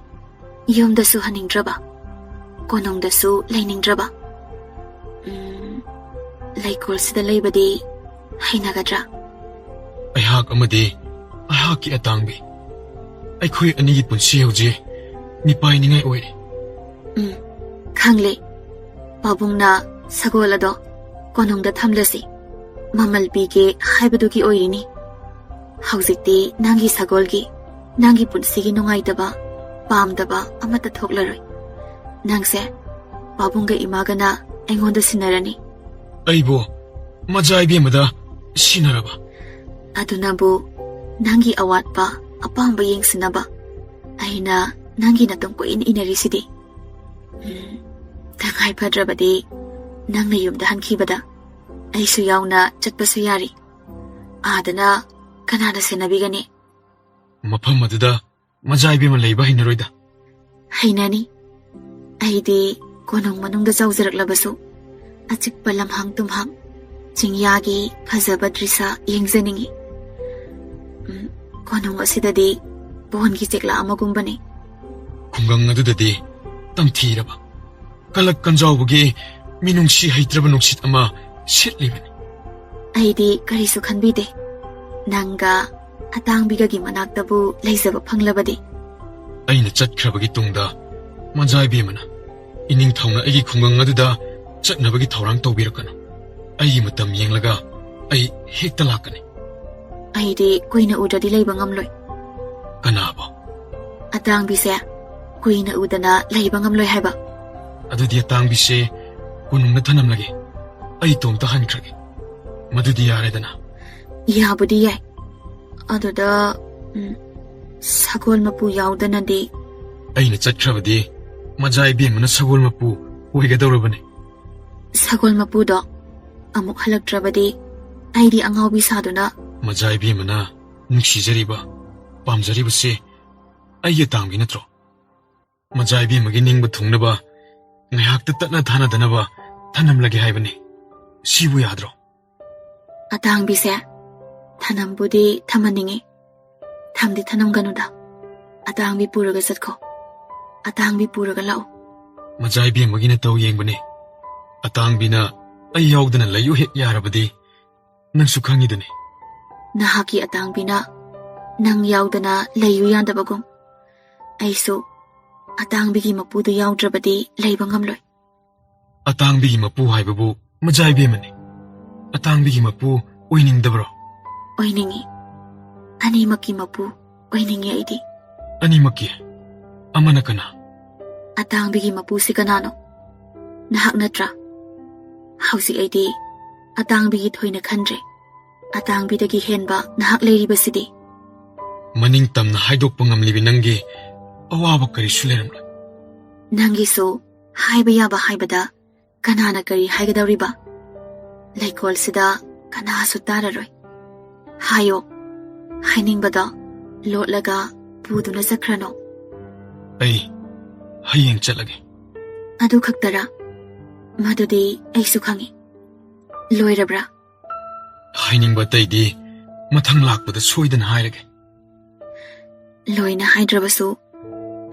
ꯌꯨꯝꯗꯁꯨ ꯍꯟꯅꯤꯡꯗ꯭ꯔꯕ ꯀꯣꯅꯨꯡꯗꯁꯨ ꯂꯩꯅꯤꯡꯗ꯭ꯔꯕ ꯂꯩꯀꯣꯜꯁꯤꯗ ꯂꯩꯕꯗꯤ ꯍꯩꯅꯒꯗ꯭ꯔꯥ ꯑꯩꯍꯥꯛ ꯑꯃꯗꯤ ꯑꯩꯍꯥꯛꯀꯤ ꯑꯇꯥꯡꯕꯤ ꯑꯩꯈꯣꯏ ꯑꯅꯤꯒꯤ ꯄꯨꯟꯁꯤ ꯍꯧꯖꯤꯛ ꯃꯤꯄꯥꯏꯅꯤꯡꯉꯥꯏ ꯑꯣꯏꯔꯤ ꯈꯪꯂꯦ ꯄꯥꯕꯨꯡꯅ ꯁꯒꯣꯜ ꯑꯗꯣ ꯀꯣꯅꯨꯡꯗ ꯊꯝꯂꯁꯤ ꯃꯃꯜ ꯄꯤꯒꯦ ꯍꯥꯏꯕꯗꯨꯒꯤ ꯑꯣꯏꯔꯤꯅꯤ ꯍꯧꯖꯤꯛꯇꯤ ꯅꯪꯒꯤ ꯁꯒꯣꯜꯒꯤ ꯅꯪꯒꯤ ꯄꯨꯟꯁꯤꯒꯤ ꯅꯨꯡꯉꯥꯏꯇꯕ ꯄꯥꯝꯗꯕ ꯑꯃꯠꯇ ꯊꯣꯛꯂꯔꯣꯏ ꯅꯪꯁꯦ ꯄꯥꯕꯨꯡꯒ ꯏꯃꯥꯒꯅ ꯑꯩꯉꯣꯟꯗ ꯁꯤꯟꯅꯔꯅꯤ ꯑꯩꯕꯨ ꯃꯖꯥꯏꯕꯤ ꯑꯃꯗ ꯁꯤꯟꯅꯔꯕ ꯑꯗꯨꯅꯕꯨ ꯅꯪꯒꯤ ꯑꯋꯥꯠꯄ ꯑꯄꯥꯝꯕ ꯌꯦꯡꯁꯤꯟꯅꯕ ꯑꯩꯅ ꯅꯪꯒꯤ ꯅꯇꯨꯡ ꯀꯨꯏꯅ ꯏꯟꯅꯔꯤꯁꯤꯗꯤ ꯇꯉꯥꯏ ꯐꯗ꯭ꯔꯕꯗꯤ ꯅꯪꯅ ꯌꯨꯝꯗ ꯍꯟꯈꯤꯕꯗ ꯑꯩꯁꯨ ꯌꯥꯎꯅ ꯆꯠꯄꯁꯨ ꯌꯥꯔꯤ ꯑꯥꯗꯅ ꯀꯅꯥꯅ ꯁꯦꯟꯅꯕꯤꯒꯅꯤ ꯃꯐꯝ ꯑꯗꯨꯗ ꯃꯖꯥꯏꯕꯤ ꯑꯃ ꯂꯩꯕ ꯍꯩꯅꯔꯣꯏꯗ ꯍꯩꯅꯅꯤ ꯑꯩꯗꯤ ꯀꯣꯅꯨꯡ ꯃꯅꯨꯡꯗ ꯆꯥꯎꯖꯔꯛꯂꯕꯁꯨ ꯑꯆꯤꯛꯄ ꯂꯝꯍꯥꯡ ꯇꯨꯝꯍꯥꯡ ꯆꯤꯡꯌꯥꯒꯤ ꯐꯖꯕ ꯗ꯭ꯔꯤꯁꯥ ꯌꯦꯡꯖꯅꯤꯡꯉꯤ ꯀꯣꯅꯨꯡ ꯑꯁꯤꯗꯗꯤ ꯕꯣꯟꯒꯤ ꯆꯦꯛꯂꯥ ꯑꯃꯒꯨꯝꯕꯅꯤ ꯈꯨꯡꯒꯪ ꯑꯗꯨꯗꯗꯤ ꯇꯝꯊꯤꯔꯕ ꯀꯂꯛ ꯀꯟꯖꯥꯎꯕꯒꯤ ꯃꯤꯅꯨꯡꯁꯤ ꯍꯩꯇ꯭ꯔꯕ ꯅꯨꯡꯁꯤꯠ ꯑꯃ ꯁꯤꯠꯂꯤꯕꯅꯤ ꯑꯩꯗꯤ ꯀꯔꯤꯁꯨ ꯈꯟꯕꯤꯗꯦ ꯅꯪꯒ ꯑꯇꯥꯡꯕꯤꯒꯒꯤ ꯃꯅꯥꯛꯇꯕꯨ ꯂꯩꯖꯕ ꯐꯪꯂꯕꯗꯤ ꯑꯩꯅ ꯆꯠꯈ꯭ꯔꯕꯒꯤ ꯇꯨꯡꯗ ꯃꯖꯥꯏꯕꯤ ꯑꯃꯅ ꯏꯅꯤꯡꯊꯧꯅ ꯑꯩꯒꯤ ꯈꯨꯡꯒꯪ ꯑꯗꯨꯗ ꯆꯠꯅꯕꯒꯤ ꯊꯧꯔꯥꯡ ꯇꯧꯕꯤꯔꯛꯀꯅꯨ ꯑꯩꯒꯤ ꯃꯇꯝ ꯌꯦꯡꯂꯒ ꯑꯩ ꯍꯦꯛꯇ ꯂꯥꯛꯀꯅꯤ ꯑꯩꯗꯤ ꯀꯨꯏꯅ ꯎꯗ꯭ꯔꯗꯤ ꯂꯩꯕ ꯉꯝꯂꯣꯏ ꯀꯅꯥꯕꯣ ꯑꯇꯥꯡꯕꯤꯁꯦ ꯀꯨꯏꯅ ꯎꯗꯅ ꯂꯩꯕ ꯉꯝꯂꯣꯏ ꯍꯥꯏꯕ ꯑꯗꯨꯗꯤ ꯑꯇꯥꯡꯕꯤꯁꯦ ꯀꯣꯅꯨꯡꯗ ꯊꯅꯝꯂꯒꯦ ꯑꯩ ꯏꯇꯣꯝꯇ ꯍꯟꯈ꯭ꯔꯒꯦ ꯃꯗꯨꯗꯤ ꯌꯥꯔꯦꯗꯅ ꯌꯥꯕꯨꯗꯤ ꯌꯥꯏ ꯑꯗꯨꯗ ꯁꯒꯣꯜ ꯃꯄꯨ ꯌꯥꯎꯗꯅꯗꯤ ꯑꯩꯅ ꯆꯠꯈ꯭ꯔꯕꯗꯤ ꯃꯖꯥꯏꯕꯤ ꯑꯃꯅ ꯁꯒꯣꯜ ꯃꯄꯨ ꯑꯣꯏꯒꯗꯧꯔꯕꯅꯤ ꯁꯒꯣꯜ ꯃꯄꯨꯗꯣ ꯑꯃꯨꯛ ꯍꯜꯂꯛꯇ꯭ꯔꯕꯗꯤ ꯑꯩꯗꯤ ꯑꯉꯥꯎꯕꯤ ꯁꯥꯗꯨꯅ ꯃꯖꯥꯏꯕꯤ ꯑꯃꯅ ꯅꯨꯡꯁꯤꯖꯔꯤꯕ ꯄꯥꯝꯖꯔꯤꯕꯁꯦ ꯑꯩꯒꯤ ꯑꯇꯥꯡꯕꯤ ꯅꯠꯇ꯭ꯔꯣ ꯃꯖꯥꯏꯕꯤ ꯑꯃꯒꯤ ꯅꯤꯡꯕ ꯊꯨꯡꯅꯕ ꯉꯥꯏꯍꯥꯛꯇ ꯇꯠꯅ ꯊꯥꯅꯗꯅꯕ ꯊꯅꯝꯂꯒꯦ ꯍꯥꯏꯕꯅꯤ ꯁꯤꯕꯨ ꯌꯥꯗ꯭ꯔꯣ ꯑꯇꯥꯡꯕꯤꯁꯦ ꯊꯅꯝꯕꯨꯗꯤ ꯊꯝꯍꯟꯅꯤꯡꯉꯤ ꯊꯝꯗꯤ ꯊꯅꯝꯒꯅꯨꯗ ꯑꯇꯥꯡꯕꯤ ꯄꯨꯔꯒ ꯆꯠꯈꯣ ꯑꯇꯥꯡꯕꯤ ꯄꯨꯔꯒ ꯂꯥꯛꯑꯣ ꯃꯖꯥꯏꯕꯤ ꯑꯃꯒꯤ ꯅꯇꯧ ꯌꯦꯡꯕꯅꯤ ꯑꯇꯥꯡꯕꯤꯅ ꯑꯩ ꯌꯥꯎꯗꯅ ꯂꯩꯌꯨ ꯍꯦꯛ ꯌꯥꯔꯕꯗꯤ ꯅꯪꯁꯨ ꯈꯪꯉꯤꯗꯨꯅꯤ ꯅꯍꯥꯛꯀꯤ ꯑꯇꯥꯡꯕꯤꯅ ꯅꯪ ꯌꯥꯎꯗꯅ ꯂꯩꯌꯨ ꯌꯥꯗꯕꯒꯨꯝ ꯑꯩꯁꯨ ꯑꯇꯥꯡꯕꯤꯒꯤ ꯃꯄꯨꯗꯨ ꯌꯥꯎꯗ꯭ꯔꯕꯗꯤ ꯂꯩꯕ ꯉꯝꯂꯣꯏ ꯑꯇꯥꯡꯕꯤꯒꯤ ꯃꯄꯨ ꯍꯥꯏꯕꯕꯨ ꯃꯖꯥꯏꯕꯤ ꯑꯃꯅꯤ ꯑꯇꯥꯡꯕꯤꯒꯤ ꯃꯄꯨ ꯑꯣꯏꯅꯤꯡꯗꯕ꯭ꯔꯣ ꯑꯣꯏꯅꯤꯡꯉꯤ ꯑꯅꯤꯃꯛꯀꯤ ꯃꯄꯨ ꯑꯣꯏꯅꯤꯡꯉꯤ ꯑꯩꯗꯤ ꯑꯅꯤꯃꯛꯀꯤ ꯑꯃꯅ ꯀꯅꯥ ꯑꯇꯥꯡꯕꯤꯒꯤ ꯃꯄꯨꯁꯤ ꯀꯅꯥꯅꯣ ꯅꯍꯥꯛ ꯅꯠꯇ꯭ꯔꯥ ꯍꯧꯖꯤꯛ ꯑꯩꯗꯤ ꯑꯇꯥꯡꯕꯤꯒꯤ ꯊꯣꯏꯅ ꯈꯟꯗ꯭ꯔꯦ ꯑꯇꯥꯡꯕꯤꯗꯒꯤ ꯍꯦꯟꯕ ꯅꯍꯥꯛ ꯂꯩꯔꯤꯕꯁꯤꯗꯤ ꯃꯅꯤꯡ ꯇꯝꯅ ꯍꯥꯏꯗꯣꯛꯄ ꯉꯝꯂꯤꯕ ꯅꯪꯒꯤ ꯑꯋꯥꯕ ꯀꯔꯤꯁꯨ ꯂꯩꯔꯝꯂꯣꯏ ꯅꯪꯒꯤꯁꯨ ꯍꯥꯏꯕ ꯌꯥꯕ ꯍꯥꯏꯕꯗ ꯀꯅꯥꯅ ꯀꯔꯤ ꯍꯥꯏꯒꯗꯧꯔꯤꯕ ꯂꯩꯀꯣꯜꯁꯤꯗ ꯀꯅꯥꯁꯨ ꯇꯥꯔꯔꯣꯏ ꯍꯥꯏꯌꯣ ꯍꯥꯏꯅꯤꯡꯕꯗꯣ ꯂꯣꯠꯂꯒ ꯄꯨꯗꯨꯅ ꯆꯠꯈ꯭ꯔꯅꯣ ꯑꯩ ꯍꯌꯦꯡ ꯆꯠꯂꯒꯦ ꯑꯗꯨ ꯈꯛꯇꯔꯥ ꯃꯗꯨꯗꯤ ꯑꯩꯁꯨ ꯈꯪꯉꯤ ꯂꯣꯏꯔꯕ꯭ꯔꯥ ꯍꯥꯏꯅꯤꯡꯕ ꯑꯇꯩꯗꯤ ꯃꯊꯪ ꯂꯥꯛꯄꯗ ꯁꯣꯏꯗꯅ ꯍꯥꯏꯔꯒꯦ ꯂꯣꯏꯅ ꯍꯥꯏꯗ꯭ꯔꯕꯁꯨ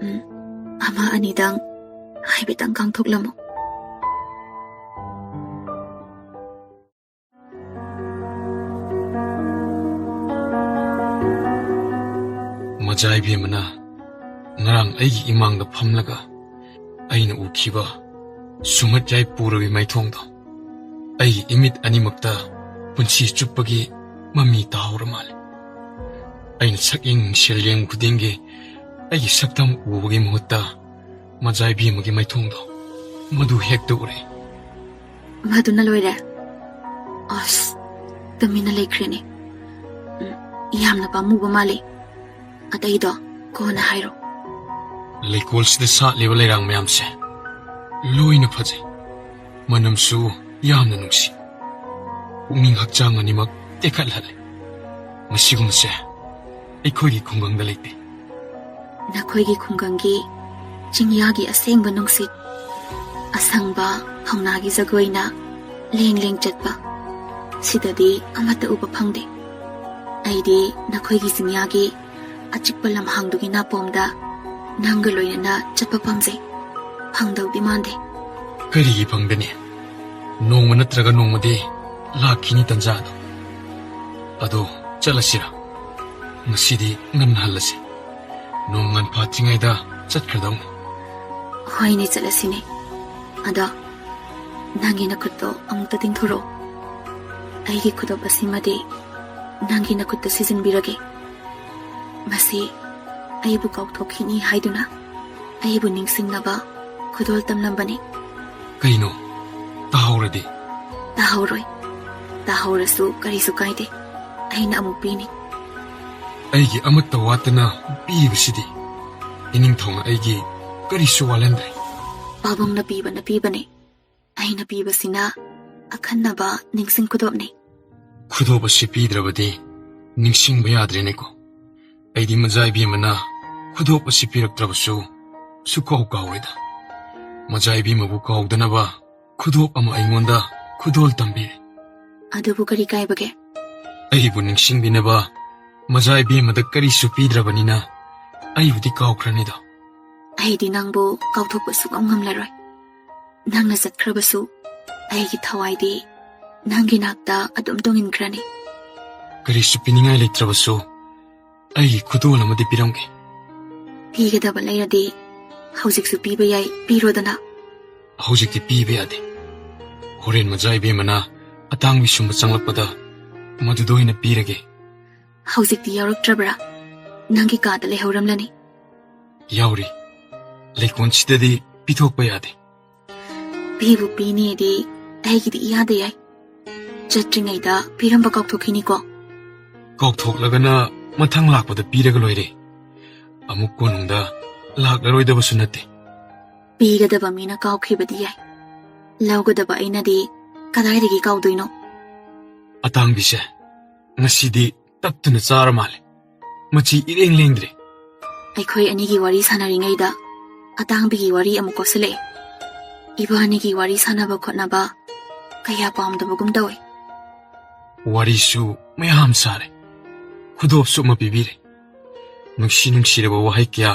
ꯑꯃ ꯑꯅꯤꯗꯪ ꯍꯥꯏꯐꯦꯠꯇꯪ ꯀꯥꯡꯊꯣꯛꯂꯝꯃꯣ ꯃꯖꯥꯏꯕꯤ ꯑꯃꯅ ꯉꯔꯥꯡ ꯑꯩꯒꯤ ꯏꯃꯥꯡꯗ ꯐꯝꯂꯒ ꯑꯩꯅ ꯎꯈꯤꯕ ꯁꯨꯃꯠ ꯌꯥꯏ ꯄꯨꯔꯒꯤ ꯃꯥꯏꯊꯣꯡꯗꯣ ꯑꯩꯒꯤ ꯏꯃꯤꯠ ꯑꯅꯤꯃꯛꯇ ꯄꯨꯟꯁꯤ ꯆꯨꯞꯄꯒꯤ ꯃꯃꯤ ꯇꯥꯍꯧꯔ ꯃꯥꯜꯂꯦ ꯑꯩꯅ ꯁꯛꯌꯦꯡ ꯃꯤꯡꯁꯦꯜ ꯌꯦꯡꯕ ꯈꯨꯗꯤꯡꯒꯤ ꯑꯩꯒꯤ ꯁꯛꯇꯝ ꯎꯕꯒꯤ ꯃꯍꯨꯠꯇ ꯃꯖꯥꯏꯕꯤ ꯑꯃꯒꯤ ꯃꯥꯏꯊꯣꯡꯗꯣ ꯃꯗꯨ ꯍꯦꯛꯇ ꯎꯔꯦ꯫ ꯃꯗꯨꯅ ꯂꯣꯏꯔꯦ? ꯑꯁ, ꯇꯨꯃꯤꯟꯅ ꯂꯩꯈ꯭ꯔꯦꯅꯦ꯫ ꯌꯥꯝꯅ ꯄꯥꯝꯃꯨꯕ ꯃꯥꯜꯂꯤ꯫ ꯑꯇꯩꯗꯣ ꯀꯣꯟꯅ ꯍꯥꯏꯔꯣ꯫ ꯂꯩꯀꯣꯜꯁꯤꯗ ꯁꯥꯠꯂꯤꯕ ꯂꯩꯔꯥꯡ ꯃꯌꯥꯝꯁꯦ ꯂꯣꯏꯅ ꯐꯖꯩ, ꯃꯅꯝꯁꯨ ꯌꯥꯝꯅ ꯅꯨꯡꯁꯤ, ꯄꯨꯛꯅꯤꯡ ꯍꯛꯆꯥꯡ ꯑꯅꯤꯃꯛ ꯇꯦꯛꯈꯠꯍꯜꯂꯦ꯫ ꯃꯁꯤꯒꯨꯝꯕꯁꯦ ꯑꯩꯈꯣꯏꯒꯤ ꯈꯨꯡꯒꯪꯗ ꯂꯩꯇꯦ꯫ ꯅꯈꯣꯏꯒꯤ ꯈꯨꯡꯒꯪꯒꯤ ꯆꯤꯡꯌꯥꯒꯤ ꯑꯁꯦꯡꯕ ꯅꯨꯡꯁꯤꯠ, ꯑꯁꯪꯕ ꯍꯧꯅꯥꯒꯤ ꯖꯒꯣꯏꯅ ꯂꯦꯡ ꯂꯦꯡ ꯆꯠꯄ, ꯁꯤꯗꯗꯤ ꯑꯃꯠꯇ ꯎꯕ ꯐꯪꯗꯦ꯫ ꯑꯩꯗꯤ ꯅꯈꯣꯏꯒꯤ ꯆꯤꯡꯌꯥꯒꯤ ꯑꯆꯤꯛꯄ ꯂꯝꯍꯥꯡꯗꯨꯒꯤ ꯅꯥꯄꯣꯝꯗ ꯅꯪꯒ ꯂꯣꯏꯅꯅ ꯆꯠꯄ ꯄꯥꯝꯖꯩ꯫ ꯐꯪꯗꯧꯗꯤ ꯃꯥꯟꯗꯦ꯫ ꯀꯔꯤꯒꯤ ꯐꯪꯒꯅꯤ? ꯅꯣꯡꯃ ꯅꯠꯇ꯭ꯔꯒ ꯅꯣꯡꯃꯗꯤ ꯂꯥꯛꯈꯤꯅꯤ ꯇꯟꯖꯥꯗꯣ꯫ ꯑꯗꯣ ꯆꯠꯂꯁꯤꯔ? ꯉꯁꯤꯗꯤ ꯉꯟꯅ ꯍꯜꯂꯁꯤ, ꯅꯣꯡ ꯉꯟ ꯐꯥꯠꯇ꯭ꯔꯤꯉꯩꯗ ꯆꯠꯈ꯭ꯔꯗꯧꯅꯤ꯫ ꯍꯣꯏꯅꯦ, ꯆꯠꯂꯁꯤꯅꯦ꯫ ꯑꯗꯣ ꯅꯪꯒꯤ ꯅꯈꯨꯠꯇꯣ ꯑꯃꯨꯛꯇ ꯇꯤꯡꯊꯣꯔꯛꯑꯣ꯫ ꯑꯩꯒꯤ ꯈꯨꯗꯣꯞ ꯑꯁꯤꯃꯗꯤ ꯅꯪꯒꯤ ꯅꯈꯨꯠꯇ ꯁꯤꯖꯤꯟꯕꯤꯔꯒꯦ꯫ ꯃꯁꯤ ꯑꯩꯕꯨ ꯀꯥꯎꯊꯣꯛꯈꯤꯅꯤ ꯍꯥꯏꯗꯨꯅ ꯑꯩꯕꯨ ꯅꯤꯡꯁꯤꯡꯅꯕ ꯈꯨꯗꯣꯜ ꯇꯝꯂꯝꯕꯅꯤ꯫ ꯀꯩꯅꯣ? ꯇꯥꯍꯧꯔꯗꯤ? ꯇꯥꯍꯧꯔꯣꯏ꯫ ꯇꯥꯍꯧꯔꯁꯨ ꯀꯔꯤꯁꯨ ꯀꯥꯏꯗꯦ, ꯑꯩꯅ ꯑꯃꯨꯛ ꯄꯤꯅꯤ꯫ ꯑꯩꯒꯤ ꯑꯃꯠꯇ ꯋꯥꯠꯇꯅ ꯄꯤꯕꯁꯤꯗꯤ ꯏꯅꯤꯡꯊꯧꯅ ꯑꯩꯒꯤ ꯀꯔꯤꯁꯨ ꯋꯥꯠꯍꯟꯗ꯭ꯔꯦ꯫ ꯄꯥꯕꯨꯡꯅ ꯄꯤꯕꯅ ꯄꯤꯕꯅꯤ, ꯑꯩꯅ ꯄꯤꯕꯁꯤꯅ ꯑꯈꯟꯅꯕ ꯅꯤꯡꯁꯤꯡ ꯈꯨꯗꯣꯞꯅꯤ꯫ ꯈꯨꯗꯣꯞ ꯑꯁꯤ ꯄꯤꯗ꯭ꯔꯕꯗꯤ ꯅꯤꯡꯁꯤꯡꯕ ꯌꯥꯗ꯭ꯔꯦꯅꯦꯀꯣ꯫ ꯑꯩꯗꯤ ꯃꯖꯥꯏꯕꯤ ꯑꯃꯅ ꯈꯨꯗꯣꯞ ꯑꯁꯤ ꯄꯤꯔꯛꯇ꯭ꯔꯕꯁꯨ ꯁꯨꯀꯥꯎ ꯀꯥꯎꯔꯣꯏꯗ꯫ ꯃꯖꯥꯏꯕꯤ ꯑꯃꯕꯨ ꯀꯥꯎꯗꯅꯕ ꯈꯨꯗꯣꯞ ꯑꯃ ꯑꯩꯉꯣꯟꯗ ꯈꯨꯗꯣꯜ ꯇꯝꯕꯤꯔꯦ꯫ ꯑꯗꯨꯕꯨ ꯀꯔꯤ ꯀꯥꯏꯕꯒꯦ? ꯑꯩꯕꯨ ꯅꯤꯡꯁꯤꯡꯕꯤꯅꯕ ꯃꯖꯥꯏꯕꯤ ꯑꯃꯗ ꯀꯔꯤꯁꯨ ꯄꯤꯗ꯭ꯔꯕꯅꯤꯅ ꯑꯩꯕꯨꯗꯤ ꯀꯥꯎꯈ꯭ꯔꯅꯤꯗ꯫ ꯑꯩꯗꯤ ꯅꯪꯕꯨ ꯀꯥꯎꯊꯣꯛꯄ ꯁꯨꯡꯉꯝ ꯉꯝꯂꯔꯣꯏ꯫ ꯅꯪꯅ ꯆꯠꯈ꯭ꯔꯕꯁꯨ ꯑꯩꯒꯤ ꯊꯋꯥꯏꯗꯤ ꯅꯪꯒꯤ ꯅꯥꯛꯇ ꯑꯗꯨꯝ ꯇꯨꯡꯏꯟꯈ꯭ꯔꯅꯤ꯫ ꯀꯔꯤꯁꯨ ꯄꯤꯅꯤꯡꯉꯥꯏ ꯂꯩꯇ꯭ꯔꯕꯁꯨ ꯑꯩꯒꯤ ꯈꯨꯗꯣꯜ ꯑꯃꯗꯤ ꯄꯤꯔꯝꯒꯦ꯫ ꯄꯤꯒꯗꯕ ꯂꯩꯔꯗꯤ ꯍꯧꯖꯤꯛꯁꯨ ꯄꯤꯕ ꯌꯥꯏ, ꯄꯤꯔꯣꯗꯅ꯫ ꯍꯧꯖꯤꯛꯇꯤ ꯄꯤꯕ ꯌꯥꯗꯦ꯫ ꯍꯣꯔꯦꯟ ꯃꯖꯥꯏꯕꯤ ꯑꯃꯅ ꯑꯇꯥꯡꯕꯤ ꯁꯨꯝꯕ ꯆꯪꯂꯛꯄꯗ ꯃꯗꯨꯗ ꯑꯣꯏꯅ ꯄꯤꯔꯒꯦ꯫ ꯍꯧꯖꯤꯛꯇꯤ ꯌꯥꯎꯔꯛꯇ꯭ꯔꯕ꯭ꯔꯥ? ꯅꯪꯒꯤ ꯀꯥꯗ ꯂꯩꯍꯧꯔꯝꯂꯅꯤ꯫ ꯌꯥꯎꯔꯤ꯫ ꯂꯩꯀꯣꯟꯁꯤꯗꯗꯤ ꯄꯤꯊꯣꯛꯄ ꯌꯥꯗꯦ꯫ ꯄꯤꯕꯨ ꯄꯤꯅꯦꯗꯤ ꯑꯩꯒꯤꯗꯤ ꯏꯌꯥꯗ ꯌꯥꯏ꯫ ꯆꯠꯇ꯭ꯔꯤꯉꯩꯗ ꯄꯤꯔꯝꯕ ꯀꯥꯎꯊꯣꯛꯈꯤꯅꯤꯀꯣ꯫ ꯀꯥꯎꯊꯣꯛꯂꯒꯅ ꯃꯊꯪ ꯂꯥꯛꯄꯗ ꯄꯤꯔꯒ ꯂꯣꯏꯔꯦ꯫ ꯑꯃꯨꯛ ꯀꯣꯅꯨꯡꯗ ꯂꯥꯛꯂꯔꯣꯏꯗꯕꯁꯨ ꯅꯠꯇꯦ꯫ ꯄꯤꯒꯗꯕ ꯃꯤꯅ ꯀꯥꯎꯈꯤꯕꯗꯤ ꯌꯥꯏ, ꯂꯧꯒꯗꯕ ꯑꯩꯅꯗꯤ ꯀꯗꯥꯏꯗꯒꯤ ꯀꯥꯎꯗꯣꯏꯅꯣ? ꯑꯇꯥꯡꯕꯤꯁꯦ ꯉꯁꯤꯗꯤ ꯇꯞꯇꯨꯅ ꯆꯥꯔ ꯃꯥꯜꯂꯦ, ꯃꯆꯤ ꯏꯔꯦꯡ ꯂꯦꯡꯗ꯭ꯔꯦ꯫ ꯑꯩꯈꯣꯏ ꯑꯅꯤꯒꯤ ꯋꯥꯔꯤ ꯁꯥꯟꯅꯔꯤꯉꯩꯗ ꯑꯇꯥꯡꯕꯤꯒꯤ ꯋꯥꯔꯤ ꯑꯃꯨꯛ ꯀꯣꯠꯁꯤꯜꯂꯛꯑꯦ꯫ ꯏꯕꯥꯅꯤꯒꯤ ꯋꯥꯔꯤ ꯁꯥꯟꯅꯕ ꯈꯣꯠꯅꯕ ꯀꯌꯥ ꯄꯥꯝꯗꯕꯒꯨꯝ ꯇꯧꯏ꯫ ꯋꯥꯔꯤꯁꯨ ꯃꯌꯥꯝ ꯁꯥꯔꯦ, ꯈꯨꯗꯣꯞꯁꯨ ꯑꯃ ꯄꯤꯕꯤꯔꯦ, ꯅꯨꯡꯁꯤꯔꯕ ꯋꯥꯍꯩ ꯀꯌꯥ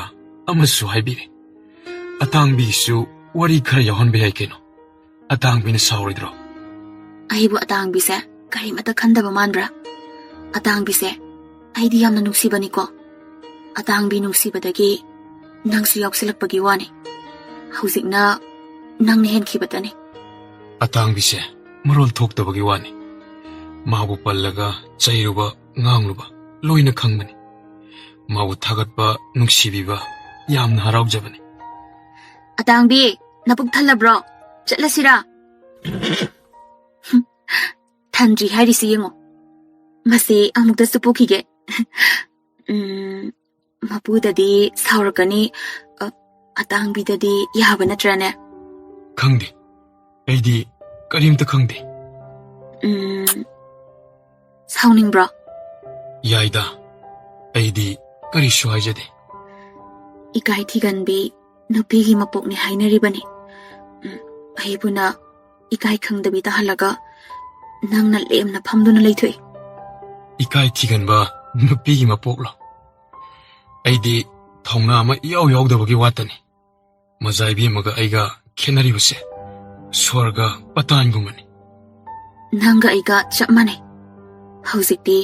ꯑꯃꯁꯨ ꯍꯥꯏꯕꯤꯔꯦ꯫ ꯑꯇꯥꯡꯕꯤꯒꯤꯁꯨ ꯋꯥꯔꯤ ꯈꯔ ꯌꯥꯎꯍꯟꯕ ꯌꯥꯏ ꯀꯩꯅꯣ? ꯑꯇꯥꯡꯕꯤꯅ ꯁꯥꯎꯔꯣꯏꯗ꯭ꯔꯣ? ꯑꯩꯕꯨ ꯑꯇꯥꯡꯕꯤꯁꯦ ꯀꯔꯤꯃꯠꯇ ꯈꯟꯗꯕ ꯃꯥꯟꯕ꯭ꯔꯥ? ꯑꯇꯥꯡꯕꯤꯁꯦ ꯑꯩꯗꯤ ꯌꯥꯝꯅ ꯅꯨꯡꯁꯤꯕꯅꯤꯀꯣ꯫ ꯑꯇꯥꯡꯕꯤ ꯅꯨꯡꯁꯤꯕꯗꯒꯤ ꯅꯪꯁꯨ ꯌꯥꯎꯁꯤꯜꯂꯛꯄꯒꯤ ꯋꯥꯅꯤ꯫ ꯍꯧꯖꯤꯛꯅ ꯅꯪꯅ ꯍꯦꯟꯈꯤꯕꯇꯅꯤ꯫ ꯑꯇꯥꯡꯕꯤꯁꯦ ꯃꯔꯣꯜ ꯊꯣꯛꯇꯕꯒꯤ ꯋꯥꯅꯤ꯫ ꯃꯥꯕꯨ ꯄꯜꯂꯒ ꯆꯩꯔꯨꯕ ꯉꯥꯡꯂꯨꯕ ꯂꯣꯏꯅ ꯈꯪꯕꯅꯤ꯫ ꯃꯥꯕꯨ ꯊꯥꯒꯠꯄ ꯅꯨꯡꯁꯤꯕꯤꯕ ꯌꯥꯝꯅ ꯍꯔꯥꯎꯖꯕꯅꯤ꯫ ꯑꯇꯥꯡꯕꯤ, ꯅꯄꯨꯛ ꯊꯜꯂꯕ꯭ꯔꯣ? ꯆꯠꯂꯁꯤꯔꯥ? ꯊꯟꯗ꯭ꯔꯤ ꯍꯥꯏꯔꯤꯁꯤ ꯌꯦꯡꯉꯣ, ꯃꯁꯤ ꯑꯃꯨꯛꯇꯁꯨ ꯄꯨꯈꯤꯒꯦ꯫ ꯃꯄꯨꯗꯗꯤ ꯁꯥꯎꯔꯛꯀꯅꯤ, ꯑꯇꯥꯡꯕꯤꯗꯗꯤ ꯌꯥꯕ ꯅꯠꯇ꯭ꯔꯅꯦ? ꯈꯪꯗꯦ, ꯑꯩꯗꯤ ꯀꯔꯤꯝꯇ ꯈꯪꯗꯦ꯫ ꯁꯥꯎꯅꯤꯡꯕ꯭ꯔꯣ? ꯌꯥꯏꯗ, ꯑꯩꯗꯤ ꯀꯔꯤꯁꯨ ꯍꯥꯏꯖꯗꯦ꯫ ꯏꯀꯥꯏ ꯊꯤꯒꯟꯕꯤ ꯅꯨꯄꯤꯒꯤ ꯃꯄꯣꯛꯅꯤ ꯍꯥꯏꯅꯔꯤꯕꯅꯤ꯫ ꯑꯩꯕꯨꯅ ꯏꯀꯥꯏ ꯈꯪꯗꯕꯤ ꯇꯥꯍꯜꯂꯒ ꯅꯪꯅ ꯂꯦꯝꯅ ꯐꯝꯗꯨꯅ ꯂꯩꯊꯣꯛꯏ꯫ ꯏꯀꯥꯏ ꯊꯤꯒꯟꯕ ꯅꯨꯄꯤꯒꯤ ꯃꯄꯣꯛꯂꯣ? ꯑꯩꯗꯤ ꯊꯧꯅꯥ ꯑꯃ ꯏꯌꯥꯎ ꯌꯥꯎꯗꯕꯒꯤ ꯋꯥꯇꯅꯤ꯫ ꯃꯖꯥꯏꯕꯤ ꯑꯃꯒ ꯑꯩꯒ ꯈꯦꯠꯅꯔꯤꯕꯁꯦ ꯁ꯭ꯋꯔꯒ ꯄꯇꯥꯟꯒꯨꯝꯕꯅꯤ꯫ ꯅꯪꯒ ꯑꯩꯒ ꯆꯞ ꯃꯥꯟꯅꯩ꯫ ꯍꯧꯖꯤꯛꯇꯤ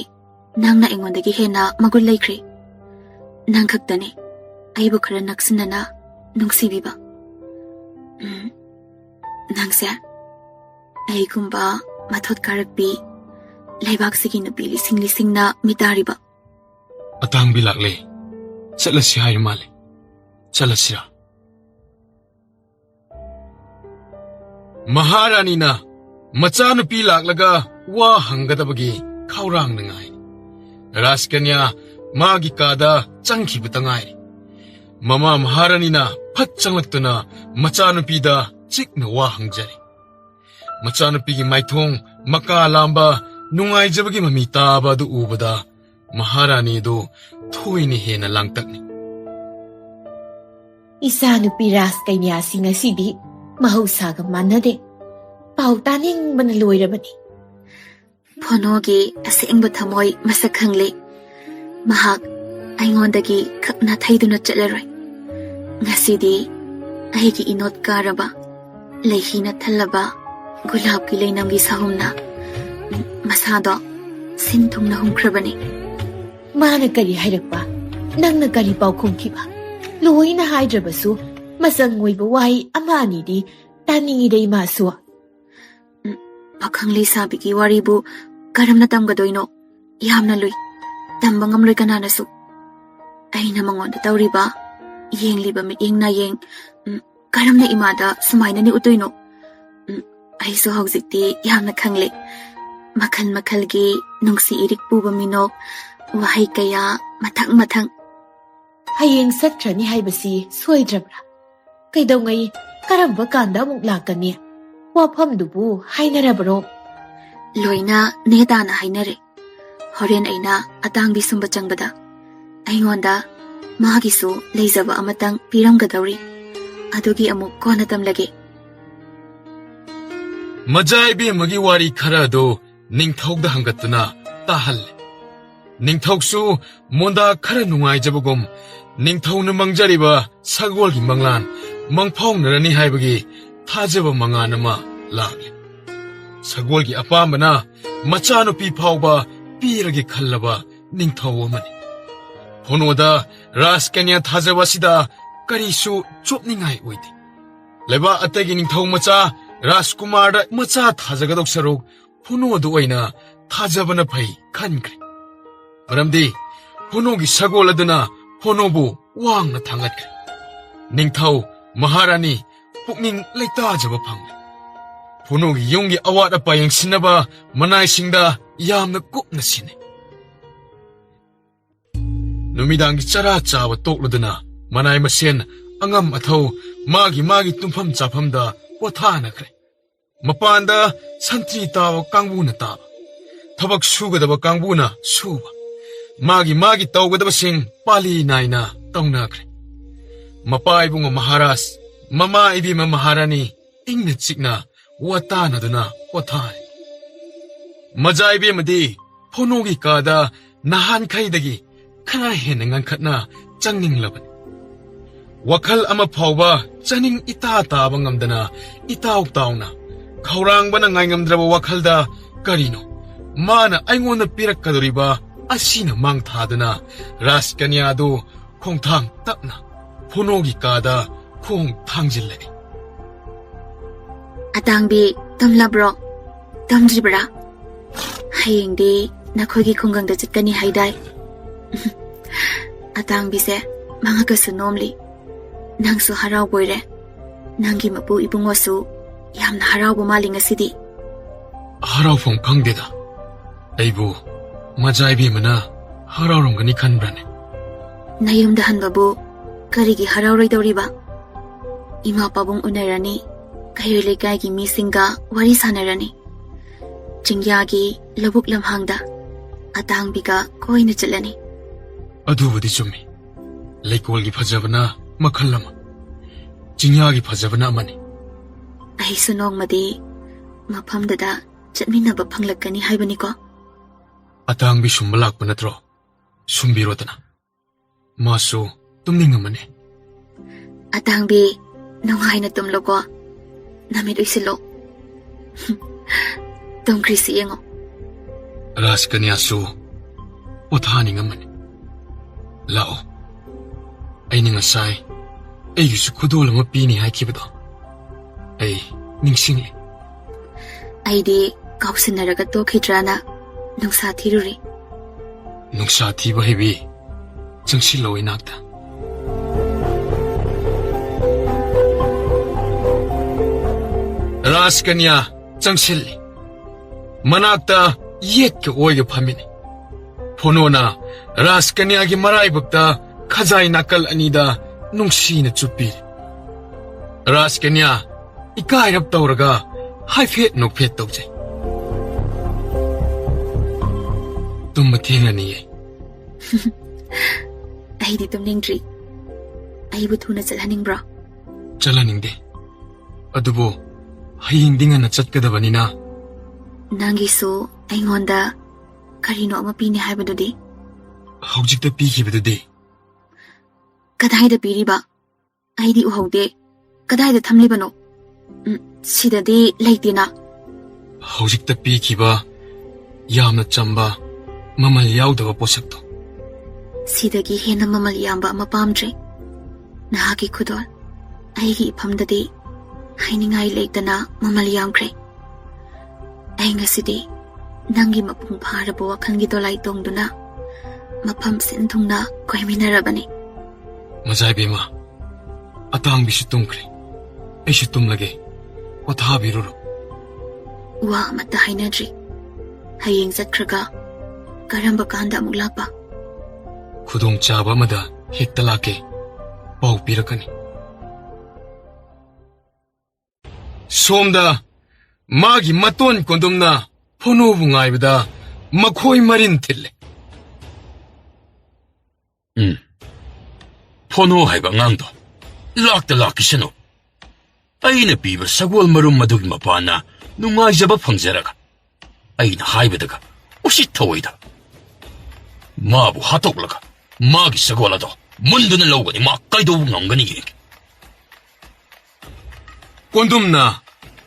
ꯅꯪꯅ ꯑꯩꯉꯣꯟꯗꯒꯤ ꯍꯦꯟꯅ ꯃꯒꯨꯟ ꯂꯩꯈ꯭ꯔꯦ꯫ ꯅꯪ ꯈꯛꯇꯅꯤ ꯑꯩꯕꯨ ꯈꯔ ꯅꯛꯁꯤꯟꯅꯅ ꯅꯨꯡꯁꯤꯕꯤꯕ꯫ ꯅꯪꯁꯦ ꯑꯩꯒꯨꯝꯕ ꯃꯊꯣꯠ ꯀꯥꯔꯛꯄꯤ ꯂꯩꯕꯥꯛꯁꯤꯒꯤ ꯅꯨꯄꯤ ꯂꯤꯁꯤꯡ ꯂꯤꯁꯤꯡꯅ ꯃꯤꯇꯥꯔꯤꯕ꯫ ꯑꯇꯥꯡꯕꯤ ꯂꯥꯛꯂꯦ, ꯆꯠꯂꯁꯤ ꯍꯥꯏꯔ ꯃꯥꯜꯂꯦ꯫ ꯆꯠꯂꯁꯤꯔꯥ? ꯃꯍꯥꯔꯥꯅꯤꯅ ꯃꯆꯥꯅꯨꯄꯤ ꯂꯥꯛꯂꯒ ꯋꯥ ꯍꯪꯒꯗꯕꯒꯤ ꯈꯧꯔꯥꯡꯅ ꯉꯥꯏ꯫ ꯔꯥꯖꯀꯟꯌꯥ ꯃꯥꯒꯤ ꯀꯥꯗ ꯆꯪꯈꯤꯕꯇ ꯉꯥꯏꯔꯤ꯫ ꯃꯃꯥ ꯃꯍꯥꯔꯥꯅꯤꯅ ꯐꯠ ꯆꯪꯂꯛꯇꯨꯅ ꯃꯆꯥꯅꯨꯄꯤꯗ ꯆꯤꯛꯅ ꯋꯥ ꯍꯪꯖꯔꯤ꯫ ꯃꯆꯥꯅꯨꯄꯤꯒꯤ ꯃꯥꯏꯊꯣꯡ ꯃꯀꯥ ꯂꯥꯝꯕ ꯅꯨꯡꯉꯥꯏꯖꯕꯒꯤ ꯃꯃꯤ ꯇꯥꯕ ꯑꯗꯨ ꯎꯕꯗ ꯃꯍꯥꯔꯥꯅꯤ ꯑꯗꯨ ꯊꯣꯏꯅ ꯍꯦꯟꯅ ꯂꯥꯡꯇꯛꯅꯤ꯫ ꯏꯆꯥꯅꯨꯄꯤ ꯔꯥꯖꯀꯩꯅ꯭ꯌꯥꯁꯤꯡ ꯑꯁꯤꯗꯤ ꯃꯍꯧꯁꯥꯒ ꯃꯥꯟꯅꯗꯦ꯫ ꯄꯥꯎ ꯇꯥꯅꯤꯡꯕꯅ ꯂꯣꯏꯔꯕꯅꯤ꯫ ꯐꯣꯅꯣꯒꯤ ꯑꯁꯦꯡꯕ ꯊꯃꯣꯏ ꯃꯁꯛ ꯈꯪꯂꯦ꯫ ꯃꯍꯥꯛ ꯑꯩꯉꯣꯟꯗꯒꯤ ꯈꯛ ꯅꯥꯊꯩꯗꯨꯅ ꯆꯠꯂꯔꯣꯏ꯫ ꯉꯁꯤꯗꯤ ꯑꯩꯒꯤ ꯏꯅꯣꯠ ꯀꯥꯔꯕ, ꯂꯩꯍꯤꯅ ꯊꯜꯂꯕ ꯒꯨꯂꯥꯞꯀꯤ ꯂꯩꯅꯝꯒꯤ ꯁꯥꯍꯨꯝꯅ ꯃꯁꯥꯗꯣ ꯁꯤꯟ ꯊꯨꯡꯅ ꯍꯨꯝꯈ꯭ꯔꯕꯅꯤ꯫ ꯃꯥꯅ ꯀꯔꯤ ꯍꯥꯏꯔꯛꯄ? ꯅꯪꯅ ꯀꯔꯤ ꯄꯥꯎꯈꯨꯝꯈꯤꯕ? ꯂꯣꯏꯅ ꯍꯥꯏꯗ꯭ꯔꯕꯁꯨ ꯃꯆꯪ ꯑꯣꯏꯕ ꯋꯥꯍꯩ ꯑꯃ ꯑꯅꯤꯗꯤ ꯇꯥꯅꯤꯡꯉꯤꯗ ꯏꯃꯥꯁꯨ꯫ ꯄꯥꯈꯪ ꯂꯩꯁꯥꯕꯤꯒꯤ ꯋꯥꯔꯤꯕꯨ ꯀꯔꯝꯅ ꯇꯝꯒꯗꯣꯏꯅꯣ? ꯌꯥꯝꯅ ꯂꯨꯏ, ꯇꯝꯕ ꯉꯝꯂꯣꯏ ꯀꯅꯥꯅꯁꯨ꯫ ꯑꯩꯅ ꯃꯉꯣꯟꯗ ꯇꯧꯔꯤꯕ ꯌꯦꯡꯂꯤꯕ ꯃꯤꯠꯌꯦꯡ ꯅꯥꯌꯦꯡ ꯀꯔꯝꯅ ꯏꯃꯥꯗ ꯁꯨꯃꯥꯏꯅꯅꯤ ꯎꯠꯇꯣꯏꯅꯣ? ꯑꯩꯁꯨ ꯍꯧꯖꯤꯛꯇꯤ ꯌꯥꯝꯅ ꯈꯪꯂꯦ꯫ ꯃꯈꯜ ꯃꯈꯜꯒꯤ ꯅꯨꯡꯁꯤ ꯏꯔꯤꯛ ꯄꯨꯕ ꯃꯤꯅꯣꯛ, ꯋꯥꯍꯩ ꯀꯌꯥ ꯃꯊꯪ ꯃꯊꯪ꯫ ꯍꯌꯦꯡ ꯆꯠꯈ꯭ꯔꯅꯤ ꯍꯥꯏꯕꯁꯤ ꯁꯣꯏꯗ꯭ꯔꯕ꯭ꯔꯥ? ꯀꯩꯗꯧꯉꯩ ꯀꯔꯝꯕ ꯀꯥꯟꯗ ꯑꯃꯨꯛ ꯂꯥꯛꯀꯅꯤ? ꯋꯥꯐꯝꯗꯨꯕꯨ ꯍꯥꯏꯅꯔꯕ꯭ꯔꯣ? ꯂꯣꯏꯅ ꯅꯦꯇꯥꯅ ꯍꯥꯏꯅꯔꯦ꯫ ꯍꯣꯔꯦꯟ ꯑꯩꯅ ꯑꯇꯥꯡꯕꯤ ꯁꯨꯝꯕ ꯆꯪꯕꯗ ꯑꯩꯉꯣꯟꯗ ꯃꯥꯒꯤꯁꯨ ꯂꯩꯖꯕ ꯑꯃꯇꯪ ꯄꯤꯔꯝꯒꯗꯧꯔꯤ꯫ ꯑꯗꯨꯒꯤ ꯑꯃꯨꯛ ꯀꯣꯟꯅ ꯇꯝꯂꯒꯦ꯫ ꯃꯖꯥꯏꯕꯦꯝꯃꯒꯤ ꯋꯥꯔꯤ ꯈꯔ ꯑꯗꯨ ꯅꯤꯡꯊꯧꯗ ꯍꯪꯒꯠꯇꯨꯅ ꯇꯥꯍꯜꯂꯦ꯫ ꯅꯤꯡꯊꯧꯁꯨ ꯃꯣꯟꯗꯥ ꯈꯔ ꯅꯨꯡꯉꯥꯏꯖꯕꯒꯨꯝ ꯅꯤꯡꯊꯧꯅ ꯃꯪꯖꯔꯤꯕ ꯁꯒꯣꯜꯒꯤ ꯃꯪꯂꯥꯟ ꯃꯪꯐꯥꯎꯅꯔꯅꯤ ꯍꯥꯏꯕꯒꯤ ꯊꯥꯖꯕ ꯃꯉꯥꯜ ꯑꯃ ꯂꯥꯛꯂꯦ꯫ ꯁꯒꯣꯜꯒꯤ ꯑꯄꯥꯝꯕꯅ ꯃꯆꯥꯅꯨꯄꯤ ꯐꯥꯎꯕ ꯄꯤꯔꯒꯦ ꯈꯜꯂꯕ ꯅꯤꯡꯊꯧ ꯑꯃꯅꯤ꯫ ꯐꯣꯅꯣꯗ ꯔꯥꯖꯀꯟꯌꯥ ꯊꯥꯖꯕ ꯑꯁꯤꯗ ꯀꯔꯤꯁꯨ ꯆꯣꯞꯅꯤꯡꯉꯥꯏ ꯑꯣꯏꯗꯦ꯫ ꯂꯩꯕꯥꯛ ꯑꯇꯩꯒꯤ ꯅꯤꯡꯊꯧ ꯃꯆꯥ ꯔꯥꯖꯀꯨꯃꯥꯔꯗ ꯃꯆꯥ ꯊꯥꯖꯒꯗꯧ ꯁꯔꯨꯛ ꯐꯣꯅꯣꯗ ꯑꯣꯏꯅ ꯊꯥꯖꯕꯅ ꯐꯩ ꯈꯟꯈ꯭ꯔꯦ꯫ ꯃꯔꯝꯗꯤ ꯐꯣꯅꯣꯒꯤ ꯁꯒꯣꯜ ꯑꯗꯨꯅ ꯐꯣꯅꯣꯕꯨ ꯋꯥꯡꯅ ꯊꯥꯡꯒꯠꯈ꯭ꯔꯦ꯫ ꯅꯤꯡꯊꯧ ꯃꯍꯥꯔꯥꯅꯤ ꯄꯨꯛꯅꯤꯡ ꯂꯩꯇꯥꯖꯕ ꯐꯪꯂꯦ꯫ ꯐꯣꯅꯣꯒꯤ ꯌꯨꯝꯒꯤ ꯑꯋꯥꯠ ꯑꯄꯥ ꯌꯦꯡꯁꯤꯟꯅꯕ ꯃꯅꯥꯏꯁꯤꯡꯗ ꯌꯥꯝꯅ ꯀꯨꯞꯅ ꯁꯤꯟꯅꯩ꯫ ꯅꯨꯃꯤꯗꯥꯡꯒꯤ ꯆꯔꯥ ꯆꯥꯕ ꯇꯣꯛꯂꯗꯨꯅ ꯃꯅꯥꯏ ꯃꯁꯦꯟ ꯑꯉꯝ ꯑꯊꯧ ꯃꯥꯒꯤ ꯇꯨꯝꯐꯝ ꯆꯥꯐꯝꯗ ꯄꯣꯊꯥꯅꯈ꯭ꯔꯦ꯫ ꯃꯄꯥꯟꯗ ꯁꯟꯇ꯭ꯔꯤ ꯇꯥꯕ ꯀꯥꯡꯕꯨꯅ ꯇꯥꯕ, ꯊꯕꯛ ꯁꯨꯒꯗꯕ ꯀꯥꯡꯕꯨꯅ ꯁꯨꯕ, ꯃꯥꯒꯤ ꯇꯧꯒꯗꯕꯁꯤꯡ ꯄꯥꯂꯤ ꯅꯥꯏꯅ ꯇꯧꯅꯈ꯭ꯔꯦ꯫ ꯃꯄꯥ ꯏꯕꯨꯡꯉꯣ ꯃꯍꯥꯔꯥꯖ, ꯃꯃꯥ ꯏꯕꯦꯝꯃ ꯃꯍꯥꯔꯥꯅꯤ ꯏꯪꯅ ꯆꯤꯛꯅ ꯋꯥꯇꯥꯅꯗꯨꯅ ꯄꯣꯊꯥꯔꯦ꯫ ꯃꯖꯥ ꯏꯕꯦꯝꯃꯗꯤ ꯐꯣꯅꯣꯒꯤ ꯀꯥꯗ ꯅꯍꯥꯟꯈꯩꯗꯒꯤ ꯈꯔ ꯍꯦꯟꯅ ꯉꯟꯈꯠꯅ ꯆꯪꯅꯤꯡꯂꯕꯅꯤ꯫ ꯋꯥꯈꯜ ꯑꯃ ꯐꯥꯎꯕ ꯆꯅꯤꯡ ꯏꯇꯥ ꯇꯥꯕ ꯉꯝꯗꯅ ꯏꯇꯥꯎ ꯇꯥꯎꯅ ꯈꯧꯔꯥꯡꯕꯅ ꯉꯥꯏꯉꯝꯗ꯭ꯔꯕ ꯋꯥꯈꯜꯗ ꯀꯔꯤꯅꯣ ꯃꯥꯅ ꯑꯩꯉꯣꯟꯗ ꯄꯤꯔꯛꯀꯗꯧꯔꯤꯕ ꯑꯁꯤꯅ ꯃꯥꯡ ꯊꯥꯗꯨꯅ ꯔꯥꯖꯀꯟꯌꯥꯗꯨ ꯈꯣꯡꯊꯥꯡ ꯇꯞꯅ ꯐꯣꯅꯣꯒꯤ ꯀꯥꯗ ꯈꯣꯡ ꯊꯥꯡꯖꯤꯜꯂꯛꯏ꯫ ꯑꯇꯥꯡꯕꯤ ꯇꯝꯂꯕ꯭ꯔꯣ? ꯇꯝꯗ꯭ꯔꯤꯕ꯭ꯔꯥ? ꯍꯌꯦꯡꯗꯤ ꯅꯈꯣꯏꯒꯤ ꯈꯨꯡꯒꯪꯗ ꯆꯠꯀꯅꯤ ꯍꯥꯏꯗꯥꯏ? ꯑꯇꯥꯡꯕꯤꯁꯦ ꯃꯉꯛꯀꯁꯨ ꯅꯣꯝꯂꯤ꯫ ꯅꯪꯁꯨ ꯍꯔꯥꯎꯕꯣꯏꯔꯦ꯫ ꯅꯪꯒꯤ ꯃꯄꯨ ꯏꯕꯨꯡꯉꯣꯁꯨ ꯌꯥꯝꯅ ꯍꯔꯥꯎꯕ ꯃꯥꯜꯂꯤ ꯉꯁꯤꯗꯤ꯫ ꯍꯔꯥꯎꯐꯝ ꯈꯪꯗꯦꯗ꯫ ꯑꯩꯕꯨ ꯃꯖꯥ ꯏꯕꯦꯝꯃꯅ ꯍꯔꯥꯎꯔꯝꯒꯅꯤ ꯈꯟꯕ꯭ꯔꯅꯦ? ꯅꯌꯨꯝꯗ ꯍꯟꯕꯕꯨ ꯀꯔꯤꯒꯤ ꯍꯔꯥꯎꯔꯣꯏꯗꯧꯔꯤꯕ? ꯏꯃꯥ ꯄꯥꯕꯨꯡ ꯎꯅꯔꯅꯤ, ꯀꯩꯔꯣꯏ ꯂꯩꯀꯥꯏꯒꯤ ꯃꯤꯁꯤꯡꯒ ꯋꯥꯔꯤ ꯁꯥꯟꯅꯔꯅꯤ꯫ ꯆꯤꯡꯌꯥꯒꯤ ꯂꯧꯕꯨꯛ ꯂꯝꯍꯥꯡꯗ ꯑꯇꯥꯡꯕꯤꯒ ꯀꯣꯏꯅ ꯆꯠꯂꯅꯤ꯫ ꯑꯗꯨꯕꯨꯗꯤ ꯆꯨꯝꯃꯤ꯫ ꯂꯩꯀꯣꯜꯒꯤ ꯐꯖꯕꯅ ꯃꯈꯜ ꯑꯃ, ꯆꯤꯡꯌꯥꯒꯤ ꯐꯖꯕꯅ ꯑꯃꯅꯤ꯫ ꯑꯩꯁꯨ ꯅꯣꯡꯃꯗꯤ ꯃꯐꯝꯗꯨꯗ ꯆꯠꯃꯤꯟꯅꯕ ꯐꯪꯂꯛꯀꯅꯤ ꯍꯥꯏꯕꯅꯤꯀꯣ? ꯑꯇꯥꯡꯕꯤ ꯁꯨꯝꯕ ꯂꯥꯛꯄ ꯅꯠꯇ꯭ꯔꯣ? ꯁꯨꯝꯕꯤꯔꯣꯗꯅ, ꯃꯥꯁꯨ ꯇꯨꯝꯅꯤꯡꯉꯝꯃꯅꯤ꯫ ꯑꯇꯥꯡꯕꯤ ꯅꯨꯡꯉꯥꯏꯅ ꯇꯨꯝꯂꯣꯀꯣ꯫ ꯅꯃꯤꯠ ꯎꯏꯁꯤꯜꯂꯣ꯫ ꯇꯨꯝꯈ꯭ꯔꯤꯁꯤ ꯌꯦꯡꯉꯣ꯫ ꯔꯥꯖꯀꯟꯌꯥꯁꯨ ꯄꯣꯊꯥꯅꯤꯡꯉꯝꯃꯅꯤ꯫ ꯂꯥꯛꯑꯣ, ꯑꯩꯅ ꯉꯁꯥꯏ ꯑꯩꯒꯤꯁꯨ ꯈꯨꯗꯣꯜ ꯑꯃ ꯄꯤꯅꯤ ꯍꯥꯏꯈꯤꯕꯗꯣ ꯑꯩ ꯅꯤꯡꯁꯤꯡꯂꯤ꯫ ꯑꯩꯗꯤ ꯀꯥꯎꯁꯤꯟꯅꯔꯒ ꯇꯣꯛꯈꯤꯗ꯭ꯔꯥꯅ ꯅꯨꯡꯁꯥ ꯊꯤꯔꯨꯔꯤ꯫ ꯅꯨꯡꯁꯥ ꯊꯤꯕ ꯍꯩꯕꯤ, ꯆꯪꯁꯤꯜꯂꯣ ꯏꯅꯥꯛꯇ꯫ 라스카니아 정실리 마낙다 옛게 오이게 파미니 포노나 라스카니아기 마라이북다 카자이 나칼 아니다 농시나 쭈삐리 라스카니아 이까이럽 떠오르가 하이페트 녹페트 떠오제 tumma thengani ꯑꯩꯗꯤ ꯇꯨꯝꯅꯤꯡꯗ꯭ꯔꯤ ꯑꯩꯕꯨ ꯊꯨꯅ ꯆꯠꯍꯟꯅꯤꯡꯕ꯭ꯔꯣ chalaningde adubo haying dingana chatkadabanina ꯅꯪꯒꯤꯁꯨ ꯑꯩꯉꯣꯟꯗ ꯀꯔꯤꯅꯣ ꯑꯃ ꯄꯤꯅꯤ ꯍꯥꯏꯕꯗꯨꯗꯤ hawjikta pikibadudi ꯀꯗꯥꯏꯗ ꯄꯤꯔꯤꯕ ꯑꯩꯗꯤ ꯎꯍꯧꯗꯦ ꯀꯗꯥꯏꯗ ꯊꯝꯂꯤꯕꯅꯣ ꯁꯤꯗꯗꯤ ꯂꯩꯇꯦꯅ hawjikta pikiba yamna chamba mamal yaudaba posakto ꯁꯤꯗꯒꯤ ꯍꯦꯟꯅ ꯃꯃꯜ ꯌꯥꯝꯕ ꯑꯃ ꯄꯥꯝꯗ꯭ꯔꯦ ꯅꯍꯥꯛꯀꯤ ꯈꯨꯗꯣꯜ ꯑꯩꯒꯤ ꯏꯐꯝꯗꯗꯤ ꯍꯥꯏꯅꯤꯡꯉꯥꯏ ꯂꯩꯇꯅ ꯃꯃꯜ ꯌꯥꯝꯈ꯭ꯔꯦ ꯑꯩ ꯉꯁꯤꯗꯤ ꯅꯪꯒꯤ ꯃꯄꯨꯡ ꯐꯥꯔꯕ ꯋꯥꯈꯜꯒꯤ ꯗꯣꯂꯥꯏ ꯇꯣꯡꯗꯨꯅ ꯃꯐꯝ ꯁꯤꯟ ꯊꯨꯡꯅ ꯀꯣꯏꯃꯤꯟꯅꯔꯕꯅꯤ mazaibema atangbisu tumkre aishu tumlage pothabiruro ꯋꯥ ꯑꯃꯠꯇ ꯍꯥꯏꯅꯗ꯭ꯔꯤ ꯍꯌꯦꯡ ꯆꯠꯈ꯭ꯔꯒ ꯀꯔꯝꯕ ꯀꯥꯟꯗ ꯑꯃꯨꯛ ꯂꯥꯛꯄ khudong chaba amada hekta lake pau pirakani somda magi maton kondumna phono bungaibada makhoi marin thille 포노 하이바 낭도 락다 락기시노 아이나 비버 사골 마룸 마두기 마파나 누가이자바 펑제라가 아이나 하이바다가 혹시 터오이다 마부 하톡라가 마기 사골라도 문드는 로고니 막가이도 웅엉거니 kondumna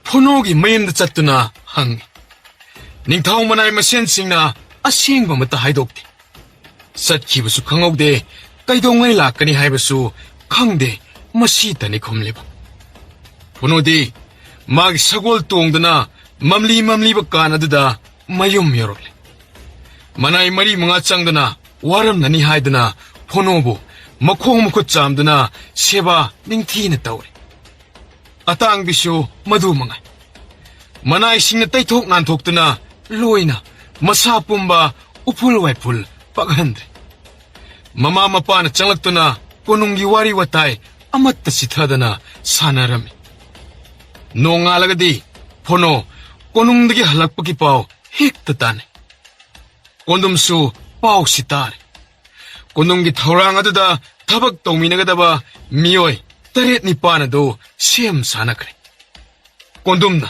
phonogi mayamda chattuna hang ningthau manai masen singna asengba mata haidokte satkibusu khangaude kaidongai lakani haibasu khangde masi tani khomleba phonodi magi sagol tongdana mamli ba kan aduda mayum yorokle manai mari manga changdana waram nani haidana phonobu makhong mukhu chamdana seba ningthina tawre atang bisu madu mangai manai singna taithok nan thoktuna loina masa pumba upul waipul paghandre mama mapana changlaktuna konungi wari watai amatta sithadana sanarami nongalagadi phono konungdagi halakpaki pau hekta tane kondumsu pau sitare konungi thaurang aduda thabak tawminagadaba miyoi taret nipana do sem sanakre kondumna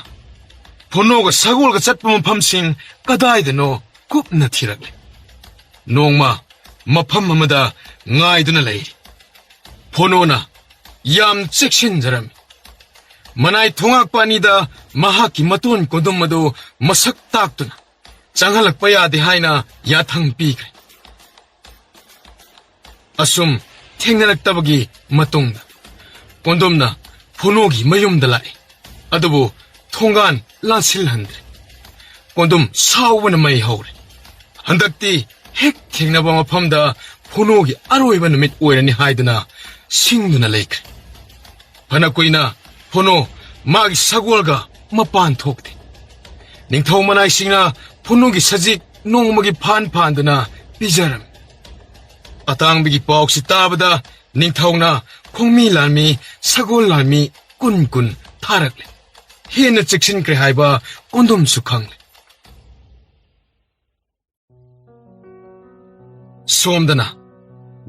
phonoga sagolga chatpa maphamsing kadaidano kupna thirakle nongma mafam amada ngaiduna leiri phonona yam cheksinjarami manai thongakpanida mahaki maton kondumadu masak taktuna changhalakpa yade haina yathang pikre asum thengnalaktabagi matungda kondumna phonogi mayumda lai adubu thongan lansilhandre kondum sawbana mai hore handakti hek thengnaba mafamda phonogi aroiba numit oirani haiduna singduna leikre phana koina phono magi sagolga mapan thokte ningthau manai singna phonogi sajik nongmagi phanduna pijaram atangbigi pauksi tabada ningthauna khongmi lalmi sagol lalmi kun tharakle hena cheksin kre haiba kondum sukhangle somdana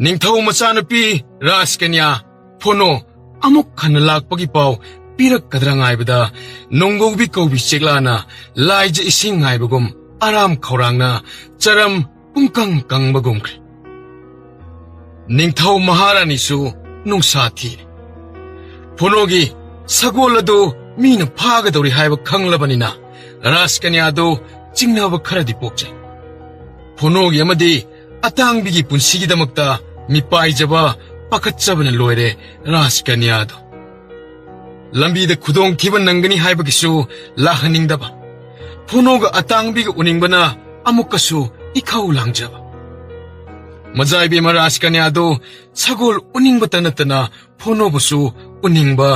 ningthau machanupi raskanya phono amuk khana lakpagi pau pirak kadrangai bada nonggobi kobi cheklana laije ising ngaibagum aram khaurangna charam pungkang kangbagum kre ningthau maharani su nungsa thi phonogi sagolado mina phagadori haiba khanglabanina raskanya do chingnaba kharadi pokche phonogi amadi atangbigi punsigidamakta mipaijaba pakhatchabana loire raskanyado lambida khudong thiban nangani haibagisu lahaningdaba phonoga atangbiga uningbana amukasu ikhau langjaba majaibe maraskanyado sagol uningba tanatana phonobusu uningba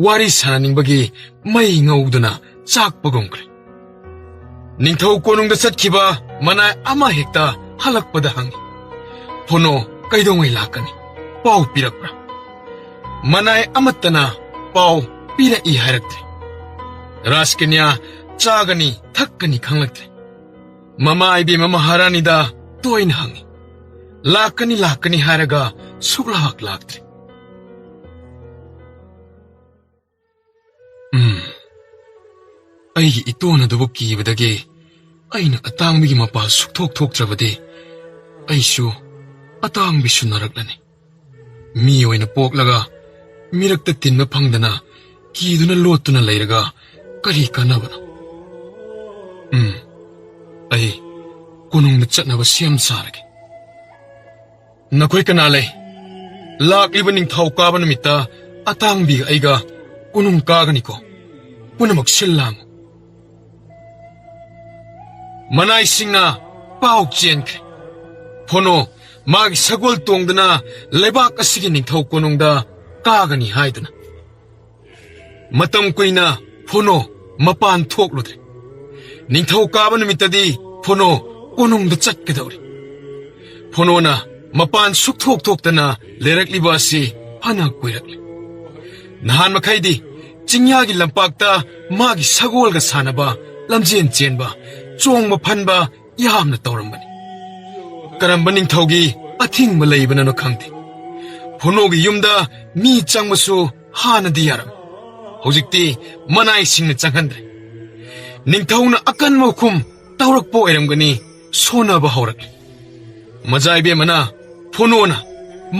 wari sananingbagi mai ngauduna chakpagomkre ningthau konungda chatkiba manai ama hekta halakpada hangi phono kaidongai lakani pau pirakpra manai amattana pau pira I hairaktre raskanya chagani thakkani khanglaktre mama ibi mama haranida toina hangi lakani haraga suglak laktre ꯑꯩꯒꯤ ꯏꯇꯣꯟ ꯑꯗꯨꯕꯨ ꯀꯤꯕꯗꯒꯤ ꯑꯩꯅ ꯑꯇꯥꯡꯕꯤꯒꯤ ꯃꯄꯥ ꯁꯨꯛꯊꯣꯛ ꯊꯣꯛꯇ꯭ꯔꯕꯗꯤ ꯑꯩꯁꯨ ꯑꯇꯥꯡꯕꯤ ꯁꯨꯅꯔꯛꯂꯅꯤ ꯃꯤ ꯑꯣꯏꯅ ꯄꯣꯛꯂꯒ ꯃꯤꯔꯛꯇ ꯇꯤꯟꯕ ꯐꯪꯗꯅ ꯀꯤꯗꯨꯅ ꯂꯣꯠꯇꯨꯅ ꯂꯩꯔꯒ ꯀꯔꯤ ꯀꯥꯟꯅꯕꯅꯣ ꯑꯩ ꯀꯣꯅꯨꯡꯗ ꯆꯠꯅꯕ ꯁꯦꯝ ꯁꯥꯔꯒꯦ ꯅꯈꯣꯏ ꯀꯅꯥ ꯂꯩ ꯂꯥꯛꯂꯤꯕ ꯅꯤꯡꯊꯧ ꯀꯥꯕ ꯅꯨꯃꯤꯠꯇ ꯑꯇꯥꯡꯕꯤꯒ ꯑꯩꯒ ꯀꯣꯅꯨꯡ ꯀꯥꯒꯅꯤꯀꯣ ꯄꯨꯝꯅꯃꯛ ꯁꯤꯜ ꯂꯥꯡꯉꯨ ꯃꯅꯥꯏꯁꯤꯡꯅ ꯄꯥꯎ ꯆꯦꯟꯈ꯭ꯔꯦ ꯐꯣꯅꯣ ꯃꯥꯒꯤ ꯁꯒꯣꯜ ꯇꯣꯡꯗꯨꯅ ꯂꯩꯕꯥꯛ ꯑꯁꯤꯒꯤ ꯅꯤꯡꯊꯧ ꯀꯣꯅꯨꯡꯗ ꯀꯥꯒꯅꯤ ꯍꯥꯏꯗꯨꯅ ꯃꯇꯝ ꯀꯨꯏꯅ ꯐꯣꯅꯣ ꯃꯄꯥꯟ ꯊꯣꯛꯂꯨꯗ꯭ꯔꯦ ꯅꯤꯡꯊꯧ ꯀꯥꯕ ꯅꯨꯃꯤꯠꯇꯗꯤ ꯐꯣꯅꯣ ꯀꯣꯅꯨꯡꯗ ꯆꯠꯀꯗꯧꯔꯤ ꯐꯣꯅꯣꯅ ꯃꯄꯥꯟ ꯁꯨꯛꯊꯣꯛ ꯊꯣꯛꯇꯅ ꯂꯩꯔꯛꯂꯤꯕ ꯑꯁꯤ ꯐꯅ ꯀꯨꯏꯔꯛꯂꯤ ꯅꯍꯥꯟ ꯃꯈꯩꯗꯤ ꯆꯤꯡꯌꯥꯒꯤ ꯂꯝꯄꯥꯛꯇ ꯃꯥꯒꯤ ꯁꯒꯣꯜꯒ ꯁꯥꯟꯅꯕ ꯂꯝꯖꯦꯟ ꯆꯦꯟꯕ ꯆꯣꯡꯕ ꯐꯟꯕ ꯌꯥꯝꯅ ꯇꯧꯔꯝꯕꯅꯤ ꯀꯔꯝꯕ ꯅꯤꯡꯊꯧꯒꯤ ꯑꯊꯤꯡꯕ ꯂꯩꯕꯅꯅꯣ ꯈꯪꯗꯦ ꯐꯣꯅꯣꯒꯤ ꯌꯨꯝꯗ ꯃꯤ ꯆꯪꯕꯁꯨ ꯍꯥꯟꯅꯗꯤ ꯌꯥꯔꯝꯃꯤ ꯍꯧꯖꯤꯛꯇꯤ ꯃꯅꯥꯏꯁꯤꯡꯅ ꯆꯪꯍꯟꯗ꯭ꯔꯦ ꯅꯤꯡꯊꯧꯅ ꯑꯀꯟꯕ ꯍꯨꯀꯨꯝ ꯇꯧꯔꯛꯄ ꯑꯣꯏꯔꯝꯒꯅꯤ ꯁꯣꯟꯅꯕ ꯍꯧꯔꯛꯂꯤ ꯃꯖꯥꯏꯕꯦꯝꯃꯅ ꯐꯣꯅꯣꯅ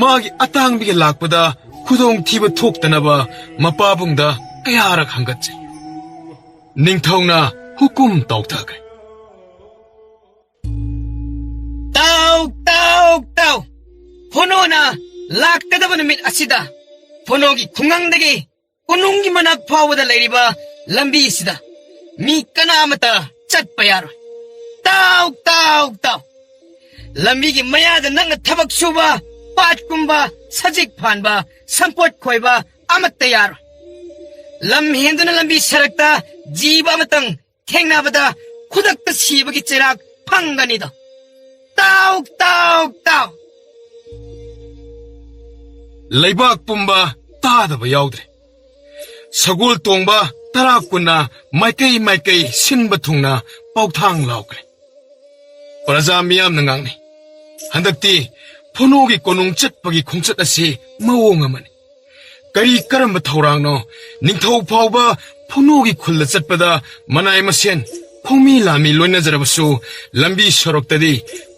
ꯃꯥꯒꯤ ꯑꯇꯥꯡꯕꯤꯒ ꯂꯥꯛꯄꯗ ꯈꯨꯗꯣꯡꯊꯤꯕ ꯊꯣꯛꯇꯅꯕ ꯃꯄꯥꯕꯨꯡꯗ ꯀꯌꯥꯔꯛ ꯍꯪꯒꯠꯆꯩ ꯅꯤꯡꯊꯧꯅ ꯍꯨꯀꯨꯝ ꯇꯧꯊꯈ꯭ꯔꯦ ꯇꯥꯎ ꯐꯣꯅꯣꯅ ꯂꯥꯛꯀꯗꯕ ꯅꯨꯃꯤꯠ ꯑꯁꯤꯗ ꯐꯣꯅꯣꯒꯤ ꯈꯨꯡꯒꯪꯗꯒꯤ ꯀꯣꯅꯨꯡꯒꯤ ꯃꯅꯥꯛ ꯐꯥꯎꯕꯗ ꯂꯩꯔꯤꯕ ꯂꯝꯕꯤ ꯑꯁꯤꯗ ꯃꯤ ꯀꯅꯥꯃꯠꯇ ꯆꯠꯄ ꯌꯥꯔꯣꯏ ꯇꯥꯎ ꯂꯝꯕꯤꯒꯤ ꯃꯌꯥꯗ ꯅꯪꯅ ꯊꯕꯛ ꯁꯨꯕ ꯄꯥꯠꯀꯨꯝꯕ ꯁꯖꯤꯛ ꯐꯥꯟꯕ ꯁꯝꯄꯣꯠ ꯈꯣꯏꯕ ꯑꯃꯠꯇ ꯌꯥꯔꯣꯏ ꯂꯝ ꯍꯦꯟꯗꯨꯅ ꯂꯝꯕꯤ ꯁꯔꯛꯇ ꯖꯤꯕ ꯑꯃꯇꯪ ꯊꯦꯡꯅꯕꯗ ꯈꯨꯗꯛꯇ ꯁꯤꯕꯒꯤ ꯆꯩꯔꯥꯛ ꯐꯪꯒꯅꯤꯗꯣ ꯇꯥꯎ ꯂꯩꯕꯥꯛ ꯄꯨꯝꯕ ꯇꯥꯗꯕ ꯌꯥꯎꯗ꯭ꯔꯦ ꯁꯒꯣꯜ ꯇꯣꯡꯕ ꯇꯔꯥ ꯀꯨꯟꯅ ꯃꯥꯏꯀꯩ ꯁꯤꯟꯕ ꯊꯨꯡꯅ ꯄꯥꯎꯊꯥꯡ ꯂꯥꯎꯈ꯭ꯔꯦ ꯄ꯭ꯔꯖꯥ ꯃꯤꯌꯥꯝꯅ ꯉꯥꯡꯅꯩ ꯍꯟꯗꯛꯇꯤ ꯐꯣꯅꯣꯒꯤ ꯀꯣꯅꯨꯡ ꯆꯠꯄꯒꯤ ꯈꯣꯡꯆꯠ ꯑꯁꯤ ꯃꯑꯣꯡ ꯑꯃꯅꯤ ꯀꯔꯤ ꯀꯔꯝꯕ ꯊꯧꯔꯥꯡꯅꯣ ꯅꯤꯡꯊꯧ ꯐꯥꯎꯕ ꯐꯣꯅꯣꯒꯤ ꯈꯨꯜꯗ ꯆꯠꯄꯗ ꯃꯅꯥꯏ ꯃꯁꯦꯟ ꯈꯣꯡꯃꯤ ꯂꯥꯃꯤ ꯂꯣꯏꯅꯖꯔꯕꯁꯨ ꯂꯝꯕꯤ ꯁꯣꯔꯣꯛꯇꯗꯤ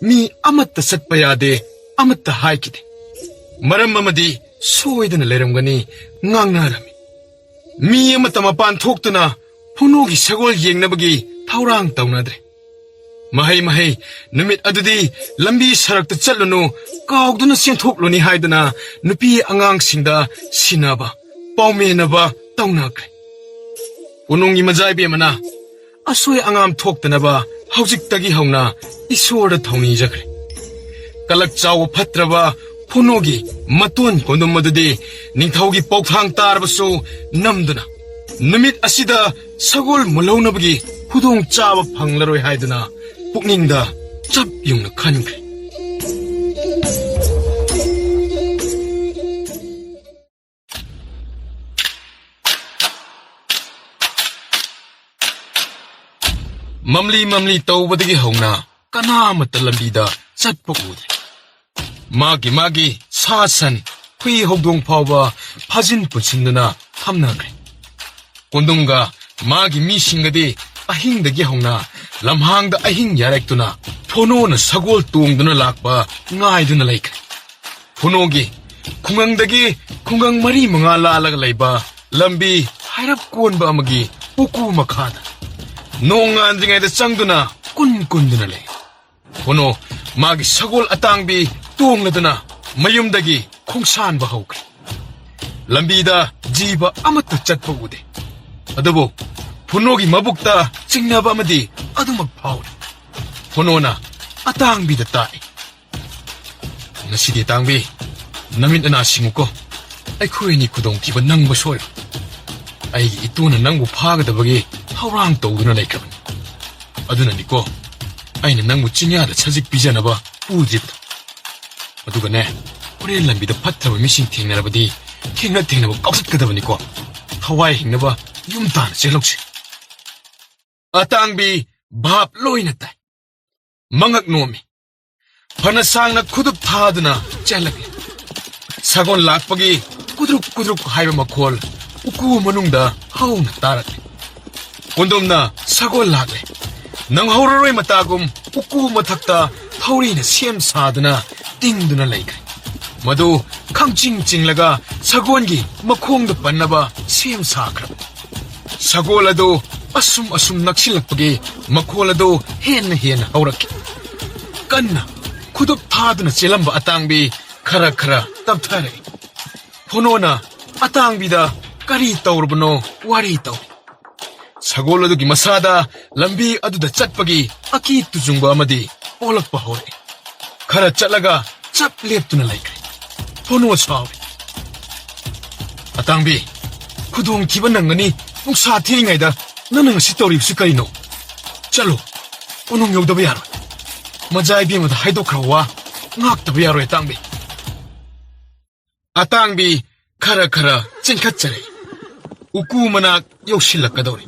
ꯃꯤ ꯑꯃꯠꯇ ꯆꯠꯄ ꯌꯥꯗꯦ ꯑꯃꯠꯇ ꯍꯥꯏꯈꯤꯗꯦ ꯃꯔꯝ ꯑꯃꯗꯤ ꯁꯣꯏꯗꯅ ꯂꯩꯔꯝꯒꯅꯤ ꯉꯥꯡꯅꯔꯝꯃꯤ ꯃꯤ ꯑꯃꯠꯇ ꯃꯄꯥꯟ ꯊꯣꯛꯇꯨꯅ ꯐꯣꯅꯣꯒꯤ ꯁꯒꯣꯜ ꯌꯦꯡꯅꯕꯒꯤ ꯊꯧꯔꯥꯡ ꯇꯧꯅꯗ꯭ꯔꯦ ꯃꯍꯩ ꯅꯨꯃꯤꯠ ꯑꯗꯨꯗꯤ ꯂꯝꯕꯤ ꯁꯔꯛꯇ ꯆꯠꯂꯨꯅꯨ ꯀꯥꯎꯗꯨꯅ ꯆꯦꯟꯊꯣꯛꯂꯨꯅꯤ ꯍꯥꯏꯗꯨꯅ ꯅꯨꯄꯤ ꯑꯉꯥꯡꯁꯤꯡꯗ ꯁꯤꯟꯅꯕ ꯄꯥꯎꯃꯦꯟꯅꯕ ꯇꯧꯅꯈ꯭ꯔꯦ ꯀꯣꯅꯨꯡꯒꯤ ꯃꯖꯥꯏꯕꯦꯝꯃꯅ ꯑꯁꯣꯏ ꯑꯉꯥꯝ ꯊꯣꯛꯇꯅꯕ ꯍꯧꯖꯤꯛꯇꯒꯤ ꯍꯧꯅ ꯏꯁꯣꯔꯗ ꯊꯧꯅꯤꯖꯈ꯭ꯔꯦ ꯀꯂꯛ ꯆꯥꯎꯕ ꯐꯠꯇ꯭ꯔꯕ ꯐꯣꯅꯣꯒꯤ ꯃꯇꯣꯟ ꯀꯣꯟꯗꯨꯝ ꯑꯗꯨꯗꯤ ꯅꯤꯡꯊꯧꯒꯤ ꯄꯥꯎꯊꯥꯡ ꯇꯥꯔꯕꯁꯨ ꯅꯝꯗꯨꯅ ꯅꯨꯃꯤꯠ ꯑꯁꯤꯗ ꯁꯒꯣꯜ ꯃꯨꯜꯍꯧꯅꯕꯒꯤ ꯈꯨꯗꯣꯡ ꯆꯥꯕ ꯐꯪꯂꯔꯣꯏ ꯍꯥꯏꯗꯨꯅ ꯄꯨꯛꯅꯤꯡꯗ ꯆꯞ ꯌꯨꯡꯅ ꯈꯟꯈ꯭ꯔꯦ ꯃꯝꯂꯤ ꯇꯧꯕꯗꯒꯤ ꯍꯧꯅ ꯀꯅꯥꯃꯠꯇ ꯂꯝꯕꯤꯗ ꯆꯠꯄ ꯎꯗ꯭ꯔꯦ ꯃꯥꯒꯤ ꯁꯥ ꯁꯟ ꯍꯨꯏ ꯍꯧꯗꯣꯡ ꯐꯥꯎꯕ ꯐꯥꯖꯤꯟ ꯄꯨꯟꯁꯤꯟꯗꯨꯅ ꯊꯝꯅꯈ꯭ꯔꯦ ꯀꯣꯟꯗꯨꯝꯒ ꯃꯥꯒꯤ ꯃꯤꯁꯤꯡꯒꯗꯤ ꯑꯍꯤꯡꯗꯒꯤ ꯍꯧꯅ ꯂꯝꯍꯥꯡꯗ ꯑꯍꯤꯡ ꯌꯥꯔꯦꯛꯇꯨꯅ ꯐꯣꯅꯣꯅ ꯁꯒꯣꯜ ꯇꯣꯡꯗꯨꯅ ꯂꯥꯛꯄ ꯉꯥꯏꯗꯨꯅ ꯂꯩꯈ꯭ꯔꯦ ꯐꯣꯅꯣꯒꯤ ꯈꯨꯡꯒꯪꯗꯒꯤ ꯈꯨꯡꯒꯪ 4-5 ꯂꯥꯜꯂꯒ ꯂꯩꯕ ꯂꯝꯕꯤ ꯍꯥꯏꯔꯞ ꯀꯣꯟꯕ ꯑꯃꯒꯤ ꯎꯀꯨ ꯃꯈꯥꯗ ꯅꯣꯡ ꯉꯥꯟꯗ꯭ꯔꯤꯉꯩꯗ ꯆꯪꯗꯨꯅ ꯀꯨꯟꯗꯨꯅ ꯂꯩ ꯐꯣꯅꯣ ꯃꯥꯒꯤ ꯁꯒꯣꯜ ꯑꯇꯥꯡꯕꯤ ꯇꯣꯡꯂꯗꯨꯅ ꯃꯌꯨꯝꯗꯒꯤ ꯈꯣꯡꯁꯥꯟꯕ ꯍꯧꯈ꯭ꯔꯦ ꯂꯝꯕꯤꯗ ꯖꯤꯕ ꯑꯃꯠꯇ ꯆꯠꯄ ꯎꯗꯦ ꯑꯗꯨꯕꯨ ꯐꯣꯅꯣꯒꯤ ꯃꯕꯨꯛꯇ ꯆꯤꯡꯅꯕ ꯑꯃꯗꯤ ꯑꯗꯨꯃꯛ ꯐꯥꯎꯔꯤ ꯐꯣꯅꯣꯅ ꯑꯇꯥꯡꯕꯤꯗ ꯇꯥꯛꯏ ꯉꯁꯤꯗꯤ ꯑꯇꯥꯡꯕꯤ ꯅꯃꯤꯠ ꯅꯅꯥ ꯁꯤꯡꯉꯨꯀꯣ ꯑꯩꯈꯣꯏꯅꯤ ꯈꯨꯗꯣꯡꯊꯤꯕ ꯅꯪꯕ ꯁꯣꯏꯔꯣꯏ ꯑꯩꯒꯤ ꯏꯇꯨꯅ ꯅꯪꯕꯨ ꯐꯥꯒꯗꯕꯒꯤ ꯊꯧꯔꯥꯡ ꯇꯧꯗꯨꯅ ꯂꯩꯈ꯭ꯔꯕꯅꯤ ꯑꯗꯨꯅꯅꯤꯀꯣ ꯑꯩꯅ ꯅꯪꯕꯨ ꯆꯤꯡꯌꯥꯗ ꯁꯖꯤꯛ ꯄꯤꯖꯅꯕ ꯄꯨꯗ꯭ꯔꯤꯕꯗꯣ ꯑꯗꯨꯒꯅꯦ ꯍꯣꯔꯦꯟ ꯂꯝꯕꯤꯗ ꯐꯠꯇꯕ ꯃꯤꯁꯤꯡ ꯊꯦꯡꯅꯔꯕꯗꯤ ꯊꯦꯡꯅꯕ ꯀꯥꯎꯊꯠꯀꯗꯕꯅꯤꯀꯣ ꯊꯋꯥꯏ ꯍꯤꯡꯅꯕ ꯌꯨꯝ ꯇꯥꯅ ꯆꯦꯜꯍꯧꯁꯤ ꯑꯇꯥꯡꯕꯤ ꯚꯥꯞ ꯂꯣꯏꯅ ꯇꯥꯏ ꯃꯉꯛ ꯅꯣꯝꯃꯤ ꯐꯅ ꯁꯥꯡꯅ ꯈꯨꯗꯨꯞ ꯊꯥꯗꯨꯅ ꯆꯦꯜꯂꯛꯂꯤ ꯁꯒꯣꯜ ꯂꯥꯛꯄꯒꯤ ꯀꯨꯗ꯭ꯔꯨꯛ ꯍꯥꯏꯕ ꯃꯈꯣꯜ ꯎꯀꯨ ꯃꯅꯨꯡꯗ ꯍꯧꯅ ꯇꯥꯔꯛꯂꯤ ꯀꯣꯟꯗꯣꯝꯅ ꯁꯒꯣꯜ ꯂꯥꯛꯂꯦ ꯅꯪꯍꯧꯔꯔꯣꯏ ꯃꯇꯥꯒꯨꯝ ꯎꯀꯨ ꯃꯊꯛꯇ ꯊꯧꯔꯤꯅ ꯁꯦꯝ ꯁꯥꯗꯨꯅ ꯇꯤꯡꯗꯨꯅ ꯂꯩꯈ꯭ꯔꯦ ꯃꯗꯨ ꯈꯪꯆꯤꯡ ꯆꯤꯡꯂꯒ ꯁꯒꯣꯜꯒꯤ ꯃꯈꯣꯡꯗ ꯄꯟꯅꯕ ꯁꯦꯝ ꯁꯥꯈ꯭ꯔꯕꯅꯤ ꯁꯒꯣꯜ ꯑꯗꯨ ꯑꯁꯨꯝ ꯅꯛꯁꯤꯜꯂꯛꯄꯒꯤ ꯃꯈꯣꯜ ꯑꯗꯨ ꯍꯦꯟꯅ ꯍꯧꯔꯛꯈꯤ ꯀꯟꯅ ꯈꯨꯗꯨꯞ ꯊꯥꯗꯨꯅ ꯆꯦꯜꯂꯝꯕ ꯑꯇꯥꯡꯕꯤ ꯈꯔ ꯇꯞꯊꯔꯛꯏ ꯐꯣꯅꯣꯅ ꯑꯇꯥꯡꯕꯤꯗ ꯀꯔꯤ ꯇꯧꯔꯕꯅꯣ ꯋꯥꯔꯤ ꯇꯧ ꯁꯒꯣꯜ ꯑꯗꯨꯒꯤ ꯃꯁꯥꯗ ꯂꯝꯕꯤ ꯑꯗꯨꯗ ꯆꯠꯄꯒꯤ ꯑꯀꯤ ꯇꯨꯖꯨꯡꯕ ꯑꯃꯗꯤ ꯑꯣꯜꯂꯛꯄ ꯍꯧꯔꯛꯏ ꯈꯔ ꯆꯠꯂꯒ ꯆꯞ ꯂꯦꯞꯇꯨꯅ ꯂꯩꯈ꯭ꯔꯦ ꯐꯣꯅꯣ ꯁꯥꯎꯔꯤ ꯑꯇꯥꯡꯕꯤ ꯈꯨꯗꯣꯡꯊꯤꯕ ꯅꯪꯒꯅꯤ ꯅꯨꯡꯁꯥ ꯊꯤꯔꯤꯉꯩꯗ ꯅꯪꯅ ꯉꯁꯤ ꯇꯧꯔꯤꯕꯁꯤ ꯀꯔꯤꯅꯣ ꯆꯠꯂꯣ ꯀꯣꯅꯨꯡ ꯌꯧꯗꯕ ꯌꯥꯔꯣꯏ ꯃꯖꯥꯏꯕꯤ ꯑꯃꯗ ꯍꯥꯏꯗꯣꯛꯈ꯭ꯔꯕ ꯋꯥ ꯉꯥꯛꯇꯕ ꯌꯥꯔꯣꯏ ꯑꯇꯥꯡꯕꯤ ꯑꯇꯥꯡꯕꯤ ꯈꯔ ꯆꯤꯡꯈꯠꯆꯔꯦ ꯎꯀꯨ ꯃꯅꯥꯛ ꯌꯧꯁꯤꯜꯂꯛꯀꯗꯧꯔꯤ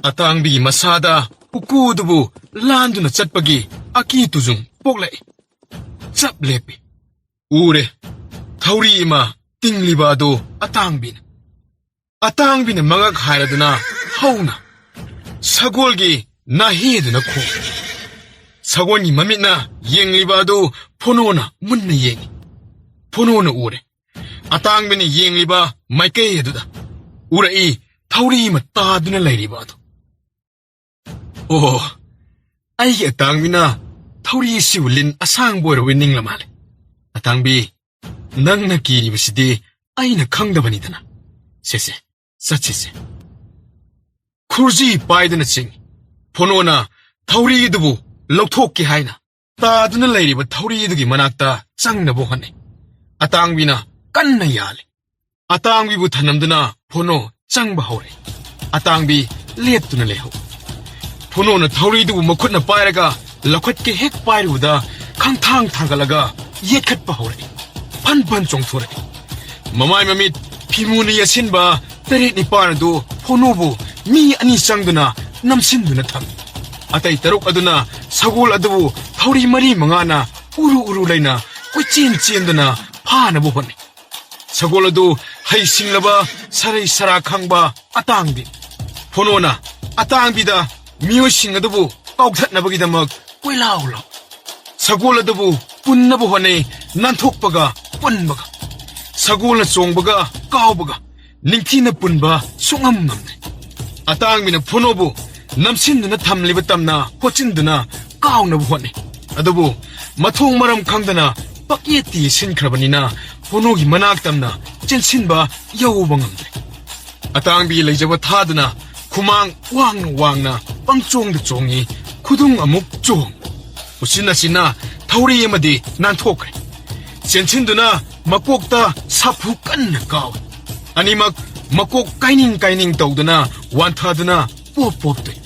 ꯑꯇꯥꯡꯕꯤꯒꯤ ꯃꯁꯥꯗ ꯎꯀꯨꯗꯨꯕꯨ ꯂꯥꯟꯗꯨꯅ ꯆꯠꯄꯒꯤ ꯑꯀꯤ ꯇꯨꯖꯨꯡ ꯄꯣꯛꯂꯛꯏ ꯆꯞ ꯂꯦꯞꯄꯤ ꯎꯔꯦ ꯊꯧꯔꯤ ꯑꯃ ꯇꯤꯡꯂꯤꯕ ꯑꯗꯨ ꯑꯇꯥꯡꯕꯤꯅ ꯃꯉꯛ ꯍꯥꯏꯔꯗꯨꯅ ꯍꯧꯅ ꯁꯒꯣꯜꯒꯤ ꯅꯥꯍꯦꯗꯨꯅ ꯈꯣꯡ ꯁꯒꯣꯜꯒꯤ ꯃꯃꯤꯠꯅ ꯌꯦꯡꯂꯤꯕ ꯑꯗꯨ ꯐꯣꯅꯣꯅ ꯃꯨꯟꯅ ꯌꯦꯡꯉꯤ ꯐꯣꯅꯣꯅ ꯎꯔꯦ ꯑꯇꯥꯡꯕꯤꯅ ꯌꯦꯡꯂꯤꯕ ꯃꯥꯏꯀꯩ ꯑꯗꯨꯗ ꯎꯔꯛꯏ ꯊꯧꯔꯤ ꯑꯃ ꯇꯥꯗꯨꯅ ꯂꯩꯔꯤꯕ ꯑꯗꯨ ꯑꯣ ꯑꯩꯒꯤ ꯑꯇꯥꯡꯕꯤꯅ ꯊꯧꯔꯤ ꯑꯁꯤꯕꯨ ꯂꯤꯟ ꯑꯁꯥꯡꯕ ꯑꯣꯏꯔꯕꯣꯏ ꯅꯤꯡꯂ ꯃꯥꯜꯂꯦ ꯑꯇꯥꯡꯕꯤ ꯅꯪꯅ ꯀꯤꯔꯤꯕꯁꯤꯗꯤ ꯑꯩꯅ ꯈꯪꯗꯕꯅꯤꯗꯅ ꯁꯦ ꯆꯠꯁꯤꯁꯦ ꯈꯨꯔꯖꯤ ꯄꯥꯏꯗꯨꯅ ꯆꯤꯡꯉꯤ ꯐꯣꯅꯣꯅ ꯊꯧꯔꯤꯗꯨꯕꯨ ꯂꯧꯊꯣꯛꯀꯦ ꯍꯥꯏꯅ ꯇꯥꯗꯨꯅ ꯂꯩꯔꯤꯕ ꯊꯧꯔꯤꯗꯨꯒꯤ ꯃꯅꯥꯛꯇ ꯆꯪꯅꯕ ꯍꯣꯠꯅꯩ ꯑꯇꯥꯡꯕꯤꯅ ꯀꯟꯅ ꯌꯥꯜꯂꯤ ꯑꯇꯥꯡꯕꯤꯕꯨ ꯊꯅꯝꯗꯨꯅ ꯐꯣꯅꯣ ꯆꯪꯕ ꯍꯧꯔꯛꯏ ꯑꯇꯥꯡꯕꯤ ꯂꯦꯞꯇꯨꯅ ꯂꯩꯍꯧ ꯐꯣꯅꯣꯅ ꯊꯧꯔꯤꯗꯨꯕꯨ ꯃꯈꯨꯠꯅ ꯄꯥꯏꯔꯒ ꯂꯧꯈꯠꯀꯦ ꯍꯦꯛ ꯄꯥꯏꯔꯨꯕꯗ ꯈꯪꯊꯥꯡ ꯊꯥꯡꯒꯠꯂꯒ ꯌꯦꯠꯈꯠꯄ ꯍꯧꯔꯛꯏ ꯐꯟ ꯆꯣꯡꯊꯣꯔꯛꯏ ꯃꯃꯥꯏ ꯃꯃꯤꯠ ꯐꯤꯃꯨꯅ ꯌꯦꯠꯁꯤꯟꯕ 8-9 ꯑꯗꯨ ꯐꯣꯅꯣꯕꯨ ꯃꯤ ꯑꯅꯤ ꯆꯪꯗꯨꯅ ꯅꯝꯁꯤꯟꯗꯨꯅ ꯊꯝꯃꯤ ꯑꯇꯩ 6 ꯑꯗꯨꯅ ꯁꯒꯣꯜ ꯑꯗꯨꯕꯨ ꯊꯧꯔꯤ 4-5ꯅ ꯎꯔꯨ ꯂꯩꯅ ꯀꯣꯏꯆꯦꯟ ꯆꯦꯟꯗꯨꯅ ꯐꯥꯅꯕ ꯍꯣꯠꯅꯩ ꯁꯒꯣꯜ ꯑꯗꯨ ꯍꯩꯁꯤꯡꯂꯕ ꯁꯔꯩ ꯁꯔꯥ ꯈꯪꯕ ꯑꯇꯥꯡꯕꯤ ꯐꯣꯅꯣꯅ ꯑꯇꯥꯡꯕꯤꯗ ꯃꯤꯑꯣꯏꯁꯤꯡ ꯑꯗꯨꯕు ꯀꯥꯎꯊꯠꯅꯕꯒꯤꯗꯃꯛ ꯀꯣꯏꯂꯥꯎ ꯁꯒꯣꯜ ꯑꯗꯨꯕు ꯄꯨꯟꯅꯕ ꯍꯣꯠꯅꯩ ꯅꯥꯟꯊꯣꯛꯄꯒ ꯄꯨꯟꯕꯒ ꯁꯒꯣꯜꯅ ꯆꯣꯡꯕꯒ ꯀꯥꯎꯕꯒ ꯅꯤꯡꯊꯤꯅ ꯄꯨꯟꯕ ꯁꯨꯡꯉꯝ ꯉꯝꯗꯦ ꯑꯇꯥꯡꯕꯤꯅ ꯐꯣꯅꯣꯕꯨ ꯅꯝꯁꯤꯟꯗꯨꯅ ꯊꯝꯂꯤꯕ ꯇꯝꯅ ꯍꯣꯠꯆꯤꯟꯗꯨꯅ ꯀꯥꯎꯅꯕ ꯍꯣꯠꯅꯩ ꯑꯗꯨꯕꯨ ꯃꯊꯣꯡ ꯃꯔꯝ ꯈꯪꯗꯅ ꯄꯛꯌꯦꯠꯇꯤ ꯁꯤꯟꯈ꯭ꯔꯕꯅꯤꯅ ꯐꯣꯅꯣꯒꯤ ꯃꯅꯥꯛ ꯇꯝꯅ ꯆꯦꯟꯁꯤꯟꯕ ꯌꯧꯕ ꯉꯝꯗ꯭ꯔꯦ ꯑꯇꯥꯡꯕꯤ ꯂꯩꯖꯕ ꯊꯥꯗꯨꯅ ꯈꯨꯃꯥꯡ ꯋꯥꯡꯅ ꯄꯪꯆꯣꯡꯗ ꯆꯣꯡꯉꯤ ꯈꯨꯗꯨꯡ ꯑꯃꯨꯛ ꯆꯣꯡ ꯎꯆꯤꯟꯅ ꯊꯧꯔꯤ ꯑꯃꯗꯤ ꯅꯥꯟꯊꯣꯛꯈ꯭ꯔꯦ ꯆꯦꯟꯁꯤꯟꯗꯨꯅ ꯃꯀꯣꯛꯇ ꯁꯥꯐꯨ ꯀꯟꯅ ꯀꯥꯎꯏ ꯑꯅꯤꯃꯛ ꯃꯀꯣꯛ ꯀꯥꯏꯅꯤꯡ ꯇꯧꯗꯨꯅ ꯋꯥꯟꯊꯗꯨꯅ ꯄꯣꯞꯇꯣꯏ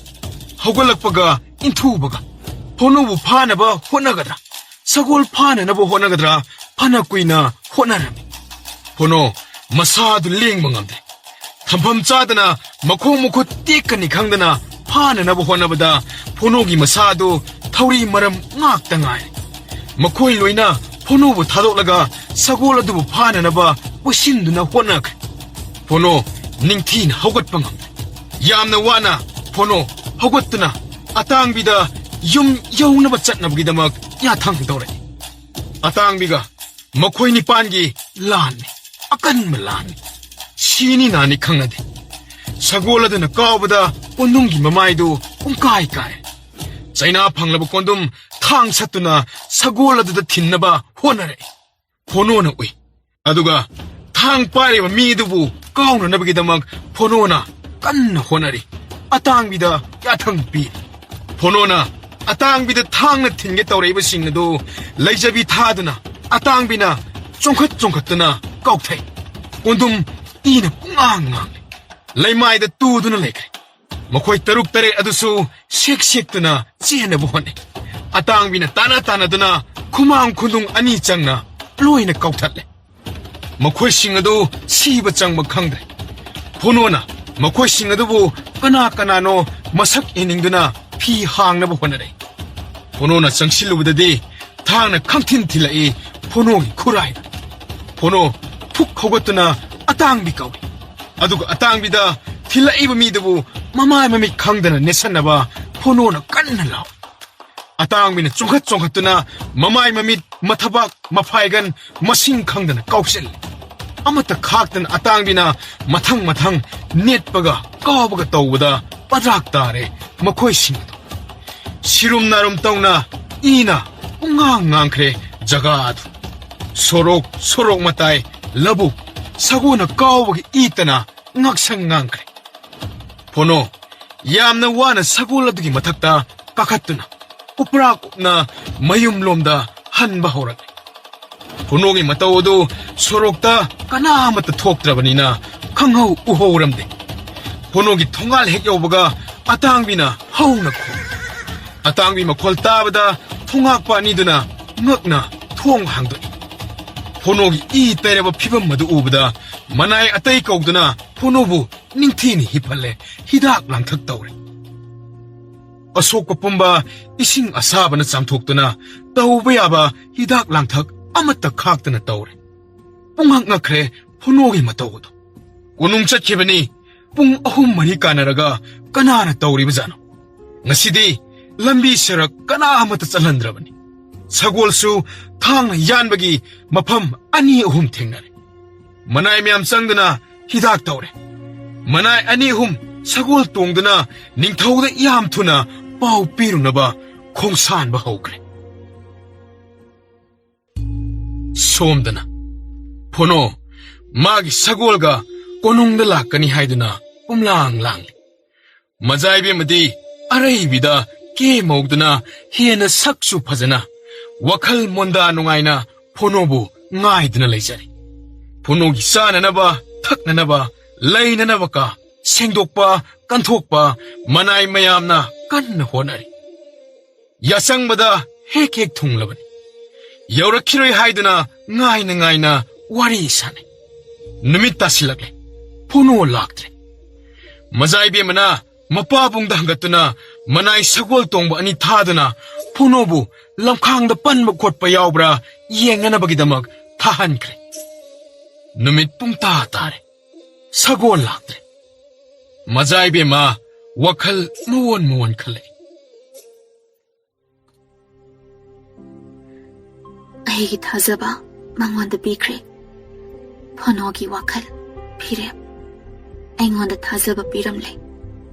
ꯍꯧꯒꯠꯂꯛꯄꯒ ꯏꯟꯊꯨꯕꯒ ꯐꯣꯅꯣꯕꯨ ꯐꯥꯅꯕ ꯍꯣꯠꯅꯒꯗ꯭ꯔꯥ ꯁꯒꯣꯜ ꯐꯥꯅꯅꯕ ꯍꯣꯠꯅꯒꯗ꯭ꯔꯥ ꯐꯅ ꯀꯨꯏꯅ ꯍꯣꯠꯅꯔꯝꯃꯤ ꯐꯣꯅꯣ ꯃꯁꯥꯗꯨ ꯂꯦꯡꯕ ꯉꯝꯗꯦ ꯊꯝꯐꯝ ꯆꯥꯗꯅ ꯃꯈꯣꯡ ꯃꯈꯨꯠ ꯇꯦꯛꯀꯅꯤ ꯈꯪꯗꯅ ꯐꯥꯅꯅꯕ ꯍꯣꯠꯅꯕꯗ ꯐꯣꯅꯣꯒꯤ ꯃꯁꯥꯗꯨ ꯊꯧꯔꯤ ꯃꯔꯝ ꯉꯥꯛꯇ ꯉꯥꯏꯔꯦ ꯃꯈꯣꯏ ꯂꯣꯏꯅ ꯐꯣꯅꯣꯕꯨ ꯊꯥꯗꯣꯛꯂꯒ ꯁꯒꯣꯜ ꯑꯗꯨꯕꯨ ꯐꯥꯅꯅꯕ ꯀꯣꯏꯁꯤꯟꯗꯨꯅ ꯍꯣꯠꯅꯈ꯭ꯔꯦ ꯐꯣꯅꯣ ꯅꯤꯡꯊꯤꯅ ꯍꯧꯒꯠꯄ ꯉꯝꯗꯦ ꯌꯥꯝꯅ ꯋꯥꯅ ꯐꯣꯅꯣ ꯍꯧꯒꯠꯇꯨꯅ ꯑꯇꯥꯡꯕꯤꯗ ꯌꯨꯝ ꯌꯧꯅꯕ ꯆꯠꯅꯕꯒꯤꯗꯃꯛ ꯌꯥꯊꯪ ꯇꯧꯔꯛꯏ ꯑꯇꯥꯡꯕꯤꯒ ꯃꯈꯣꯏ 9ꯒꯤ ꯂꯥꯟꯅꯤ ꯑꯀꯟꯕ ꯂꯥꯟꯅꯤ ꯁꯤꯅꯤ ꯅꯥꯅꯤ ꯈꯪꯅꯗꯦ ꯁꯒꯣꯜ ꯑꯗꯨꯅ ꯀꯥꯎꯕꯗ ꯀꯣꯟꯗꯨꯝꯒꯤ ꯃꯃꯥꯏꯗꯨ ꯄꯨꯡꯀꯥꯏ ꯆꯩꯅꯥ ꯐꯪꯂꯕ ꯀꯣꯟꯗꯨꯝ ꯊꯥꯡ ꯁꯠꯇꯨꯅ ꯁꯒꯣꯜ ꯑꯗꯨꯗ ꯊꯤꯟꯅꯕ ꯍꯣꯠꯅꯔꯛꯏ ꯐꯣꯅꯣꯅ ꯎꯏ ꯑꯗꯨꯒ ꯊꯥꯡ ꯄꯥꯏꯔꯤꯕ ꯃꯤꯗꯨꯕꯨ ꯀꯥꯎꯅꯅꯕꯒꯤꯗꯃꯛ ꯐꯣꯅꯣꯅ ꯀꯟꯅ ꯍꯣꯠꯅꯔꯤ ꯑꯇꯥꯡꯕꯤꯗ ꯌꯥꯊꯪ ꯄꯤꯔꯤ ꯐꯣꯅꯣꯅ ꯑꯇꯥꯡꯕꯤꯗ ꯊꯥꯡꯅ ꯊꯤꯟꯒꯦ ꯇꯧꯔꯛꯏꯕꯁꯤꯡ ꯑꯗꯨ ꯂꯩꯖꯕꯤ ꯊꯥꯗꯨꯅ ꯑꯇꯥꯡꯕꯤꯅ ꯆꯣꯡꯈꯠꯇꯨꯅ ꯀꯥꯎꯊꯩ ꯀꯣꯟꯗꯨꯝ ꯏꯅ ꯄꯨꯡꯉꯥꯡ ꯉꯥꯡꯂꯦ ꯂꯩꯃꯥꯏꯗ ꯇꯨꯗꯨꯅ ꯂꯩꯈ꯭ꯔꯦ ꯃꯈꯣꯏ ꯇꯔꯨꯛ ꯇꯔꯦꯠ ꯑꯗꯨꯁꯨ ꯁꯦꯛ ꯁꯦꯛꯇꯨꯅ ꯆꯦꯟꯅꯕ ꯍꯣꯠꯅꯩ ꯑꯇꯥꯡꯕꯤꯅ ꯇꯥꯅ ꯈꯨꯃꯥꯡ ꯈꯨꯅꯨꯡ ꯑꯅꯤ ꯆꯪꯅ ꯂꯣꯏꯅ ꯀꯥꯎꯊꯠꯂꯦ ꯃꯈꯣꯏꯁꯤꯡ ꯑꯗꯨ ꯁꯤꯕ ꯆꯪꯕ ꯈꯪꯗ꯭ꯔꯦ ꯐꯣꯅꯣꯅ ꯃꯈꯣꯏꯁꯤꯡ ꯑꯗꯨꯕꯨ ꯀꯅꯥꯅꯣ ꯃꯁꯛ ꯌꯦꯡꯅꯤꯡꯗꯨꯅ ꯐꯤ ꯍꯥꯡꯅꯕ ꯍꯣꯠꯅꯔꯦ ꯐꯣꯅꯣꯅ ꯆꯪꯁꯤꯜꯂꯨꯕꯗꯗꯤ ꯊꯥꯡꯅ ꯈꯪꯊꯤꯟ ꯊꯤꯜꯂꯛꯏ ꯐꯣꯅꯣꯒꯤ ꯈꯨꯔꯥꯏꯗ ꯐꯣꯅꯣ ꯐꯨꯛ ꯍꯧꯒꯠꯇꯨꯅ ꯑꯇꯥꯡꯕꯤ ꯀꯧꯏ ꯑꯗꯨꯒ ꯑꯇꯥꯡꯕꯤꯗ ꯊꯤꯜꯂꯛꯏꯕ ꯃꯤꯗꯨꯕꯨ ꯃꯃꯥꯏ ꯃꯃꯤꯠ ꯈꯪꯗꯅ ꯅꯦꯠꯁꯟꯅꯕ ꯐꯣꯅꯣꯅ ꯀꯟꯅ ꯂꯥꯎꯏ ꯑꯇꯥꯡꯕꯤꯅ ꯆꯣꯡꯈꯠꯇꯨꯅ ꯃꯃꯥꯏ ꯃꯃꯤꯠ ꯃꯊꯕꯥꯛ ꯃꯐꯥꯏꯒꯟ ꯃꯁꯤꯡ ꯈꯪꯗꯅ ꯀꯥꯎꯁꯤꯜꯂꯤ ꯑꯃꯠꯇ ꯈꯥꯛꯇꯅ ꯑꯇꯥꯡꯕꯤꯅ ꯃꯊꯪ ꯅꯦꯠꯄꯒ ꯀꯥꯎꯕꯒ ꯇꯧꯕꯗ ꯄꯗ꯭ꯔꯥꯛ ꯇꯥꯔꯦ ꯃꯈꯣꯏꯁꯤꯡ ꯑꯗꯨ 시룸 나름 떠나 이나 웅앙앙 그래 자가도 소록 마타이 러북 사고나 까오버기 있다나 նակ상앙 그래 보노 얌나 와나 사고라두기 마탁다 까카뜨나 우프라kup나 마윰롬다 한바호라 보노기 마타오도 소록다 까나마타 톡드라바니나 강하우 우호우람데 보노기 통할 핵여오버가 아땅비나 하우나코 ꯑꯇꯥꯡꯕꯤ ꯃꯈꯣꯜ ꯇꯥꯕꯗ ꯊꯣꯡꯉꯥꯛꯄ ꯑꯅꯤꯗꯨꯅ ꯉꯛꯅ ꯊꯣꯡ ꯍꯥꯡꯗꯣꯛꯏ ꯐꯣꯅꯣꯒꯤ ꯏ ꯇꯩꯔꯕ ꯐꯤꯕꯝ ꯑꯗꯨ ꯎꯕꯗ ꯃꯅꯥꯏ ꯑꯇꯩ ꯀꯧꯗꯨꯅ ꯐꯣꯅꯣꯕꯨ ꯅꯤꯡꯊꯤꯅ ꯍꯤꯞꯍꯜꯂꯦ ꯍꯤꯗꯥꯛ ꯂꯥꯡꯊꯛ ꯇꯧꯔꯦ ꯑꯁꯣꯛꯄ ꯄꯨꯝꯕ ꯏꯁꯤꯡ ꯑꯁꯥꯕꯅ ꯆꯥꯝꯊꯣꯛꯇꯨꯅ ꯇꯧꯕ ꯌꯥꯕ ꯍꯤꯗꯥꯛ ꯂꯥꯡꯊꯛ ꯑꯃꯠꯇ ꯈꯥꯛꯇꯅ ꯇꯧꯔꯦ ꯄꯨꯡꯉꯛ ꯉꯛꯈ꯭ꯔꯦ ꯐꯣꯅꯣꯒꯤ ꯃꯇꯧ ꯑꯗꯨ ꯀꯣꯅꯨꯡ ꯆꯠꯈꯤꯕꯅꯤ ꯄꯨꯡ 3-4 ꯀꯥꯟꯅꯔꯒ ꯀꯅꯥꯅ ꯇꯧꯔꯤꯕꯖꯥꯠꯅꯣ ꯉꯁꯤꯗꯤ ꯂꯝꯕꯤ ꯁꯔꯛ ꯀꯅꯥꯃꯠꯇ ꯆꯠꯍꯟꯗ꯭ꯔꯕꯅꯤ ꯁꯒꯣꯜꯁꯨ ꯊꯥꯡꯅ ꯌꯥꯟꯕꯒꯤ ꯃꯐꯝ 2-3 ꯊꯦꯡꯅꯔꯦ ꯃꯅꯥꯏ ꯃꯌꯥꯝ ꯆꯪꯗꯨꯅ ꯍꯤꯗꯥꯛ ꯇꯧꯔꯦ ꯃꯅꯥꯏ 2-3 ꯁꯒꯣꯜ ꯇꯣꯡꯗꯨꯅ ꯅꯤꯡꯊꯧꯗ ꯌꯥꯝ ꯊꯨꯅ ꯄꯥꯎ ꯄꯤꯔꯨꯅꯕ ꯈꯣꯡꯁꯥꯟꯕ ꯍꯧꯈ꯭ꯔꯦ ꯁꯣꯝꯗꯅ ꯐꯣꯅꯣ ꯃꯥꯒꯤ ꯁꯒꯣꯜꯒ ꯀꯣꯅꯨꯡꯗ ꯂꯥꯛꯀꯅꯤ ꯍꯥꯏꯗꯨꯅ ꯄꯨꯝꯂꯥꯡ ꯂꯥꯡꯂꯤ ꯃꯖꯥꯏꯕꯦꯝꯃꯗꯤ ꯑꯔꯩꯕꯤꯗ ꯀꯦꯃꯧꯗꯨꯅ ꯍꯦꯟꯅ ꯁꯛꯁꯨ ꯐꯖꯅ ꯋꯥꯈꯜ ꯃꯣꯟꯗꯥ ꯅꯨꯡꯉꯥꯏꯅ ꯐꯣꯅꯣꯕꯨ ꯉꯥꯏꯗꯨꯅ ꯂꯩꯖꯔꯤ ꯐꯣꯅꯣꯒꯤ ꯆꯥꯅꯅꯕ ꯊꯛꯅꯅꯕ ꯂꯩꯅꯅꯕ ꯀ ꯁꯦꯡꯗꯣꯛꯄ ꯀꯟꯊꯣꯛꯄ ꯃꯅꯥꯏ ꯃꯌꯥꯝꯅ ꯀꯟꯅ ꯍꯣꯠꯅꯔꯤ ꯌꯥꯆꯪꯕꯗ ꯍꯦꯛ ꯊꯨꯡꯂꯕꯅꯤ ꯌꯧꯔꯛꯈꯤꯔꯣꯏ ꯍꯥꯏꯗꯨꯅ ꯉꯥꯏꯅ ꯋꯥꯔꯤ ꯁꯥꯟꯅꯩ ꯅꯨꯃꯤꯠ ꯇꯥꯁꯤꯜꯂꯛꯂꯦ ꯐꯣꯅꯣ ꯂꯥꯛꯇ꯭ꯔꯦ ꯃꯖꯥꯏꯕꯦꯝꯃꯅ ꯃꯄꯥꯕꯨꯡꯗ ꯍꯪꯒꯠꯇꯨꯅ ꯃꯅꯥꯏ ꯁꯒꯣꯜ ꯇꯣꯡꯕ 2 ꯊꯥꯗꯨꯅ ꯐꯣꯅꯣꯕꯨ ꯂꯝꯈꯥꯡꯗ ꯄꯟꯕ ꯈꯣꯠꯄ ꯌꯥꯎꯕ꯭ꯔꯥ ꯌꯦꯡꯅꯅꯕꯒꯤꯗꯃꯛ ꯊꯥꯍꯟꯈ꯭ꯔꯦ ꯅꯨꯃꯤꯠ ꯄꯨꯡꯇꯥ ꯇꯥꯔꯦ ꯁꯒꯣꯜ ꯂꯥꯛꯇ꯭ꯔꯦ ꯃꯖꯥꯏꯕꯦꯝꯃ ꯋꯥꯈꯜ ꯃꯋꯣꯟ ꯈꯜꯂꯛꯏ ꯑꯩꯒꯤ ꯊꯥꯖꯕ ꯃꯉꯣꯟꯗ ꯄꯤꯈ꯭ꯔꯦ ꯐꯣꯅꯣꯒꯤ ꯋꯥꯈꯜ ꯐꯤꯔꯦꯞ ꯑꯩꯉꯣꯟꯗ ꯊꯥꯖꯕ ꯄꯤꯔꯝꯂꯦ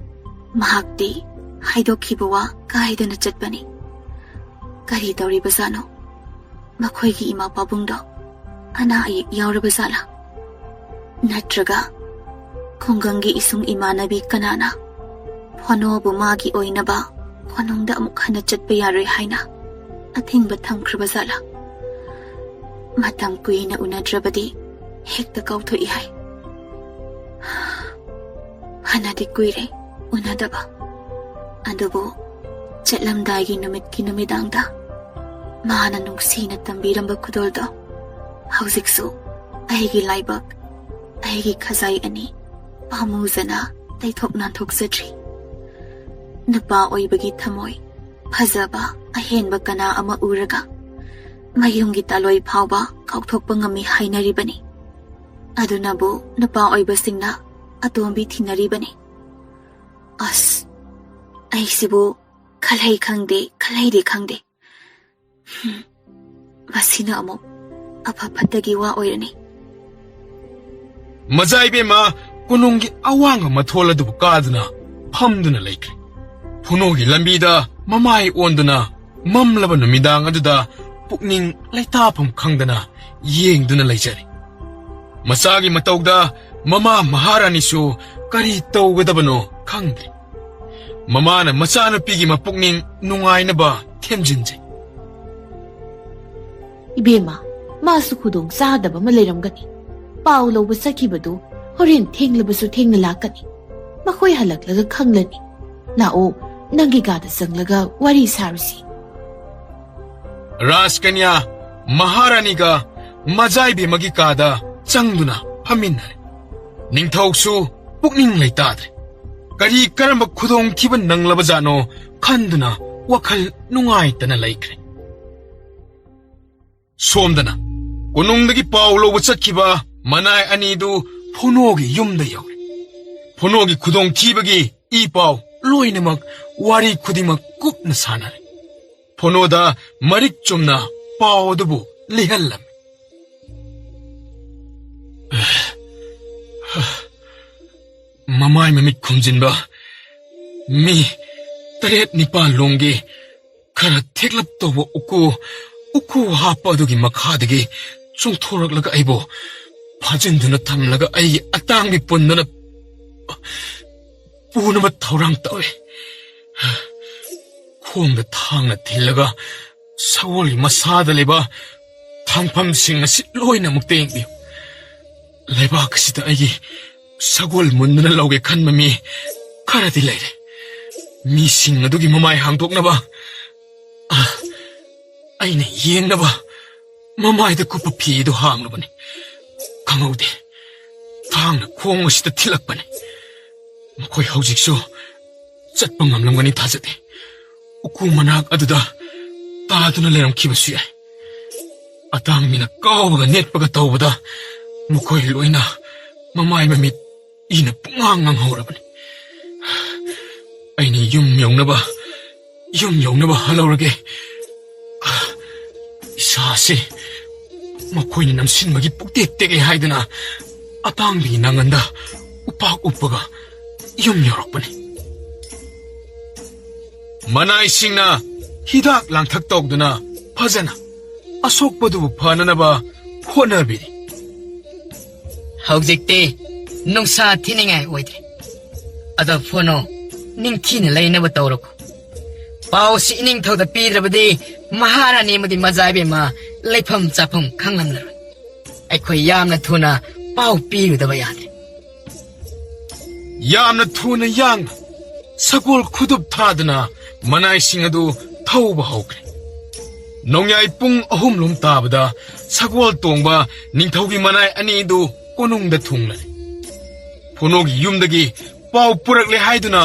ꯃꯍꯥꯛꯇꯤ ꯍꯥꯏꯗꯣꯛꯈꯤꯕ ꯋꯥ ꯀꯥꯏꯗꯅ ꯆꯠꯄꯅꯤ ꯀꯔꯤ ꯇꯧꯔꯤꯕꯖꯥꯠꯅꯣ ꯃꯈꯣꯏꯒꯤ ꯏꯃꯥ ꯄꯥꯕꯨꯡꯗꯣ ꯑꯅꯥ ꯑꯌꯦꯛ ꯌꯥꯎꯔꯕꯖꯥꯠꯂꯥ ꯅꯠꯇ꯭ꯔꯒ ꯈꯨꯡꯒꯪꯒꯤ ꯏꯁꯨꯡ ꯏꯃꯥꯟꯅꯕꯤ ꯀꯅꯥꯅ ꯐꯣꯅꯣꯕꯨ ꯃꯥꯒꯤ ꯑꯣꯏꯅꯕ ꯀꯣꯅꯨꯡꯗ ꯑꯃꯨꯛ ꯍꯟꯅ ꯆꯠꯄ ꯌꯥꯔꯣꯏ ꯍꯥꯏꯅ ꯑꯊꯤꯡꯕ ꯊꯝꯈ꯭ꯔꯕꯖꯥꯠꯂꯥ ꯃꯇꯝ ꯀꯨꯏꯅ ꯎꯅꯗ꯭ꯔꯕꯗꯤ ꯍꯦꯛꯇ ꯀꯥꯎꯊꯣꯛꯏ ꯍꯥꯏ ꯐꯅꯗꯤ ꯀꯨꯏꯔꯦ ꯎꯅꯗꯕ ꯑꯗꯨꯕꯨ ꯆꯠꯂꯝꯗꯥꯏꯒꯤ ꯅꯨꯃꯤꯠꯀꯤ ꯅꯨꯃꯤꯗꯥꯡꯗ ꯃꯥꯅ ꯅꯨꯡꯁꯤꯅ ꯇꯝꯕꯤꯔꯝꯕ ꯈꯨꯗꯣꯜꯗꯣ ꯍꯧꯖꯤꯛꯁꯨ ꯑꯩꯒꯤ ꯂꯥꯏꯕꯛ ꯑꯩꯒꯤ ꯈꯖꯥꯏ ꯑꯅꯤ ꯄꯥꯝꯃꯨꯖꯅ ꯇꯩꯊꯣꯛ ꯅꯥꯟꯊꯣꯛꯆꯗ꯭ꯔꯤ ꯅꯨꯄꯥ ꯑꯣꯏꯕꯒꯤ ꯊꯃꯣꯏ ꯐꯖꯕ ꯑꯍꯦꯟꯕ ꯀꯅꯥ ꯑꯃ ꯎꯔꯒ ꯃꯌꯨꯝꯒꯤ ꯇꯥꯂꯣꯏ ꯐꯥꯎꯕ ꯀꯥꯎꯊꯣꯛꯄ ꯉꯝꯃꯤ ꯍꯥꯏꯅꯔꯤꯕꯅꯤ ꯑꯗꯨꯅꯕꯨ ꯅꯨꯄꯥ ꯑꯣꯏꯕꯁꯤꯡꯅ ꯑꯇꯣꯝꯕꯤ ꯊꯤꯅꯔꯤꯕꯅꯤ ꯑꯁ ꯑꯩꯁꯤꯕꯨ ꯈꯜꯍꯩ ꯈꯪꯗꯦ ꯈꯜꯍꯩꯗꯤ ꯈꯪꯗꯦ ꯃꯁꯤꯅ ꯑꯃꯨꯛ ꯑꯐ ꯐꯠꯇꯒꯤ ꯋꯥ ꯑꯣꯏꯔꯅꯤ ꯃꯖꯥꯏꯕꯦꯝꯃ ꯀꯣꯅꯨꯡꯒꯤ ꯑꯋꯥꯡꯕ ꯃꯊꯣꯜ ꯑꯗꯨꯕꯨ ꯀꯥꯗꯨꯅ ꯐꯝꯗꯨꯅ ꯂꯩꯈ꯭ꯔꯦ ꯐꯣꯅꯣꯒꯤ ꯂꯝꯕꯤꯗ ꯃꯃꯥꯏ ꯑꯣꯟꯗꯨꯅ ꯃꯝꯂꯕ ꯅꯨꯃꯤꯗꯥꯡ ꯑꯗꯨꯗ ꯄꯨꯛꯅꯤꯡ ꯂꯩꯇꯥꯐꯝ ꯈꯪꯗꯅ ꯌꯦꯡꯗꯨꯅ ꯂꯩꯖꯔꯤ ꯃꯆꯥꯒꯤ ꯃꯇꯧꯗ ꯃꯃꯥ ꯃꯍꯥꯔꯥꯅꯤꯁꯨ ꯀꯔꯤ ꯇꯧꯒꯗꯕꯅꯣ ꯈꯪꯗ꯭ꯔꯤ ꯃꯃꯥꯅ ꯃꯆꯥꯅꯨꯄꯤꯒꯤ ꯃꯄꯨꯛꯅꯤꯡ ꯅꯨꯡꯉꯥꯏꯅꯕ ꯊꯦꯝꯖꯤꯟꯖꯩ 이베마 마수 구동 싸다바 말 레름가니 ꯄꯥꯎ ꯂꯧꯕ ꯆꯠꯈꯤꯕꯗꯨ ꯍꯣꯔꯦꯟ ꯊꯦꯡꯂꯕꯁꯨ ꯊꯦꯡꯅ ꯂꯥꯛꯀꯅꯤ ꯃꯈꯣꯏ ꯍꯜꯂꯛꯂꯒ ꯈꯪꯂꯅꯤ ꯂꯥꯛꯑꯣ ꯅꯪꯒꯤ ꯀꯥꯗ ꯆꯪꯂꯒ ꯋꯥꯔꯤ ꯁꯥꯔꯨꯁꯤ ꯔꯥꯖꯀꯟꯌꯥ ꯃꯍꯥꯔꯥꯅꯤꯒ ꯃꯖꯥꯏꯕꯦꯝꯃꯒꯤ ꯀꯥꯗ ꯆꯪꯗꯨꯅ ꯐꯝꯃꯤꯟꯅꯔꯦ ꯅꯤꯡꯊꯧꯁꯨ ꯄꯨꯛꯅꯤꯡ ꯂꯩꯇꯥꯗ꯭ꯔꯦ ꯀꯔꯤ ꯀꯔꯝꯕ ꯈꯨꯗꯣꯡꯊꯤꯕ ꯅꯪꯂꯕꯖꯥꯠꯅꯣ ꯈꯟꯗꯨꯅ ꯋꯥꯈꯜ ꯅꯨꯡꯉꯥꯏꯇꯅ ꯂꯩꯈ꯭ꯔꯦ ꯁꯣꯝꯗꯅ ꯀꯣꯅꯨꯡꯗꯒꯤ ꯄꯥꯎ ꯂꯧꯕ ꯆꯠꯈꯤꯕ ꯃꯅꯥꯏ ꯑꯅꯤꯗꯨ ꯐꯣꯅꯣꯒꯤ ꯌꯨꯝꯗ ꯌꯧꯔꯦ ꯐꯣꯅꯣꯒꯤ ꯈꯨꯗꯣꯡꯊꯤꯕꯒꯤ ꯏ ꯄꯥꯎ ꯂꯣꯏꯅꯃꯛ ꯋꯥꯔꯤ ꯈꯨꯗꯤꯡꯃꯛ ꯀꯨꯞꯅ ꯁꯥꯟꯅꯔꯦ ꯐꯣꯅꯣꯗ ꯃꯔꯤꯛ ꯆꯨꯝꯅ ꯄꯥꯎ ꯑꯗꯨꯕꯨ ꯂꯤꯍꯜꯂꯝꯃꯤ ꯃꯃꯥꯏ ꯃꯃꯤꯠ ꯈꯨꯝꯖꯤꯟꯕ ꯃꯤ 7-9 ꯂꯣꯡꯒꯤ ꯈꯔ ꯊꯦꯛꯂꯞ ꯇꯧꯕ ꯎꯀꯨ ꯍꯥꯞꯄ ꯑꯗꯨꯒꯤ ꯃꯈꯥꯗꯒꯤ ꯆꯣꯡꯊꯣꯔꯛꯂꯒ ꯑꯩꯕꯨ ꯐꯥꯖꯤꯟꯗꯨꯅ ꯊꯝꯂꯒ ꯑꯩꯒꯤ ꯑꯇꯥꯡꯕꯤ ꯄꯨꯟꯗꯨꯅ ꯄꯨꯅꯕ ꯊꯧꯔꯥꯡ ꯇꯧꯏ ꯈꯣꯡꯗ ꯊꯥꯡꯅ ꯊꯤꯜꯂꯒ ꯁꯒꯣꯜꯒꯤ ꯃꯁꯥꯗ ꯂꯩꯕ ꯊꯥꯡꯐꯝꯁꯤꯡ ꯑꯁꯤ ꯂꯣꯏꯅꯃꯛ ꯇꯦꯡꯕꯤꯌꯨ ꯂꯩꯕꯥꯛ ꯑꯁꯤꯗ ꯑꯩꯒꯤ ꯁꯒꯣꯜ ꯃꯨꯟꯗꯨꯅ ꯂꯧꯒꯦ ꯈꯟꯕ ꯃꯤ ꯈꯔꯗꯤ ꯂꯩꯔꯦ ꯃꯤꯁꯤꯡ ꯑꯗꯨꯒꯤ ꯃꯃꯥꯏ ꯍꯥꯡꯗꯣꯛꯅꯕ ꯑꯩꯅ ꯌꯦꯡꯅꯕ ꯃꯃꯥꯏꯗ ꯀꯨꯞꯄ ꯐꯤꯗꯨ ꯍꯥꯡꯂꯕꯅꯤ ꯈꯪꯍꯧꯗꯦ ꯊꯥꯡꯅ ꯈꯣꯡ ꯑꯁꯤꯗ ꯊꯤꯜꯂꯛꯄꯅꯤ ꯃꯈꯣꯏ ꯍꯧꯖꯤꯛꯁꯨ ꯆꯠꯄ ꯉꯝꯂꯝꯒꯅꯤ ꯊꯥꯖꯗꯦ ꯎꯀꯨ ꯃꯅꯥꯛ ꯑꯗꯨꯗ ꯇꯥꯗꯨꯅ ꯂꯩꯔꯝꯈꯤꯕꯁꯨ ꯌꯥꯏ ꯑꯇꯥꯡꯕꯤꯅ ꯀꯥꯎꯕꯒ ꯅꯦꯠꯄꯒ ꯇꯧꯕꯗ ꯃꯈꯣꯏ ꯂꯣꯏꯅ ꯃꯃꯥꯏ ꯃꯃꯤꯠ ꯏꯅ ꯄꯨꯡꯉꯥꯡ ꯉꯥꯡꯍꯧꯔꯕꯅꯤ ꯑꯩꯅ ꯌꯨꯝ ꯌꯧꯅꯕ ꯍꯜꯂꯧꯔꯒꯦ ꯏꯁꯥꯁꯤ ꯃꯈꯣꯏꯅ ꯅꯝꯁꯤꯟꯕꯒꯤ ꯄꯨꯛꯇꯦꯛ ꯇꯦꯛꯑꯦ ꯍꯥꯏꯗꯅ ꯑꯇꯥꯡꯕꯤꯒꯤ ꯅꯥꯉꯟꯗ ꯎꯄꯥꯛ ꯎꯞꯄꯒ ꯌꯨꯝ ꯌꯧꯔꯛꯄꯅꯤ ꯃꯅꯥꯏꯁꯤꯡꯅ ꯍꯤꯗꯥꯛ ꯂꯥꯡꯊꯛ ꯇꯧꯗꯨꯅ ꯐꯖꯅ ꯑꯁꯣꯛꯄꯗꯨꯕꯨ ꯐꯅꯅꯕ ꯍꯣꯠꯅꯕꯤꯔꯤ ꯍꯧꯖꯤꯛꯇꯤ ꯅꯨꯡꯁꯥ ꯊꯤꯅꯤꯡꯉꯥꯏ ꯑꯣꯏꯗ꯭ꯔꯦ ꯑꯗꯣ ꯐꯣꯅꯣ ꯅꯤꯡꯊꯤꯅ ꯂꯩꯅꯕ ꯇꯧꯔꯣꯀꯣ ꯄꯥꯎꯁꯤ ꯏꯅꯤꯡꯊꯧꯗ ꯄꯤꯗ꯭ꯔꯕꯗꯤ ꯃꯍꯥꯔꯥꯅꯤ ꯑꯃꯗꯤ ꯃꯖꯥꯏꯕꯦꯝꯃ ꯂꯩꯐꯝ ꯆꯥꯐꯝ ꯈꯪꯂꯝꯂꯔꯣꯏ ꯑꯩꯈꯣꯏ ꯌꯥꯝꯅ ꯊꯨꯅ ꯄꯥꯎ ꯄꯤꯔꯨꯗꯕ ꯌꯥꯗ꯭ꯔꯦ ꯌꯥꯝꯅ ꯊꯨꯅ ꯌꯥꯡꯅ ꯁꯒꯣꯜ ꯈꯨꯗꯨꯞ ꯊꯥꯗꯨꯅ ꯃꯅꯥꯏꯁꯤꯡ ꯑꯗꯨ ꯊꯧꯕ ꯍꯧꯈ꯭ꯔꯦ ꯅꯣꯡꯌꯥꯏ ꯄꯨꯡ 3 ꯇꯥꯕꯗ ꯁꯒꯣꯜ ꯇꯣꯡꯕ ꯅꯤꯡꯊꯧꯒꯤ ꯃꯅꯥꯏ ꯑꯅꯤꯗꯨ ꯀꯣꯅꯨꯡꯗ ꯊꯨꯡꯂꯔꯦ ꯐꯣꯅꯣꯒꯤ ꯌꯨꯝꯗꯒꯤ ꯄꯥꯎ ꯄꯨꯔꯛꯂꯦ ꯍꯥꯏꯗꯨꯅ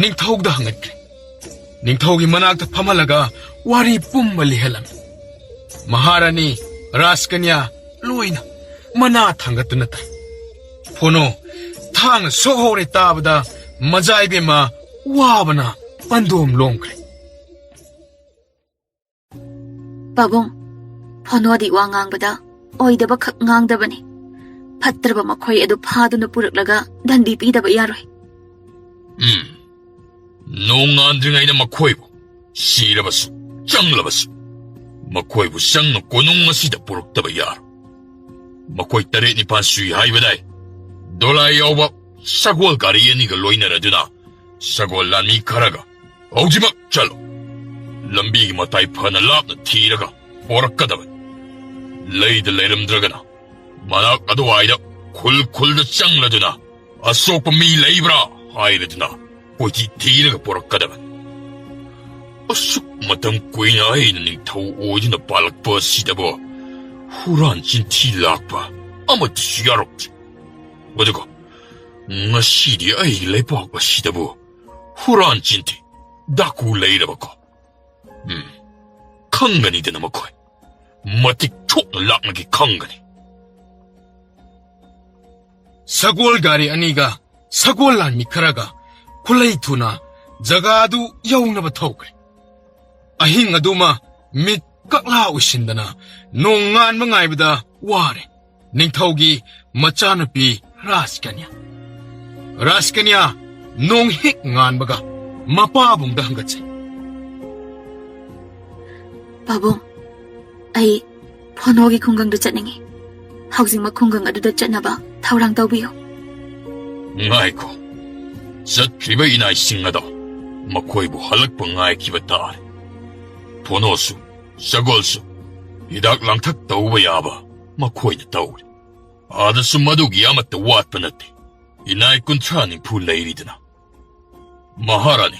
ꯅꯤꯡꯊꯧꯗ ꯍꯪꯒꯠꯈ꯭ꯔꯦ ꯅꯤꯡꯊꯧꯒꯤ ꯃꯅꯥꯛꯇ ꯐꯝꯍꯜꯂꯒ ꯋꯥꯔꯤ ꯄꯨꯝꯕ ꯂꯤꯍꯜꯂꯝꯃꯤ ꯃꯍꯥꯔꯥꯅꯤ ꯔꯥꯖꯀꯟꯌꯥ ꯂꯣꯏꯅ ꯃꯅꯥ ꯊꯥꯡꯒꯠꯇꯨꯅ ꯇꯥꯏ ꯐꯣꯅꯣ ꯊꯥꯡꯅ ꯁꯣꯛꯍꯧꯔꯦ ꯇꯥꯕꯗ ꯃꯖꯥꯏꯕꯦꯝꯃ ꯋꯥꯕꯅ ꯄꯟꯗꯣꯝ ꯂꯣꯡꯈ꯭ꯔꯦ ꯄꯥꯕꯨꯡ ꯐꯣꯅꯣꯗꯤ ꯋꯥ ꯉꯥꯡꯕꯗ ꯑꯣꯏꯗꯕ ꯈꯛ ꯉꯥꯡꯗꯕꯅꯤ ꯐꯠꯇ꯭ꯔꯕ ꯃꯈꯣꯏ ꯑꯗꯨ ꯐꯥꯗꯨꯅ ꯄꯨꯔꯛꯂꯒ ꯗꯟꯗꯤ ꯄꯤꯗꯕ ꯌꯥꯔꯣꯏ ꯅꯣꯡꯉꯥꯟꯗ꯭ꯔꯤꯉꯩꯗ ꯃꯈꯣꯏꯕꯨ ꯁꯤꯔꯕꯁꯨ ꯆꯪꯂꯕꯁꯨ ꯃꯈꯣꯏꯕꯨ ꯆꯪꯅ ꯀꯣꯅꯨꯡ ꯑꯁꯤꯗ ꯄꯨꯔꯛꯇꯕ ꯌꯥꯔꯣꯏ ꯃꯈꯣꯏ 7-9 ꯁꯨꯏ ꯍꯥꯏꯕꯗꯥꯏ ꯗꯣꯂꯥꯏ ꯌꯥꯎꯕ ꯁꯒꯣꯜ ꯒꯥꯔꯤ ꯑꯅꯤꯒ ꯂꯣꯏꯅꯔꯗꯨꯅ ꯁꯒꯣꯜ ꯂꯥꯟꯃꯤ ꯈꯔꯒ ꯍꯧꯖꯤꯛꯃꯛ ꯆꯠꯂꯣ ꯂꯝꯕꯤꯒꯤ ꯃꯇꯥꯏ ꯐꯅ ꯂꯥꯞꯅ ꯊꯤꯔꯒ ꯄꯣꯔꯛꯀꯗꯕꯅꯤ ꯂꯩꯗ ꯂꯩꯔꯝꯗ꯭ꯔꯒꯅ ꯃꯅꯥꯛ ꯑꯗꯨꯋꯥꯏꯗ ꯈꯨꯜꯗ ꯆꯪꯂꯗꯨꯅ ꯑꯁꯣꯛꯄ ꯃꯤ ꯂꯩꯕ꯭ꯔꯥ ꯍꯥꯏꯔꯗꯨꯅ ꯀꯣꯏꯊꯤ ꯊꯤꯔꯒ ꯄꯣꯔꯛꯀꯗꯕꯅꯤ ꯑꯁꯨꯛ ꯃꯇꯝ ꯀꯨꯏꯅ ꯑꯩꯅ ꯅꯤꯡꯊꯧ ꯑꯣꯏꯗꯨꯅ ꯄꯥꯜꯂꯛꯄ ꯑꯁꯤꯗꯕꯨ ꯍꯨꯔꯥꯟ ꯆꯤꯟꯊꯤ ꯂꯥꯛꯄ ꯑꯃꯠꯇꯁꯨ ꯌꯥꯎꯔꯛꯇ꯭ꯔꯤ ꯑꯗꯨꯒ ꯉꯁꯤꯗꯤ ꯑꯩꯒꯤ ꯂꯩꯕꯥꯛ ꯑꯁꯤꯗꯕꯨ ꯍꯨꯔꯥꯟ ꯆꯤꯟꯊꯤ ꯗꯥꯀꯨ ꯂꯩꯔꯕꯀꯣ ꯈꯪꯒꯅꯤꯗꯅ ꯃꯈꯣꯏ ꯃꯇꯤꯛ ꯊꯣꯛꯅ ꯂꯥꯛꯅꯒꯤ ꯈꯪꯒꯅꯤ ꯁꯒꯣꯜ ꯒꯥꯔꯤ ꯑꯅꯤꯒ ꯁꯒꯣꯜ ꯂꯥꯟꯃꯤ ꯈꯔꯒ ꯈꯨꯂꯩ ꯊꯨꯅ ꯖꯒꯥꯗꯨ ꯌꯧꯅꯕ ꯊꯧꯈ꯭ꯔꯦ ꯑꯍꯤꯡ ꯑꯗꯨꯃ ꯃꯤꯠ ꯀꯛꯂꯥ ꯎꯏꯁꯤꯟꯗꯅ ꯅꯣꯡ ꯉꯥꯟꯕ ꯉꯥꯏꯕꯗ ꯋꯥꯔꯦ ꯅꯤꯡꯊꯧꯒꯤ ꯃꯆꯥꯅꯨꯄꯤ ꯔꯥꯖꯀꯟꯌꯥ ꯅꯣꯡ ꯍꯦꯛ ꯉꯥꯟꯕꯒ ꯃꯄꯥꯕꯨꯡꯗ ꯍꯪꯒꯠꯆꯩ ꯄꯥꯕꯨꯡ ꯑꯩ ꯐꯣꯅꯣꯒꯤ ꯈꯨꯡꯒꯪꯗ ꯆꯠꯅꯤꯡꯉꯤ ꯍꯧꯖꯤꯛꯃꯛ ꯈꯨꯡꯒꯪ ꯑꯗꯨꯗ ꯆꯠꯅꯕ ꯊꯧꯔꯥꯡ ꯇꯧꯕꯤꯌꯨ ꯉꯥꯏꯈꯣ ꯆꯠꯈ꯭ꯔꯤꯕ ꯏꯅꯥꯏꯁꯤꯡ ꯑꯗꯣ ꯃꯈꯣꯏꯕꯨ ꯍꯜꯂꯛꯄ ꯉꯥꯏꯈꯤꯕ ꯇꯥꯔꯦ ꯐꯣꯅꯣꯁꯨ ꯁꯒꯣꯜꯁꯨ ꯍꯤꯗꯥꯛ ꯂꯥꯡꯊꯛ ꯇꯧꯕ ꯌꯥꯕ ꯃꯈꯣꯏꯅ ꯇꯧꯔꯤ 아다수 마두기 아마tta 왓바나떼 이나이 꾼트라니 풀레이리드나 마하라니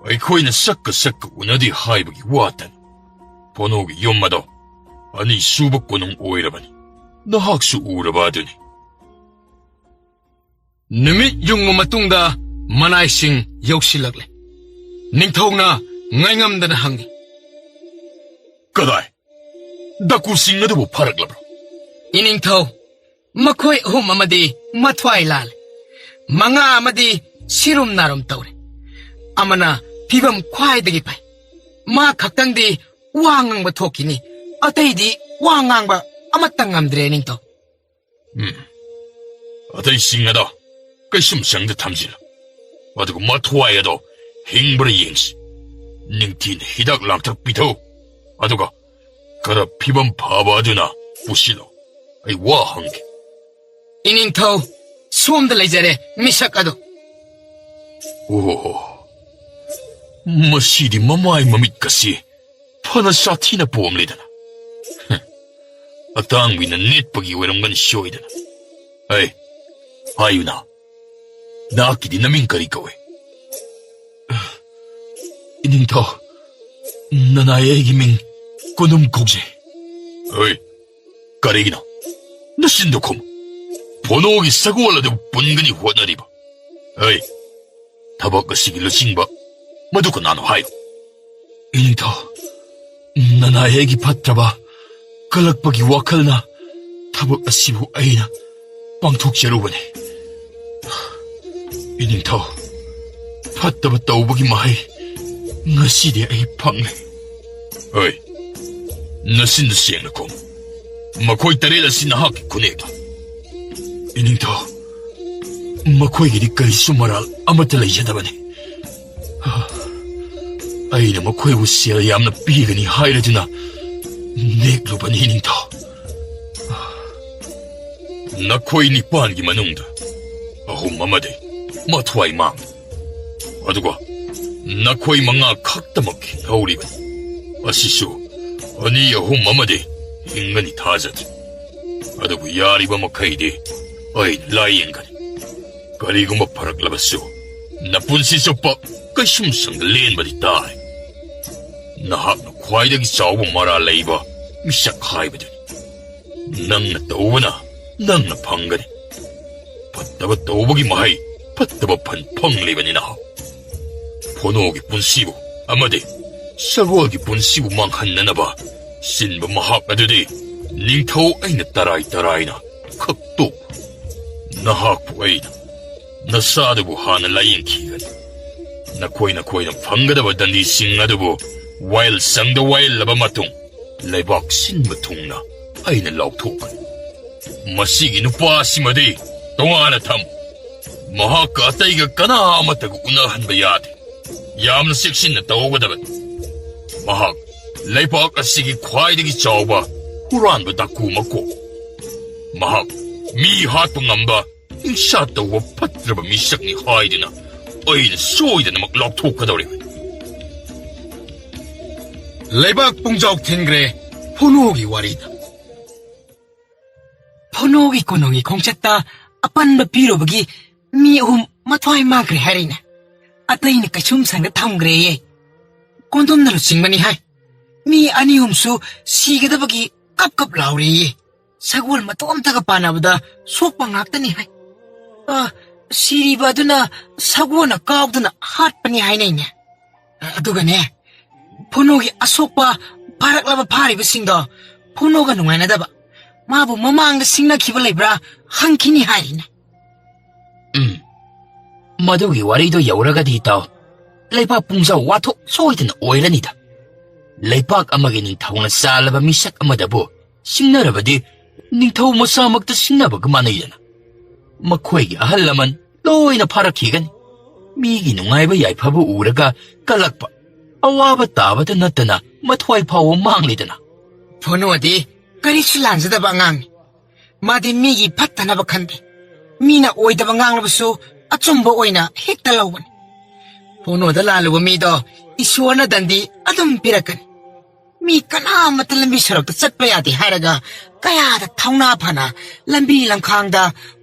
아이코이는 싹까 우나디 하이버기 왓단 번호기 연마도 아니 수박고는 오이라바니 나학수 우라바드니 누밋 용무 마뚱다 마나이싱 역실락래 닝통나 ngaingam hangi 까다이 다쿠싱어도 파락라브로 Iningtho, makhoi hum amadi mathwai lal. Manga amadi sirum narum tawre. Amana pibam khwai dagi pai. Ma khaktang di wangang ba thokini. Atai di wangang ba amatang ngamdre ningtho. 아다이 싱하다 까심상드 탐질 와두고 마토와야도 행브레 잉시 닝틴 히닥 랑탁 비토 아두가 가라 피범 파바드나 부실로 아이 와항게 Iningtho, suam da lejare misak ado. 오 마시디 마마이 마밋까시 파나 사티나 보험리다나 아땅위는 넷박이 외롱간 쇼이다나 아이 아유나 나키디 나민까리까웨 이닝터 나나의 애기밍 꼬놈 곡제 어이 까레기나 나 신도콤 번호기 사고 올라도 분근히 호나리바 어이 타바까 시길로 싱바 마두고 나노 하요 이닝터 나나의 애기 파트라바 갈락박이 와칼나 타바까 시부 아이나 빵톡제로버네 이닝터 파따바 따오버기 마이 ngasi디 ay pangle oy nasin siyang kom makoy tarila sinahaki kuneta ininto makoy gidi kay sumaral amatalay yadabane ay na makoy usiya yam na bigani hayraduna nekluban ininto nakoy ni pangi manungda ahum mamade matway mang aduga 나코이 망아 각다먹기 나오리건 아시쇼 아니 여홍 마마데 인간이 다자드 아다고 야리바 먹카이데 어이 라이엔가니 가리고 뭐 파락라바쇼 나쁜 시소빠 까심성가 렌바디 따이 나학나 과이덕이 싸우고 말아 레이바 미샥 하이바드니 낭나 떠오바나 낭나 방가니 바따바 떠오보기 마이 바따바 판 펑레바니 나하 번호기 분시부 아마디 사고하기 분시부 망한나나봐 신부 마학아들이 닝타오 아이나 따라이나 컵도 나학부 아이나 나사드부 하나 라인키간 나코이나 방가다바 단디 싱아드부 와일 상다 와일 라바마통 레박 신무통나 아이나 라우토kan 마시기 누파시마디 동아나 탐 마학가 아따이가 까나 아마타고 우나한바 야데 얌나 섹신나 떠오거든 마학 레이박 아시기 과이득이 짜오바 후란바 다쿠 먹고 마학 미 하트 남바 인샤떠와 파트라바 미샥니 하이드나 어이나 소이드나 막 럭토카더리 레박 뽕자옥 텐그레 포노기 와리다 Ponogi konongi kongchata apan ba pirobagi mi matwai magre harina. Atay ni kasum sangda thamgre ye. Kondom na lusingbani hai. Mi ani su sigadabagi kap laure ye. Sagwal matom taga panabada sokpa ngaktani hai. Siribaduna sagwana kawduna hatpani hai na inya. Adugane, Ponogi asokpa paraklaba paribasingdo Ponoga nungainadaba. 마부 마망가 싱나 기벌레브라 한키니 하이나. 마두기 와리도 여러가디 있다. 레이박 붕사 와토 소이든 오이라니다. 레이박 아마게 닝타오나 살라바 미샥 아마다보 싱나라바디 닝타오 모사막도 싱나바 그만이잖아. 마코에게 아할라만 로이나 파라키간 미기 농아이바 야이파부 우라가 깔락바 아와바 따바다 나타나 마토아이 파오 망리드나. 포노디 Karisu lanzadaba ngang. Madi migi patanaba khande. Mina oidaba nganglabasu achumba oina hekta lawan. Pono da laluba mido isuana dandi adum pirakan. ꯃꯤ ꯀꯅꯥꯃꯠꯇ ꯂꯝꯕꯤ ꯁꯣꯔꯣꯛꯇ ꯆꯠꯄ ꯌꯥꯗꯦ ꯍꯥꯏꯔꯒ ꯀꯌꯥꯗ ꯊꯧꯅꯥ ꯐꯅ ꯂꯝꯕꯤ ꯂꯝꯈꯥꯡꯗ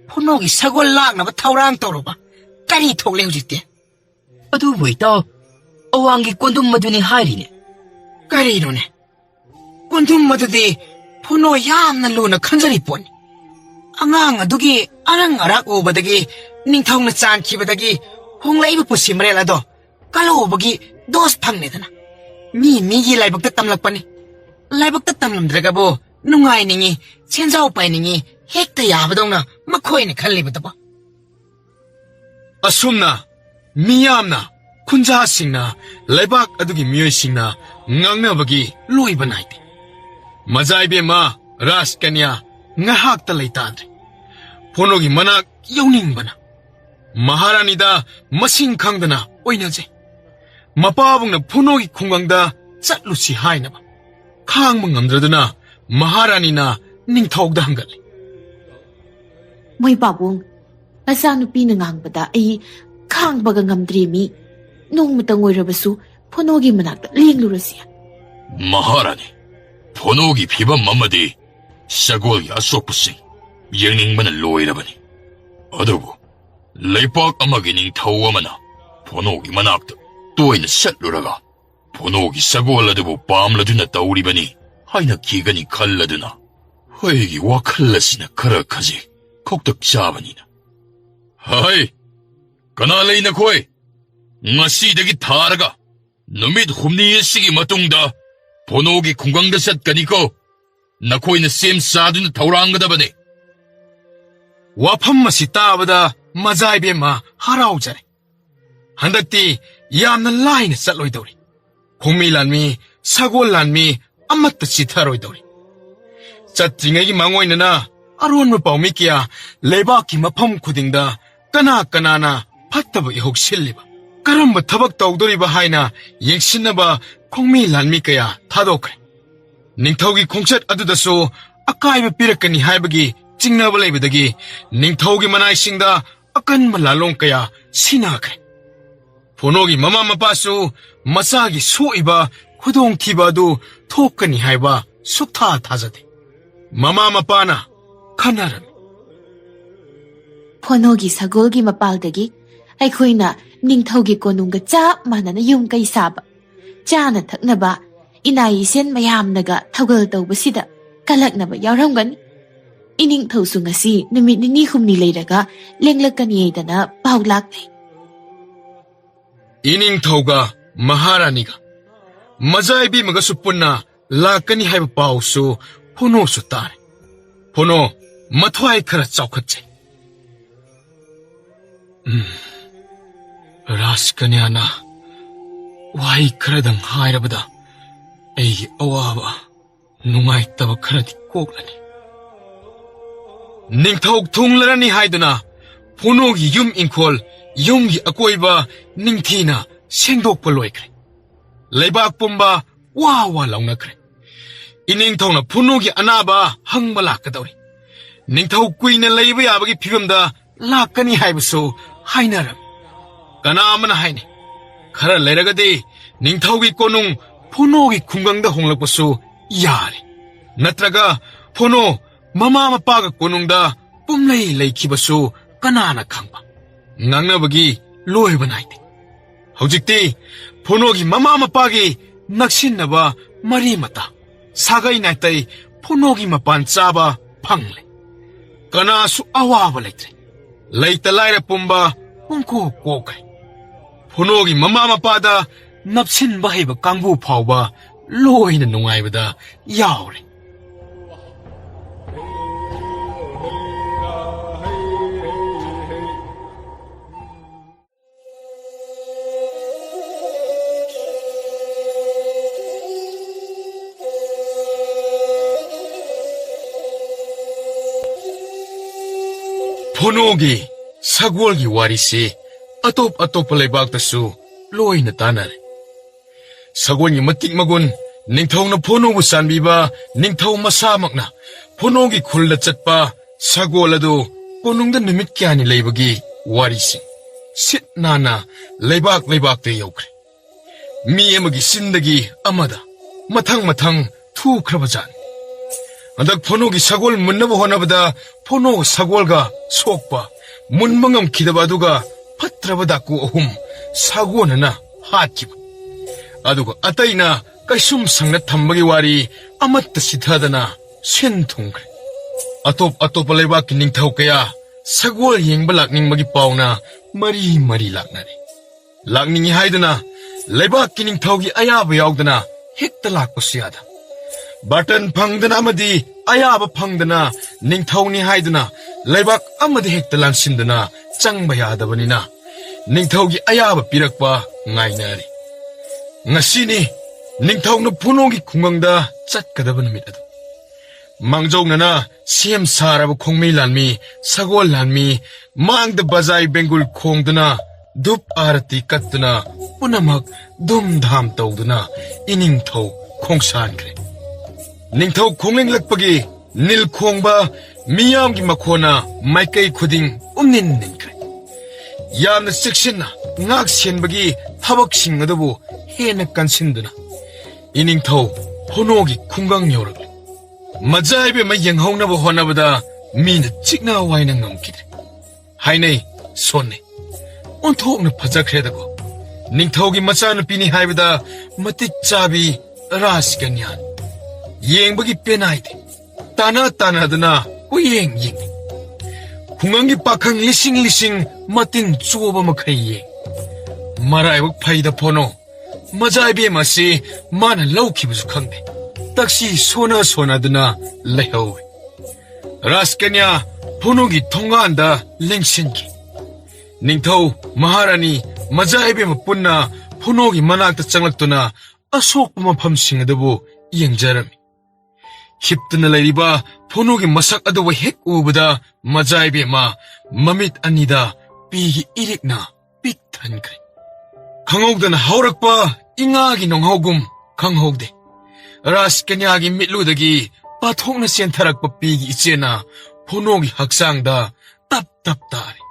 ꯐꯣꯅꯣꯒꯤ ꯁꯒꯣꯜ ꯂꯥꯛꯅꯕ ꯊꯧꯔꯥꯡ ꯇꯧꯔꯨꯕ ꯀꯔꯤ ꯊꯣꯛꯂꯦ ꯍꯧꯖꯤꯛꯇꯤ? ꯑꯗꯨꯕꯨ ꯏꯇꯥꯎ, ꯑꯋꯥꯡꯒꯤ ꯀꯣꯟꯗꯨꯝ ꯃꯗꯨꯅꯤ ꯍꯥꯏꯔꯤꯅꯦ. ꯀꯔꯤꯅꯣꯅꯦ? ꯀꯣꯟꯊꯨꯝ ꯑꯗꯨꯗꯤ ꯐꯣꯅꯣ ꯌꯥꯝꯅ ꯂꯨꯅ ꯈꯟꯖꯔꯤ ꯄꯣꯠꯅꯤ. ꯑꯉꯥꯡ ꯑꯗꯨꯒꯤ ꯑꯔꯪ ꯑꯔꯥꯛ ꯎꯕꯗꯒꯤ ꯅꯤꯡꯊꯧꯅ ꯆꯥꯟꯈꯤꯕꯗꯒꯤ ꯍꯣꯡꯂꯛꯏꯕ ꯄꯨꯟꯁꯤ ꯃꯔꯦꯜ ꯑꯗꯣ ꯀꯜꯍꯧꯕꯒꯤ ꯗꯣꯁ ꯐꯪꯅꯤꯗꯅ. ꯃꯤꯒꯤ ꯂꯥꯏꯕꯛꯇ ꯇꯝꯂꯛꯄꯅꯤ. ꯂꯥꯏꯕꯛꯇ ꯇꯝꯂꯝꯗ꯭ꯔꯒꯕꯨ ꯅꯨꯡꯉꯥꯏꯅꯤꯡꯉꯤ, ꯁꯦꯟꯖꯥꯎ ꯄꯥꯏꯅꯤꯡꯉꯤ ꯍꯦꯛꯇ ꯌꯥꯕꯗꯧꯅ ꯃꯈꯣꯏꯅ ꯈꯜꯂꯤꯕꯗꯕꯣ. ꯑꯁꯨꯝꯅ ꯃꯤꯌꯥꯝꯅ, ꯈꯨꯟꯖꯥꯁꯤꯡꯅ, ꯂꯩꯕꯥꯛ ꯑꯗꯨꯒꯤ ꯃꯤꯑꯣꯏꯁꯤꯡꯅ ꯉꯥꯡꯅꯕꯒꯤ ꯂꯣꯏꯕ ꯅꯥꯏꯗꯦ. ꯃꯖꯥꯏꯕꯦꯝꯃ ꯔꯥꯖꯀꯟꯌꯥ ꯉꯥꯏꯍꯥꯛꯇ ꯂꯩꯇꯥꯗ꯭ꯔꯦ. ꯐꯣꯅꯣꯒꯤ ꯃꯅꯥꯛ ꯌꯧꯅꯤꯡꯕꯅ ꯃꯍꯥꯔꯥꯅꯤꯗ ꯃꯁꯤꯡ ꯈꯪꯗꯅ ꯑꯣꯏꯅꯖꯩ. ꯃꯄꯥꯕꯨꯡꯅ ꯐꯣꯅꯣꯒꯤ ꯈꯨꯡꯒꯪꯗ ꯆꯠꯂꯨꯁꯤ ꯍꯥꯏꯅꯕ ꯈꯥꯡꯕ ꯉꯝꯗ꯭ꯔꯗꯨꯅ ꯃꯍꯥꯔꯥꯅꯤꯅ ꯅꯤꯡꯊꯧꯗ ꯍꯪꯒꯠꯂꯤ. ꯃꯣꯏ ꯄꯥꯕꯨꯡ, ꯃꯆꯥꯅꯨꯄꯤꯅ ꯉꯥꯡꯕꯗ ꯑꯩ ꯈꯥꯡꯕꯒ ꯉꯝꯗ꯭ꯔꯤ ꯃꯤ. ꯅꯣꯡꯃꯇꯪ ꯑꯣꯏꯔꯕꯁꯨ ꯐꯣꯅꯣꯒꯤ ꯃꯅꯥꯛꯇ ꯂꯦꯡꯂꯨꯔꯁꯤ. ꯃꯍꯥꯔꯥꯅꯤ, ꯐꯣꯅꯣꯒꯤ ꯐꯤꯕꯝ ꯑꯃꯗꯤ ꯁꯒꯣꯜꯒꯤ ꯑꯁꯣꯛꯄꯁꯤꯡ ꯌꯦꯡꯅꯤꯡꯕꯅ ꯂꯣꯏꯔꯕꯅꯤ. ꯑꯗꯨꯕꯨ ꯂꯩꯄꯥꯛ ꯑꯃꯒꯤ ꯅꯤꯡꯊꯧ ꯑꯃꯅ ꯐꯣꯅꯣꯒꯤ ꯃꯅꯥꯛꯇ ꯇꯣꯏꯅ ꯆꯠꯂꯨꯔꯒ ꯐꯣꯅꯣꯒꯤ ꯁꯒꯣꯜ ꯑꯗꯨꯕు ꯄꯥꯝꯂꯗꯨꯅ ꯇꯧꯔꯤꯕꯅꯤ ꯍꯥꯏꯅ ꯀꯤꯒꯅꯤ ꯈꯜꯂꯗꯨꯅ ꯑꯩꯒꯤ ꯋꯥꯈꯜ ꯑꯁꯤꯅ ꯈꯔ ꯈꯖꯤꯛ ꯈꯧꯇꯛ ꯆꯥꯕꯅꯤꯅ. ꯍꯩ, ꯀꯅꯥ ꯂꯩ ꯅꯈꯣꯏ? ꯉꯁꯤꯗꯒꯤ ꯊꯥꯔꯒ ꯅꯨꯃꯤꯠ 8 ꯑꯁꯤꯒꯤ ꯃꯇꯨꯡꯗ ꯐꯣꯅꯣꯒꯤ ꯈꯨꯡꯒꯪꯗ ꯆꯠꯀꯅꯤꯀꯣ. ꯅꯈꯣꯏꯅ ꯁꯦꯝ ꯁꯥꯗꯨꯅ ꯊꯧꯔꯥꯡꯒꯗꯕꯅꯤ. ꯋꯥꯐꯝ ꯑꯁꯤ ꯇꯥꯕꯗ ꯃꯖꯥꯏꯕꯦꯝꯃ ꯍꯔꯥꯎꯖꯔꯦ. ꯍꯟꯗꯛꯇꯤ ꯌꯥꯝꯅ ꯂꯥꯏꯅ ꯆꯠꯂꯣꯏꯗꯧꯔꯤ. ꯈꯣꯡꯃꯤ ꯂꯥꯟꯃꯤ, ꯁꯒꯣꯜ ꯂꯥꯟꯃꯤ ꯑꯃꯠꯇ ꯆꯤꯊꯔꯣꯏꯗꯧꯔꯤ. ꯆꯠꯇ꯭ꯔꯤꯉꯩꯒꯤ ꯃꯥꯡꯑꯣꯏꯅꯅ ꯑꯔꯣꯟꯕ ꯄꯥꯎꯃꯤ ꯀꯌꯥ ꯂꯩꯕꯥꯛꯀꯤ ꯃꯐꯝ ꯈꯨꯗꯤꯡꯗ ꯀꯅꯥꯅ ꯐꯠꯇꯕ ꯏꯍꯧ ꯁꯤꯜꯂꯤꯕ, ꯀꯔꯝꯕ ꯊꯕꯛ ꯇꯧꯗꯣꯔꯤꯕ ꯍꯥꯏꯅ ꯌꯦꯡꯁꯤꯟꯅꯕ ꯈꯣꯡꯃꯤ ꯂꯥꯟꯃꯤ ꯀꯌꯥ ꯊꯥꯗꯣꯛꯈ꯭ꯔꯦ. ꯅꯤꯡꯊꯧꯒꯤ ꯈꯣꯡꯆꯠ ꯑꯗꯨꯗꯁꯨ ꯑꯀꯥꯏꯕ ꯄꯤꯔꯛꯀꯅꯤ ꯍꯥꯏꯕꯒꯤ ꯆꯤꯡꯅꯕ ꯂꯩꯕꯗꯒꯤ ꯅꯤꯡꯊꯧꯒꯤ ꯃꯅꯥꯏꯁꯤꯡꯗ ꯑꯀꯟꯕ ꯂꯥꯂꯣꯡ ꯀꯌꯥ ꯁꯤꯟꯅꯈ꯭ꯔꯦ. ꯐꯣꯅꯣꯒꯤ ꯃꯃꯥ ꯃꯄꯥꯁꯨ ꯃꯆꯥꯒꯤ ꯁꯣꯛꯏꯕ ꯈꯨꯗꯣꯡꯊꯤꯕ ꯑꯗꯨ ꯊꯣꯛꯀꯅꯤ ꯍꯥꯏꯕ ꯁꯨꯛꯊꯥ ꯊꯥꯖꯗꯦ. ꯃꯃꯥ ꯃꯄꯥꯅ ꯈꯟꯅꯔꯝꯃꯤ. ꯐꯣꯅꯣꯒꯤ ꯁꯒꯣꯜꯒꯤ ꯃꯄꯥꯜꯗꯒꯤ ꯑꯩꯈꯣꯏꯅ ꯅꯤꯡꯊꯧꯒꯤ ꯀꯣꯅꯨꯡꯒ ꯆꯞ ꯃꯥꯟꯅꯅ ꯌꯨꯝ ꯀꯩ ꯁꯥꯕ, ꯆꯥꯅ ꯊꯛꯅꯕ ꯏꯅꯥꯏ ꯏꯁꯦꯟ ꯃꯌꯥꯝꯅꯒ ꯊꯧꯒꯜ ꯇꯧꯕꯁꯤꯗ ꯀꯜꯂꯛꯅꯕ ꯌꯥꯎꯔꯝꯒꯅꯤ. ꯏꯅꯤꯡꯊꯧꯁꯨ ꯉꯁꯤ ꯅꯨꯃꯤꯠ 9-8 ꯂꯩꯔꯒ ꯂꯦꯡꯂꯛꯀꯅꯤꯗꯅ ꯄꯥꯎ ꯂꯥꯛꯂꯦ. ꯏꯅꯤꯡꯊꯧꯒ ꯃꯍꯥꯔꯥꯅꯤꯒ ꯃꯖꯥꯏꯕꯦꯝꯃꯒꯁꯨ ꯄꯨꯟꯅ ꯂꯥꯛꯀꯅꯤ ꯍꯥꯏꯕ ꯄꯥꯎꯁꯨ ꯐꯣꯅꯣꯁꯨ ꯇꯥꯔꯦ. ꯐꯣꯅꯣ ꯃꯊ꯭ꯋꯥꯏ ꯈꯔ ꯆꯥꯎꯈꯠꯆꯩ. ꯔꯥꯖꯀꯟꯌꯥꯅ ꯋꯥꯍꯩ ꯈꯔꯗꯪ ꯍꯥꯏꯔꯕꯗ ꯑꯩꯒꯤ ꯑꯋꯥꯕ, ꯅꯨꯡꯉꯥꯏꯇꯕ ꯈꯔꯗꯤ ꯀꯣꯛꯂꯅꯤ. ꯅꯤꯡꯊꯧ ꯊꯨꯡꯂꯔꯅꯤ ꯍꯥꯏꯗꯨꯅ ꯐꯣꯅꯣꯒꯤ ꯌꯨꯝ ꯏꯪꯈꯣꯜ, ꯌꯨꯝꯒꯤ ꯑꯀꯣꯏꯕ ꯅꯤꯡꯊꯤꯅ ꯁꯦꯡꯗꯣꯛꯄ ꯂꯣꯏꯈ꯭ꯔꯦ. ꯂꯩꯕꯥꯛ ꯄꯨꯝꯕ ꯋꯥ ꯂꯥꯎꯅꯈ꯭ꯔꯦ. ꯏꯅꯤꯡꯊꯧꯅ ꯐꯣꯅꯣꯒꯤ ꯑꯅꯥꯕ ꯍꯪꯕ ꯂꯥꯛꯀꯗꯧꯔꯤ. ꯅꯤꯡꯊꯧ ꯀꯨꯏꯅ ꯂꯩꯕ ꯌꯥꯕꯒꯤ ꯐꯤꯕꯝꯗ ꯂꯥꯛꯀꯅꯤ ꯍꯥꯏꯕꯁꯨ ꯍꯥꯏꯅꯔꯝꯃꯤ. ꯀꯅꯥ ꯑꯃꯅ ꯍꯥꯏꯅꯤ ꯈꯔ ꯂꯩꯔꯒꯗꯤ ꯅꯤꯡꯊꯧꯒꯤ ꯀꯣꯅꯨꯡ ꯐꯣꯅꯣꯒꯤ ꯈꯨꯡꯒꯪꯗ ꯍꯣꯡꯂꯛꯄꯁꯨ ꯌꯥꯔꯦ. ꯅꯠꯇ꯭ꯔꯒ ꯐꯣꯅꯣ ꯃꯃꯥ ꯃꯄꯥꯒ ꯀꯣꯅꯨꯡꯗ ꯄꯨꯝꯂꯩ ꯂꯩꯈꯤꯕꯁꯨ ꯀꯅꯥꯅ ꯈꯪꯕ. ꯉꯥꯡꯅꯕꯒꯤ ꯂꯣꯏꯕ ꯅꯥꯏꯗꯦ. ꯍꯧꯖꯤꯛꯇꯤ ꯐꯣꯅꯣꯒꯤ ꯃꯃꯥ ꯃꯄꯥꯒꯤ ꯅꯛꯁꯤꯟꯅꯕ ꯃꯔꯤ ꯃꯇꯥ, ꯁꯥꯒꯩ ꯅꯥꯇꯩ ꯐꯣꯅꯣꯒꯤ ꯃꯄꯥꯟ ꯆꯥꯕ ꯐꯪꯂꯦ. ꯀꯅꯥꯁꯨ ꯑꯋꯥꯕ ꯂꯩꯇ꯭ꯔꯦ. ꯂꯩꯇ ꯂꯥꯏꯔ ꯄꯨꯝꯕ ꯄꯨꯡꯀꯣꯛ ꯀꯣꯛꯈ꯭ꯔꯦ. ꯐꯣꯅꯣꯒꯤ ꯃꯃꯥ ꯃꯄꯥꯗ ꯅꯞꯁꯤꯟꯕ ꯍꯩꯕ ꯀꯥꯡꯕꯨ ꯐꯥꯎꯕ ꯂꯣꯏꯅ ꯅꯨꯡꯉꯥꯏꯕꯗ ꯌꯥꯎꯔꯦ. ꯐꯣꯅꯣꯒꯤ ꯁꯒꯣꯜꯒꯤ ꯋꯥꯔꯤꯁꯤ ꯑꯇꯣꯞꯄ ꯂꯩꯕꯥꯛꯇꯁꯨ ꯂꯣꯏꯅ ꯇꯥꯟꯅꯔꯦ. ꯁꯒꯣꯜꯒꯤ ꯃꯇꯤꯛ ꯃꯒꯨꯟ, ꯅꯤꯡꯊꯧꯅ ꯐꯣꯅꯣꯕꯨ ꯆꯥꯟꯕꯤꯕ, ꯅꯤꯡꯊꯧ ꯃꯁꯥꯃꯛꯅ ꯐꯣꯅꯣꯒꯤ ꯈꯨꯜꯗ ꯆꯠꯄ, ꯁꯒꯣꯜ ꯑꯗꯨ ꯀꯣꯅꯨꯡꯗ ꯅꯨꯃꯤꯠ ꯀꯌꯥꯅꯤ ꯂꯩꯕꯒꯤ ꯋꯥꯔꯤꯁꯤꯡ ꯁꯤꯠ ꯅꯥꯟꯅ ꯂꯩꯕꯥꯛꯇ ꯌꯧꯈ꯭ꯔꯦ. ꯃꯤ ꯑꯃꯒꯤ ꯆꯤꯟꯗꯒꯤ ꯑꯃꯗ, 마탕 투크라바잔. 안닥 포노기 사골 문나보 호나보다 포노 사골가 속바 문망엄 기다바두가 파트라바다꾸 오훔 사고나나 핫기바. 아두가 아따이나 까이숨 상나 탐박이 와리 아마따 시타다나 쉔통그래. 아토pa leibak ning thau kaya sagol yeng balak ning magi pauna mari laknare. Lakning haidana leibak ning thau gi ayaba yaudana hekta lakpa siyada. Button phangdana amadi ayaba phangdana ning thau ni haidana leibak amadi hekta lansindana changba yadabanina ning thau gi ayaba pirakpa ngainari. Ngasini ning thau na puno gi khungangda chatkadaba numit adu. Mangjong na siem sarab khongmi lanmi sagol lanmi mangda bazai bengul khongduna dup arati katduna punamak dum dham tawduna ining thau khongsan kre. Ning thau khongling lakpagi nil khongba miyam gi makhona maikai khuding umnin ning kre. Yamna sekshinna ngak senbagi thabak sing adabu hena kansinduna ining thau phonogi khungang yorak. Mazaibe ma yenghongnaba honabada mina chikna waina ngamkidre. Hainei sonne onthokna phajakhredago ningthaugi machanupini haibada matik chabi raskanyan yengbagi penaide tana dana uyeng yeng khungangi pakhang lising matin chuba makhai ye maraibuk phaida phono mazaibe masi mana laukibusu khangde taksi sona duna lehowe. Raskanya punugi tongaanda lengsinki. Ningthau maharani mazaibe mapunna punugi manakta changlaktuna asokpa mafamsing adabu yengjarami. Hiptuna lairiba punugi masak adabu hek ubada mazaibe ma mamit anida pigi irikna pik thankre. Khangogdana haurakpa ingagi nonghogum khanghogde. Raskanyagi mitludagi pathokna sentharakpa pigi ichena phonogi haksangda tap tare.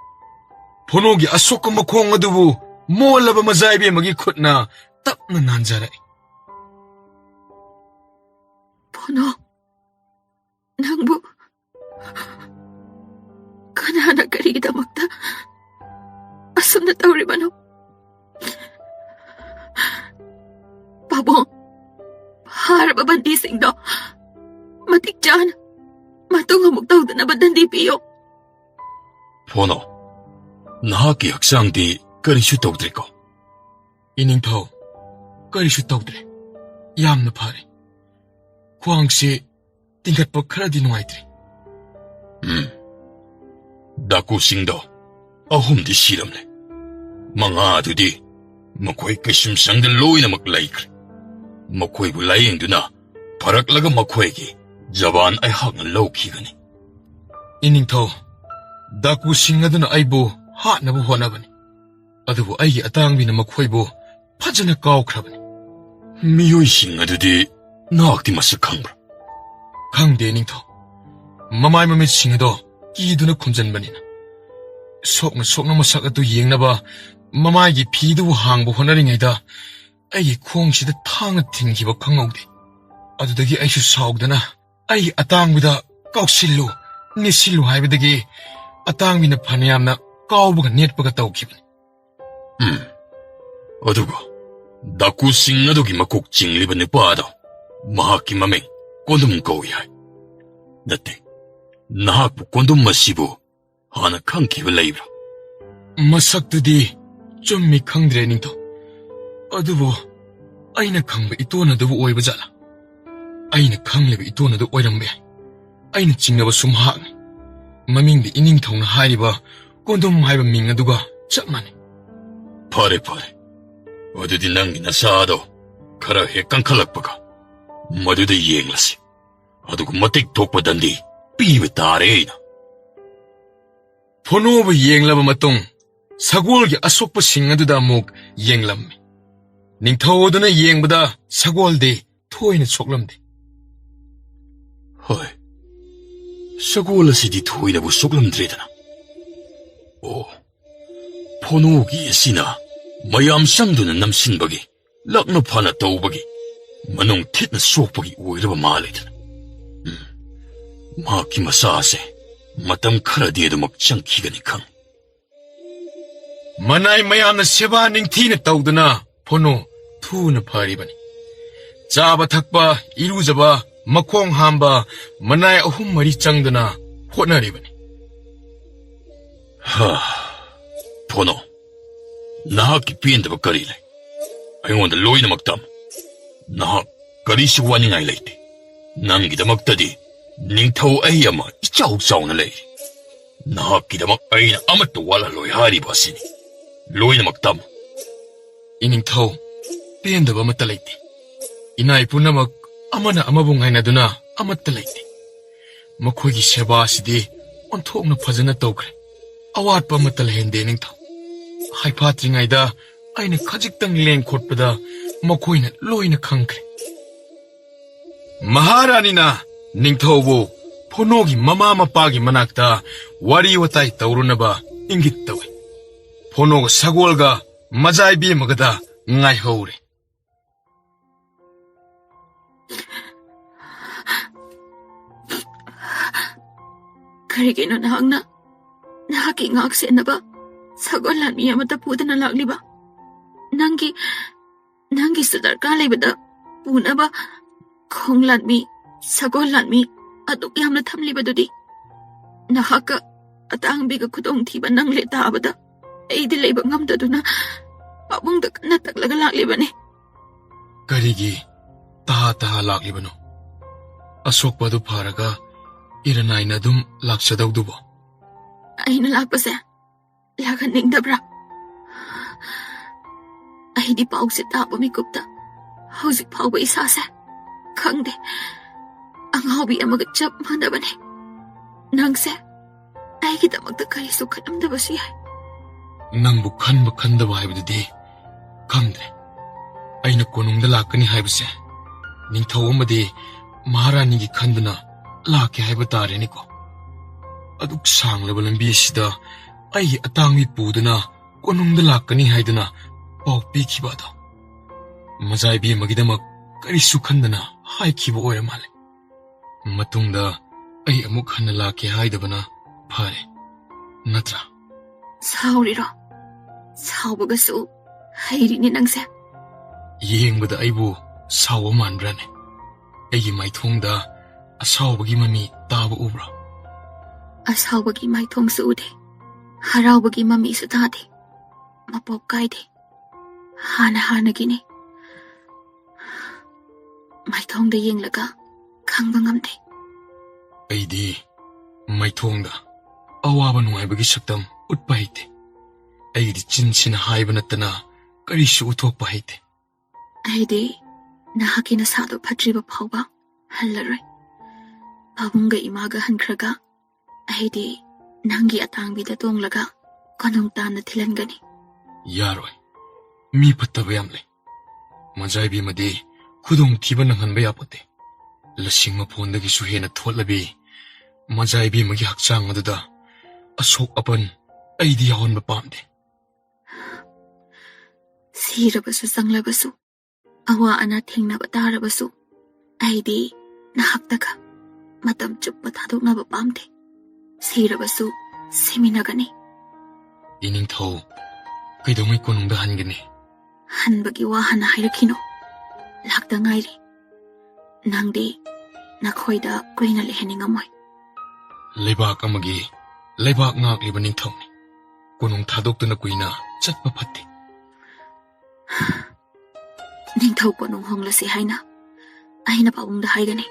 Phonogi asokka makhong adubu molaba mazaibe magi khutna tapna nanjarai. Phono, nangbu kanana karigidamakta asumna tawribano? Babong, harap abandising do. Matik dyan. Matung hamugtaw na badan di piyo. Phono, nahaki haksang di karishu tawdre ko. Ining thau karishu tawdre. Yamna phare. Khwangsi tingkatpa kharadi nuaitre. Daku singdo ahum di siramle. Mga adudi makoy kasim sangda loy na maklaikre. Makoy bu layengduna paraklaga makoygi jaban ay hangna lawkigani. Ining thau daku singaduna aibu hatnabu honabani. Adubu aigi atangbina makoybu phajana kawkhrabani. Miyoy singadudi naakti masak khangbra. Khangde ining thau mamay mamit singado kiduna khunjanbanina. Sokna masak adu yengnaba mamaygi phidubu hangbu honaringayda aigi khongshida thangna thinghiba khangawde. Adudagi aishu saugdana aigi atangbida kawsillu nisillu haibadagi atangbina phanayamna kawbaga netpaga tawkhibani. Aduga daku singadugi makok chingliba nupado mahaki mameng kondum kawi hai. Dati nahakpu kondum masibu hana khangkiba laibra. Masaktudi chummi khangdre ningto. Adubu aina khangba itonadabu oiba jala. Aina khangleba itonadu oirambe. Aina chingnaba sumhakni. Mamingdi ining thongna hairiba kondum haiba ming aduga chap mane. Pare. Adudi nangi nasado khara hekkan khalakpaga maduda yenglasi. Adugu matik thokpa dandi piba tare aina. Phonoba yenglaba matung sagolgi asokpa singaduda amuk yenglammi. Ningthawduna yengbada sagolde thoina soklamde. Hoy, sagol asidi thoinabu soklamdredana. Oh, phonogi asina mayam sangduna namsinbagi lakna phana tawbagi Manong tit na sokpagi oiraba malaydan. Mahaki masase, matam kharadi adumak changkigani khang. Manay mayamna seba ningthina tawduna phono thuna pharibani. Chaba thakpa irujaba makhong hamba manay ahum mari changduna hotnaribani. Phono, nahaki pindaba karile. Aingonda loinamaktam. Nahak karisi waningai leite. Nangidamakdadi ningthau ai ama ichau chauna leire. Nahakkidamak aina amattu wala loi hariba asini. Loinamaktam. Iningthau pendaba amata leite. Inai punamak amana amabu ngainaduna amatta leite. Makhoigi seba asidi onthokna phajana tawkhre. Awatpa amata lehende ningthau. Haiphatringaida aina khajiktang leng khotpada makhoina loina khangkhre. Maharanina ningthaubu phonogi mama mapagi manakta wari watai taurunaba ingit tawe. Phonoga sagolga majai bi magada ngai hore. Karigino nahaki ngak senaba sagol lami amata pudana lagliba. Nangi sudar kalibada punaba khong lanmi sagol lanmi aduk yamna thamlibadudi. Nahaka atang biga kudong thiba nang leta abada. Eidi leiba ngamdaduna pabungda kana taklaga laglibani. Karigi taha laklibano. Asokpadu pharaga iranaina dum laksadawdubo. Aina lakpase lagan ningdabra. Aidi pause tabo mikupta hauzik phauba isase khangde anghawi amaga chap manabane nangse aigidamakta karisu khanamdabasu yai. Nangbu khandaba haibadudi khangdre. Aina konungda lakani haibase ningthau amadi maharanigi khanduna lake haiba tareniko. Aduk sanglaba lambi asida ai atangmi puduna konungda lakani haiduna pau pikibada. Majai bi magidamak karisu khandana haikiba oira male. Matungda ai amuk hanna lake haidabana phare. Natra. Sauriro. Saubagasu hairini nangse. Yengbada aibu sawa manbrane. Aigi maithongda asawbagi mami taba ubra. Asaubagi maithong su ude. Haraubagi mami su tade. Mapop kaide. Hana gini. Maithongda yenglaga khangba ngamde. Aidi maithongda awaba nungaibagi saktam utpa haite. Aidi chinsina haiba nattana karisu uthokpa haite. Aidi nahakina sado phatriba phauba hallaroi. Pabunga imaga hankhraga aidi nangi atangbida tonglaga kanong tana thilangani. Yaroi. Mi pattaba yamle. Majai bi madi khudong thiba nanghanba yapote. Lasing mapondagi suhena thotlabi majai bi magi hakchang aduda asok apan aidi yahonba pamde. Sirabasu sanglabasu awa ana thingnaba tarabasu aidi nahaktaka matam chuppa thadoknaba pamde. Sirabasu seminagani. Iningthau kaidongai konungda hangani. Hanbagi wa hana hairakino lakta ngairi. Nangdi nakhoida kuina leheningamoy. Leibak amagi leibak ngakliba ningthawni. Konung thadokduna kuina chatpa phatte. Ningthau konung honglasi haina aina pabungda haigani.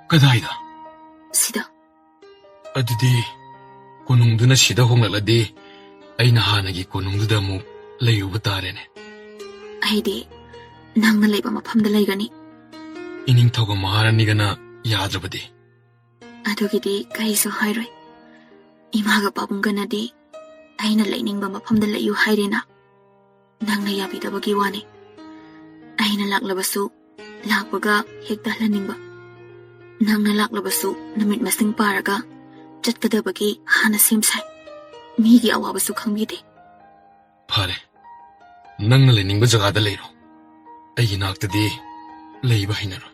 Kadaida? Sida. Adudi konungduna sida honglaladi aina hanagi konungduda mu layuba tarene. Aidi nangna leiba mafamda laigani. Iningthauga maharanigana yadrabadi. Adugidi kaisu hairoi. Imaga pabungganadi aina lainingba mafamda layu hairena. Nangna yabidabagi wani. Aina laklabasu lakbaga hekta hlaningba. Nangna laklabasu namit masing paraga chatkadabagi hana simsai. Migi awabasu khangbide. Phare. Nangna lainingba jagada leiro. Aigi naktadi ꯂꯩꯕ ꯍꯩꯅꯔꯣꯏ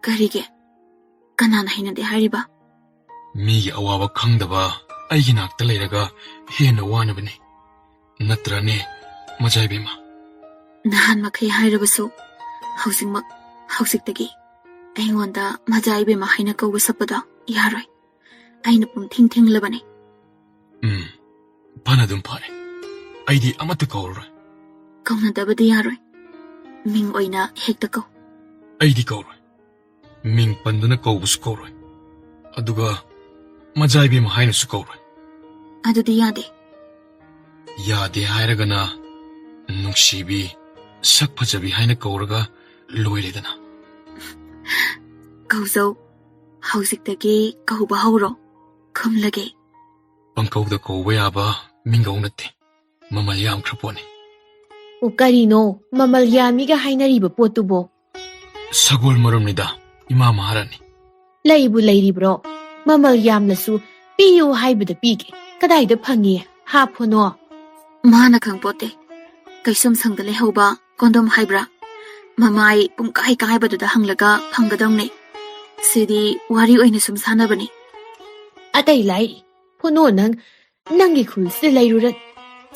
ꯀꯔꯤꯒꯤ ꯀꯅꯥꯅ ꯍꯩꯅꯗꯦ ꯍꯥꯏꯔꯤꯕ ꯃꯤꯒꯤ ꯑꯋꯥꯕ ꯈꯪꯗꯕ ꯑꯩꯒꯤ ꯅꯥꯛꯇ ꯂꯩꯔꯒ ꯍꯦꯟꯅ ꯋꯥꯅꯕꯅꯤ ꯅꯠꯇ꯭ꯔꯅꯦ ꯃꯖꯥꯏꯕꯦꯝꯃ ꯅꯍꯥꯟ ꯃꯈꯩ ꯍꯥꯏꯔꯕꯁꯨ ꯍꯧꯖꯤꯛꯇꯒꯤ ꯑꯩꯉꯣꯟꯗ ꯃꯖꯥ ꯏꯕꯦꯝꯃ ꯍꯥꯏꯅ ꯀꯧꯕ ꯁꯛꯄꯗꯣ ꯌꯥꯔꯣꯏ ꯑꯩꯅ ꯄꯨꯡꯊꯤꯡ ꯊꯤꯡꯂꯕꯅꯤ ꯐꯅ ꯑꯗꯨꯝ ꯐꯔꯦ ꯑꯩꯗꯤ ꯑꯃꯠꯇ ꯀꯧꯔꯔꯣꯏ ꯀꯧꯅꯗꯕꯗꯤ ꯌꯥꯔꯣꯏ ꯃꯤꯡ ꯑꯣꯏꯅ ꯍꯦꯛꯇ ꯀꯧ ꯑꯩꯗꯤ ꯀꯧꯔꯣꯏ ꯃꯤꯡ ꯄꯟꯗꯨꯅ ꯀꯧꯕꯁꯨ ꯀꯧꯔꯣꯏ ꯑꯗꯨꯒ ꯃꯖꯥꯏꯕꯦꯝꯃ ꯍꯥꯏꯅꯁꯨ ꯀꯧꯔꯣꯏ ꯑꯗꯨꯗꯤ ꯌꯥꯗꯦ ꯌꯥꯗꯦ ꯍꯥꯏꯔꯒꯅ ꯅꯨꯡꯁꯤꯕꯤ ꯁꯛ ꯐꯖꯕꯤ ꯍꯥꯏꯅ ꯀꯧꯔꯒ ꯂꯣꯏꯔꯦꯗꯅ ꯀꯧꯖꯧ ꯍꯧꯖꯤꯛꯇꯒꯤ ꯀꯧꯕ ꯍꯧꯔꯣ ꯈꯨꯝꯂꯒꯦ ꯄꯪꯀꯧꯗ ꯀꯧꯕ ꯌꯥꯕ ꯃꯤꯡꯒꯧ ꯅꯠꯇꯦ ꯃꯃꯜ ꯌꯥꯝꯈ꯭ꯔ ꯄꯣꯠꯅꯤ ꯑꯣ ꯀꯔꯤꯅꯣ ꯃꯃꯜ ꯌꯥꯝꯃꯤꯒ ꯍꯥꯏꯅꯔꯤꯕ ꯄꯣꯠꯇꯨꯕꯣ ꯁꯒꯣꯜ ꯃꯔꯨꯝꯅꯤꯗ ꯏꯃꯥ ꯃꯍꯥꯔꯥꯅꯤ ꯂꯩꯕꯨ ꯂꯩꯔꯤꯕ꯭ꯔꯣ ꯃꯃꯜ ꯌꯥꯝꯂꯁꯨ ꯄꯤꯌꯨ ꯍꯥꯏꯕꯗ ꯄꯤꯒꯦ ꯀꯗꯥꯏꯗ ꯐꯪꯉꯤ ꯍꯥꯞꯐꯣꯅꯣ ꯃꯥꯅ ꯈꯪꯄꯣꯠꯇꯦ ꯀꯩꯁꯨꯝ ꯁꯪꯗ ꯂꯩꯍꯧꯕ ꯀꯣꯟꯗꯣꯝ ꯍꯥꯏꯕ꯭ꯔꯥ ꯃꯃꯥꯏ ꯄꯨꯡꯀꯥꯏ ꯀꯥꯏꯕꯗꯨꯗ ꯍꯪꯂꯒ ꯐꯪꯒꯗꯧꯅꯦ ꯁꯤꯗꯤ ꯋꯥꯔꯤ ꯑꯣꯏꯅ ꯁꯨꯝ ꯁꯥꯟꯅꯕꯅꯤ ꯑꯇꯩ ꯂꯥꯏꯔꯤ ꯐꯣꯅꯣ ꯅꯪꯒꯤ ꯈꯨꯜꯁꯤꯗ ꯂꯩꯔꯨꯔ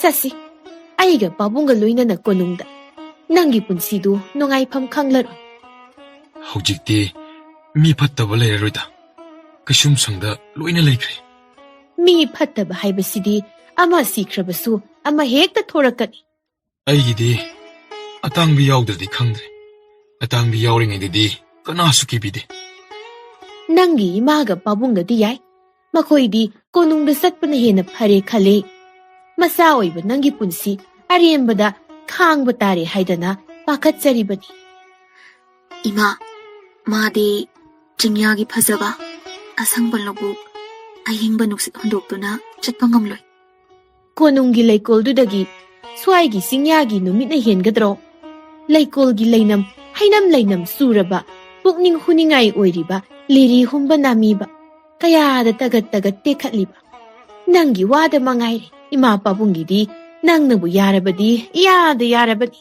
ꯆꯠꯁꯤ ꯑꯩꯒ ꯄꯥꯕꯨꯡꯒ ꯂꯣꯏꯅꯅ ꯀꯣꯅꯨꯡꯗ ꯅꯪꯒꯤ ꯄꯨꯟꯁꯤꯗꯨ ꯅꯨꯡꯉꯥꯏꯐꯝ ꯈꯪꯂꯔꯣꯏ ꯍꯧꯖꯤꯛꯇꯤ ꯃꯤ ꯐꯠꯇꯕ ꯂꯩꯔꯔꯣꯏꯗ ꯀꯩꯁꯨꯝ ꯁꯪꯗ ꯂꯣꯏꯅ ꯂꯩꯈ꯭ꯔꯦ ꯃꯤ ꯐꯠꯇꯕ ꯍꯥꯏꯕꯁꯤꯗꯤ ꯑꯃ ꯁꯤꯈ꯭ꯔꯕꯁꯨ ꯑꯃ ꯍꯦꯛꯇ ꯊꯣꯔꯛꯀꯅꯤ ꯑꯩꯒꯤꯗꯤ ꯑꯇꯥꯡꯕꯤ ꯌꯥꯎꯗ꯭ꯔꯗꯤ ꯈꯪꯗ꯭ꯔꯦ ꯑꯇꯥꯡꯕꯤ ꯌꯥꯎꯔꯤꯉꯩꯗꯗꯤ ꯀꯅꯥꯁꯨ ꯀꯤꯕꯤꯗꯦ ꯅꯪꯒꯤ ꯏꯃꯥꯒ ꯄꯥꯕꯨꯡꯒꯗꯤ ꯌꯥꯏ ꯃꯈꯣꯏꯗꯤ ꯀꯣꯅꯨꯡꯗ ꯆꯠꯄꯅ ꯍꯦꯟꯅ ꯐꯔꯦ ꯈꯜꯂꯤ ꯃꯆꯥ ꯑꯣꯏꯕ ꯅꯪꯒꯤ ꯄꯨꯟꯁꯤ ꯑꯔꯦꯝꯕꯗ ꯈꯥꯡꯕ ꯇꯥꯔꯦ ꯍꯥꯏꯗꯅ ꯄꯥꯈꯠꯆꯔꯤꯕꯅꯤ ꯏꯃꯥ ꯃꯥꯗꯤ ꯆꯤꯡꯌꯥꯒꯤ ꯐꯖꯕ ꯑꯁꯪꯕ ꯂꯧꯕꯨꯛ ꯑꯌꯤꯡꯕ ꯅꯨꯡꯁꯤꯠ ꯍꯨꯟꯗꯣꯛꯇꯨꯅ ꯆꯠꯄ ꯉꯝꯂꯣꯏ ꯀꯣꯅꯨꯡꯒꯤ ꯂꯩꯀꯣꯜꯗꯨꯗꯒꯤ ꯁ꯭ꯋꯥꯏꯒꯤ ꯆꯤꯡꯌꯥꯒꯤ ꯅꯨꯃꯤꯠꯅ ꯍꯦꯟꯒꯗ꯭ꯔꯣ ꯂꯩꯀꯣꯜꯒꯤ ꯂꯩꯅꯝ ꯍꯩꯅꯝ ꯂꯩꯅꯝ ꯆꯨꯔꯕ ꯄꯨꯛꯅꯤꯡ ꯍꯨꯅꯤꯡꯉꯥꯏ ꯑꯣꯏꯔꯤꯕ ꯂꯤꯔꯤ ꯍꯨꯝꯕ ꯅꯥꯃꯤꯕ ꯀꯌꯥꯗ ꯇꯒꯠ ꯇꯒꯠ ꯇꯦꯛꯈꯠꯂꯤꯕ ꯅꯪꯒꯤ ꯋꯥꯗ ꯃꯉꯥꯏꯔꯦ ꯏꯃꯥ ꯄꯥꯕꯨꯡꯒꯤꯗꯤ ꯅꯪꯅꯕꯨ ꯌꯥꯔꯕꯗꯤ ꯏꯌꯥꯗ ꯌꯥꯔꯕꯅꯤ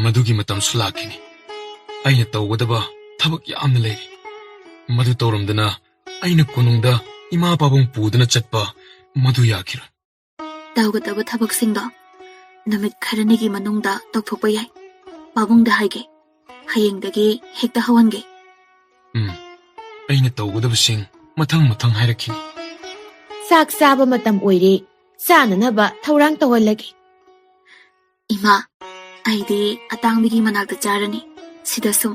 ꯃꯗꯨꯒꯤ ꯃꯇꯝꯁꯨ ꯂꯥꯛꯈꯤꯅꯤ ꯑꯩꯅ ꯇꯧꯒꯗꯕ ꯊꯕꯛ ꯌꯥꯝꯅ ꯂꯩꯔꯤ ꯃꯗꯨ ꯇꯧꯔꯝꯗꯅ ꯑꯩꯅ ꯀꯣꯅꯨꯡꯗ ꯏꯃꯥ ꯄꯥꯕꯨꯡ ꯄꯨꯗꯨꯅ ꯆꯠꯄ ꯃꯗꯨ ꯌꯥꯈꯤꯔꯣꯏ ꯇꯧꯒꯗꯕ ꯊꯕꯛꯁꯤꯡꯗꯣ ꯅꯨꯃꯤꯠ ꯈꯔꯅꯤꯒꯤ ꯃꯅꯨꯡꯗ ꯇꯧꯊꯣꯛꯄ ꯌꯥꯏ ꯄꯥꯕꯨꯡꯗ ꯍꯥꯏꯒꯦ ꯍꯌꯦꯡꯗꯒꯤ ꯍꯦꯛꯇ ꯍꯧꯍꯟꯒꯦ ꯑꯩꯅ ꯇꯧꯒꯗꯕꯁꯤꯡ ꯃꯊꯪ ꯍꯥꯏꯔꯛꯈꯤꯅꯤ ꯆꯥꯛ ꯆꯥꯕ ꯃꯇꯝ ꯑꯣꯏꯔꯦ ꯆꯥꯅꯅꯕ ꯊꯧꯔꯥꯡ ꯇꯧꯍꯜꯂꯒꯦ ꯏꯃꯥ ꯑꯩꯗꯤ ꯑꯇꯥꯡꯕꯤꯒꯤ ꯃꯅꯥꯛꯇ ꯆꯥꯔꯅꯤ ꯁꯤꯗ ꯁꯨꯝ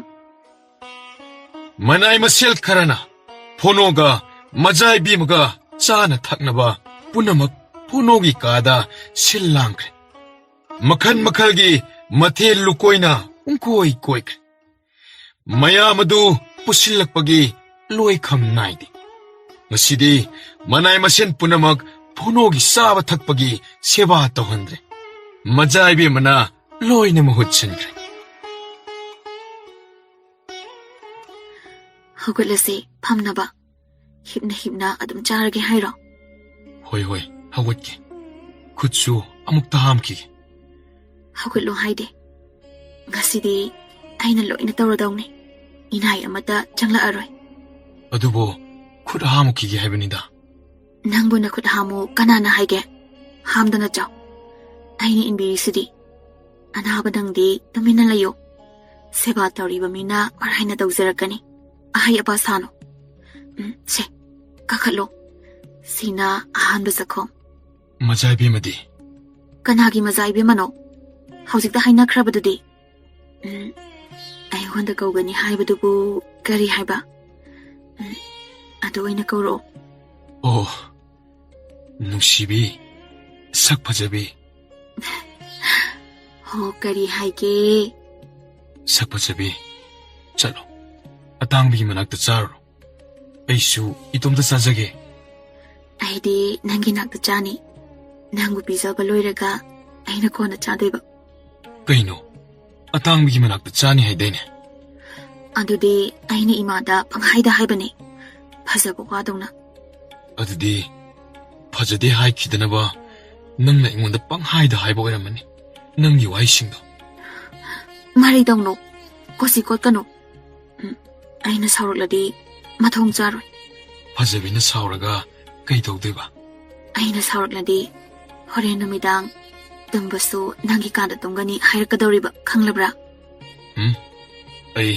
ꯃꯅꯥꯏ ꯃꯁꯦꯜ ꯈꯔꯅ ꯐꯣꯅꯣꯒ ꯃꯖꯥꯏꯕꯦꯝꯃꯒ ꯆꯥꯅ ꯊꯛꯅꯕ ꯄꯨꯝꯅꯃꯛ ꯐꯣꯅꯣꯒꯤ ꯀꯥꯗ ꯁꯤꯜ ꯂꯥꯡꯈ꯭ꯔꯦ ꯃꯈꯜ ꯃꯈꯜꯒꯤ ꯃꯊꯦꯜ ꯂꯨꯀꯣꯏꯅ ꯄꯨꯡꯀꯣꯏ ꯀꯣꯏꯈ꯭ꯔꯦ ꯃꯌꯥꯝ ꯑꯗꯨ ꯄꯨꯁꯤꯜꯂꯛꯄꯒꯤ ꯂꯣꯏꯈꯝ ꯅꯥꯏꯗꯦ ꯉꯁꯤꯗꯤ ꯃꯅꯥꯏ ꯃꯁꯦꯟ ꯄꯨꯝꯅꯃꯛ ꯐꯣꯅꯣꯒꯤ ꯆꯥꯕ ꯊꯛꯄꯒꯤ ꯁꯦꯕꯥ ꯇꯧꯍꯟꯗ꯭ꯔꯦ ꯃꯖꯥꯏꯕꯦꯝꯃꯅ ꯂꯣꯏꯅ ꯃꯍꯨꯠ ꯁꯤꯟꯈ꯭ꯔꯦ ꯍꯧꯒꯠꯂꯁꯤ ꯐꯝꯅꯕ ꯍꯤꯞꯅ ꯑꯗꯨꯝ ꯆꯥꯔꯒꯦ ꯍꯥꯏꯔꯣ ꯍꯣꯏ ꯍꯧꯒꯠꯀꯦ ꯈꯨꯠꯁꯨ ꯑꯃꯨꯛꯇ ꯍꯥꯝꯈꯤꯒꯦ ꯍꯧꯒꯠꯂꯣ ꯍꯥꯏꯗꯦ ꯉꯁꯤꯗꯤ ꯑꯩꯅ ꯂꯣꯏꯅ ꯇꯧꯔꯗꯧꯅꯤ ꯏꯅꯥꯏ ꯑꯃꯠꯇ ꯆꯪꯂꯛꯑꯔꯣꯏ ꯑꯗꯨꯕꯨ ꯈꯨꯠ ꯍꯥꯝꯈꯤꯒꯦ ꯍꯥꯏꯕꯅꯤꯗ ꯅꯪꯕꯨ ꯅꯈꯨꯠ ꯍꯥꯝꯃꯨ ꯀꯅꯥꯅ ꯍꯥꯏꯒꯦ ꯍꯥꯝꯗꯅ ꯆꯥꯎ ꯑꯩꯅ ꯏꯟꯕꯤꯔꯤꯁꯤꯗꯤ ꯑꯅꯥꯕ ꯅꯪꯗꯤ ꯇꯨꯃꯤꯟꯅ ꯂꯩꯌꯨ ꯁꯦꯕꯥ ꯇꯧꯔꯤꯕ ꯃꯤꯅ ꯃꯔꯥꯏꯅ ꯇꯧꯖꯔꯛꯀꯅꯤ ꯑꯍꯩ ꯑꯄꯥ ꯁꯥꯅꯨ ꯁꯦ ꯀꯥꯈꯠꯂꯣ ꯁꯤꯅ ꯑꯍꯥꯟꯕ ꯆꯈꯣꯝ ꯃꯖꯥꯏꯕꯦꯝꯃꯗꯤ ꯀꯅꯥꯒꯤ ꯃꯖꯥ ꯏꯕꯦꯝꯃꯅꯣ ꯍꯧꯖꯤꯛꯇ ꯍꯥꯏꯅꯈ꯭ꯔꯕꯗꯨꯗꯤ ꯑꯩꯉꯣꯟꯗ ꯀꯧꯒꯅꯤ ꯍꯥꯏꯕꯗꯨꯕꯨ ꯀꯔꯤ ꯍꯥꯏꯕ ꯑꯗꯨ ꯑꯣꯏꯅ ꯀꯧꯔꯛꯑꯣ ꯑꯣ ꯅꯨꯡꯁꯤꯕꯤ ꯁꯛ ꯐꯖꯕꯤ ꯍꯣ ꯀꯔꯤ ꯍꯥꯏꯒꯦ ꯁꯛ ꯐꯖꯕꯤ ꯆꯠꯂꯣ ꯑꯇꯥꯡꯕꯤꯒꯤ ꯃꯅꯥꯛꯇ ꯆꯥꯔꯨꯔꯣ ꯑꯩꯁꯨ ꯏꯇꯣꯝꯇ ꯆꯥꯖꯒꯦ ꯑꯩꯗꯤ ꯅꯪꯒꯤ ꯅꯥꯛꯇ ꯆꯥꯅꯤ ꯅꯪꯕꯨ ꯄꯤꯖꯕ ꯂꯣꯏꯔꯒ ꯑꯩꯅ ꯀꯣꯟꯅ ꯆꯥꯗꯣꯏꯕ ꯀꯩꯅꯣ ꯑꯇꯥꯡꯕꯤꯒꯤ ꯃꯅꯥꯛꯇ ꯆꯥꯅꯤ ꯍꯥꯏꯗꯥꯏꯅꯦ ꯑꯗꯨꯗꯤ ꯑꯩꯅ ꯏꯃꯥꯗ ꯄꯪꯍꯥꯏꯗ ꯍꯥꯏꯕꯅꯤ ꯐꯖꯕ ꯋꯥꯗꯧꯅ ꯑꯗꯨꯗꯤ ꯐꯖꯗꯦ ꯍꯥꯏꯈꯤꯗꯅꯕ ꯅꯪꯅ ꯑꯩꯉꯣꯟꯗ ꯄꯪꯍꯥꯏꯗ ꯍꯥꯏꯕ ꯑꯣꯏꯔꯝꯃꯅꯤ ꯅꯪꯒꯤ ꯋꯥꯍꯩꯁꯤꯡꯗꯣ ꯃꯔꯩꯗꯧꯅꯣ ꯀꯣꯁꯤ ꯀꯣꯠꯀꯅꯨ ꯑꯩꯅ ꯁꯥꯎꯔꯛꯂꯗꯤ ꯃꯊꯣꯡ ꯆꯥꯔꯣꯏ ꯐꯖꯕꯤꯅ ꯁꯥꯎꯔꯒ ꯀꯩ ꯇꯧꯗꯣꯏꯕ ꯑꯩꯅ ꯁꯥꯎꯔꯛꯂꯗꯤ ꯍꯣꯔꯦꯟ ꯅꯨꯃꯤꯗꯥꯡ ꯇꯨꯝꯕꯁꯨ ꯅꯪꯒꯤ ꯀꯥꯗ ꯇꯨꯝꯒꯅꯤ ꯍꯥꯏꯔꯛꯀꯗꯧꯔꯤꯕ ꯈꯪꯂꯕ꯭ꯔꯥ ꯑꯩ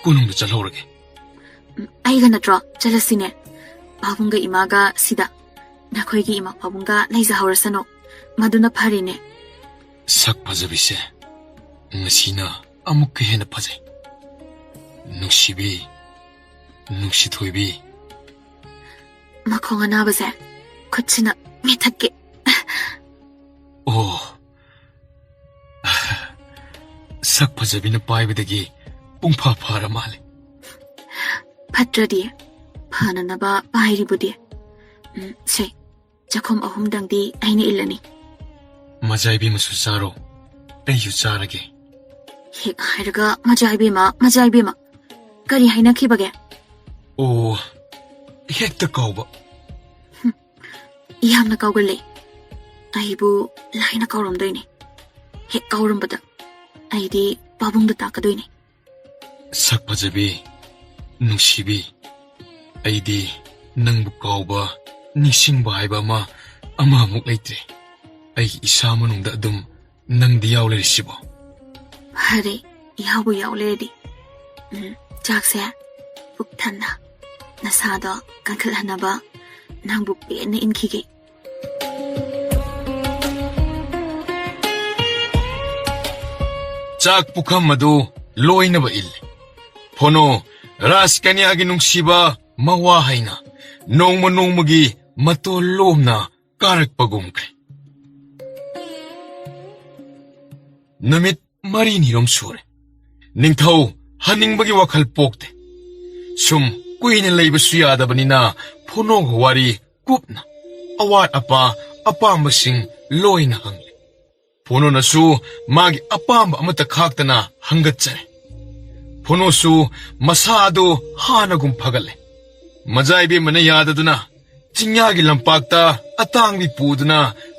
ꯀꯣꯅꯨꯡꯗ ꯆꯠꯍꯧꯔꯒꯦ ꯑꯩꯒ ꯅꯠꯇ꯭ꯔꯣ ꯆꯠꯂꯁꯤꯅꯦ ꯄꯥꯕꯨꯡꯒ ꯏꯃꯥꯒ ꯁꯤꯗ ꯅꯈꯣꯏꯒꯤ ꯏꯃꯥ ꯄꯥꯕꯨꯡꯒ ꯂꯩꯖꯍꯧꯔꯁꯅꯨ ꯃꯗꯨꯅ ꯐꯔꯤꯅꯦ ꯁꯛ ꯐꯖꯕꯤꯁꯦ ꯉꯁꯤꯅ ꯑꯃꯨꯛꯀ ꯍꯦꯟꯅ ꯐꯖꯩ ꯅꯨꯡꯁꯤꯕꯤ ꯅꯨꯡꯁꯤꯊꯣꯏꯕꯤ ꯃꯈꯣꯡ ꯑꯅꯥꯕꯁꯦ ꯈꯨꯠꯁꯤꯅ ꯃꯦꯊꯠꯀꯦ ꯑꯣ ꯁꯛ ꯐꯖꯕꯤꯅ ꯄꯥꯏꯕꯗꯒꯤ ꯄꯨꯡꯐꯥ ꯐꯥꯔ ꯃꯥꯜꯂꯦ ꯐꯠꯇ꯭ꯔꯗꯤ ꯐꯅꯅꯕ ꯄꯥꯏꯔꯤꯕꯨꯗꯤ ꯁꯦ ꯆꯥꯛꯈꯨꯝ 3ꯗꯪꯗꯤ ꯑꯩꯅ ꯏꯜꯂꯅꯤ ꯃꯖꯥꯏꯕꯤꯃꯁꯨ ꯆꯥꯔꯣ ꯑꯩꯁꯨ ꯆꯥꯔꯒꯦ ꯍꯦꯛ ꯍꯥꯏꯔꯒ ꯃꯖꯥꯏꯕꯦꯝꯃ ꯀꯔꯤ ꯍꯥꯏꯅꯈꯤꯕꯒꯦ ꯑꯣ ꯍꯦꯛꯇ ꯀꯥꯎꯕ ꯌꯥꯝꯅ ꯀꯥꯎꯒꯜꯂꯦ ꯑꯩꯕꯨ ꯂꯥꯏꯅ ꯀꯥꯎꯔꯝꯗꯣꯏꯅꯦ ꯍꯦꯛ ꯀꯥꯎꯔꯝꯕꯗ ꯑꯩꯗꯤ ꯄꯥꯕꯨꯡꯗ ꯇꯥꯛꯀꯗꯣꯏꯅꯦ ꯁꯛ ꯐꯖꯕꯤ ꯅꯨꯡꯁꯤꯕꯤ ꯑꯩꯗꯤ ꯅꯪꯕꯨ ꯀꯥꯎꯕ ꯅꯤꯡꯁꯤꯡꯕ ꯍꯥꯏꯕ ꯑꯃꯃꯨꯛ ꯂꯩꯇ꯭ꯔꯦ ꯑꯩꯒꯤ ꯏꯁꯥ ꯃꯅꯨꯡꯗ ꯑꯗꯨꯝ ꯅꯪꯗꯤ ꯌꯥꯎ ꯂꯩꯔꯤꯁꯤꯕꯣ ꯐꯔꯦ ꯌꯥꯎꯕꯨ ꯌꯥꯎ ꯂꯩꯔꯗꯤ ꯆꯥꯛꯁꯦ ꯄꯨꯛ ꯊꯟꯅ ꯅꯁꯥꯗꯣ ꯀꯟꯈꯠꯍꯟꯅꯕ ꯅꯪꯕꯨ ꯄꯦꯟꯅ ꯏꯟꯈꯤꯒꯦ ꯆꯥꯛ ꯄꯨꯈꯝ ꯑꯗꯨ ꯂꯣꯏꯅꯕ ꯏꯜꯂꯦ ꯐꯣꯅꯣ ꯔꯥꯖ ꯀꯟꯌꯥꯒꯤ ꯅꯨꯡꯁꯤꯕ ꯃꯋꯥ ꯍꯥꯏꯅ ꯅꯣꯡꯃ ꯅꯣꯡꯃꯒꯤ ꯃꯇꯣꯜ ꯂꯣꯝꯅ ꯀꯥꯔꯛꯄꯒꯨꯝꯈ꯭ꯔꯦ ꯅꯨꯃꯤꯠ 4ꯅꯤꯔꯣꯝ ꯁꯨꯔꯦ ꯅꯤꯡꯊꯧ ꯍꯟꯅꯤꯡꯕꯒꯤ ꯋꯥꯈꯜ ꯄꯣꯛꯇꯦ ꯁꯨꯝ ꯀꯨꯏꯅ ꯂꯩꯕꯁꯨ ꯌꯥꯗꯕꯅꯤꯅ ꯐꯣꯅꯣꯒ ꯋꯥꯔꯤ ꯀꯨꯞꯅ ꯑꯋꯥꯠ ꯑꯄꯥ ꯑꯄꯥꯝꯕꯁꯤꯡ ꯂꯣꯏꯅ ꯍꯪꯂꯦ ꯐꯣꯅꯣꯅꯁꯨ ꯃꯥꯒꯤ ꯑꯄꯥꯝꯕ ꯑꯃꯠꯇ ꯈꯥꯛꯇꯅ ꯍꯪꯒꯠꯆꯔꯦ ꯐꯣꯅꯣꯁꯨ ꯃꯁꯥ ꯑꯗꯨ ꯍꯥꯟꯅꯒꯨꯝ ꯐꯒꯠꯂꯦ ꯃꯖꯥꯏꯕꯦꯝꯃꯅ ꯌꯥꯗꯗꯨꯅ ꯆꯤꯡꯌꯥꯒꯤ ꯂꯝꯄꯥꯛꯇ ꯑꯇꯥꯡꯕꯤ ꯄꯨꯗꯨꯅ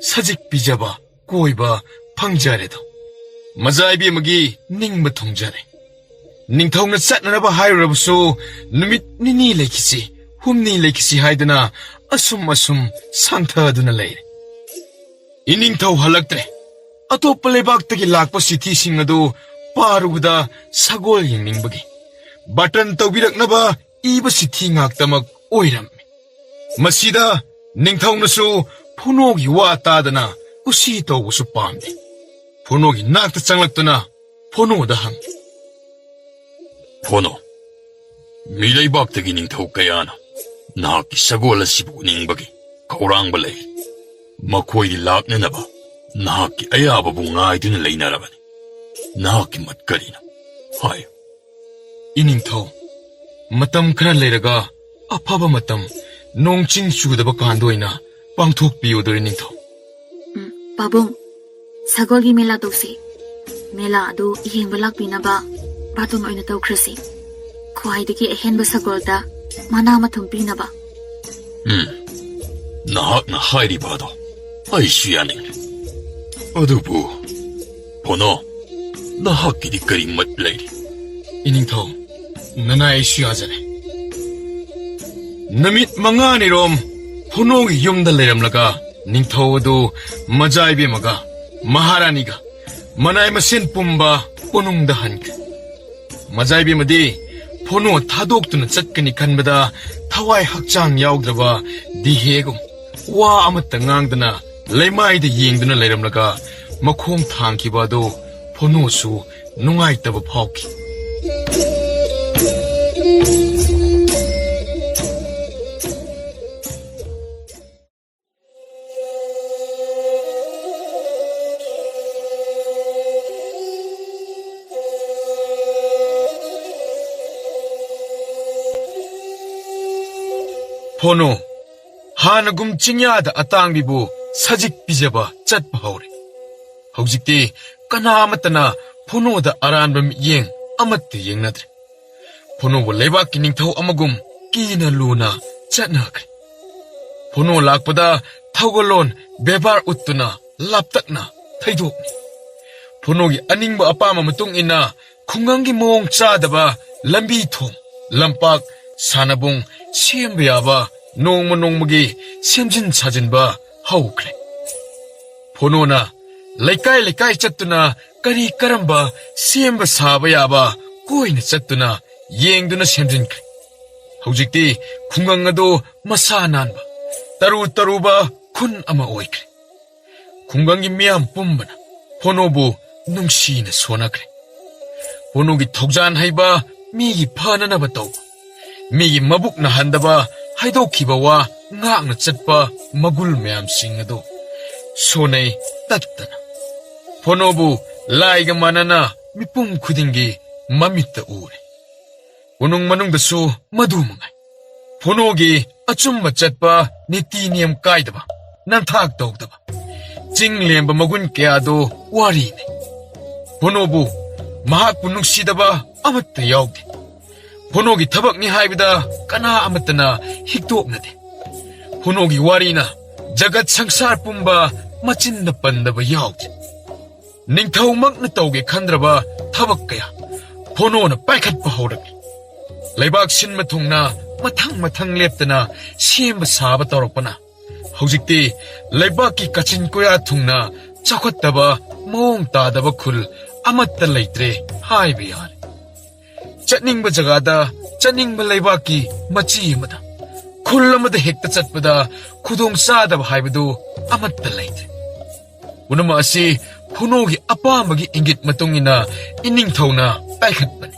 ꯁꯖꯤꯛ ꯄꯤꯖꯕ ꯀꯣꯏꯕ ꯐꯪꯖꯔꯦꯗꯣ ꯃꯖꯥꯏꯕꯦꯝꯃꯒꯤ ꯅꯤꯡꯕ ꯊꯨꯡꯖꯔꯦ ꯅꯤꯡꯊꯧꯅ ꯆꯠꯅꯅꯕ ꯍꯥꯏꯔꯨꯔꯕꯁꯨ ꯅꯨꯃꯤꯠ 2 ꯂꯩꯈꯤꯁꯤ 3 ꯂꯩꯈꯤꯁꯤ ꯍꯥꯏꯗꯨꯅ ꯑꯁꯨꯝ ꯁꯥꯡꯊꯗꯨꯅ ꯂꯩꯔꯦ ꯏꯅꯤꯡꯊꯧ ꯍꯜꯂꯛꯇ꯭ꯔꯦ ꯑꯇꯣꯞꯄ ꯂꯩꯕꯥꯛꯇꯒꯤ ꯂꯥꯛꯄ ꯆꯤꯊꯤꯁꯤꯡ ꯑꯗꯨ ꯄꯥꯔꯨꯕꯗ ꯁꯒꯣꯜ ꯌꯦꯡꯅꯤꯡꯕꯒꯤ ꯕꯇꯟ ꯇꯧꯕꯤꯔꯛꯅꯕ ꯏꯕ ꯆꯤꯊꯤ ꯉꯥꯛꯇꯃꯛ ꯑꯣꯏꯔꯝꯃꯤ ꯃꯁꯤꯗ ꯅꯤꯡꯊꯧꯅꯁꯨ ꯐꯣꯅꯣꯒꯤ ꯋꯥ ꯇꯥꯗꯅ ꯀꯨꯁꯤ ꯇꯧꯕꯁꯨ ꯄꯥꯝꯗꯦ ꯐꯣꯅꯣꯒꯤ ꯅꯥꯛꯇ ꯆꯪꯂꯛꯇꯨꯅ ꯐꯣꯅꯣꯗ ꯍꯪꯉꯤ ꯐꯣꯅꯣ ꯃꯤꯂꯩꯕꯥꯛꯇꯒꯤ ꯅꯤꯡꯊꯧ ꯀꯌꯥꯅ ꯅꯍꯥꯛꯀꯤ ꯁꯒꯣꯜ ꯑꯁꯤꯕꯨ ꯎꯅꯤꯡꯕꯒꯤ ꯈꯧꯔꯥꯡꯕ ꯂꯩ ꯃꯈꯣꯏꯗꯤ ꯂꯥꯛꯅꯅꯕ ꯅꯍꯥꯛꯀꯤ ꯑꯌꯥꯕꯕꯨ ꯉꯥꯏꯗꯨꯅ ꯂꯩꯅꯔꯕꯅꯤ ꯅꯍꯥꯛꯀꯤ ꯃꯠ ꯀꯔꯤꯅꯣ ꯍꯥꯏꯌꯨ ꯏꯅꯤꯡꯊꯧ ꯃꯇꯝ ꯈꯔ ꯂꯩꯔꯒ ꯑꯐꯕ ꯃꯇꯝ ꯅꯣꯡ ꯆꯤꯡ ꯆꯨꯗꯕ ꯀꯥꯟꯗ ꯑꯣꯏꯅ ꯄꯥꯡꯊꯣꯛꯄꯤꯌꯨꯗꯣꯏ ꯅꯤꯡꯊꯧ ꯄꯥꯕꯨꯡ ꯁꯒꯣꯜꯒꯤ ꯃꯦꯂꯥ ꯇꯧꯁꯤ ꯃꯦꯂꯥ ꯑꯗꯨ ꯌꯦꯡꯕ ꯂꯥꯛꯄꯤꯅꯕ ꯕꯥꯇꯣꯟ ꯑꯣꯏꯅ ꯇꯧꯈ꯭ꯔꯁꯤ ꯈ꯭ꯋꯥꯏꯗꯒꯤ ꯑꯍꯦꯟꯕ ꯁꯒꯣꯜꯗ ꯃꯅꯥ ꯃꯊꯨꯝ ꯄꯤꯅꯕ ꯅꯍꯥꯛꯅ ꯍꯥꯏꯔꯤꯕ ꯑꯗꯣ ꯑꯩꯁꯨ ꯌꯥꯅꯤꯡꯉꯤ ꯑꯗꯨꯕꯨ ꯐꯣꯅꯣ ꯅꯍꯥꯛꯀꯤꯗꯤ ꯀꯔꯤ ꯃꯠ ꯂꯩꯔꯤ 이닝ꯊꯧ ꯅꯅꯥꯏꯁꯨ ꯌꯥꯖꯔꯦ ꯅꯨꯃꯤꯠ 5ꯅꯤꯔꯣꯝ ꯐꯣꯅꯣꯒꯤ ꯌꯨꯝꯗ ꯂꯩꯔꯝꯂꯒ ꯅꯤꯡꯊꯧ ꯑꯗꯨ ꯃꯖꯥꯏꯕꯦꯝꯃꯒ ꯃꯍꯥꯔꯥꯅꯤꯒ ꯃꯅꯥꯏ ꯃꯁꯤꯟ ꯄꯨꯝꯕ ꯀꯣꯅꯨꯡꯗ ꯍꯟꯈ꯭ꯔꯦ ꯃꯖꯥꯏꯕꯦꯝꯃꯗꯤ ꯐꯣꯅꯣ ꯊꯥꯗꯣꯛꯇꯨꯅ ꯆꯠꯀꯅꯤ ꯈꯟꯕꯗ ꯊꯋꯥꯏ ꯍꯛꯆꯥꯡ ꯌꯥꯎꯗ꯭ꯔꯕ ꯗꯤꯍꯦꯒꯨꯝ ꯋꯥ ꯑꯃꯠꯇ ꯉꯥꯡꯗꯅ ꯂꯩꯃꯥꯏꯗ ꯌꯦꯡꯗꯨꯅ ꯂꯩꯔꯝꯂꯒ ꯃꯈꯣꯡ ꯊꯥꯡꯈꯤꯕ ꯑꯗꯨ ꯐꯣꯅꯣꯁꯨ ꯅꯨꯡꯉꯥꯏꯇꯕ ꯐꯥꯎꯈꯤ ꯐꯣꯅꯣ ꯍꯥꯟꯅꯒꯨꯝ ꯆꯤꯡꯌꯥꯗ ꯑꯇꯥꯡꯕꯤꯕꯨ ꯁꯖꯤꯛ ꯄꯤꯖꯕ ꯆꯠꯄ ꯍꯧꯔꯦ ꯍꯧꯖꯤꯛꯇꯤ ꯀꯅꯥ ꯑꯃꯠꯇꯅ ꯐꯣꯅꯣꯗ ꯑꯔꯥꯟꯕ ꯃꯤꯠꯌꯦꯡ ꯑꯃꯠꯇ ꯌꯦꯡꯅꯗ꯭ꯔꯦ ꯐꯣꯅꯣꯕꯨ ꯂꯩꯕꯥꯛꯀꯤ ꯅꯤꯡꯊꯧ ꯑꯃꯒꯨꯝ ꯀꯤꯅ ꯂꯨꯅ ꯆꯠꯅꯈ꯭ꯔꯦ ꯐꯣꯅꯣ ꯂꯥꯛꯄꯗ ꯊꯧꯒꯜꯂꯣꯟ ꯕꯦꯕꯥꯔ ꯎꯠꯇꯨꯅ ꯂꯥꯞꯇꯛꯅ ꯊꯩꯗꯣꯛꯅꯤ ꯐꯣꯅꯣꯒꯤ ꯑꯅꯤꯡꯕ ꯑꯄꯥꯝꯕ ꯃꯇꯨꯡ ꯏꯟꯅ ꯈꯨꯡꯒꯪꯒꯤ ꯃꯑꯣꯡ ꯆꯥꯗꯕ ꯂꯝꯕꯤ ꯊꯣꯡ ꯂꯝꯄꯥꯛ ꯁꯥꯟꯅꯕꯨꯡ ꯁꯦꯝꯕ ꯌꯥꯕ ꯅꯣꯡꯃ ꯅꯣꯡꯃꯒꯤ ꯁꯦꯝꯖꯤꯟ ꯁꯥꯖꯤꯟꯕ ꯍꯧꯈ꯭ꯔꯦ ꯐꯣꯅꯣꯅ ꯂꯩꯀꯥꯏ ꯂꯩꯀꯥꯏ ꯆꯠꯇꯨꯅ ꯀꯔꯤ ꯀꯔꯝꯕ ꯁꯦꯝꯕ ꯁꯥꯕ ꯌꯥꯕ ꯀꯣꯏꯅ ꯆꯠꯇꯨꯅ ꯌꯦꯡꯗꯨꯅ ꯁꯦꯝꯖꯤꯟꯈ꯭ꯔꯦ ꯍꯧꯖꯤꯛꯇꯤ ꯈꯨꯡꯒꯪ ꯑꯗꯨ ꯃꯁꯥ ꯅꯥꯟꯕ ꯇꯔꯨ ꯇꯔꯨꯕ ꯈꯨꯟ ꯑꯃ ꯑꯣꯏꯈ꯭ꯔꯦ ꯈꯨꯡꯒꯪꯒꯤ ꯃꯤꯌꯥꯝ ꯄꯨꯝꯕꯅ ꯐꯣꯅꯣꯕꯨ ꯅꯨꯡꯁꯤꯅ ꯁꯣꯟꯅꯈ꯭ꯔꯦ ꯐꯣꯅꯣꯒꯤ ꯊꯧꯖꯥꯟ ꯍꯩꯕ ꯃꯤꯒꯤ ꯐꯅꯅꯕ ꯇꯧꯕ ꯃꯤꯒꯤ ꯃꯕꯨꯛ ꯅꯥꯍꯟꯗꯕ ꯍꯥꯏꯗꯣꯛꯈꯤꯕ ꯋꯥ ꯉꯥꯛꯅ ꯆꯠꯄ ꯃꯒꯨꯜ ꯃꯌꯥꯝꯁꯤꯡ ꯑꯗꯨ ꯁꯣꯟꯅꯩ ꯇꯠꯇꯅ ꯐꯣꯅꯣꯕꯨ ꯂꯥꯏꯒ ꯃꯥꯟꯅꯅ ꯃꯤꯄꯨꯝ ꯈꯨꯗꯤꯡꯒꯤ ꯃꯃꯤꯠꯇ ꯎꯔꯦ ꯎꯅꯨꯡ ꯃꯅꯨꯡꯗꯁꯨ ꯃꯗꯨ ꯃꯉꯥꯏ ꯐꯣꯅꯣꯒꯤ ꯑꯆꯨꯝꯕ ꯆꯠꯄ ꯅꯤꯇꯤ ꯅꯤꯌꯝ ꯀꯥꯏꯗꯕ ꯅꯝꯊꯥꯛ ꯇꯧꯗꯕ ꯆꯤꯡ ꯂꯦꯝꯕ ꯃꯒꯨꯟ ꯀꯌꯥꯗꯣ ꯋꯥꯔꯤꯅꯤ ꯐꯣꯅꯣꯕꯨ ꯃꯍꯥꯛꯄꯨ ꯅꯨꯡꯁꯤꯗꯕ ꯑꯃꯠꯇ ꯌꯥꯎꯗꯦ ꯐꯣꯅꯣꯒꯤ ꯊꯕꯛꯅꯤ ꯍꯥꯏꯕꯗ ꯀꯅꯥ ꯑꯃꯠꯇꯅ ꯍꯤꯛꯇꯣꯛꯅꯗꯦ ꯐꯣꯅꯣꯒꯤ ꯋꯥꯔꯤꯅ ꯖꯒꯠ ꯁꯪꯁꯥꯔ ꯄꯨꯝꯕ ꯃꯆꯤꯟꯗ ꯄꯟꯗꯕ ꯌꯥꯎꯗꯦ ꯅꯤꯡꯊꯧꯃꯛꯅ ꯇꯧꯒꯦ ꯈꯟꯗ꯭ꯔꯕ ꯊꯕꯛ ꯀꯌꯥ ꯐꯣꯅꯣꯅ ꯄꯥꯏꯈꯠꯄ ꯍꯧꯔꯛꯏ ꯂꯩꯕꯥꯛ ꯁꯤꯟꯕ ꯊꯨꯡꯅ ꯃꯊꯪ ꯃꯊꯪ ꯂꯦꯞꯇꯅ ꯁꯦꯝꯕ ꯁꯥꯕ ꯇꯧꯔꯛꯄꯅ ꯍꯧꯖꯤꯛꯇꯤ ꯂꯩꯕꯥꯛꯀꯤ ꯀꯥꯆꯤꯟ ꯀꯣꯌꯥ ꯊꯨꯡꯅ ꯆꯥꯎꯈꯠꯇꯕ ꯃꯑꯣꯡ ꯇꯥꯗꯕ ꯈꯨꯜ ꯑꯃꯠꯇ ꯂꯩꯇ꯭ꯔꯦ ꯍꯥꯏꯕ ꯌꯥꯔꯦ ꯆꯠꯅꯤꯡꯕ ꯖꯒꯥꯗ ꯆꯠꯅꯤꯡꯕ ꯂꯩꯕꯥꯛꯀꯤ ꯃꯆꯤ ꯑꯃꯗ ꯈꯨꯜ ꯑꯃꯗ ꯍꯦꯛꯇ ꯆꯠꯄꯗ ꯈꯨꯗꯣꯡ ꯆꯥꯗꯕ ꯍꯥꯏꯕꯗꯨ ꯑꯃꯠꯇ ꯂꯩꯇ꯭ꯔꯦ ꯄꯨꯝꯅꯃꯛ ꯑꯁꯤ ꯐꯣꯅꯣꯒꯤ ꯑꯄꯥꯝꯕꯒꯤ ꯏꯪꯒꯤꯠ ꯃꯇꯨꯡꯏꯟꯅ ꯏꯅꯤꯡꯊꯧꯅ ꯄꯥꯏꯈꯠꯄꯅꯤ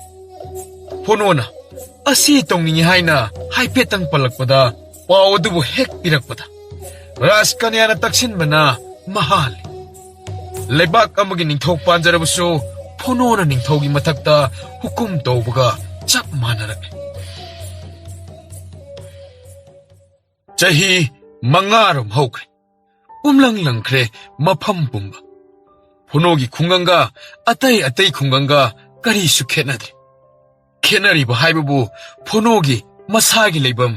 ꯐꯣꯅꯣꯅ ꯑꯁꯤ ꯇꯧꯅꯤꯡꯉꯤ ꯍꯥꯏꯅ ꯍꯥꯏꯐꯦꯠꯇꯪ ꯄꯜꯂꯛꯄꯗ ꯄꯥꯎ ꯑꯗꯨꯕꯨ ꯍꯦꯛ ꯄꯤꯔꯛꯄꯗ ꯔꯥꯖꯀꯟꯌꯥꯅ ꯇꯛꯁꯤꯟꯕꯅ ꯃꯍꯥꯜꯂꯤ ꯂꯩꯕꯥꯛ ꯑꯃꯒꯤ ꯅꯤꯡꯊꯧ ꯄꯥꯟꯖꯔꯕꯁꯨ ꯐꯣꯅꯣꯅ ꯅꯤꯡꯊꯧꯒꯤ ꯃꯊꯛꯇ ꯍꯨꯀꯨꯝ ꯇꯧꯕꯒ ꯆꯞ ꯃꯥꯟꯅꯔꯛꯏ ꯆꯍꯤ 5 ꯍꯧꯈ꯭ꯔꯦ ꯎꯝꯂꯪ ꯂꯪꯈ꯭ꯔꯦ ꯃꯐꯝ ꯄꯨꯝꯕ ꯐꯣꯅꯣꯒꯤ ꯈꯨꯡꯒꯪꯒ ꯑꯇꯩ ꯑꯇꯩ ꯈꯨꯡꯒꯪꯒ ꯀꯔꯤꯁꯨ ꯈꯦꯠꯅꯗ꯭ꯔꯦ ꯈꯦꯠꯅꯔꯤꯕ ꯍꯥꯏꯕꯕꯨ ꯐꯣꯅꯣꯒꯤ ꯃꯁꯥꯒꯤ ꯂꯩꯐꯝ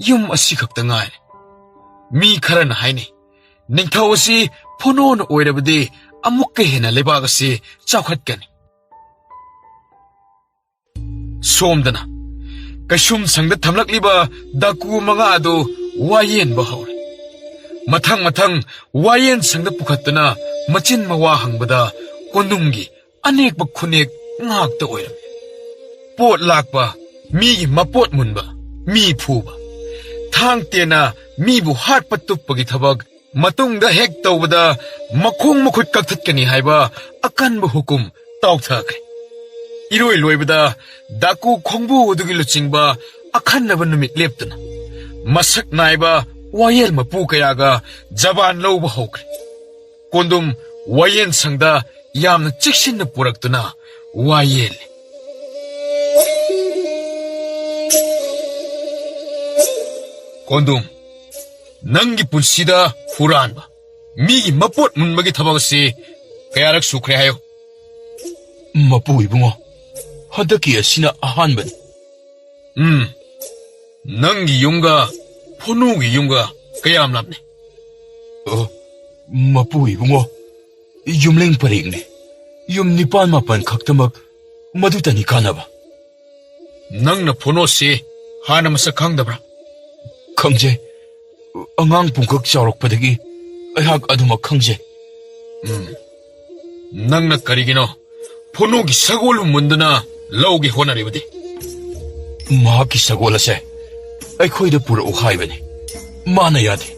ꯌꯨꯝ ꯑꯁꯤ ꯈꯛꯇ ꯉꯥꯏꯔꯦ ꯃꯤ ꯈꯔꯅ ꯍꯥꯏꯅꯩ ꯅꯤꯡꯊꯧ ꯑꯁꯤ ꯐꯣꯅꯣꯅ ꯑꯣꯏꯔꯕꯗꯤ ꯑꯃꯨꯛꯀ ꯍꯦꯟꯅ ꯂꯩꯕꯥꯛ ꯑꯁꯤ ꯆꯥꯎꯈꯠꯀꯅꯤ ꯁꯣꯝꯗꯅ ꯀꯩꯁꯨꯝ ꯁꯪꯗ ꯊꯝꯂꯛꯂꯤꯕ ꯗꯥꯀꯨ 5 ꯑꯗꯨ ꯋꯥꯌꯦꯟꯕ ꯍꯧꯔꯦ ꯃꯊꯪ ꯃꯊꯪ ꯋꯥꯌꯦꯟ ꯁꯪꯗ ꯄꯨꯈꯠꯇꯨꯅ ꯃꯆꯤꯟ ꯃꯋꯥ ꯍꯪꯕꯗ ꯀꯣꯅꯨꯡꯒꯤ ꯑꯅꯦꯛꯄ ꯈꯨꯅꯦꯛ ꯉꯥꯛꯇ ꯑꯣꯏꯔꯝꯃꯤ ꯄꯣꯠ ꯂꯥꯛꯄ ꯃꯤꯒꯤ ꯃꯄꯣꯠ ꯃꯨꯟꯕ ꯃꯤ ꯐꯨꯕ ꯊꯥꯡ ꯇꯦꯟꯅ ꯃꯤꯕꯨ ꯍꯥꯠꯄ ꯇꯨꯞꯄꯒꯤ ꯊꯕꯛ ꯃꯇꯨꯡꯗ ꯍꯦꯛ ꯇꯧꯕꯗ ꯃꯈꯣꯡ ꯃꯈꯨꯠ ꯀꯛꯊꯠꯀꯅꯤ ꯍꯥꯏꯕ ꯑꯀꯟꯕ ꯍꯨꯀꯨꯝ ꯇꯥꯎꯊꯈ꯭ꯔꯦ ꯏꯔꯣꯏ ꯂꯣꯏꯕꯗ ꯗꯥꯀꯨ ꯈꯣꯡꯕꯨ ꯑꯗꯨꯒꯤ ꯂꯨꯆꯤꯡꯕ ꯑꯈꯟꯅꯕ ꯅꯨꯃꯤꯠ ꯂꯦꯞꯇꯨꯅ ꯃꯁꯛ ꯅꯥꯏꯕ ꯋꯥꯌꯦꯜ ꯃꯄꯨ ꯀꯌꯥꯒ ꯖꯕꯥꯟ ꯂꯧꯕ ꯍꯧꯈ꯭ꯔꯦ ꯀꯣꯟꯗꯨꯝ ꯋꯥꯌꯦꯟ ꯁꯪꯗ ꯌꯥꯝꯅ ꯆꯦꯛꯁꯤꯟꯅ ꯄꯨꯔꯛꯇꯨꯅ ꯋꯥꯌꯦꯜꯂꯤ ꯀꯣꯟꯗꯨꯝ ꯅꯪꯒꯤ ꯄꯨꯟꯁꯤꯗ ꯍꯨꯔꯥꯟꯕ ꯃꯤꯒꯤ ꯃꯄꯣꯠ ꯃꯨꯟꯕꯒꯤ ꯊꯕꯛ ꯑꯁꯤ ꯀꯌꯥꯔꯛ ꯁꯨꯈ꯭ꯔꯦ ꯍꯥꯏꯌꯣ ꯃꯄꯨ ꯏꯕꯨꯡꯉꯣ ꯍꯟꯗꯛꯀꯤ ꯑꯁꯤꯅ ꯑꯍꯥꯟꯕꯅꯤ ꯅꯪꯒꯤ ꯌꯨꯝꯒ ꯐꯣꯅꯣꯒꯤ ꯌꯨꯝꯒ ꯀꯌꯥꯝ ꯂꯥꯞꯅꯩ ꯃꯄꯨ ꯏꯕꯨꯡꯉꯣ ꯌꯨꯝꯂꯦꯡ ꯄꯔꯦꯡꯅꯤ ꯌꯨꯝ 9-10 ꯈꯛꯇꯃꯛ ꯃꯗꯨꯇꯅꯤ ꯀꯥꯟꯅꯕ ꯅꯪꯅ ꯐꯣꯅꯣꯁꯤ ꯍꯥꯟꯅ ꯃꯁꯛ ꯈꯪꯗꯕ꯭ꯔꯥ ꯈꯪꯖꯩ ꯑꯉꯥꯡ ꯄꯨꯡꯀꯛ ꯆꯥꯎꯔꯛꯄꯗꯒꯤ ꯑꯩꯍꯥꯛ ꯑꯗꯨꯃꯛ ꯈꯪꯖꯩ ꯅꯪꯅ ꯀꯔꯤꯒꯤꯅꯣ ꯐꯣꯅꯣꯒꯤ ꯁꯒꯣꯜ ꯃꯨꯟꯗꯨꯅ ꯂꯧꯒꯦ ꯍꯣꯠꯅꯔꯤꯕꯗꯤ ꯃꯍꯥꯛꯀꯤ ꯁꯒꯣꯜ ꯑꯁꯦ ꯑꯩꯈꯣꯏꯗ ꯄꯨꯔꯛꯎ ꯍꯥꯏꯕꯅꯤ ꯃꯥꯅ ꯌꯥꯗꯦ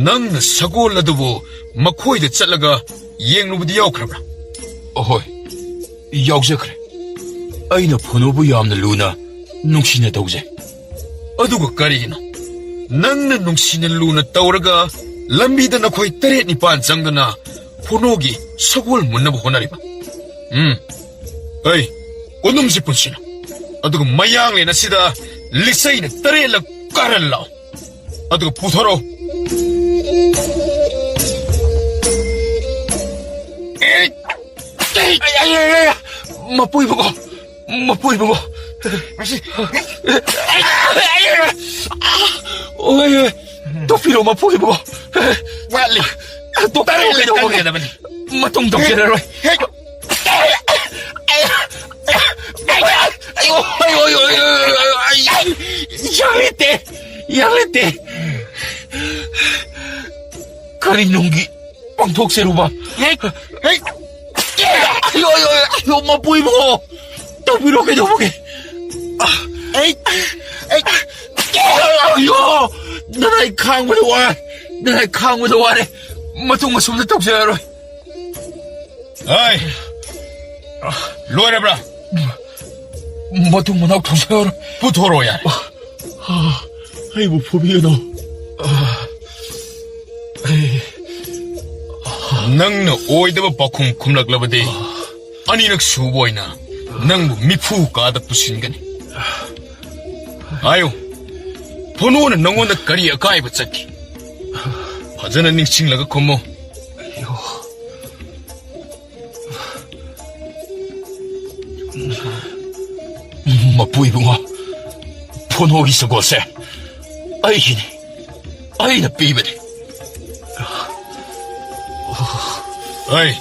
ꯅꯪꯅ ꯁꯒꯣꯜ ꯑꯗꯨꯕꯨ ꯃꯈꯣꯏꯗ ꯆꯠꯂꯒ ꯌꯦꯡꯂꯨꯕꯗꯤ ꯌꯥꯎꯈ꯭ꯔꯕ꯭ꯔꯥ ꯑꯍꯣꯏ ꯌꯥꯎꯖꯈ꯭ꯔꯦ ꯑꯩꯅ ꯐꯣꯅꯣꯕꯨ ꯌꯥꯝꯅ ꯂꯨꯅ ꯅꯨꯡꯁꯤꯅ ꯇꯧꯖꯩ ꯑꯗꯨꯒ ꯀꯔꯤꯒꯤꯅꯣ ꯅꯪꯅ ꯅꯨꯡꯁꯤꯅ ꯂꯨꯅ ꯇꯧꯔꯒ ꯂꯝꯕꯤꯗ ꯅꯈꯣꯏ 8-9 ꯆꯪꯗꯨꯅ ꯐꯣꯅꯣꯒꯤ ꯁꯒꯣꯜ ꯃꯨꯟꯅꯕ ꯍꯣꯠꯅꯔꯤꯕ ꯑꯩ ꯀꯣꯅꯨꯡꯁꯤ ꯄꯨꯟꯁꯤꯅ ꯑꯗꯨꯒ ꯃꯌꯥꯡꯂꯦꯟ ꯑꯁꯤꯗ ꯂꯤꯆꯩꯅ 8ꯂꯛ ꯀꯥꯔꯟ ꯂꯥꯛꯑꯣ ꯑꯗꯨꯒ ꯄꯨꯊꯣꯔꯛꯑꯣ ꯃꯄꯨ ꯏꯕꯨꯡꯉꯣ ꯃꯄꯨ ꯏꯕꯨꯡꯉꯣ ꯇꯣꯛꯄꯤꯔꯣ ꯃꯄꯨ ꯏꯕꯨꯡꯉꯣ ꯋꯥꯠꯂꯤ ꯇꯣꯛꯄꯤꯔꯣ ꯀꯩꯗꯧꯕꯒꯦ ꯃꯇꯨꯡ ꯇꯧꯖꯔꯔꯣꯏ 양레떼. 가리농기 빵톡새로봐. 엄마 보이모. 떡비로게 너무게. 나나이 강무도 와. 나나이 강무도 와래. 마tung masum na tog sa aroy. Ay! Luar na bra! Matung manok tog sa aroy. Putoro yan. Ay, bupubiyo no. Nang na oy da ba bakum kumlag labadi. Ani nagsuboy na. Nang mipu ka da pusin gani. Ayo. Puno na nangon na kari akay ba tsaki. Pazana ningsing laga komo. Mapuy bunga. Puno gi sa gose. Ay hini. Ay na pibade. Ay,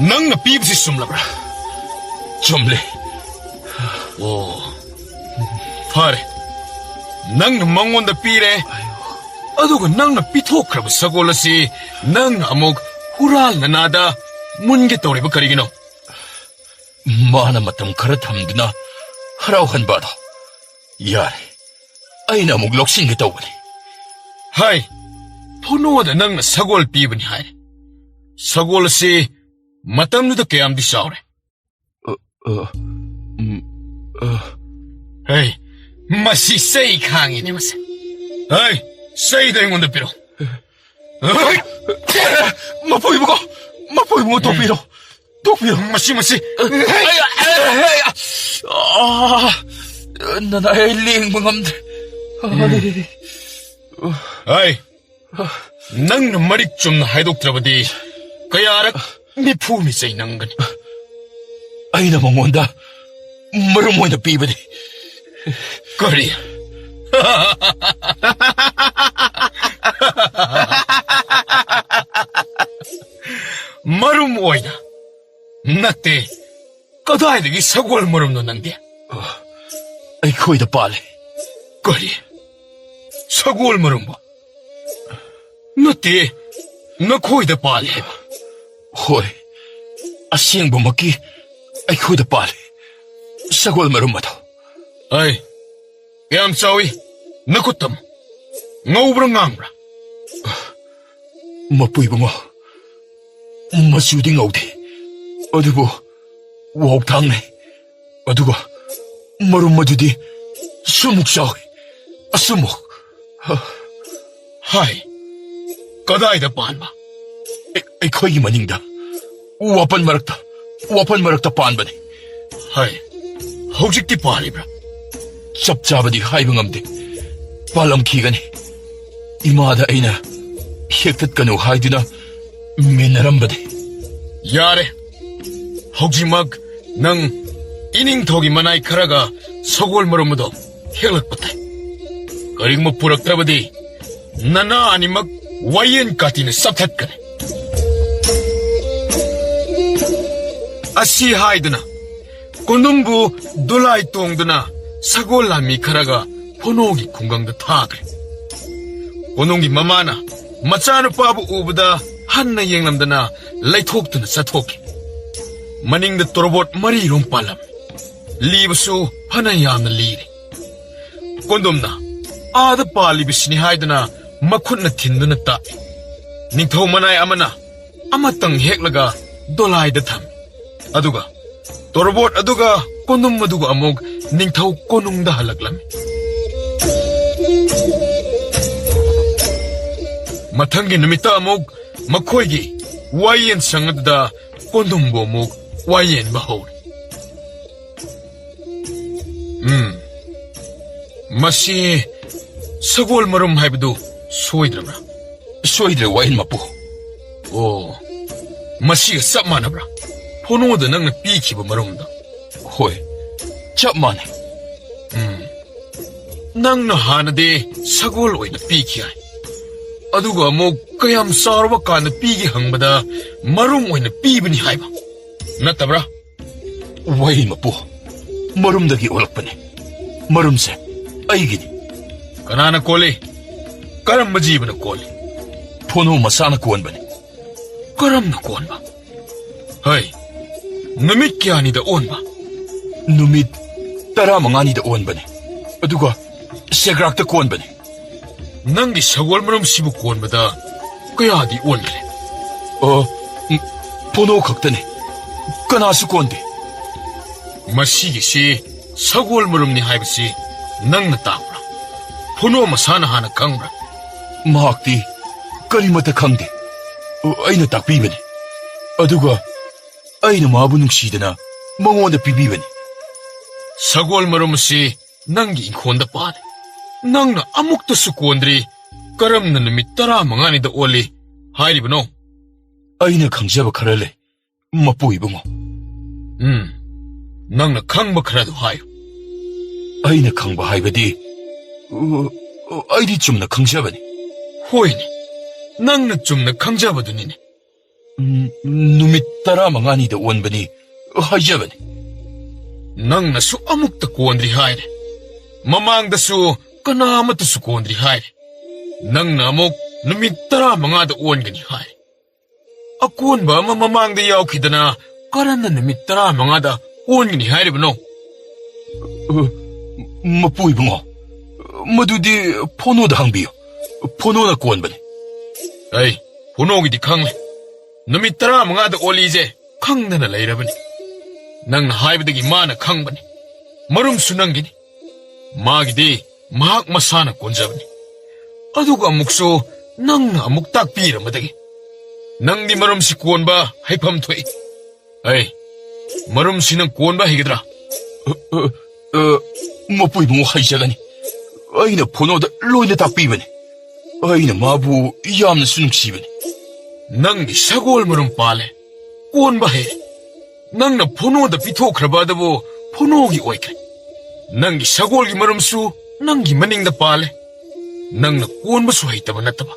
nang na pib si sumlabra. Chumle. Oh. Pare. Nang na mangon da pire. Aduga nang na pitokrab sagola si nang na amog hural na nada mungi tori ba karigino. Mana matam karat hamduna. Harauhan ba do? Yari. Ay na mong loksin kita wali. Hay. Puno da nang na sagol pibani hay. Sagol si matam nuda kayam di saure. Hey. Masi say kangi ni mas. Hey. Say da yung piro. Mapuy mo ko. Mapuy mo topiro. Topiro. Masi. Nanailing mangamd. Ay. Nang na marik chum na haydok trabadi. Kaya arak ni pumi say nang gani. Ay na mangonda. Marumoy na pibadi. Korea. Marum oina. Nate. Kadaydagi sagol marum no nangdi. Ay koy da pale. Korea. Sagol marum ba. Nate. Na koy da pale ba. Hoy. Asyang bumaki. Ay koy da pale. Sagol marum ba to? Ay. Yam sawi. Nakutam. Ngawbra ngangbra. Mapuy bunga. Masudi ngawdi. Adugo. Wawag tangne. Adugo. Marum madudi. Sumuk sawi. Asumuk. Hay. Kadayda paan ba? Ay koy maningda. Wapan marakta paan ba ni? Hay. Hawjik ti paali bra. Chap chabadi haibang amdi. Palam kigani. Imada ay na. Hektat kanu haiduna. Minarambadi. Yare. Hawjimag nang ining thogi manay karaga sagol marumudo helak patay. Karing mo purak trabadi. Nana animag wayan katine saptat kane. Asi haiduna. Kundumbu dulay tongduna. Sagol lami karaga ponogi kungangda thagre. Ponongi mamana machana pabu ubada hanna yenglamdana laithokduna sathoki. Maningda torobot mari rumpalam. Libasu hana yamna liri. Kondumna ada pali bisini haidana makhutna thinduna ta. Ningthau manay amana amatang heklaga dolay da tham. Aduga torobot aduga kondum maduga amog ningthau konungda halaklam. Mathangi namita amog makhoygi wayen sangadda kondumbo amog wayen bahor. Masi sagol marum haibdu soidrabra. Soidre wayin mapu. Oh. Masi sap manabra. Ponoda nangna pikiba marumda. Hoy. Chap mane. Nangna hanade sagol oina pikiyay. Aduga amog kayam sarwa kana pigi hangbada marum oina pibani haiba. Natabra? Wayin mapu. ꯃꯔꯨꯝꯗꯒꯤ ꯑꯣꯜꯂꯛꯄꯅꯤ ꯃꯔꯨꯝꯁꯦ ꯑꯩꯒꯤꯅꯤ ꯀꯅꯥꯅ ꯀꯣꯜꯂꯤ ꯀꯔꯝꯕ ꯖꯤꯕꯅ ꯀꯣꯜꯂꯤ ꯐꯣꯅꯣ ꯃꯁꯥꯅ ꯀꯣꯟꯕꯅꯤ ꯀꯔꯝꯅ ꯀꯣꯟꯕ ꯍꯩ ꯅꯨꯃꯤꯠ ꯀꯌꯥꯅꯤꯗ ꯑꯣꯟꯕ ꯅꯨꯃꯤꯠ 15ꯅꯤꯗ ꯑꯣꯟꯕꯅꯤ ꯑꯗꯨꯒ ꯁꯦꯒ꯭ꯔꯥꯛꯇ ꯀꯣꯟꯕꯅꯤ ꯅꯪꯒꯤ ꯁꯒꯣꯜ ꯃꯔꯨꯝꯁꯤꯕꯨ ꯀꯣꯟꯕꯗ ꯀꯌꯥꯗꯤ ꯑꯣꯟꯈ꯭ꯔꯦ ꯐꯣꯅꯣ ꯈꯛꯇꯅꯤ ꯀꯅꯥꯁꯨ ꯀꯣꯟꯗꯦ ꯃꯁꯤꯒꯤꯁꯤ ꯁꯒꯣꯜ ꯃꯔꯨꯝꯅꯤ ꯍꯥꯏꯕꯁꯤ ꯅꯪꯅ ꯇꯥꯕ꯭ꯔꯥ ꯐꯨꯅꯣ ꯃꯁꯥꯅ ꯍꯥꯟꯅ ꯈꯪꯕ꯭ꯔꯥ ꯃꯍꯥꯛꯇꯤ ꯀꯔꯤꯃꯠꯇ ꯈꯪꯗꯦ ꯑꯩꯅ ꯇꯥꯛꯄꯤꯕꯅꯤ ꯑꯗꯨꯒ ꯑꯩꯅ ꯃꯥꯕꯨ ꯅꯨꯡꯁꯤꯗꯅ ꯃꯉꯣꯟꯗ ꯄꯤꯕꯤꯕꯅꯤ ꯁꯒꯣꯜ ꯃꯔꯨꯝ ꯑꯁꯤ ꯅꯪꯒꯤ ꯏꯪꯈꯣꯜꯗ ꯄꯥꯜꯂꯦ ꯅꯪꯅ ꯑꯃꯨꯛꯇꯁꯨ ꯀꯣꯟꯗ꯭ꯔꯤ ꯀꯔꯝꯅ ꯅꯨꯃꯤꯠ 15ꯅꯤꯗ ꯑꯣꯜꯂꯤ ꯍꯥꯏꯔꯤꯕꯅꯣ ꯑꯩꯅ ꯈꯪꯖꯕ ꯈꯔ ꯂꯩ ꯃꯄꯨ ꯏꯕꯨꯡꯉꯣ ꯅꯪꯅ ꯈꯪꯕ ꯈꯔꯗꯨ ꯍꯥꯏꯌꯨ ꯑꯩꯅ ꯈꯪꯕ ꯍꯥꯏꯕꯗꯤ ꯑꯩꯗꯤ ꯆꯨꯝꯅ ꯈꯪꯖꯕꯅꯤ ꯍꯣꯏꯅꯦ ꯅꯪꯅ ꯆꯨꯝꯅ ꯈꯪꯖꯕꯗꯨꯅꯤꯅꯦ ꯅꯨꯃꯤꯠ 15ꯅꯤꯗ ꯑꯣꯟꯕꯅꯤ ꯍꯥꯏꯖꯕꯅꯤ ꯅꯪꯅꯁꯨ ꯑꯃꯨꯛꯇ ꯀꯣꯟꯗ꯭ꯔꯤ ꯍꯥꯏꯔꯦ ꯃꯃꯥꯡꯗꯁꯨ ꯀꯅꯥꯃꯠꯇꯁꯨ ꯀꯣꯟꯗ꯭ꯔꯤ ꯍꯥꯏꯔꯦ ꯅꯪꯅ ꯑꯃꯨꯛ ꯅꯨꯃꯤꯠ 15ꯗ ꯑꯣꯟꯒꯅꯤ ꯍꯥꯏꯔꯦ ꯑꯀꯣꯟꯕ ꯑꯃ ꯃꯃꯥꯡꯗ ꯌꯥꯎꯈꯤꯗꯅ ꯀꯔꯝꯅ ꯅꯨꯃꯤꯠ 15ꯗ ꯑꯣꯟꯒꯅꯤ ꯍꯥꯏꯔꯤꯕꯅꯣ ꯃꯄꯨ ꯏꯕꯨꯡꯉꯣ ꯃꯗꯨꯗꯤ ꯐꯣꯅꯣꯗ ꯍꯪꯕꯤꯌꯨ ꯐꯣꯅꯣꯅ ꯀꯣꯟꯕꯅꯤ ꯑꯩ ꯐꯣꯅꯣꯒꯤꯗꯤ ꯈꯪꯂꯦ ꯅꯨꯃꯤꯠ 15ꯗ ꯑꯣꯜꯂꯤꯁꯦ ꯈꯪꯗꯅ ꯂꯩꯔꯕꯅꯤ ꯅꯪꯅ ꯍꯥꯏꯕꯗꯒꯤ ꯃꯥꯅ ꯈꯪꯕꯅꯤ ꯃꯔꯨꯝꯁꯨ ꯅꯪꯒꯤꯅꯤ ꯃꯥꯒꯤꯗꯤ ꯃꯍꯥꯛ ꯃꯁꯥꯅ ꯀꯣꯟꯖꯕꯅꯤ ꯑꯗꯨꯒ ꯑꯃꯨꯛꯁꯨ ꯅꯪꯅ ꯑꯃꯨꯛ ꯇꯥꯛꯄꯤꯔꯝꯕꯗꯒꯤ ꯅꯪꯗꯤ ꯃꯔꯨꯝꯁꯤ ꯀꯣꯟꯕ ꯍꯩꯐꯝ ꯊꯣꯛꯏ ꯑꯩ ꯃꯔꯨꯝꯁꯤ ꯅꯪ ꯀꯣꯟꯕ ꯍꯩꯒꯗ꯭ꯔꯥ ꯃꯄꯨ ꯏꯕꯨꯡꯉꯣ ꯍꯩꯖꯒꯅꯤ ꯑꯩꯅ ꯐꯣꯅꯣꯗ ꯂꯣꯏꯅ ꯇꯥꯛꯄꯤꯕꯅꯤ ꯑꯩꯅ ꯃꯥꯕꯨ ꯌꯥꯝꯅꯁꯨ ꯅꯨꯡꯁꯤꯕꯅꯤ ꯅꯪꯒꯤ ꯁꯒꯣꯜ ꯃꯔꯨꯝ ꯄꯥꯜꯂꯦ ꯀꯣꯟꯕ ꯍꯩꯔꯦ ꯅꯪꯅ ꯐꯣꯅꯣꯗ ꯄꯤꯊꯣꯛꯈ꯭ꯔꯕ ꯑꯗꯨꯕꯨ ꯐꯣꯅꯣꯒꯤ ꯑꯣꯏꯈ꯭ꯔꯦ ꯅꯪꯒꯤ ꯁꯒꯣꯜꯒꯤ ꯃꯔꯨꯝꯁꯨ ꯅꯪꯒꯤ ꯃꯅꯤꯡꯗ ꯄꯥꯜꯂꯦ ꯅꯪꯅ ꯀꯣꯟꯕꯁꯨ ꯍꯩꯇꯕ ꯅꯠꯇꯕ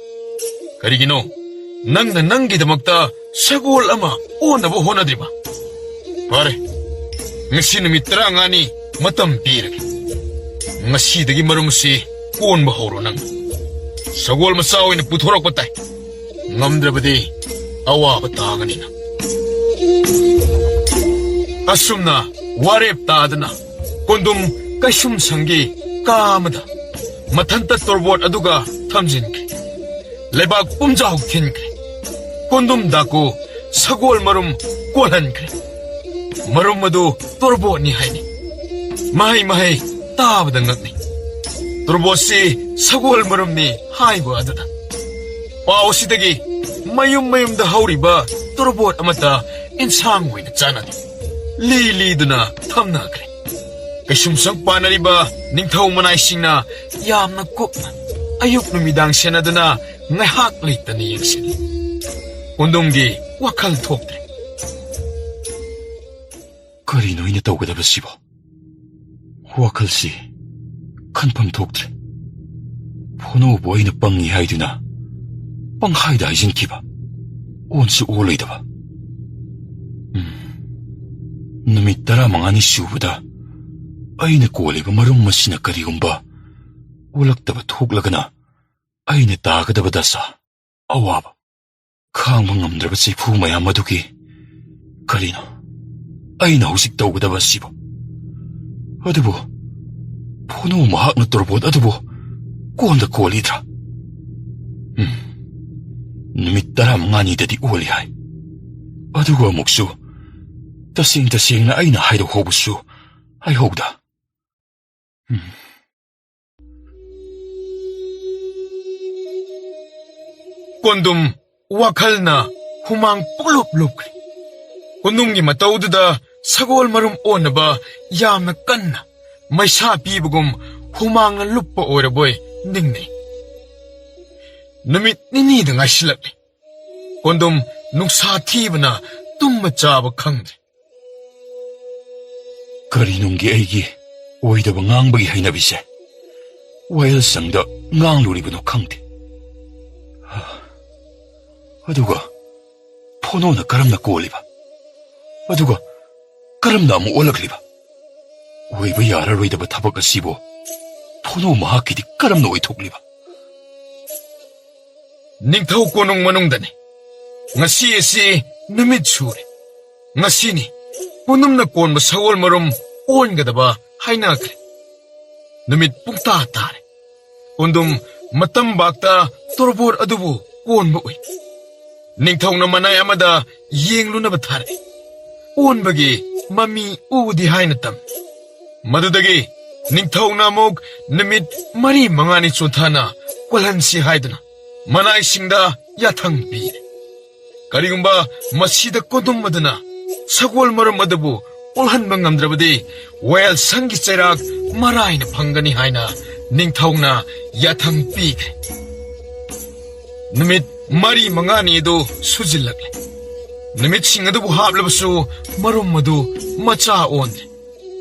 ꯀꯔꯤꯒꯤꯅꯣ ꯅꯪꯅ ꯅꯪꯒꯤꯗꯃꯛꯇ ꯁꯒꯣꯜ ꯑꯃ ꯑꯣꯟꯅꯕ ꯍꯣꯠꯅꯗ꯭ꯔꯤꯕ ꯐꯔꯦ ꯉꯁꯤ ꯅꯨꯃꯤꯠ 15ꯅꯤ ꯃꯇꯝ ꯄꯤꯔꯒꯦ ꯉꯁꯤꯗꯒꯤ ꯃꯔꯨꯝꯁꯤ ꯀꯣꯟꯕ ꯍꯧꯔꯣ ꯅꯪ ꯁꯒꯣꯜ ꯃꯆꯥ ꯑꯣꯏꯅ ꯄꯨꯊꯣꯔꯛꯄ ꯇꯥꯏ ꯉꯝꯗ꯭ꯔꯕꯗꯤ ꯑꯋꯥꯕ ꯇꯥꯒꯅꯤꯅ ꯑꯁꯨꯝꯅ ꯋꯥꯔꯦꯞ ꯇꯥꯗꯅ ꯀꯣꯟꯗꯨꯝ ꯀꯩꯁꯨꯝ ꯁꯪꯒꯤ ꯀꯥ ꯑꯃꯗ ꯃꯊꯟꯇ ꯇꯣꯔꯕꯣꯠ ꯑꯗꯨꯒ ꯊꯝꯖꯤꯟꯈ꯭ꯔꯦ ꯂꯩꯕꯥꯛ ꯄꯨꯝꯖꯥꯎ ꯊꯤꯟꯈ꯭ꯔꯦ ꯀꯣꯟꯗꯨꯝ ꯗꯥꯀꯨ ꯁꯒꯣꯜ ꯃꯔꯨꯝ ꯀꯣꯜꯍꯟꯈ꯭ꯔꯦ ꯃꯔꯨꯝ ꯑꯗꯨ ꯇꯣꯔꯕꯣꯠꯅꯤ ꯍꯥꯏꯅꯤ ꯃꯍꯩ ꯇꯥꯕꯗ ꯉꯛꯅꯤ ꯇꯣꯔꯕꯣꯠꯁꯤ ꯁꯒꯣꯜ ꯃꯔꯨꯝꯅꯤ ꯍꯥꯏꯕ ꯑꯗꯨꯗ ꯄꯥꯎ ꯑꯁꯤꯗꯒꯤ ꯃꯌꯨꯝꯗ ꯍꯧꯔꯤꯕ ꯇꯣꯔꯕꯣꯠ ꯑꯃꯠꯇ ꯏꯟꯁꯥꯡ ꯑꯣꯏꯅ ꯆꯥꯅꯗꯦ ꯂꯤꯗꯨꯅ ꯊꯝꯅꯈ꯭ꯔꯦ ꯀꯩꯁꯨꯝꯁꯪ ꯄꯥꯟꯅꯔꯤꯕ ꯅꯤꯡꯊꯧ ꯃꯅꯥꯏꯁꯤꯡꯅ ꯌꯥꯝꯅ ꯀꯨꯞꯅ ꯑꯌꯨꯛ ꯅꯨꯃꯤꯗꯥꯡ ꯁꯦꯟꯅꯗꯨꯅ ꯉꯥꯏꯍꯥꯛ ꯂꯩꯇꯅ ꯌꯦꯡꯁꯤꯜꯂꯤ ꯀꯣꯟꯗꯨꯝꯒꯤ ꯋꯥꯈꯜ ꯊꯣꯛꯇ꯭ꯔꯦ ꯀꯔꯤꯅꯣ ꯑꯩꯅ ꯇꯧꯒꯗꯕꯁꯤꯕꯣ ꯋꯥꯈꯜꯁꯤ ꯈꯟꯐꯝ ꯊꯣꯛꯇ꯭ꯔꯦ ꯐꯣꯅꯣꯕꯨ ꯑꯩꯅ ꯄꯪꯉꯤ ꯍꯥꯏꯗꯨꯅ ꯄꯪꯍꯥꯏꯗ ꯍꯥꯏꯖꯤꯟꯈꯤꯕ ꯑꯣꯟꯁꯨ ꯑꯣꯜꯂꯣꯏꯗꯕ ꯅꯨꯃꯤꯠ 15ꯅꯤ ꯁꯨꯕꯗ ꯑꯩꯅ ꯀꯣꯜꯂꯤꯕ ꯃꯔꯨꯝ ꯑꯁꯤꯅ ꯀꯔꯤꯒꯨꯝꯕ ꯑꯣꯜꯂꯛꯇꯕ ꯊꯣꯛꯂꯒꯅ ꯑꯩꯅ ꯇꯥꯒꯗꯕ ꯗꯁꯥ ꯑꯋꯥꯕ ꯈꯥꯡꯕ ꯉꯝꯗ꯭ꯔꯕ ꯆꯩꯐꯨ ꯃꯌꯥꯝ ꯑꯗꯨꯒꯤ ꯀꯔꯤꯅꯣ ꯑꯩꯅ ꯍꯧꯖꯤꯛ ꯇꯧꯒꯗꯕ ꯑꯁꯤꯕꯨ ꯑꯗꯨꯕꯨ ꯐꯣꯅꯣ ꯃꯍꯥꯛꯅ ꯇꯣꯔꯕꯣꯠ ꯑꯗꯨꯕꯨ ꯀꯣꯟꯗ ꯀꯣꯜꯂꯤꯗ꯭ꯔꯥ ꯅꯨꯃꯤꯠ 15ꯅꯤꯗꯗꯤ ꯑꯣꯜꯂꯤ ꯍꯥꯏ ꯑꯗꯨꯒ ꯑꯃꯨꯛꯁꯨ ꯇꯁꯦꯡꯅ ꯑꯩꯅ ꯍꯥꯏꯔꯧꯍꯧꯕꯁꯨ ꯍꯥꯏꯍꯧꯗ ꯀꯣꯟꯗꯨꯝ ꯋꯥꯈꯜꯅ ꯍꯨꯃꯥꯡ ꯄꯨꯛꯂꯨꯞ ꯂꯨꯞꯈ꯭ꯔꯦ ꯀꯣꯟꯗꯨꯝꯒꯤ ꯃꯇꯧꯗꯨꯗ ꯁꯒꯣꯜ ꯃꯔꯨꯝ ꯑꯣꯟꯅꯕ ꯌꯥꯝꯅ ꯀꯟꯅ ꯃꯩꯁꯥ ꯄꯤꯕꯒꯨꯝ ꯍꯨꯃꯥꯡꯅ ꯂꯨꯞꯄ ꯑꯣꯏꯔꯕꯣꯏ ꯅꯤꯡꯅꯩ ꯅꯨꯃꯤꯠ 2ꯗ ꯉꯥꯏꯁꯤꯜꯂꯛꯂꯦ ꯀꯣꯟꯗꯨꯝ ꯅꯨꯡꯁꯥ ꯊꯤꯕꯅ ꯇꯨꯝꯕ ꯆꯥꯕ ꯈꯪꯗ꯭ꯔꯦ ꯀꯔꯤꯅꯨꯡꯒꯤ ꯑꯩꯒꯤ ꯑꯣꯏꯗꯕ ꯉꯥꯡꯕꯒꯤ ꯍꯩꯅꯕꯤꯁꯦ ꯋꯥꯌꯦꯜꯁꯪꯗ ꯉꯥꯡꯂꯨꯔꯤꯕꯅꯣ ꯈꯪꯗꯦ ꯑꯗꯨꯒ ꯐꯣꯅꯣꯅ ꯀꯔꯝꯅ ꯀꯣꯜꯂꯤꯕ ꯑꯗꯨꯒ ꯀꯔꯝꯅ ꯑꯃꯨꯛ ꯑꯣꯜꯂꯛꯂꯤꯕ ꯑꯣꯏꯕ ꯌꯥꯔꯔꯣꯏꯗꯕ ꯊꯕꯛ ꯑꯁꯤꯕꯨ ꯐꯣꯅꯣ ꯃꯍꯥꯛꯀꯤꯗꯤ ꯀꯔꯝꯅ ꯑꯣꯏꯊꯣꯛꯂꯤꯕ? ꯅꯤꯡꯊꯧ ꯀꯣꯅꯨꯡ ꯃꯅꯨꯡꯗꯅꯤ꯫ ꯉꯁꯤ ꯑꯁꯤ ꯅꯨꯃꯤꯠ ꯁꯨꯔꯦ꯫ ꯉꯁꯤꯅꯤ ꯄꯨꯝꯅꯃꯛꯅ ꯀꯣꯟꯕ ꯁꯒꯣꯜ ꯃꯔꯨꯝ ꯑꯣꯟꯒꯗꯕ ꯍꯥꯏꯅꯈ꯭ꯔꯦ꯫ ꯅꯨꯃꯤꯠ ꯄꯨꯡꯇꯥ ꯇꯥꯔꯦ꯫ ꯀꯣꯟꯗꯨꯝ ꯃꯇꯝ ꯕꯥꯛꯇ ꯇꯣꯔꯕꯣꯠ ꯑꯗꯨꯕꯨ ꯀꯣꯟꯕ ꯎꯏ꯫ ꯅꯤꯡꯊꯧꯅ ꯃꯅꯥꯏ ꯑꯃꯗ ꯌꯦꯡꯂꯨꯅꯕ ꯊꯥꯔꯛꯏ꯫ ꯑꯣꯟꯕꯒꯤ ꯃꯃꯤ ꯎꯗꯤ ꯍꯥꯏꯅ ꯇꯝꯃꯤ꯫ ꯃꯗꯨꯗꯒꯤ ꯅꯤꯡꯊꯧꯅ ꯑꯃꯨꯛ ꯅꯨꯃꯤꯠ 4-5 ꯆꯣꯟꯊꯥꯅ ꯀꯣꯜꯍꯟꯁꯤ ꯍꯥꯏꯗꯨꯅ ꯃꯅꯥꯏꯁꯤꯡꯗ ꯌꯥꯊꯪ ꯄꯤꯔꯦ꯫ ꯀꯔꯤꯒꯨꯝꯕ ꯃꯁꯤꯗ ꯀꯣꯟꯗꯨꯝ ꯑꯗꯨꯅ ꯁꯒꯣꯜ ꯃꯔꯨꯝ ꯑꯗꯨꯕꯨ ꯑꯣꯜꯍꯟꯕ ꯉꯝꯗ꯭ꯔꯕꯗꯤ ꯋꯥꯌꯦꯜ ꯁꯪꯒꯤ ꯆꯩꯔꯥꯛ ꯃꯔꯥꯏꯅ ꯐꯪꯒꯅꯤ ꯍꯥꯏꯅ ꯅꯤꯡꯊꯧꯅ ꯌꯥꯊꯪ ꯄꯤꯈ꯭ꯔꯦ꯫ ꯅꯨꯃꯤꯠ 4-5 ꯑꯗꯨ ꯁꯨꯖꯤꯜꯂꯛꯂꯦ꯫ ꯅꯨꯃꯤꯠꯁꯤꯡ ꯑꯗꯨꯕꯨ ꯍꯥꯞꯂꯕꯁꯨ ꯃꯔꯨꯝ ꯑꯗꯨ ꯃꯆꯥ ꯑꯣꯟꯗ꯭ꯔꯦ꯫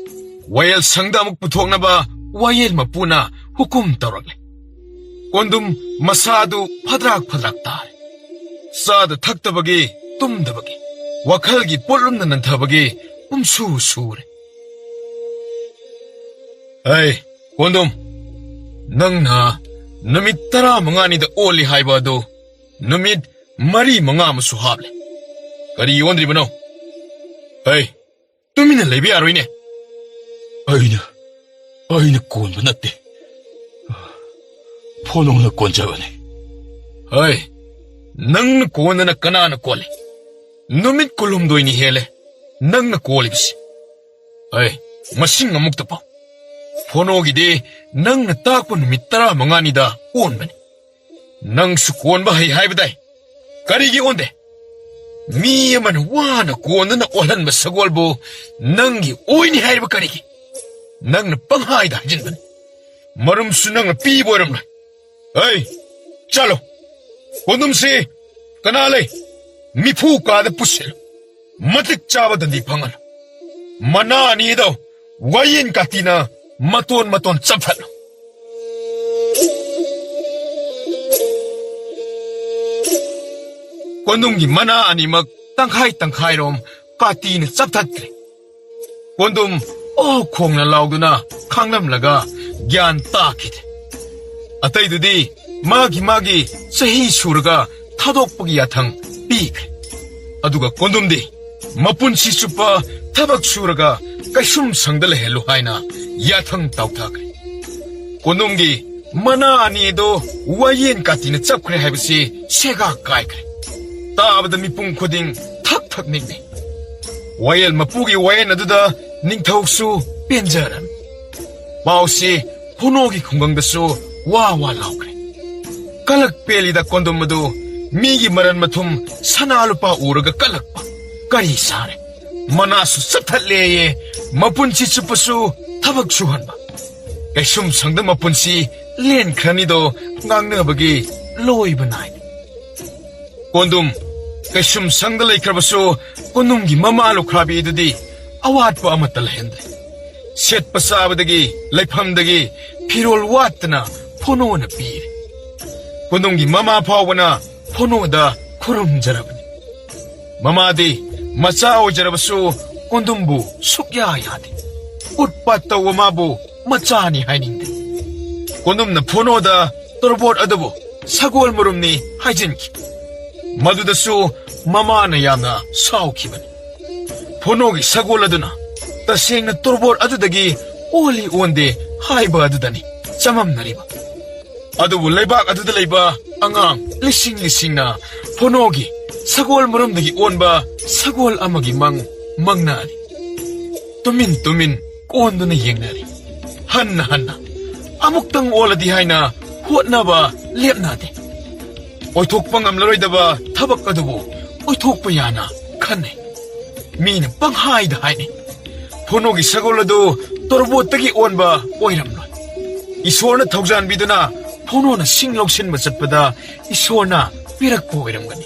ꯋꯥꯌꯦꯜ ꯁꯪꯗ ꯑꯃꯨꯛ ꯄꯨꯊꯣꯛꯅꯕ ꯋꯥꯌꯦꯜ ꯃꯄꯨꯅ ꯍꯨꯀꯨꯝ ꯇꯧꯔꯛꯂꯦ꯫ ꯀꯣꯟꯗꯨꯝ ꯃꯁꯥꯗꯨ ꯐꯗ꯭ꯔꯥꯛ ꯇꯥꯔꯦ꯫ ꯆꯥꯗ ꯊꯛꯇꯕꯒꯤ, ꯇꯨꯝꯗꯕꯒꯤ, ꯋꯥꯈꯜꯒꯤ ꯄꯣꯠꯂꯨꯝꯅ ꯅꯟꯊꯕꯒꯤ ꯄꯨꯝꯁꯨ ꯁꯨꯔꯦ꯫ ꯍꯩ ꯀꯣꯟꯗꯨꯝ, ꯅꯪꯅ ꯅꯨꯃꯤꯠ 15ꯅꯤꯗ ꯑꯣꯜꯂꯤ ꯍꯥꯏꯕ ꯑꯗꯨ ꯅꯨꯃꯤꯠ 4-5 ꯑꯃꯁꯨ ꯍꯥꯞꯂꯦ꯫ ꯀꯔꯤ ꯑꯣꯟꯗ꯭ꯔꯤꯕꯅꯣ? ꯍꯩ, ꯇꯨꯃꯤꯟꯅ ꯂꯩꯕ ꯌꯥꯔꯣꯏꯅꯦ꯫ ꯑꯩꯅ ꯀꯣꯟꯕ ꯅꯠꯇꯦ, ꯐꯣꯅꯣꯅ ꯀꯣꯟꯖꯕꯅꯤ꯫ ꯍꯩ, ꯅꯪꯅ ꯀꯣꯟꯗꯅ ꯀꯅꯥꯅ ꯀꯣꯜꯂꯤ? ꯅꯨꯃꯤꯠ 12ꯅꯤ ꯍꯦꯜꯂꯦ ꯅꯪꯅ ꯀꯣꯜꯂꯤꯕꯁꯤ꯫ ꯍꯩ, ꯃꯁꯤꯡ ꯑꯃꯨꯛꯇ ꯄꯥꯎ꯫ ꯐꯣꯅꯣꯒꯤꯗꯤ ꯅꯪꯅ ꯇꯥꯛꯄ ꯅꯨꯃꯤꯠ 15ꯅꯤꯗ ꯑꯣꯟꯕꯅꯤ꯫ ꯅꯪꯁꯨ ꯀꯣꯟꯕ ꯍꯩ ꯍꯥꯏꯕꯗꯥꯏ, ꯀꯔꯤꯒꯤ ꯑꯣꯟꯗꯦ? ꯃꯤ ꯑꯃꯅ ꯋꯥꯅ ꯀꯣꯟꯗꯨꯅ ꯑꯣꯜꯍꯟꯕ ꯁꯒꯣꯜꯕꯨ ꯅꯪꯒꯤ ꯑꯣꯏꯅꯤ ꯍꯥꯏꯔꯤꯕ ꯀꯔꯤꯒꯤ? ꯅꯪꯅ ꯄꯪꯍꯥꯏꯗ ꯍꯥꯏꯖꯤꯟꯕꯅꯤ꯫ ꯃꯔꯨꯝꯁꯨ ꯅꯪꯅ ꯄꯤꯕ ꯑꯣꯏꯔꯝꯂꯣꯏ꯫ ꯍꯩ, ꯆꯠꯂꯣ, ꯀꯣꯟꯗꯨꯝꯁꯤ ꯀꯅꯥ ꯂꯩ? ꯃꯤꯐꯨ ꯀꯥꯗ ꯄꯨꯁꯤꯜꯂꯨ, ꯃꯇꯤꯛ ꯆꯥꯕ ꯗꯟꯗꯤ ꯐꯪꯍꯜꯂꯨ꯫ ꯃꯅꯥ 2 ꯋꯥꯌꯦꯟ ꯀꯥꯇꯤꯅ ꯃꯇꯣꯟ ꯆꯞꯍꯠꯂꯨ꯫ ꯀꯣꯟꯗꯨꯝꯒꯤ ꯃꯅꯥ ꯑꯅꯤꯃꯛ ꯇꯪꯈꯥꯏꯔꯣꯝ ꯀꯥꯇꯤꯅ ꯆꯞꯊꯠꯈ꯭ꯔꯦ꯫ ꯀꯣꯟꯗꯨꯝ ꯈꯣꯡꯅ ꯂꯥꯎꯗꯨꯅ ꯈꯥꯡꯂꯝꯂꯒ ꯒ꯭ꯌꯥꯟ ꯇꯥꯈꯤꯗ꯭ꯔꯦ꯫ ꯑꯇꯩꯗꯨꯗꯤ ꯃꯥꯒꯤ ꯆꯍꯤ ꯁꯨꯔꯒ ꯊꯥꯗꯣꯛꯄꯒꯤ ꯌꯥꯊꯪ ꯄꯤꯈ꯭ꯔꯦ꯫ ꯑꯗꯨꯒ ꯀꯣꯟꯗꯨꯝꯗꯤ ꯃꯄꯨꯟꯁꯤ ꯆꯨꯞꯄ ꯊꯕꯛ ꯁꯨꯔꯒ ꯀꯩꯁꯨꯝ ꯁꯪꯗ ꯂꯩꯍꯜꯂꯨ ꯍꯥꯏꯅ ꯌꯥꯊꯪ ꯇꯥꯎꯊꯈ꯭ꯔꯦ꯫ ꯀꯣꯟꯗꯨꯝꯒꯤ ꯃꯅꯥ 2 ꯑꯗꯨ ꯋꯥꯌꯦꯟ ꯀꯥꯇꯤꯅ ꯆꯞꯈ꯭ꯔꯦ ꯍꯥꯏꯕꯁꯤ ꯁꯦꯒꯥꯛ ꯀꯥꯏꯈ꯭ꯔꯦ꯫ ꯇꯥꯕꯗ ꯃꯤꯄꯨꯝ ꯈꯨꯗꯤꯡ ꯊꯛ ꯅꯤꯛꯅꯩ꯫ ꯋꯥꯌꯦꯜ ꯃꯄꯨꯒꯤ ꯋꯥꯌꯦꯜ ꯑꯗꯨꯗ ꯅꯤꯡꯊꯧꯁꯨ ꯄꯦꯟꯖꯔꯝꯃꯤ꯫ ꯄꯥꯎꯁꯤ ꯐꯣꯅꯣꯒꯤ ꯈꯨꯡꯒꯪꯗꯁꯨ ꯋꯥ ꯂꯥꯎꯈ꯭ꯔꯦ꯫ ꯀꯂꯛ ꯄꯦꯜꯂꯤꯗ ꯀꯣꯟꯗꯨꯝ ꯑꯗꯨ ꯃꯤꯒꯤ ꯃꯔꯟ ꯃꯊꯨꯝ ꯁꯅꯥ ꯂꯨꯄꯥ ꯎꯔꯒ ꯀꯜꯂꯛꯄ ꯀꯔꯤ ꯁꯥꯔꯦ? ꯃꯅꯥꯁꯨ ꯆꯞꯊꯠꯂꯦꯌꯦ, ꯃꯄꯨꯟꯁꯤ ꯆꯨꯞꯄꯁꯨ ꯊꯕꯛ ꯁꯨꯍꯟꯕ, ꯀꯩꯁꯨꯝ ꯁꯪꯗ ꯃꯄꯨꯟꯁꯤ ꯂꯦꯟꯈ꯭ꯔꯅꯤꯗꯣ ꯉꯥꯡꯅꯕꯒꯤ ꯂꯣꯏꯕ ꯅꯥꯏꯗꯦ꯫ ꯀꯣꯟꯗꯨꯝ ꯀꯩꯁꯨꯝ ꯁꯪꯗ ꯂꯩꯈ꯭ꯔꯕꯁꯨ ꯀꯣꯟꯗꯨꯝꯒꯤ ꯃꯃꯥ ꯂꯨꯈ꯭ꯔꯥꯕꯤ ꯑꯗꯨꯗꯤ ꯑꯋꯥꯠꯄ ꯑꯃꯠꯇ ꯂꯩꯍꯟꯗ꯭ꯔꯦ꯫ ꯁꯦꯠꯄ ꯆꯥꯕꯗꯒꯤ ꯂꯩꯐꯝꯗꯒꯤ ꯐꯤꯔꯣꯜ ꯋꯥꯠꯇꯅ ꯐꯣꯅꯣꯅ ꯄꯤꯔꯦ꯫ ꯀꯣꯟꯗꯨꯝꯒꯤ ꯃꯃꯥ ꯐꯥꯎꯕꯅ ꯐꯣꯅꯣꯗ ꯈꯨꯔꯨꯝꯖꯔꯕꯅꯤ꯫ ꯃꯃꯥꯗꯤ ꯃꯆꯥ ꯑꯣꯏꯖꯔꯕꯁꯨ ꯀꯣꯟꯗꯨꯝꯕꯨ ꯁꯨꯛꯌꯥ ꯌꯥꯗꯦ꯫ ꯎꯠꯄꯥꯠ ꯇꯧꯕ ꯃꯥꯕꯨ ꯃꯆꯥꯅꯤ ꯍꯥꯏꯅꯤꯡꯗꯦ꯫ ꯀꯣꯟꯗꯨꯝꯅ ꯐꯣꯅꯣꯗ ꯇꯣꯔꯕꯣꯠ ꯑꯗꯨꯕꯨ ꯁꯒꯣꯜ ꯃꯔꯨꯝꯅꯤ ꯍꯥꯏꯖꯤꯟꯈꯤ꯫ ꯃꯗꯨꯗꯁꯨ ꯃꯃꯥꯅ ꯌꯥꯝꯅ ꯁꯥꯎꯈꯤꯕꯅꯤ꯫ ꯐꯣꯅꯣꯒꯤ ꯁꯒꯣꯜ ꯑꯗꯨꯅ ꯇꯁꯦꯡꯅ ꯇꯣꯔꯕꯣꯠ ꯑꯗꯨꯗꯒꯤ ꯑꯣꯜꯂꯤ ꯑꯣꯟꯗꯦ ꯍꯥꯏꯕ ꯑꯗꯨꯗꯅꯤ ꯆꯃꯝꯅꯔꯤꯕ꯫ ꯑꯗꯨꯕꯨ ꯂꯩꯕꯥꯛ ꯑꯗꯨꯗ ꯂꯩꯕ ꯑꯉꯥꯡ ꯂꯤꯁꯤꯡꯅ ꯐꯣꯅꯣꯒꯤ ꯁꯒꯣꯜ ꯃꯔꯨꯝꯗꯒꯤ ꯑꯣꯟꯕ ꯁꯒꯣꯜ ꯑꯃꯒꯤ ꯃꯪꯅꯔꯤ꯫ ꯇꯨꯃꯤꯟ ꯀꯣꯟꯗꯨꯅ ꯌꯦꯡꯅꯔꯤ꯫ ꯍꯟꯅ ꯑꯃꯨꯛꯇꯪ ꯑꯣꯜꯂꯗꯤ ꯍꯥꯏꯅ ꯍꯣꯠꯅꯕ ꯂꯦꯞꯅꯗꯦ꯫ ꯑꯣꯏꯊꯣꯛꯄ ꯉꯝꯂꯔꯣꯏꯗꯕ ꯊꯕꯛ ꯑꯗꯨꯕꯨ ꯑꯣꯏꯊꯣꯛꯄ ꯌꯥꯅ ꯈꯟꯅꯩ꯫ ꯃꯤꯅ ꯄꯪꯍꯥꯏꯗ ꯍꯥꯏꯅꯩ ꯐꯣꯅꯣꯒꯤ ꯁꯒꯣꯜ ꯑꯗꯨ ꯇꯣꯔꯕꯣꯠꯇꯒꯤ ꯑꯣꯟꯕ ꯑꯣꯏꯔꯝꯂꯣꯏ꯫ ꯏꯁꯣꯔꯅ ꯊꯧꯖꯥꯟꯕꯤꯗꯨꯅ ꯐꯣꯅꯣꯅ ꯁꯤꯡ ꯂꯧꯁꯤꯟꯕ ꯆꯠꯄꯗ ꯏꯁꯣꯔꯅ ꯄꯤꯔꯛꯄ ꯑꯣꯏꯔꯝꯒꯅꯤ꯫